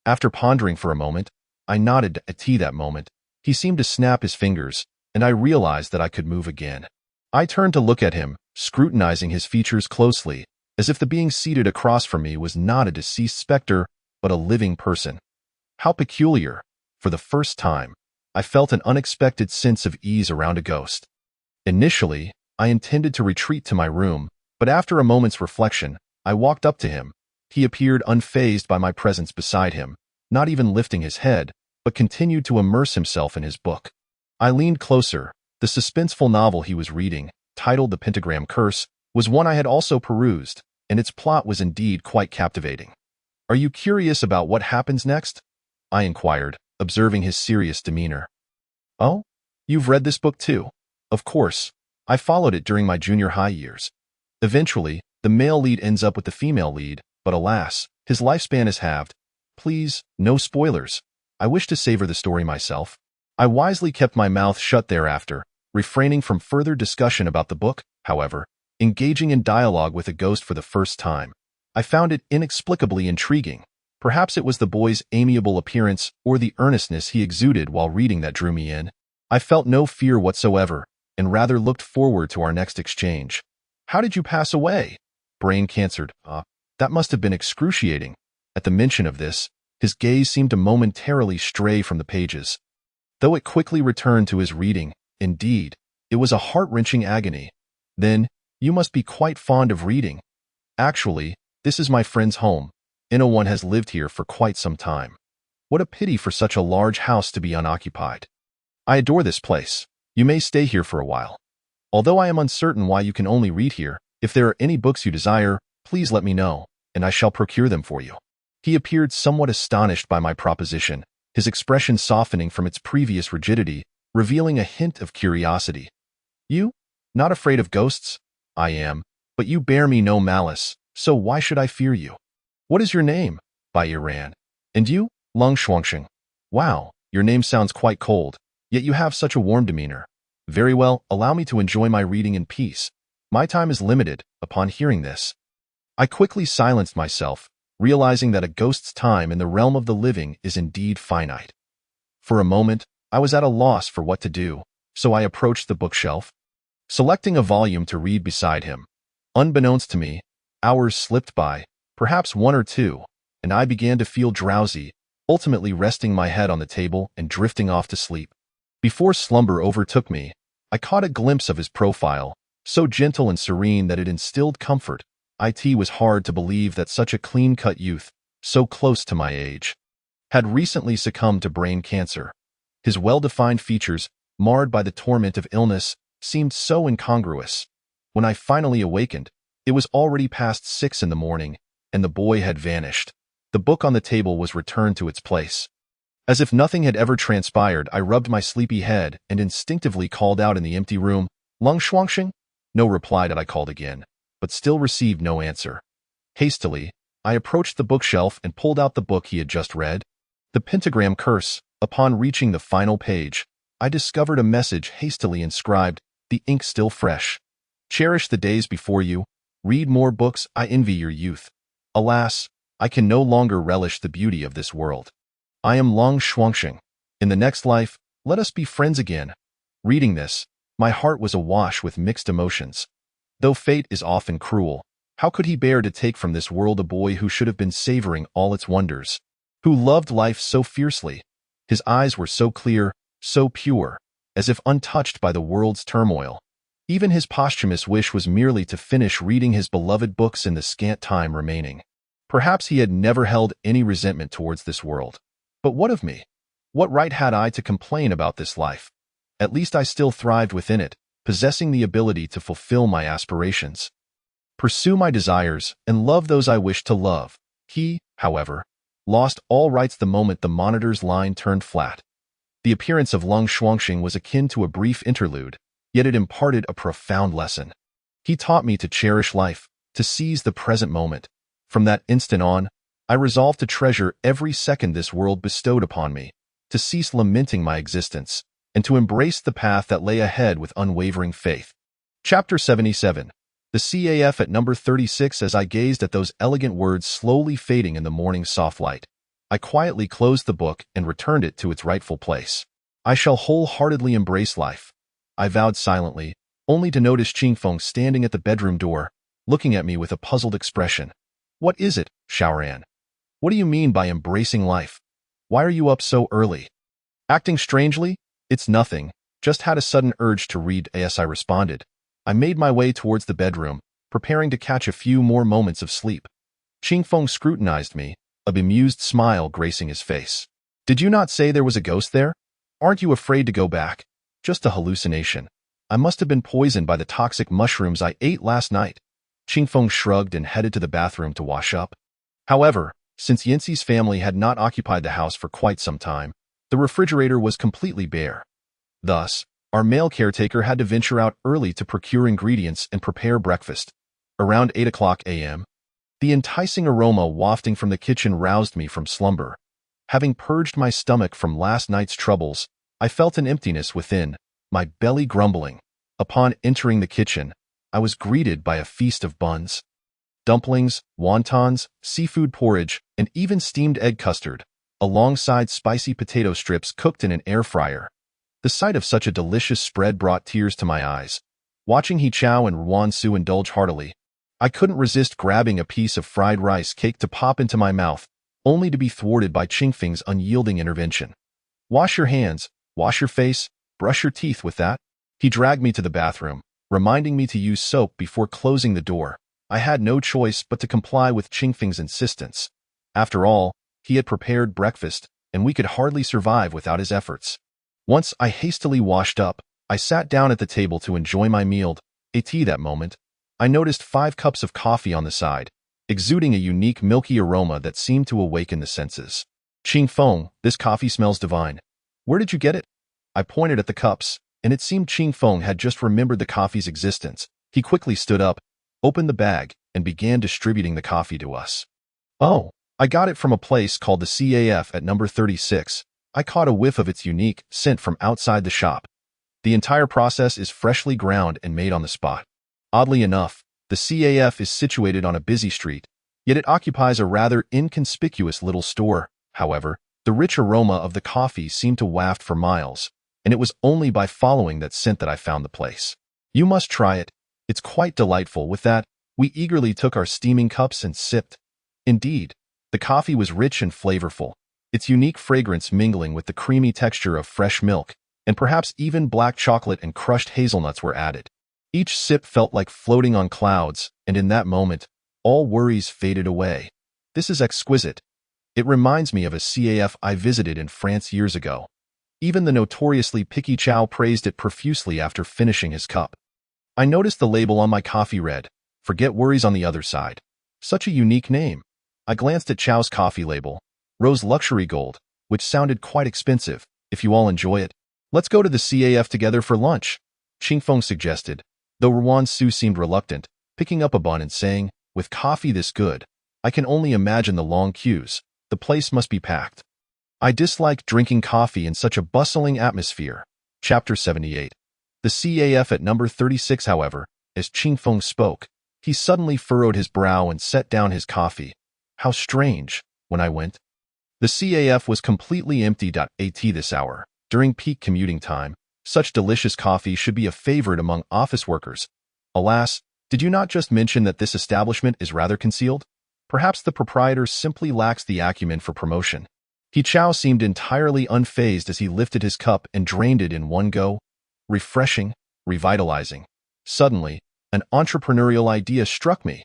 After pondering for a moment, I nodded. At that moment, he seemed to snap his fingers, and I realized that I could move again. I turned to look at him, scrutinizing his features closely, as if the being seated across from me was not a deceased specter, but a living person. How peculiar! For the first time, I felt an unexpected sense of ease around a ghost. Initially, I intended to retreat to my room, but after a moment's reflection, I walked up to him. He appeared unfazed by my presence beside him, not even lifting his head, but continued to immerse himself in his book. I leaned closer. The suspenseful novel he was reading, titled The Pentagram Curse, was one I had also perused, and its plot was indeed quite captivating. "Are you curious about what happens next?" I inquired, observing his serious demeanor. "Oh? You've read this book too?" "Of course. I followed it during my junior high years. Eventually, the male lead ends up with the female lead, but alas, his lifespan is halved. Please, no spoilers. I wish to savor the story myself." I wisely kept my mouth shut thereafter, refraining from further discussion about the book. However, engaging in dialogue with a ghost for the first time, I found it inexplicably intriguing. Perhaps it was the boy's amiable appearance or the earnestness he exuded while reading that drew me in. I felt no fear whatsoever, and rather looked forward to our next exchange. "How did you pass away?" "Brain cancered." That must have been excruciating." At the mention of this, his gaze seemed to momentarily stray from the pages, though it quickly returned to his reading. Indeed, it was a heart-wrenching agony. "Then, you must be quite fond of reading." "Actually, this is my friend's home. One has lived here for quite some time. What a pity for such a large house to be unoccupied. I adore this place. You may stay here for a while. Although I am uncertain why you can only read here, if there are any books you desire, please let me know, and I shall procure them for you." He appeared somewhat astonished by my proposition, his expression softening from its previous rigidity, revealing a hint of curiosity. "You? Not afraid of ghosts?" "I am, but you bear me no malice, so why should I fear you?" "What is your name?" "By Iran." "And you?" "Lung Shuangsheng." "Wow, your name sounds quite cold, yet you have such a warm demeanor." "Very well, allow me to enjoy my reading in peace. My time is limited." Upon hearing this, I quickly silenced myself, realizing that a ghost's time in the realm of the living is indeed finite. For a moment, I was at a loss for what to do, so I approached the bookshelf, selecting a volume to read beside him. Unbeknownst to me, hours slipped by, perhaps 1 or 2, and I began to feel drowsy, ultimately resting my head on the table and drifting off to sleep. Before slumber overtook me, I caught a glimpse of his profile, so gentle and serene that it instilled comfort. It was hard to believe that such a clean-cut youth, so close to my age, had recently succumbed to brain cancer. His well-defined features, marred by the torment of illness, seemed so incongruous. When I finally awakened, it was already past 6 in the morning, and the boy had vanished. The book on the table was returned to its place. As if nothing had ever transpired, I rubbed my sleepy head and instinctively called out in the empty room, "Lung Shuangsheng?" No reply. Did I called again, but still received no answer. Hastily, I approached the bookshelf and pulled out the book he had just read, The Pentagram Curse. Upon reaching the final page, I discovered a message hastily inscribed, the ink still fresh. "Cherish the days before you. Read more books. I envy your youth. Alas, I can no longer relish the beauty of this world. I am Lung Shuangsheng. In the next life, let us be friends again." Reading this, my heart was awash with mixed emotions. Though fate is often cruel, how could he bear to take from this world a boy who should have been savoring all its wonders, who loved life so fiercely? His eyes were so clear, so pure, as if untouched by the world's turmoil. Even his posthumous wish was merely to finish reading his beloved books in the scant time remaining. Perhaps he had never held any resentment towards this world. But what of me? What right had I to complain about this life? At least I still thrived within it, possessing the ability to fulfill my aspirations, pursue my desires, and love those I wished to love. He, however, lost all rights the moment the monitor's line turned flat. The appearance of Lung Shuangsheng was akin to a brief interlude, yet it imparted a profound lesson. He taught me to cherish life, to seize the present moment. From that instant on, I resolved to treasure every second this world bestowed upon me, to cease lamenting my existence, and to embrace the path that lay ahead with unwavering faith. Chapter 77. The CAF at number 36. As I gazed at those elegant words slowly fading in the morning's soft light, I quietly closed the book and returned it to its rightful place. I shall wholeheartedly embrace life, I vowed silently, only to notice Qingfeng standing at the bedroom door, looking at me with a puzzled expression. "What is it, Xiaoran? What do you mean by embracing life? Why are you up so early?" "Acting strangely? It's nothing, just had a sudden urge to read," as I responded. I made my way towards the bedroom, preparing to catch a few more moments of sleep. Qingfeng scrutinized me, a bemused smile gracing his face. Did you not say there was a ghost there? Aren't you afraid to go back? Just a hallucination. I must have been poisoned by the toxic mushrooms I ate last night. Qingfeng shrugged and headed to the bathroom to wash up. However, since Yanxi's family had not occupied the house for quite some time, the refrigerator was completely bare. Thus, our male caretaker had to venture out early to procure ingredients and prepare breakfast. Around 8 o'clock a.m., the enticing aroma wafting from the kitchen roused me from slumber. Having purged my stomach from last night's troubles, I felt an emptiness within, my belly grumbling. Upon entering the kitchen, I was greeted by a feast of buns, dumplings, wontons, seafood porridge, and even steamed egg custard, alongside spicy potato strips cooked in an air fryer. The sight of such a delicious spread brought tears to my eyes. Watching He Chao and Ruan Su indulge heartily, I couldn't resist grabbing a piece of fried rice cake to pop into my mouth, only to be thwarted by Qingfeng's unyielding intervention. Wash your hands, wash your face, brush your teeth with that. He dragged me to the bathroom, reminding me to use soap before closing the door. I had no choice but to comply with Qingfeng's insistence. After all, he had prepared breakfast, and we could hardly survive without his efforts. Once I hastily washed up, I sat down at the table to enjoy my meal. That moment, I noticed 5 cups of coffee on the side, exuding a unique milky aroma that seemed to awaken the senses. Qingfeng, this coffee smells divine. Where did you get it? I pointed at the cups, and it seemed Qingfeng had just remembered the coffee's existence. He quickly stood up, opened the bag, and began distributing the coffee to us. Oh, I got it from a place called the CAF at number 36. I caught a whiff of its unique scent from outside the shop. The entire process is freshly ground and made on the spot. Oddly enough, the CAF is situated on a busy street, yet it occupies a rather inconspicuous little store. However, the rich aroma of the coffee seemed to waft for miles, and it was only by following that scent that I found the place. You must try it. It's quite delightful. With that, we eagerly took our steaming cups and sipped. Indeed, the coffee was rich and flavorful, its unique fragrance mingling with the creamy texture of fresh milk, and perhaps even black chocolate and crushed hazelnuts were added. Each sip felt like floating on clouds, and in that moment, all worries faded away. This is exquisite. It reminds me of a CAF I visited in France years ago. Even the notoriously picky Chow praised it profusely after finishing his cup. I noticed the label on my coffee read, "Forget worries on the other side." Such a unique name. I glanced at Chow's coffee label, Rose Luxury Gold, which sounded quite expensive. If you all enjoy it, let's go to the CAF together for lunch, Qingfeng suggested, though Ruan Su seemed reluctant, picking up a bun and saying, "With coffee this good, I can only imagine the long queues. The place must be packed." I disliked drinking coffee in such a bustling atmosphere. Chapter 78. The CAF at number 36, however, as Qingfeng spoke, he suddenly furrowed his brow and set down his coffee. How strange. When I went, the CAF was completely empty. This hour, during peak commuting time, such delicious coffee should be a favorite among office workers. Alas, did you not just mention that this establishment is rather concealed? Perhaps the proprietor simply lacks the acumen for promotion. He Chao seemed entirely unfazed as he lifted his cup and drained it in one go. Refreshing, revitalizing. Suddenly, an entrepreneurial idea struck me.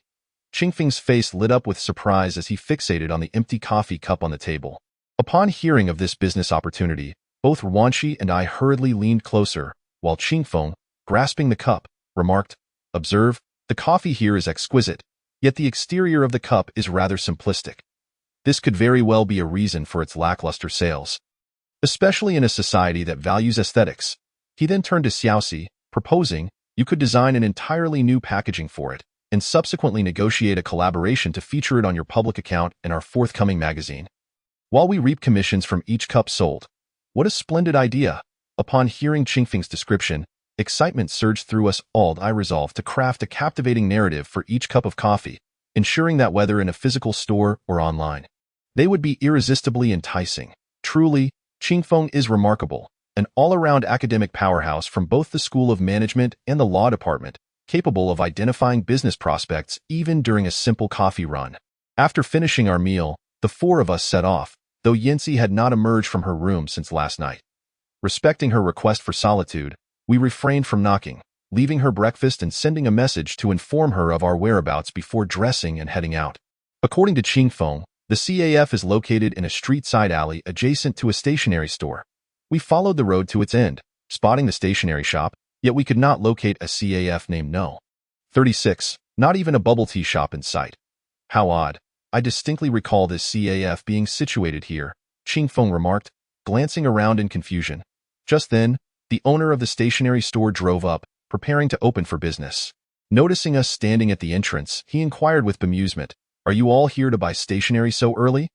Qingfeng's face lit up with surprise as he fixated on the empty coffee cup on the table. Upon hearing of this business opportunity, both Ruanqi and I hurriedly leaned closer, while Qingfeng, grasping the cup, remarked, "Observe, the coffee here is exquisite, yet the exterior of the cup is rather simplistic. This could very well be a reason for its lackluster sales, especially in a society that values aesthetics." He then turned to Xiaoxi, proposing, "You could design an entirely new packaging for it, and subsequently negotiate a collaboration to feature it on your public account in our forthcoming magazine, while we reap commissions from each cup sold." What a splendid idea! Upon hearing Qingfeng's description, excitement surged through us all. I resolved to craft a captivating narrative for each cup of coffee, ensuring that whether in a physical store or online, they would be irresistibly enticing. Truly, Qingfeng is remarkable, an all-around academic powerhouse from both the School of Management and the Law Department, capable of identifying business prospects even during a simple coffee run. After finishing our meal, the 4 of us set off, though Yanxi had not emerged from her room since last night. Respecting her request for solitude, we refrained from knocking. leaving her breakfast and sending a message to inform her of our whereabouts before dressing and heading out. According to Qingfeng, the CAF is located in a street-side alley adjacent to a stationery store. We followed the road to its end, spotting the stationery shop, yet we could not locate a CAF named No. 36, not even a bubble tea shop in sight. How odd. I distinctly recall this CAF being situated here, Qingfeng remarked, glancing around in confusion. Just then, the owner of the stationery store drove up, preparing to open for business. Noticing us standing at the entrance, he inquired with bemusement, "Are you all here to buy stationery so early?"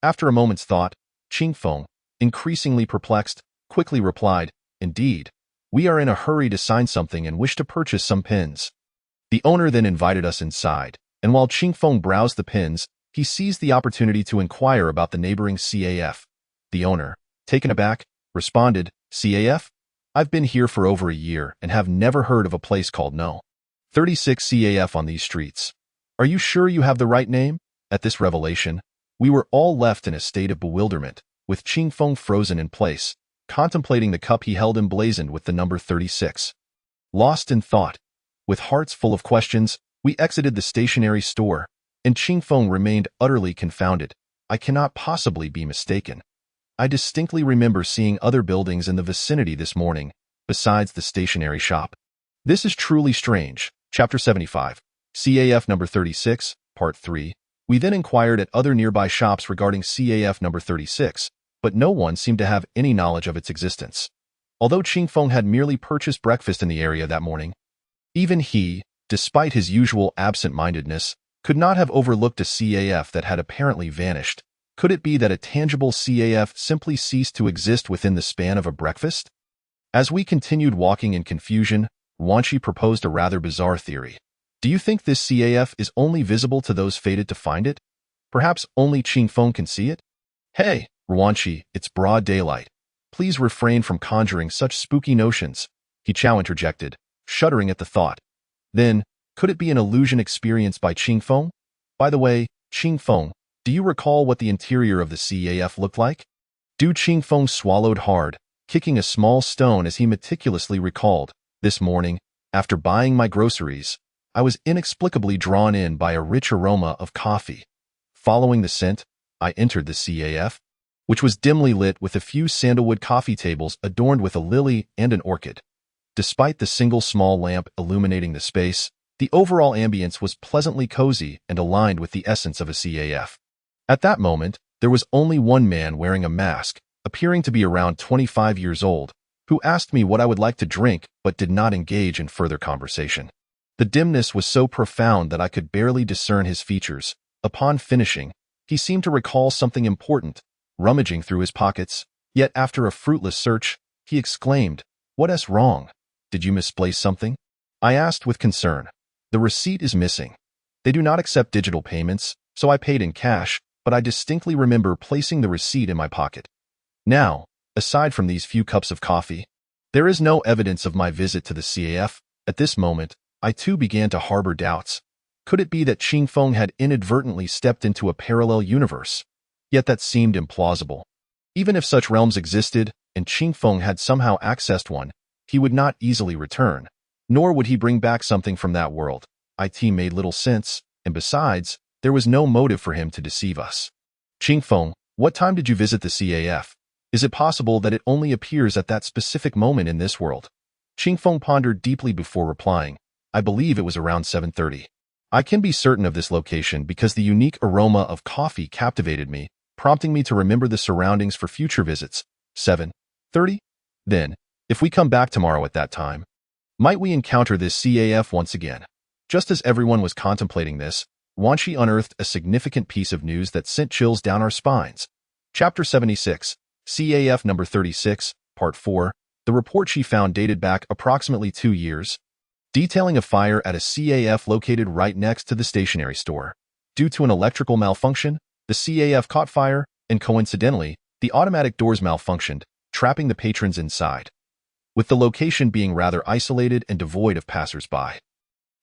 After a moment's thought, Qingfeng, increasingly perplexed, quickly replied, "Indeed. We are in a hurry to sign something and wish to purchase some pens." The owner then invited us inside, and while Qingfeng browsed the pens, he seized the opportunity to inquire about the neighboring CAF. The owner, taken aback, responded, "CAF? I've been here for over a year and have never heard of a place called No. 36 CAF on these streets. Are you sure you have the right name?" At this revelation, we were all left in a state of bewilderment, with Qingfeng frozen in place, contemplating the cup he held emblazoned with the number 36. Lost in thought, with hearts full of questions, we exited the stationery store, and Qingfeng remained utterly confounded. I cannot possibly be mistaken. I distinctly remember seeing other buildings in the vicinity this morning, besides the stationery shop. This is truly strange. Chapter 75. CAF number 36, Part 3. We then inquired at other nearby shops regarding CAF number 36, but no one seemed to have any knowledge of its existence. Although Qingfeng had merely purchased breakfast in the area that morning, even he, despite his usual absent-mindedness, could not have overlooked a CAF that had apparently vanished. Could it be that a tangible CAF simply ceased to exist within the span of a breakfast? As we continued walking in confusion, Wanshi proposed a rather bizarre theory. "Do you think this CAF is only visible to those fated to find it? Perhaps only Qingfeng can see it?" "Hey, Wanshi, it's broad daylight. Please refrain from conjuring such spooky notions," He Chao interjected, shuddering at the thought. Then, could it be an illusion experienced by Qingfeng? By the way, Qingfeng, do you recall what the interior of the CAF looked like? Qingfeng swallowed hard, kicking a small stone as he meticulously recalled. "This morning, after buying my groceries, I was inexplicably drawn in by a rich aroma of coffee. Following the scent, I entered the CAF, which was dimly lit with a few sandalwood coffee tables adorned with a lily and an orchid. Despite the single small lamp illuminating the space, the overall ambience was pleasantly cozy and aligned with the essence of a CAF. At that moment, there was only one man wearing a mask, appearing to be around 25 years old, who asked me what I would like to drink but did not engage in further conversation. The dimness was so profound that I could barely discern his features. Upon finishing, he seemed to recall something important, rummaging through his pockets, yet after a fruitless search, he exclaimed, "What's wrong? Did you misplace something?" I asked with concern. "The receipt is missing. They do not accept digital payments, so I paid in cash, but I distinctly remember placing the receipt in my pocket. Now, aside from these few cups of coffee, there is no evidence of my visit to the CAF." At this moment, I too began to harbor doubts. Could it be that Qingfeng had inadvertently stepped into a parallel universe? Yet that seemed implausible. Even if such realms existed, and Qingfeng had somehow accessed one, he would not easily return, nor would he bring back something from that world. It made little sense, and besides, there was no motive for him to deceive us. "Qingfeng, what time did you visit the CAF? Is it possible that it only appears at that specific moment in this world?" Qingfeng pondered deeply before replying. "I believe it was around 7:30. I can be certain of this location because the unique aroma of coffee captivated me, prompting me to remember the surroundings for future visits. 7:30? Then, if we come back tomorrow at that time, might we encounter this CAF once again?" Just as everyone was contemplating this, Wanshi unearthed a significant piece of news that sent chills down our spines. Chapter 76, CAF number 36, Part 4. The report she found dated back approximately 2 years, detailing a fire at a CAF located right next to the stationery store. Due to an electrical malfunction, the CAF caught fire, and coincidentally, the automatic doors malfunctioned, trapping the patrons inside, with the location being rather isolated and devoid of passers-by.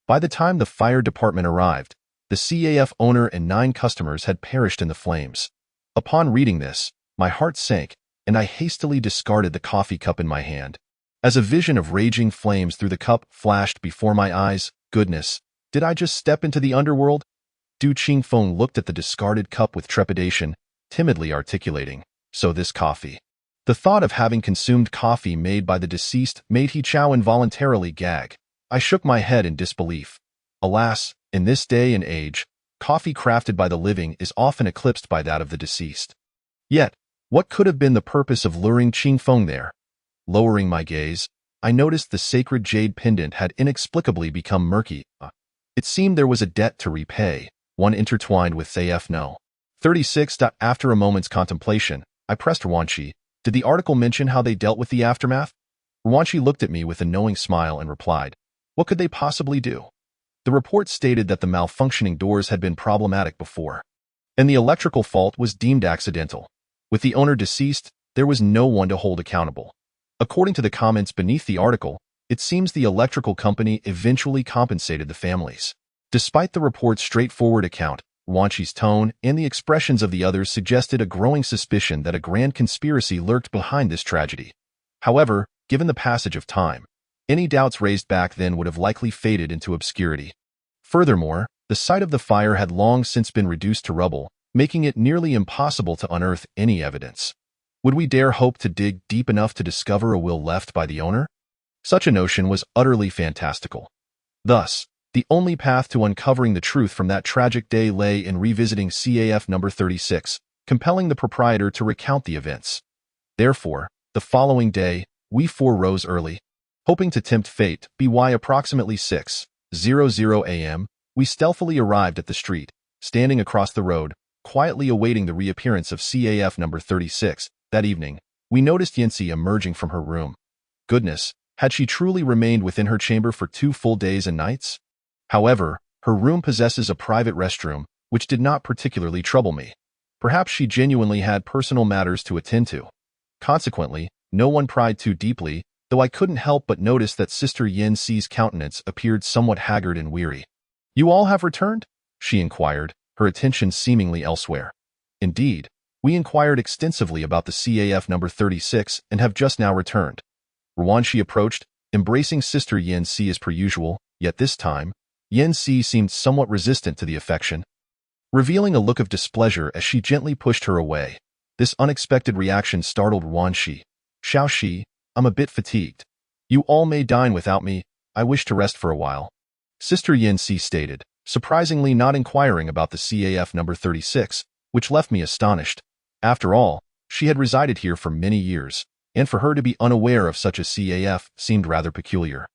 By the time the fire department arrived, the CAF owner and 9 customers had perished in the flames. Upon reading this, my heart sank, and I hastily discarded the coffee cup in my hand. As a vision of raging flames through the cup flashed before my eyes, goodness, did I just step into the underworld? Du Qingfeng looked at the discarded cup with trepidation, timidly articulating, "So this coffee." The thought of having consumed coffee made by the deceased made He Chao involuntarily gag. I shook my head in disbelief. Alas, in this day and age, coffee crafted by the living is often eclipsed by that of the deceased. Yet, what could have been the purpose of luring Qingfeng there? Lowering my gaze, I noticed the sacred jade pendant had inexplicably become murky. It seemed there was a debt to repay, one intertwined with AF No. 36. After a moment's contemplation, I pressed Ruanqi. Did the article mention how they dealt with the aftermath? Ruanqi looked at me with a knowing smile and replied, "What could they possibly do?" The report stated that the malfunctioning doors had been problematic before, and the electrical fault was deemed accidental. With the owner deceased, there was no one to hold accountable. According to the comments beneath the article, it seems the electrical company eventually compensated the families. Despite the report's straightforward account, Ruanqi's tone and the expressions of the others suggested a growing suspicion that a grand conspiracy lurked behind this tragedy. However, given the passage of time, any doubts raised back then would have likely faded into obscurity. Furthermore, the site of the fire had long since been reduced to rubble, making it nearly impossible to unearth any evidence. Would we dare hope to dig deep enough to discover a will left by the owner? Such a notion was utterly fantastical. Thus, the only path to uncovering the truth from that tragic day lay in revisiting CAF number 36, compelling the proprietor to recount the events. Therefore, the following day, we four rose early. Hoping to tempt fate, by approximately 6:00 a.m., we stealthily arrived at the street, standing across the road, quietly awaiting the reappearance of CAF number 36. That evening, we noticed Yancy emerging from her room. Goodness, had she truly remained within her chamber for 2 full days and nights? However, her room possesses a private restroom, which did not particularly trouble me. Perhaps she genuinely had personal matters to attend to. Consequently, no one pried too deeply, though I couldn't help but notice that Sister Yancy's countenance appeared somewhat haggard and weary. "You all have returned?" she inquired, her attention seemingly elsewhere. "Indeed, we inquired extensively about the CAF number 36 and have just now returned." Ruanqi approached, embracing Sister Yancy as per usual, yet this time, Yancy seemed somewhat resistant to the affection, revealing a look of displeasure as she gently pushed her away. This unexpected reaction startled Ruanqi. "Xiaoxi, I'm a bit fatigued. You all may dine without me, I wish to rest for a while," Sister Yancy stated, surprisingly not inquiring about the CAF number 36, which left me astonished. After all, she had resided here for many years, and for her to be unaware of such a CAF seemed rather peculiar.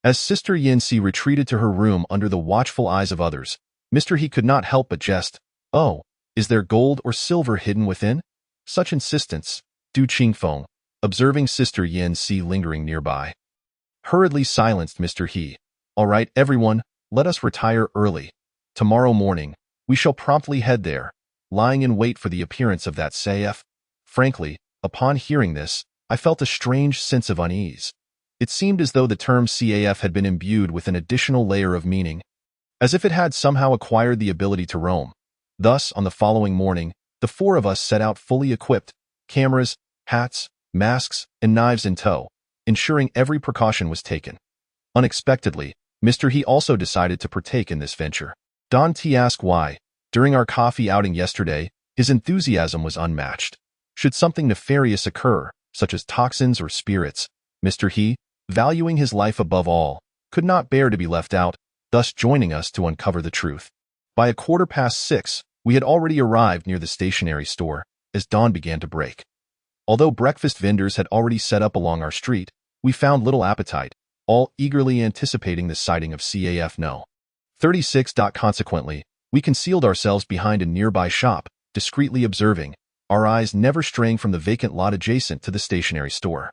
As Sister Yancy retreated to her room under the watchful eyes of others, Mr. He could not help but jest, "Oh, is there gold or silver hidden within?" Such insistence, Du Qingfeng, observing Sister Yancy lingering nearby, hurriedly silenced Mr. He. "All right, everyone, let us retire early. Tomorrow morning, we shall promptly head there, lying in wait for the appearance of that CAF." Frankly, upon hearing this, I felt a strange sense of unease. It seemed as though the term CAF had been imbued with an additional layer of meaning, as if it had somehow acquired the ability to roam. Thus, on the following morning, the four of us set out fully equipped, cameras, hats, masks, and knives in tow, ensuring every precaution was taken. Unexpectedly, Mr. He also decided to partake in this venture. Don T asked why. During our coffee outing yesterday, his enthusiasm was unmatched. Should something nefarious occur, such as toxins or spirits, Mr. He, valuing his life above all, could not bear to be left out, thus joining us to uncover the truth. By 6:15, we had already arrived near the stationery store, as dawn began to break. Although breakfast vendors had already set up along our street, we found little appetite, all eagerly anticipating the sighting of CAF No. 36. Consequently, we concealed ourselves behind a nearby shop, discreetly observing, our eyes never straying from the vacant lot adjacent to the stationery store.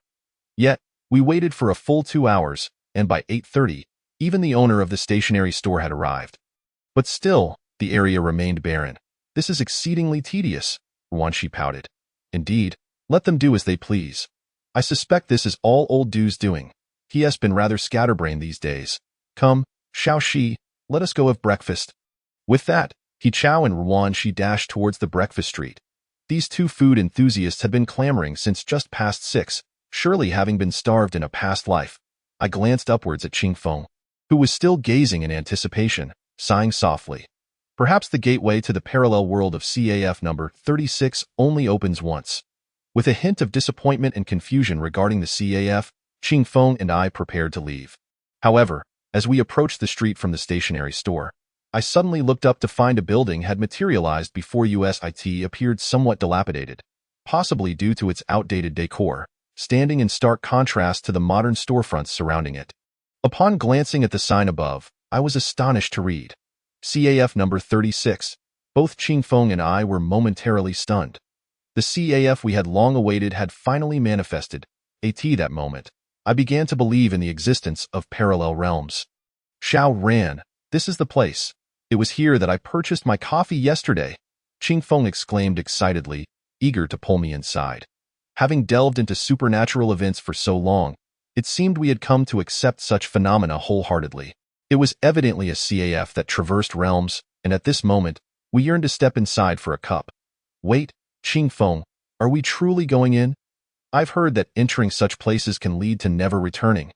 Yet, we waited for a full 2 hours, and by 8:30, even the owner of the stationery store had arrived. But still, the area remained barren. "This is exceedingly tedious," Ruanqi pouted. "Indeed, let them do as they please. I suspect this is all old Du's doing. He has been rather scatterbrained these days. Come, Xiaoxi, let us go have breakfast." With that, He Chao and Ruanqi dashed towards the breakfast street. These two food enthusiasts had been clamoring since just past 6, Surely having been starved in a past life, I glanced upwards at Qing Feng, who was still gazing in anticipation, sighing softly. Perhaps the gateway to the parallel world of CAF number 36 only opens once. With a hint of disappointment and confusion regarding the CAF, Qing Feng and I prepared to leave. However, as we approached the street from the stationery store, I suddenly looked up to find a building had materialized before USIT appeared somewhat dilapidated, possibly due to its outdated decor, standing in stark contrast to the modern storefronts surrounding it. Upon glancing at the sign above, I was astonished to read CAF number 36. Both Qing Feng and I were momentarily stunned. The CAF we had long awaited had finally manifested. At that moment, I began to believe in the existence of parallel realms. Xiao Ran, this is the place. It was here that I purchased my coffee yesterday, Qing Feng exclaimed excitedly, eager to pull me inside. Having delved into supernatural events for so long, it seemed we had come to accept such phenomena wholeheartedly. It was evidently a CAF that traversed realms, and at this moment, we yearned to step inside for a cup. Wait, Qing Feng, are we truly going in? I've heard that entering such places can lead to never returning.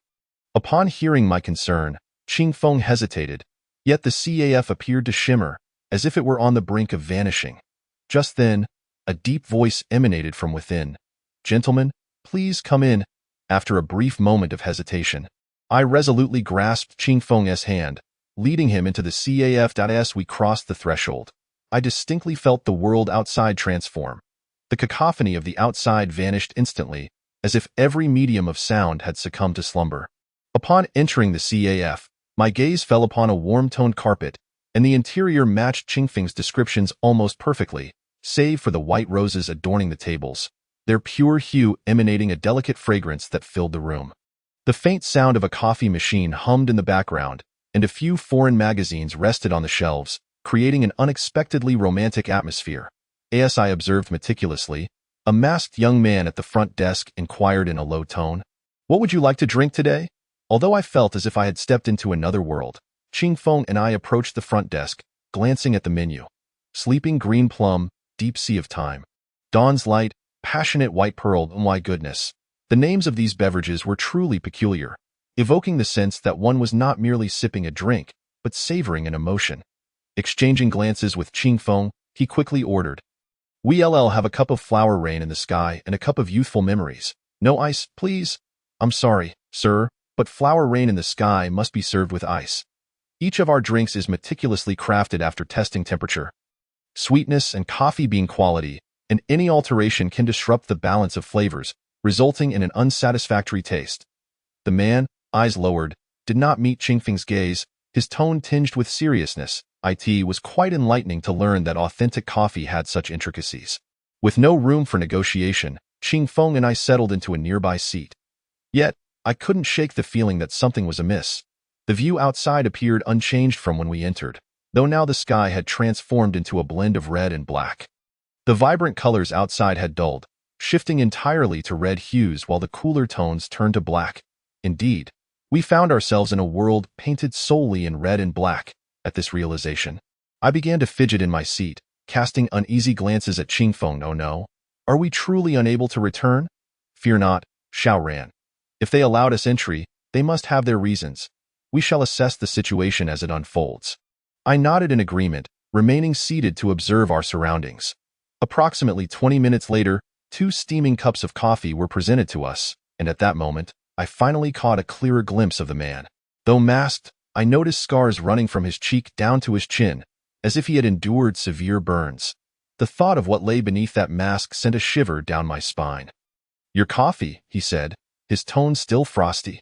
Upon hearing my concern, Qing Feng hesitated, yet the CAF appeared to shimmer, as if it were on the brink of vanishing. Just then, a deep voice emanated from within. Gentlemen, please come in. After a brief moment of hesitation, I resolutely grasped Qing Feng's hand, leading him into the CAF. As we crossed the threshold, I distinctly felt the world outside transform. The cacophony of the outside vanished instantly, as if every medium of sound had succumbed to slumber. Upon entering the CAF, my gaze fell upon a warm-toned carpet, and the interior matched Qing Feng's descriptions almost perfectly, save for the white roses adorning the tables, their pure hue emanating a delicate fragrance that filled the room. The faint sound of a coffee machine hummed in the background, and a few foreign magazines rested on the shelves, creating an unexpectedly romantic atmosphere. As I observed meticulously, a masked young man at the front desk inquired in a low tone, "What would you like to drink today?" Although I felt as if I had stepped into another world, Qing Feng and I approached the front desk, glancing at the menu. Sleeping green plum, deep sea of thyme. Dawn's light, passionate white pearl. Oh my goodness. The names of these beverages were truly peculiar, evoking the sense that one was not merely sipping a drink, but savoring an emotion. Exchanging glances with Qing Feng, he quickly ordered, "We'll have a cup of flower rain in the sky and a cup of youthful memories. No ice, please." "I'm sorry, sir, but flower rain in the sky must be served with ice. Each of our drinks is meticulously crafted after testing temperature, sweetness, and coffee bean quality, and any alteration can disrupt the balance of flavors, resulting in an unsatisfactory taste." The man, eyes lowered, did not meet Qing Feng's gaze, his tone tinged with seriousness. It was quite enlightening to learn that authentic coffee had such intricacies. With no room for negotiation, Qing Feng and I settled into a nearby seat. Yet, I couldn't shake the feeling that something was amiss. The view outside appeared unchanged from when we entered, though now the sky had transformed into a blend of red and black. The vibrant colors outside had dulled, shifting entirely to red hues while the cooler tones turned to black. Indeed, we found ourselves in a world painted solely in red and black. At this realization, I began to fidget in my seat, casting uneasy glances at Qing Feng. "Oh no, are we truly unable to return?" "Fear not, Xiao Ran. If they allowed us entry, they must have their reasons. We shall assess the situation as it unfolds." I nodded in agreement, remaining seated to observe our surroundings. Approximately 20 minutes later, 2 steaming cups of coffee were presented to us, and at that moment, I finally caught a clearer glimpse of the man. Though masked, I noticed scars running from his cheek down to his chin, as if he had endured severe burns. The thought of what lay beneath that mask sent a shiver down my spine. "Your coffee," he said, his tone still frosty.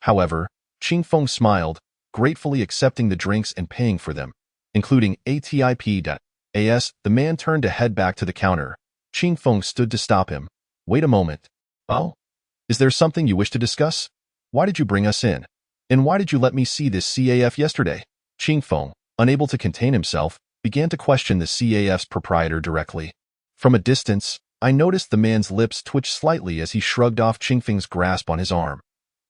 However, Qing Feng smiled, gratefully accepting the drinks and paying for them, including ATIP. The man turned to head back to the counter. Qing Feng stood to stop him. "Wait a moment. Oh? Is there something you wish to discuss? Why did you bring us in? And why did you let me see this CAF yesterday?" Qing Feng, unable to contain himself, began to question the CAF's proprietor directly. From a distance, I noticed the man's lips twitch slightly as he shrugged off Qing Feng's grasp on his arm.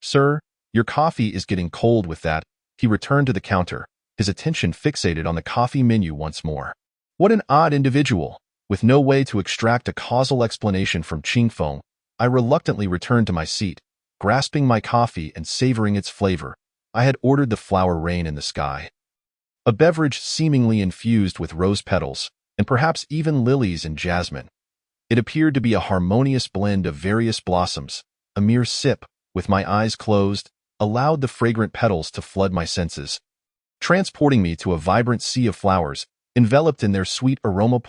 "Sir, your coffee is getting cold with that." He returned to the counter, his attention fixated on the coffee menu once more. What an odd individual! With no way to extract a causal explanation from Qing Feng, I reluctantly returned to my seat, grasping my coffee and savoring its flavor. I had ordered the flower rain in the sky, a beverage seemingly infused with rose petals, and perhaps even lilies and jasmine. It appeared to be a harmonious blend of various blossoms. A mere sip, with my eyes closed, allowed the fragrant petals to flood my senses, transporting me to a vibrant sea of flowers, enveloped in their sweet aroma.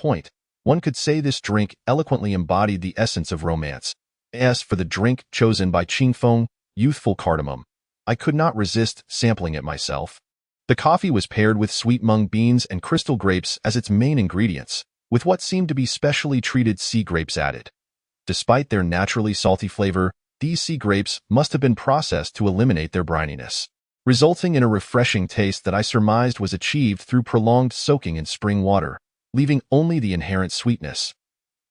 One could say this drink eloquently embodied the essence of romance. As for the drink chosen by Qingfeng, youthful cardamom, I could not resist sampling it myself. The coffee was paired with sweet mung beans and crystal grapes as its main ingredients, with what seemed to be specially treated sea grapes added. Despite their naturally salty flavor, these sea grapes must have been processed to eliminate their brininess, resulting in a refreshing taste that I surmised was achieved through prolonged soaking in spring water, leaving only the inherent sweetness.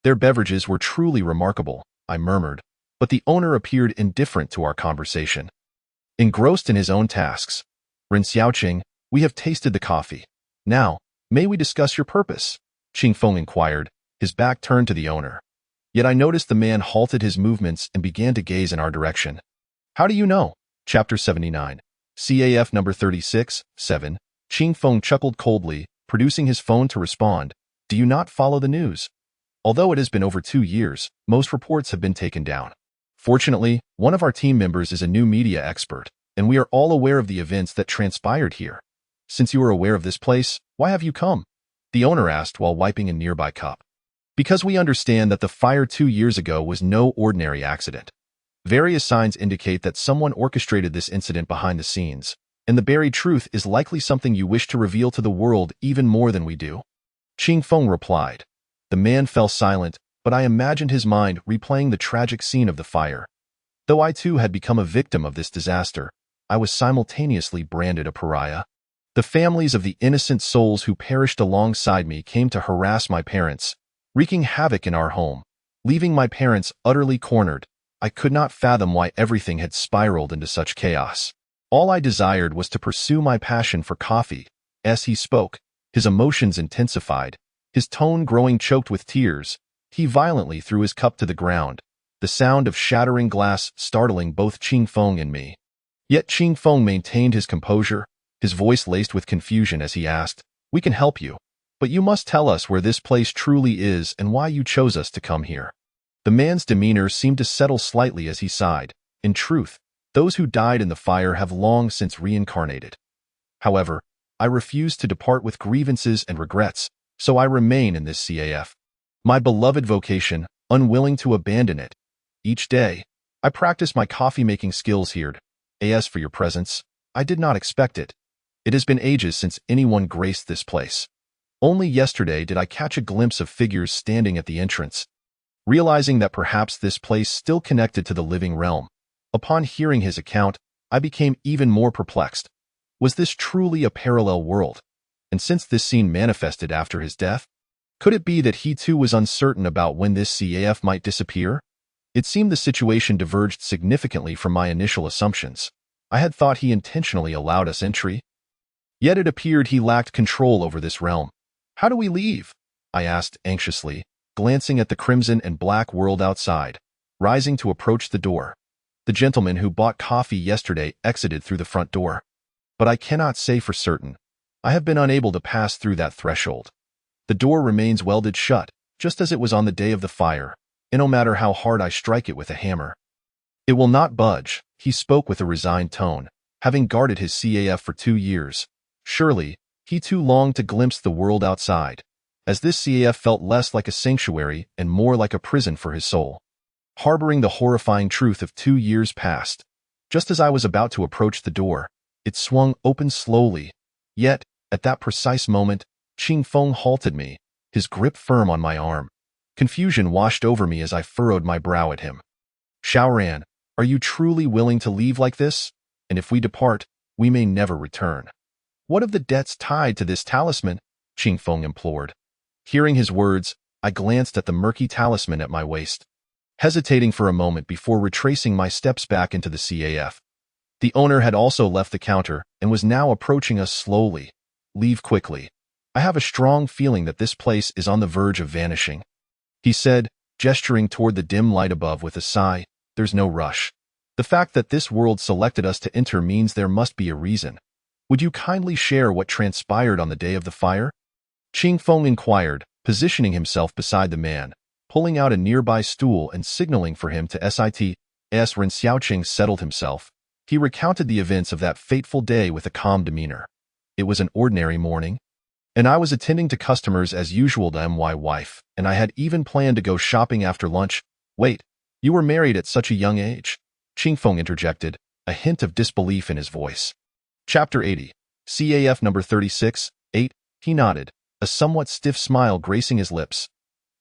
Their beverages were truly remarkable, I murmured, but the owner appeared indifferent to our conversation. Engrossed in his own tasks, Ren Xiaoqing, we have tasted the coffee. Now, may we discuss your purpose? Qingfeng inquired, his back turned to the owner. Yet I noticed the man halted his movements and began to gaze in our direction. How do you know? Chapter 79. CAF number 36, 7. Qingfeng chuckled coldly, producing his phone to respond. Do you not follow the news? Although it has been over 2 years, most reports have been taken down. Fortunately, one of our team members is a new media expert, and we are all aware of the events that transpired here. Since you are aware of this place, why have you come? The owner asked while wiping a nearby cup. Because we understand that the fire 2 years ago was no ordinary accident. Various signs indicate that someone orchestrated this incident behind the scenes, and the buried truth is likely something you wish to reveal to the world even more than we do. Qingfeng replied. The man fell silent, but I imagined his mind replaying the tragic scene of the fire. Though I too had become a victim of this disaster, I was simultaneously branded a pariah. The families of the innocent souls who perished alongside me came to harass my parents, wreaking havoc in our home, leaving my parents utterly cornered. I could not fathom why everything had spiraled into such chaos. All I desired was to pursue my passion for coffee. As he spoke, his emotions intensified, his tone growing choked with tears. He violently threw his cup to the ground, the sound of shattering glass startling both Qingfeng and me. Yet Qingfeng maintained his composure, his voice laced with confusion as he asked, We can help you, but you must tell us where this place truly is and why you chose us to come here. The man's demeanor seemed to settle slightly as he sighed. In truth, those who died in the fire have long since reincarnated. However, I refuse to depart with grievances and regrets, so I remain in this CAF. My beloved vocation, unwilling to abandon it. Each day, I practice my coffee-making skills here. As for your presence, I did not expect it. It has been ages since anyone graced this place. Only yesterday did I catch a glimpse of figures standing at the entrance. Realizing that perhaps this place still connected to the living realm, upon hearing his account, I became even more perplexed. Was this truly a parallel world? And since this scene manifested after his death, could it be that he too was uncertain about when this CAF might disappear? It seemed the situation diverged significantly from my initial assumptions. I had thought he intentionally allowed us entry. Yet it appeared he lacked control over this realm. How do we leave? I asked anxiously, glancing at the crimson and black world outside. Rising to approach the door, the gentleman who bought coffee yesterday exited through the front door. But I cannot say for certain. I have been unable to pass through that threshold. The door remains welded shut, just as it was on the day of the fire, and no matter how hard I strike it with a hammer, it will not budge. He spoke with a resigned tone, having guarded his CAF for 2 years. Surely, he too longed to glimpse the world outside, as this CAF felt less like a sanctuary and more like a prison for his soul. Harboring the horrifying truth of 2 years past, just as I was about to approach the door, it swung open slowly. Yet, at that precise moment, Qingfeng halted me, his grip firm on my arm. Confusion washed over me as I furrowed my brow at him. Xiaoran, are you truly willing to leave like this? And if we depart, we may never return. What of the debts tied to this talisman? Qingfeng implored. Hearing his words, I glanced at the murky talisman at my waist, hesitating for a moment before retracing my steps back into the CAF. The owner had also left the counter and was now approaching us slowly. Leave quickly. I have a strong feeling that this place is on the verge of vanishing, he said, gesturing toward the dim light above with a sigh. There's no rush. The fact that this world selected us to enter means there must be a reason. Would you kindly share what transpired on the day of the fire? Qing Feng inquired, positioning himself beside the man, pulling out a nearby stool and signaling for him to sit. As Ren Xiaoqing settled himself, he recounted the events of that fateful day with a calm demeanor. It was an ordinary morning, and I was attending to customers as usual to my wife, and I had even planned to go shopping after lunch. Wait, you were married at such a young age? Qing Feng interjected, a hint of disbelief in his voice. Chapter 80. CAF number 36, 8. He nodded, a somewhat stiff smile gracing his lips.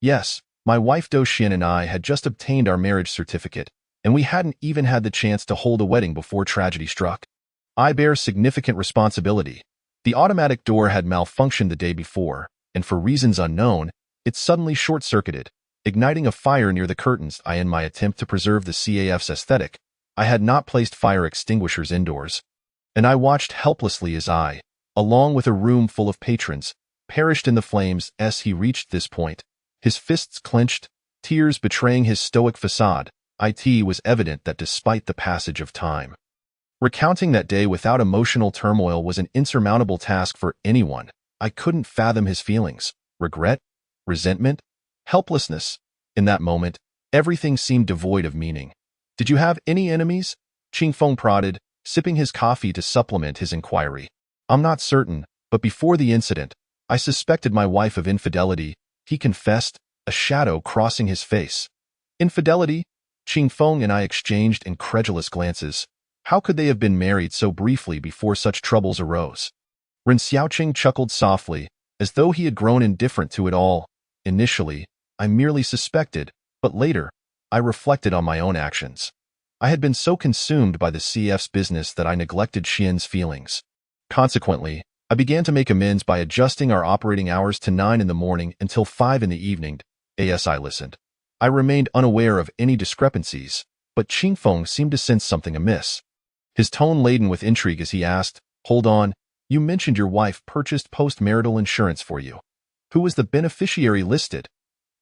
Yes, my wife Do Xian and I had just obtained our marriage certificate, and we hadn't even had the chance to hold a wedding before tragedy struck. I bear significant responsibility. The automatic door had malfunctioned the day before, and for reasons unknown, it suddenly short-circuited, igniting a fire near the curtains. In my attempt to preserve the CAF's aesthetic, I had not placed fire extinguishers indoors, and I watched helplessly as I, along with a room full of patrons, perished in the flames. As he reached this point, his fists clenched, tears betraying his stoic facade. It was evident that despite the passage of time, recounting that day without emotional turmoil was an insurmountable task for anyone. I couldn't fathom his feelings. Regret? Resentment? Helplessness? In that moment, everything seemed devoid of meaning. Did you have any enemies? Qing Feng prodded, sipping his coffee to supplement his inquiry. I'm not certain, but before the incident, I suspected my wife of infidelity, he confessed, a shadow crossing his face. Infidelity? Qing Feng and I exchanged incredulous glances. How could they have been married so briefly before such troubles arose? Ren Xiaoqing chuckled softly, as though he had grown indifferent to it all. Initially, I merely suspected, but later, I reflected on my own actions. I had been so consumed by the CF's business that I neglected Xian's feelings. Consequently, I began to make amends by adjusting our operating hours to 9 in the morning until 5 in the evening. As I listened, I remained unaware of any discrepancies, but Qing Feng seemed to sense something amiss. His tone laden with intrigue as he asked, "Hold on, you mentioned your wife purchased post-marital insurance for you. Who was the beneficiary listed?"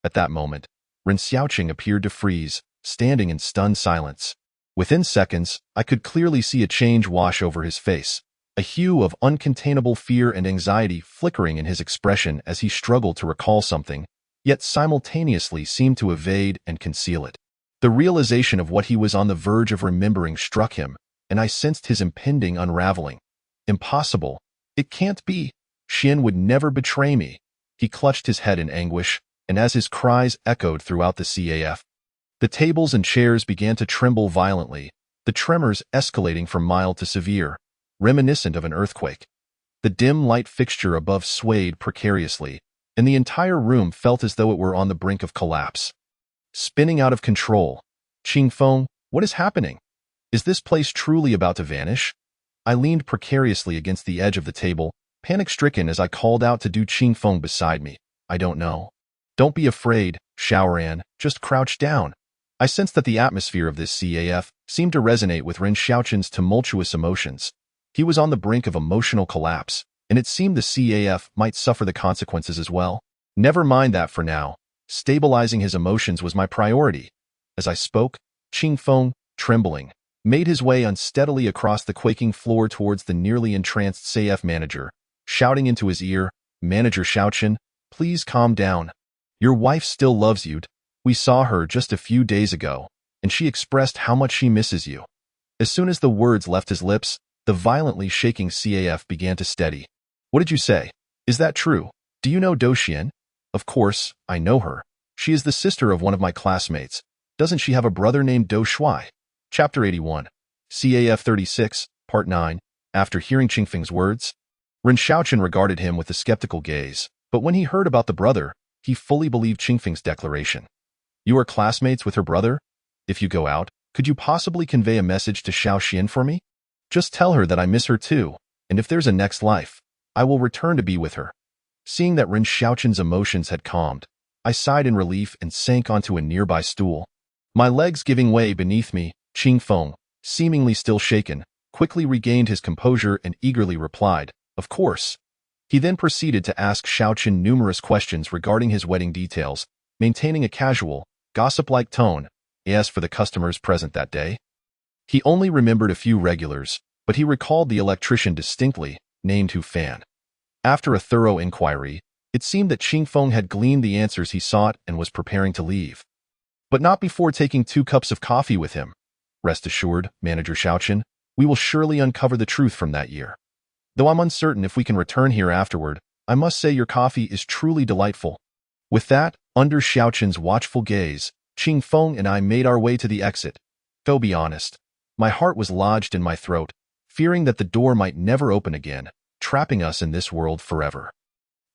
At that moment, Ren Xiaoqing appeared to freeze, standing in stunned silence. Within seconds, I could clearly see a change wash over his face, a hue of uncontainable fear and anxiety flickering in his expression as he struggled to recall something, yet simultaneously seemed to evade and conceal it. The realization of what he was on the verge of remembering struck him, and I sensed his impending unraveling. Impossible. It can't be. Xian would never betray me. He clutched his head in anguish, and as his cries echoed throughout the CAF, the tables and chairs began to tremble violently, the tremors escalating from mild to severe, reminiscent of an earthquake. The dim light fixture above swayed precariously, and the entire room felt as though it were on the brink of collapse. Spinning out of control. Qing Feng, what is happening? Is this place truly about to vanish? I leaned precariously against the edge of the table, panic-stricken as I called out to Qing Feng beside me. I don't know. Don't be afraid, Xiaoran, just crouch down. I sensed that the atmosphere of this CAF seemed to resonate with Ren Xiaoqing's tumultuous emotions. He was on the brink of emotional collapse, and it seemed the CAF might suffer the consequences as well. Never mind that for now. Stabilizing his emotions was my priority. As I spoke, Qing Feng, trembling, made his way unsteadily across the quaking floor towards the nearly entranced CAF manager, shouting into his ear, "Manager Xiaoqin, please calm down. Your wife still loves you. We saw her just a few days ago, and she expressed how much she misses you." As soon as the words left his lips, the violently shaking CAF began to steady. "What did you say? Is that true? Do you know Do Xian?" "Of course, I know her. She is the sister of one of my classmates. Doesn't she have a brother named Do Shuai?" Chapter 81. CAF 36, Part 9. After hearing Qing Feng's words, Ren Xiaoqin regarded him with a skeptical gaze, but when he heard about the brother, he fully believed Qing Feng's declaration. "You are classmates with her brother? If you go out, could you possibly convey a message to Xiao Xian for me? Just tell her that I miss her too, and if there's a next life, I will return to be with her." Seeing that Ren Xiaoqin's emotions had calmed, I sighed in relief and sank onto a nearby stool. My legs giving way beneath me, Qing Feng, seemingly still shaken, quickly regained his composure and eagerly replied, "Of course." He then proceeded to ask Xiaoqin numerous questions regarding his wedding details, maintaining a casual, gossip-like tone, as for the customers present that day. He only remembered a few regulars, but he recalled the electrician distinctly, named Hu Fan. After a thorough inquiry, it seemed that Qing Feng had gleaned the answers he sought and was preparing to leave. But not before taking 2 cups of coffee with him. Rest assured, Manager Xiaochen, we will surely uncover the truth from that year. Though I'm uncertain if we can return here afterward, I must say your coffee is truly delightful. With that, under Xiaochen's watchful gaze, Qing Feng and I made our way to the exit. Go be honest. My heart was lodged in my throat, fearing that the door might never open again, trapping us in this world forever.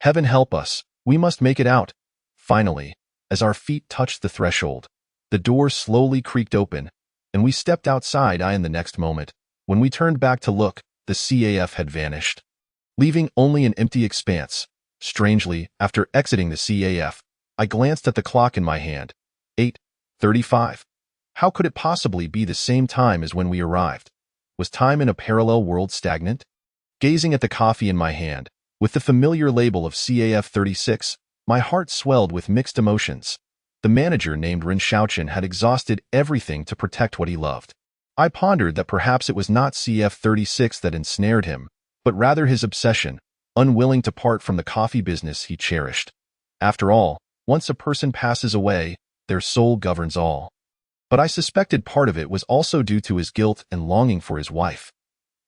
Heaven help us, we must make it out. Finally, as our feet touched the threshold, the door slowly creaked open, and we stepped outside. In the next moment, when we turned back to look, the CAF had vanished, leaving only an empty expanse. Strangely, after exiting the CAF, I glanced at the clock in my hand. 8:35. How could it possibly be the same time as when we arrived? Was time in a parallel world stagnant? Gazing at the coffee in my hand, with the familiar label of CAF 36, my heart swelled with mixed emotions. The manager named Ren Xiaochen had exhausted everything to protect what he loved. I pondered that perhaps it was not CF 36 that ensnared him, but rather his obsession, unwilling to part from the coffee business he cherished. After all, once a person passes away, their soul governs all. But I suspected part of it was also due to his guilt and longing for his wife.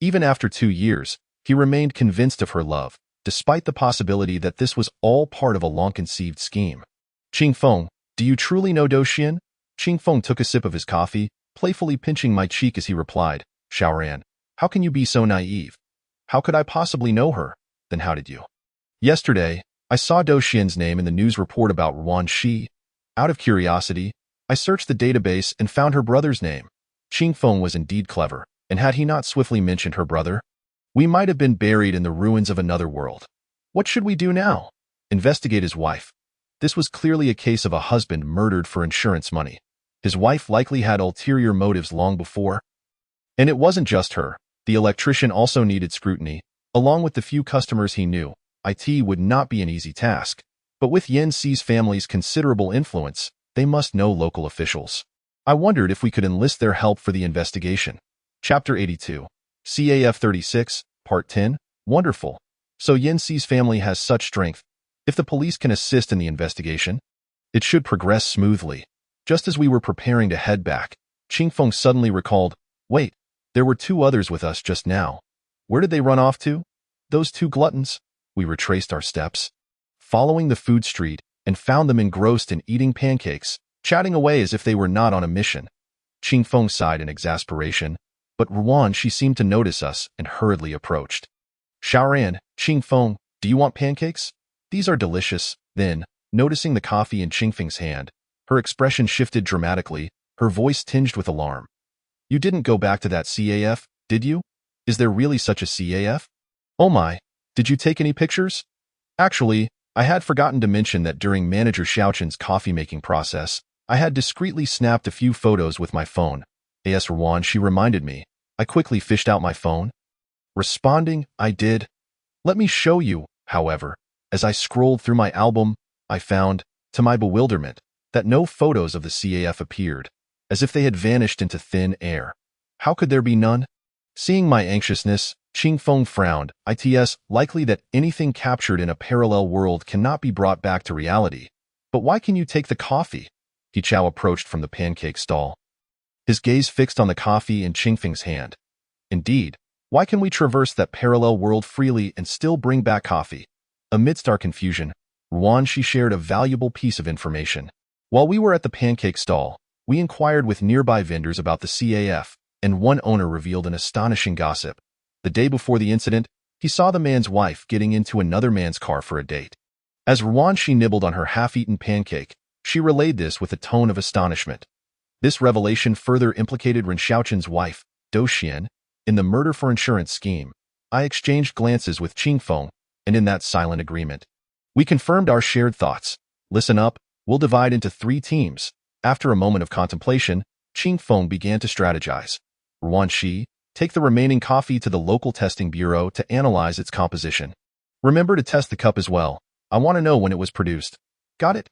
Even after 2 years, he remained convinced of her love, despite the possibility that this was all part of a long-conceived scheme. Qing Feng, do you truly know Doxian? Qing Feng took a sip of his coffee, playfully pinching my cheek as he replied, Xiaoran, how can you be so naive? How could I possibly know her? Then how did you? Yesterday, I saw Doxian's name in the news report about Ruan Shi. Out of curiosity, I searched the database and found her brother's name. Qing Feng was indeed clever, and had he not swiftly mentioned her brother, we might have been buried in the ruins of another world. What should we do now? Investigate his wife. This was clearly a case of a husband murdered for insurance money. His wife likely had ulterior motives long before. And it wasn't just her. The electrician also needed scrutiny. Along with the few customers he knew, IT would not be an easy task. But with Yan Xi's family's considerable influence, they must know local officials. I wondered if we could enlist their help for the investigation. Chapter 82. CAF 36, Part 10. Wonderful. So Yan Xi's family has such strength. If the police can assist in the investigation, it should progress smoothly. Just as we were preparing to head back, Qing Feng suddenly recalled, wait, there were 2 others with us just now. Where did they run off to? Those 2 gluttons? We retraced our steps, following the food street, and found them engrossed in eating pancakes, chatting away as if they were not on a mission. Qing Feng sighed in exasperation, but Ruan Shi seemed to notice us and hurriedly approached. Xiaoran, Qing Feng, do you want pancakes? These are delicious. Then, noticing the coffee in Qing Feng's hand, her expression shifted dramatically, her voice tinged with alarm. You didn't go back to that CAF, did you? Is there really such a CAF? Oh my, did you take any pictures? Actually, I had forgotten to mention that during Manager Xiaochen's coffee-making process, I had discreetly snapped a few photos with my phone. As Ruan Shi reminded me, I quickly fished out my phone. Responding, I did. Let me show you, however. As I scrolled through my album, I found, to my bewilderment, that no photos of the CAF appeared, as if they had vanished into thin air. How could there be none? Seeing my anxiousness, Qing Feng frowned. It's likely that anything captured in a parallel world cannot be brought back to reality. But why can you take the coffee? He Chao approached from the pancake stall, his gaze fixed on the coffee in Qing Feng's hand. Indeed, why can we traverse that parallel world freely and still bring back coffee? Amidst our confusion, Ruan Shi shared a valuable piece of information. While we were at the pancake stall, we inquired with nearby vendors about the CAF, and one owner revealed an astonishing gossip. The day before the incident, he saw the man's wife getting into another man's car for a date. As Ruan Shi nibbled on her half-eaten pancake, she relayed this with a tone of astonishment. This revelation further implicated Ren Xiaochen's wife, Doxian, in the murder for insurance scheme. I exchanged glances with Qing Feng, and in that silent agreement, we confirmed our shared thoughts. Listen up, we'll divide into 3 teams. After a moment of contemplation, Qing Feng began to strategize. Ruan Shi, take the remaining coffee to the local testing bureau to analyze its composition. Remember to test the cup as well. I want to know when it was produced. Got it?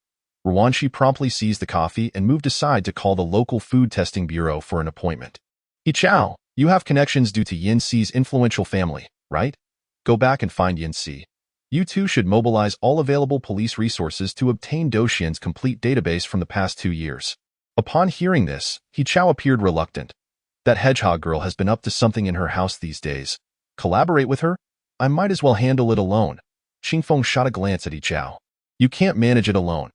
Ruanxi promptly seized the coffee and moved aside to call the local food testing bureau for an appointment. Yichao, you have connections due to Yin Si's influential family, right? Go back and find Yin Si. You too should mobilize all available police resources to obtain Doxian's complete database from the past 2 years. Upon hearing this, Yichao appeared reluctant. That hedgehog girl has been up to something in her house these days. Collaborate with her? I might as well handle it alone. Qingfeng shot a glance at Yichao. You can't manage it alone.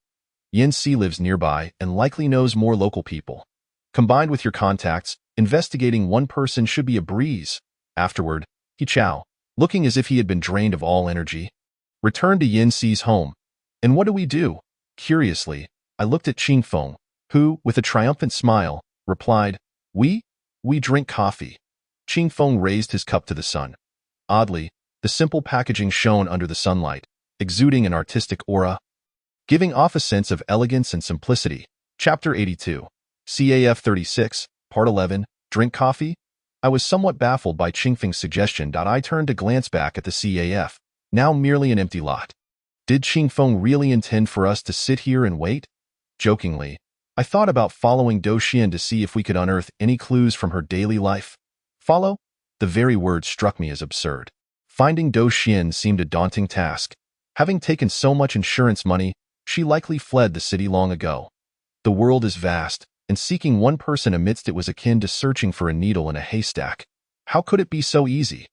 Yin Si lives nearby and likely knows more local people. Combined with your contacts, investigating one person should be a breeze. Afterward, Yichao, looking as if he had been drained of all energy, returned to Yin Si's home. And what do we do? Curiously, I looked at Qingfeng, who, with a triumphant smile, replied, We drink coffee. Qingfeng raised his cup to the sun. Oddly, the simple packaging shone under the sunlight, exuding an artistic aura, giving off a sense of elegance and simplicity. Chapter 82. CAF 36, Part 11, Drink Coffee? I was somewhat baffled by Qingfeng's suggestion. I turned to glance back at the CAF, now merely an empty lot. Did Qingfeng really intend for us to sit here and wait? Jokingly, I thought about following Doxian to see if we could unearth any clues from her daily life. Follow? The very word struck me as absurd. Finding Doxian seemed a daunting task. Having taken so much insurance money, she likely fled the city long ago. The world is vast, and seeking one person amidst it was akin to searching for a needle in a haystack. How could it be so easy?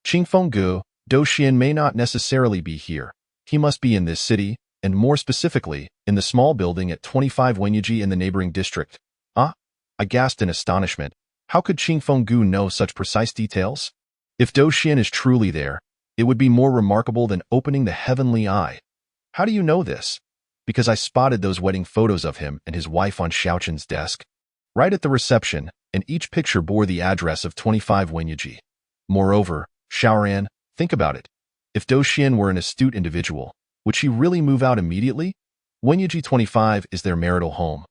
Qingfeng Gu, Doxian may not necessarily be here. He must be in this city, and more specifically, in the small building at 25 Wenyaji in the neighboring district. Ah? I gasped in astonishment. How could Qingfeng Gu know such precise details? If Doxian is truly there, it would be more remarkable than opening the heavenly eye. How do you know this? Because I spotted those wedding photos of him and his wife on Xiaoqin's desk, right at the reception, and each picture bore the address of 25 Wenyaji. Moreover, Xiaoran, think about it. If Doxian were an astute individual, would she really move out immediately? Wenyaji 25 is their marital home.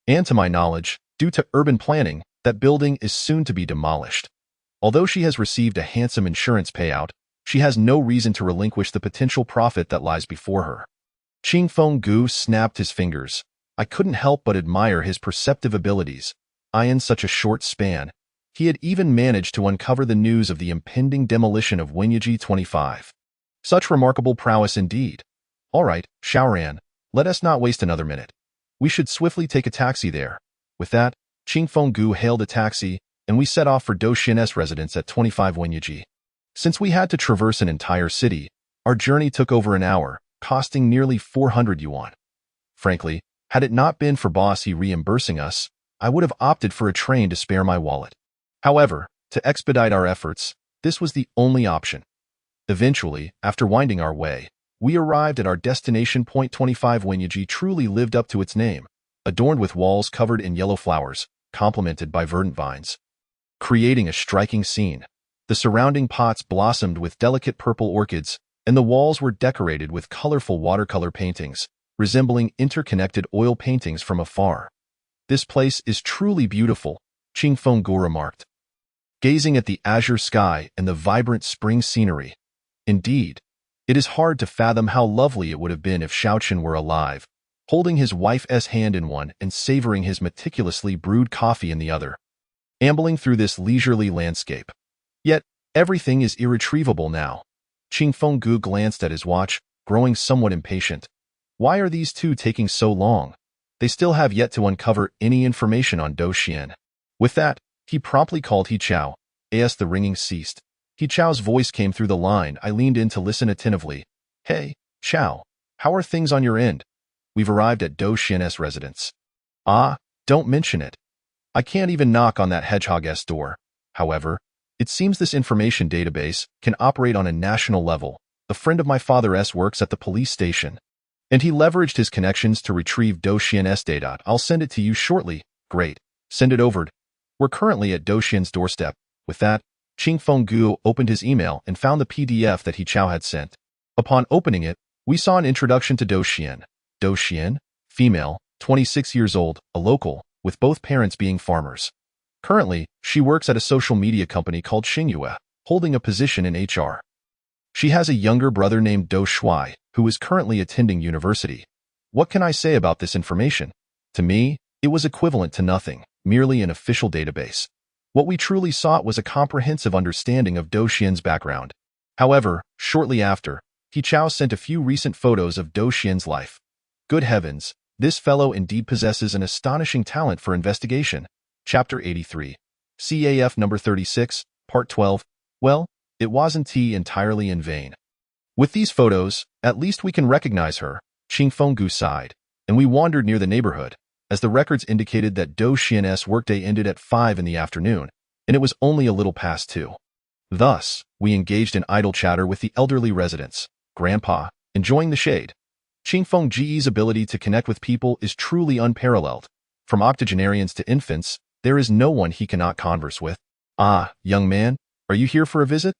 And to my knowledge, due to urban planning, that building is soon to be demolished. Although she has received a handsome insurance payout, she has no reason to relinquish the potential profit that lies before her. Qingfeng Gu snapped his fingers. I couldn't help but admire his perceptive abilities. In such a short span, he had even managed to uncover the news of the impending demolition of Wenyaji 25. Such remarkable prowess indeed. All right, Xiaoran, let us not waste another minute. We should swiftly take a taxi there. With that, Qingfeng Gu hailed a taxi, and we set off for Doxian's residence at 25 Wenyaji. Since we had to traverse an entire city, our journey took over an hour, costing nearly 400 yuan. Frankly, had it not been for Boss He reimbursing us, I would have opted for a train to spare my wallet. However, to expedite our efforts, this was the only option. Eventually, after winding our way, we arrived at our destination. 25 Wenyaji truly lived up to its name, adorned with walls covered in yellow flowers, complemented by verdant vines, creating a striking scene. The surrounding pots blossomed with delicate purple orchids, and the walls were decorated with colorful watercolor paintings, resembling interconnected oil paintings from afar. This place is truly beautiful, Qingfeng Gu remarked, gazing at the azure sky and the vibrant spring scenery. Indeed, it is hard to fathom how lovely it would have been if Xiaoqin were alive, holding his wife's hand in one and savoring his meticulously brewed coffee in the other, ambling through this leisurely landscape. Yet, everything is irretrievable now. Qingfeng Gu glanced at his watch, growing somewhat impatient. Why are these two taking so long? They still have yet to uncover any information on Doxian. With that, he promptly called Yichao. As the ringing ceased, Yichao's voice came through the line. I leaned in to listen attentively. Hey, Chao, how are things on your end? We've arrived at Doxian's residence. Ah, don't mention it. I can't even knock on that hedgehog's door. However, it seems this information database can operate on a national level. A friend of my father's works at the police station, and he leveraged his connections to retrieve Doxian's data. I'll send it to you shortly. Great. Send it over. We're currently at Doxian's doorstep. With that, Qingfeng Gu opened his email and found the PDF that Yichao had sent. Upon opening it, we saw an introduction to Doxian. Doxian, female, 26 years old, a local, with both parents being farmers. Currently, she works at a social media company called Xingyue, holding a position in HR. She has a younger brother named Do Shuai, who is currently attending university. What can I say about this information? To me, it was equivalent to nothing, merely an official database. What we truly sought was a comprehensive understanding of Do Xian's background. However, shortly after, He Chao sent a few recent photos of Do Xian's life. Good heavens, this fellow indeed possesses an astonishing talent for investigation. Chapter 83. CAF number 36, Part 12. Well, it wasn't entirely in vain. With these photos, at least we can recognize her, Qing Fenggu sighed, and we wandered near the neighborhood, as the records indicated that Do Xian's workday ended at 5 in the afternoon, and it was only a little past 2. Thus, we engaged in idle chatter with the elderly residents, Grandpa, enjoying the shade. Qing Fenggu's ability to connect with people is truly unparalleled. From octogenarians to infants, there is no one he cannot converse with. Ah, young man, are you here for a visit?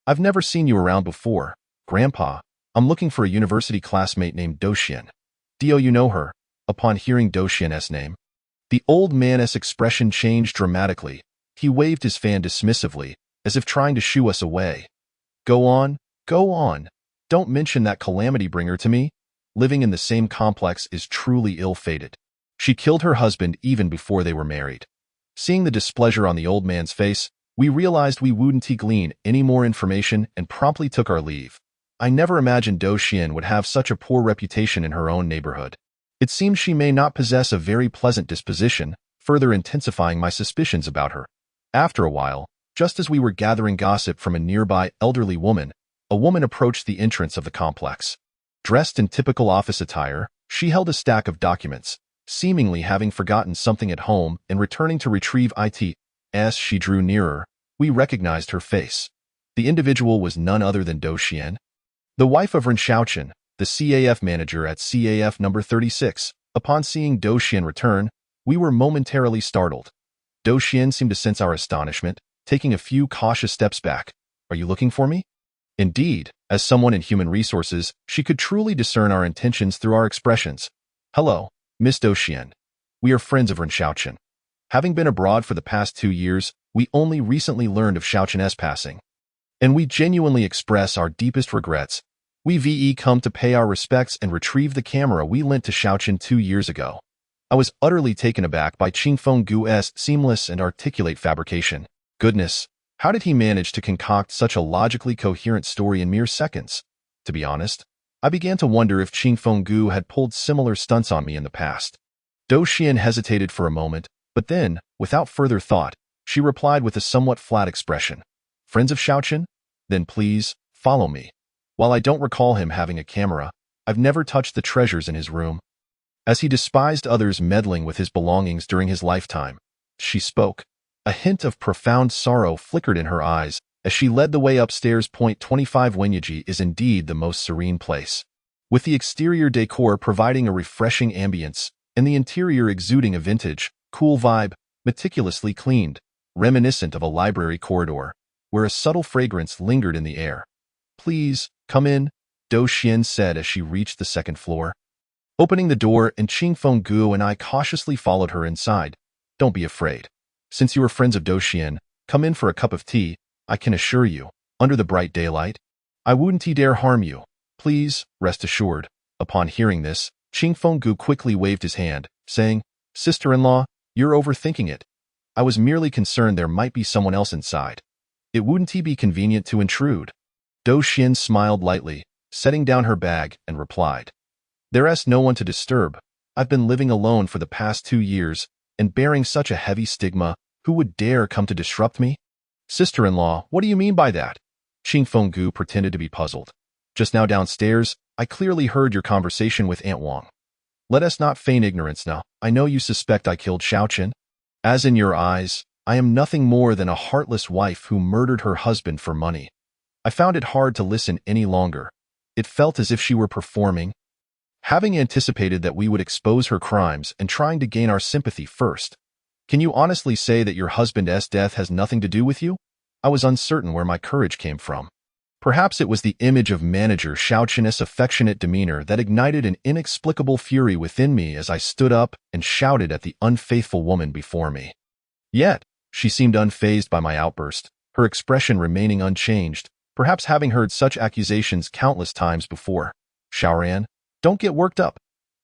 I've never seen you around before. Grandpa, I'm looking for a university classmate named Do Xian. Do you know her? Upon hearing Do Xian's name, the old man's expression changed dramatically. He waved his fan dismissively, as if trying to shoo us away. Go on, go on. Don't mention that calamity bringer to me. Living in the same complex is truly ill-fated. She killed her husband even before they were married. Seeing the displeasure on the old man's face, we realized we wouldn't glean any more information and promptly took our leave. I never imagined Do Xian would have such a poor reputation in her own neighborhood. It seems she may not possess a very pleasant disposition, further intensifying my suspicions about her. After a while, just as we were gathering gossip from a nearby elderly woman, a woman approached the entrance of the complex. Dressed in typical office attire, she held a stack of documents, seemingly having forgotten something at home and returning to retrieve it. As she drew nearer, we recognized her face. The individual was none other than Do Xian, the wife of Ren Xiaochen, the CAF manager at CAF number 36. Upon seeing Do Xian return, we were momentarily startled. Do Xian seemed to sense our astonishment, taking a few cautious steps back. Are you looking for me? Indeed, as someone in human resources, she could truly discern our intentions through our expressions. Hello, Miss Do Xian. We are friends of Ren Xiaochen. Having been abroad for the past 2 years, we only recently learned of Xiaochen's passing. And we genuinely express our deepest regrets. We come to pay our respects and retrieve the camera we lent to Xiaochen 2 years ago. I was utterly taken aback by Qing Fenggu's seamless and articulate fabrication. Goodness, how did he manage to concoct such a logically coherent story in mere seconds? To be honest, I began to wonder if Qing Fenggu had pulled similar stunts on me in the past. Do Xian hesitated for a moment, but then, without further thought, she replied with a somewhat flat expression. Friends of Xiaochen? Then please, follow me. While I don't recall him having a camera, I've never touched the treasures in his room. As he despised others meddling with his belongings during his lifetime, she spoke. A hint of profound sorrow flickered in her eyes as she led the way upstairs. 25 Wenyaji is indeed the most serene place. With the exterior decor providing a refreshing ambience, and the interior exuding a vintage, cool vibe, meticulously cleaned, reminiscent of a library corridor, where a subtle fragrance lingered in the air. Please, come in, Do Xian said as she reached the second floor. Opening the door, and Qing Fenggu and I cautiously followed her inside. Don't be afraid. Since you are friends of Do Xian, come in for a cup of tea. I can assure you, under the bright daylight, I wouldn't dare harm you. Please, rest assured. Upon hearing this, Qing Fenggu quickly waved his hand, saying, Sister-in-law, you're overthinking it. I was merely concerned there might be someone else inside. It wouldn't be convenient to intrude. Do Xian smiled lightly, setting down her bag, and replied, There's no one to disturb. I've been living alone for the past 2 years, and bearing such a heavy stigma. Who would dare come to disrupt me? Sister-in-law, what do you mean by that? Qing Fenggu pretended to be puzzled. Just now downstairs, I clearly heard your conversation with Aunt Wang. Let us not feign ignorance now. I know you suspect I killed Xiaochen. As in your eyes, I am nothing more than a heartless wife who murdered her husband for money. I found it hard to listen any longer. It felt as if she were performing. Having anticipated that we would expose her crimes and trying to gain our sympathy first. Can you honestly say that your husband's death has nothing to do with you? I was uncertain where my courage came from. Perhaps it was the image of manager Xiaochen's affectionate demeanor that ignited an inexplicable fury within me as I stood up and shouted at the unfaithful woman before me. Yet, she seemed unfazed by my outburst, her expression remaining unchanged, perhaps having heard such accusations countless times before. Xiaoran, don't get worked up.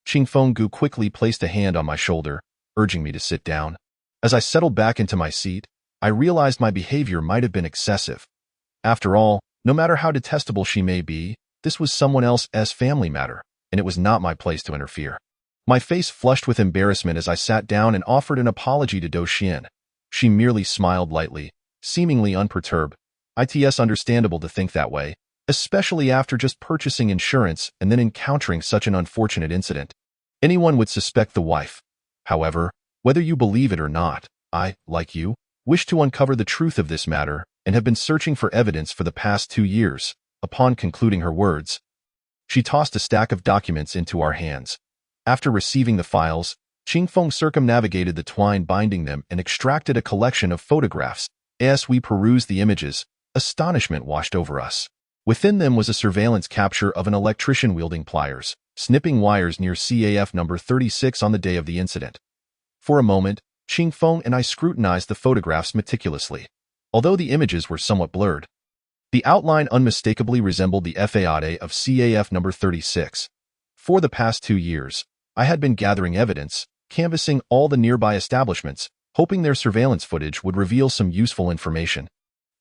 Qingfeng quickly placed a hand on my shoulder, urging me to sit down. As I settled back into my seat, I realized my behavior might have been excessive. After all, no matter how detestable she may be, this was someone else's family matter, and it was not my place to interfere. My face flushed with embarrassment as I sat down and offered an apology to Dou Xian. She merely smiled lightly, seemingly unperturbed. It's understandable to think that way, especially after just purchasing insurance and then encountering such an unfortunate incident. Anyone would suspect the wife. However, whether you believe it or not, I, like you, wish to uncover the truth of this matter and have been searching for evidence for the past 2 years. Upon concluding her words, she tossed a stack of documents into our hands. After receiving the files, Qingfeng circumnavigated the twine binding them and extracted a collection of photographs. As we perused the images, astonishment washed over us. Within them was a surveillance capture of an electrician wielding pliers, snipping wires near CAF number 36 on the day of the incident. For a moment, Qingfeng and I scrutinized the photographs meticulously. Although the images were somewhat blurred, the outline unmistakably resembled the faade of CAF number 36. For the past 2 years, I had been gathering evidence, canvassing all the nearby establishments, hoping their surveillance footage would reveal some useful information.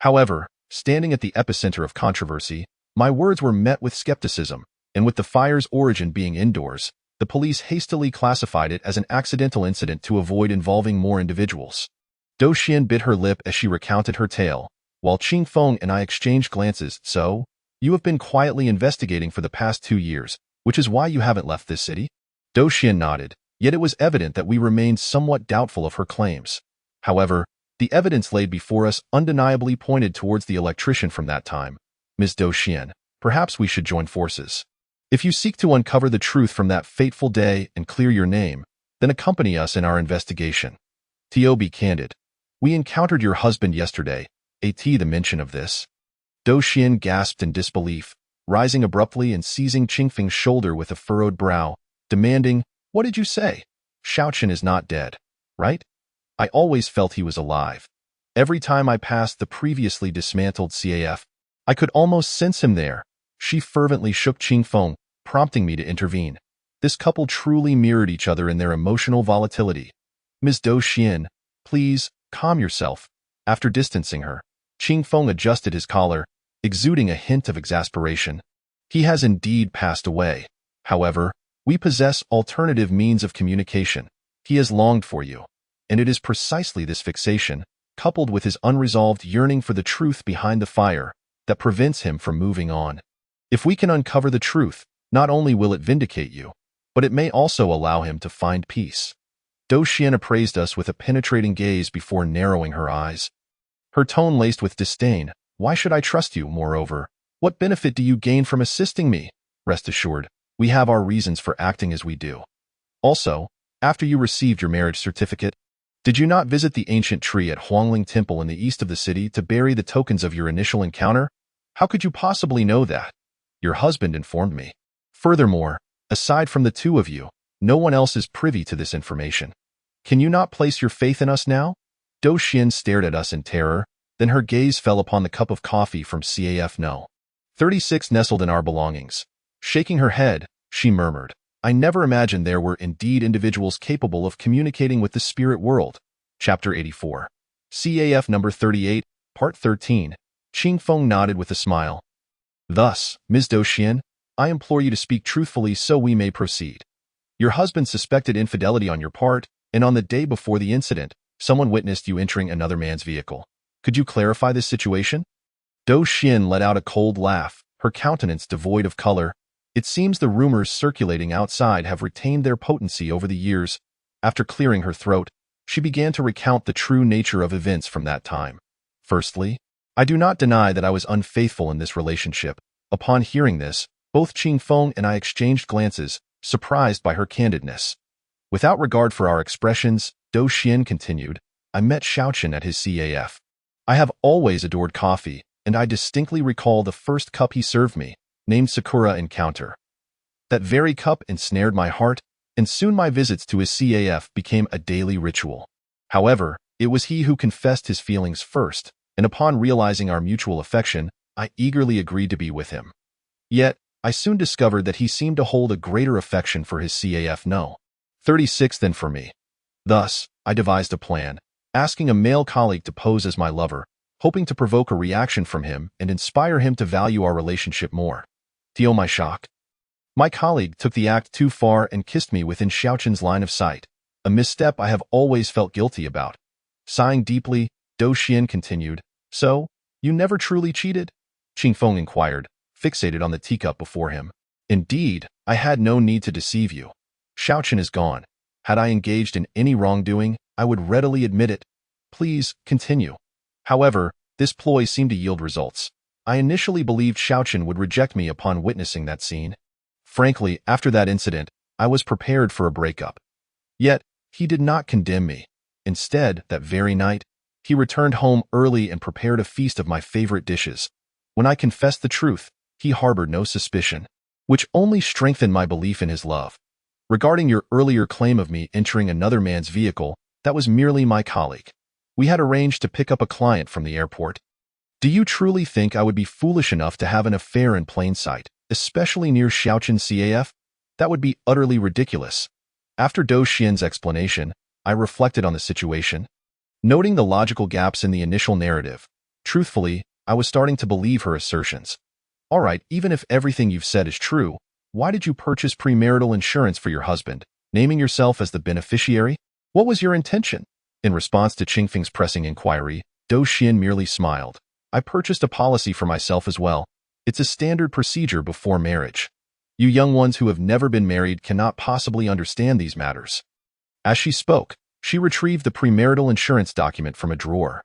However, standing at the epicenter of controversy, my words were met with skepticism, and with the fire's origin being indoors, the police hastily classified it as an accidental incident to avoid involving more individuals. Dou Xian bit her lip as she recounted her tale, while Qingfeng and I exchanged glances. So, you have been quietly investigating for the past 2 years, which is why you haven't left this city? Dou Xian nodded, yet it was evident that we remained somewhat doubtful of her claims. However, the evidence laid before us undeniably pointed towards the electrician from that time. Ms. Dou Xian, perhaps we should join forces. If you seek to uncover the truth from that fateful day and clear your name, then accompany us in our investigation. To be candid, we encountered your husband yesterday. The mention of this. Dou Xian gasped in disbelief, rising abruptly and seizing Qingfeng's shoulder with a furrowed brow, demanding, "What did you say? Xiaoqian is not dead, right? I always felt he was alive. Every time I passed the previously dismantled CAF, I could almost sense him there." She fervently shook Qingfeng, prompting me to intervene. This couple truly mirrored each other in their emotional volatility. "Ms. Dou Xian, please, calm yourself." After distancing her, Qingfeng adjusted his collar, exuding a hint of exasperation. "He has indeed passed away. However, we possess alternative means of communication. He has longed for you, and it is precisely this fixation, coupled with his unresolved yearning for the truth behind the fire, that prevents him from moving on. If we can uncover the truth, not only will it vindicate you, but it may also allow him to find peace." Dou Xian appraised us with a penetrating gaze before narrowing her eyes. Her tone laced with disdain. "Why should I trust you, moreover? What benefit do you gain from assisting me? Rest assured, we have our reasons for acting as we do. Also, after you received your marriage certificate, did you not visit the ancient tree at Huangling Temple in the east of the city to bury the tokens of your initial encounter? How could you possibly know that? Your husband informed me. Furthermore, aside from the two of you, no one else is privy to this information. Can you not place your faith in us now?" Dou Xian stared at us in terror, then her gaze fell upon the cup of coffee from CAF No. 36 nestled in our belongings. Shaking her head, she murmured, "I never imagined there were indeed individuals capable of communicating with the spirit world." Chapter 84. CAF number 38, Part 13. Qingfeng nodded with a smile. "Thus, Ms. Dou Xian, I implore you to speak truthfully so we may proceed. Your husband suspected infidelity on your part, and on the day before the incident, someone witnessed you entering another man's vehicle. Could you clarify this situation?" Dou Xian let out a cold laugh, her countenance devoid of color. "It seems the rumors circulating outside have retained their potency over the years." After clearing her throat, she began to recount the true nature of events from that time. "Firstly, I do not deny that I was unfaithful in this relationship." Upon hearing this, both Qingfeng and I exchanged glances, surprised by her candidness. Without regard for our expressions, Dou Xian continued, "I met Xiaoqian at his CAF. I have always adored coffee, and I distinctly recall the first cup he served me, named Sakura Encounter. That very cup ensnared my heart, and soon my visits to his CAF became a daily ritual. However, it was he who confessed his feelings first, and upon realizing our mutual affection, I eagerly agreed to be with him. Yet, I soon discovered that he seemed to hold a greater affection for his CAF No. 36 than for me. Thus, I devised a plan, asking a male colleague to pose as my lover, hoping to provoke a reaction from him and inspire him to value our relationship more. To my shock, my colleague took the act too far and kissed me within Xiaoqin's line of sight, a misstep I have always felt guilty about. Sighing deeply, Dou Xian continued, "So, you never truly cheated?" Qingfeng inquired, fixated on the teacup before him. "Indeed, I had no need to deceive you. Xiaoqin is gone. Had I engaged in any wrongdoing, I would readily admit it. Please, continue." However, this ploy seemed to yield results. I initially believed Xiaoqin would reject me upon witnessing that scene. Frankly, after that incident, I was prepared for a breakup. Yet, he did not condemn me. Instead, that very night, he returned home early and prepared a feast of my favorite dishes. When I confessed the truth, he harbored no suspicion, which only strengthened my belief in his love. Regarding your earlier claim of me entering another man's vehicle, that was merely my colleague. We had arranged to pick up a client from the airport. Do you truly think I would be foolish enough to have an affair in plain sight, especially near Xiaoqin CAF? That would be utterly ridiculous. After Dou Xian's explanation, I reflected on the situation. Noting the logical gaps in the initial narrative, truthfully, I was starting to believe her assertions. All right, even if everything you've said is true, why did you purchase premarital insurance for your husband, naming yourself as the beneficiary? What was your intention? In response to Qingfeng's pressing inquiry, Dou Xian merely smiled. I purchased a policy for myself as well. It's a standard procedure before marriage. You young ones who have never been married cannot possibly understand these matters. As she spoke, she retrieved the premarital insurance document from a drawer.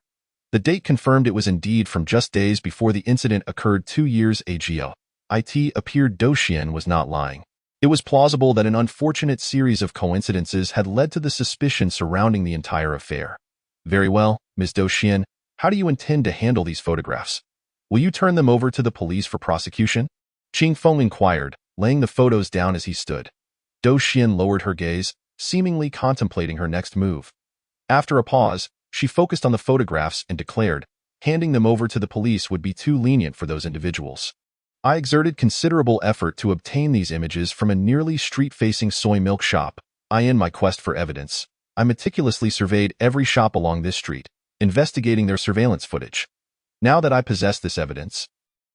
The date confirmed it was indeed from just days before the incident occurred 2 years ago. It appeared Dou Xian was not lying. It was plausible that an unfortunate series of coincidences had led to the suspicion surrounding the entire affair. Very well, Ms. Dou Xian, how do you intend to handle these photographs? Will you turn them over to the police for prosecution? Qingfeng inquired, laying the photos down as he stood. Dou Xian lowered her gaze, seemingly contemplating her next move. After a pause, she focused on the photographs and declared, handing them over to the police would be too lenient for those individuals. I exerted considerable effort to obtain these images from a nearly street-facing soy milk shop. In my quest for evidence, I meticulously surveyed every shop along this street, investigating their surveillance footage. Now that I possess this evidence,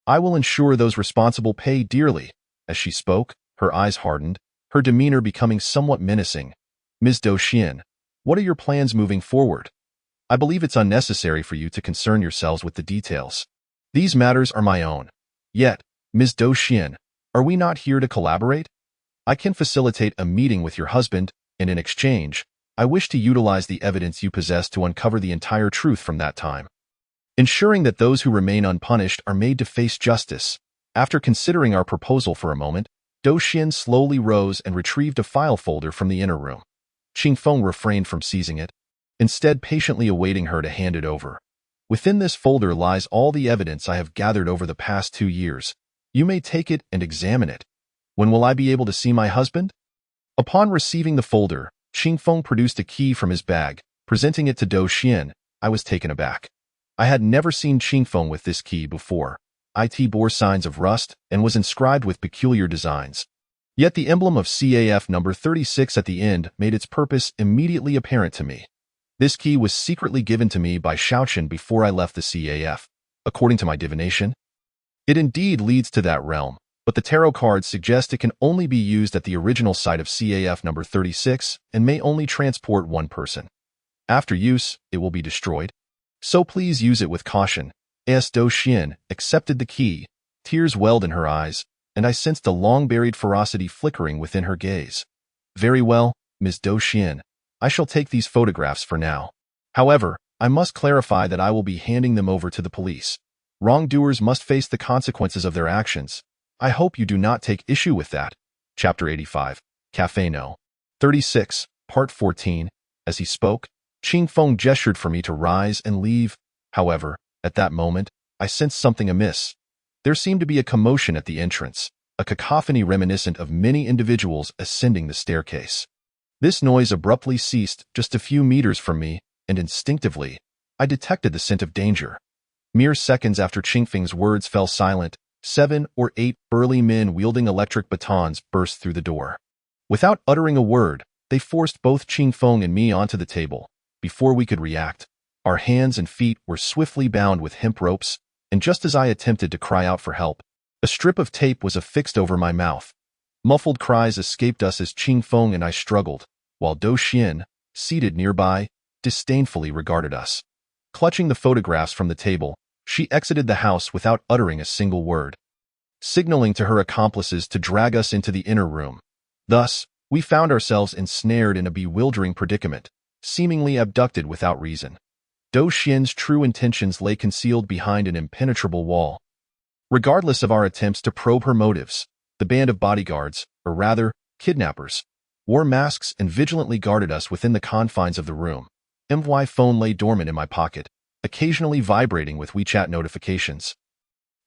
I will ensure those responsible pay dearly. As she spoke, her eyes hardened, her demeanor becoming somewhat menacing. Ms. Dou Xian, what are your plans moving forward? I believe it's unnecessary for you to concern yourselves with the details. These matters are my own. Yet, Ms. Dou Xian, are we not here to collaborate? I can facilitate a meeting with your husband, and in exchange, I wish to utilize the evidence you possess to uncover the entire truth from that time, ensuring that those who remain unpunished are made to face justice. After considering our proposal for a moment, Dou Xian slowly rose and retrieved a file folder from the inner room. Qingfeng refrained from seizing it, instead patiently awaiting her to hand it over. Within this folder lies all the evidence I have gathered over the past 2 years. You may take it and examine it. When will I be able to see my husband? Upon receiving the folder, Qingfeng produced a key from his bag, presenting it to Dou Xian. I was taken aback. I had never seen Qingfeng with this key before. It bore signs of rust and was inscribed with peculiar designs. Yet the emblem of CAF number 36 at the end made its purpose immediately apparent to me. This key was secretly given to me by Xiaoqin before I left the CAF. According to my divination, it indeed leads to that realm, but the tarot cards suggest it can only be used at the original site of CAF number 36 and may only transport one person. After use, it will be destroyed. So please use it with caution. As Dou Xian accepted the key, tears welled in her eyes, and I sensed a long-buried ferocity flickering within her gaze. Very well, Ms. Dou Xian, I shall take these photographs for now. However, I must clarify that I will be handing them over to the police. Wrongdoers must face the consequences of their actions. I hope you do not take issue with that. Chapter 85, Café No. 36, Part 14. As he spoke, Qingfeng gestured for me to rise and leave. However, at that moment, I sensed something amiss. There seemed to be a commotion at the entrance, a cacophony reminiscent of many individuals ascending the staircase. This noise abruptly ceased just a few meters from me, and instinctively, I detected the scent of danger. Mere seconds after Qingfeng's words fell silent, 7 or 8 burly men wielding electric batons burst through the door. Without uttering a word, they forced both Qingfeng and me onto the table. Before we could react, our hands and feet were swiftly bound with hemp ropes, and just as I attempted to cry out for help, a strip of tape was affixed over my mouth. Muffled cries escaped us as Qingfeng and I struggled, while Dou Xian, seated nearby, disdainfully regarded us. Clutching the photographs from the table, she exited the house without uttering a single word, signaling to her accomplices to drag us into the inner room. Thus, we found ourselves ensnared in a bewildering predicament, seemingly abducted without reason. Dou Xian's true intentions lay concealed behind an impenetrable wall. Regardless of our attempts to probe her motives, the band of bodyguards, or rather, kidnappers, wore masks and vigilantly guarded us within the confines of the room. My phone lay dormant in my pocket, occasionally vibrating with WeChat notifications.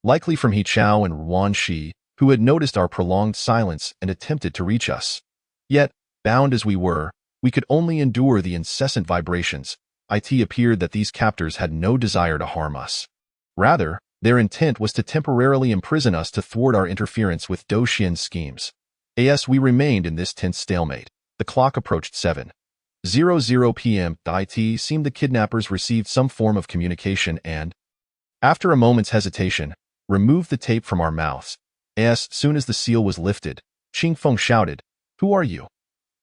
Likely from He Chao and Wan Shi, who had noticed our prolonged silence and attempted to reach us. Yet, bound as we were, we could only endure the incessant vibrations. It appeared that these captors had no desire to harm us. Rather, their intent was to temporarily imprison us to thwart our interference with Dou Xian's schemes. As we remained in this tense stalemate, the clock approached 7:00 p.m. It seemed the kidnappers received some form of communication and, after a moment's hesitation, removed the tape from our mouths. As soon as the seal was lifted, Qingfeng shouted, "Who are you?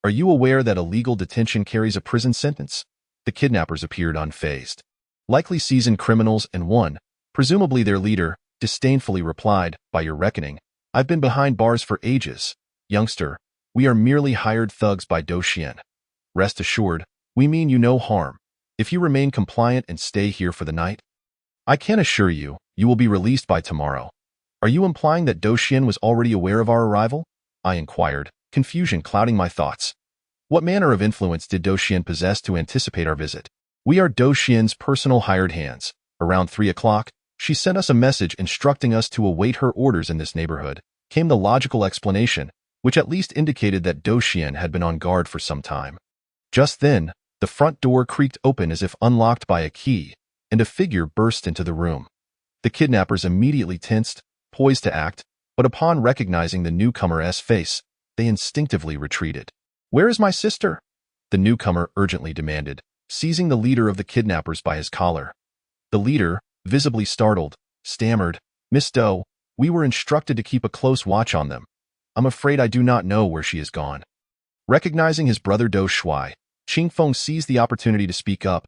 Are you aware that illegal detention carries a prison sentence?" The kidnappers appeared unfazed. Likely seasoned criminals, and one, presumably their leader, disdainfully replied, "By your reckoning, I've been behind bars for ages. Youngster, we are merely hired thugs by Dou Xian. Rest assured, we mean you no harm. If you remain compliant and stay here for the night, I can assure you, you will be released by tomorrow." "Are you implying that Dou Xian was already aware of our arrival?" I inquired, confusion clouding my thoughts. What manner of influence did Dou Xian possess to anticipate our visit? "We are Dou Xian's personal hired hands. Around 3 o'clock, she sent us a message instructing us to await her orders in this neighborhood," came the logical explanation, which at least indicated that Dou Xian had been on guard for some time. Just then, the front door creaked open as if unlocked by a key, and a figure burst into the room. The kidnappers immediately tensed, poised to act, but upon recognizing the newcomer's face, they instinctively retreated. "Where is my sister?" the newcomer urgently demanded, seizing the leader of the kidnappers by his collar. The leader, visibly startled, stammered, "Miss Dou, we were instructed to keep a close watch on them. I'm afraid I do not know where she has gone." Recognizing his brother Dou Shuai, Qingfeng seized the opportunity to speak up.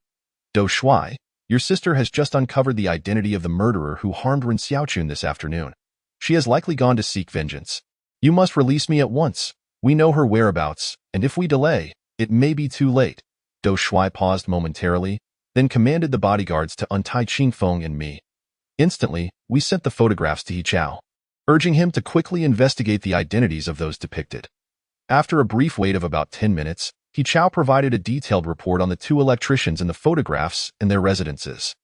"Dou Shuai, your sister has just uncovered the identity of the murderer who harmed Ren Xiaochun this afternoon. She has likely gone to seek vengeance. You must release me at once. We know her whereabouts, and if we delay, it may be too late." Dou Shuai paused momentarily, then commanded the bodyguards to untie Qingfeng and me. Instantly, we sent the photographs to He Chao, urging him to quickly investigate the identities of those depicted. After a brief wait of about 10 minutes, He Chao provided a detailed report on the 2 electricians in the photographs and their residences.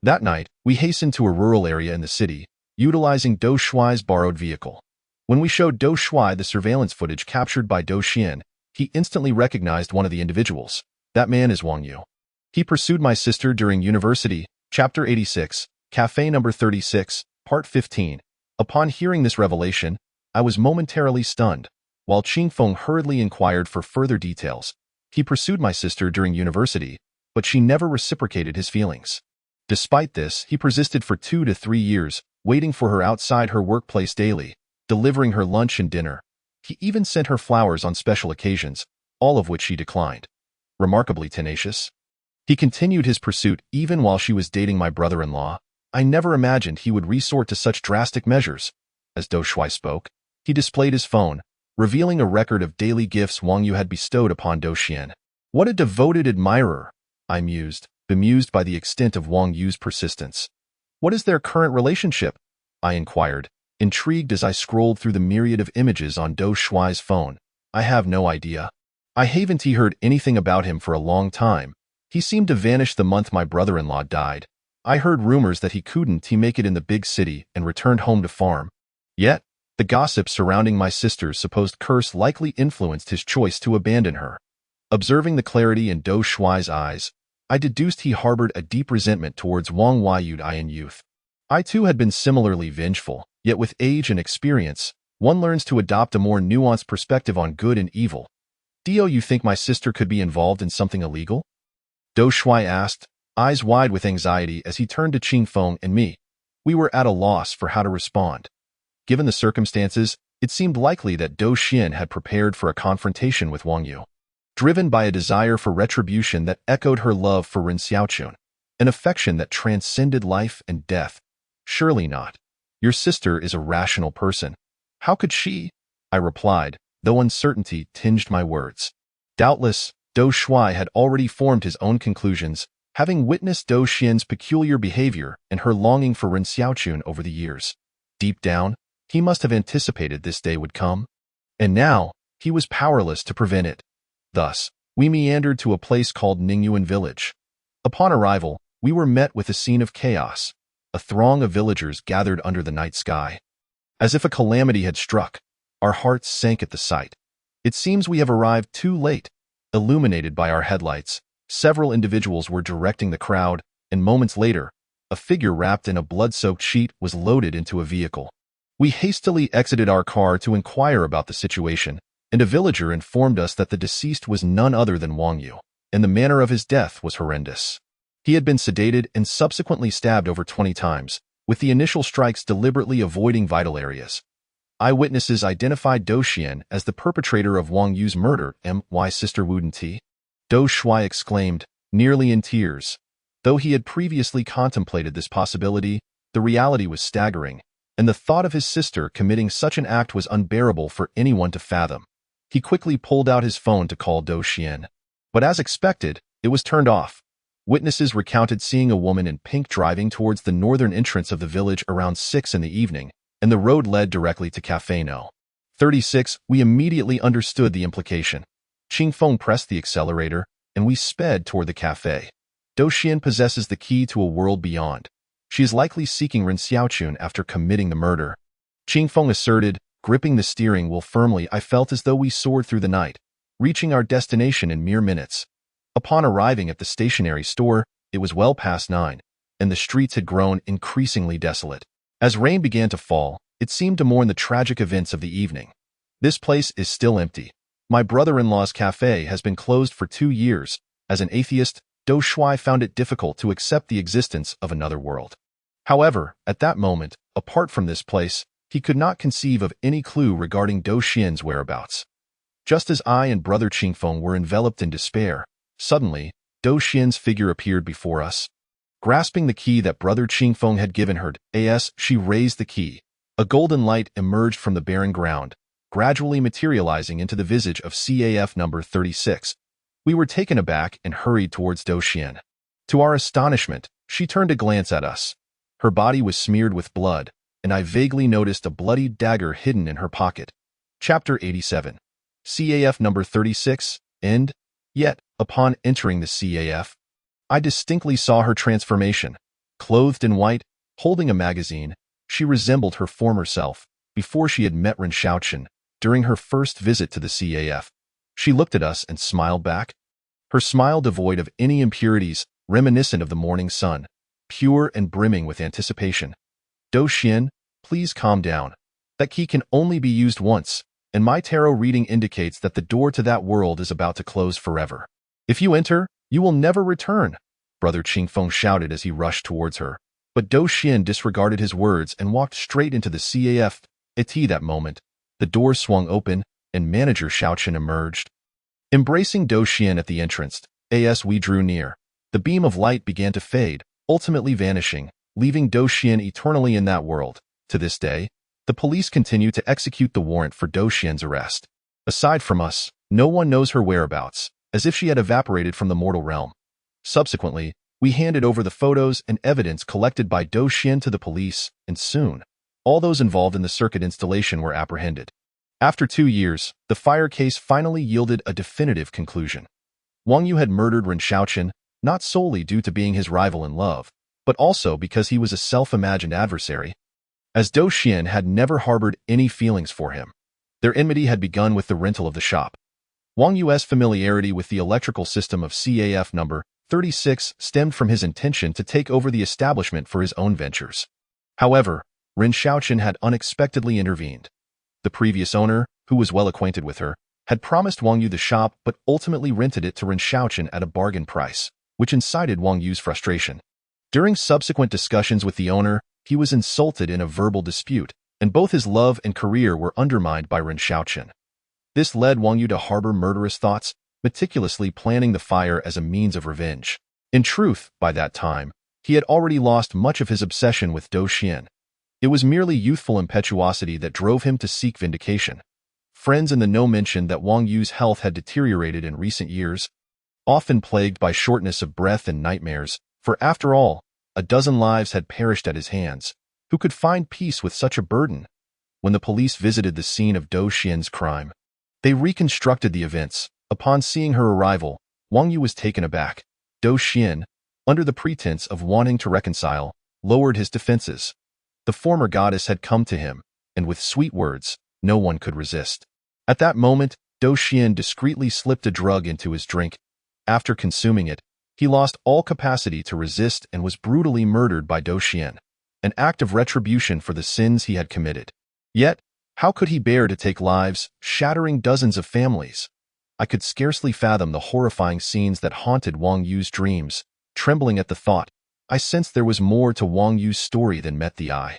That night, we hastened to a rural area in the city, utilizing Dou Shuai's borrowed vehicle. When we showed Dou Shuai the surveillance footage captured by Dou Xian, he instantly recognized one of the individuals. "That man is Wang Yu. He pursued my sister during university." Chapter 86, Cafe Number 36, Part 15. Upon hearing this revelation, I was momentarily stunned. While Qingfeng hurriedly inquired for further details, "He pursued my sister during university, but she never reciprocated his feelings. Despite this, he persisted for 2 to 3 years, waiting for her outside her workplace daily, delivering her lunch and dinner. He even sent her flowers on special occasions, all of which she declined. Remarkably tenacious. He continued his pursuit even while she was dating my brother-in-law. I never imagined he would resort to such drastic measures." As Dou Shuai spoke, he displayed his phone, revealing a record of daily gifts Wang Yu had bestowed upon Dou Xian. "What a devoted admirer," I mused, bemused by the extent of Wang Yu's persistence. "What is their current relationship?" I inquired, intrigued as I scrolled through the myriad of images on Dou Shuai's phone. "I have no idea. I haven't heard anything about him for a long time. He seemed to vanish the month my brother-in-law died. I heard rumors that he couldn't make it in the big city and returned home to farm. Yet, the gossip surrounding my sister's supposed curse likely influenced his choice to abandon her." Observing the clarity in Dou Shuai's eyes, I deduced he harbored a deep resentment towards Wang Yu in youth. I too had been similarly vengeful, Yet with age and experience, one learns to adopt a more nuanced perspective on good and evil. Do you think my sister could be involved in something illegal? Do Shui asked, eyes wide with anxiety as he turned to Qing Feng and me. We were at a loss for how to respond. Given the circumstances, it seemed likely that Do Xian had prepared for a confrontation with Wang Yu. Driven by a desire for retribution that echoed her love for Ren Xiaochun, an affection that transcended life and death. Surely not. Your sister is a rational person. How could she? I replied, though uncertainty tinged my words. Doubtless, Do Shui had already formed his own conclusions, having witnessed Do Xian's peculiar behavior and her longing for Ren Xiaochun over the years. Deep down, he must have anticipated this day would come. And now, he was powerless to prevent it. Thus, we meandered to a place called Ningyuan Village. Upon arrival, we were met with a scene of chaos. A throng of villagers gathered under the night sky. As if a calamity had struck, our hearts sank at the sight. It seems we have arrived too late. Illuminated by our headlights, several individuals were directing the crowd, and moments later, a figure wrapped in a blood-soaked sheet was loaded into a vehicle. We hastily exited our car to inquire about the situation, and a villager informed us that the deceased was none other than Wang Yu, and the manner of his death was horrendous. He had been sedated and subsequently stabbed over 20 times, with the initial strikes deliberately avoiding vital areas. Eyewitnesses identified Do Xian as the perpetrator of Wang Yu's murder. My sister wouldn't he? Do Shui exclaimed, nearly in tears. Though he had previously contemplated this possibility, the reality was staggering, and the thought of his sister committing such an act was unbearable for anyone to fathom. He quickly pulled out his phone to call Do Xian. But as expected, it was turned off. Witnesses recounted seeing a woman in pink driving towards the northern entrance of the village around 6 in the evening, and the road led directly to Café No. 36. We immediately understood the implication. Qing Feng pressed the accelerator, and we sped toward the cafe. Do Xian possesses the key to a world beyond. She is likely seeking Ren Xiaochun after committing the murder. Qing Feng asserted, gripping the steering wheel firmly. I felt as though we soared through the night, reaching our destination in mere minutes. Upon arriving at the stationery store, it was well past 9, and the streets had grown increasingly desolate. As rain began to fall, it seemed to mourn the tragic events of the evening. This place is still empty. My brother-in-law's cafe has been closed for 2 years. As an atheist, Do Shui found it difficult to accept the existence of another world. However, at that moment, apart from this place, he could not conceive of any clue regarding Do Xian's whereabouts. Just as I and brother Qing Feng were enveloped in despair, suddenly, Do Xian's figure appeared before us. Grasping the key that brother Qing Feng had given her, she raised the key. A golden light emerged from the barren ground, gradually materializing into the visage of CAF number 36. We were taken aback and hurried towards Do Xian. To our astonishment, she turned to glance at us. Her body was smeared with blood, and I vaguely noticed a bloody dagger hidden in her pocket. Chapter 87. CAF number 36, End. Yet, upon entering the CAF, I distinctly saw her transformation. Clothed in white, holding a magazine, she resembled her former self, before she had met Ren Xiaochun, during her first visit to the CAF. She looked at us and smiled back. Her smile devoid of any impurities, reminiscent of the morning sun, pure and brimming with anticipation. Do Xian, please calm down. That key can only be used once, and my tarot reading indicates that the door to that world is about to close forever. If you enter, you will never return, brother Qing Feng shouted as he rushed towards her. But Do Xian disregarded his words and walked straight into the CAF. At that moment, the door swung open, and Manager Xiaochun emerged. Embracing Do Xian at the entrance, we drew near. The beam of light began to fade, ultimately vanishing, leaving Do Xian eternally in that world. To this day, the police continue to execute the warrant for Do Xian's arrest. Aside from us, no one knows her whereabouts, as if she had evaporated from the mortal realm. Subsequently, we handed over the photos and evidence collected by Do Xian to the police, and soon, all those involved in the circuit installation were apprehended. After 2 years, the fire case finally yielded a definitive conclusion. Wang Yu had murdered Ren Xiaochun, not solely due to being his rival in love, but also because he was a self-imagined adversary. As Do Xian had never harbored any feelings for him, their enmity had begun with the rental of the shop. Wang Yu's familiarity with the electrical system of CAF number 36 stemmed from his intention to take over the establishment for his own ventures. However, Ren Xiaoqin had unexpectedly intervened. The previous owner, who was well acquainted with her, had promised Wang Yu the shop but ultimately rented it to Ren Xiaoqin at a bargain price, which incited Wang Yu's frustration. During subsequent discussions with the owner, he was insulted in a verbal dispute, and both his love and career were undermined by Ren Xiaoqin. This led Wang Yu to harbor murderous thoughts, meticulously planning the fire as a means of revenge. In truth, by that time, he had already lost much of his obsession with Dou Xian. It was merely youthful impetuosity that drove him to seek vindication. Friends in the know mentioned that Wang Yu's health had deteriorated in recent years, often plagued by shortness of breath and nightmares, for after all, a dozen lives had perished at his hands. Who could find peace with such a burden? When the police visited the scene of Dou Xian's crime, they reconstructed the events. Upon seeing her arrival, Wang Yu was taken aback. Dou Xian, under the pretense of wanting to reconcile, lowered his defenses. The former goddess had come to him, and with sweet words, no one could resist. At that moment, Dou Xian discreetly slipped a drug into his drink. After consuming it, he lost all capacity to resist and was brutally murdered by Dou Xian, an act of retribution for the sins he had committed. Yet, how could he bear to take lives, shattering dozens of families? I could scarcely fathom the horrifying scenes that haunted Wang Yu's dreams. Trembling at the thought, I sensed there was more to Wang Yu's story than met the eye.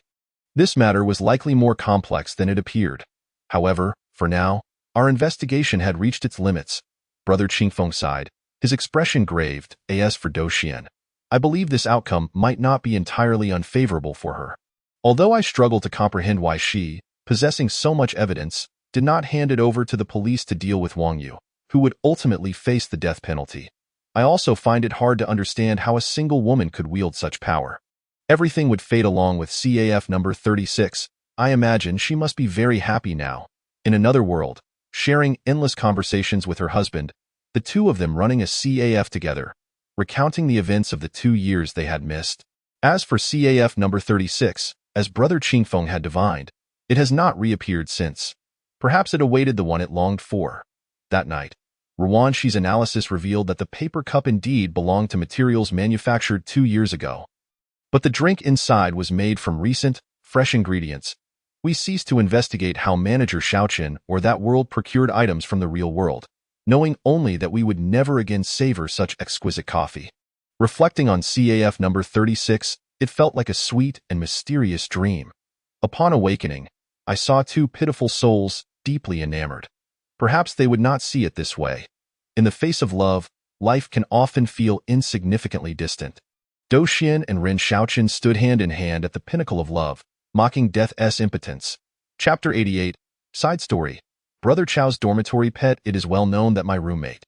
This matter was likely more complex than it appeared. However, for now, our investigation had reached its limits. Brother Qingfeng sighed, his expression graved, as for Dou Xian. I believe this outcome might not be entirely unfavorable for her. Although I struggle to comprehend why she, possessing so much evidence, did not hand it over to the police to deal with Wang Yu, who would ultimately face the death penalty. I also find it hard to understand how a single woman could wield such power. Everything would fade along with CAF number 36. I imagine she must be very happy now. In another world, sharing endless conversations with her husband, the two of them running a CAF together, recounting the events of the 2 years they had missed. As for CAF number 36, as Brother Qingfeng had divined, it has not reappeared since. Perhaps it awaited the one it longed for. That night, Ruanshi's analysis revealed that the paper cup indeed belonged to materials manufactured 2 years ago. But the drink inside was made from recent, fresh ingredients. We ceased to investigate how Manager Xiaoqin or that world procured items from the real world, knowing only that we would never again savor such exquisite coffee. Reflecting on CAF number 36, it felt like a sweet and mysterious dream. Upon awakening, I saw 2 pitiful souls, deeply enamored. Perhaps they would not see it this way. In the face of love, life can often feel insignificantly distant. Dou Xian and Ren Xiaoqin stood hand in hand at the pinnacle of love, mocking death's impotence. Chapter 88, Side Story. Brother Chao's dormitory pet. It is well known that my roommate,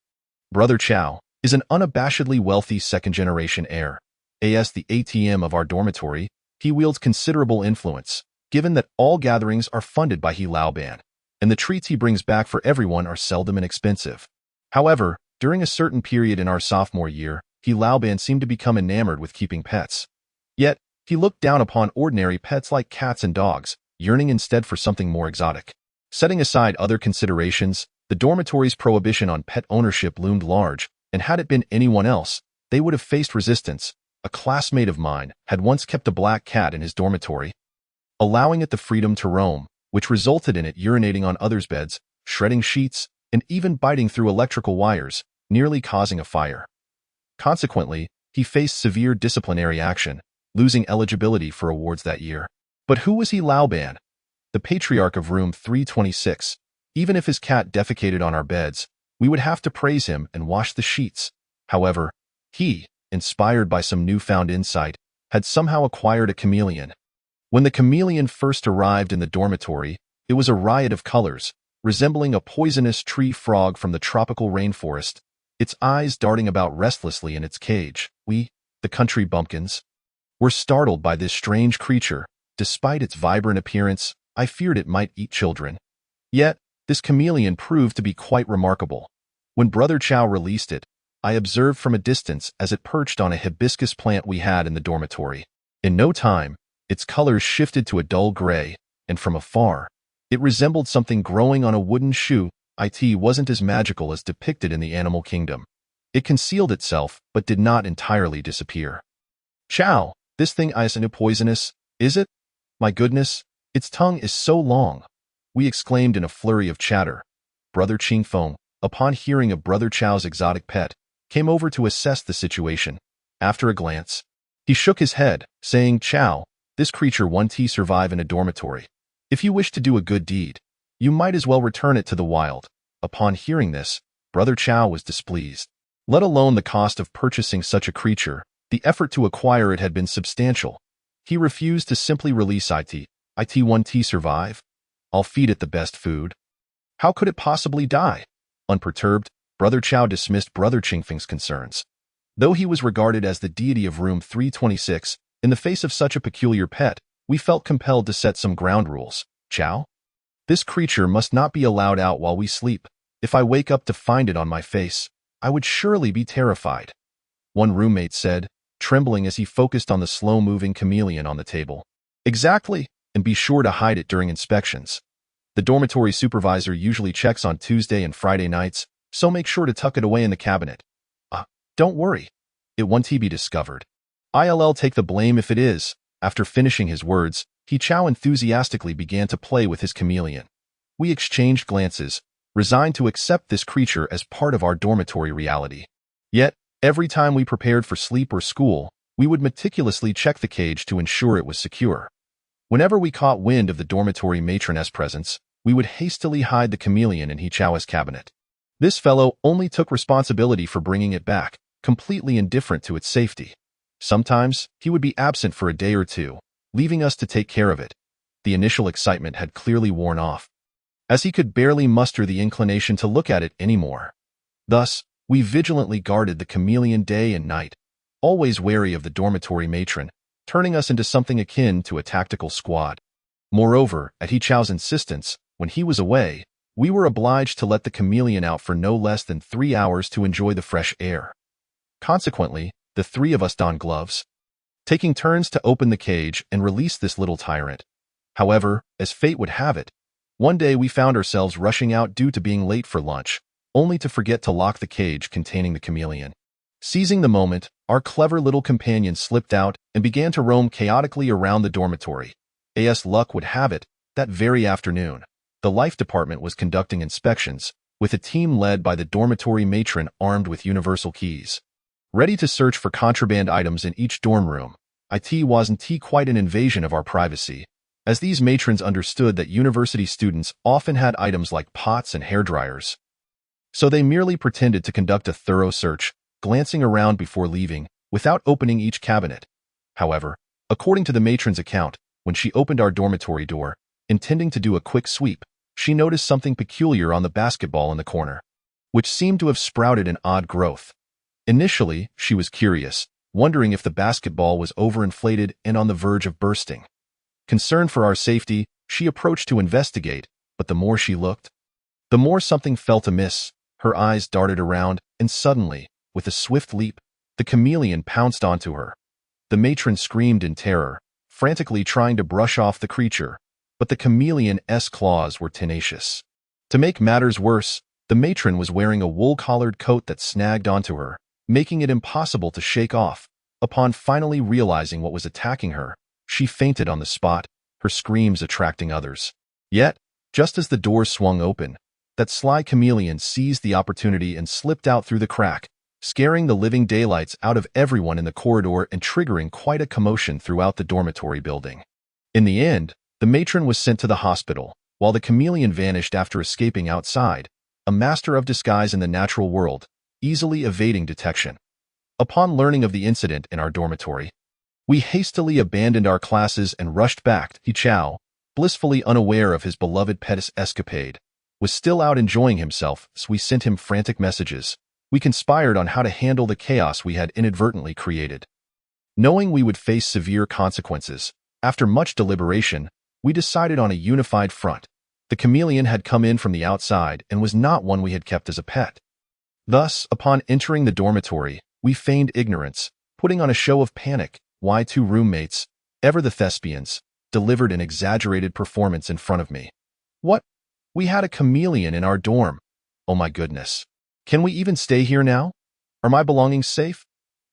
Brother Chao, is an unabashedly wealthy second-generation heir. As the ATM of our dormitory, he wields considerable influence, given that all gatherings are funded by He Laoban, and the treats he brings back for everyone are seldom inexpensive. However, during a certain period in our sophomore year, He Laoban seemed to become enamored with keeping pets. Yet, he looked down upon ordinary pets like cats and dogs, yearning instead for something more exotic. Setting aside other considerations, the dormitory's prohibition on pet ownership loomed large, and had it been anyone else, they would have faced resistance. A classmate of mine had once kept a black cat in his dormitory, allowing it the freedom to roam, which resulted in it urinating on others' beds, shredding sheets, and even biting through electrical wires, nearly causing a fire. Consequently, he faced severe disciplinary action, losing eligibility for awards that year. But who was He Laoban? The patriarch of room 326. Even if his cat defecated on our beds, we would have to praise him and wash the sheets. However, he, inspired by some newfound insight, had somehow acquired a chameleon. When the chameleon first arrived in the dormitory, it was a riot of colors, resembling a poisonous tree frog from the tropical rainforest, its eyes darting about restlessly in its cage. We, the country bumpkins, were startled by this strange creature. Despite its vibrant appearance, I feared it might eat children. Yet, this chameleon proved to be quite remarkable. When Brother Chao released it, I observed from a distance as it perched on a hibiscus plant we had in the dormitory. In no time, its colors shifted to a dull gray, and from afar, it resembled something growing on a wooden shoe. It wasn't as magical as depicted in the animal kingdom. It concealed itself, but did not entirely disappear. Chao, this thing isn't poisonous, is it? My goodness, its tongue is so long, we exclaimed in a flurry of chatter. Brother Qingfeng, upon hearing of Brother Chao's exotic pet, came over to assess the situation. After a glance, he shook his head, saying, Chao, this creature won't survive in a dormitory. If you wish to do a good deed, you might as well return it to the wild. Upon hearing this, Brother Chao was displeased. Let alone the cost of purchasing such a creature, the effort to acquire it had been substantial. He refused to simply release it won't survive. I'll feed it the best food. How could it possibly die? Unperturbed, Brother Chao dismissed Brother Qingfeng's concerns. Though he was regarded as the deity of room 326, in the face of such a peculiar pet, we felt compelled to set some ground rules. Chao? This creature must not be allowed out while we sleep. If I wake up to find it on my face, I would surely be terrified. One roommate said, trembling as he focused on the slow-moving chameleon on the table. Exactly, and be sure to hide it during inspections. The dormitory supervisor usually checks on Tuesday and Friday nights, so make sure to tuck it away in the cabinet. Don't worry. It won't be discovered. I'll take the blame if it is. After finishing his words, Chao enthusiastically began to play with his chameleon. We exchanged glances, resigned to accept this creature as part of our dormitory reality. Yet, every time we prepared for sleep or school, we would meticulously check the cage to ensure it was secure. Whenever we caught wind of the dormitory matroness presence, we would hastily hide the chameleon in Chao's cabinet. This fellow only took responsibility for bringing it back, completely indifferent to its safety. Sometimes, he would be absent for a day or two, leaving us to take care of it. The initial excitement had clearly worn off, as he could barely muster the inclination to look at it anymore. Thus, we vigilantly guarded the chameleon day and night, always wary of the dormitory matron, turning us into something akin to a tactical squad. Moreover, at Chao's insistence, when he was away, we were obliged to let the chameleon out for no less than 3 hours to enjoy the fresh air. Consequently, the three of us donned gloves, taking turns to open the cage and release this little tyrant. However, as fate would have it, one day we found ourselves rushing out due to being late for lunch, only to forget to lock the cage containing the chameleon. Seizing the moment, our clever little companion slipped out and began to roam chaotically around the dormitory. As luck would have it, that very afternoon, the life department was conducting inspections, with a team led by the dormitory matron armed with universal keys, ready to search for contraband items in each dorm room. It wasn't quite an invasion of our privacy, as these matrons understood that university students often had items like pots and hairdryers. So they merely pretended to conduct a thorough search, glancing around before leaving, without opening each cabinet. However, according to the matron's account, when she opened our dormitory door, intending to do a quick sweep, she noticed something peculiar on the basketball in the corner, which seemed to have sprouted an odd growth. Initially, she was curious, wondering if the basketball was overinflated and on the verge of bursting. Concerned for our safety, she approached to investigate, but the more she looked, the more something felt amiss. Her eyes darted around, and suddenly, with a swift leap, the chameleon pounced onto her. The matron screamed in terror, frantically trying to brush off the creature, but the chameleon's claws were tenacious. To make matters worse, the matron was wearing a wool-collared coat that snagged onto her, making it impossible to shake off. Upon finally realizing what was attacking her, she fainted on the spot, her screams attracting others. Yet, just as the door swung open, that sly chameleon seized the opportunity and slipped out through the crack, scaring the living daylights out of everyone in the corridor and triggering quite a commotion throughout the dormitory building. In the end, the matron was sent to the hospital, while the chameleon vanished after escaping outside, a master of disguise in the natural world, easily evading detection. Upon learning of the incident in our dormitory, we hastily abandoned our classes and rushed back. Chao, blissfully unaware of his beloved pet's escapade, was still out enjoying himself, so we sent him frantic messages. We conspired on how to handle the chaos we had inadvertently created. Knowing we would face severe consequences, after much deliberation, we decided on a unified front. The chameleon had come in from the outside and was not one we had kept as a pet. Thus, upon entering the dormitory, we feigned ignorance, putting on a show of panic. Two roommates, ever the thespians, delivered an exaggerated performance in front of me. What? We had a chameleon in our dorm. Oh my goodness. Can we even stay here now? Are my belongings safe?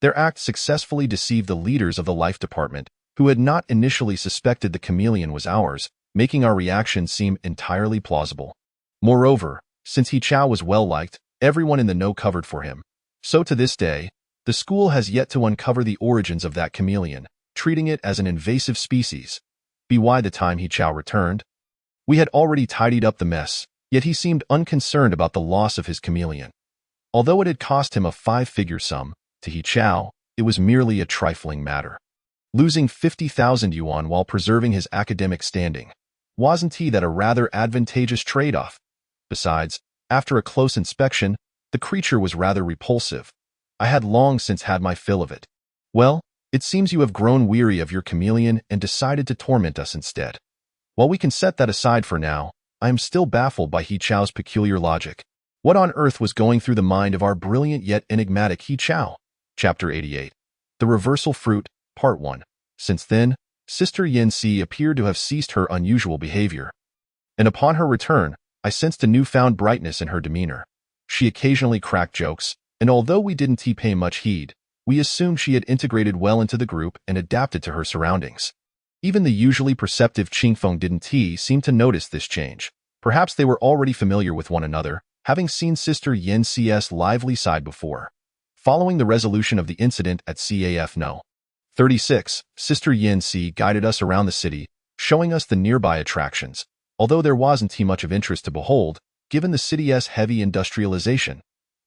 Their act successfully deceived the leaders of the life department, who had not initially suspected the chameleon was ours, making our reaction seem entirely plausible. Moreover, since He Chao was well-liked, everyone in the know covered for him. So to this day, the school has yet to uncover the origins of that chameleon, treating it as an invasive species. By the time He Chao returned, we had already tidied up the mess, yet he seemed unconcerned about the loss of his chameleon. Although it had cost him a 5-figure sum, to He Chao, it was merely a trifling matter. Losing 50,000 yuan while preserving his academic standing. Wasn't he that a rather advantageous trade-off? Besides, after a close inspection, the creature was rather repulsive. I had long since had my fill of it. Well, it seems you have grown weary of your chameleon and decided to torment us instead. While we can set that aside for now, I am still baffled by He Chao's peculiar logic. What on earth was going through the mind of our brilliant yet enigmatic He Chao? Chapter 88. The Reversal Fruit, Part 1. Since then, Sister Yin Si appeared to have ceased her unusual behavior. And upon her return, I sensed a newfound brightness in her demeanor. She occasionally cracked jokes, and although we didn't pay much heed, we assumed she had integrated well into the group and adapted to her surroundings. Even the usually perceptive Qingfeng didn't seem to notice this change. Perhaps they were already familiar with one another, having seen Sister Yin Si's lively side before. Following the resolution of the incident at CAF No. 36, Sister Yin Si guided us around the city, showing us the nearby attractions, although there wasn't much of interest to behold, given the city's heavy industrialization.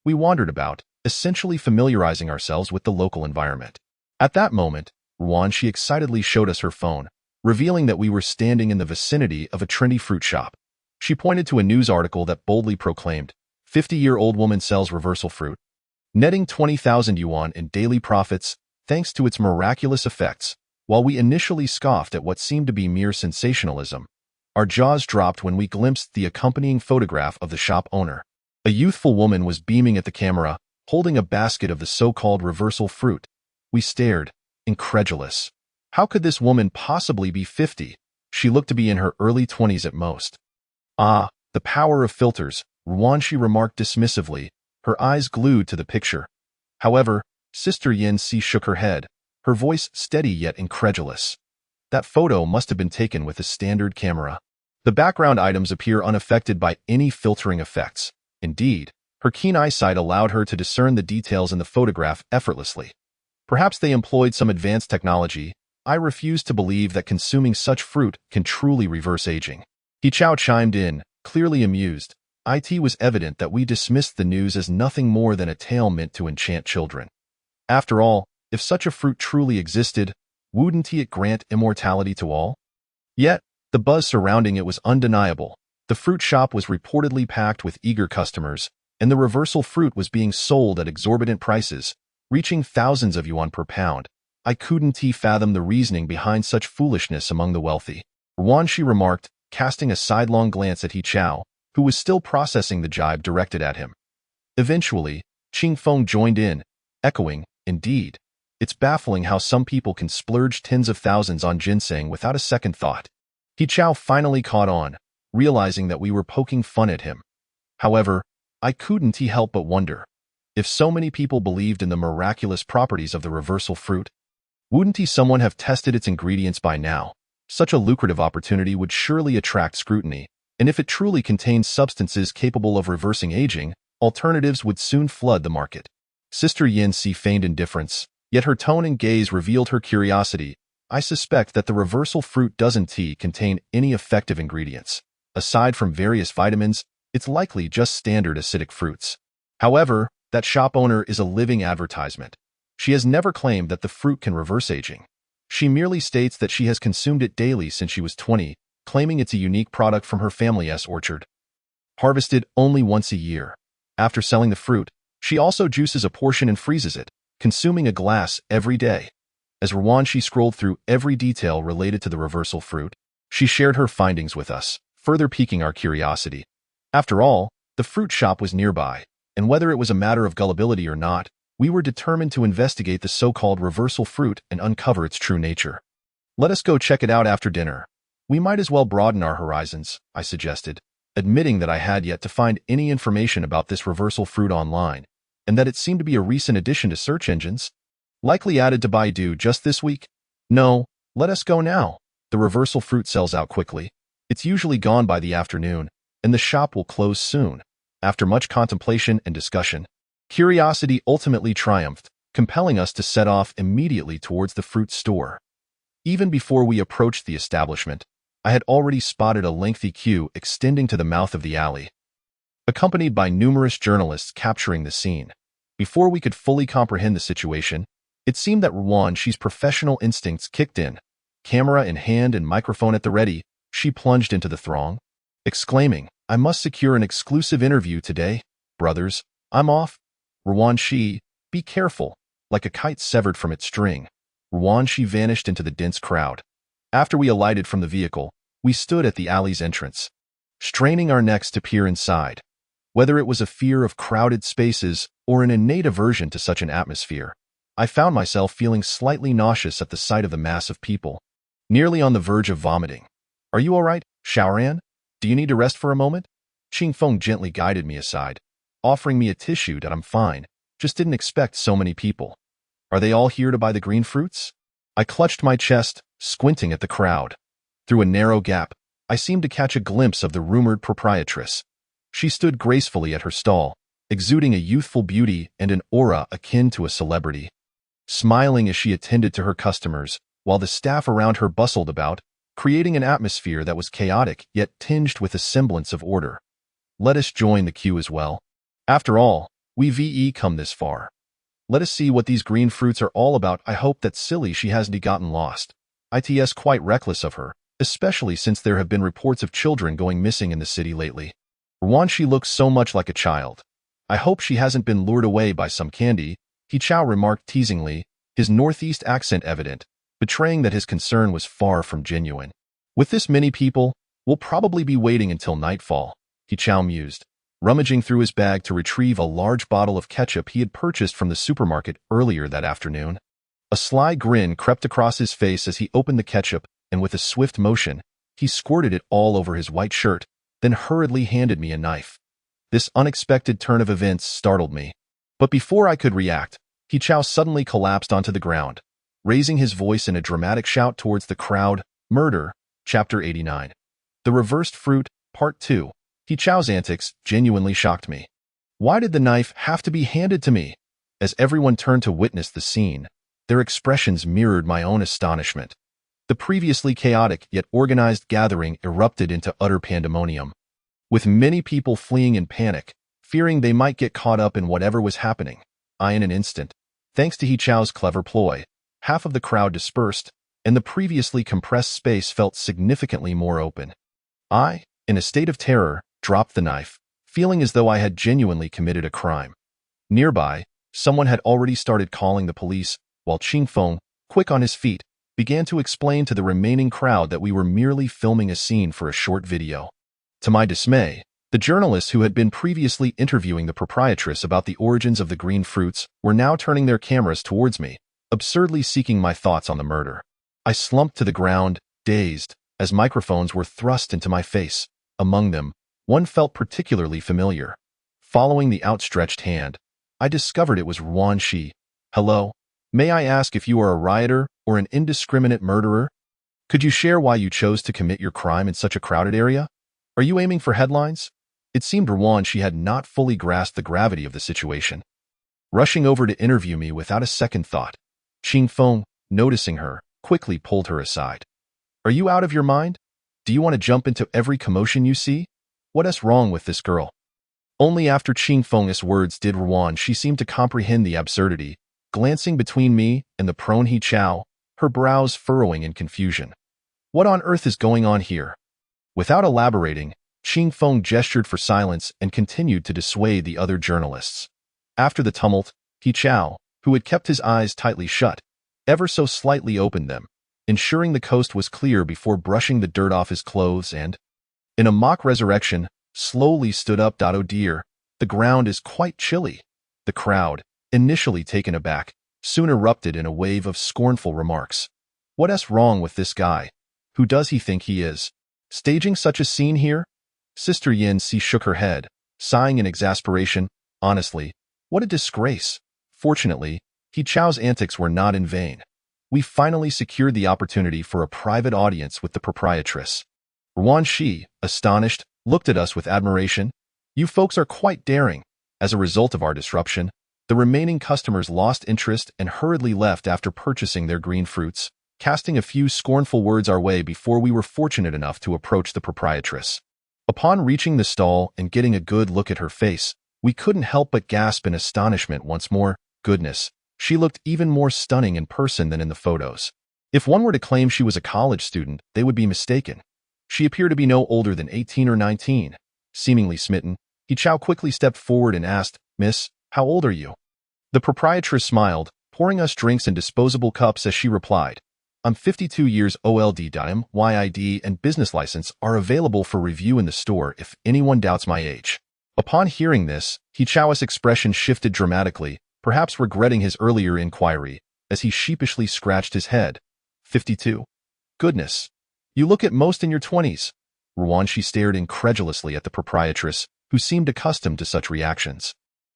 We wandered about, essentially familiarizing ourselves with the local environment. At that moment, Ruan-Shi excitedly showed us her phone, revealing that we were standing in the vicinity of a trendy fruit shop. She pointed to a news article that boldly proclaimed, 50-year-old woman sells reversal fruit, netting 20,000 yuan in daily profits thanks to its miraculous effects. While we initially scoffed at what seemed to be mere sensationalism, our jaws dropped when we glimpsed the accompanying photograph of the shop owner. A youthful woman was beaming at the camera, holding a basket of the so-called reversal fruit. We stared, incredulous. How could this woman possibly be 50? She looked to be in her early 20s at most. Ah, the power of filters, Ruan-Shi remarked dismissively, her eyes glued to the picture. However, Sister Yin Si shook her head, her voice steady yet incredulous. That photo must have been taken with a standard camera. The background items appear unaffected by any filtering effects. Indeed, her keen eyesight allowed her to discern the details in the photograph effortlessly. Perhaps they employed some advanced technology. I refuse to believe that consuming such fruit can truly reverse aging. He Chao chimed in, clearly amused. It was evident that we dismissed the news as nothing more than a tale meant to enchant children. After all, if such a fruit truly existed, wouldn't it grant immortality to all? Yet, the buzz surrounding it was undeniable. The fruit shop was reportedly packed with eager customers, and the reversal fruit was being sold at exorbitant prices, reaching thousands of yuan per pound. I couldn't fathom the reasoning behind such foolishness among the wealthy. Ruan-Shi remarked, casting a sidelong glance at He Chao, who was still processing the jibe directed at him. Eventually, Qingfeng joined in, echoing, indeed. It's baffling how some people can splurge tens of thousands on ginseng without a second thought. He Chao finally caught on, realizing that we were poking fun at him. However, I couldn't help but wonder. If so many people believed in the miraculous properties of the reversal fruit, wouldn't someone have tested its ingredients by now? Such a lucrative opportunity would surely attract scrutiny, and if it truly contains substances capable of reversing aging, alternatives would soon flood the market. Sister Yin Si feigned indifference, yet her tone and gaze revealed her curiosity. I suspect that the reversal fruit doesn't contain any effective ingredients. Aside from various vitamins, it's likely just standard acidic fruits. However, that shop owner is a living advertisement. She has never claimed that the fruit can reverse aging. She merely states that she has consumed it daily since she was 20, claiming it's a unique product from her family's orchard. Harvested only once a year. After selling the fruit, she also juices a portion and freezes it, consuming a glass every day. As Ruan-Shi scrolled through every detail related to the reversal fruit, she shared her findings with us, further piquing our curiosity. After all, the fruit shop was nearby, and whether it was a matter of gullibility or not, we were determined to investigate the so-called reversal fruit and uncover its true nature. Let us go check it out after dinner. We might as well broaden our horizons, I suggested, admitting that I had yet to find any information about this reversal fruit online, and that it seemed to be a recent addition to search engines. Likely added to Baidu just this week? No, Let us go now. The reversal fruit sells out quickly. It's usually gone by the afternoon, and the shop will close soon. After much contemplation and discussion, curiosity ultimately triumphed, compelling us to set off immediately towards the fruit store. Even before we approached the establishment, I had already spotted a lengthy queue extending to the mouth of the alley, accompanied by numerous journalists capturing the scene. Before we could fully comprehend the situation, it seemed that Ruan-Shi's professional instincts kicked in. Camera in hand and microphone at the ready, she plunged into the throng, exclaiming, "I must secure an exclusive interview today. Brothers, I'm off. Ruan-Shi, be careful." Like a kite severed from its string, Ruan-Shi vanished into the dense crowd. After we alighted from the vehicle, we stood at the alley's entrance, straining our necks to peer inside. Whether it was a fear of crowded spaces or an innate aversion to such an atmosphere, I found myself feeling slightly nauseous at the sight of the mass of people, nearly on the verge of vomiting. "Are you all right, Xiaoran? Do you need to rest for a moment?" Qingfeng gently guided me aside, offering me a tissue. "That I'm fine, just didn't expect so many people." "Are they all here to buy the green fruits?" I clutched my chest, squinting at the crowd. Through a narrow gap, I seemed to catch a glimpse of the rumored proprietress. She stood gracefully at her stall, exuding a youthful beauty and an aura akin to a celebrity, smiling as she attended to her customers, while the staff around her bustled about, creating an atmosphere that was chaotic yet tinged with a semblance of order. Let us join the queue as well. After all, we've come this far. Let us see what these green fruits are all about. I hope that silly she hasn't gotten lost. It's quite reckless of her, especially since there have been reports of children going missing in the city lately. Ruan-Shi looks so much like a child. I hope she hasn't been lured away by some candy, He Chao remarked teasingly, his northeast accent evident, betraying that his concern was far from genuine. With this many people, we'll probably be waiting until nightfall, He Chao mused, rummaging through his bag to retrieve a large bottle of ketchup he had purchased from the supermarket earlier that afternoon. A sly grin crept across his face as he opened the ketchup, and with a swift motion, he squirted it all over his white shirt, then hurriedly handed me a knife. This unexpected turn of events startled me. But before I could react, He Chao suddenly collapsed onto the ground, raising his voice in a dramatic shout towards the crowd. Murder, Chapter 89. The Reversed Fruit, Part 2. He Chao's antics genuinely shocked me. Why did the knife have to be handed to me? As everyone turned to witness the scene, their expressions mirrored my own astonishment. The previously chaotic yet organized gathering erupted into utter pandemonium, with many people fleeing in panic, fearing they might get caught up in whatever was happening. In an instant, thanks to He Chao's clever ploy, half of the crowd dispersed, and the previously compressed space felt significantly more open. I, in a state of terror, dropped the knife, feeling as though I had genuinely committed a crime. Nearby, someone had already started calling the police, while Qingfeng, quick on his feet, began to explain to the remaining crowd that we were merely filming a scene for a short video. To my dismay, the journalists who had been previously interviewing the proprietress about the origins of the green fruits were now turning their cameras towards me, absurdly seeking my thoughts on the murder. I slumped to the ground, dazed, as microphones were thrust into my face. Among them, one felt particularly familiar. Following the outstretched hand, I discovered it was Ruan-Shi. "Hello, may I ask if you are a rioter or an indiscriminate murderer? Could you share why you chose to commit your crime in such a crowded area? Are you aiming for headlines?" It seemed Ruan-Shi had not fully grasped the gravity of the situation, rushing over to interview me without a second thought. Qingfeng, noticing her, quickly pulled her aside. "Are you out of your mind? Do you want to jump into every commotion you see? What's wrong with this girl?" Only after Qingfeng's words did Ruan-Shi seem to comprehend the absurdity, glancing between me and the prone He Chao, her brows furrowing in confusion. "What on earth is going on here?" Without elaborating, Qingfeng gestured for silence and continued to dissuade the other journalists. After the tumult, He Chao, who had kept his eyes tightly shut, ever so slightly opened them, ensuring the coast was clear before brushing the dirt off his clothes and, in a mock resurrection, slowly stood up. "Oh dear, the ground is quite chilly." The crowd, initially taken aback, soon erupted in a wave of scornful remarks. "What's wrong with this guy? Who does he think he is? Staging such a scene here?" Sister Yin-Si shook her head, sighing in exasperation. "Honestly, what a disgrace." Fortunately, He Chao's antics were not in vain. we finally secured the opportunity for a private audience with the proprietress. Ruan Shi, astonished, looked at us with admiration. You folks are quite daring. As a result of our disruption, the remaining customers lost interest and hurriedly left after purchasing their green fruits, casting a few scornful words our way before we were fortunate enough to approach the proprietress. Upon reaching the stall and getting a good look at her face, we couldn't help but gasp in astonishment once more. Goodness, she looked even more stunning in person than in the photos. If one were to claim she was a college student, they would be mistaken. She appeared to be no older than 18 or 19. Seemingly smitten, He Chao quickly stepped forward and asked, "Miss, how old are you?" The proprietress smiled, pouring us drinks in disposable cups as she replied, "I'm 52 years old. YID and business license are available for review in the store if anyone doubts my age." Upon hearing this, He Chao's expression shifted dramatically, perhaps regretting his earlier inquiry, as he sheepishly scratched his head. 52? Goodness. You look at most in your 20s. Ruanshi stared incredulously at the proprietress, who seemed accustomed to such reactions.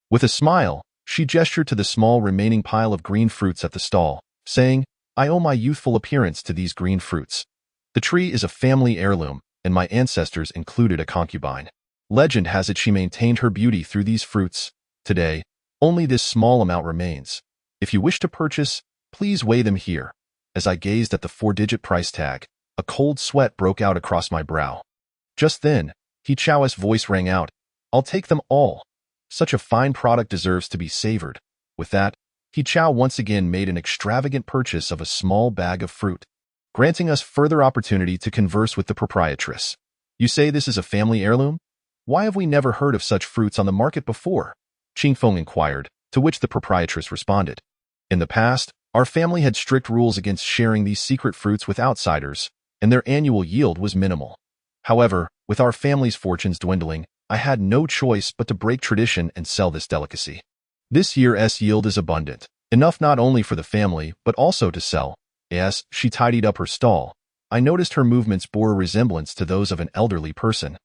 With a smile, she gestured to the small remaining pile of green fruits at the stall, saying, "I owe my youthful appearance to these green fruits. The tree is a family heirloom, and my ancestors included a concubine. Legend has it she maintained her beauty through these fruits. Today, only this small amount remains. If you wish to purchase, please weigh them here." As I gazed at the 4-digit price tag, a cold sweat broke out across my brow. Just then, He Chao's voice rang out, "I'll take them all. Such a fine product deserves to be savored." With that, He Chao once again made an extravagant purchase of a small bag of fruit, granting us further opportunity to converse with the proprietress. "You say this is a family heirloom? Why have we never heard of such fruits on the market before?" Qingfeng inquired, to which the proprietress responded. "In the past, our family had strict rules against sharing these secret fruits with outsiders, and their annual yield was minimal. However, with our family's fortunes dwindling, I had no choice but to break tradition and sell this delicacy. This year's yield is abundant, enough not only for the family, but also to sell." As she tidied up her stall, I noticed her movements bore a resemblance to those of an elderly person,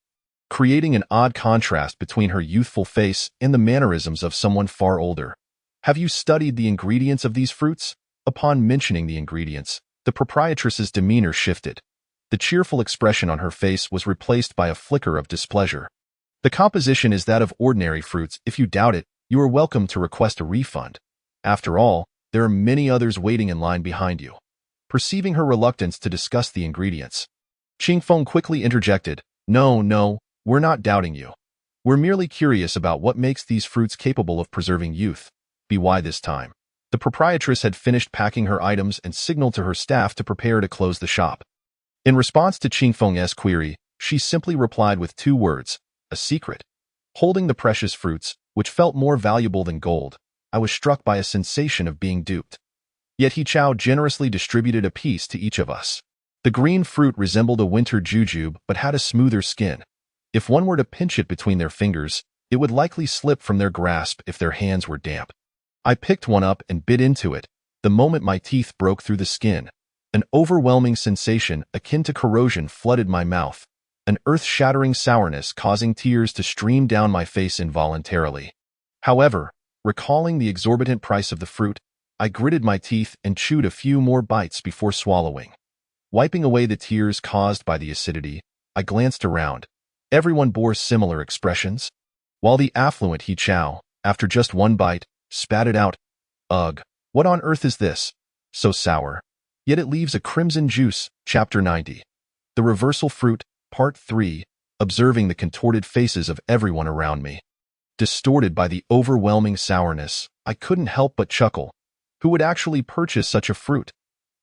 creating an odd contrast between her youthful face and the mannerisms of someone far older. "Have you studied the ingredients of these fruits?" Upon mentioning the ingredients, the proprietress's demeanor shifted. The cheerful expression on her face was replaced by a flicker of displeasure. "The composition is that of ordinary fruits. If you doubt it, you are welcome to request a refund. After all, there are many others waiting in line behind you." Perceiving her reluctance to discuss the ingredients, Qingfeng quickly interjected, No, we're not doubting you. We're merely curious about what makes these fruits capable of preserving youth." By this time, the proprietress had finished packing her items and signaled to her staff to prepare to close the shop. In response to Qingfeng's query, she simply replied with 2 words, "A secret." Holding the precious fruits, which felt more valuable than gold, I was struck by a sensation of being duped. Yet He Chao generously distributed a piece to each of us. The green fruit resembled a winter jujube but had a smoother skin. If one were to pinch it between their fingers, it would likely slip from their grasp if their hands were damp. I picked one up and bit into it. The moment my teeth broke through the skin, an overwhelming sensation akin to corrosion flooded my mouth, an earth-shattering sourness causing tears to stream down my face involuntarily. However, recalling the exorbitant price of the fruit, I gritted my teeth and chewed a few more bites before swallowing. Wiping away the tears caused by the acidity, I glanced around. Everyone bore similar expressions, while the affluent He Chao, after just one bite, spat it out. "Ugh, what on earth is this? So sour. Yet it leaves a crimson juice." Chapter 90. The Reversal Fruit, Part 3, observing the contorted faces of everyone around me. Distorted by the overwhelming sourness, I couldn't help but chuckle. Who would actually purchase such a fruit?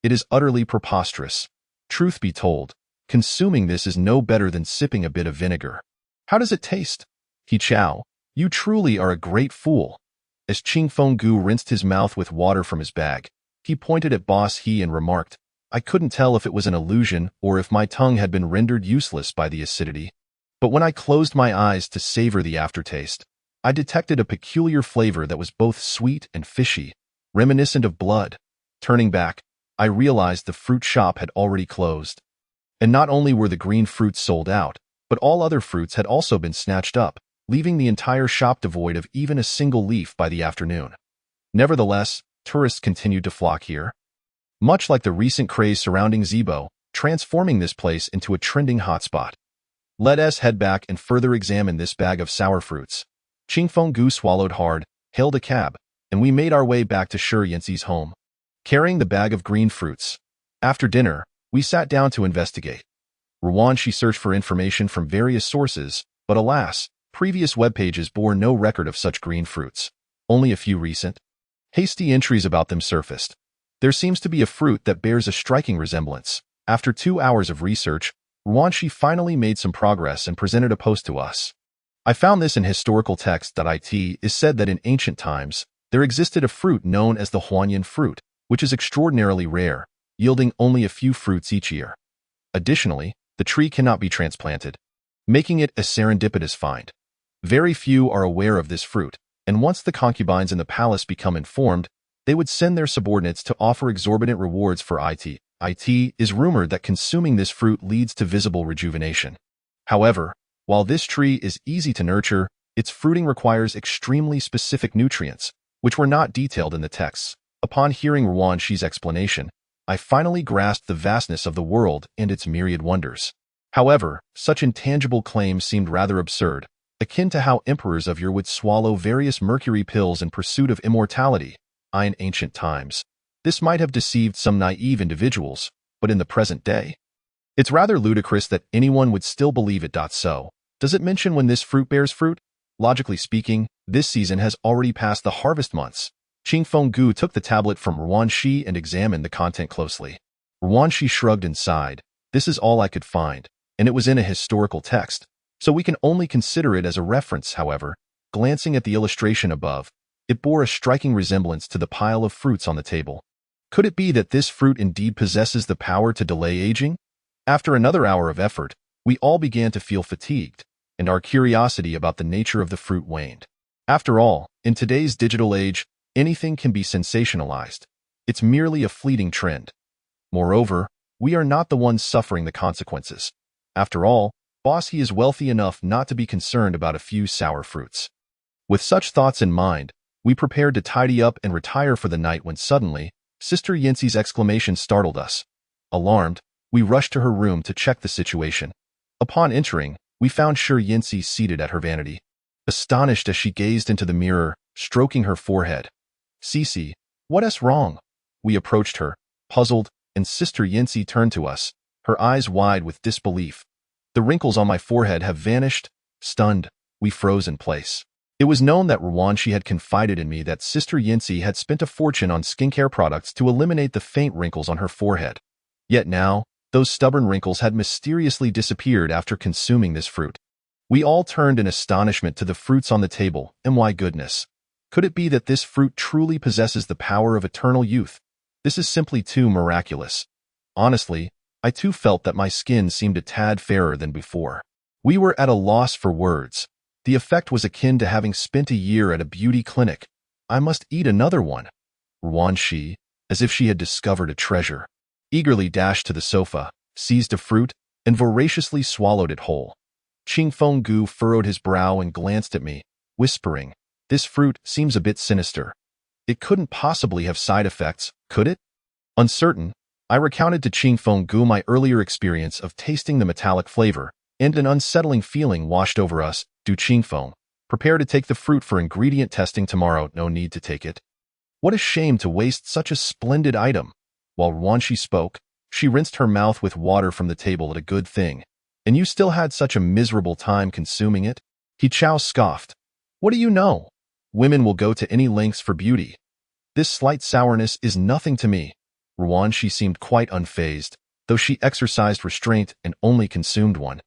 It is utterly preposterous. Truth be told, consuming this is no better than sipping a bit of vinegar. "How does it taste?" "He Chao, you truly are a great fool." As Qingfeng Gu rinsed his mouth with water from his bag, he pointed at Boss He and remarked, I couldn't tell if it was an illusion or if my tongue had been rendered useless by the acidity. But when I closed my eyes to savor the aftertaste, I detected a peculiar flavor that was both sweet and fishy, reminiscent of blood. Turning back, I realized the fruit shop had already closed. And not only were the green fruits sold out, but all other fruits had also been snatched up, leaving the entire shop devoid of even a single leaf by the afternoon. Nevertheless, tourists continued to flock here. much like the recent craze surrounding Zibo, transforming this place into a trending hotspot. Let us head back and further examine this bag of sour fruits. Qingfeng Gu swallowed hard, hailed a cab, and we made our way back to Shi Yanxi's home, carrying the bag of green fruits. After dinner, we sat down to investigate. Ruanxi searched for information from various sources, but alas, previous web pages bore no record of such green fruits. Only a few recent, hasty entries about them surfaced. There seems to be a fruit that bears a striking resemblance. After 2 hours of research, Ruanxi finally made some progress and presented a post to us. I found this in historical text.it is said that in ancient times, there existed a fruit known as the Huanyan fruit, which is extraordinarily rare, yielding only a few fruits each year. Additionally, the tree cannot be transplanted, making it a serendipitous find. Very few are aware of this fruit, and once the concubines in the palace become informed, they would send their subordinates to offer exorbitant rewards for it. It is rumored that consuming this fruit leads to visible rejuvenation. However, while this tree is easy to nurture, its fruiting requires extremely specific nutrients, which were not detailed in the texts. Upon hearing Ruanxi's explanation, I finally grasped the vastness of the world and its myriad wonders. However, such intangible claims seemed rather absurd, akin to how emperors of yore would swallow various mercury pills in pursuit of immortality. In ancient times, this might have deceived some naive individuals, but in the present day, it's rather ludicrous that anyone would still believe it. So, does it mention when this fruit bears fruit? Logically speaking, this season has already passed the harvest months. Qingfeng Gu took the tablet from Ruanxi and examined the content closely. Ruanxi shrugged and sighed. This is all I could find, and it was in a historical text, so we can only consider it as a reference. However, glancing at the illustration above, it bore a striking resemblance to the pile of fruits on the table. Could it be that this fruit indeed possesses the power to delay aging? After another hour of effort, we all began to feel fatigued, and our curiosity about the nature of the fruit waned. After all, in today's digital age, anything can be sensationalized. It's merely a fleeting trend. Moreover, we are not the ones suffering the consequences. After all, boss, he is wealthy enough not to be concerned about a few sour fruits. With such thoughts in mind, we prepared to tidy up and retire for the night when suddenly, Sister Yanxi's exclamation startled us. Alarmed, we rushed to her room to check the situation. Upon entering, we found Shi Yanxi seated at her vanity, astonished as she gazed into the mirror, stroking her forehead. Cici, what's wrong? We approached her, puzzled, and Sister Yanxi turned to us, her eyes wide with disbelief. The wrinkles on my forehead have vanished. Stunned, we froze in place. It was known that Ruanxi had confided in me that Sister Yanxi had spent a fortune on skincare products to eliminate the faint wrinkles on her forehead. Yet now, those stubborn wrinkles had mysteriously disappeared after consuming this fruit. We all turned in astonishment to the fruits on the table, and my goodness. Could it be that this fruit truly possesses the power of eternal youth? This is simply too miraculous. Honestly, I too felt that my skin seemed a tad fairer than before. We were at a loss for words. The effect was akin to having spent a year at a beauty clinic. I must eat another one. Ruanxi, as if she had discovered a treasure, eagerly dashed to the sofa, seized a fruit, and voraciously swallowed it whole. Qingfeng Gu furrowed his brow and glanced at me, whispering, "This fruit seems a bit sinister. It couldn't possibly have side effects, could it?" Uncertain, I recounted to Qingfeng Gu my earlier experience of tasting the metallic flavor, and an unsettling feeling washed over us. "Do Qingfeng, prepare to take the fruit for ingredient testing tomorrow. No need to take it. What a shame to waste such a splendid item." While Ruanxi spoke, she rinsed her mouth with water from the table. "At a good thing. And you still had such a miserable time consuming it?" He Chao scoffed. "What do you know? Women will go to any lengths for beauty. This slight sourness is nothing to me." Ruanxi seemed quite unfazed, though she exercised restraint and only consumed one.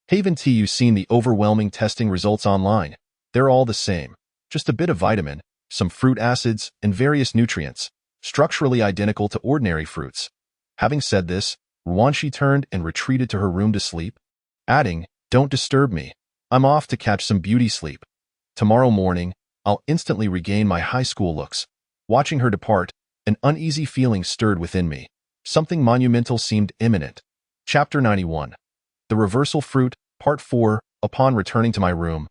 "Haven't you seen the overwhelming testing results online? They're all the same. Just a bit of vitamin, some fruit acids, and various nutrients, structurally identical to ordinary fruits." Having said this, Ruanxi turned and retreated to her room to sleep, adding, "Don't disturb me. I'm off to catch some beauty sleep. Tomorrow morning, I'll instantly regain my high school looks." Watching her depart, an uneasy feeling stirred within me. Something monumental seemed imminent. Chapter 91. The Reversal Fruit, Part 4. Upon returning to my room,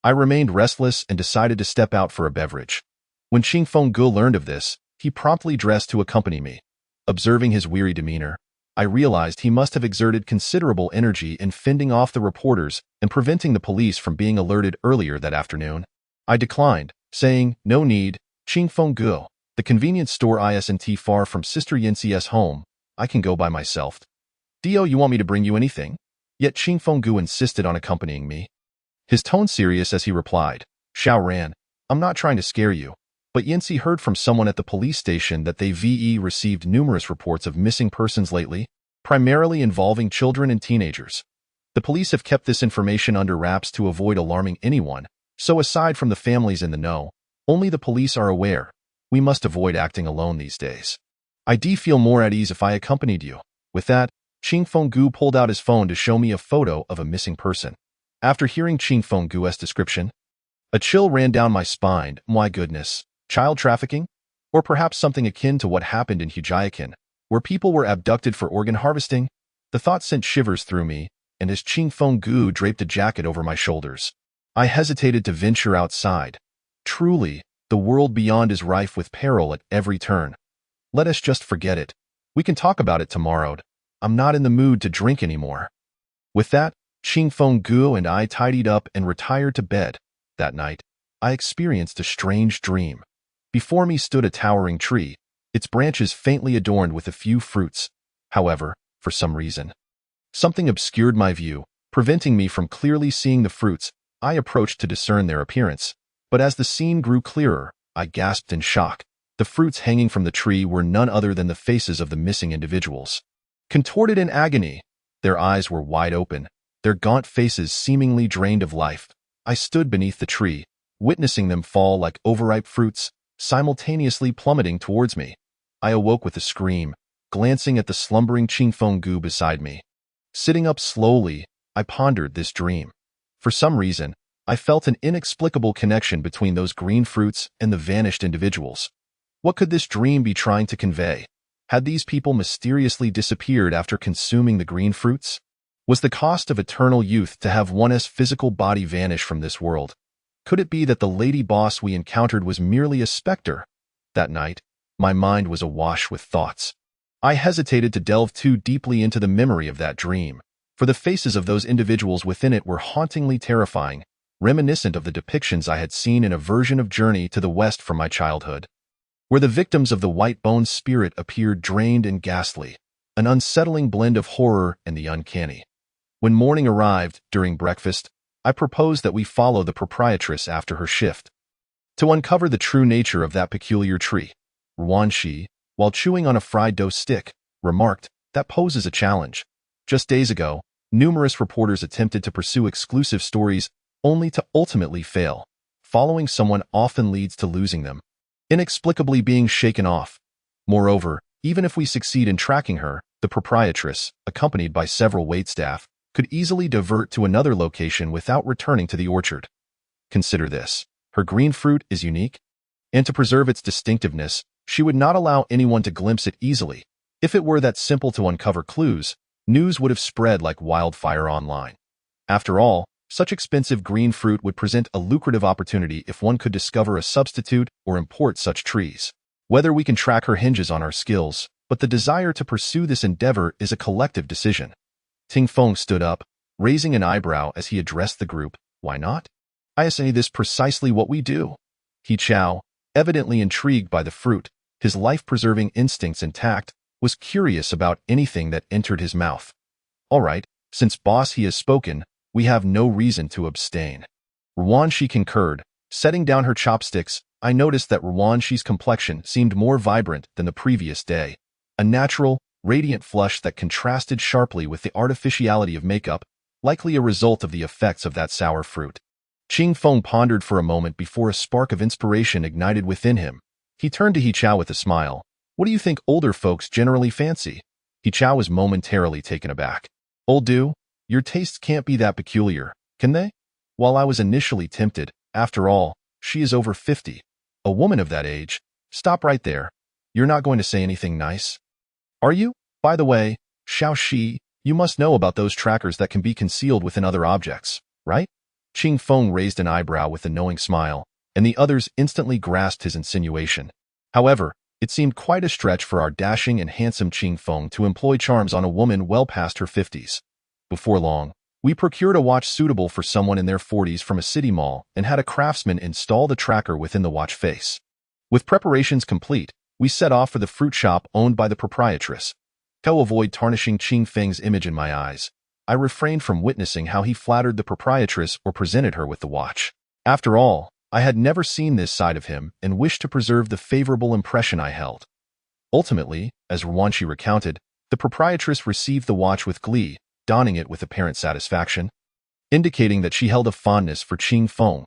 I remained restless and decided to step out for a beverage. When Qingfeng Gu learned of this, he promptly dressed to accompany me. Observing his weary demeanor, I realized he must have exerted considerable energy in fending off the reporters and preventing the police from being alerted earlier that afternoon. I declined, saying, "No need, Qingfeng Gu. The convenience store isn't far from Sister Yanxi's home. I can go by myself." "Dio, you want me to bring you anything?" Yet Qingfeng Gu insisted on accompanying me. His tone serious as he replied, "Xiao Ran, I'm not trying to scare you, but Yanxi heard from someone at the police station that they received numerous reports of missing persons lately, primarily involving children and teenagers. The police have kept this information under wraps to avoid alarming anyone, so aside from the families in the know, only the police are aware. We must avoid acting alone these days. I'd feel more at ease if I accompanied you." With that, Qingfeng Gu pulled out his phone to show me a photo of a missing person. After hearing Qingfeng Gu's description, a chill ran down my spine. My goodness, child trafficking? Or perhaps something akin to what happened in Hujiakin, where people were abducted for organ harvesting? The thought sent shivers through me, and as Qingfeng Gu draped a jacket over my shoulders, I hesitated to venture outside. Truly, the world beyond is rife with peril at every turn. Let us just forget it. We can talk about it tomorrow. I'm not in the mood to drink anymore. With that, Qingfeng Gu and I tidied up and retired to bed. That night, I experienced a strange dream. Before me stood a towering tree, its branches faintly adorned with a few fruits. However, for some reason, something obscured my view, preventing me from clearly seeing the fruits. I approached to discern their appearance, but as the scene grew clearer, I gasped in shock. The fruits hanging from the tree were none other than the faces of the missing individuals. Contorted in agony, their eyes were wide open, their gaunt faces seemingly drained of life. I stood beneath the tree, witnessing them fall like overripe fruits, simultaneously plummeting towards me. I awoke with a scream, glancing at the slumbering Qingfeng Gu beside me. Sitting up slowly, I pondered this dream. For some reason, I felt an inexplicable connection between those green fruits and the vanished individuals. What could this dream be trying to convey? Had these people mysteriously disappeared after consuming the green fruits? Was the cost of eternal youth to have one's physical body vanish from this world? Could it be that the lady boss we encountered was merely a specter? That night, my mind was awash with thoughts. I hesitated to delve too deeply into the memory of that dream, for the faces of those individuals within it were hauntingly terrifying, reminiscent of the depictions I had seen in a version of Journey to the West from my childhood, where the victims of the white-boned spirit appeared drained and ghastly, an unsettling blend of horror and the uncanny. When morning arrived, during breakfast, I proposed that we follow the proprietress after her shift to uncover the true nature of that peculiar tree. Ruanxi, while chewing on a fried dough stick, remarked, "That poses a challenge. Just days ago, numerous reporters attempted to pursue exclusive stories only to ultimately fail. Following someone often leads to losing them, inexplicably being shaken off. Moreover, even if we succeed in tracking her, the proprietress, accompanied by several waitstaff, could easily divert to another location without returning to the orchard. Consider this. Her green fruit is unique, and to preserve its distinctiveness, she would not allow anyone to glimpse it easily. If it were that simple to uncover clues, news would have spread like wildfire online. After all, such expensive green fruit would present a lucrative opportunity if one could discover a substitute or import such trees. Whether we can track her hinges on our skills, but the desire to pursue this endeavor is a collective decision." Ting Feng stood up, raising an eyebrow as he addressed the group. "Why not? I say this precisely what we do." He Chao, evidently intrigued by the fruit, his life-preserving instincts intact, was curious about anything that entered his mouth. "All right, since boss he has spoken, we have no reason to abstain." Ruanxi concurred. Setting down her chopsticks, I noticed that Ruanxi's complexion seemed more vibrant than the previous day. A natural, radiant flush that contrasted sharply with the artificiality of makeup, likely a result of the effects of that sour fruit. Qingfeng pondered for a moment before a spark of inspiration ignited within him. He turned to He Chao with a smile. "What do you think older folks generally fancy?" He Chao was momentarily taken aback. "Old do? Your tastes can't be that peculiar, can they?" While I was initially tempted, after all, she is over 50. A woman of that age. Stop right there. You're not going to say anything nice? Are you? By the way, Xiaoxi, you must know about those trackers that can be concealed within other objects, right? Qingfeng raised an eyebrow with a knowing smile, and the others instantly grasped his insinuation. However, It seemed quite a stretch for our dashing and handsome Qing Feng to employ charms on a woman well past her 50s. Before long, we procured a watch suitable for someone in their 40s from a city mall and had a craftsman install the tracker within the watch face. With preparations complete, we set off for the fruit shop owned by the proprietress. To avoid tarnishing Qing Feng's image in my eyes, I refrained from witnessing how he flattered the proprietress or presented her with the watch. After all, I had never seen this side of him and wished to preserve the favorable impression I held. Ultimately, as Rwanshi recounted, the proprietress received the watch with glee, donning it with apparent satisfaction, indicating that she held a fondness for Qing Feng.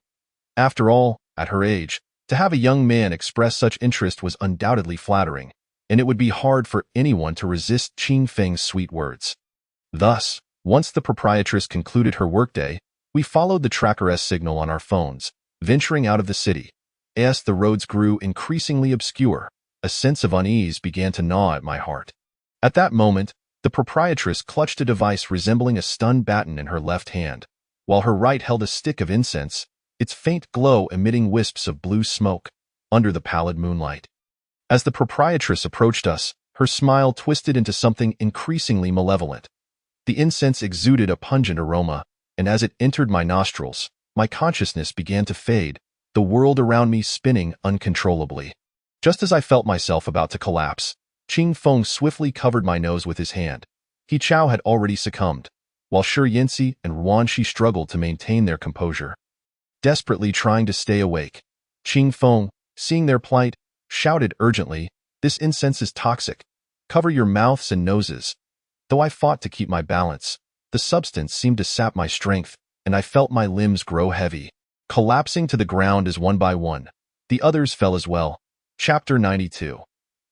After all, at her age, to have a young man express such interest was undoubtedly flattering, and it would be hard for anyone to resist Qing Feng's sweet words. Thus, once the proprietress concluded her workday, we followed the tracker's signal on our phones, venturing out of the city. As the roads grew increasingly obscure, a sense of unease began to gnaw at my heart. At that moment, the proprietress clutched a device resembling a stun baton in her left hand, while her right held a stick of incense, its faint glow emitting wisps of blue smoke under the pallid moonlight. As the proprietress approached us, her smile twisted into something increasingly malevolent. The incense exuded a pungent aroma, and as it entered my nostrils, my consciousness began to fade, the world around me spinning uncontrollably. Just as I felt myself about to collapse, Qing Feng swiftly covered my nose with his hand. He Chao had already succumbed, while Shi Yinsi and Ruanxi struggled to maintain their composure. Desperately trying to stay awake, Qing Feng, seeing their plight, shouted urgently, "This incense is toxic. Cover your mouths and noses." Though I fought to keep my balance, the substance seemed to sap my strength, and I felt my limbs grow heavy. Collapsing to the ground as one by one, the others fell as well. Chapter 92.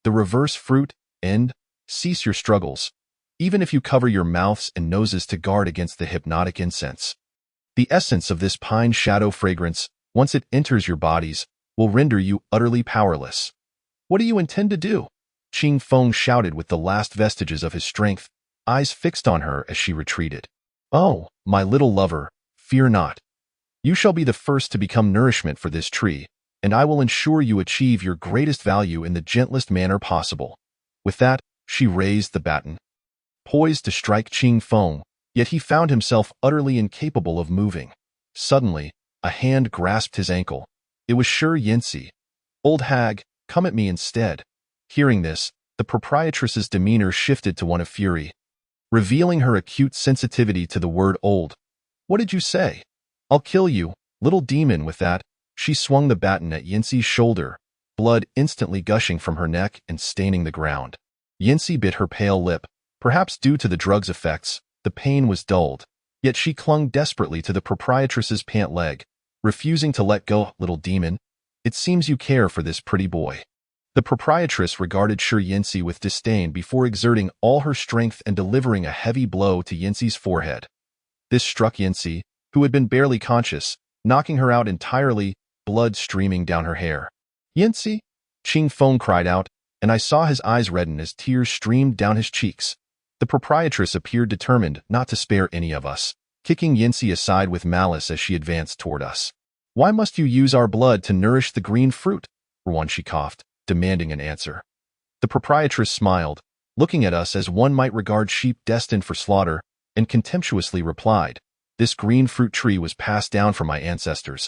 The Reverse Fruit. End. Cease your struggles, even if you cover your mouths and noses to guard against the hypnotic incense. The essence of this pine shadow fragrance, once it enters your bodies, will render you utterly powerless. What do you intend to do? Qing Feng shouted with the last vestiges of his strength, eyes fixed on her as she retreated. "Oh, my little lover, fear not. You shall be the first to become nourishment for this tree, and I will ensure you achieve your greatest value in the gentlest manner possible." With that, she raised the baton, poised to strike Qing Feng, yet he found himself utterly incapable of moving. Suddenly, a hand grasped his ankle. It was Shi Yinsi. "Old hag, come at me instead." Hearing this, the proprietress's demeanor shifted to one of fury, revealing her acute sensitivity to the word old. "What did you say?" "I'll kill you, little demon." With that, she swung the baton at Yinsi's shoulder, blood instantly gushing from her neck and staining the ground. Yinsi bit her pale lip. Perhaps due to the drug's effects, the pain was dulled, yet she clung desperately to the proprietress's pant leg, refusing to let go. "Little demon, it seems you care for this pretty boy." The proprietress regarded Shi Yinsi with disdain before exerting all her strength and delivering a heavy blow to Yinsi's forehead. This struck Yinsi, who had been barely conscious, knocking her out entirely, blood streaming down her hair. "Yinsi!" Qing Feng cried out, and I saw his eyes redden as tears streamed down his cheeks. The proprietress appeared determined not to spare any of us, kicking Yinsi aside with malice as she advanced toward us. "Why must you use our blood to nourish the green fruit?" Ruanxi coughed, demanding an answer. The proprietress smiled, looking at us as one might regard sheep destined for slaughter, and contemptuously replied, "This green fruit tree was passed down from my ancestors,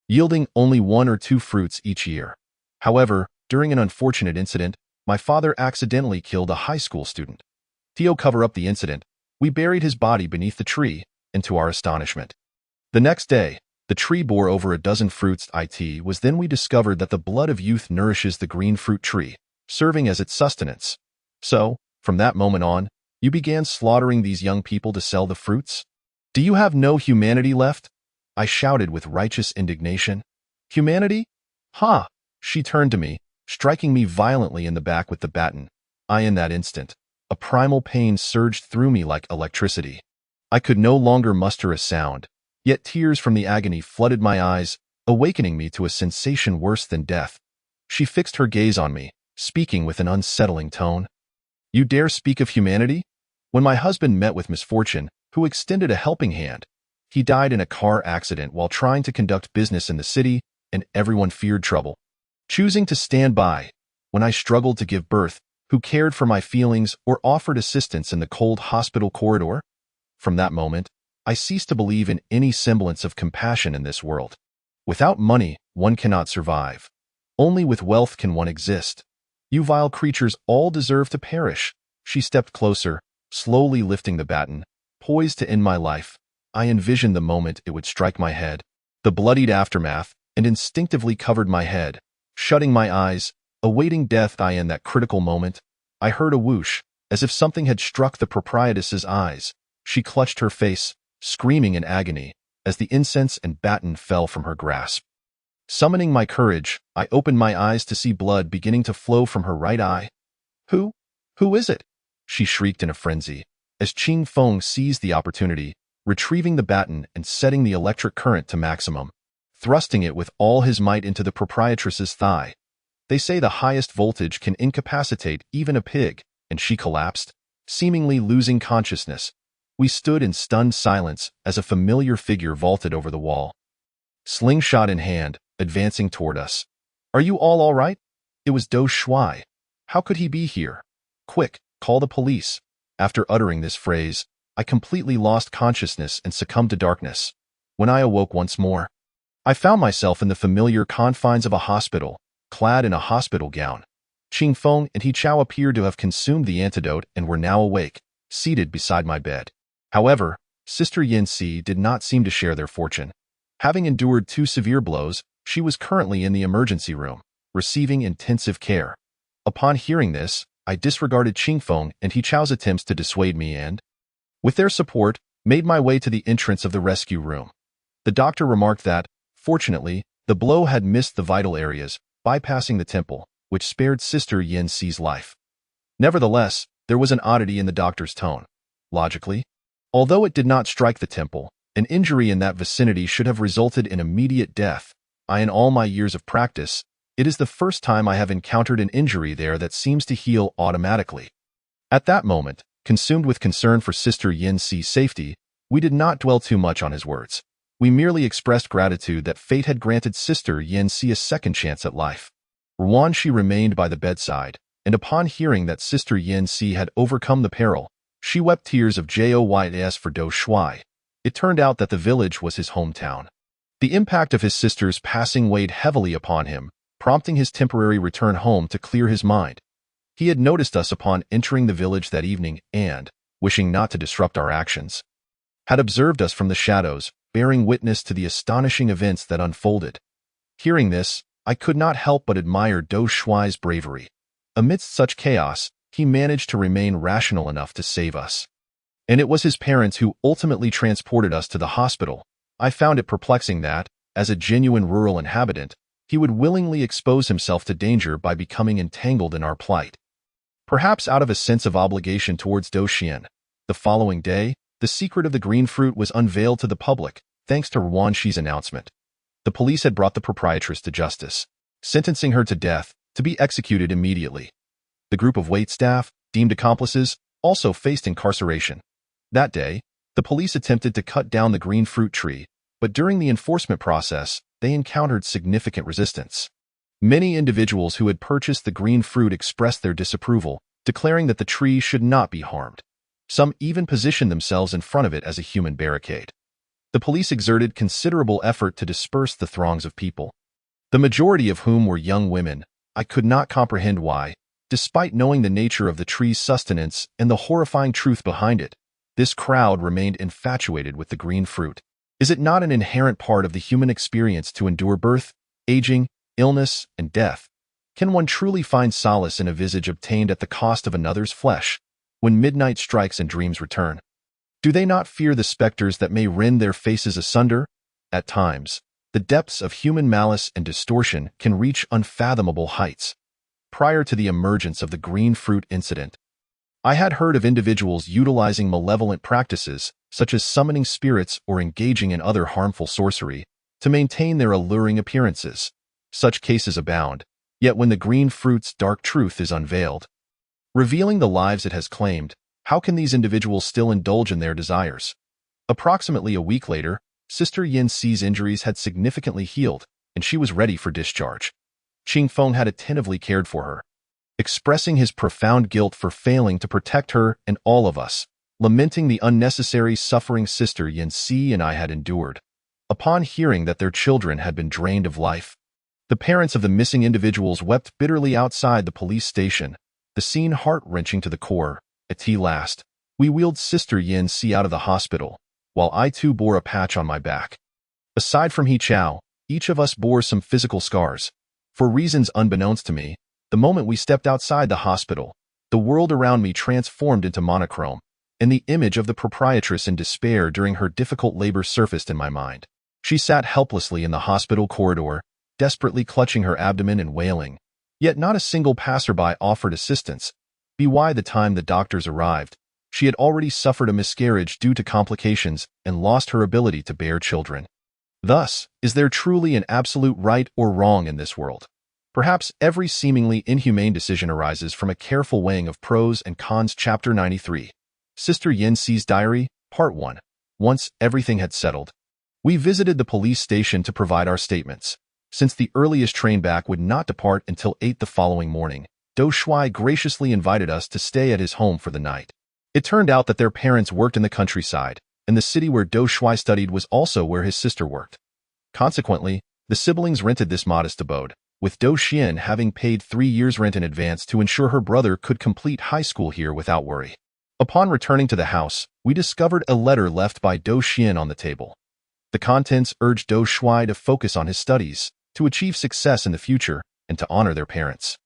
yielding only 1 or 2 fruits each year. However, during an unfortunate incident, my father accidentally killed a high school student. To cover up the incident, we buried his body beneath the tree, and to our astonishment, the next day, the tree bore over a dozen fruits. It was then we discovered that the blood of youth nourishes the green fruit tree, serving as its sustenance. So, from that moment on, you began slaughtering these young people to sell the fruits? Do you have no humanity left?" I shouted with righteous indignation. "Humanity? Ha!" She turned to me, striking me violently in the back with the baton. In that instant, a primal pain surged through me like electricity. I could no longer muster a sound, yet tears from the agony flooded my eyes, awakening me to a sensation worse than death. She fixed her gaze on me, speaking with an unsettling tone. "You dare speak of humanity? When my husband met with misfortune, who extended a helping hand? He died in a car accident while trying to conduct business in the city, and everyone feared trouble. Choosing to stand by, when I struggled to give birth, who cared for my feelings or offered assistance in the cold hospital corridor? From that moment, I ceased to believe in any semblance of compassion in this world. Without money, one cannot survive. Only with wealth can one exist. You vile creatures all deserve to perish. She stepped closer, slowly lifting the baton, poised to end my life. I envisioned the moment it would strike my head, the bloodied aftermath, and instinctively covered my head, shutting my eyes, awaiting death. In that critical moment, I heard a whoosh, as if something had struck the proprietress's eyes. She clutched her face, screaming in agony, as the incense and baton fell from her grasp. Summoning my courage, I opened my eyes to see blood beginning to flow from her right eye. Who is it?" she shrieked in a frenzy, as Ching Feng seized the opportunity, retrieving the baton and setting the electric current to maximum, thrusting it with all his might into the proprietress's thigh. They say the highest voltage can incapacitate even a pig, and she collapsed, seemingly losing consciousness. We stood in stunned silence as a familiar figure vaulted over the wall, slingshot in hand, advancing toward us. "Are you all right?" It was Do Shuai. How could he be here? "Quick, call the police." After uttering this phrase, I completely lost consciousness and succumbed to darkness. When I awoke once more, I found myself in the familiar confines of a hospital, clad in a hospital gown. Ching Feng and He Chao appeared to have consumed the antidote and were now awake, seated beside my bed. However, Sister Yin Si did not seem to share their fortune. Having endured 2 severe blows, she was currently in the emergency room, receiving intensive care. Upon hearing this, I disregarded Ching Feng and He Chao's attempts to dissuade me and, with their support, made my way to the entrance of the rescue room. The doctor remarked that, fortunately, the blow had missed the vital areas, bypassing the temple, which spared Sister Yin Si's life. Nevertheless, there was an oddity in the doctor's tone. Logically, although it did not strike the temple, an injury in that vicinity should have resulted in immediate death. In all my years of practice, it is the first time I have encountered an injury there that seems to heal automatically. At that moment, consumed with concern for Sister Yin Si's safety, we did not dwell too much on his words. We merely expressed gratitude that fate had granted Sister Yin Si a second chance at life. Ruan Shi remained by the bedside, and upon hearing that Sister Yin Si had overcome the peril, she wept tears of joys for Do Shuai. It turned out that the village was his hometown. The impact of his sister's passing weighed heavily upon him, prompting his temporary return home to clear his mind. He had noticed us upon entering the village that evening and, wishing not to disrupt our actions, had observed us from the shadows, bearing witness to the astonishing events that unfolded. Hearing this, I could not help but admire Do Shuai's bravery. Amidst such chaos, he managed to remain rational enough to save us. And it was his parents who ultimately transported us to the hospital. I found it perplexing that, as a genuine rural inhabitant, he would willingly expose himself to danger by becoming entangled in our plight. Perhaps out of a sense of obligation towards Do Xian. The following day, the secret of the green fruit was unveiled to the public, thanks to Ruan Shi's announcement. The police had brought the proprietress to justice, sentencing her to death, to be executed immediately. The group of waitstaff, deemed accomplices, also faced incarceration. That day, the police attempted to cut down the green fruit tree, but during the enforcement process, they encountered significant resistance. Many individuals who had purchased the green fruit expressed their disapproval, declaring that the tree should not be harmed. Some even positioned themselves in front of it as a human barricade. The police exerted considerable effort to disperse the throngs of people, the majority of whom were young women. I could not comprehend why, despite knowing the nature of the tree's sustenance and the horrifying truth behind it, this crowd remained infatuated with the green fruit. Is it not an inherent part of the human experience to endure birth, aging, illness, and death? Can one truly find solace in a visage obtained at the cost of another's flesh, when midnight strikes and dreams return? Do they not fear the specters that may rend their faces asunder? At times, the depths of human malice and distortion can reach unfathomable heights. Prior to the emergence of the green fruit incident, I had heard of individuals utilizing malevolent practices, such as summoning spirits or engaging in other harmful sorcery, to maintain their alluring appearances. Such cases abound, yet when the green fruit's dark truth is unveiled, revealing the lives it has claimed, how can these individuals still indulge in their desires? Approximately a week later, Sister Yin Si's injuries had significantly healed, and she was ready for discharge. Ching Feng had attentively cared for her, expressing his profound guilt for failing to protect her and all of us, lamenting the unnecessary suffering Sister Yin-si and I had endured. Upon hearing that their children had been drained of life, the parents of the missing individuals wept bitterly outside the police station, the scene heart-wrenching to the core. At last, we wheeled Sister Yin-si out of the hospital, while I too bore a patch on my back. Aside from He Chao, each of us bore some physical scars. For reasons unbeknownst to me, the moment we stepped outside the hospital, the world around me transformed into monochrome, and the image of the proprietress in despair during her difficult labor surfaced in my mind. She sat helplessly in the hospital corridor, desperately clutching her abdomen and wailing. Yet not a single passerby offered assistance. By the time the doctors arrived, she had already suffered a miscarriage due to complications and lost her ability to bear children. Thus, is there truly an absolute right or wrong in this world? Perhaps every seemingly inhumane decision arises from a careful weighing of pros and cons. Chapter 93. Sister Yin-si's Diary, Part 1. Once everything had settled, we visited the police station to provide our statements. Since the earliest train back would not depart until 8 the following morning, Do Shui graciously invited us to stay at his home for the night. It turned out that their parents worked in the countryside, and the city where Do Shui studied was also where his sister worked. Consequently, the siblings rented this modest abode, with Do Xian having paid 3 years' rent in advance to ensure her brother could complete high school here without worry. Upon returning to the house, we discovered a letter left by Do Xian on the table. The contents urged Do Shui to focus on his studies, to achieve success in the future, and to honor their parents.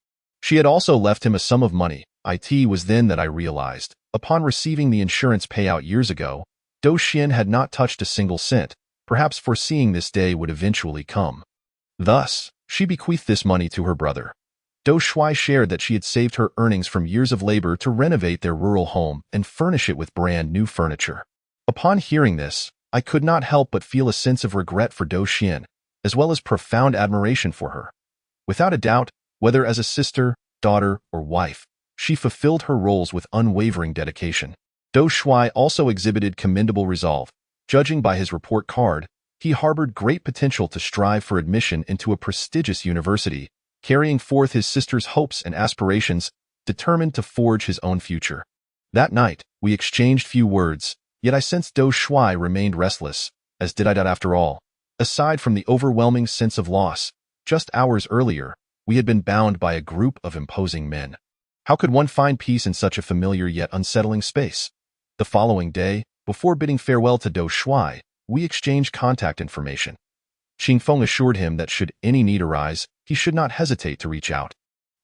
She had also left him a sum of money. It was then that I realized, upon receiving the insurance payout years ago, Do Xian had not touched a single cent, perhaps foreseeing this day would eventually come. Thus, she bequeathed this money to her brother. Do Shui shared that she had saved her earnings from years of labor to renovate their rural home and furnish it with brand new furniture. Upon hearing this, I could not help but feel a sense of regret for Do Xian, as well as profound admiration for her. Without a doubt, whether as a sister, daughter, or wife, she fulfilled her roles with unwavering dedication. Do Shui also exhibited commendable resolve. Judging by his report card, he harbored great potential to strive for admission into a prestigious university, carrying forth his sister's hopes and aspirations, determined to forge his own future. That night, we exchanged few words, yet I sensed Do Shui remained restless, as did I. After all, aside from the overwhelming sense of loss, just hours earlier, we had been bound by a group of imposing men. How could one find peace in such a familiar yet unsettling space? The following day, before bidding farewell to Do Shui, we exchanged contact information. Qingfeng assured him that should any need arise, he should not hesitate to reach out.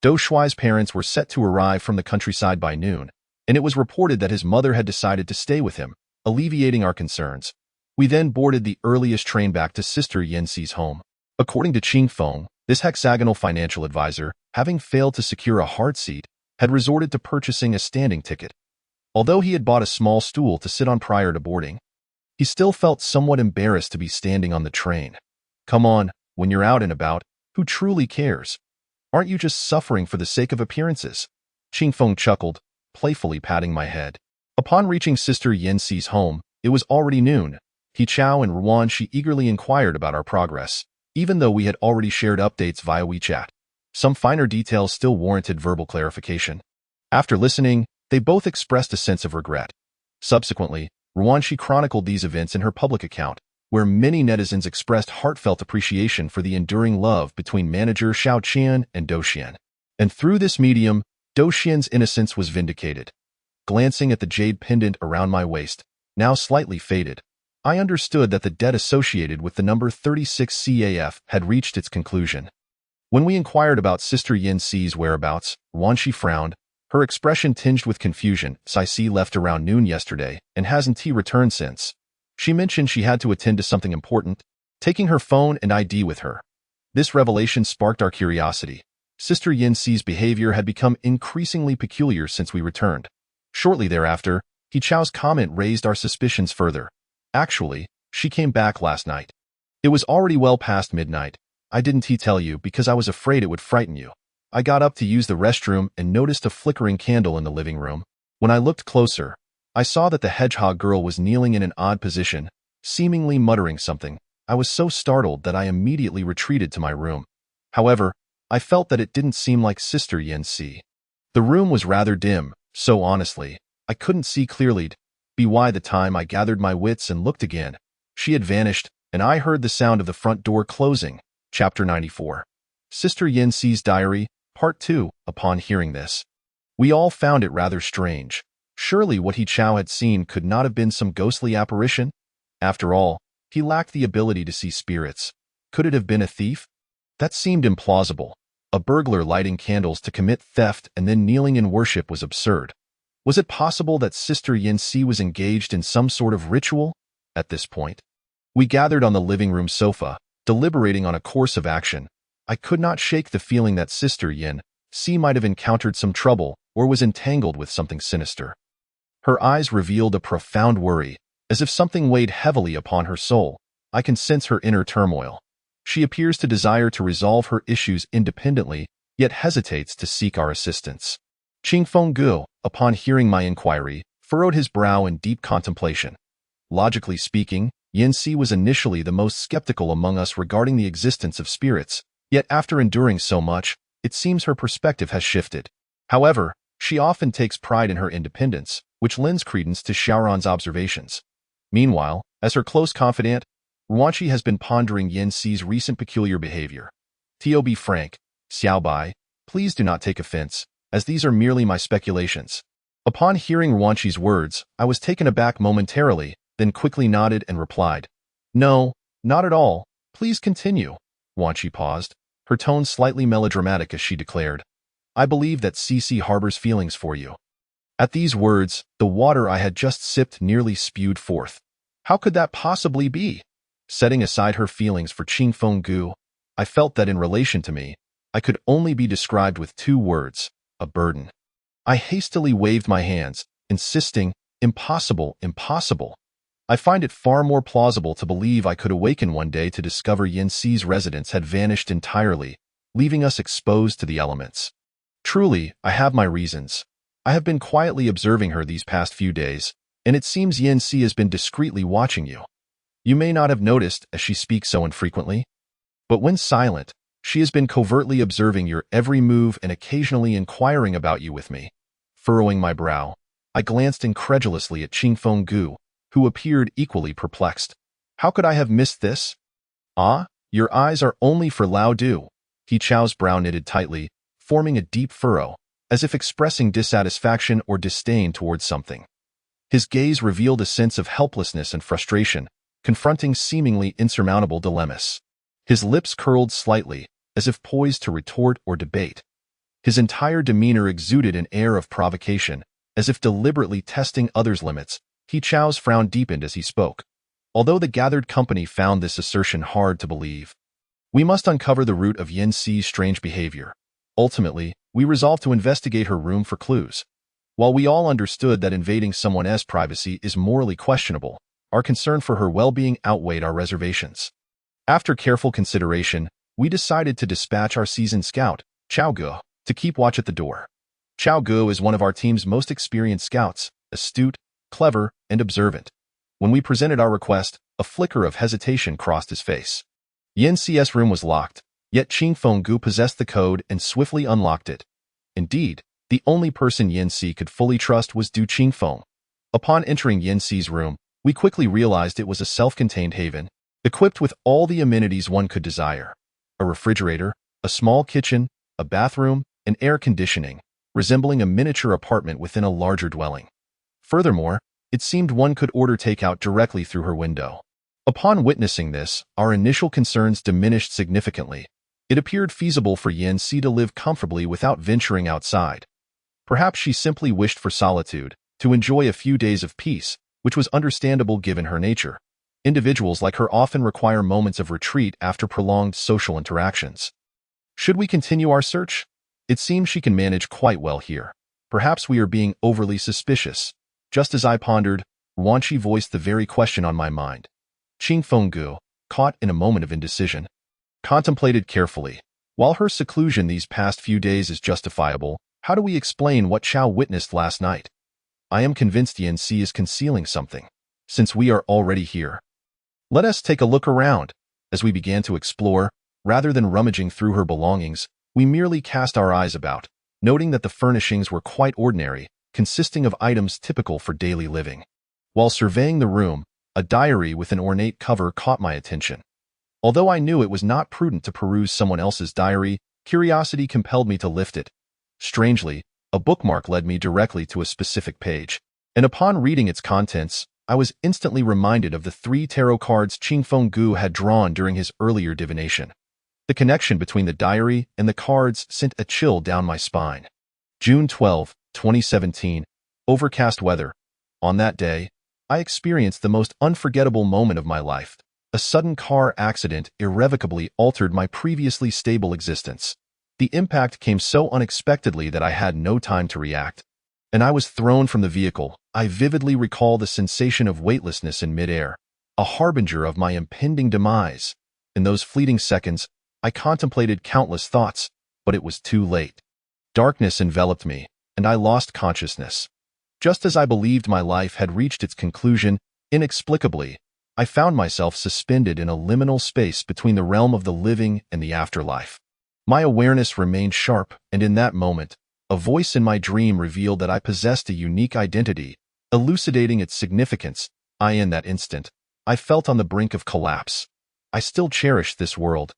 Do Shui's parents were set to arrive from the countryside by noon, and it was reported that his mother had decided to stay with him, alleviating our concerns. We then boarded the earliest train back to Sister Yin-si's home. According to Qingfeng, this hexagonal financial advisor, having failed to secure a hard seat, had resorted to purchasing a standing ticket. Although he had bought a small stool to sit on prior to boarding, he still felt somewhat embarrassed to be standing on the train. Come on, when you're out and about, who truly cares? Aren't you just suffering for the sake of appearances? Qingfeng chuckled, playfully patting my head. Upon reaching Sister Yin-si's home, it was already noon. He Chao and Ruan Shi eagerly inquired about our progress, even though we had already shared updates via WeChat. Some finer details still warranted verbal clarification. After listening, they both expressed a sense of regret. Subsequently, Ruan Shi chronicled these events in her public account, where many netizens expressed heartfelt appreciation for the enduring love between manager Xiao Qian and Do Xian. And through this medium, Do Xian's innocence was vindicated. Glancing at the jade pendant around my waist, now slightly faded, I understood that the debt associated with the number 36 CAF had reached its conclusion. When we inquired about Sister Yin-si's whereabouts, Ruan Shi frowned, her expression tinged with confusion. Sai left around noon yesterday and hasn't returned since. She mentioned she had to attend to something important, taking her phone and ID with her. This revelation sparked our curiosity. Sister Yin-si's behavior had become increasingly peculiar since we returned. Shortly thereafter, He Chao's comment raised our suspicions further. Actually, she came back last night. It was already well past midnight. I didn't tell you because I was afraid it would frighten you. I got up to use the restroom and noticed a flickering candle in the living room. When I looked closer, I saw that the hedgehog girl was kneeling in an odd position, seemingly muttering something. I was so startled that I immediately retreated to my room. However, I felt that it didn't seem like Sister Yin-si. The room was rather dim, so honestly, I couldn't see clearly. By the time I gathered my wits and looked again, she had vanished, and I heard the sound of the front door closing. Chapter 94. Sister Yin Si's Diary, Part 2. Upon hearing this, we all found it rather strange. Surely what He Chao had seen could not have been some ghostly apparition? After all, he lacked the ability to see spirits. Could it have been a thief? That seemed implausible. A burglar lighting candles to commit theft and then kneeling in worship was absurd. Was it possible that Sister Yin Si was engaged in some sort of ritual? At this point, we gathered on the living room sofa, deliberating on a course of action. I could not shake the feeling that Sister Yin Si might have encountered some trouble or was entangled with something sinister. Her eyes revealed a profound worry, as if something weighed heavily upon her soul. I can sense her inner turmoil. She appears to desire to resolve her issues independently, yet hesitates to seek our assistance. Qingfeng Gu, upon hearing my inquiry, furrowed his brow in deep contemplation. Logically speaking, Yin Si was initially the most skeptical among us regarding the existence of spirits, yet after enduring so much, it seems her perspective has shifted. However, she often takes pride in her independence, which lends credence to Xiaoran's observations. Meanwhile, as her close confidant, Ruanqi has been pondering Yin Si's recent peculiar behavior. To be frank, Xiao Bai, please do not take offense, as these are merely my speculations. Upon hearing Ruanqi's words, I was taken aback momentarily, then quickly nodded and replied, "No, not at all. Please continue." Ruanqi paused, her tone slightly melodramatic as she declared, "I believe that Cici harbors feelings for you." At these words, the water I had just sipped nearly spewed forth. How could that possibly be? Setting aside her feelings for Qingfeng Gu, I felt that in relation to me, I could only be described with two words: a burden. I hastily waved my hands, insisting, "Impossible, impossible. I find it far more plausible to believe I could awaken one day to discover Yin Si's residence had vanished entirely, leaving us exposed to the elements. Truly, I have my reasons. I have been quietly observing her these past few days, and it seems Yin Si has been discreetly watching you. You may not have noticed as she speaks so infrequently, but when silent, she has been covertly observing your every move and occasionally inquiring about you with me." Furrowing my brow, I glanced incredulously at Qingfeng Gu, who appeared equally perplexed. How could I have missed this? "Ah, your eyes are only for Lao Du." He Chao's brow knitted tightly, forming a deep furrow, as if expressing dissatisfaction or disdain towards something. His gaze revealed a sense of helplessness and frustration, confronting seemingly insurmountable dilemmas. His lips curled slightly, as if poised to retort or debate. His entire demeanor exuded an air of provocation, as if deliberately testing others' limits. He Chao's frown deepened as he spoke. Although the gathered company found this assertion hard to believe, we must uncover the root of Yin Si's strange behavior. Ultimately, we resolved to investigate her room for clues. While we all understood that invading someone else's privacy is morally questionable, our concern for her well-being outweighed our reservations. After careful consideration, we decided to dispatch our seasoned scout, Chao Gu, to keep watch at the door. Chao Gu is one of our team's most experienced scouts, astute, clever, and observant. When we presented our request, a flicker of hesitation crossed his face. Yin Si's room was locked, yet Qingfeng Gu possessed the code and swiftly unlocked it. Indeed, the only person Yin Si could fully trust was Du Qingfeng. Upon entering Yin Si's room, we quickly realized it was a self-contained haven, equipped with all the amenities one could desire. A refrigerator, a small kitchen, a bathroom, and air conditioning, resembling a miniature apartment within a larger dwelling. Furthermore, it seemed one could order takeout directly through her window. Upon witnessing this, our initial concerns diminished significantly. It appeared feasible for Yin Si to live comfortably without venturing outside. Perhaps she simply wished for solitude, to enjoy a few days of peace, which was understandable given her nature. Individuals like her often require moments of retreat after prolonged social interactions. Should we continue our search? It seems she can manage quite well here. Perhaps we are being overly suspicious. Just as I pondered, Ruanqi voiced the very question on my mind. Qingfeng Gu, caught in a moment of indecision, contemplated carefully. While her seclusion these past few days is justifiable, how do we explain what Chao witnessed last night? I am convinced Yin Si is concealing something. Since we are already here, let us take a look around. As we began to explore, rather than rummaging through her belongings, we merely cast our eyes about, noting that the furnishings were quite ordinary, consisting of items typical for daily living. While surveying the room, a diary with an ornate cover caught my attention. Although I knew it was not prudent to peruse someone else's diary, curiosity compelled me to lift it. Strangely, a bookmark led me directly to a specific page, and upon reading its contents, I was instantly reminded of the 3 tarot cards Qingfeng Gu had drawn during his earlier divination. The connection between the diary and the cards sent a chill down my spine. June 12, 2017. Overcast weather. On that day, I experienced the most unforgettable moment of my life. A sudden car accident irrevocably altered my previously stable existence. The impact came so unexpectedly that I had no time to react, and I was thrown from the vehicle. I vividly recall the sensation of weightlessness in midair, a harbinger of my impending demise. In those fleeting seconds, I contemplated countless thoughts, but it was too late. Darkness enveloped me, and I lost consciousness. Just as I believed my life had reached its conclusion, inexplicably, I found myself suspended in a liminal space between the realm of the living and the afterlife. My awareness remained sharp, and in that moment, a voice in my dream revealed that I possessed a unique identity, elucidating its significance. In that instant, I felt on the brink of collapse. I still cherished this world,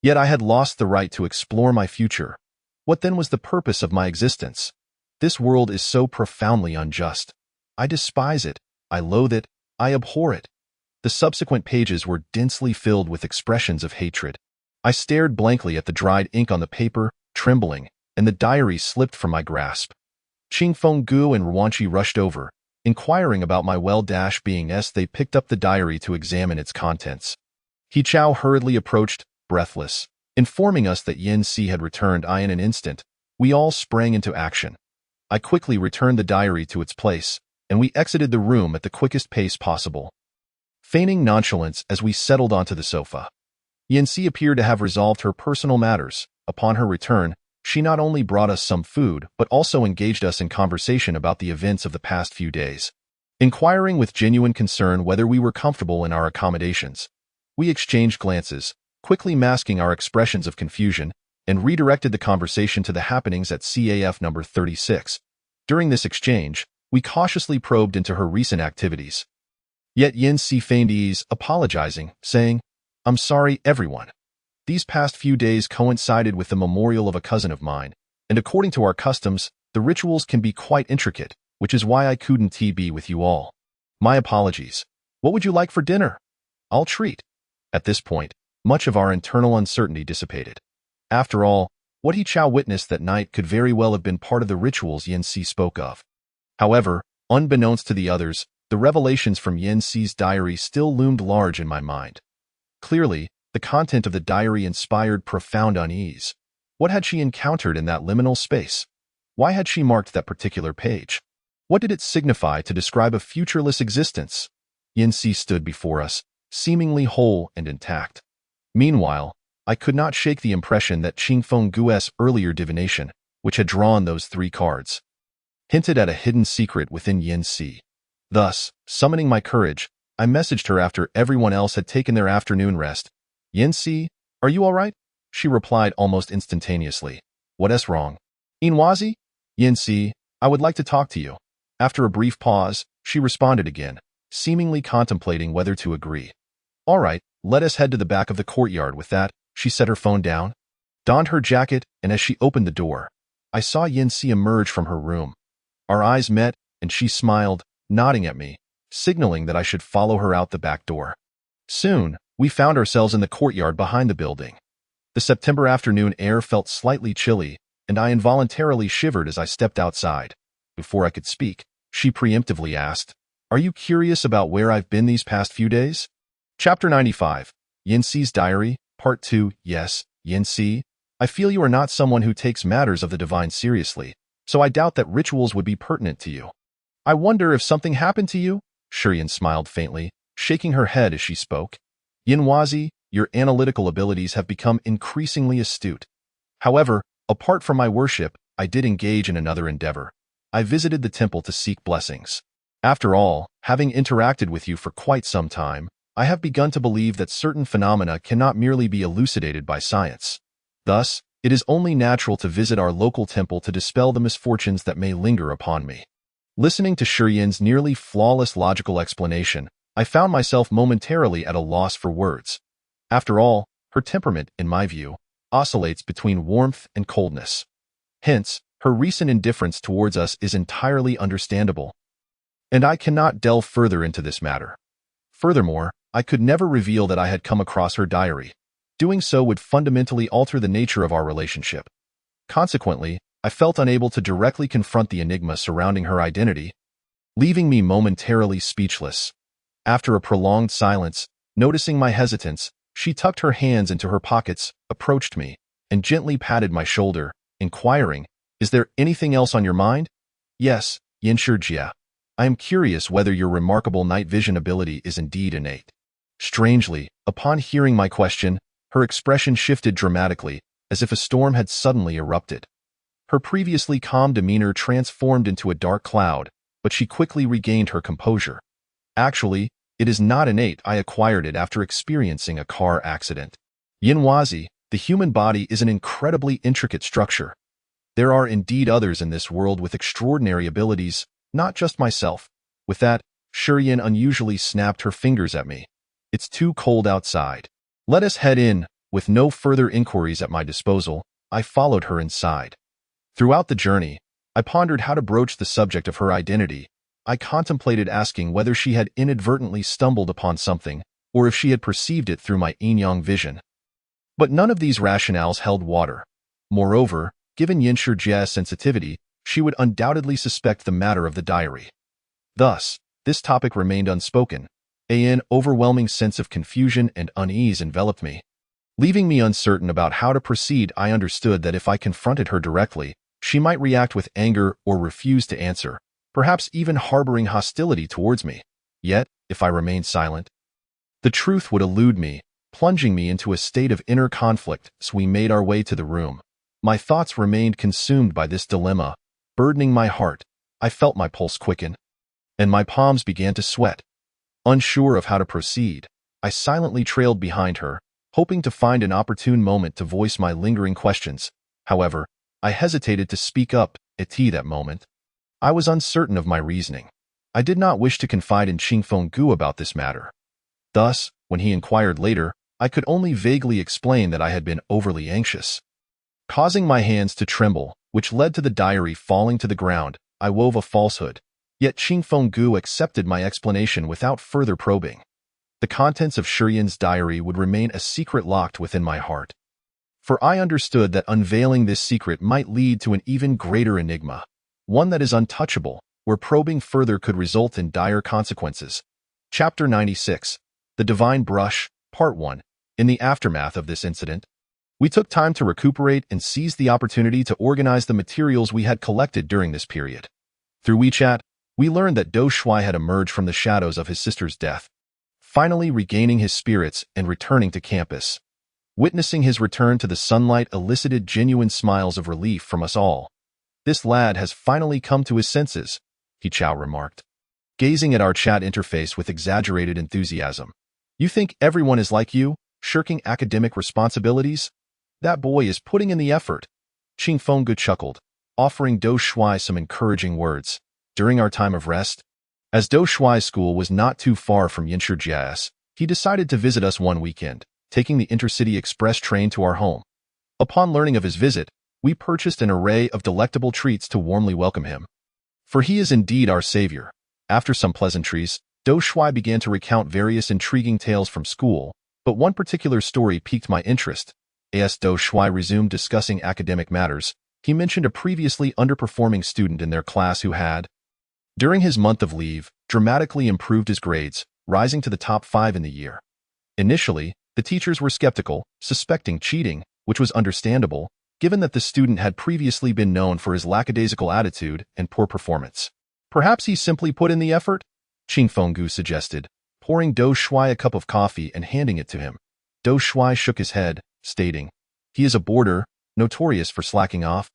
yet I had lost the right to explore my future. What then was the purpose of my existence? This world is so profoundly unjust. I despise it, I loathe it, I abhor it. The subsequent pages were densely filled with expressions of hatred. I stared blankly at the dried ink on the paper, trembling, and the diary slipped from my grasp. Qingfeng Gu and Ruanqi rushed over, inquiring about my well-being as they picked up the diary to examine its contents. He Chao hurriedly approached, breathless, informing us that Yin Si had returned. In an instant, we all sprang into action. I quickly returned the diary to its place, and we exited the room at the quickest pace possible, feigning nonchalance as we settled onto the sofa. Yin Si appeared to have resolved her personal matters. Upon her return, she not only brought us some food but also engaged us in conversation about the events of the past few days, inquiring with genuine concern whether we were comfortable in our accommodations. We exchanged glances, quickly masking our expressions of confusion, and redirected the conversation to the happenings at CAF number 36. During this exchange, we cautiously probed into her recent activities. Yet Yin Si feigned ease, apologizing, saying, "I'm sorry, everyone. These past few days coincided with the memorial of a cousin of mine, and according to our customs, the rituals can be quite intricate, which is why I couldn't be with you all. My apologies. What would you like for dinner? I'll treat." At this point, much of our internal uncertainty dissipated. After all, what He Chao witnessed that night could very well have been part of the rituals Yin Si spoke of. However, unbeknownst to the others, the revelations from Yin Si's diary still loomed large in my mind. Clearly, the content of the diary inspired profound unease. What had she encountered in that liminal space? Why had she marked that particular page? What did it signify to describe a futureless existence? Yin Si stood before us, seemingly whole and intact. Meanwhile, I could not shake the impression that Qingfeng Gu's earlier divination, which had drawn those 3 cards, hinted at a hidden secret within Yin Si. Thus, summoning my courage, I messaged her after everyone else had taken their afternoon rest. "Yin Si, are you all right?" She replied almost instantaneously. "What's wrong?" "Inwazi?" "Yin Si, I would like to talk to you." After a brief pause, she responded again, seemingly contemplating whether to agree. "All right, let us head to the back of the courtyard." With that, she set her phone down, donned her jacket, and as she opened the door, I saw Yin Si emerge from her room. Our eyes met, and she smiled, nodding at me, signaling that I should follow her out the back door. Soon, we found ourselves in the courtyard behind the building. The September afternoon air felt slightly chilly, and I involuntarily shivered as I stepped outside. Before I could speak, she preemptively asked, "Are you curious about where I've been these past few days?" Chapter 95. Yin Si's Diary, Part 2. Yes, Yin Si, I feel you are not someone who takes matters of the divine seriously, so I doubt that rituals would be pertinent to you. I wonder if something happened to you? Shurian smiled faintly, shaking her head as she spoke. Yinwazi, your analytical abilities have become increasingly astute. However, apart from my worship, I did engage in another endeavor. I visited the temple to seek blessings. After all, having interacted with you for quite some time, I have begun to believe that certain phenomena cannot merely be elucidated by science. Thus, It is only natural to visit our local temple to dispel the misfortunes that may linger upon me. Listening to Shiryin's nearly flawless logical explanation, I found myself momentarily at a loss for words. After all, her temperament, in my view, oscillates between warmth and coldness. Hence, her recent indifference towards us is entirely understandable. And I cannot delve further into this matter. Furthermore, I could never reveal that I had come across her diary. Doing so would fundamentally alter the nature of our relationship. Consequently, I felt unable to directly confront the enigma surrounding her identity, leaving me momentarily speechless. After a prolonged silence, noticing my hesitance, she tucked her hands into her pockets, approached me, and gently patted my shoulder, inquiring, "Is there anything else on your mind?" "Yes, Yinshijia. I am curious whether your remarkable night vision ability is indeed innate." Strangely, upon hearing my question, her expression shifted dramatically, as if a storm had suddenly erupted. Her previously calm demeanor transformed into a dark cloud, but she quickly regained her composure. "Actually, it is not innate. I acquired it after experiencing a car accident. Yinwazi, the human body is an incredibly intricate structure. There are indeed others in this world with extraordinary abilities, not just myself." With that, Shiryin unusually snapped her fingers at me. "It's too cold outside. Let us head in." With no further inquiries at my disposal, I followed her inside. Throughout the journey, I pondered how to broach the subject of her identity. I contemplated asking whether she had inadvertently stumbled upon something, or if she had perceived it through my yin-yang vision. But none of these rationales held water. Moreover, given Yinshijie's sensitivity, she would undoubtedly suspect the matter of the diary. Thus, this topic remained unspoken. An overwhelming sense of confusion and unease enveloped me. Leaving me uncertain about how to proceed, I understood that if I confronted her directly, she might react with anger or refuse to answer, perhaps even harboring hostility towards me. Yet, if I remained silent, the truth would elude me, plunging me into a state of inner conflict. As we made our way to the room, my thoughts remained consumed by this dilemma, burdening my heart. I felt my pulse quicken, and my palms began to sweat. Unsure of how to proceed, I silently trailed behind her, hoping to find an opportune moment to voice my lingering questions. However, I hesitated to speak up at that moment. I was uncertain of my reasoning. I did not wish to confide in Qingfeng about this matter. Thus, when he inquired later, I could only vaguely explain that I had been overly anxious, causing my hands to tremble, which led to the diary falling to the ground. I wove a falsehood. Yet Qingfeng accepted my explanation without further probing. The contents of Shiryin's diary would remain a secret locked within my heart. For I understood that unveiling this secret might lead to an even greater enigma, one that is untouchable, where probing further could result in dire consequences. Chapter 96. The Divine Brush, Part 1. In the aftermath of this incident, we took time to recuperate and seized the opportunity to organize the materials we had collected during this period. Through WeChat, we learned that Do Shuai had emerged from the shadows of his sister's death, finally regaining his spirits and returning to campus. Witnessing his return to the sunlight elicited genuine smiles of relief from us all. "This lad has finally come to his senses," He Chao remarked, gazing at our chat interface with exaggerated enthusiasm. "You think everyone is like you, shirking academic responsibilities? That boy is putting in the effort." Qingfeng chuckled, offering Do Shuai some encouraging words. During our time of rest, as Do Shuai's school was not too far from Yinshijie's, he decided to visit us one weekend, taking the intercity express train to our home. Upon learning of his visit, we purchased an array of delectable treats to warmly welcome him. For he is indeed our savior. After some pleasantries, Do Shuai began to recount various intriguing tales from school, but one particular story piqued my interest. As Do Shuai resumed discussing academic matters, he mentioned a previously underperforming student in their class who had, during his month of leave, dramatically improved his grades, rising to the top 5 in the year. Initially, the teachers were skeptical, suspecting cheating, which was understandable, given that the student had previously been known for his lackadaisical attitude and poor performance. "Perhaps he simply put in the effort?" Qingfeng suggested, pouring Do Shuai a cup of coffee and handing it to him. Do Shuai shook his head, stating, "He is a boarder, notorious for slacking off,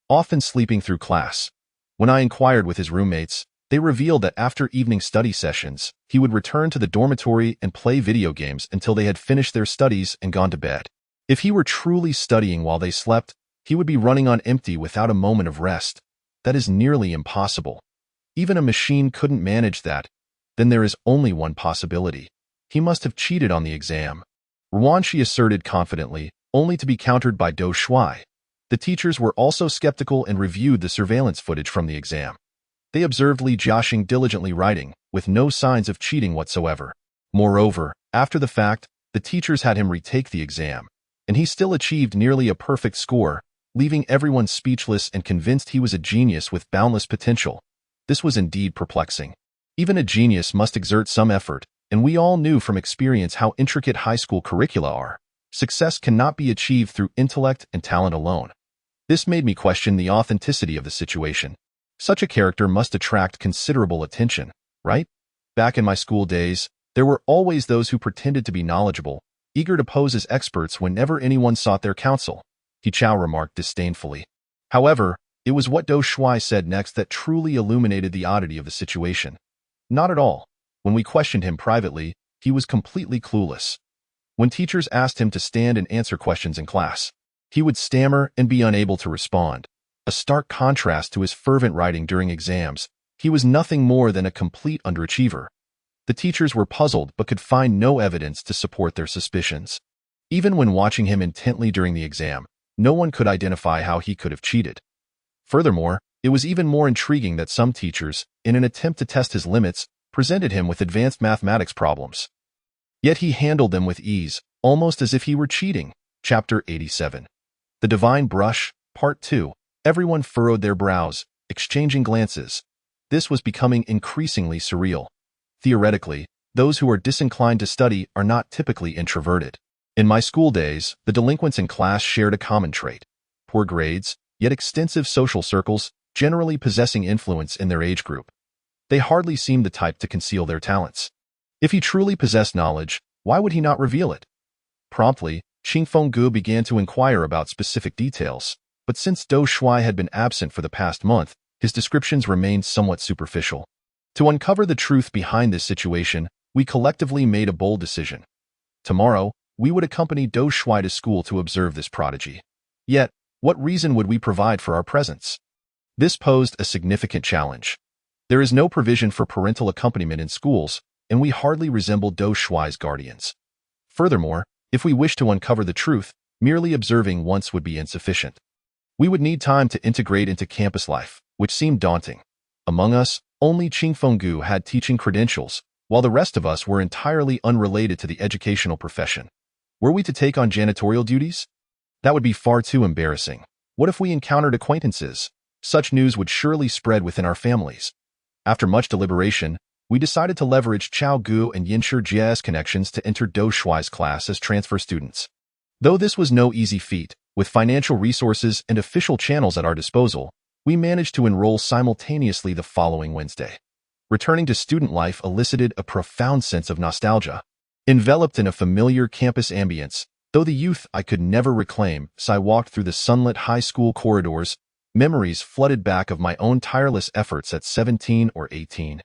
often sleeping through class." When I inquired with his roommates, they revealed that after evening study sessions, he would return to the dormitory and play video games until they had finished their studies and gone to bed. If he were truly studying while they slept, He would be running on empty without a moment of rest. That is nearly impossible. Even a machine couldn't manage that. Then there is only one possibility. He must have cheated on the exam. Ruanqi asserted confidently, only to be countered by Dou Shuai. The teachers were also skeptical and reviewed the surveillance footage from the exam. They observed Li Jiaxing diligently writing, with no signs of cheating whatsoever. Moreover, after the fact, the teachers had him retake the exam, and he still achieved nearly a perfect score, leaving everyone speechless and convinced he was a genius with boundless potential. This was indeed perplexing. Even a genius must exert some effort, and we all knew from experience how intricate high school curricula are. Success cannot be achieved through intellect and talent alone. This made me question the authenticity of the situation. Such a character must attract considerable attention, right? Back in my school days, there were always those who pretended to be knowledgeable, eager to pose as experts whenever anyone sought their counsel, He Chao remarked disdainfully. However, it was what Dou Shuai said next that truly illuminated the oddity of the situation. Not at all. When we questioned him privately, he was completely clueless. When teachers asked him to stand and answer questions in class, he would stammer and be unable to respond. A stark contrast to his fervent writing during exams. He was nothing more than a complete underachiever. The teachers were puzzled but could find no evidence to support their suspicions. Even when watching him intently during the exam, no one could identify how he could have cheated. Furthermore, it was even more intriguing that some teachers, in an attempt to test his limits, presented him with advanced mathematics problems. Yet he handled them with ease, almost as if he were cheating. Chapter 87. The Divine Brush, Part 2. Everyone furrowed their brows, exchanging glances. This was becoming increasingly surreal. Theoretically, those who are disinclined to study are not typically introverted. In my school days, the delinquents in class shared a common trait: poor grades, yet extensive social circles, generally possessing influence in their age group. They hardly seemed the type to conceal their talents. If he truly possessed knowledge, why would he not reveal it? Promptly, Qing Fenggu began to inquire about specific details, but since Dou Shuai had been absent for the past month, his descriptions remained somewhat superficial. To uncover the truth behind this situation, we collectively made a bold decision. Tomorrow, we would accompany Dou Shuai to school to observe this prodigy. Yet, what reason would we provide for our presence? This posed a significant challenge. There is no provision for parental accompaniment in schools, and we hardly resemble Dou Shuai's guardians. Furthermore, if we wished to uncover the truth, merely observing once would be insufficient. We would need time to integrate into campus life, which seemed daunting. Among us, only Qing Fenggu had teaching credentials, while the rest of us were entirely unrelated to the educational profession. Were we to take on janitorial duties? That would be far too embarrassing. What if we encountered acquaintances? Such news would surely spread within our families. After much deliberation, we decided to leverage Chao Gu and Yinshi Jia's connections to enter Dou Shuai's class as transfer students. Though this was no easy feat, with financial resources and official channels at our disposal, we managed to enroll simultaneously the following Wednesday. Returning to student life elicited a profound sense of nostalgia. Enveloped in a familiar campus ambience, though the youth I could never reclaim, as I walked through the sunlit high school corridors, memories flooded back of my own tireless efforts at 17 or 18.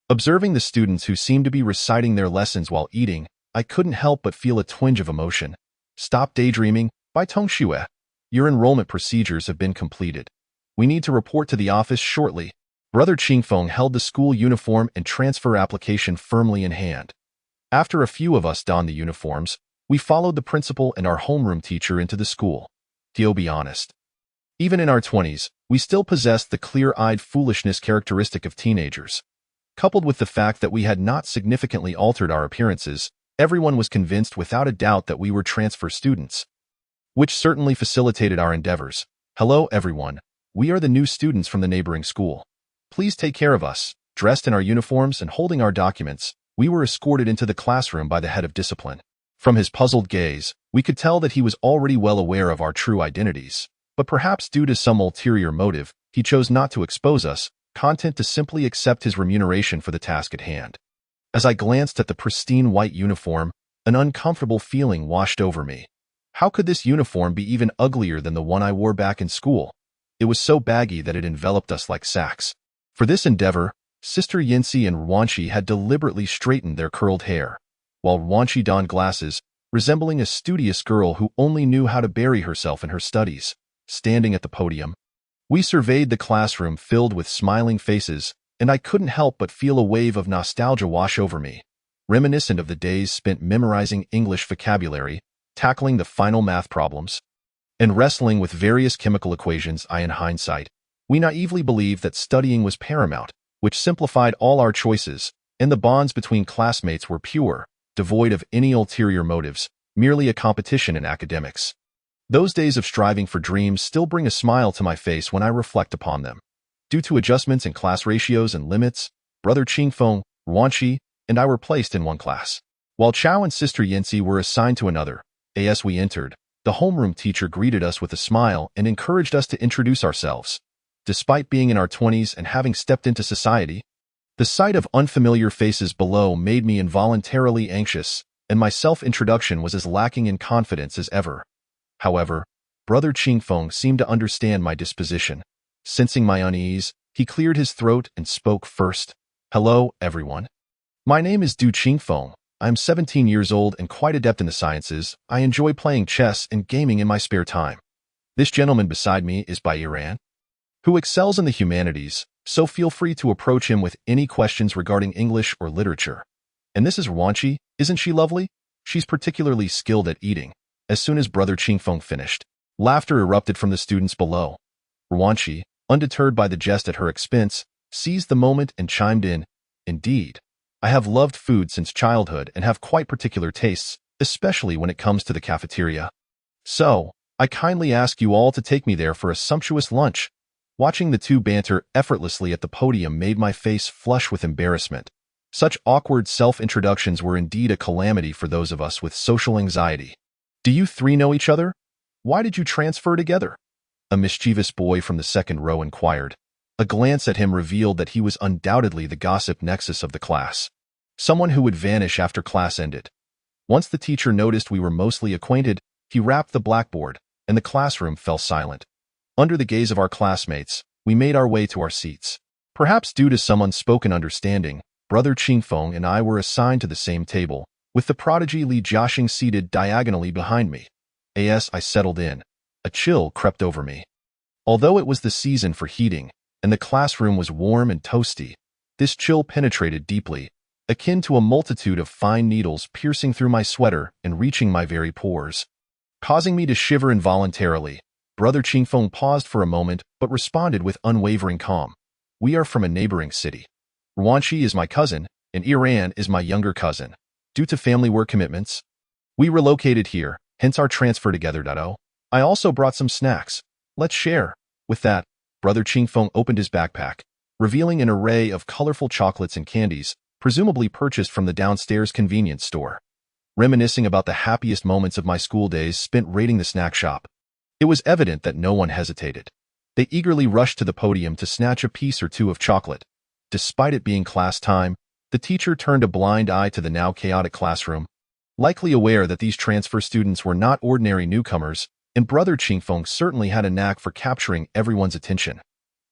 Observing the students who seemed to be reciting their lessons while eating, I couldn't help but feel a twinge of emotion. Stop daydreaming, Bai Tongxue. Your enrollment procedures have been completed. We need to report to the office shortly. Brother Qingfeng held the school uniform and transfer application firmly in hand. After a few of us donned the uniforms, we followed the principal and our homeroom teacher into the school. To be honest, even in our 20s, we still possessed the clear-eyed foolishness characteristic of teenagers. Coupled with the fact that we had not significantly altered our appearances, everyone was convinced without a doubt that we were transfer students, which certainly facilitated our endeavors. Hello, everyone. We are the new students from the neighboring school. Please take care of us. Dressed in our uniforms and holding our documents, we were escorted into the classroom by the head of discipline. From his puzzled gaze, we could tell that he was already well aware of our true identities, but perhaps due to some ulterior motive, he chose not to expose us, content to simply accept his remuneration for the task at hand. As I glanced at the pristine white uniform, an uncomfortable feeling washed over me. How could this uniform be even uglier than the one I wore back in school? It was so baggy that it enveloped us like sacks. For this endeavor, Sister Yinsi and Ruanqi had deliberately straightened their curled hair, while Ruanqi donned glasses, resembling a studious girl who only knew how to bury herself in her studies. standing at the podium. We surveyed the classroom filled with smiling faces, and I couldn't help but feel a wave of nostalgia wash over me, reminiscent of the days spent memorizing English vocabulary, tackling the final math problems, and wrestling with various chemical equations. In hindsight, we naively believed that studying was paramount, which simplified all our choices, and the bonds between classmates were pure, devoid of any ulterior motives, merely a competition in academics. Those days of striving for dreams still bring a smile to my face when I reflect upon them. Due to adjustments in class ratios and limits, brother Qingfeng, Ruanqi, and I were placed in one class, while Chao and sister Yanxi were assigned to another. As we entered, the homeroom teacher greeted us with a smile and encouraged us to introduce ourselves. Despite being in our 20s and having stepped into society, the sight of unfamiliar faces below made me involuntarily anxious, and my self-introduction was as lacking in confidence as ever. However, brother Qingfeng seemed to understand my disposition. Sensing my unease, he cleared his throat and spoke first. Hello, everyone. My name is Du Qingfeng. I am 17 years old and quite adept in the sciences. I enjoy playing chess and gaming in my spare time. This gentleman beside me is Bai Iran, who excels in the humanities, so feel free to approach him with any questions regarding English or literature. And this is Ruanqi. Isn't she lovely? She's particularly skilled at eating. As soon as brother Qingfeng finished, laughter erupted from the students below. Ruanqi, undeterred by the jest at her expense, seized the moment and chimed in, Indeed, I have loved food since childhood and have quite particular tastes, especially when it comes to the cafeteria. So, I kindly ask you all to take me there for a sumptuous lunch. Watching the two banter effortlessly at the podium made my face flush with embarrassment. Such awkward self-introductions were indeed a calamity for those of us with social anxiety. Do you three know each other? Why did you transfer together? A mischievous boy from the second row inquired. A glance at him revealed that he was undoubtedly the gossip nexus of the class, someone who would vanish after class ended. Once the teacher noticed we were mostly acquainted, he rapped the blackboard, and the classroom fell silent. Under the gaze of our classmates, we made our way to our seats. Perhaps due to some unspoken understanding, brother Qingfeng and I were assigned to the same table, with the prodigy Li Jiaxing seated diagonally behind me. As I settled in, a chill crept over me. Although it was the season for heating, and the classroom was warm and toasty, this chill penetrated deeply, akin to a multitude of fine needles piercing through my sweater and reaching my very pores. Causing me to shiver involuntarily, brother Qingfeng paused for a moment but responded with unwavering calm. We are from a neighboring city. Ruanqi is my cousin, and Iran is my younger cousin. Due to family work commitments, we relocated here, hence our transfer together. I also brought some snacks. Let's share. With that, brother Qingfeng opened his backpack, revealing an array of colorful chocolates and candies, presumably purchased from the downstairs convenience store. Reminiscing about the happiest moments of my school days spent raiding the snack shop, it was evident that no one hesitated. They eagerly rushed to the podium to snatch a piece or two of chocolate. Despite it being class time, the teacher turned a blind eye to the now chaotic classroom, likely aware that these transfer students were not ordinary newcomers, and brother Qingfeng certainly had a knack for capturing everyone's attention.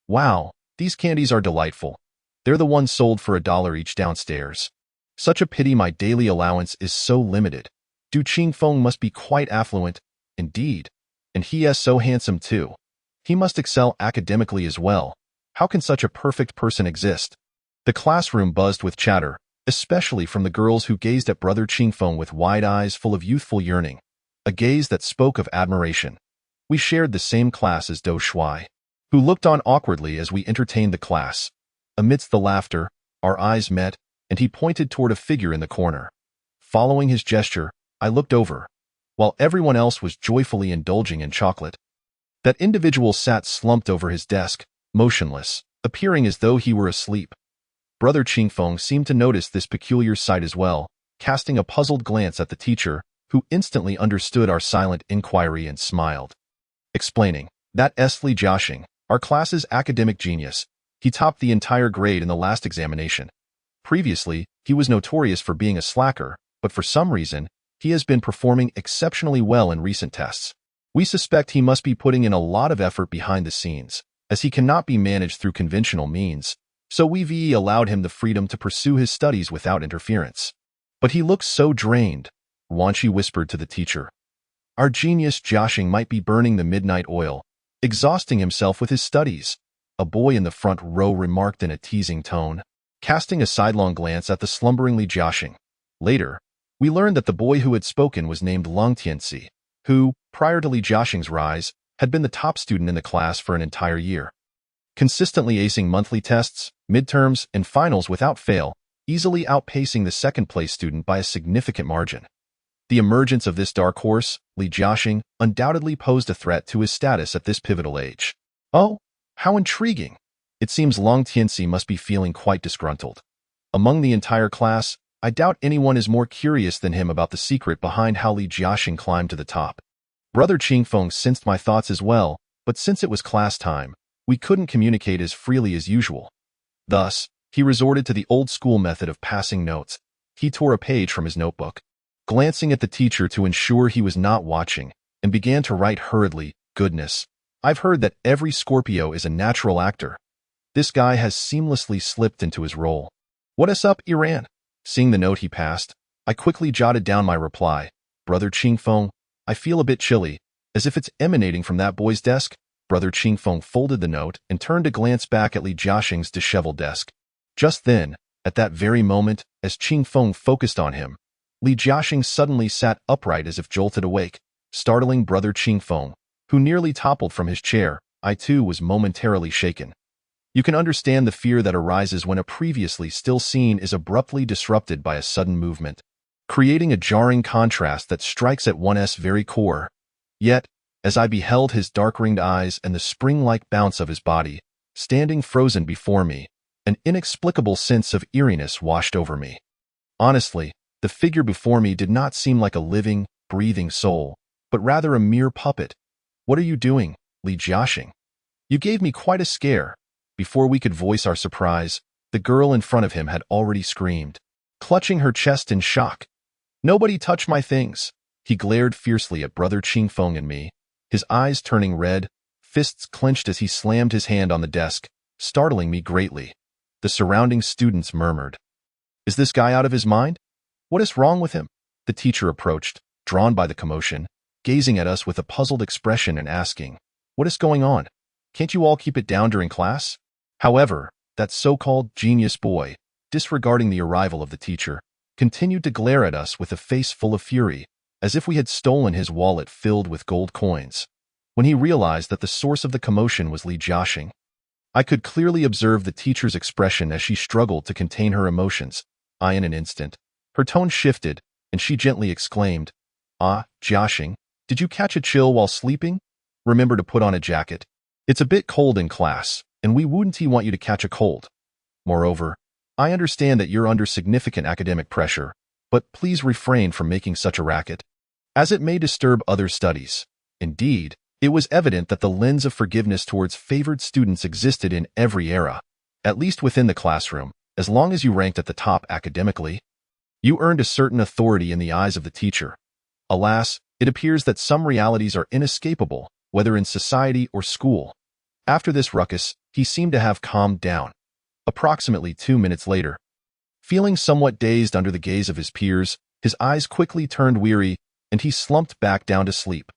Wow, these candies are delightful. They're the ones sold for $1 each downstairs. Such a pity my daily allowance is so limited. Du Qingfeng must be quite affluent, indeed. And he is so handsome too. He must excel academically as well. How can such a perfect person exist? The classroom buzzed with chatter, especially from the girls who gazed at brother Qingfeng with wide eyes full of youthful yearning, a gaze that spoke of admiration. We shared the same class as Do Shuai, who looked on awkwardly as we entertained the class. Amidst the laughter, our eyes met, and he pointed toward a figure in the corner. Following his gesture, I looked over. While everyone else was joyfully indulging in chocolate, that individual sat slumped over his desk, motionless, appearing as though he were asleep. Brother Qingfeng seemed to notice this peculiar sight as well, casting a puzzled glance at the teacher, who instantly understood our silent inquiry and smiled. Explaining, that is Li Jiaxing, our class's academic genius. He topped the entire grade in the last examination. Previously, he was notorious for being a slacker, but for some reason, he has been performing exceptionally well in recent tests. We suspect he must be putting in a lot of effort behind the scenes, as he cannot be managed through conventional means, so we allowed him the freedom to pursue his studies without interference. But he looks so drained, Ruanqi whispered to the teacher. Our genius Jiaxing might be burning the midnight oil. exhausting himself with his studies. A boy in the front row remarked in a teasing tone, casting a sidelong glance at the slumbering Li Jiaxing. Later, we learned that the boy who had spoken was named Long Tianxi, who, prior to Li Jiaxing's rise, had been the top student in the class for an entire year, consistently acing monthly tests, midterms, and finals without fail, easily outpacing the second-place student by a significant margin. The emergence of this dark horse, Li Jiaxing, undoubtedly posed a threat to his status at this pivotal age. Oh, how intriguing! It seems Long Tianxi must be feeling quite disgruntled. Among the entire class, I doubt anyone is more curious than him about the secret behind how Li Jiaxing climbed to the top. Brother Qingfeng sensed my thoughts as well, but since it was class time, we couldn't communicate as freely as usual. Thus, he resorted to the old-school method of passing notes. He tore a page from his notebook, glancing at the teacher to ensure he was not watching, and began to write hurriedly, "Goodness, I've heard that every Scorpio is a natural actor. This guy has seamlessly slipped into his role. What is up, Iran?" Seeing the note he passed, I quickly jotted down my reply. "Brother Qingfeng, I feel a bit chilly, as if it's emanating from that boy's desk." Brother Qingfeng folded the note and turned to glance back at Li Jiaxing's disheveled desk. Just then, at that very moment, as Qingfeng focused on him, Li Jiaxing suddenly sat upright as if jolted awake, startling Brother Qingfeng, who nearly toppled from his chair. I too was momentarily shaken. You can understand the fear that arises when a previously still scene is abruptly disrupted by a sudden movement, creating a jarring contrast that strikes at one's very core. Yet, as I beheld his dark-ringed eyes and the spring-like bounce of his body, standing frozen before me, an inexplicable sense of eeriness washed over me. Honestly, the figure before me did not seem like a living, breathing soul, but rather a mere puppet. "What are you doing, Li Jiaxing? You gave me quite a scare." Before we could voice our surprise, the girl in front of him had already screamed, clutching her chest in shock. "Nobody touch my things!" He glared fiercely at Brother Qingfeng and me, his eyes turning red, fists clenched as he slammed his hand on the desk, startling me greatly. The surrounding students murmured, "Is this guy out of his mind? What is wrong with him?" The teacher approached, drawn by the commotion, gazing at us with a puzzled expression and asking, "What is going on? Can't you all keep it down during class?" However, that so-called genius boy, disregarding the arrival of the teacher, continued to glare at us with a face full of fury, as if we had stolen his wallet filled with gold coins. When he realized that the source of the commotion was Li Jiaxing, I could clearly observe the teacher's expression as she struggled to contain her emotions. In an instant, her tone shifted, and she gently exclaimed, "Ah, Jiaxing, did you catch a chill while sleeping? Remember to put on a jacket. It's a bit cold in class, and we wouldn't want you to catch a cold. Moreover, I understand that you're under significant academic pressure, but please refrain from making such a racket, as it may disturb other studies." Indeed, it was evident that the lens of forgiveness towards favored students existed in every era, at least within the classroom. As long as you ranked at the top academically, you earned a certain authority in the eyes of the teacher. Alas, it appears that some realities are inescapable, whether in society or school. After this ruckus, he seemed to have calmed down. Approximately 2 minutes later, feeling somewhat dazed under the gaze of his peers, his eyes quickly turned weary, and he slumped back down to sleep.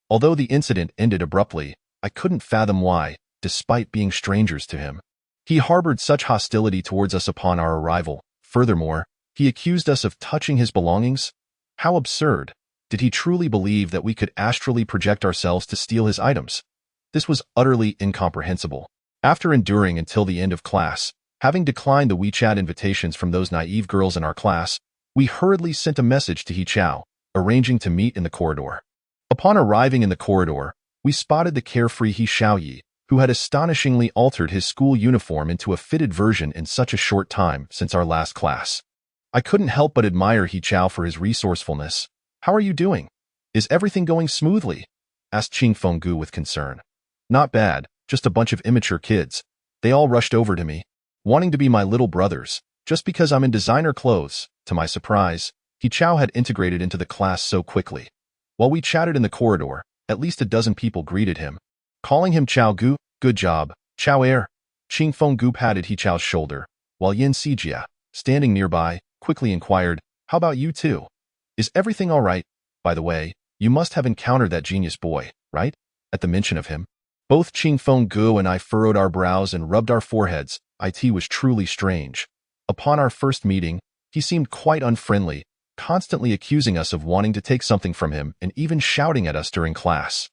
Although the incident ended abruptly, I couldn't fathom why, despite being strangers to him, he harbored such hostility towards us upon our arrival. Furthermore, he accused us of touching his belongings. How absurd! Did he truly believe that we could astrally project ourselves to steal his items? This was utterly incomprehensible. After enduring until the end of class, having declined the WeChat invitations from those naive girls in our class, we hurriedly sent a message to He Chao, arranging to meet in the corridor. Upon arriving in the corridor, we spotted the carefree He Xiaoyi, who had astonishingly altered his school uniform into a fitted version in such a short time since our last class. I couldn't help but admire He Chao for his resourcefulness. "How are you doing? Is everything going smoothly?" asked Qingfeng Gu with concern. "Not bad, just a bunch of immature kids. They all rushed over to me, wanting to be my little brothers, just because I'm in designer clothes." To my surprise, He Chao had integrated into the class so quickly. While we chatted in the corridor, at least a dozen people greeted him, calling him Chao Gu. "Good job, Chao Air." Qingfeng Gu patted He Chao's shoulder, while Yin Sijia, standing nearby, quickly inquired, "How about you two? Is everything all right? By the way, you must have encountered that genius boy, right?" At the mention of him, Both Qingfeng Gu and I furrowed our brows and rubbed our foreheads. It was truly strange. Upon our first meeting, he seemed quite unfriendly, constantly accusing us of wanting to take something from him and even shouting at us during class.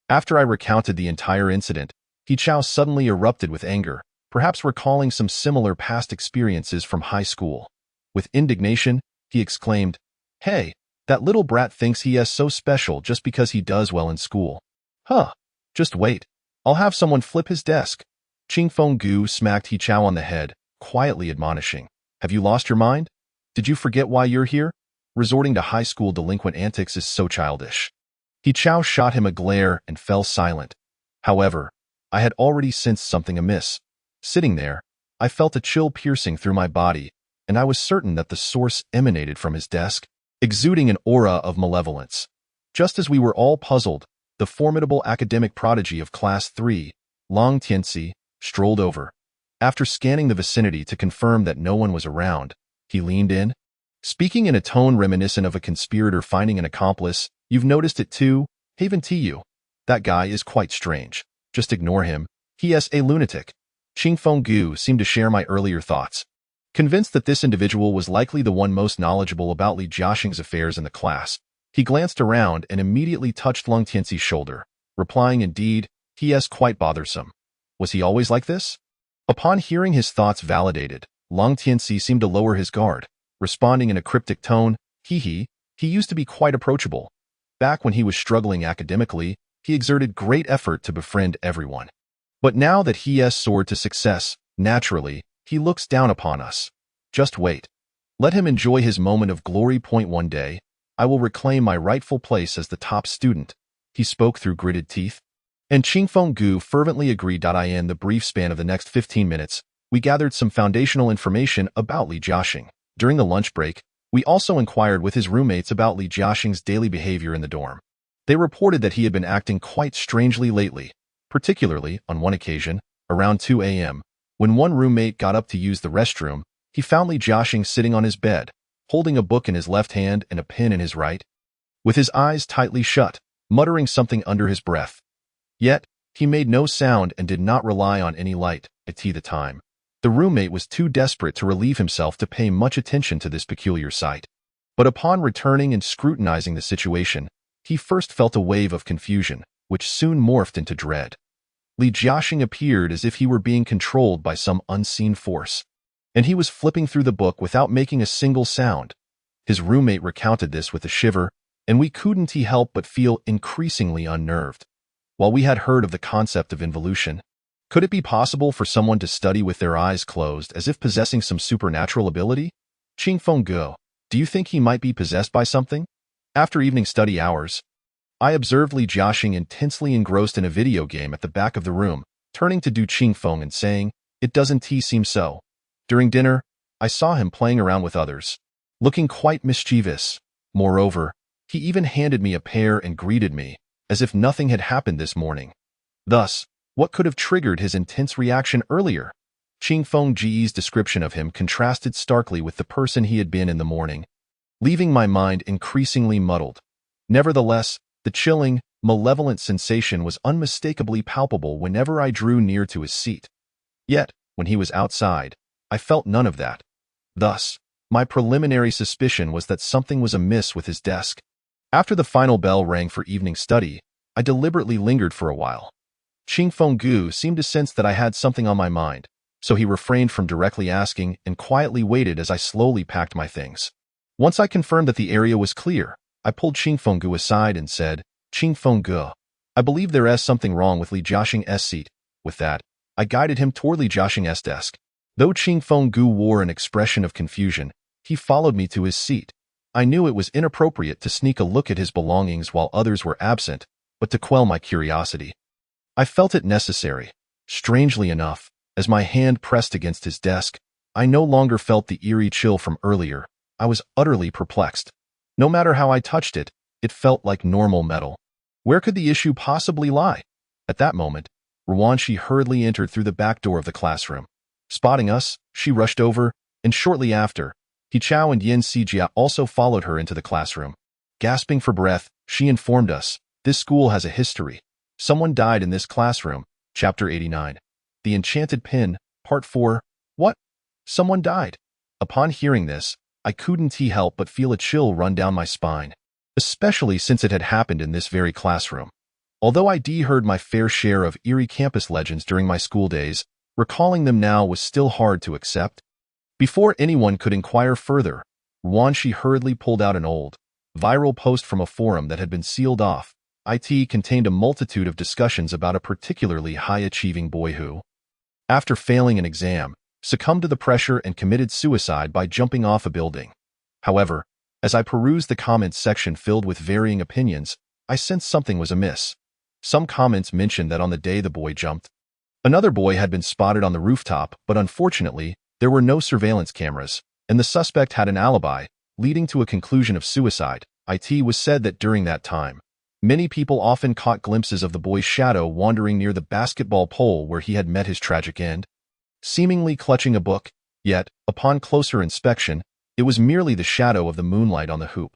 After I recounted the entire incident, He Chao suddenly erupted with anger, perhaps recalling some similar past experiences from high school. With indignation, he exclaimed, "Hey, that little brat thinks he is so special just because he does well in school. Huh, just wait. I'll have someone flip his desk." Qingfeng Gu smacked He Chao on the head, quietly admonishing, "Have you lost your mind? Did you forget why you're here? Resorting to high school delinquent antics is so childish." He Chao shot him a glare and fell silent. However, I had already sensed something amiss. Sitting there, I felt a chill piercing through my body, and I was certain that the source emanated from his desk, exuding an aura of malevolence. Just as we were all puzzled, the formidable academic prodigy of Class 3, Long Tianxi, strolled over. After scanning the vicinity to confirm that no one was around, he leaned in. Speaking in a tone reminiscent of a conspirator finding an accomplice, "You've noticed it too, haven't you? That guy is quite strange. Just ignore him. He is a lunatic." Qingfeng Gu seemed to share my earlier thoughts. Convinced that this individual was likely the one most knowledgeable about Li Jiaxing's affairs in the class, he glanced around and immediately touched Long Tianxi's shoulder, replying, "Indeed, he is quite bothersome. Was he always like this?" Upon hearing his thoughts validated, Long Tianxi seemed to lower his guard, responding in a cryptic tone, He used to be quite approachable. Back when he was struggling academically, he exerted great effort to befriend everyone. But now that he has soared to success, naturally, he looks down upon us. Just wait. Let him enjoy his moment of glory. One day, I will reclaim my rightful place as the top student." He spoke through gritted teeth. And Qingfeng Gu fervently agreed. In the brief span of the next 15 minutes, we gathered some foundational information about Li Jiaxing. During the lunch break, we also inquired with his roommates about Li Jiaxing's daily behavior in the dorm. They reported that he had been acting quite strangely lately, particularly on one occasion, around 2 a.m., when one roommate got up to use the restroom. He found Li Jiaxing sitting on his bed, holding a book in his left hand and a pen in his right, with his eyes tightly shut, muttering something under his breath. Yet, he made no sound and did not rely on any light at the time. The roommate was too desperate to relieve himself to pay much attention to this peculiar sight. But upon returning and scrutinizing the situation, he first felt a wave of confusion, which soon morphed into dread. Li Jiaxing appeared as if he were being controlled by some unseen force, and he was flipping through the book without making a single sound. His roommate recounted this with a shiver, and we couldn't help but feel increasingly unnerved. While we had heard of the concept of involution, could it be possible for someone to study with their eyes closed as if possessing some supernatural ability? Qingfeng Gu, do you think he might be possessed by something? After evening study hours, I observed Li Jiaxing intensely engrossed in a video game at the back of the room, turning to Du Qingfeng and saying, "It doesn't seem so." During dinner, I saw him playing around with others, looking quite mischievous. Moreover, he even handed me a pear and greeted me, as if nothing had happened this morning. Thus, what could have triggered his intense reaction earlier? Qingfeng Ji's description of him contrasted starkly with the person he had been in the morning, leaving my mind increasingly muddled. Nevertheless, the chilling, malevolent sensation was unmistakably palpable whenever I drew near to his seat. Yet, when he was outside, I felt none of that. Thus, my preliminary suspicion was that something was amiss with his desk. After the final bell rang for evening study, I deliberately lingered for a while. Qingfeng Gu seemed to sense that I had something on my mind, so he refrained from directly asking and quietly waited as I slowly packed my things. Once I confirmed that the area was clear, I pulled Qingfeng Gu aside and said, "Qingfeng Gu, I believe there is something wrong with Li Jiaxing's seat." With that, I guided him toward Li Jiaxing's desk. Though Qingfeng Gu wore an expression of confusion, he followed me to his seat. I knew it was inappropriate to sneak a look at his belongings while others were absent, but to quell my curiosity, I felt it necessary. Strangely enough, as my hand pressed against his desk, I no longer felt the eerie chill from earlier. I was utterly perplexed. No matter how I touched it, it felt like normal metal. Where could the issue possibly lie? At that moment, Ruanxi hurriedly entered through the back door of the classroom. Spotting us, she rushed over, and shortly after, He Chao and Yin Sijia also followed her into the classroom. Gasping for breath, she informed us, "This school has a history. Someone died in this classroom. Chapter 89. The Enchanted Pin, Part 4. What? Someone died? Upon hearing this, I couldn't help but feel a chill run down my spine, especially since it had happened in this very classroom. Although I'd heard my fair share of eerie campus legends during my school days, recalling them now was still hard to accept. Before anyone could inquire further, Wanshi hurriedly pulled out an old, viral post from a forum that had been sealed off. It contained a multitude of discussions about a particularly high-achieving boy who, after failing an exam, succumbed to the pressure and committed suicide by jumping off a building. However, as I perused the comments section filled with varying opinions, I sensed something was amiss. Some comments mentioned that on the day the boy jumped, another boy had been spotted on the rooftop, but unfortunately, there were no surveillance cameras, and the suspect had an alibi, leading to a conclusion of suicide. It was said that during that time, many people often caught glimpses of the boy's shadow wandering near the basketball pole where he had met his tragic end, seemingly clutching a book, yet, upon closer inspection, it was merely the shadow of the moonlight on the hoop.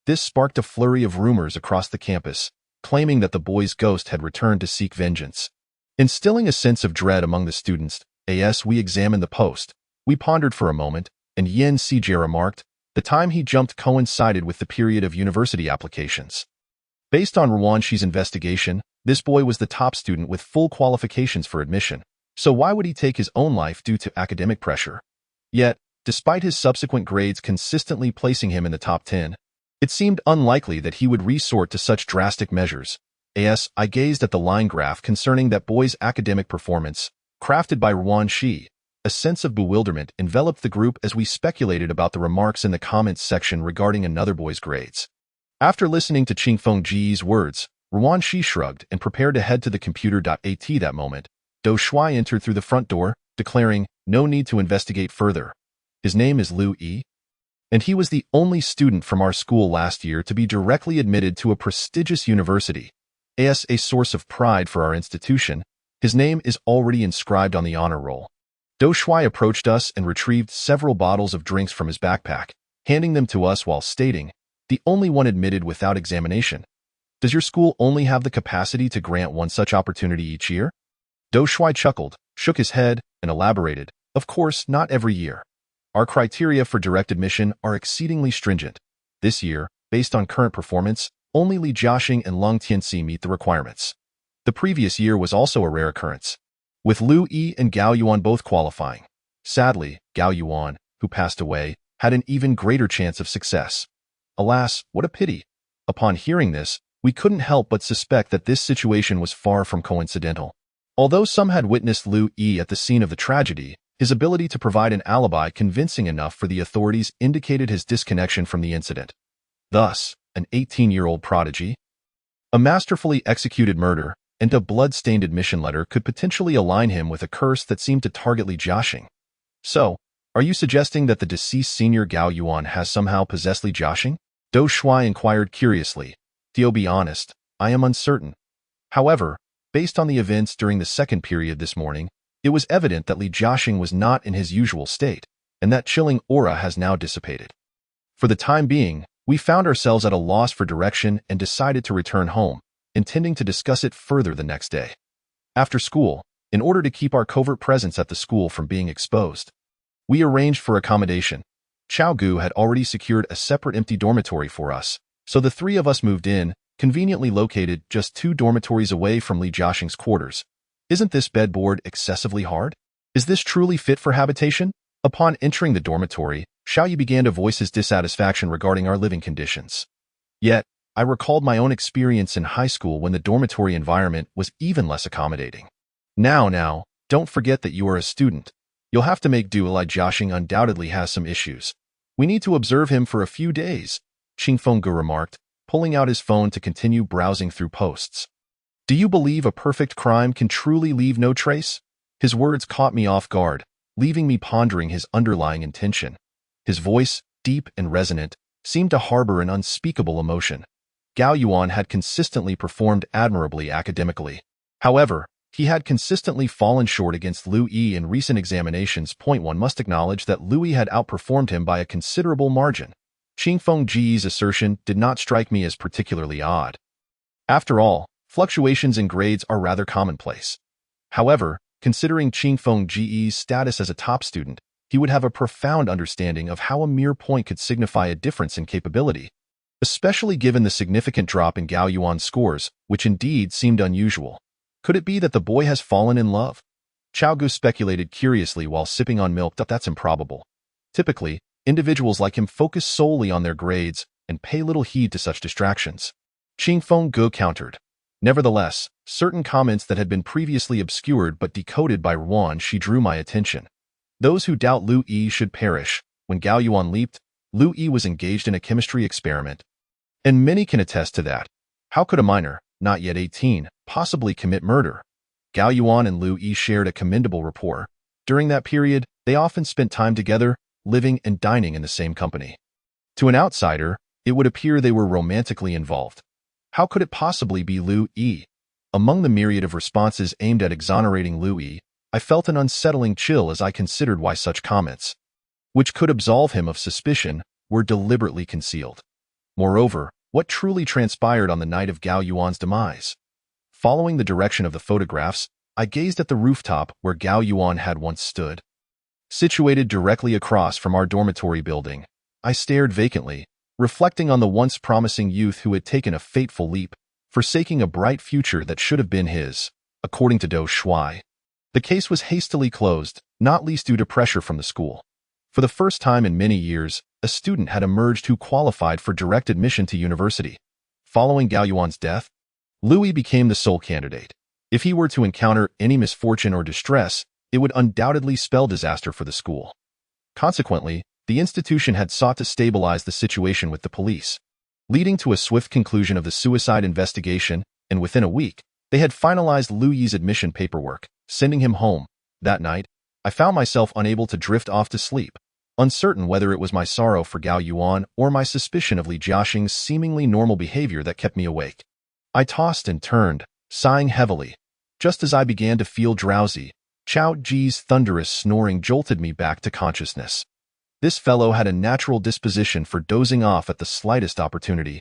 This sparked a flurry of rumors across the campus, claiming that the boy's ghost had returned to seek vengeance. Instilling a sense of dread among the students, as we examined the post, we pondered for a moment, and Yen CJ remarked, the time he jumped coincided with the period of university applications. Based on Rwanshi's investigation, this boy was the top student with full qualifications for admission, so why would he take his own life due to academic pressure? Yet, despite his subsequent grades consistently placing him in the top 10, it seemed unlikely that he would resort to such drastic measures. As I gazed at the line graph concerning that boy's academic performance, crafted by Rwanshi, a sense of bewilderment enveloped the group as we speculated about the remarks in the comments section regarding another boy's grades. After listening to Qingfeng Ji's words, Rwanshi shrugged and prepared to head to the computer.at that moment. Do Shui entered through the front door, declaring, no need to investigate further. His name is Liu Yi, and he was the only student from our school last year to be directly admitted to a prestigious university. As a source of pride for our institution, his name is already inscribed on the honor roll. Do Shui approached us and retrieved several bottles of drinks from his backpack, handing them to us while stating, the only one admitted without examination. Does your school only have the capacity to grant one such opportunity each year? Do Shui chuckled, shook his head, and elaborated, of course, not every year. Our criteria for direct admission are exceedingly stringent. This year, based on current performance, only Li Jiaxing and Leng Tianxi meet the requirements. The previous year was also a rare occurrence, with Liu Yi and Gao Yuan both qualifying. Sadly, Gao Yuan, who passed away, had an even greater chance of success. Alas, what a pity. Upon hearing this, we couldn't help but suspect that this situation was far from coincidental. Although some had witnessed Liu Yi at the scene of the tragedy, his ability to provide an alibi convincing enough for the authorities indicated his disconnection from the incident. Thus, an 18-year-old prodigy, a masterfully executed murder, and a blood-stained admission letter could potentially align him with a curse that seemed to target Li Jiaxing. So, are you suggesting that the deceased senior Gao Yuan has somehow possessed Li Jiaxing? Do Shui inquired curiously. To be honest, I am uncertain. However, based on the events during the second period this morning, it was evident that Li Jiaxing was not in his usual state, and that chilling aura has now dissipated. For the time being, we found ourselves at a loss for direction and decided to return home, intending to discuss it further the next day. After school, in order to keep our covert presence at the school from being exposed, we arranged for accommodation. Chao Gu had already secured a separate empty dormitory for us, so the three of us moved in, conveniently located just 2 dormitories away from Li Jiaxing's quarters. Isn't this bedboard excessively hard? Is this truly fit for habitation? Upon entering the dormitory, Xiaoyi began to voice his dissatisfaction regarding our living conditions. Yet, I recalled my own experience in high school when the dormitory environment was even less accommodating. Now, don't forget that you are a student. You'll have to make do. Li Jiaxing undoubtedly has some issues. We need to observe him for a few days, Qingfeng Gu remarked, pulling out his phone to continue browsing through posts. Do you believe a perfect crime can truly leave no trace? His words caught me off guard, leaving me pondering his underlying intention. His voice, deep and resonant, seemed to harbor an unspeakable emotion. Gao Yuan had consistently performed admirably academically. However, he had consistently fallen short against Liu Yi in recent examinations. One must acknowledge that Liu Yi had outperformed him by a considerable margin. Qingfeng Ji's assertion did not strike me as particularly odd. After all, fluctuations in grades are rather commonplace. However, considering Qingfeng Ge's status as a top student, he would have a profound understanding of how a mere point could signify a difference in capability, especially given the significant drop in Gao Yuan's scores, which indeed seemed unusual. Could it be that the boy has fallen in love? Chao Gu speculated curiously while sipping on milk. That's improbable. Typically, individuals like him focus solely on their grades and pay little heed to such distractions. Qingfeng Gu countered. Nevertheless, certain comments that had been previously obscured but decoded by Ruan Shi drew my attention. Those who doubt Lu Yi should perish. When Gao Yuan leaped, Lu Yi was engaged in a chemistry experiment. And many can attest to that. How could a minor, not yet 18, possibly commit murder? Gao Yuan and Lu Yi shared a commendable rapport. During that period, they often spent time together, living and dining in the same company. To an outsider, it would appear they were romantically involved. How could it possibly be Lu Yi? Among the myriad of responses aimed at exonerating Lu Yi, I felt an unsettling chill as I considered why such comments, which could absolve him of suspicion, were deliberately concealed. Moreover, what truly transpired on the night of Gao Yuan's demise? Following the direction of the photographs, I gazed at the rooftop where Gao Yuan had once stood. Situated directly across from our dormitory building, I stared vacantly, reflecting on the once promising youth who had taken a fateful leap, forsaking a bright future that should have been his, according to Dou Shuai. The case was hastily closed, not least due to pressure from the school. For the first time in many years, a student had emerged who qualified for direct admission to university. Following Gao Yuan's death, Lu Yi became the sole candidate. If he were to encounter any misfortune or distress, it would undoubtedly spell disaster for the school. Consequently, the institution had sought to stabilize the situation with the police, leading to a swift conclusion of the suicide investigation, and within a week, they had finalized Lu Yi's admission paperwork, sending him home. That night, I found myself unable to drift off to sleep, uncertain whether it was my sorrow for Gao Yuan or my suspicion of Li Jiaxing's seemingly normal behavior that kept me awake. I tossed and turned, sighing heavily. Just as I began to feel drowsy, Chao Ji's thunderous snoring jolted me back to consciousness. This fellow had a natural disposition for dozing off at the slightest opportunity,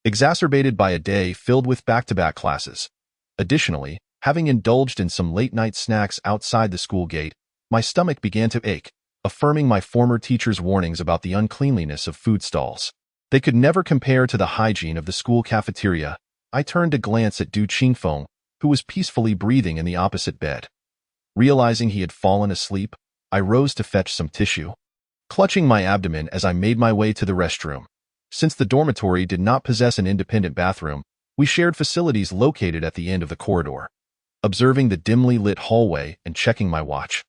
exacerbated by a day filled with back-to-back classes. Additionally, having indulged in some late-night snacks outside the school gate, my stomach began to ache, affirming my former teacher's warnings about the uncleanliness of food stalls. They could never compare to the hygiene of the school cafeteria. I turned to glance at Du Qingfeng, who was peacefully breathing in the opposite bed. Realizing he had fallen asleep, I rose to fetch some tissue, clutching my abdomen as I made my way to the restroom. Since the dormitory did not possess an independent bathroom, we shared facilities located at the end of the corridor. Observing the dimly lit hallway and checking my watch,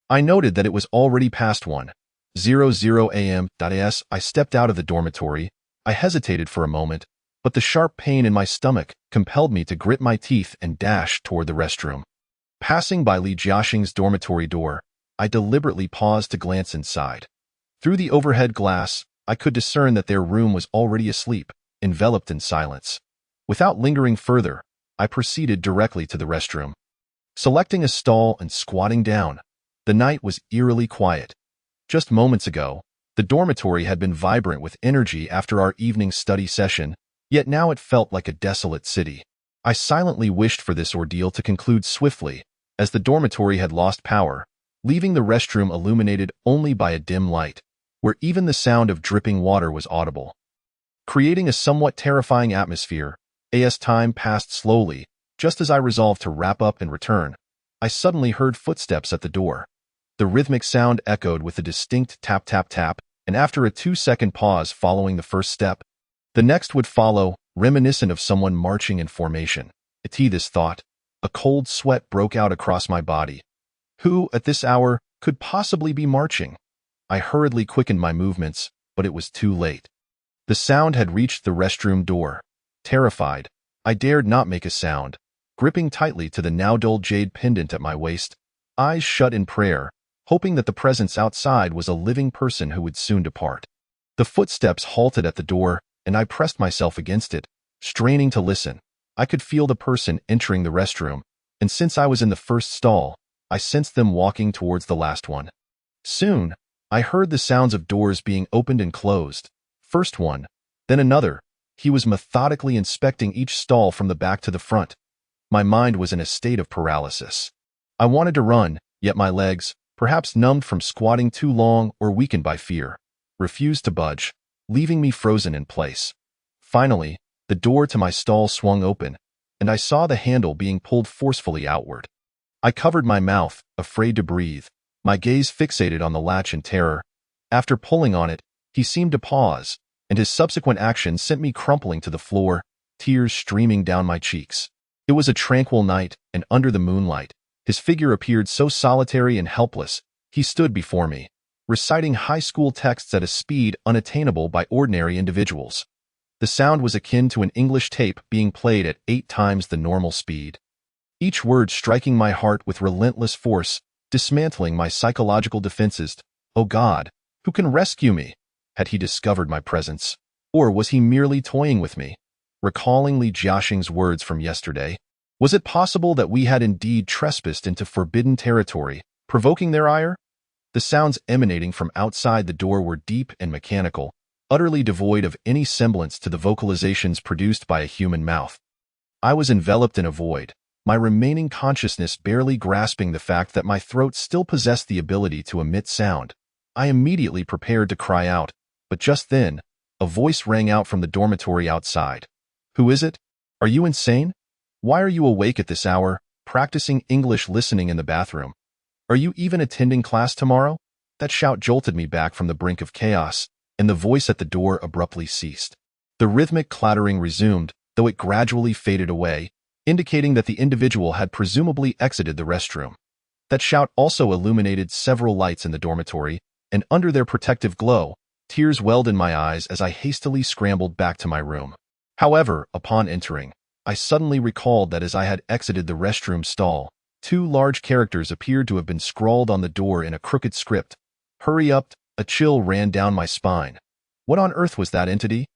I noted that it was already past 1:00 a.m. As I stepped out of the dormitory, I hesitated for a moment, but the sharp pain in my stomach compelled me to grit my teeth and dash toward the restroom. Passing by Li Jiaxing's dormitory door, I deliberately paused to glance inside. Through the overhead glass, I could discern that their room was already asleep, enveloped in silence. Without lingering further, I proceeded directly to the restroom. Selecting a stall and squatting down, the night was eerily quiet. Just moments ago, the dormitory had been vibrant with energy after our evening study session, yet now it felt like a desolate city. I silently wished for this ordeal to conclude swiftly, as the dormitory had lost power, leaving the restroom illuminated only by a dim light, where even the sound of dripping water was audible, creating a somewhat terrifying atmosphere. As time passed slowly, just as I resolved to wrap up and return, I suddenly heard footsteps at the door. The rhythmic sound echoed with a distinct tap-tap-tap, and after a 2-second pause following the first step, the next would follow, reminiscent of someone marching in formation. This thought, a cold sweat broke out across my body. Who, at this hour, could possibly be marching? I hurriedly quickened my movements, but it was too late. The sound had reached the restroom door. Terrified, I dared not make a sound, gripping tightly to the now dull jade pendant at my waist, eyes shut in prayer, hoping that the presence outside was a living person who would soon depart. The footsteps halted at the door, and I pressed myself against it, straining to listen. I could feel the person entering the restroom, and since I was in the first stall, I sensed them walking towards the last one. Soon, I heard the sounds of doors being opened and closed. First one, then another, He was methodically inspecting each stall from the back to the front. My mind was in a state of paralysis. I wanted to run, yet my legs, perhaps numbed from squatting too long or weakened by fear, refused to budge, leaving me frozen in place. Finally, the door to my stall swung open, and I saw the handle being pulled forcefully outward. I covered my mouth, afraid to breathe, my gaze fixated on the latch in terror. After pulling on it, he seemed to pause, and his subsequent action sent me crumpling to the floor, tears streaming down my cheeks. It was a tranquil night, and under the moonlight, his figure appeared so solitary and helpless. He stood before me, reciting high school texts at a speed unattainable by ordinary individuals. The sound was akin to an English tape being played at 8 times the normal speed. Each word striking my heart with relentless force, dismantling my psychological defenses. Oh God, who can rescue me? Had he discovered my presence? Or was he merely toying with me? Recalling Li Jiaxing's words from yesterday, was it possible that we had indeed trespassed into forbidden territory, provoking their ire? The sounds emanating from outside the door were deep and mechanical, utterly devoid of any semblance to the vocalizations produced by a human mouth. I was enveloped in a void, my remaining consciousness barely grasping the fact that my throat still possessed the ability to emit sound. I immediately prepared to cry out, but just then, a voice rang out from the dormitory outside. Who is it? Are you insane? Why are you awake at this hour, practicing English listening in the bathroom? Are you even attending class tomorrow? That shout jolted me back from the brink of chaos, and the voice at the door abruptly ceased. The rhythmic clattering resumed, though it gradually faded away, indicating that the individual had presumably exited the restroom. That shout also illuminated several lights in the dormitory, and under their protective glow, tears welled in my eyes as I hastily scrambled back to my room. However, upon entering, I suddenly recalled that as I had exited the restroom stall, 2 large characters appeared to have been scrawled on the door in a crooked script. Hurry up! A chill ran down my spine. What on earth was that entity?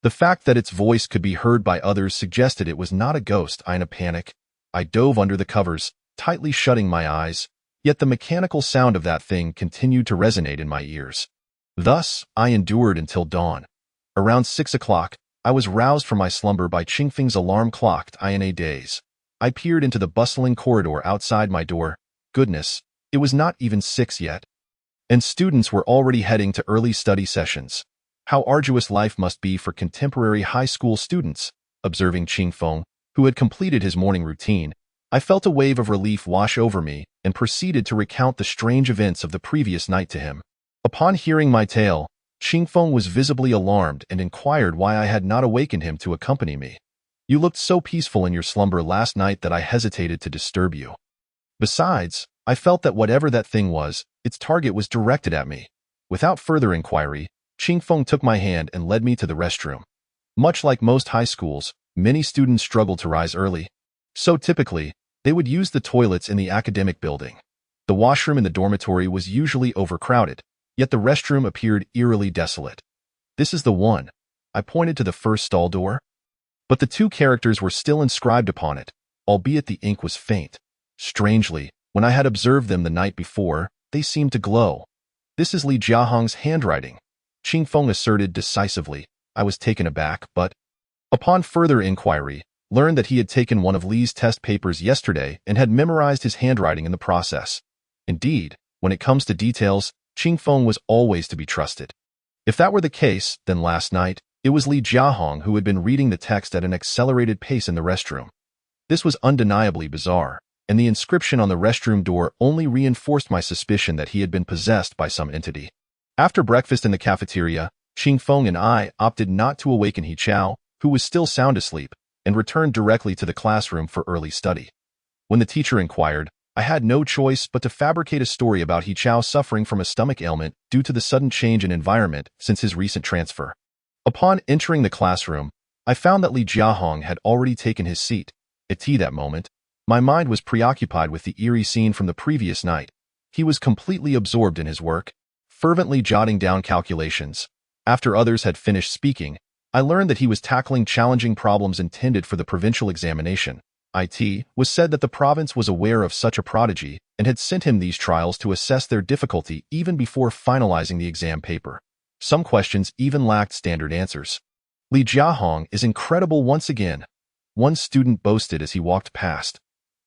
The fact that its voice could be heard by others suggested it was not a ghost. In a panic, I dove under the covers, tightly shutting my eyes, yet the mechanical sound of that thing continued to resonate in my ears. Thus, I endured until dawn. Around 6 o'clock, I was roused from my slumber by Qingfeng's alarm clock. In a daze, I peered into the bustling corridor outside my door. Goodness, it was not even 6 yet. And students were already heading to early study sessions. How arduous life must be for contemporary high school students. Observing Qingfeng, who had completed his morning routine, I felt a wave of relief wash over me and proceeded to recount the strange events of the previous night to him. Upon hearing my tale, Qingfeng was visibly alarmed and inquired why I had not awakened him to accompany me. You looked so peaceful in your slumber last night that I hesitated to disturb you. Besides, I felt that whatever that thing was, its target was directed at me. Without further inquiry, Qingfeng took my hand and led me to the restroom. Much like most high schools, many students struggled to rise early. So typically, they would use the toilets in the academic building. The washroom in the dormitory was usually overcrowded, yet the restroom appeared eerily desolate. This is the one. I pointed to the first stall door. But the 2 characters were still inscribed upon it, albeit the ink was faint. Strangely, when I had observed them the night before, they seemed to glow. This is Li Jiahong's handwriting, Qingfeng asserted decisively. I was taken aback, but, upon further inquiry, learned that he had taken one of Li's test papers yesterday and had memorized his handwriting in the process. Indeed, when it comes to details, Qingfeng was always to be trusted. If that were the case, then last night, it was Li Jiahong who had been reading the text at an accelerated pace in the restroom. This was undeniably bizarre, and the inscription on the restroom door only reinforced my suspicion that he had been possessed by some entity. After breakfast in the cafeteria, Qingfeng and I opted not to awaken He Chao, who was still sound asleep, and returned directly to the classroom for early study. When the teacher inquired, I had no choice but to fabricate a story about He Chao suffering from a stomach ailment due to the sudden change in environment since his recent transfer. Upon entering the classroom, I found that Li Jiahong had already taken his seat. At tea that moment, my mind was preoccupied with the eerie scene from the previous night. He was completely absorbed in his work, fervently jotting down calculations. After others had finished speaking, I learned that he was tackling challenging problems intended for the provincial examination. It was said that the province was aware of such a prodigy and had sent him these trials to assess their difficulty even before finalizing the exam paper. Some questions even lacked standard answers. Li Jiahong is incredible once again, one student boasted as he walked past.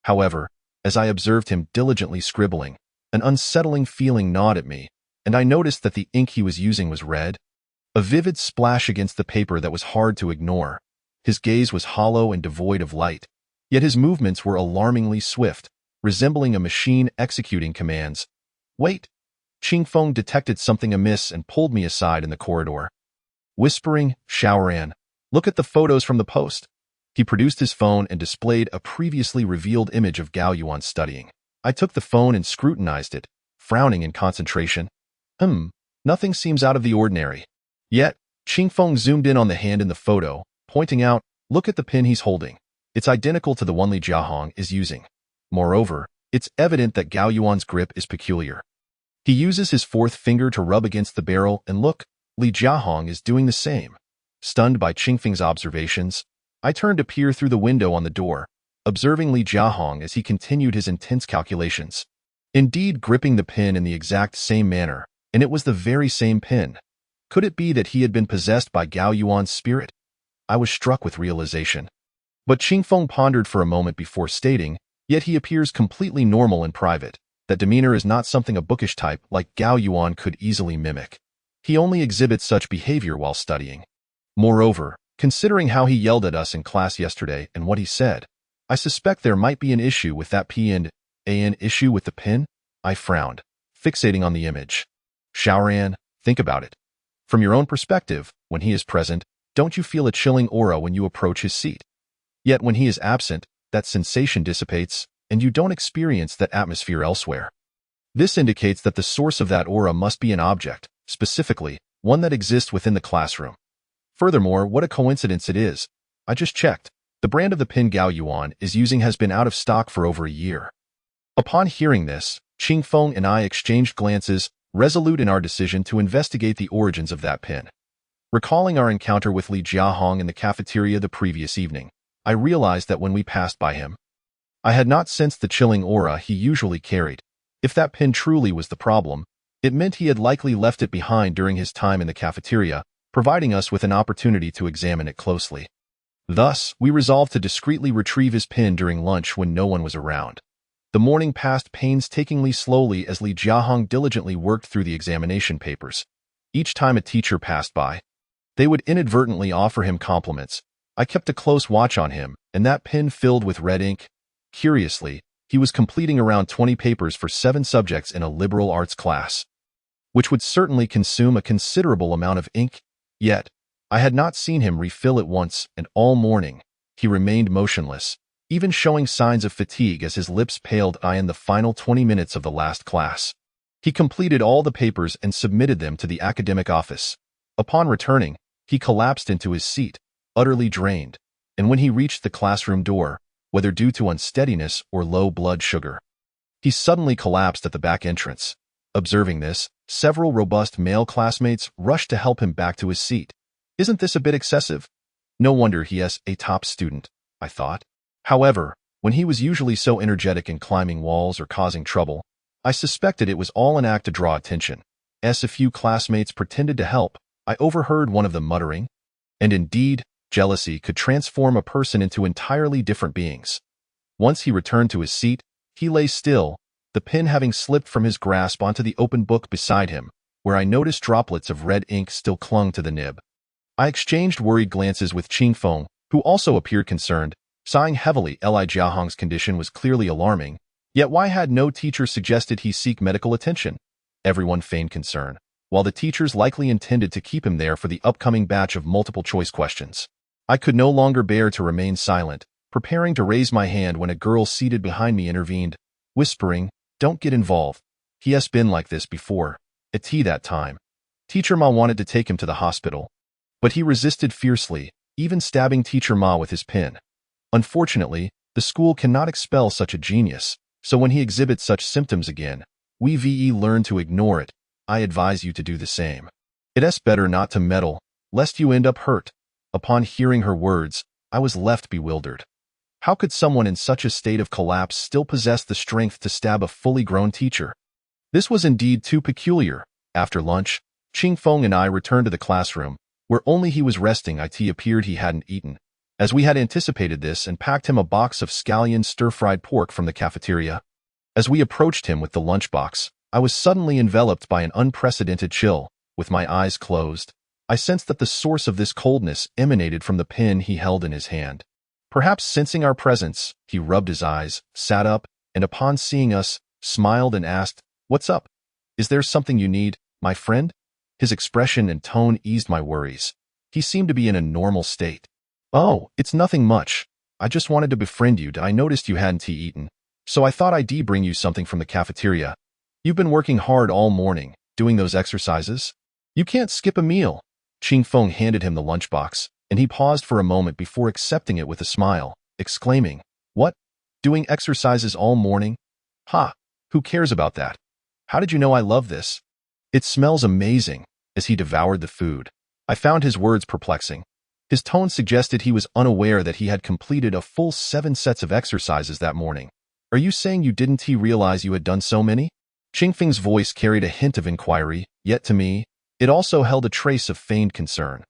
However, as I observed him diligently scribbling, an unsettling feeling gnawed at me, and I noticed that the ink he was using was red, a vivid splash against the paper that was hard to ignore. His gaze was hollow and devoid of light, yet his movements were alarmingly swift, resembling a machine executing commands. Wait! Qingfeng detected something amiss and pulled me aside in the corridor. Whispering, Xiaoran, look at the photos from the post. He produced his phone and displayed a previously revealed image of Gao Yuan studying. I took the phone and scrutinized it, frowning in concentration. Nothing seems out of the ordinary. Yet, Qingfeng zoomed in on the hand in the photo, pointing out, look at the pin he's holding. It's identical to the one Li Jiahong is using. Moreover, it's evident that Gao Yuan's grip is peculiar. He uses his fourth finger to rub against the barrel, and look, Li Jiahong is doing the same. Stunned by Qingfeng's observations, I turned to peer through the window on the door, observing Li Jiahong as he continued his intense calculations. Indeed, gripping the pin in the exact same manner, and it was the very same pin. Could it be that he had been possessed by Gao Yuan's spirit? I was struck with realization. But Qingfeng pondered for a moment before stating, yet he appears completely normal in private. That demeanor is not something a bookish type like Gao Yuan could easily mimic. He only exhibits such behavior while studying. Moreover, considering how he yelled at us in class yesterday and what he said, I suspect there might be an issue with that an issue with the pin? I frowned, fixating on the image. Xiaoran, think about it. From your own perspective, when he is present, don't you feel a chilling aura when you approach his seat? Yet when he is absent, that sensation dissipates, and you don't experience that atmosphere elsewhere. This indicates that the source of that aura must be an object, specifically, one that exists within the classroom. Furthermore, what a coincidence it is. I just checked. The brand of the pin Gao Yuan is using has been out of stock for over a year. Upon hearing this, Qingfeng and I exchanged glances, resolute in our decision to investigate the origins of that pin. Recalling our encounter with Li Jiahong in the cafeteria the previous evening, I realized that when we passed by him, I had not sensed the chilling aura he usually carried. If that pin truly was the problem, it meant he had likely left it behind during his time in the cafeteria, providing us with an opportunity to examine it closely. Thus, we resolved to discreetly retrieve his pin during lunch when no one was around. The morning passed painstakingly slowly as Li Jiahong diligently worked through the examination papers. Each time a teacher passed by, they would inadvertently offer him compliments. I kept a close watch on him, and that pin filled with red ink. Curiously, he was completing around 20 papers for 7 subjects in a liberal arts class, which would certainly consume a considerable amount of ink. Yet, I had not seen him refill it once, and all morning, he remained motionless, even showing signs of fatigue as his lips paled in the final 20 minutes of the last class. He completed all the papers and submitted them to the academic office. Upon returning, he collapsed into his seat, utterly drained, and when he reached the classroom door, whether due to unsteadiness or low blood sugar, he suddenly collapsed at the back entrance. Observing this, several robust male classmates rushed to help him back to his seat. Isn't this a bit excessive? No wonder he is a top student, I thought. However, when he was usually so energetic in climbing walls or causing trouble, I suspected it was all an act to draw attention. As a few classmates pretended to help, I overheard one of them muttering, and indeed, jealousy could transform a person into entirely different beings. Once he returned to his seat, he lay still, the pen having slipped from his grasp onto the open book beside him, where I noticed droplets of red ink still clung to the nib. I exchanged worried glances with Qingfeng, who also appeared concerned, sighing heavily. Li Jiahong's condition was clearly alarming, yet why had no teacher suggested he seek medical attention? Everyone feigned concern, while the teachers likely intended to keep him there for the upcoming batch of multiple-choice questions. I could no longer bear to remain silent, preparing to raise my hand when a girl seated behind me intervened, whispering, "Don't get involved. He has been like this before. At tea that time. Teacher Ma wanted to take him to the hospital, but he resisted fiercely, even stabbing Teacher Ma with his pen. Unfortunately, the school cannot expel such a genius, so when he exhibits such symptoms again, we learn to ignore it. I advise you to do the same. It's better not to meddle, lest you end up hurt." Upon hearing her words, I was left bewildered. How could someone in such a state of collapse still possess the strength to stab a fully grown teacher? This was indeed too peculiar. After lunch, Qingfeng and I returned to the classroom, Where only he was resting, it appeared he hadn't eaten, as we had anticipated this and packed him a box of scallion stir-fried pork from the cafeteria. As we approached him with the lunchbox, I was suddenly enveloped by an unprecedented chill. With my eyes closed, I sensed that the source of this coldness emanated from the pin he held in his hand. Perhaps sensing our presence, he rubbed his eyes, sat up, and upon seeing us, smiled and asked, "What's up? Is there something you need, my friend?" His expression and tone eased my worries. He seemed to be in a normal state. "Oh, it's nothing much. I just wanted to befriend you. I noticed you hadn't eaten, so I thought I'd bring you something from the cafeteria. You've been working hard all morning, doing those exercises. You can't skip a meal." Ching Feng handed him the lunchbox, and he paused for a moment before accepting it with a smile, exclaiming, "What? Doing exercises all morning? Ha! Who cares about that? How did you know I love this? It smells amazing." As he devoured the food, I found his words perplexing. His tone suggested he was unaware that he had completed a full 7 sets of exercises that morning. "Are you saying you didn't realize you had done so many?" Ching Feng's voice carried a hint of inquiry, yet to me, it also held a trace of feigned concern.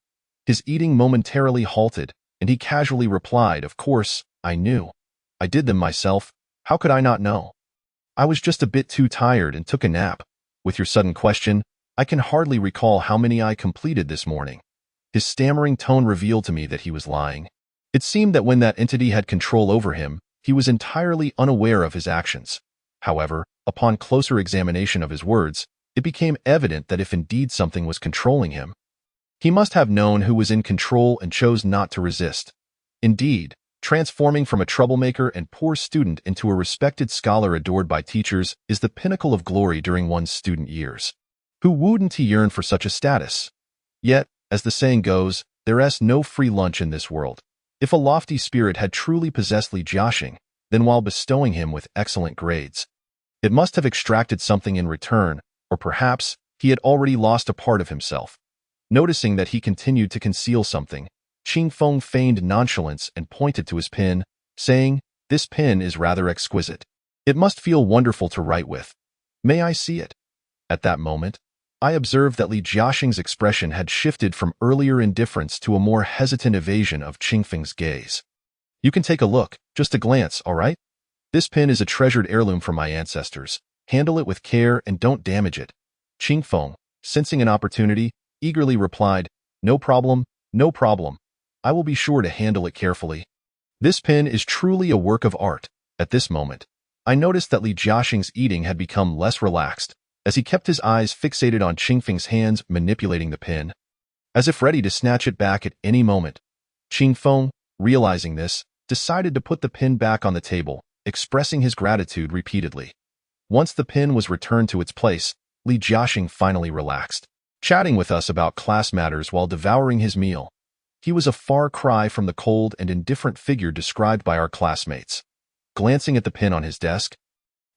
His eating momentarily halted, and he casually replied, "Of course, I knew. I did them myself. How could I not know? I was just a bit too tired and took a nap. With your sudden question, I can hardly recall how many I completed this morning." His stammering tone revealed to me that he was lying. It seemed that when that entity had control over him, he was entirely unaware of his actions. However, upon closer examination of his words, it became evident that if indeed something was controlling him, he must have known who was in control and chose not to resist. Indeed, transforming from a troublemaker and poor student into a respected scholar adored by teachers is the pinnacle of glory during one's student years. Who wouldn't yearn for such a status? Yet, as the saying goes, there's no free lunch in this world. If a lofty spirit had truly possessed Li Jiaxing, then while bestowing him with excellent grades, it must have extracted something in return, or perhaps he had already lost a part of himself. Noticing that he continued to conceal something, Ching Feng feigned nonchalance and pointed to his pen, saying, "This pen is rather exquisite. It must feel wonderful to write with. May I see it?" At that moment, I observed that Li Jiaxing's expression had shifted from earlier indifference to a more hesitant evasion of Ching Feng's gaze. "You can take a look, just a glance, all right? This pen is a treasured heirloom from my ancestors. Handle it with care and don't damage it." Ching Feng, sensing an opportunity, eagerly replied, "No problem, no problem. I will be sure to handle it carefully." This pen is truly a work of art. At this moment, I noticed that Li Jiaxing's eating had become less relaxed, as he kept his eyes fixated on Ching Feng's hands manipulating the pen, as if ready to snatch it back at any moment. Ching Feng, realizing this, decided to put the pen back on the table, expressing his gratitude repeatedly. Once the pen was returned to its place, Li Jiaxing finally relaxed, chatting with us about class matters while devouring his meal. He was a far cry from the cold and indifferent figure described by our classmates. Glancing at the pen on his desk,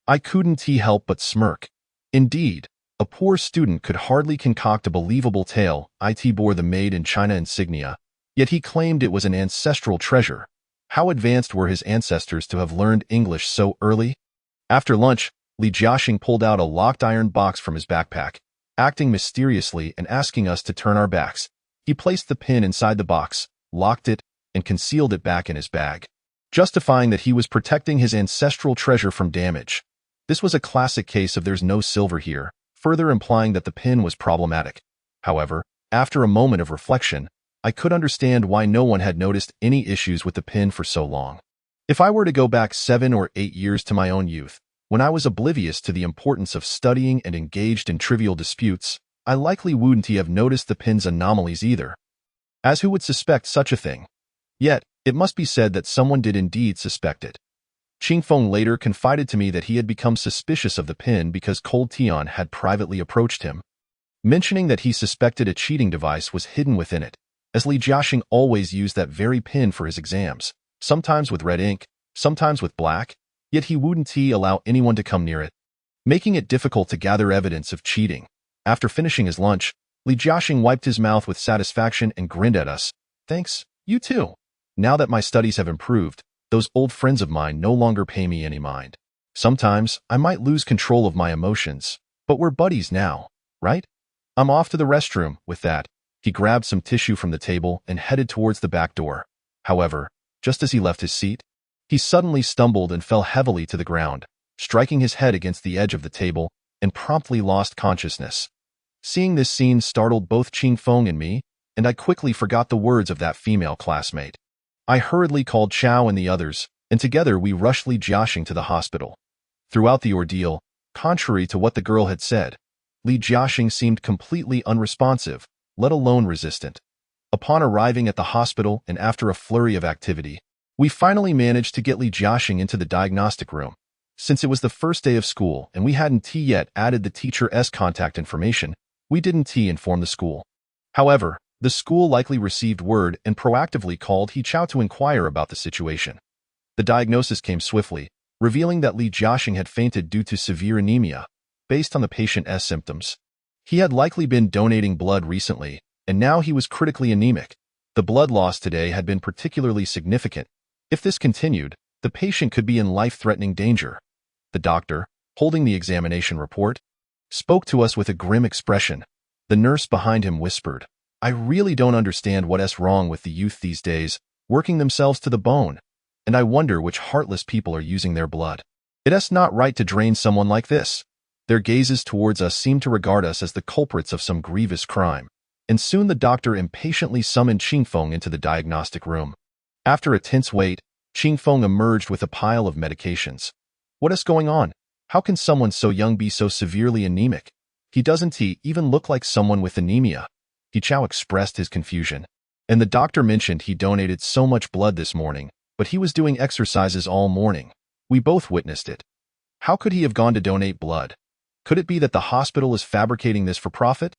I couldn't help but smirk. Indeed, a poor student could hardly concoct a believable tale. It bore the Made in China insignia, yet he claimed it was an ancestral treasure. How advanced were his ancestors to have learned English so early? After lunch, Li Jiaxing pulled out a locked iron box from his backpack, acting mysteriously and asking us to turn our backs. He placed the pen inside the box, locked it, and concealed it back in his bag, justifying that he was protecting his ancestral treasure from damage. This was a classic case of "there's no silver here," further implying that the pen was problematic. However, after a moment of reflection, I could understand why no one had noticed any issues with the pen for so long. If I were to go back 7 or 8 years to my own youth, when I was oblivious to the importance of studying and engaged in trivial disputes, I likely wouldn't have noticed the pen's anomalies either. As who would suspect such a thing? Yet, it must be said that someone did indeed suspect it. Ching Feng later confided to me that he had become suspicious of the pen because Cold Tian had privately approached him, mentioning that he suspected a cheating device was hidden within it, as Li Jiaxing always used that very pen for his exams, sometimes with red ink, sometimes with black, yet he wouldn't allow anyone to come near it, making it difficult to gather evidence of cheating. After finishing his lunch, Li Jiaxing wiped his mouth with satisfaction and grinned at us. "Thanks, you too. Now that my studies have improved, those old friends of mine no longer pay me any mind. Sometimes I might lose control of my emotions, but we're buddies now, right? I'm off to the restroom." With that, He grabbed some tissue from the table and headed towards the back door. However, just as he left his seat, he suddenly stumbled and fell heavily to the ground, striking his head against the edge of the table and promptly lost consciousness. Seeing this scene startled both Qingfeng and me, and I quickly forgot the words of that female classmate. I hurriedly called Chao and the others, and together we rushed Li Jiaxing to the hospital. Throughout the ordeal, contrary to what the girl had said, Li Jiaxing seemed completely unresponsive, let alone resistant. Upon arriving at the hospital and after a flurry of activity, we finally managed to get Li Jiaxing into the diagnostic room. Since it was the first day of school and we hadn't yet added the teacher's contact information, we didn't inform the school. However, the school likely received word and proactively called He Chao to inquire about the situation. The diagnosis came swiftly, revealing that Li Jiaxing had fainted due to severe anemia, based on the patient's symptoms. He had likely been donating blood recently, and now he was critically anemic. The blood loss today had been particularly significant. If this continued, the patient could be in life-threatening danger. The doctor, holding the examination report, spoke to us with a grim expression. The nurse behind him whispered, "I really don't understand what's wrong with the youth these days, working themselves to the bone. And I wonder which heartless people are using their blood. It's not right to drain someone like this." Their gazes towards us seemed to regard us as the culprits of some grievous crime. And soon the doctor impatiently summoned Qingfeng into the diagnostic room. After a tense wait, Qingfeng emerged with a pile of medications. "What is going on? How can someone so young be so severely anemic? He doesn't even look like someone with anemia." He Chao expressed his confusion. And the doctor mentioned he donated so much blood this morning, but he was doing exercises all morning. We both witnessed it. How could he have gone to donate blood? Could it be that the hospital is fabricating this for profit?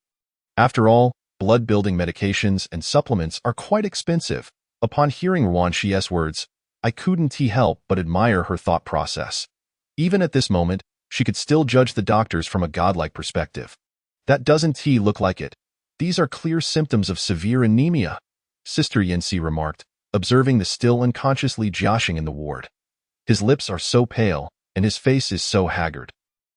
After all, blood-building medications and supplements are quite expensive. Upon hearing Yuan Xi's words, I couldn't help but admire her thought process. Even at this moment, she could still judge the doctors from a godlike perspective. "That doesn't look like it. These are clear symptoms of severe anemia," Sister Yanxi remarked, observing the still unconscious Li Jiaxing in the ward. "His lips are so pale, and his face is so haggard.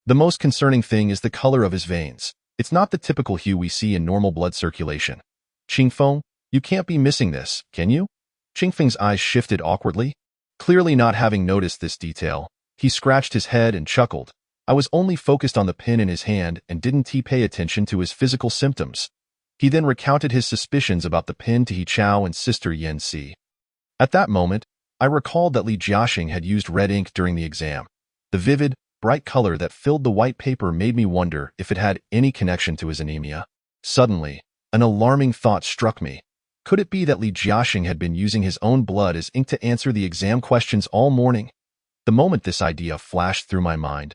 The most concerning thing is the color of his veins. It's not the typical hue we see in normal blood circulation. Qingfeng, you can't be missing this, can you?" Qingfeng's eyes shifted awkwardly. Clearly not having noticed this detail, he scratched his head and chuckled. I was only focused on the pin in his hand and didn't pay attention to his physical symptoms. He then recounted his suspicions about the pin to He Chao and Sister Yanxi. At that moment, I recalled that Li Jiaxing had used red ink during the exam. The vivid, bright color that filled the white paper made me wonder if it had any connection to his anemia. Suddenly, an alarming thought struck me. Could it be that Li Jiaxing had been using his own blood as ink to answer the exam questions all morning? The moment this idea flashed through my mind,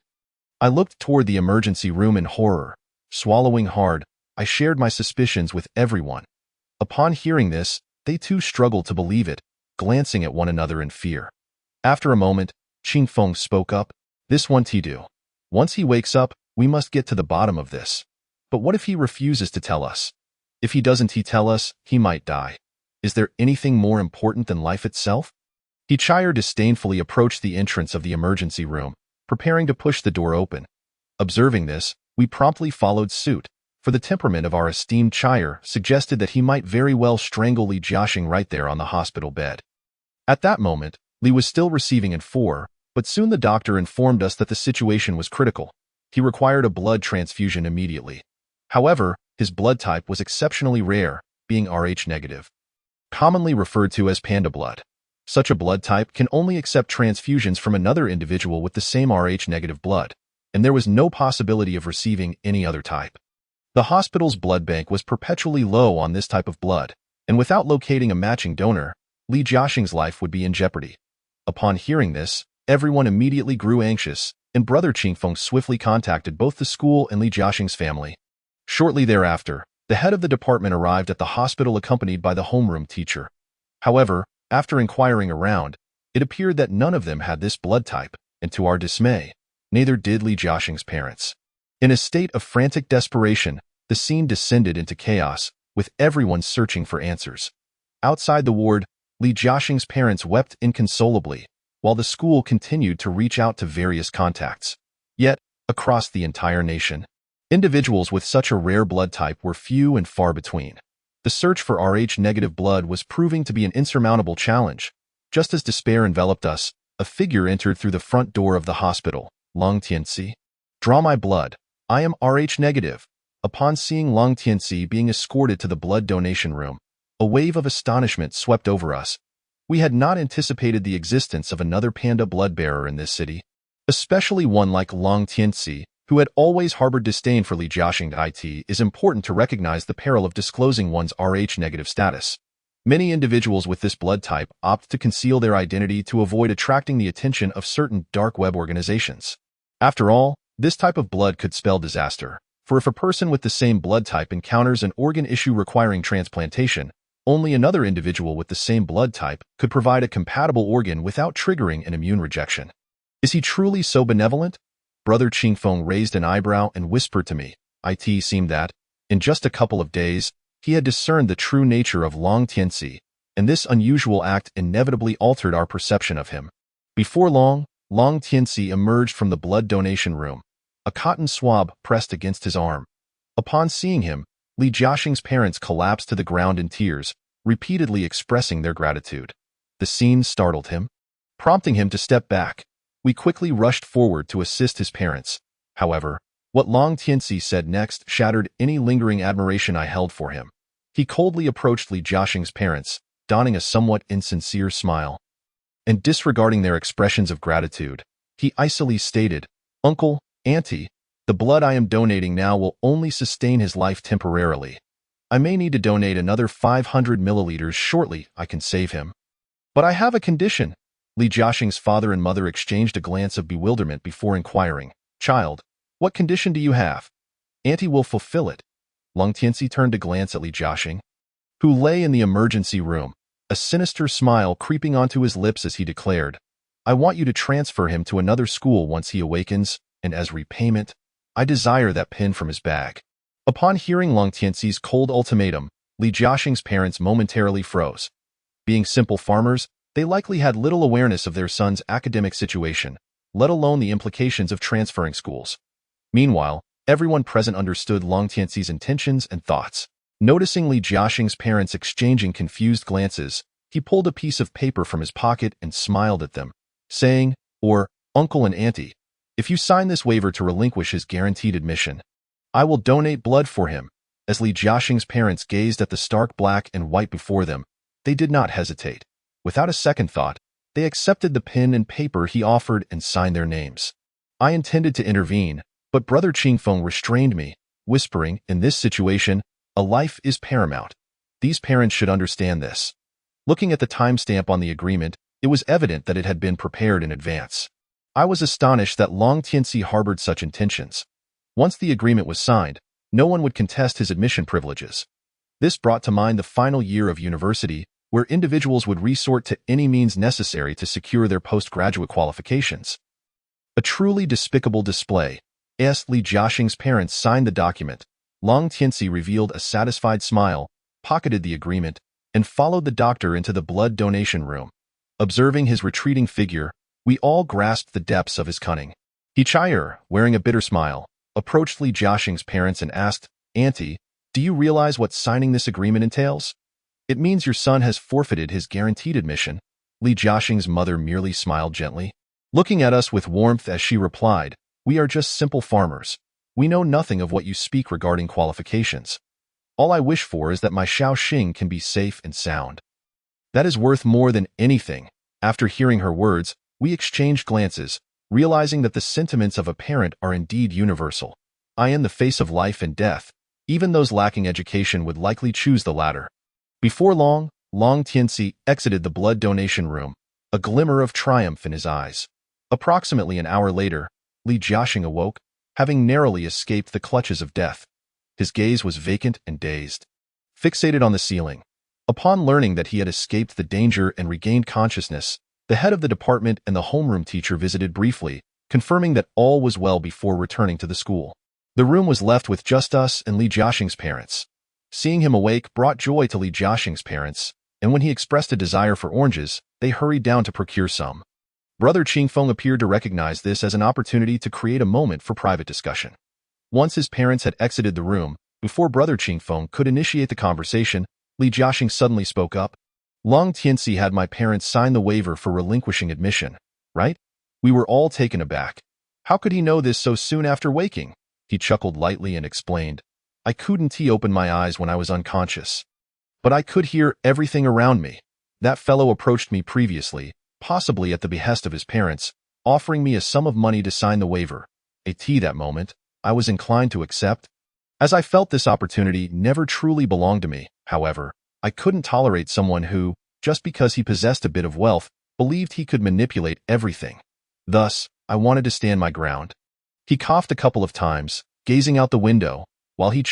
I looked toward the emergency room in horror. Swallowing hard, I shared my suspicions with everyone. Upon hearing this, they too struggled to believe it, glancing at one another in fear. After a moment, Qingfeng spoke up. "This won't do. Once he wakes up, we must get to the bottom of this. But what if he refuses to tell us? If he doesn't tell us, he might die. Is there anything more important than life itself?" He Chao disdainfully approached the entrance of the emergency room, preparing to push the door open. Observing this, we promptly followed suit, for the temperament of our esteemed Chao suggested that he might very well strangle Li Jiaxing right there on the hospital bed. At that moment, Li was still receiving info, but soon the doctor informed us that the situation was critical. He required a blood transfusion immediately. However, his blood type was exceptionally rare, being Rh negative, commonly referred to as panda blood. Such a blood type can only accept transfusions from another individual with the same Rh negative blood, and there was no possibility of receiving any other type. The hospital's blood bank was perpetually low on this type of blood, and without locating a matching donor, Li Jiaxing's life would be in jeopardy. Upon hearing this, everyone immediately grew anxious, and Brother Qingfeng swiftly contacted both the school and Li Jiaxing's family. Shortly thereafter, the head of the department arrived at the hospital accompanied by the homeroom teacher. However, after inquiring around, it appeared that none of them had this blood type, and to our dismay, neither did Li Jiaxing's parents. In a state of frantic desperation, the scene descended into chaos, with everyone searching for answers. Outside the ward, Li Jiaxing's parents wept inconsolably, while the school continued to reach out to various contacts. Yet, across the entire nation, individuals with such a rare blood type were few and far between. The search for Rh-negative blood was proving to be an insurmountable challenge. Just as despair enveloped us, a figure entered through the front door of the hospital. Long Tianxi. Draw my blood. I am Rh-negative. Upon seeing Long Tianxi being escorted to the blood donation room, a wave of astonishment swept over us. We had not anticipated the existence of another panda blood-bearer in this city, especially one like Long Tianxi, who had always harbored disdain for Li Jiaxing. It is important to recognize the peril of disclosing one's Rh-negative status. Many individuals with this blood type opt to conceal their identity to avoid attracting the attention of certain dark web organizations. After all, this type of blood could spell disaster, for if a person with the same blood type encounters an organ issue requiring transplantation, only another individual with the same blood type could provide a compatible organ without triggering an immune rejection. Is he truly so benevolent? Brother Qingfeng raised an eyebrow and whispered to me. It seemed that, in just a couple of days, he had discerned the true nature of Long Tianxi, and this unusual act inevitably altered our perception of him. Before long, Long Tianxi emerged from the blood donation room, a cotton swab pressed against his arm. Upon seeing him, Li Jiaxing's parents collapsed to the ground in tears, repeatedly expressing their gratitude. The scene startled him, prompting him to step back. We quickly rushed forward to assist his parents. However, what Long Tianxi said next shattered any lingering admiration I held for him. He coldly approached Li Jiaxing's parents, donning a somewhat insincere smile. And disregarding their expressions of gratitude, he icily stated, "Uncle, Auntie, the blood I am donating now will only sustain his life temporarily. I may need to donate another 500 milliliters shortly. I can save him. But I have a condition." Li Jiaxing's father and mother exchanged a glance of bewilderment before inquiring, "Child, what condition do you have?" "Auntie will fulfill it." Long Tianxi turned to glance at Li Jiaxing, who lay in the emergency room, a sinister smile creeping onto his lips as he declared, "I want you to transfer him to another school once he awakens, and as repayment, I desire that pin from his bag." Upon hearing Long Tianxi's cold ultimatum, Li Jiaxing's parents momentarily froze. Being simple farmers, they likely had little awareness of their son's academic situation, let alone the implications of transferring schools. Meanwhile, everyone present understood Long Tianxi's intentions and thoughts. Noticing Li Jiaxing's parents exchanging confused glances, he pulled a piece of paper from his pocket and smiled at them, saying, "Or, Uncle and Auntie, if you sign this waiver to relinquish his guaranteed admission, I will donate blood for him." As Li Jiaxing's parents gazed at the stark black and white before them, they did not hesitate. Without a second thought, they accepted the pen and paper he offered and signed their names. I intended to intervene, but Brother Qingfeng restrained me, whispering, "In this situation, a life is paramount. These parents should understand this." Looking at the timestamp on the agreement, it was evident that it had been prepared in advance. I was astonished that Long Tianxi harbored such intentions. Once the agreement was signed, no one would contest his admission privileges. This brought to mind the final year of university, where individuals would resort to any means necessary to secure their postgraduate qualifications. A truly despicable display. As Li Jiaxing's parents signed the document, Long Tianxi revealed a satisfied smile, pocketed the agreement, and followed the doctor into the blood donation room. Observing his retreating figure, we all grasped the depths of his cunning. He Chaier, wearing a bitter smile, approached Li Jiaxing's parents and asked, "Auntie, do you realize what signing this agreement entails? It means your son has forfeited his guaranteed admission." Li Jiaxing's mother merely smiled gently, looking at us with warmth as she replied, "We are just simple farmers. We know nothing of what you speak regarding qualifications. All I wish for is that my Shaoxing can be safe and sound. That is worth more than anything." After hearing her words, we exchanged glances, realizing that the sentiments of a parent are indeed universal. In the face of life and death, even those lacking education would likely choose the latter. Before long, Long Tianxi exited the blood donation room, a glimmer of triumph in his eyes. Approximately an hour later, Li Jiaxing awoke, having narrowly escaped the clutches of death. His gaze was vacant and dazed, fixated on the ceiling. Upon learning that he had escaped the danger and regained consciousness, the head of the department and the homeroom teacher visited briefly, confirming that all was well before returning to the school. The room was left with just us and Li Jiaxing's parents. Seeing him awake brought joy to Li Jiaxing's parents, and when he expressed a desire for oranges, they hurried down to procure some. Brother Qingfeng appeared to recognize this as an opportunity to create a moment for private discussion. Once his parents had exited the room, Before Brother Qingfeng could initiate the conversation, Li Jiaxing suddenly spoke up. Long Tianxi had my parents sign the waiver for relinquishing admission, right? We were all taken aback. How could he know this so soon after waking? He chuckled lightly and explained. I couldn't open my eyes when I was unconscious. But I could hear everything around me. That fellow approached me previously, possibly at the behest of his parents, offering me a sum of money to sign the waiver. That moment, I was inclined to accept. As I felt this opportunity never truly belonged to me, however, I couldn't tolerate someone who, just because he possessed a bit of wealth, believed he could manipulate everything. Thus, I wanted to stand my ground. He coughed a couple of times, gazing out the window, while he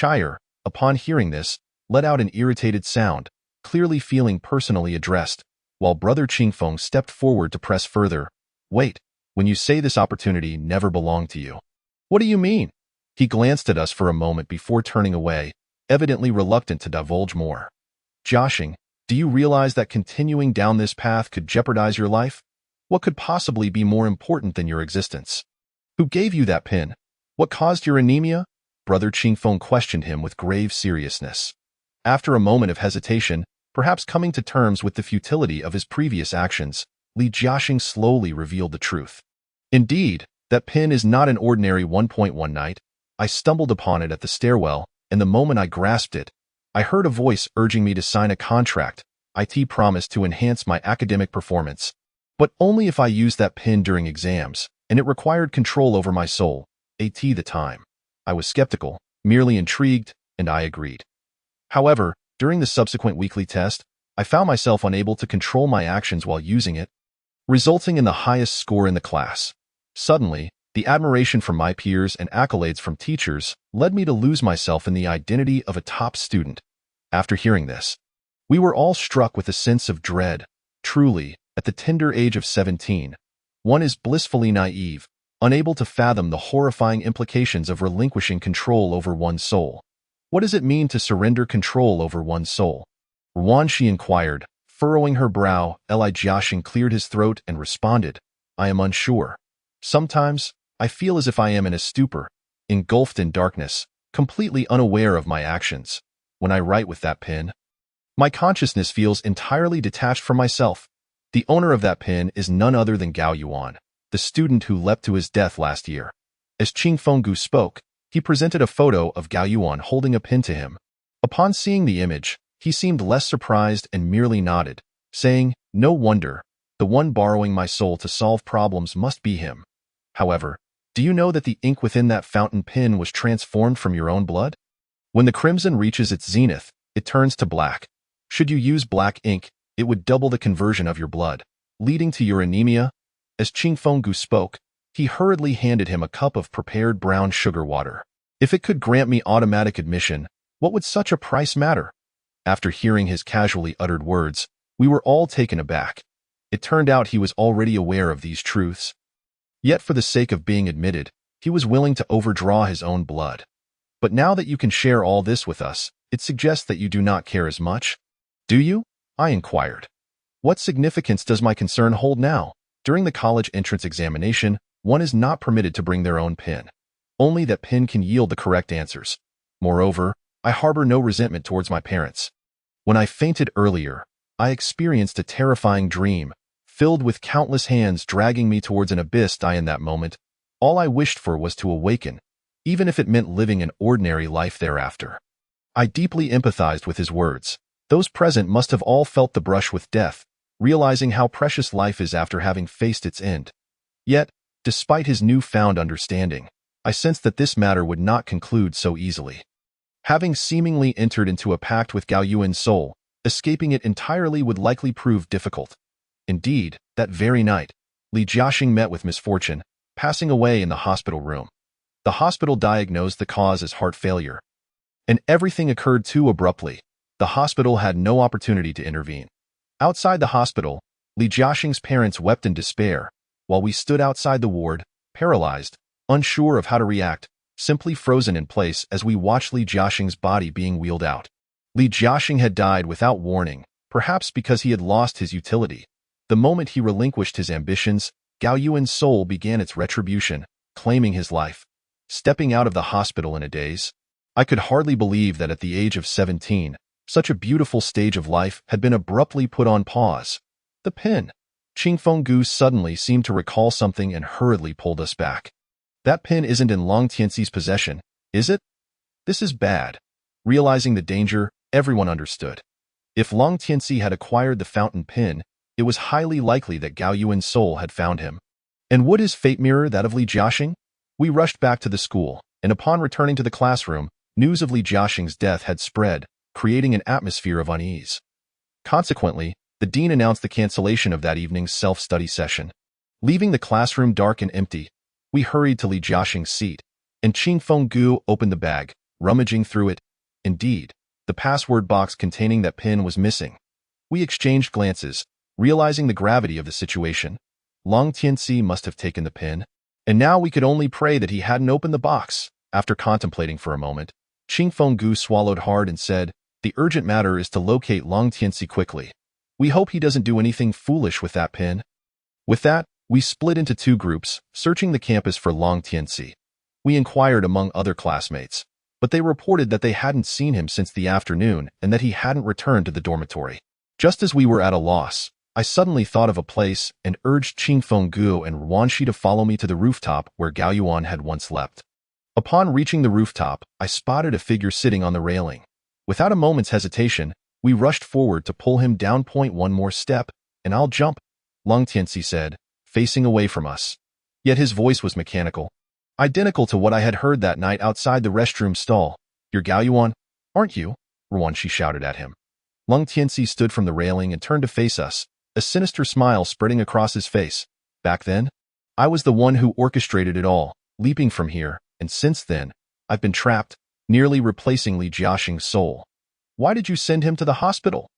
upon hearing this, let out an irritated sound, clearly feeling personally addressed, while Brother Qingfeng stepped forward to press further. Wait, when you say this opportunity never belonged to you, what do you mean? He glanced at us for a moment before turning away, evidently reluctant to divulge more. Jiaxing, do you realize that continuing down this path could jeopardize your life? What could possibly be more important than your existence? Who gave you that pin? What caused your anemia? Brother Qingfeng questioned him with grave seriousness. After a moment of hesitation, perhaps coming to terms with the futility of his previous actions, Li Jiaxing slowly revealed the truth. Indeed, that pin is not an ordinary 1.1 night. I stumbled upon it at the stairwell, and the moment I grasped it, I heard a voice urging me to sign a contract. It promised to enhance my academic performance, but only if I used that pin during exams, and it required control over my soul. The time. I was skeptical, merely intrigued, and I agreed. However, during the subsequent weekly test, I found myself unable to control my actions while using it, resulting in the highest score in the class. Suddenly, the admiration from my peers and accolades from teachers led me to lose myself in the identity of a top student. After hearing this, we were all struck with a sense of dread. Truly, at the tender age of 17, one is blissfully naive, unable to fathom the horrifying implications of relinquishing control over one's soul. What does it mean to surrender control over one's soul? Wan Shi inquired, furrowing her brow. Li Jiaxing cleared his throat and responded, I am unsure. Sometimes, I feel as if I am in a stupor, engulfed in darkness, completely unaware of my actions. When I write with that pen, my consciousness feels entirely detached from myself. The owner of that pen is none other than Gao Yuan, the student who leapt to his death last year. As Qingfeng Gu spoke, he presented a photo of Gao Yuan holding a pen to him. Upon seeing the image, he seemed less surprised and merely nodded, saying, no wonder, the one borrowing my soul to solve problems must be him. However, do you know that the ink within that fountain pen was transformed from your own blood? When the crimson reaches its zenith, it turns to black. Should you use black ink, it would double the conversion of your blood, leading to your anemia. As Qingfeng Gu spoke, he hurriedly handed him a cup of prepared brown sugar water. If it could grant me automatic admission, what would such a price matter? After hearing his casually uttered words, we were all taken aback. It turned out he was already aware of these truths. Yet for the sake of being admitted, he was willing to overdraw his own blood. But now that you can share all this with us, it suggests that you do not care as much. Do you? I inquired. What significance does my concern hold now? During the college entrance examination, one is not permitted to bring their own pen. Only that pen can yield the correct answers. Moreover, I harbor no resentment towards my parents. When I fainted earlier, I experienced a terrifying dream, filled with countless hands dragging me towards an abyss. In that moment, all I wished for was to awaken, even if it meant living an ordinary life thereafter. I deeply empathized with his words. Those present must have all felt the brush with death, realizing how precious life is after having faced its end. Yet, despite his newfound understanding, I sensed that this matter would not conclude so easily. Having seemingly entered into a pact with Gao Yuan's soul, escaping it entirely would likely prove difficult. Indeed, that very night, Li Jiaxing met with misfortune, passing away in the hospital room. The hospital diagnosed the cause as heart failure. And everything occurred too abruptly. The hospital had no opportunity to intervene. Outside the hospital, Li Jiaxing's parents wept in despair, while we stood outside the ward, paralyzed, unsure of how to react, simply frozen in place as we watched Li Jiaxing's body being wheeled out. Li Jiaxing had died without warning, perhaps because he had lost his utility. The moment he relinquished his ambitions, Gao Yuan's soul began its retribution, claiming his life. Stepping out of the hospital in a daze, I could hardly believe that at the age of 17, such a beautiful stage of life had been abruptly put on pause. The pin. Qingfeng suddenly seemed to recall something and hurriedly pulled us back. That pin isn't in Long Tianxi's possession, is it? This is bad. Realizing the danger, everyone understood. If Long Tianxi had acquired the fountain pin, it was highly likely that Gao Yuan's soul had found him. And would his fate mirror that of Li Jiaxing? We rushed back to the school, and upon returning to the classroom, news of Li Jiaxing's death had spread, creating an atmosphere of unease. Consequently, the dean announced the cancellation of that evening's self-study session. Leaving the classroom dark and empty, we hurried to Li Jiaxing's seat, and Qingfeng opened the bag, rummaging through it. Indeed, the password box containing that pin was missing. We exchanged glances, realizing the gravity of the situation. Long Tianxi must have taken the pin, and now we could only pray that he hadn't opened the box. After contemplating for a moment, Qingfeng swallowed hard and said, "The urgent matter is to locate Long Tianxi quickly. We hope he doesn't do anything foolish with that pin." With that, we split into two groups, searching the campus for Long Tianxi. We inquired among other classmates, but they reported that they hadn't seen him since the afternoon and that he hadn't returned to the dormitory. Just as we were at a loss, I suddenly thought of a place and urged Qingfeng and Wanxi to follow me to the rooftop where Gao Yuan had once leapt. Upon reaching the rooftop, I spotted a figure sitting on the railing. Without a moment's hesitation, we rushed forward to pull him down. "One more step, and I'll jump," Long Tianxi said, facing away from us. Yet his voice was mechanical, identical to what I had heard that night outside the restroom stall. "You're Gao Yuan, aren't you?" Wanxi shouted at him. Long Tianxi stood from the railing and turned to face us, a sinister smile spreading across his face. "Back then, I was the one who orchestrated it all, leaping from here, and since then, I've been trapped, nearly replacing Li Jiaxing's soul. Why did you send him to the hospital?"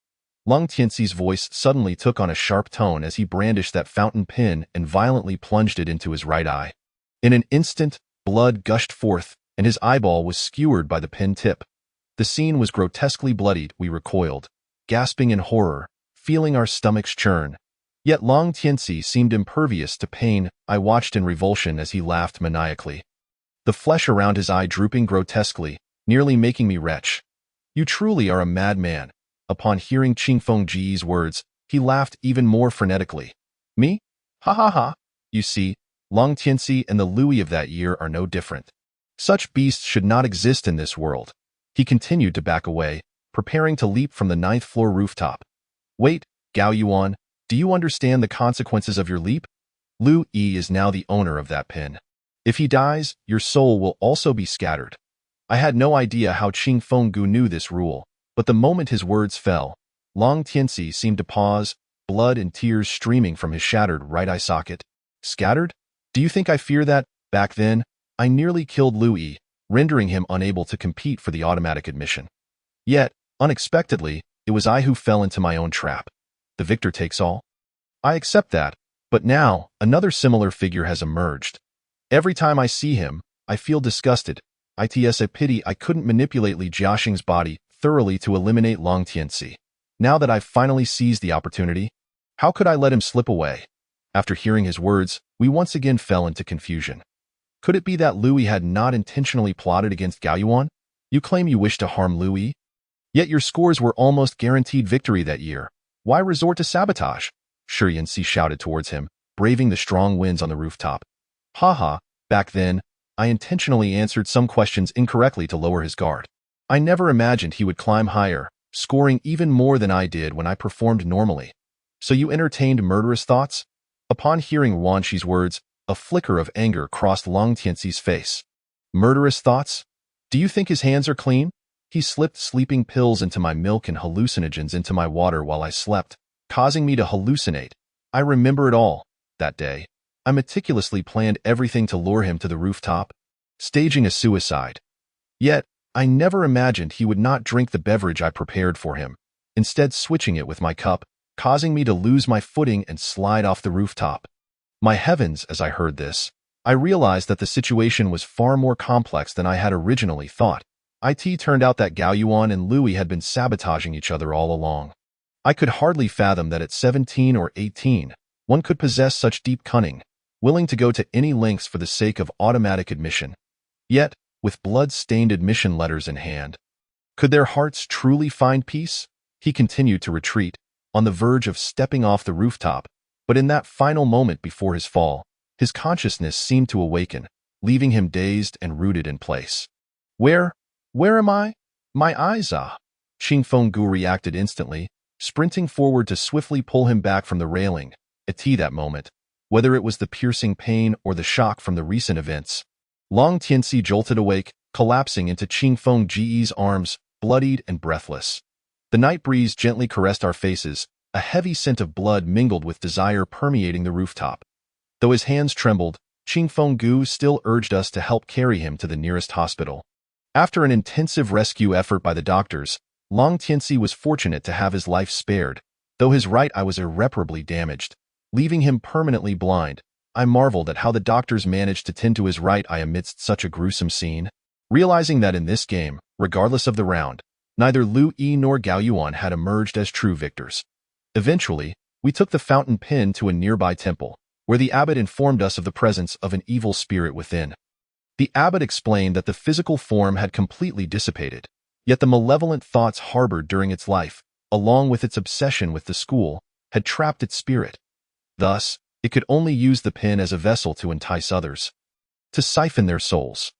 Long Tianxi's voice suddenly took on a sharp tone as he brandished that fountain pen and violently plunged it into his right eye. In an instant, blood gushed forth, and his eyeball was skewered by the pen tip. The scene was grotesquely bloodied. We recoiled, gasping in horror, feeling our stomachs churn. Yet Long Tianxi seemed impervious to pain. I watched in revulsion as he laughed maniacally, the flesh around his eye drooping grotesquely, nearly making me retch. "You truly are a madman." Upon hearing Qingfeng's words, he laughed even more frenetically. "Me? Ha ha ha. You see, Long Tianxi and the Louis of that year are no different. Such beasts should not exist in this world." He continued to back away, preparing to leap from the 9th floor rooftop. "Wait, Gao Yuan, do you understand the consequences of your leap? Lu Yi is now the owner of that pin. If he dies, your soul will also be scattered." I had no idea how Qingfeng knew this rule, but the moment his words fell, Long Tianxi seemed to pause, blood and tears streaming from his shattered right eye socket. "Scattered? Do you think I fear that? Back then, I nearly killed Lu Yi, rendering him unable to compete for the automatic admission. Yet, unexpectedly, it was I who fell into my own trap. The victor takes all. I accept that, but now, another similar figure has emerged. Every time I see him, I feel disgusted. It's a pity I couldn't manipulate Li Jiaxing's body thoroughly to eliminate Long Tianxi. Now that I've finally seized the opportunity, how could I let him slip away?" After hearing his words, we once again fell into confusion. Could it be that Louis had not intentionally plotted against Gao Yuan? "You claim you wish to harm Louis? Yet your scores were almost guaranteed victory that year. Why resort to sabotage?" Shi Yanxi shouted towards him, braving the strong winds on the rooftop. "Haha, back then, I intentionally answered some questions incorrectly to lower his guard. I never imagined he would climb higher, scoring even more than I did when I performed normally. So you entertained murderous thoughts?" Upon hearing Wanxi's words, a flicker of anger crossed Long Tianxi's face. "Murderous thoughts? Do you think his hands are clean? He slipped sleeping pills into my milk and hallucinogens into my water while I slept, causing me to hallucinate. I remember it all. That day, I meticulously planned everything to lure him to the rooftop, staging a suicide. Yet, I never imagined he would not drink the beverage I prepared for him, instead switching it with my cup, causing me to lose my footing and slide off the rooftop. My heavens, as I heard this, I realized that the situation was far more complex than I had originally thought. It turned out that Gao Yuan and Louis had been sabotaging each other all along. I could hardly fathom that at 17 or 18, one could possess such deep cunning, willing to go to any lengths for the sake of automatic admission. Yet, with blood-stained admission letters in hand. Could their hearts truly find peace? He continued to retreat, on the verge of stepping off the rooftop, but in that final moment before his fall, his consciousness seemed to awaken, leaving him dazed and rooted in place. Where am I? My eyes, ah! Qingfeng reacted instantly, sprinting forward to swiftly pull him back from the railing. At that moment, whether it was the piercing pain or the shock from the recent events, Long Tianxi jolted awake, collapsing into Qingfeng's arms, bloodied and breathless. The night breeze gently caressed our faces, a heavy scent of blood mingled with desire permeating the rooftop. Though his hands trembled, Qingfeng still urged us to help carry him to the nearest hospital. After an intensive rescue effort by the doctors, Long Tianxi was fortunate to have his life spared, though his right eye was irreparably damaged, leaving him permanently blind. I marveled at how the doctors managed to tend to his right eye amidst such a gruesome scene, realizing that in this game, regardless of the round, neither Lu Yi nor Gao Yuan had emerged as true victors. Eventually, we took the fountain pen to a nearby temple, where the abbot informed us of the presence of an evil spirit within. The abbot explained that the physical form had completely dissipated, yet the malevolent thoughts harbored during its life, along with its obsession with the school, had trapped its spirit. Thus, it could only use the pen as a vessel to entice others, to siphon their souls.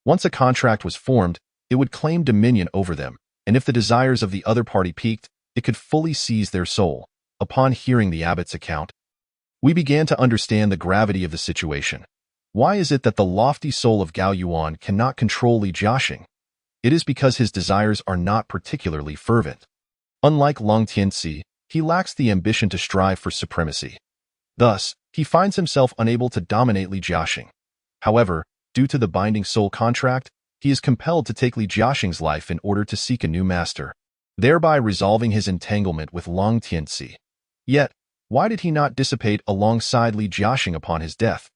Once a contract was formed, it would claim dominion over them, and if the desires of the other party piqued, it could fully seize their soul. Upon hearing the abbot's account, we began to understand the gravity of the situation. Why is it that the lofty soul of Gao Yuan cannot control Li Jiaxing? It is because his desires are not particularly fervent. Unlike Long Tianxi, he lacks the ambition to strive for supremacy. Thus, he finds himself unable to dominate Li Jiaxing. However, due to the binding soul contract, he is compelled to take Li Jiaxing's life in order to seek a new master, thereby resolving his entanglement with Long Tianxi. Yet, why did he not dissipate alongside Li Jiaxing upon his death?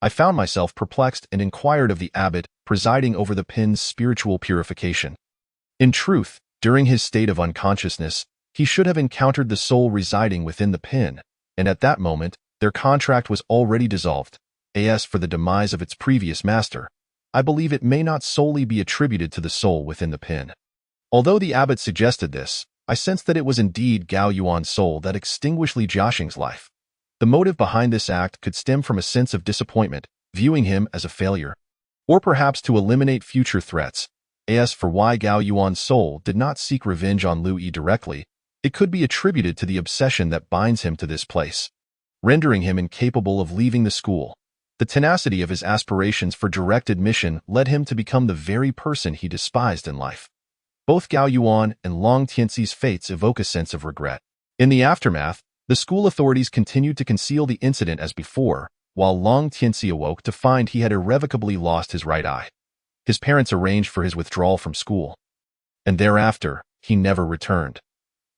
I found myself perplexed and inquired of the abbot presiding over the pen's spiritual purification. In truth, during his state of unconsciousness, he should have encountered the soul residing within the pen, and at that moment, their contract was already dissolved. As for the demise of its previous master, I believe it may not solely be attributed to the soul within the pen. Although the abbot suggested this, I sensed that it was indeed Gao Yuan's soul that extinguished Li Jiaxing's life. The motive behind this act could stem from a sense of disappointment, viewing him as a failure, or perhaps to eliminate future threats. As for why Gao Yuan's soul did not seek revenge on Lu Yi directly, it could be attributed to the obsession that binds him to this place, rendering him incapable of leaving the school. The tenacity of his aspirations for direct admission led him to become the very person he despised in life. Both Gao Yuan and Long Tianxi's fates evoke a sense of regret. In the aftermath, the school authorities continued to conceal the incident as before, while Long Tianxi awoke to find he had irrevocably lost his right eye. His parents arranged for his withdrawal from school, and thereafter, he never returned.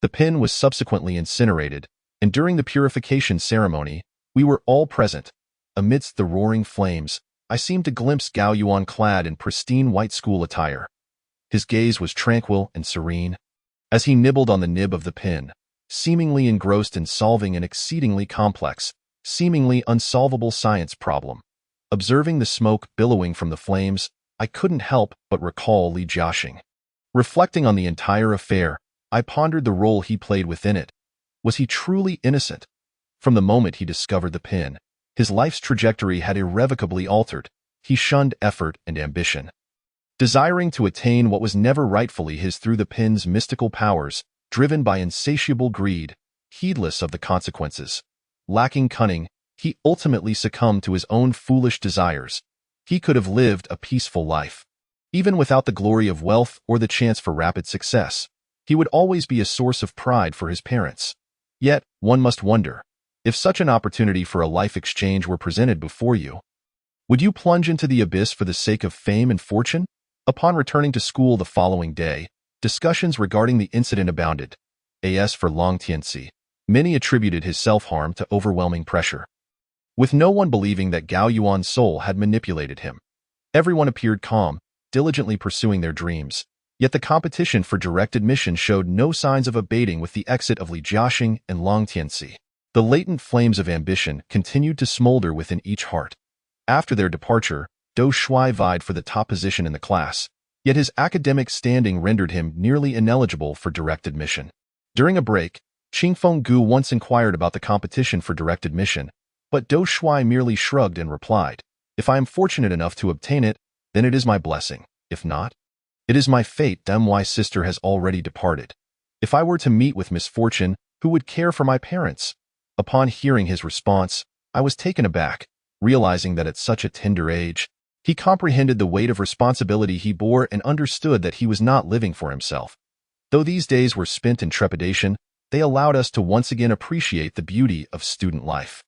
The pen was subsequently incinerated, and during the purification ceremony, we were all present. Amidst the roaring flames, I seemed to glimpse Gao Yuan clad in pristine white school attire. His gaze was tranquil and serene, as he nibbled on the nib of the pen, seemingly engrossed in solving an exceedingly complex, seemingly unsolvable science problem. Observing the smoke billowing from the flames, I couldn't help but recall Li Jiaxing. Reflecting on the entire affair, I pondered the role he played within it. Was he truly innocent? From the moment he discovered the pen, his life's trajectory had irrevocably altered. He shunned effort and ambition, desiring to attain what was never rightfully his through the pen's mystical powers, driven by insatiable greed, heedless of the consequences. Lacking cunning, he ultimately succumbed to his own foolish desires. He could have lived a peaceful life. Even without the glory of wealth or the chance for rapid success, he would always be a source of pride for his parents. Yet, one must wonder, if such an opportunity for a life exchange were presented before you, would you plunge into the abyss for the sake of fame and fortune? Upon returning to school the following day, discussions regarding the incident abounded. As for Long Tianxi, many attributed his self-harm to overwhelming pressure, with no one believing that Gao Yuan's soul had manipulated him. Everyone appeared calm, diligently pursuing their dreams, yet the competition for direct admission showed no signs of abating with the exit of Li Jiaxing and Long Tianxi. The latent flames of ambition continued to smolder within each heart. After their departure, Do Shui vied for the top position in the class, yet his academic standing rendered him nearly ineligible for direct admission. During a break, Qingfeng Gu once inquired about the competition for direct admission, but Do Shui merely shrugged and replied, "If I am fortunate enough to obtain it, then it is my blessing. If not, it is my fate. My sister has already departed. If I were to meet with misfortune, who would care for my parents?" Upon hearing his response, I was taken aback, realizing that at such a tender age, he comprehended the weight of responsibility he bore and understood that he was not living for himself. Though these days were spent in trepidation, they allowed us to once again appreciate the beauty of student life.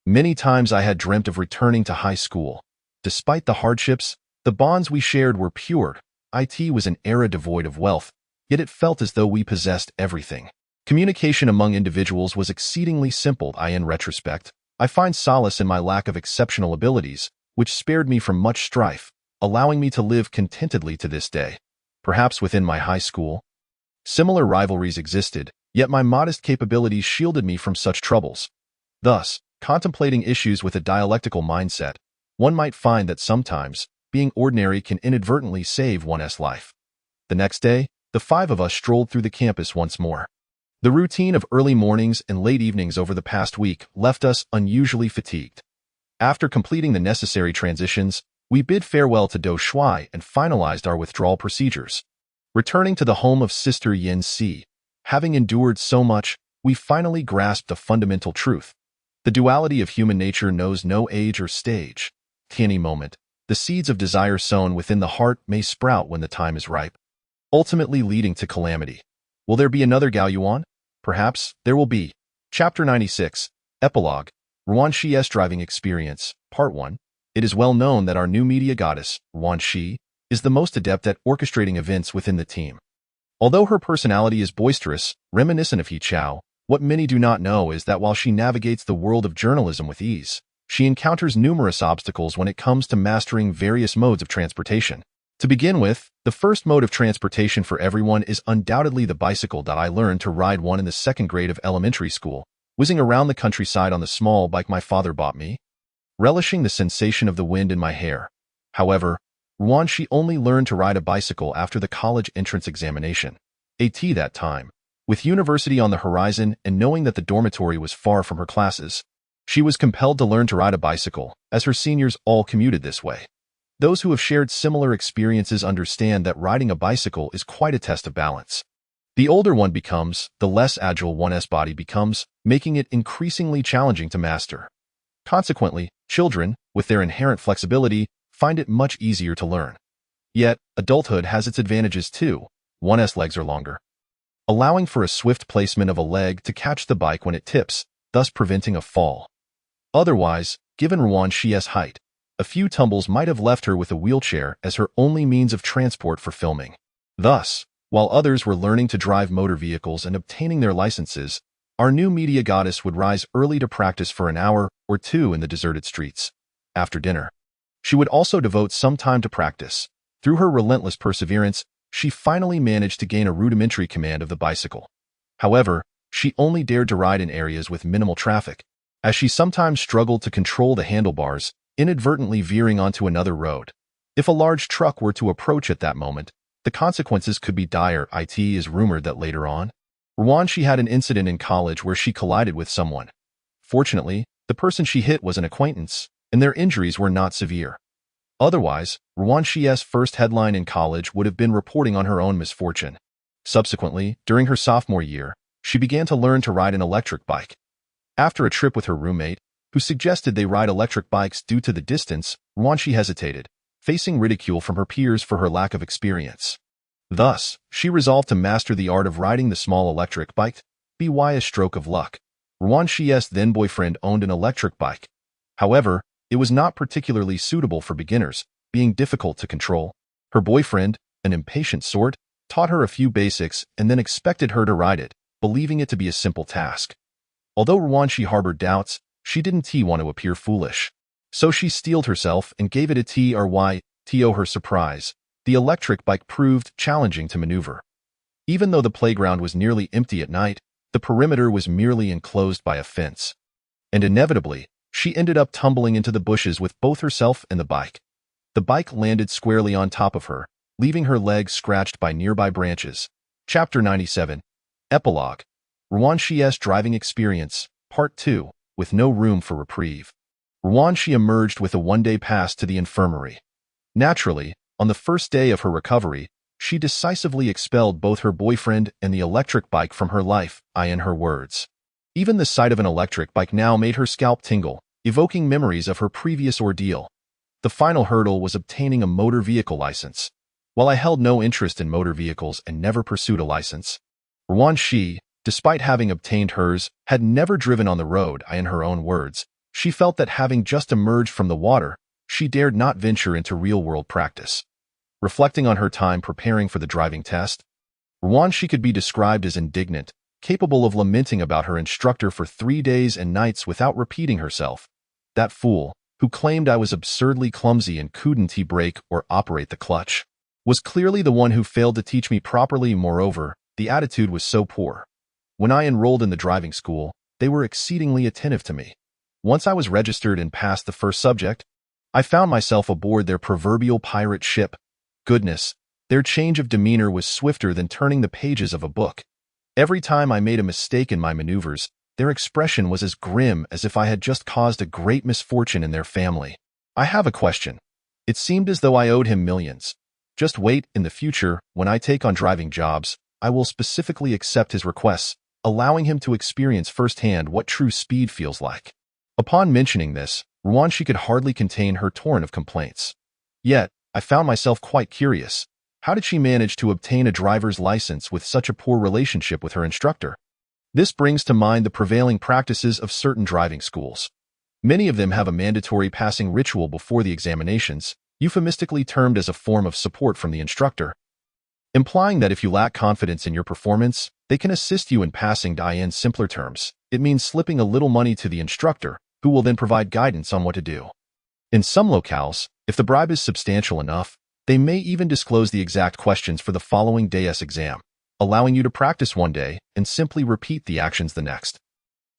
Many times I had dreamt of returning to high school. Despite the hardships, the bonds we shared were pure. It was an era devoid of wealth, yet it felt as though we possessed everything. Communication among individuals was exceedingly simple. In retrospect, I find solace in my lack of exceptional abilities, which spared me from much strife, allowing me to live contentedly to this day. Perhaps within my high school, similar rivalries existed, yet my modest capabilities shielded me from such troubles. Thus, contemplating issues with a dialectical mindset, one might find that sometimes, being ordinary can inadvertently save one's life. The next day, the five of us strolled through the campus once more. The routine of early mornings and late evenings over the past week left us unusually fatigued. After completing the necessary transitions, we bid farewell to Do Shui and finalized our withdrawal procedures. Returning to the home of Sister Yin Si, having endured so much, we finally grasped the fundamental truth. The duality of human nature knows no age or stage. At any moment, the seeds of desire sown within the heart may sprout when the time is ripe, ultimately leading to calamity. Will there be another Gaoyuan? Perhaps there will be. Chapter 96, Epilogue, Ruan Shi's Driving Experience, Part 1. It is well known that our new media goddess, Ruan Shi, is the most adept at orchestrating events within the team. Although her personality is boisterous, reminiscent of He Chao, what many do not know is that while she navigates the world of journalism with ease, she encounters numerous obstacles when it comes to mastering various modes of transportation. To begin with, the first mode of transportation for everyone is undoubtedly the bicycle. I learned to ride one in the second grade of elementary school, whizzing around the countryside on the small bike my father bought me, relishing the sensation of the wind in my hair. However, Ruan Shi only learned to ride a bicycle after the college entrance examination. That time, with university on the horizon and knowing that the dormitory was far from her classes, she was compelled to learn to ride a bicycle, as her seniors all commuted this way. Those who have shared similar experiences understand that riding a bicycle is quite a test of balance. The older one becomes, the less agile one's body becomes, making it increasingly challenging to master. Consequently, children, with their inherent flexibility, find it much easier to learn. Yet, adulthood has its advantages too. One's legs are longer, allowing for a swift placement of a leg to catch the bike when it tips, thus preventing a fall. Otherwise, given Ruan Shi's height, a few tumbles might have left her with a wheelchair as her only means of transport for filming. Thus, while others were learning to drive motor vehicles and obtaining their licenses, our new media goddess would rise early to practice for an hour or two in the deserted streets. After dinner, she would also devote some time to practice. Through her relentless perseverance, she finally managed to gain a rudimentary command of the bicycle. However, she only dared to ride in areas with minimal traffic, as she sometimes struggled to control the handlebars, inadvertently veering onto another road. If a large truck were to approach at that moment, the consequences could be dire. It is rumored that later on, Ruan Shi had an incident in college where she collided with someone. Fortunately, the person she hit was an acquaintance, and their injuries were not severe. Otherwise, Ruan Shi's first headline in college would have been reporting on her own misfortune. Subsequently, during her sophomore year, she began to learn to ride an electric bike. After a trip with her roommate, who suggested they ride electric bikes due to the distance, Ruan Shi hesitated, facing ridicule from her peers for her lack of experience. Thus, she resolved to master the art of riding the small electric bike, by a stroke of luck. Ruan Shi's then-boyfriend owned an electric bike. However, it was not particularly suitable for beginners, being difficult to control. Her boyfriend, an impatient sort, taught her a few basics and then expected her to ride it, believing it to be a simple task. Although Ruan Shi harbored doubts, she didn't want to appear foolish. So she steeled herself and gave it a try. To her surprise, the electric bike proved challenging to maneuver. Even though the playground was nearly empty at night, the perimeter was merely enclosed by a fence. And inevitably, she ended up tumbling into the bushes with both herself and the bike. The bike landed squarely on top of her, leaving her legs scratched by nearby branches. Chapter 97. Epilogue. Ruanxi's Driving Experience, Part 2, with no room for reprieve. Ruanxi emerged with a one-day pass to the infirmary. Naturally, on the first day of her recovery, she decisively expelled both her boyfriend and the electric bike from her life, in her words. Even the sight of an electric bike now made her scalp tingle, evoking memories of her previous ordeal. The final hurdle was obtaining a motor vehicle license. While I held no interest in motor vehicles and never pursued a license, Ruanxi, despite having obtained hers, had never driven on the road. In her own words, she felt that having just emerged from the water, she dared not venture into real-world practice. Reflecting on her time preparing for the driving test, Ruanxi could be described as indignant, capable of lamenting about her instructor for 3 days and nights without repeating herself. That fool, who claimed I was absurdly clumsy and couldn't brake or operate the clutch, was clearly the one who failed to teach me properly. Moreover, the attitude was so poor. When I enrolled in the driving school, they were exceedingly attentive to me. Once I was registered and passed the first subject, I found myself aboard their proverbial pirate ship. Goodness, their change of demeanor was swifter than turning the pages of a book. Every time I made a mistake in my maneuvers, their expression was as grim as if I had just caused a great misfortune in their family. I have a question. It seemed as though I owed him millions. Just wait, in the future, when I take on driving jobs, I will specifically accept his requests, allowing him to experience firsthand what true speed feels like. Upon mentioning this, Ruanxi could hardly contain her torrent of complaints. Yet, I found myself quite curious. How did she manage to obtain a driver's license with such a poor relationship with her instructor? This brings to mind the prevailing practices of certain driving schools. Many of them have a mandatory passing ritual before the examinations, euphemistically termed as a form of support from the instructor, implying that if you lack confidence in your performance, they can assist you in passing. In simpler terms, it means slipping a little money to the instructor, who will then provide guidance on what to do. In some locales, if the bribe is substantial enough, they may even disclose the exact questions for the following day's exam, allowing you to practice one day and simply repeat the actions the next.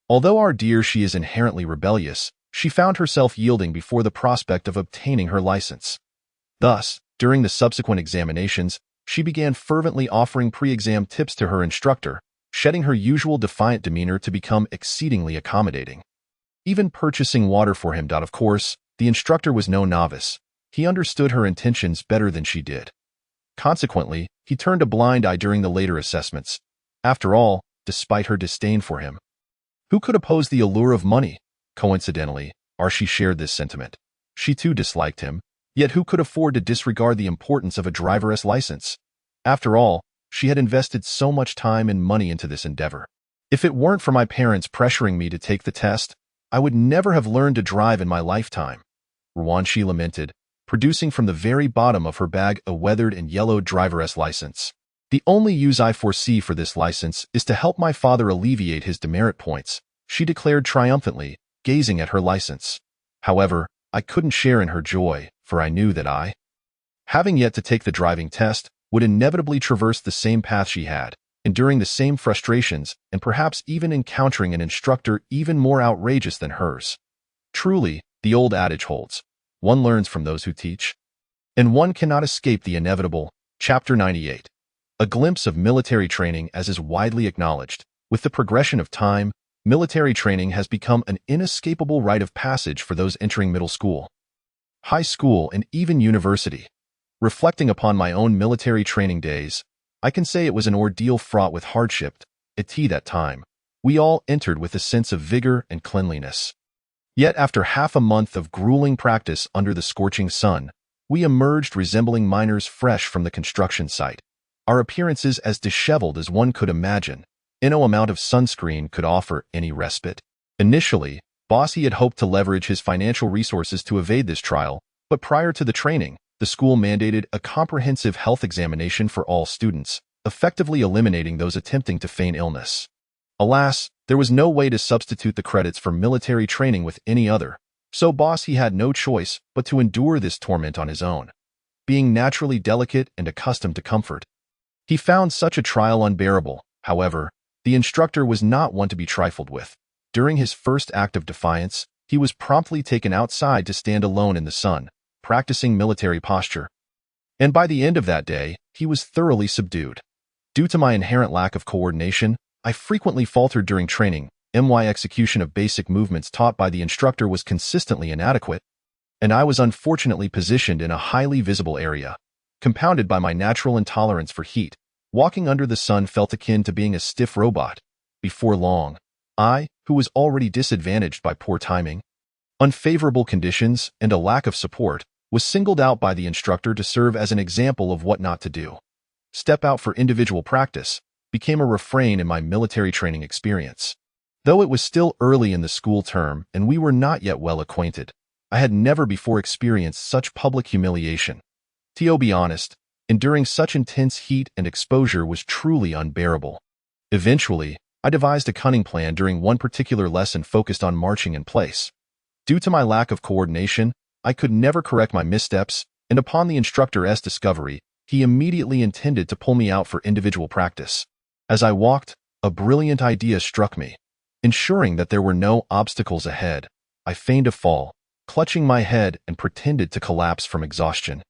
Although our dear she is inherently rebellious, she found herself yielding before the prospect of obtaining her license. Thus, during the subsequent examinations, she began fervently offering pre-exam tips to her instructor, shedding her usual defiant demeanor to become exceedingly accommodating. Even purchasing water for him. Of course, the instructor was no novice. He understood her intentions better than she did. Consequently, he turned a blind eye during the later assessments. After all, despite her disdain for him, who could oppose the allure of money? Coincidentally, Archie shared this sentiment. She too disliked him, yet who could afford to disregard the importance of a driver's license? After all, she had invested so much time and money into this endeavor. If it weren't for my parents pressuring me to take the test, I would never have learned to drive in my lifetime. Ruanxi lamented, producing from the very bottom of her bag a weathered and yellowed driver's license. The only use I foresee for this license is to help my father alleviate his demerit points, she declared triumphantly, gazing at her license. However, I couldn't share in her joy, for I knew that I, having yet to take the driving test, would inevitably traverse the same path she had, enduring the same frustrations and perhaps even encountering an instructor even more outrageous than hers. Truly, the old adage holds, one learns from those who teach, and one cannot escape the inevitable. Chapter 98. A glimpse of military training. As is widely acknowledged, with the progression of time, military training has become an inescapable rite of passage for those entering middle school, high school, and even university. Reflecting upon my own military training days, I can say it was an ordeal fraught with hardship. At that time, we all entered with a sense of vigor and cleanliness. Yet after half a month of grueling practice under the scorching sun, we emerged resembling miners fresh from the construction site, our appearances as disheveled as one could imagine. No amount of sunscreen could offer any respite. Initially, Bossy had hoped to leverage his financial resources to evade this trial, but prior to the training, the school mandated a comprehensive health examination for all students, effectively eliminating those attempting to feign illness. Alas, there was no way to substitute the credits for military training with any other, so Bossy had no choice but to endure this torment on his own. Being naturally delicate and accustomed to comfort, he found such a trial unbearable. However, the instructor was not one to be trifled with. During his first act of defiance, he was promptly taken outside to stand alone in the sun, practicing military posture. And by the end of that day, he was thoroughly subdued. Due to my inherent lack of coordination, I frequently faltered during training. My execution of basic movements taught by the instructor was consistently inadequate, and I was unfortunately positioned in a highly visible area. Compounded by my natural intolerance for heat, walking under the sun felt akin to being a stiff robot. Before long, I, who was already disadvantaged by poor timing, unfavorable conditions, and a lack of support, was singled out by the instructor to serve as an example of what not to do. Step out for individual practice became a refrain in my military training experience. Though it was still early in the school term and we were not yet well acquainted, I had never before experienced such public humiliation. To be honest, enduring such intense heat and exposure was truly unbearable. Eventually, I devised a cunning plan during one particular lesson focused on marching in place. Due to my lack of coordination, I could never correct my missteps, and upon the instructor's discovery, he immediately intended to pull me out for individual practice. As I walked, a brilliant idea struck me. Ensuring that there were no obstacles ahead, I feigned a fall, clutching my head and pretended to collapse from exhaustion.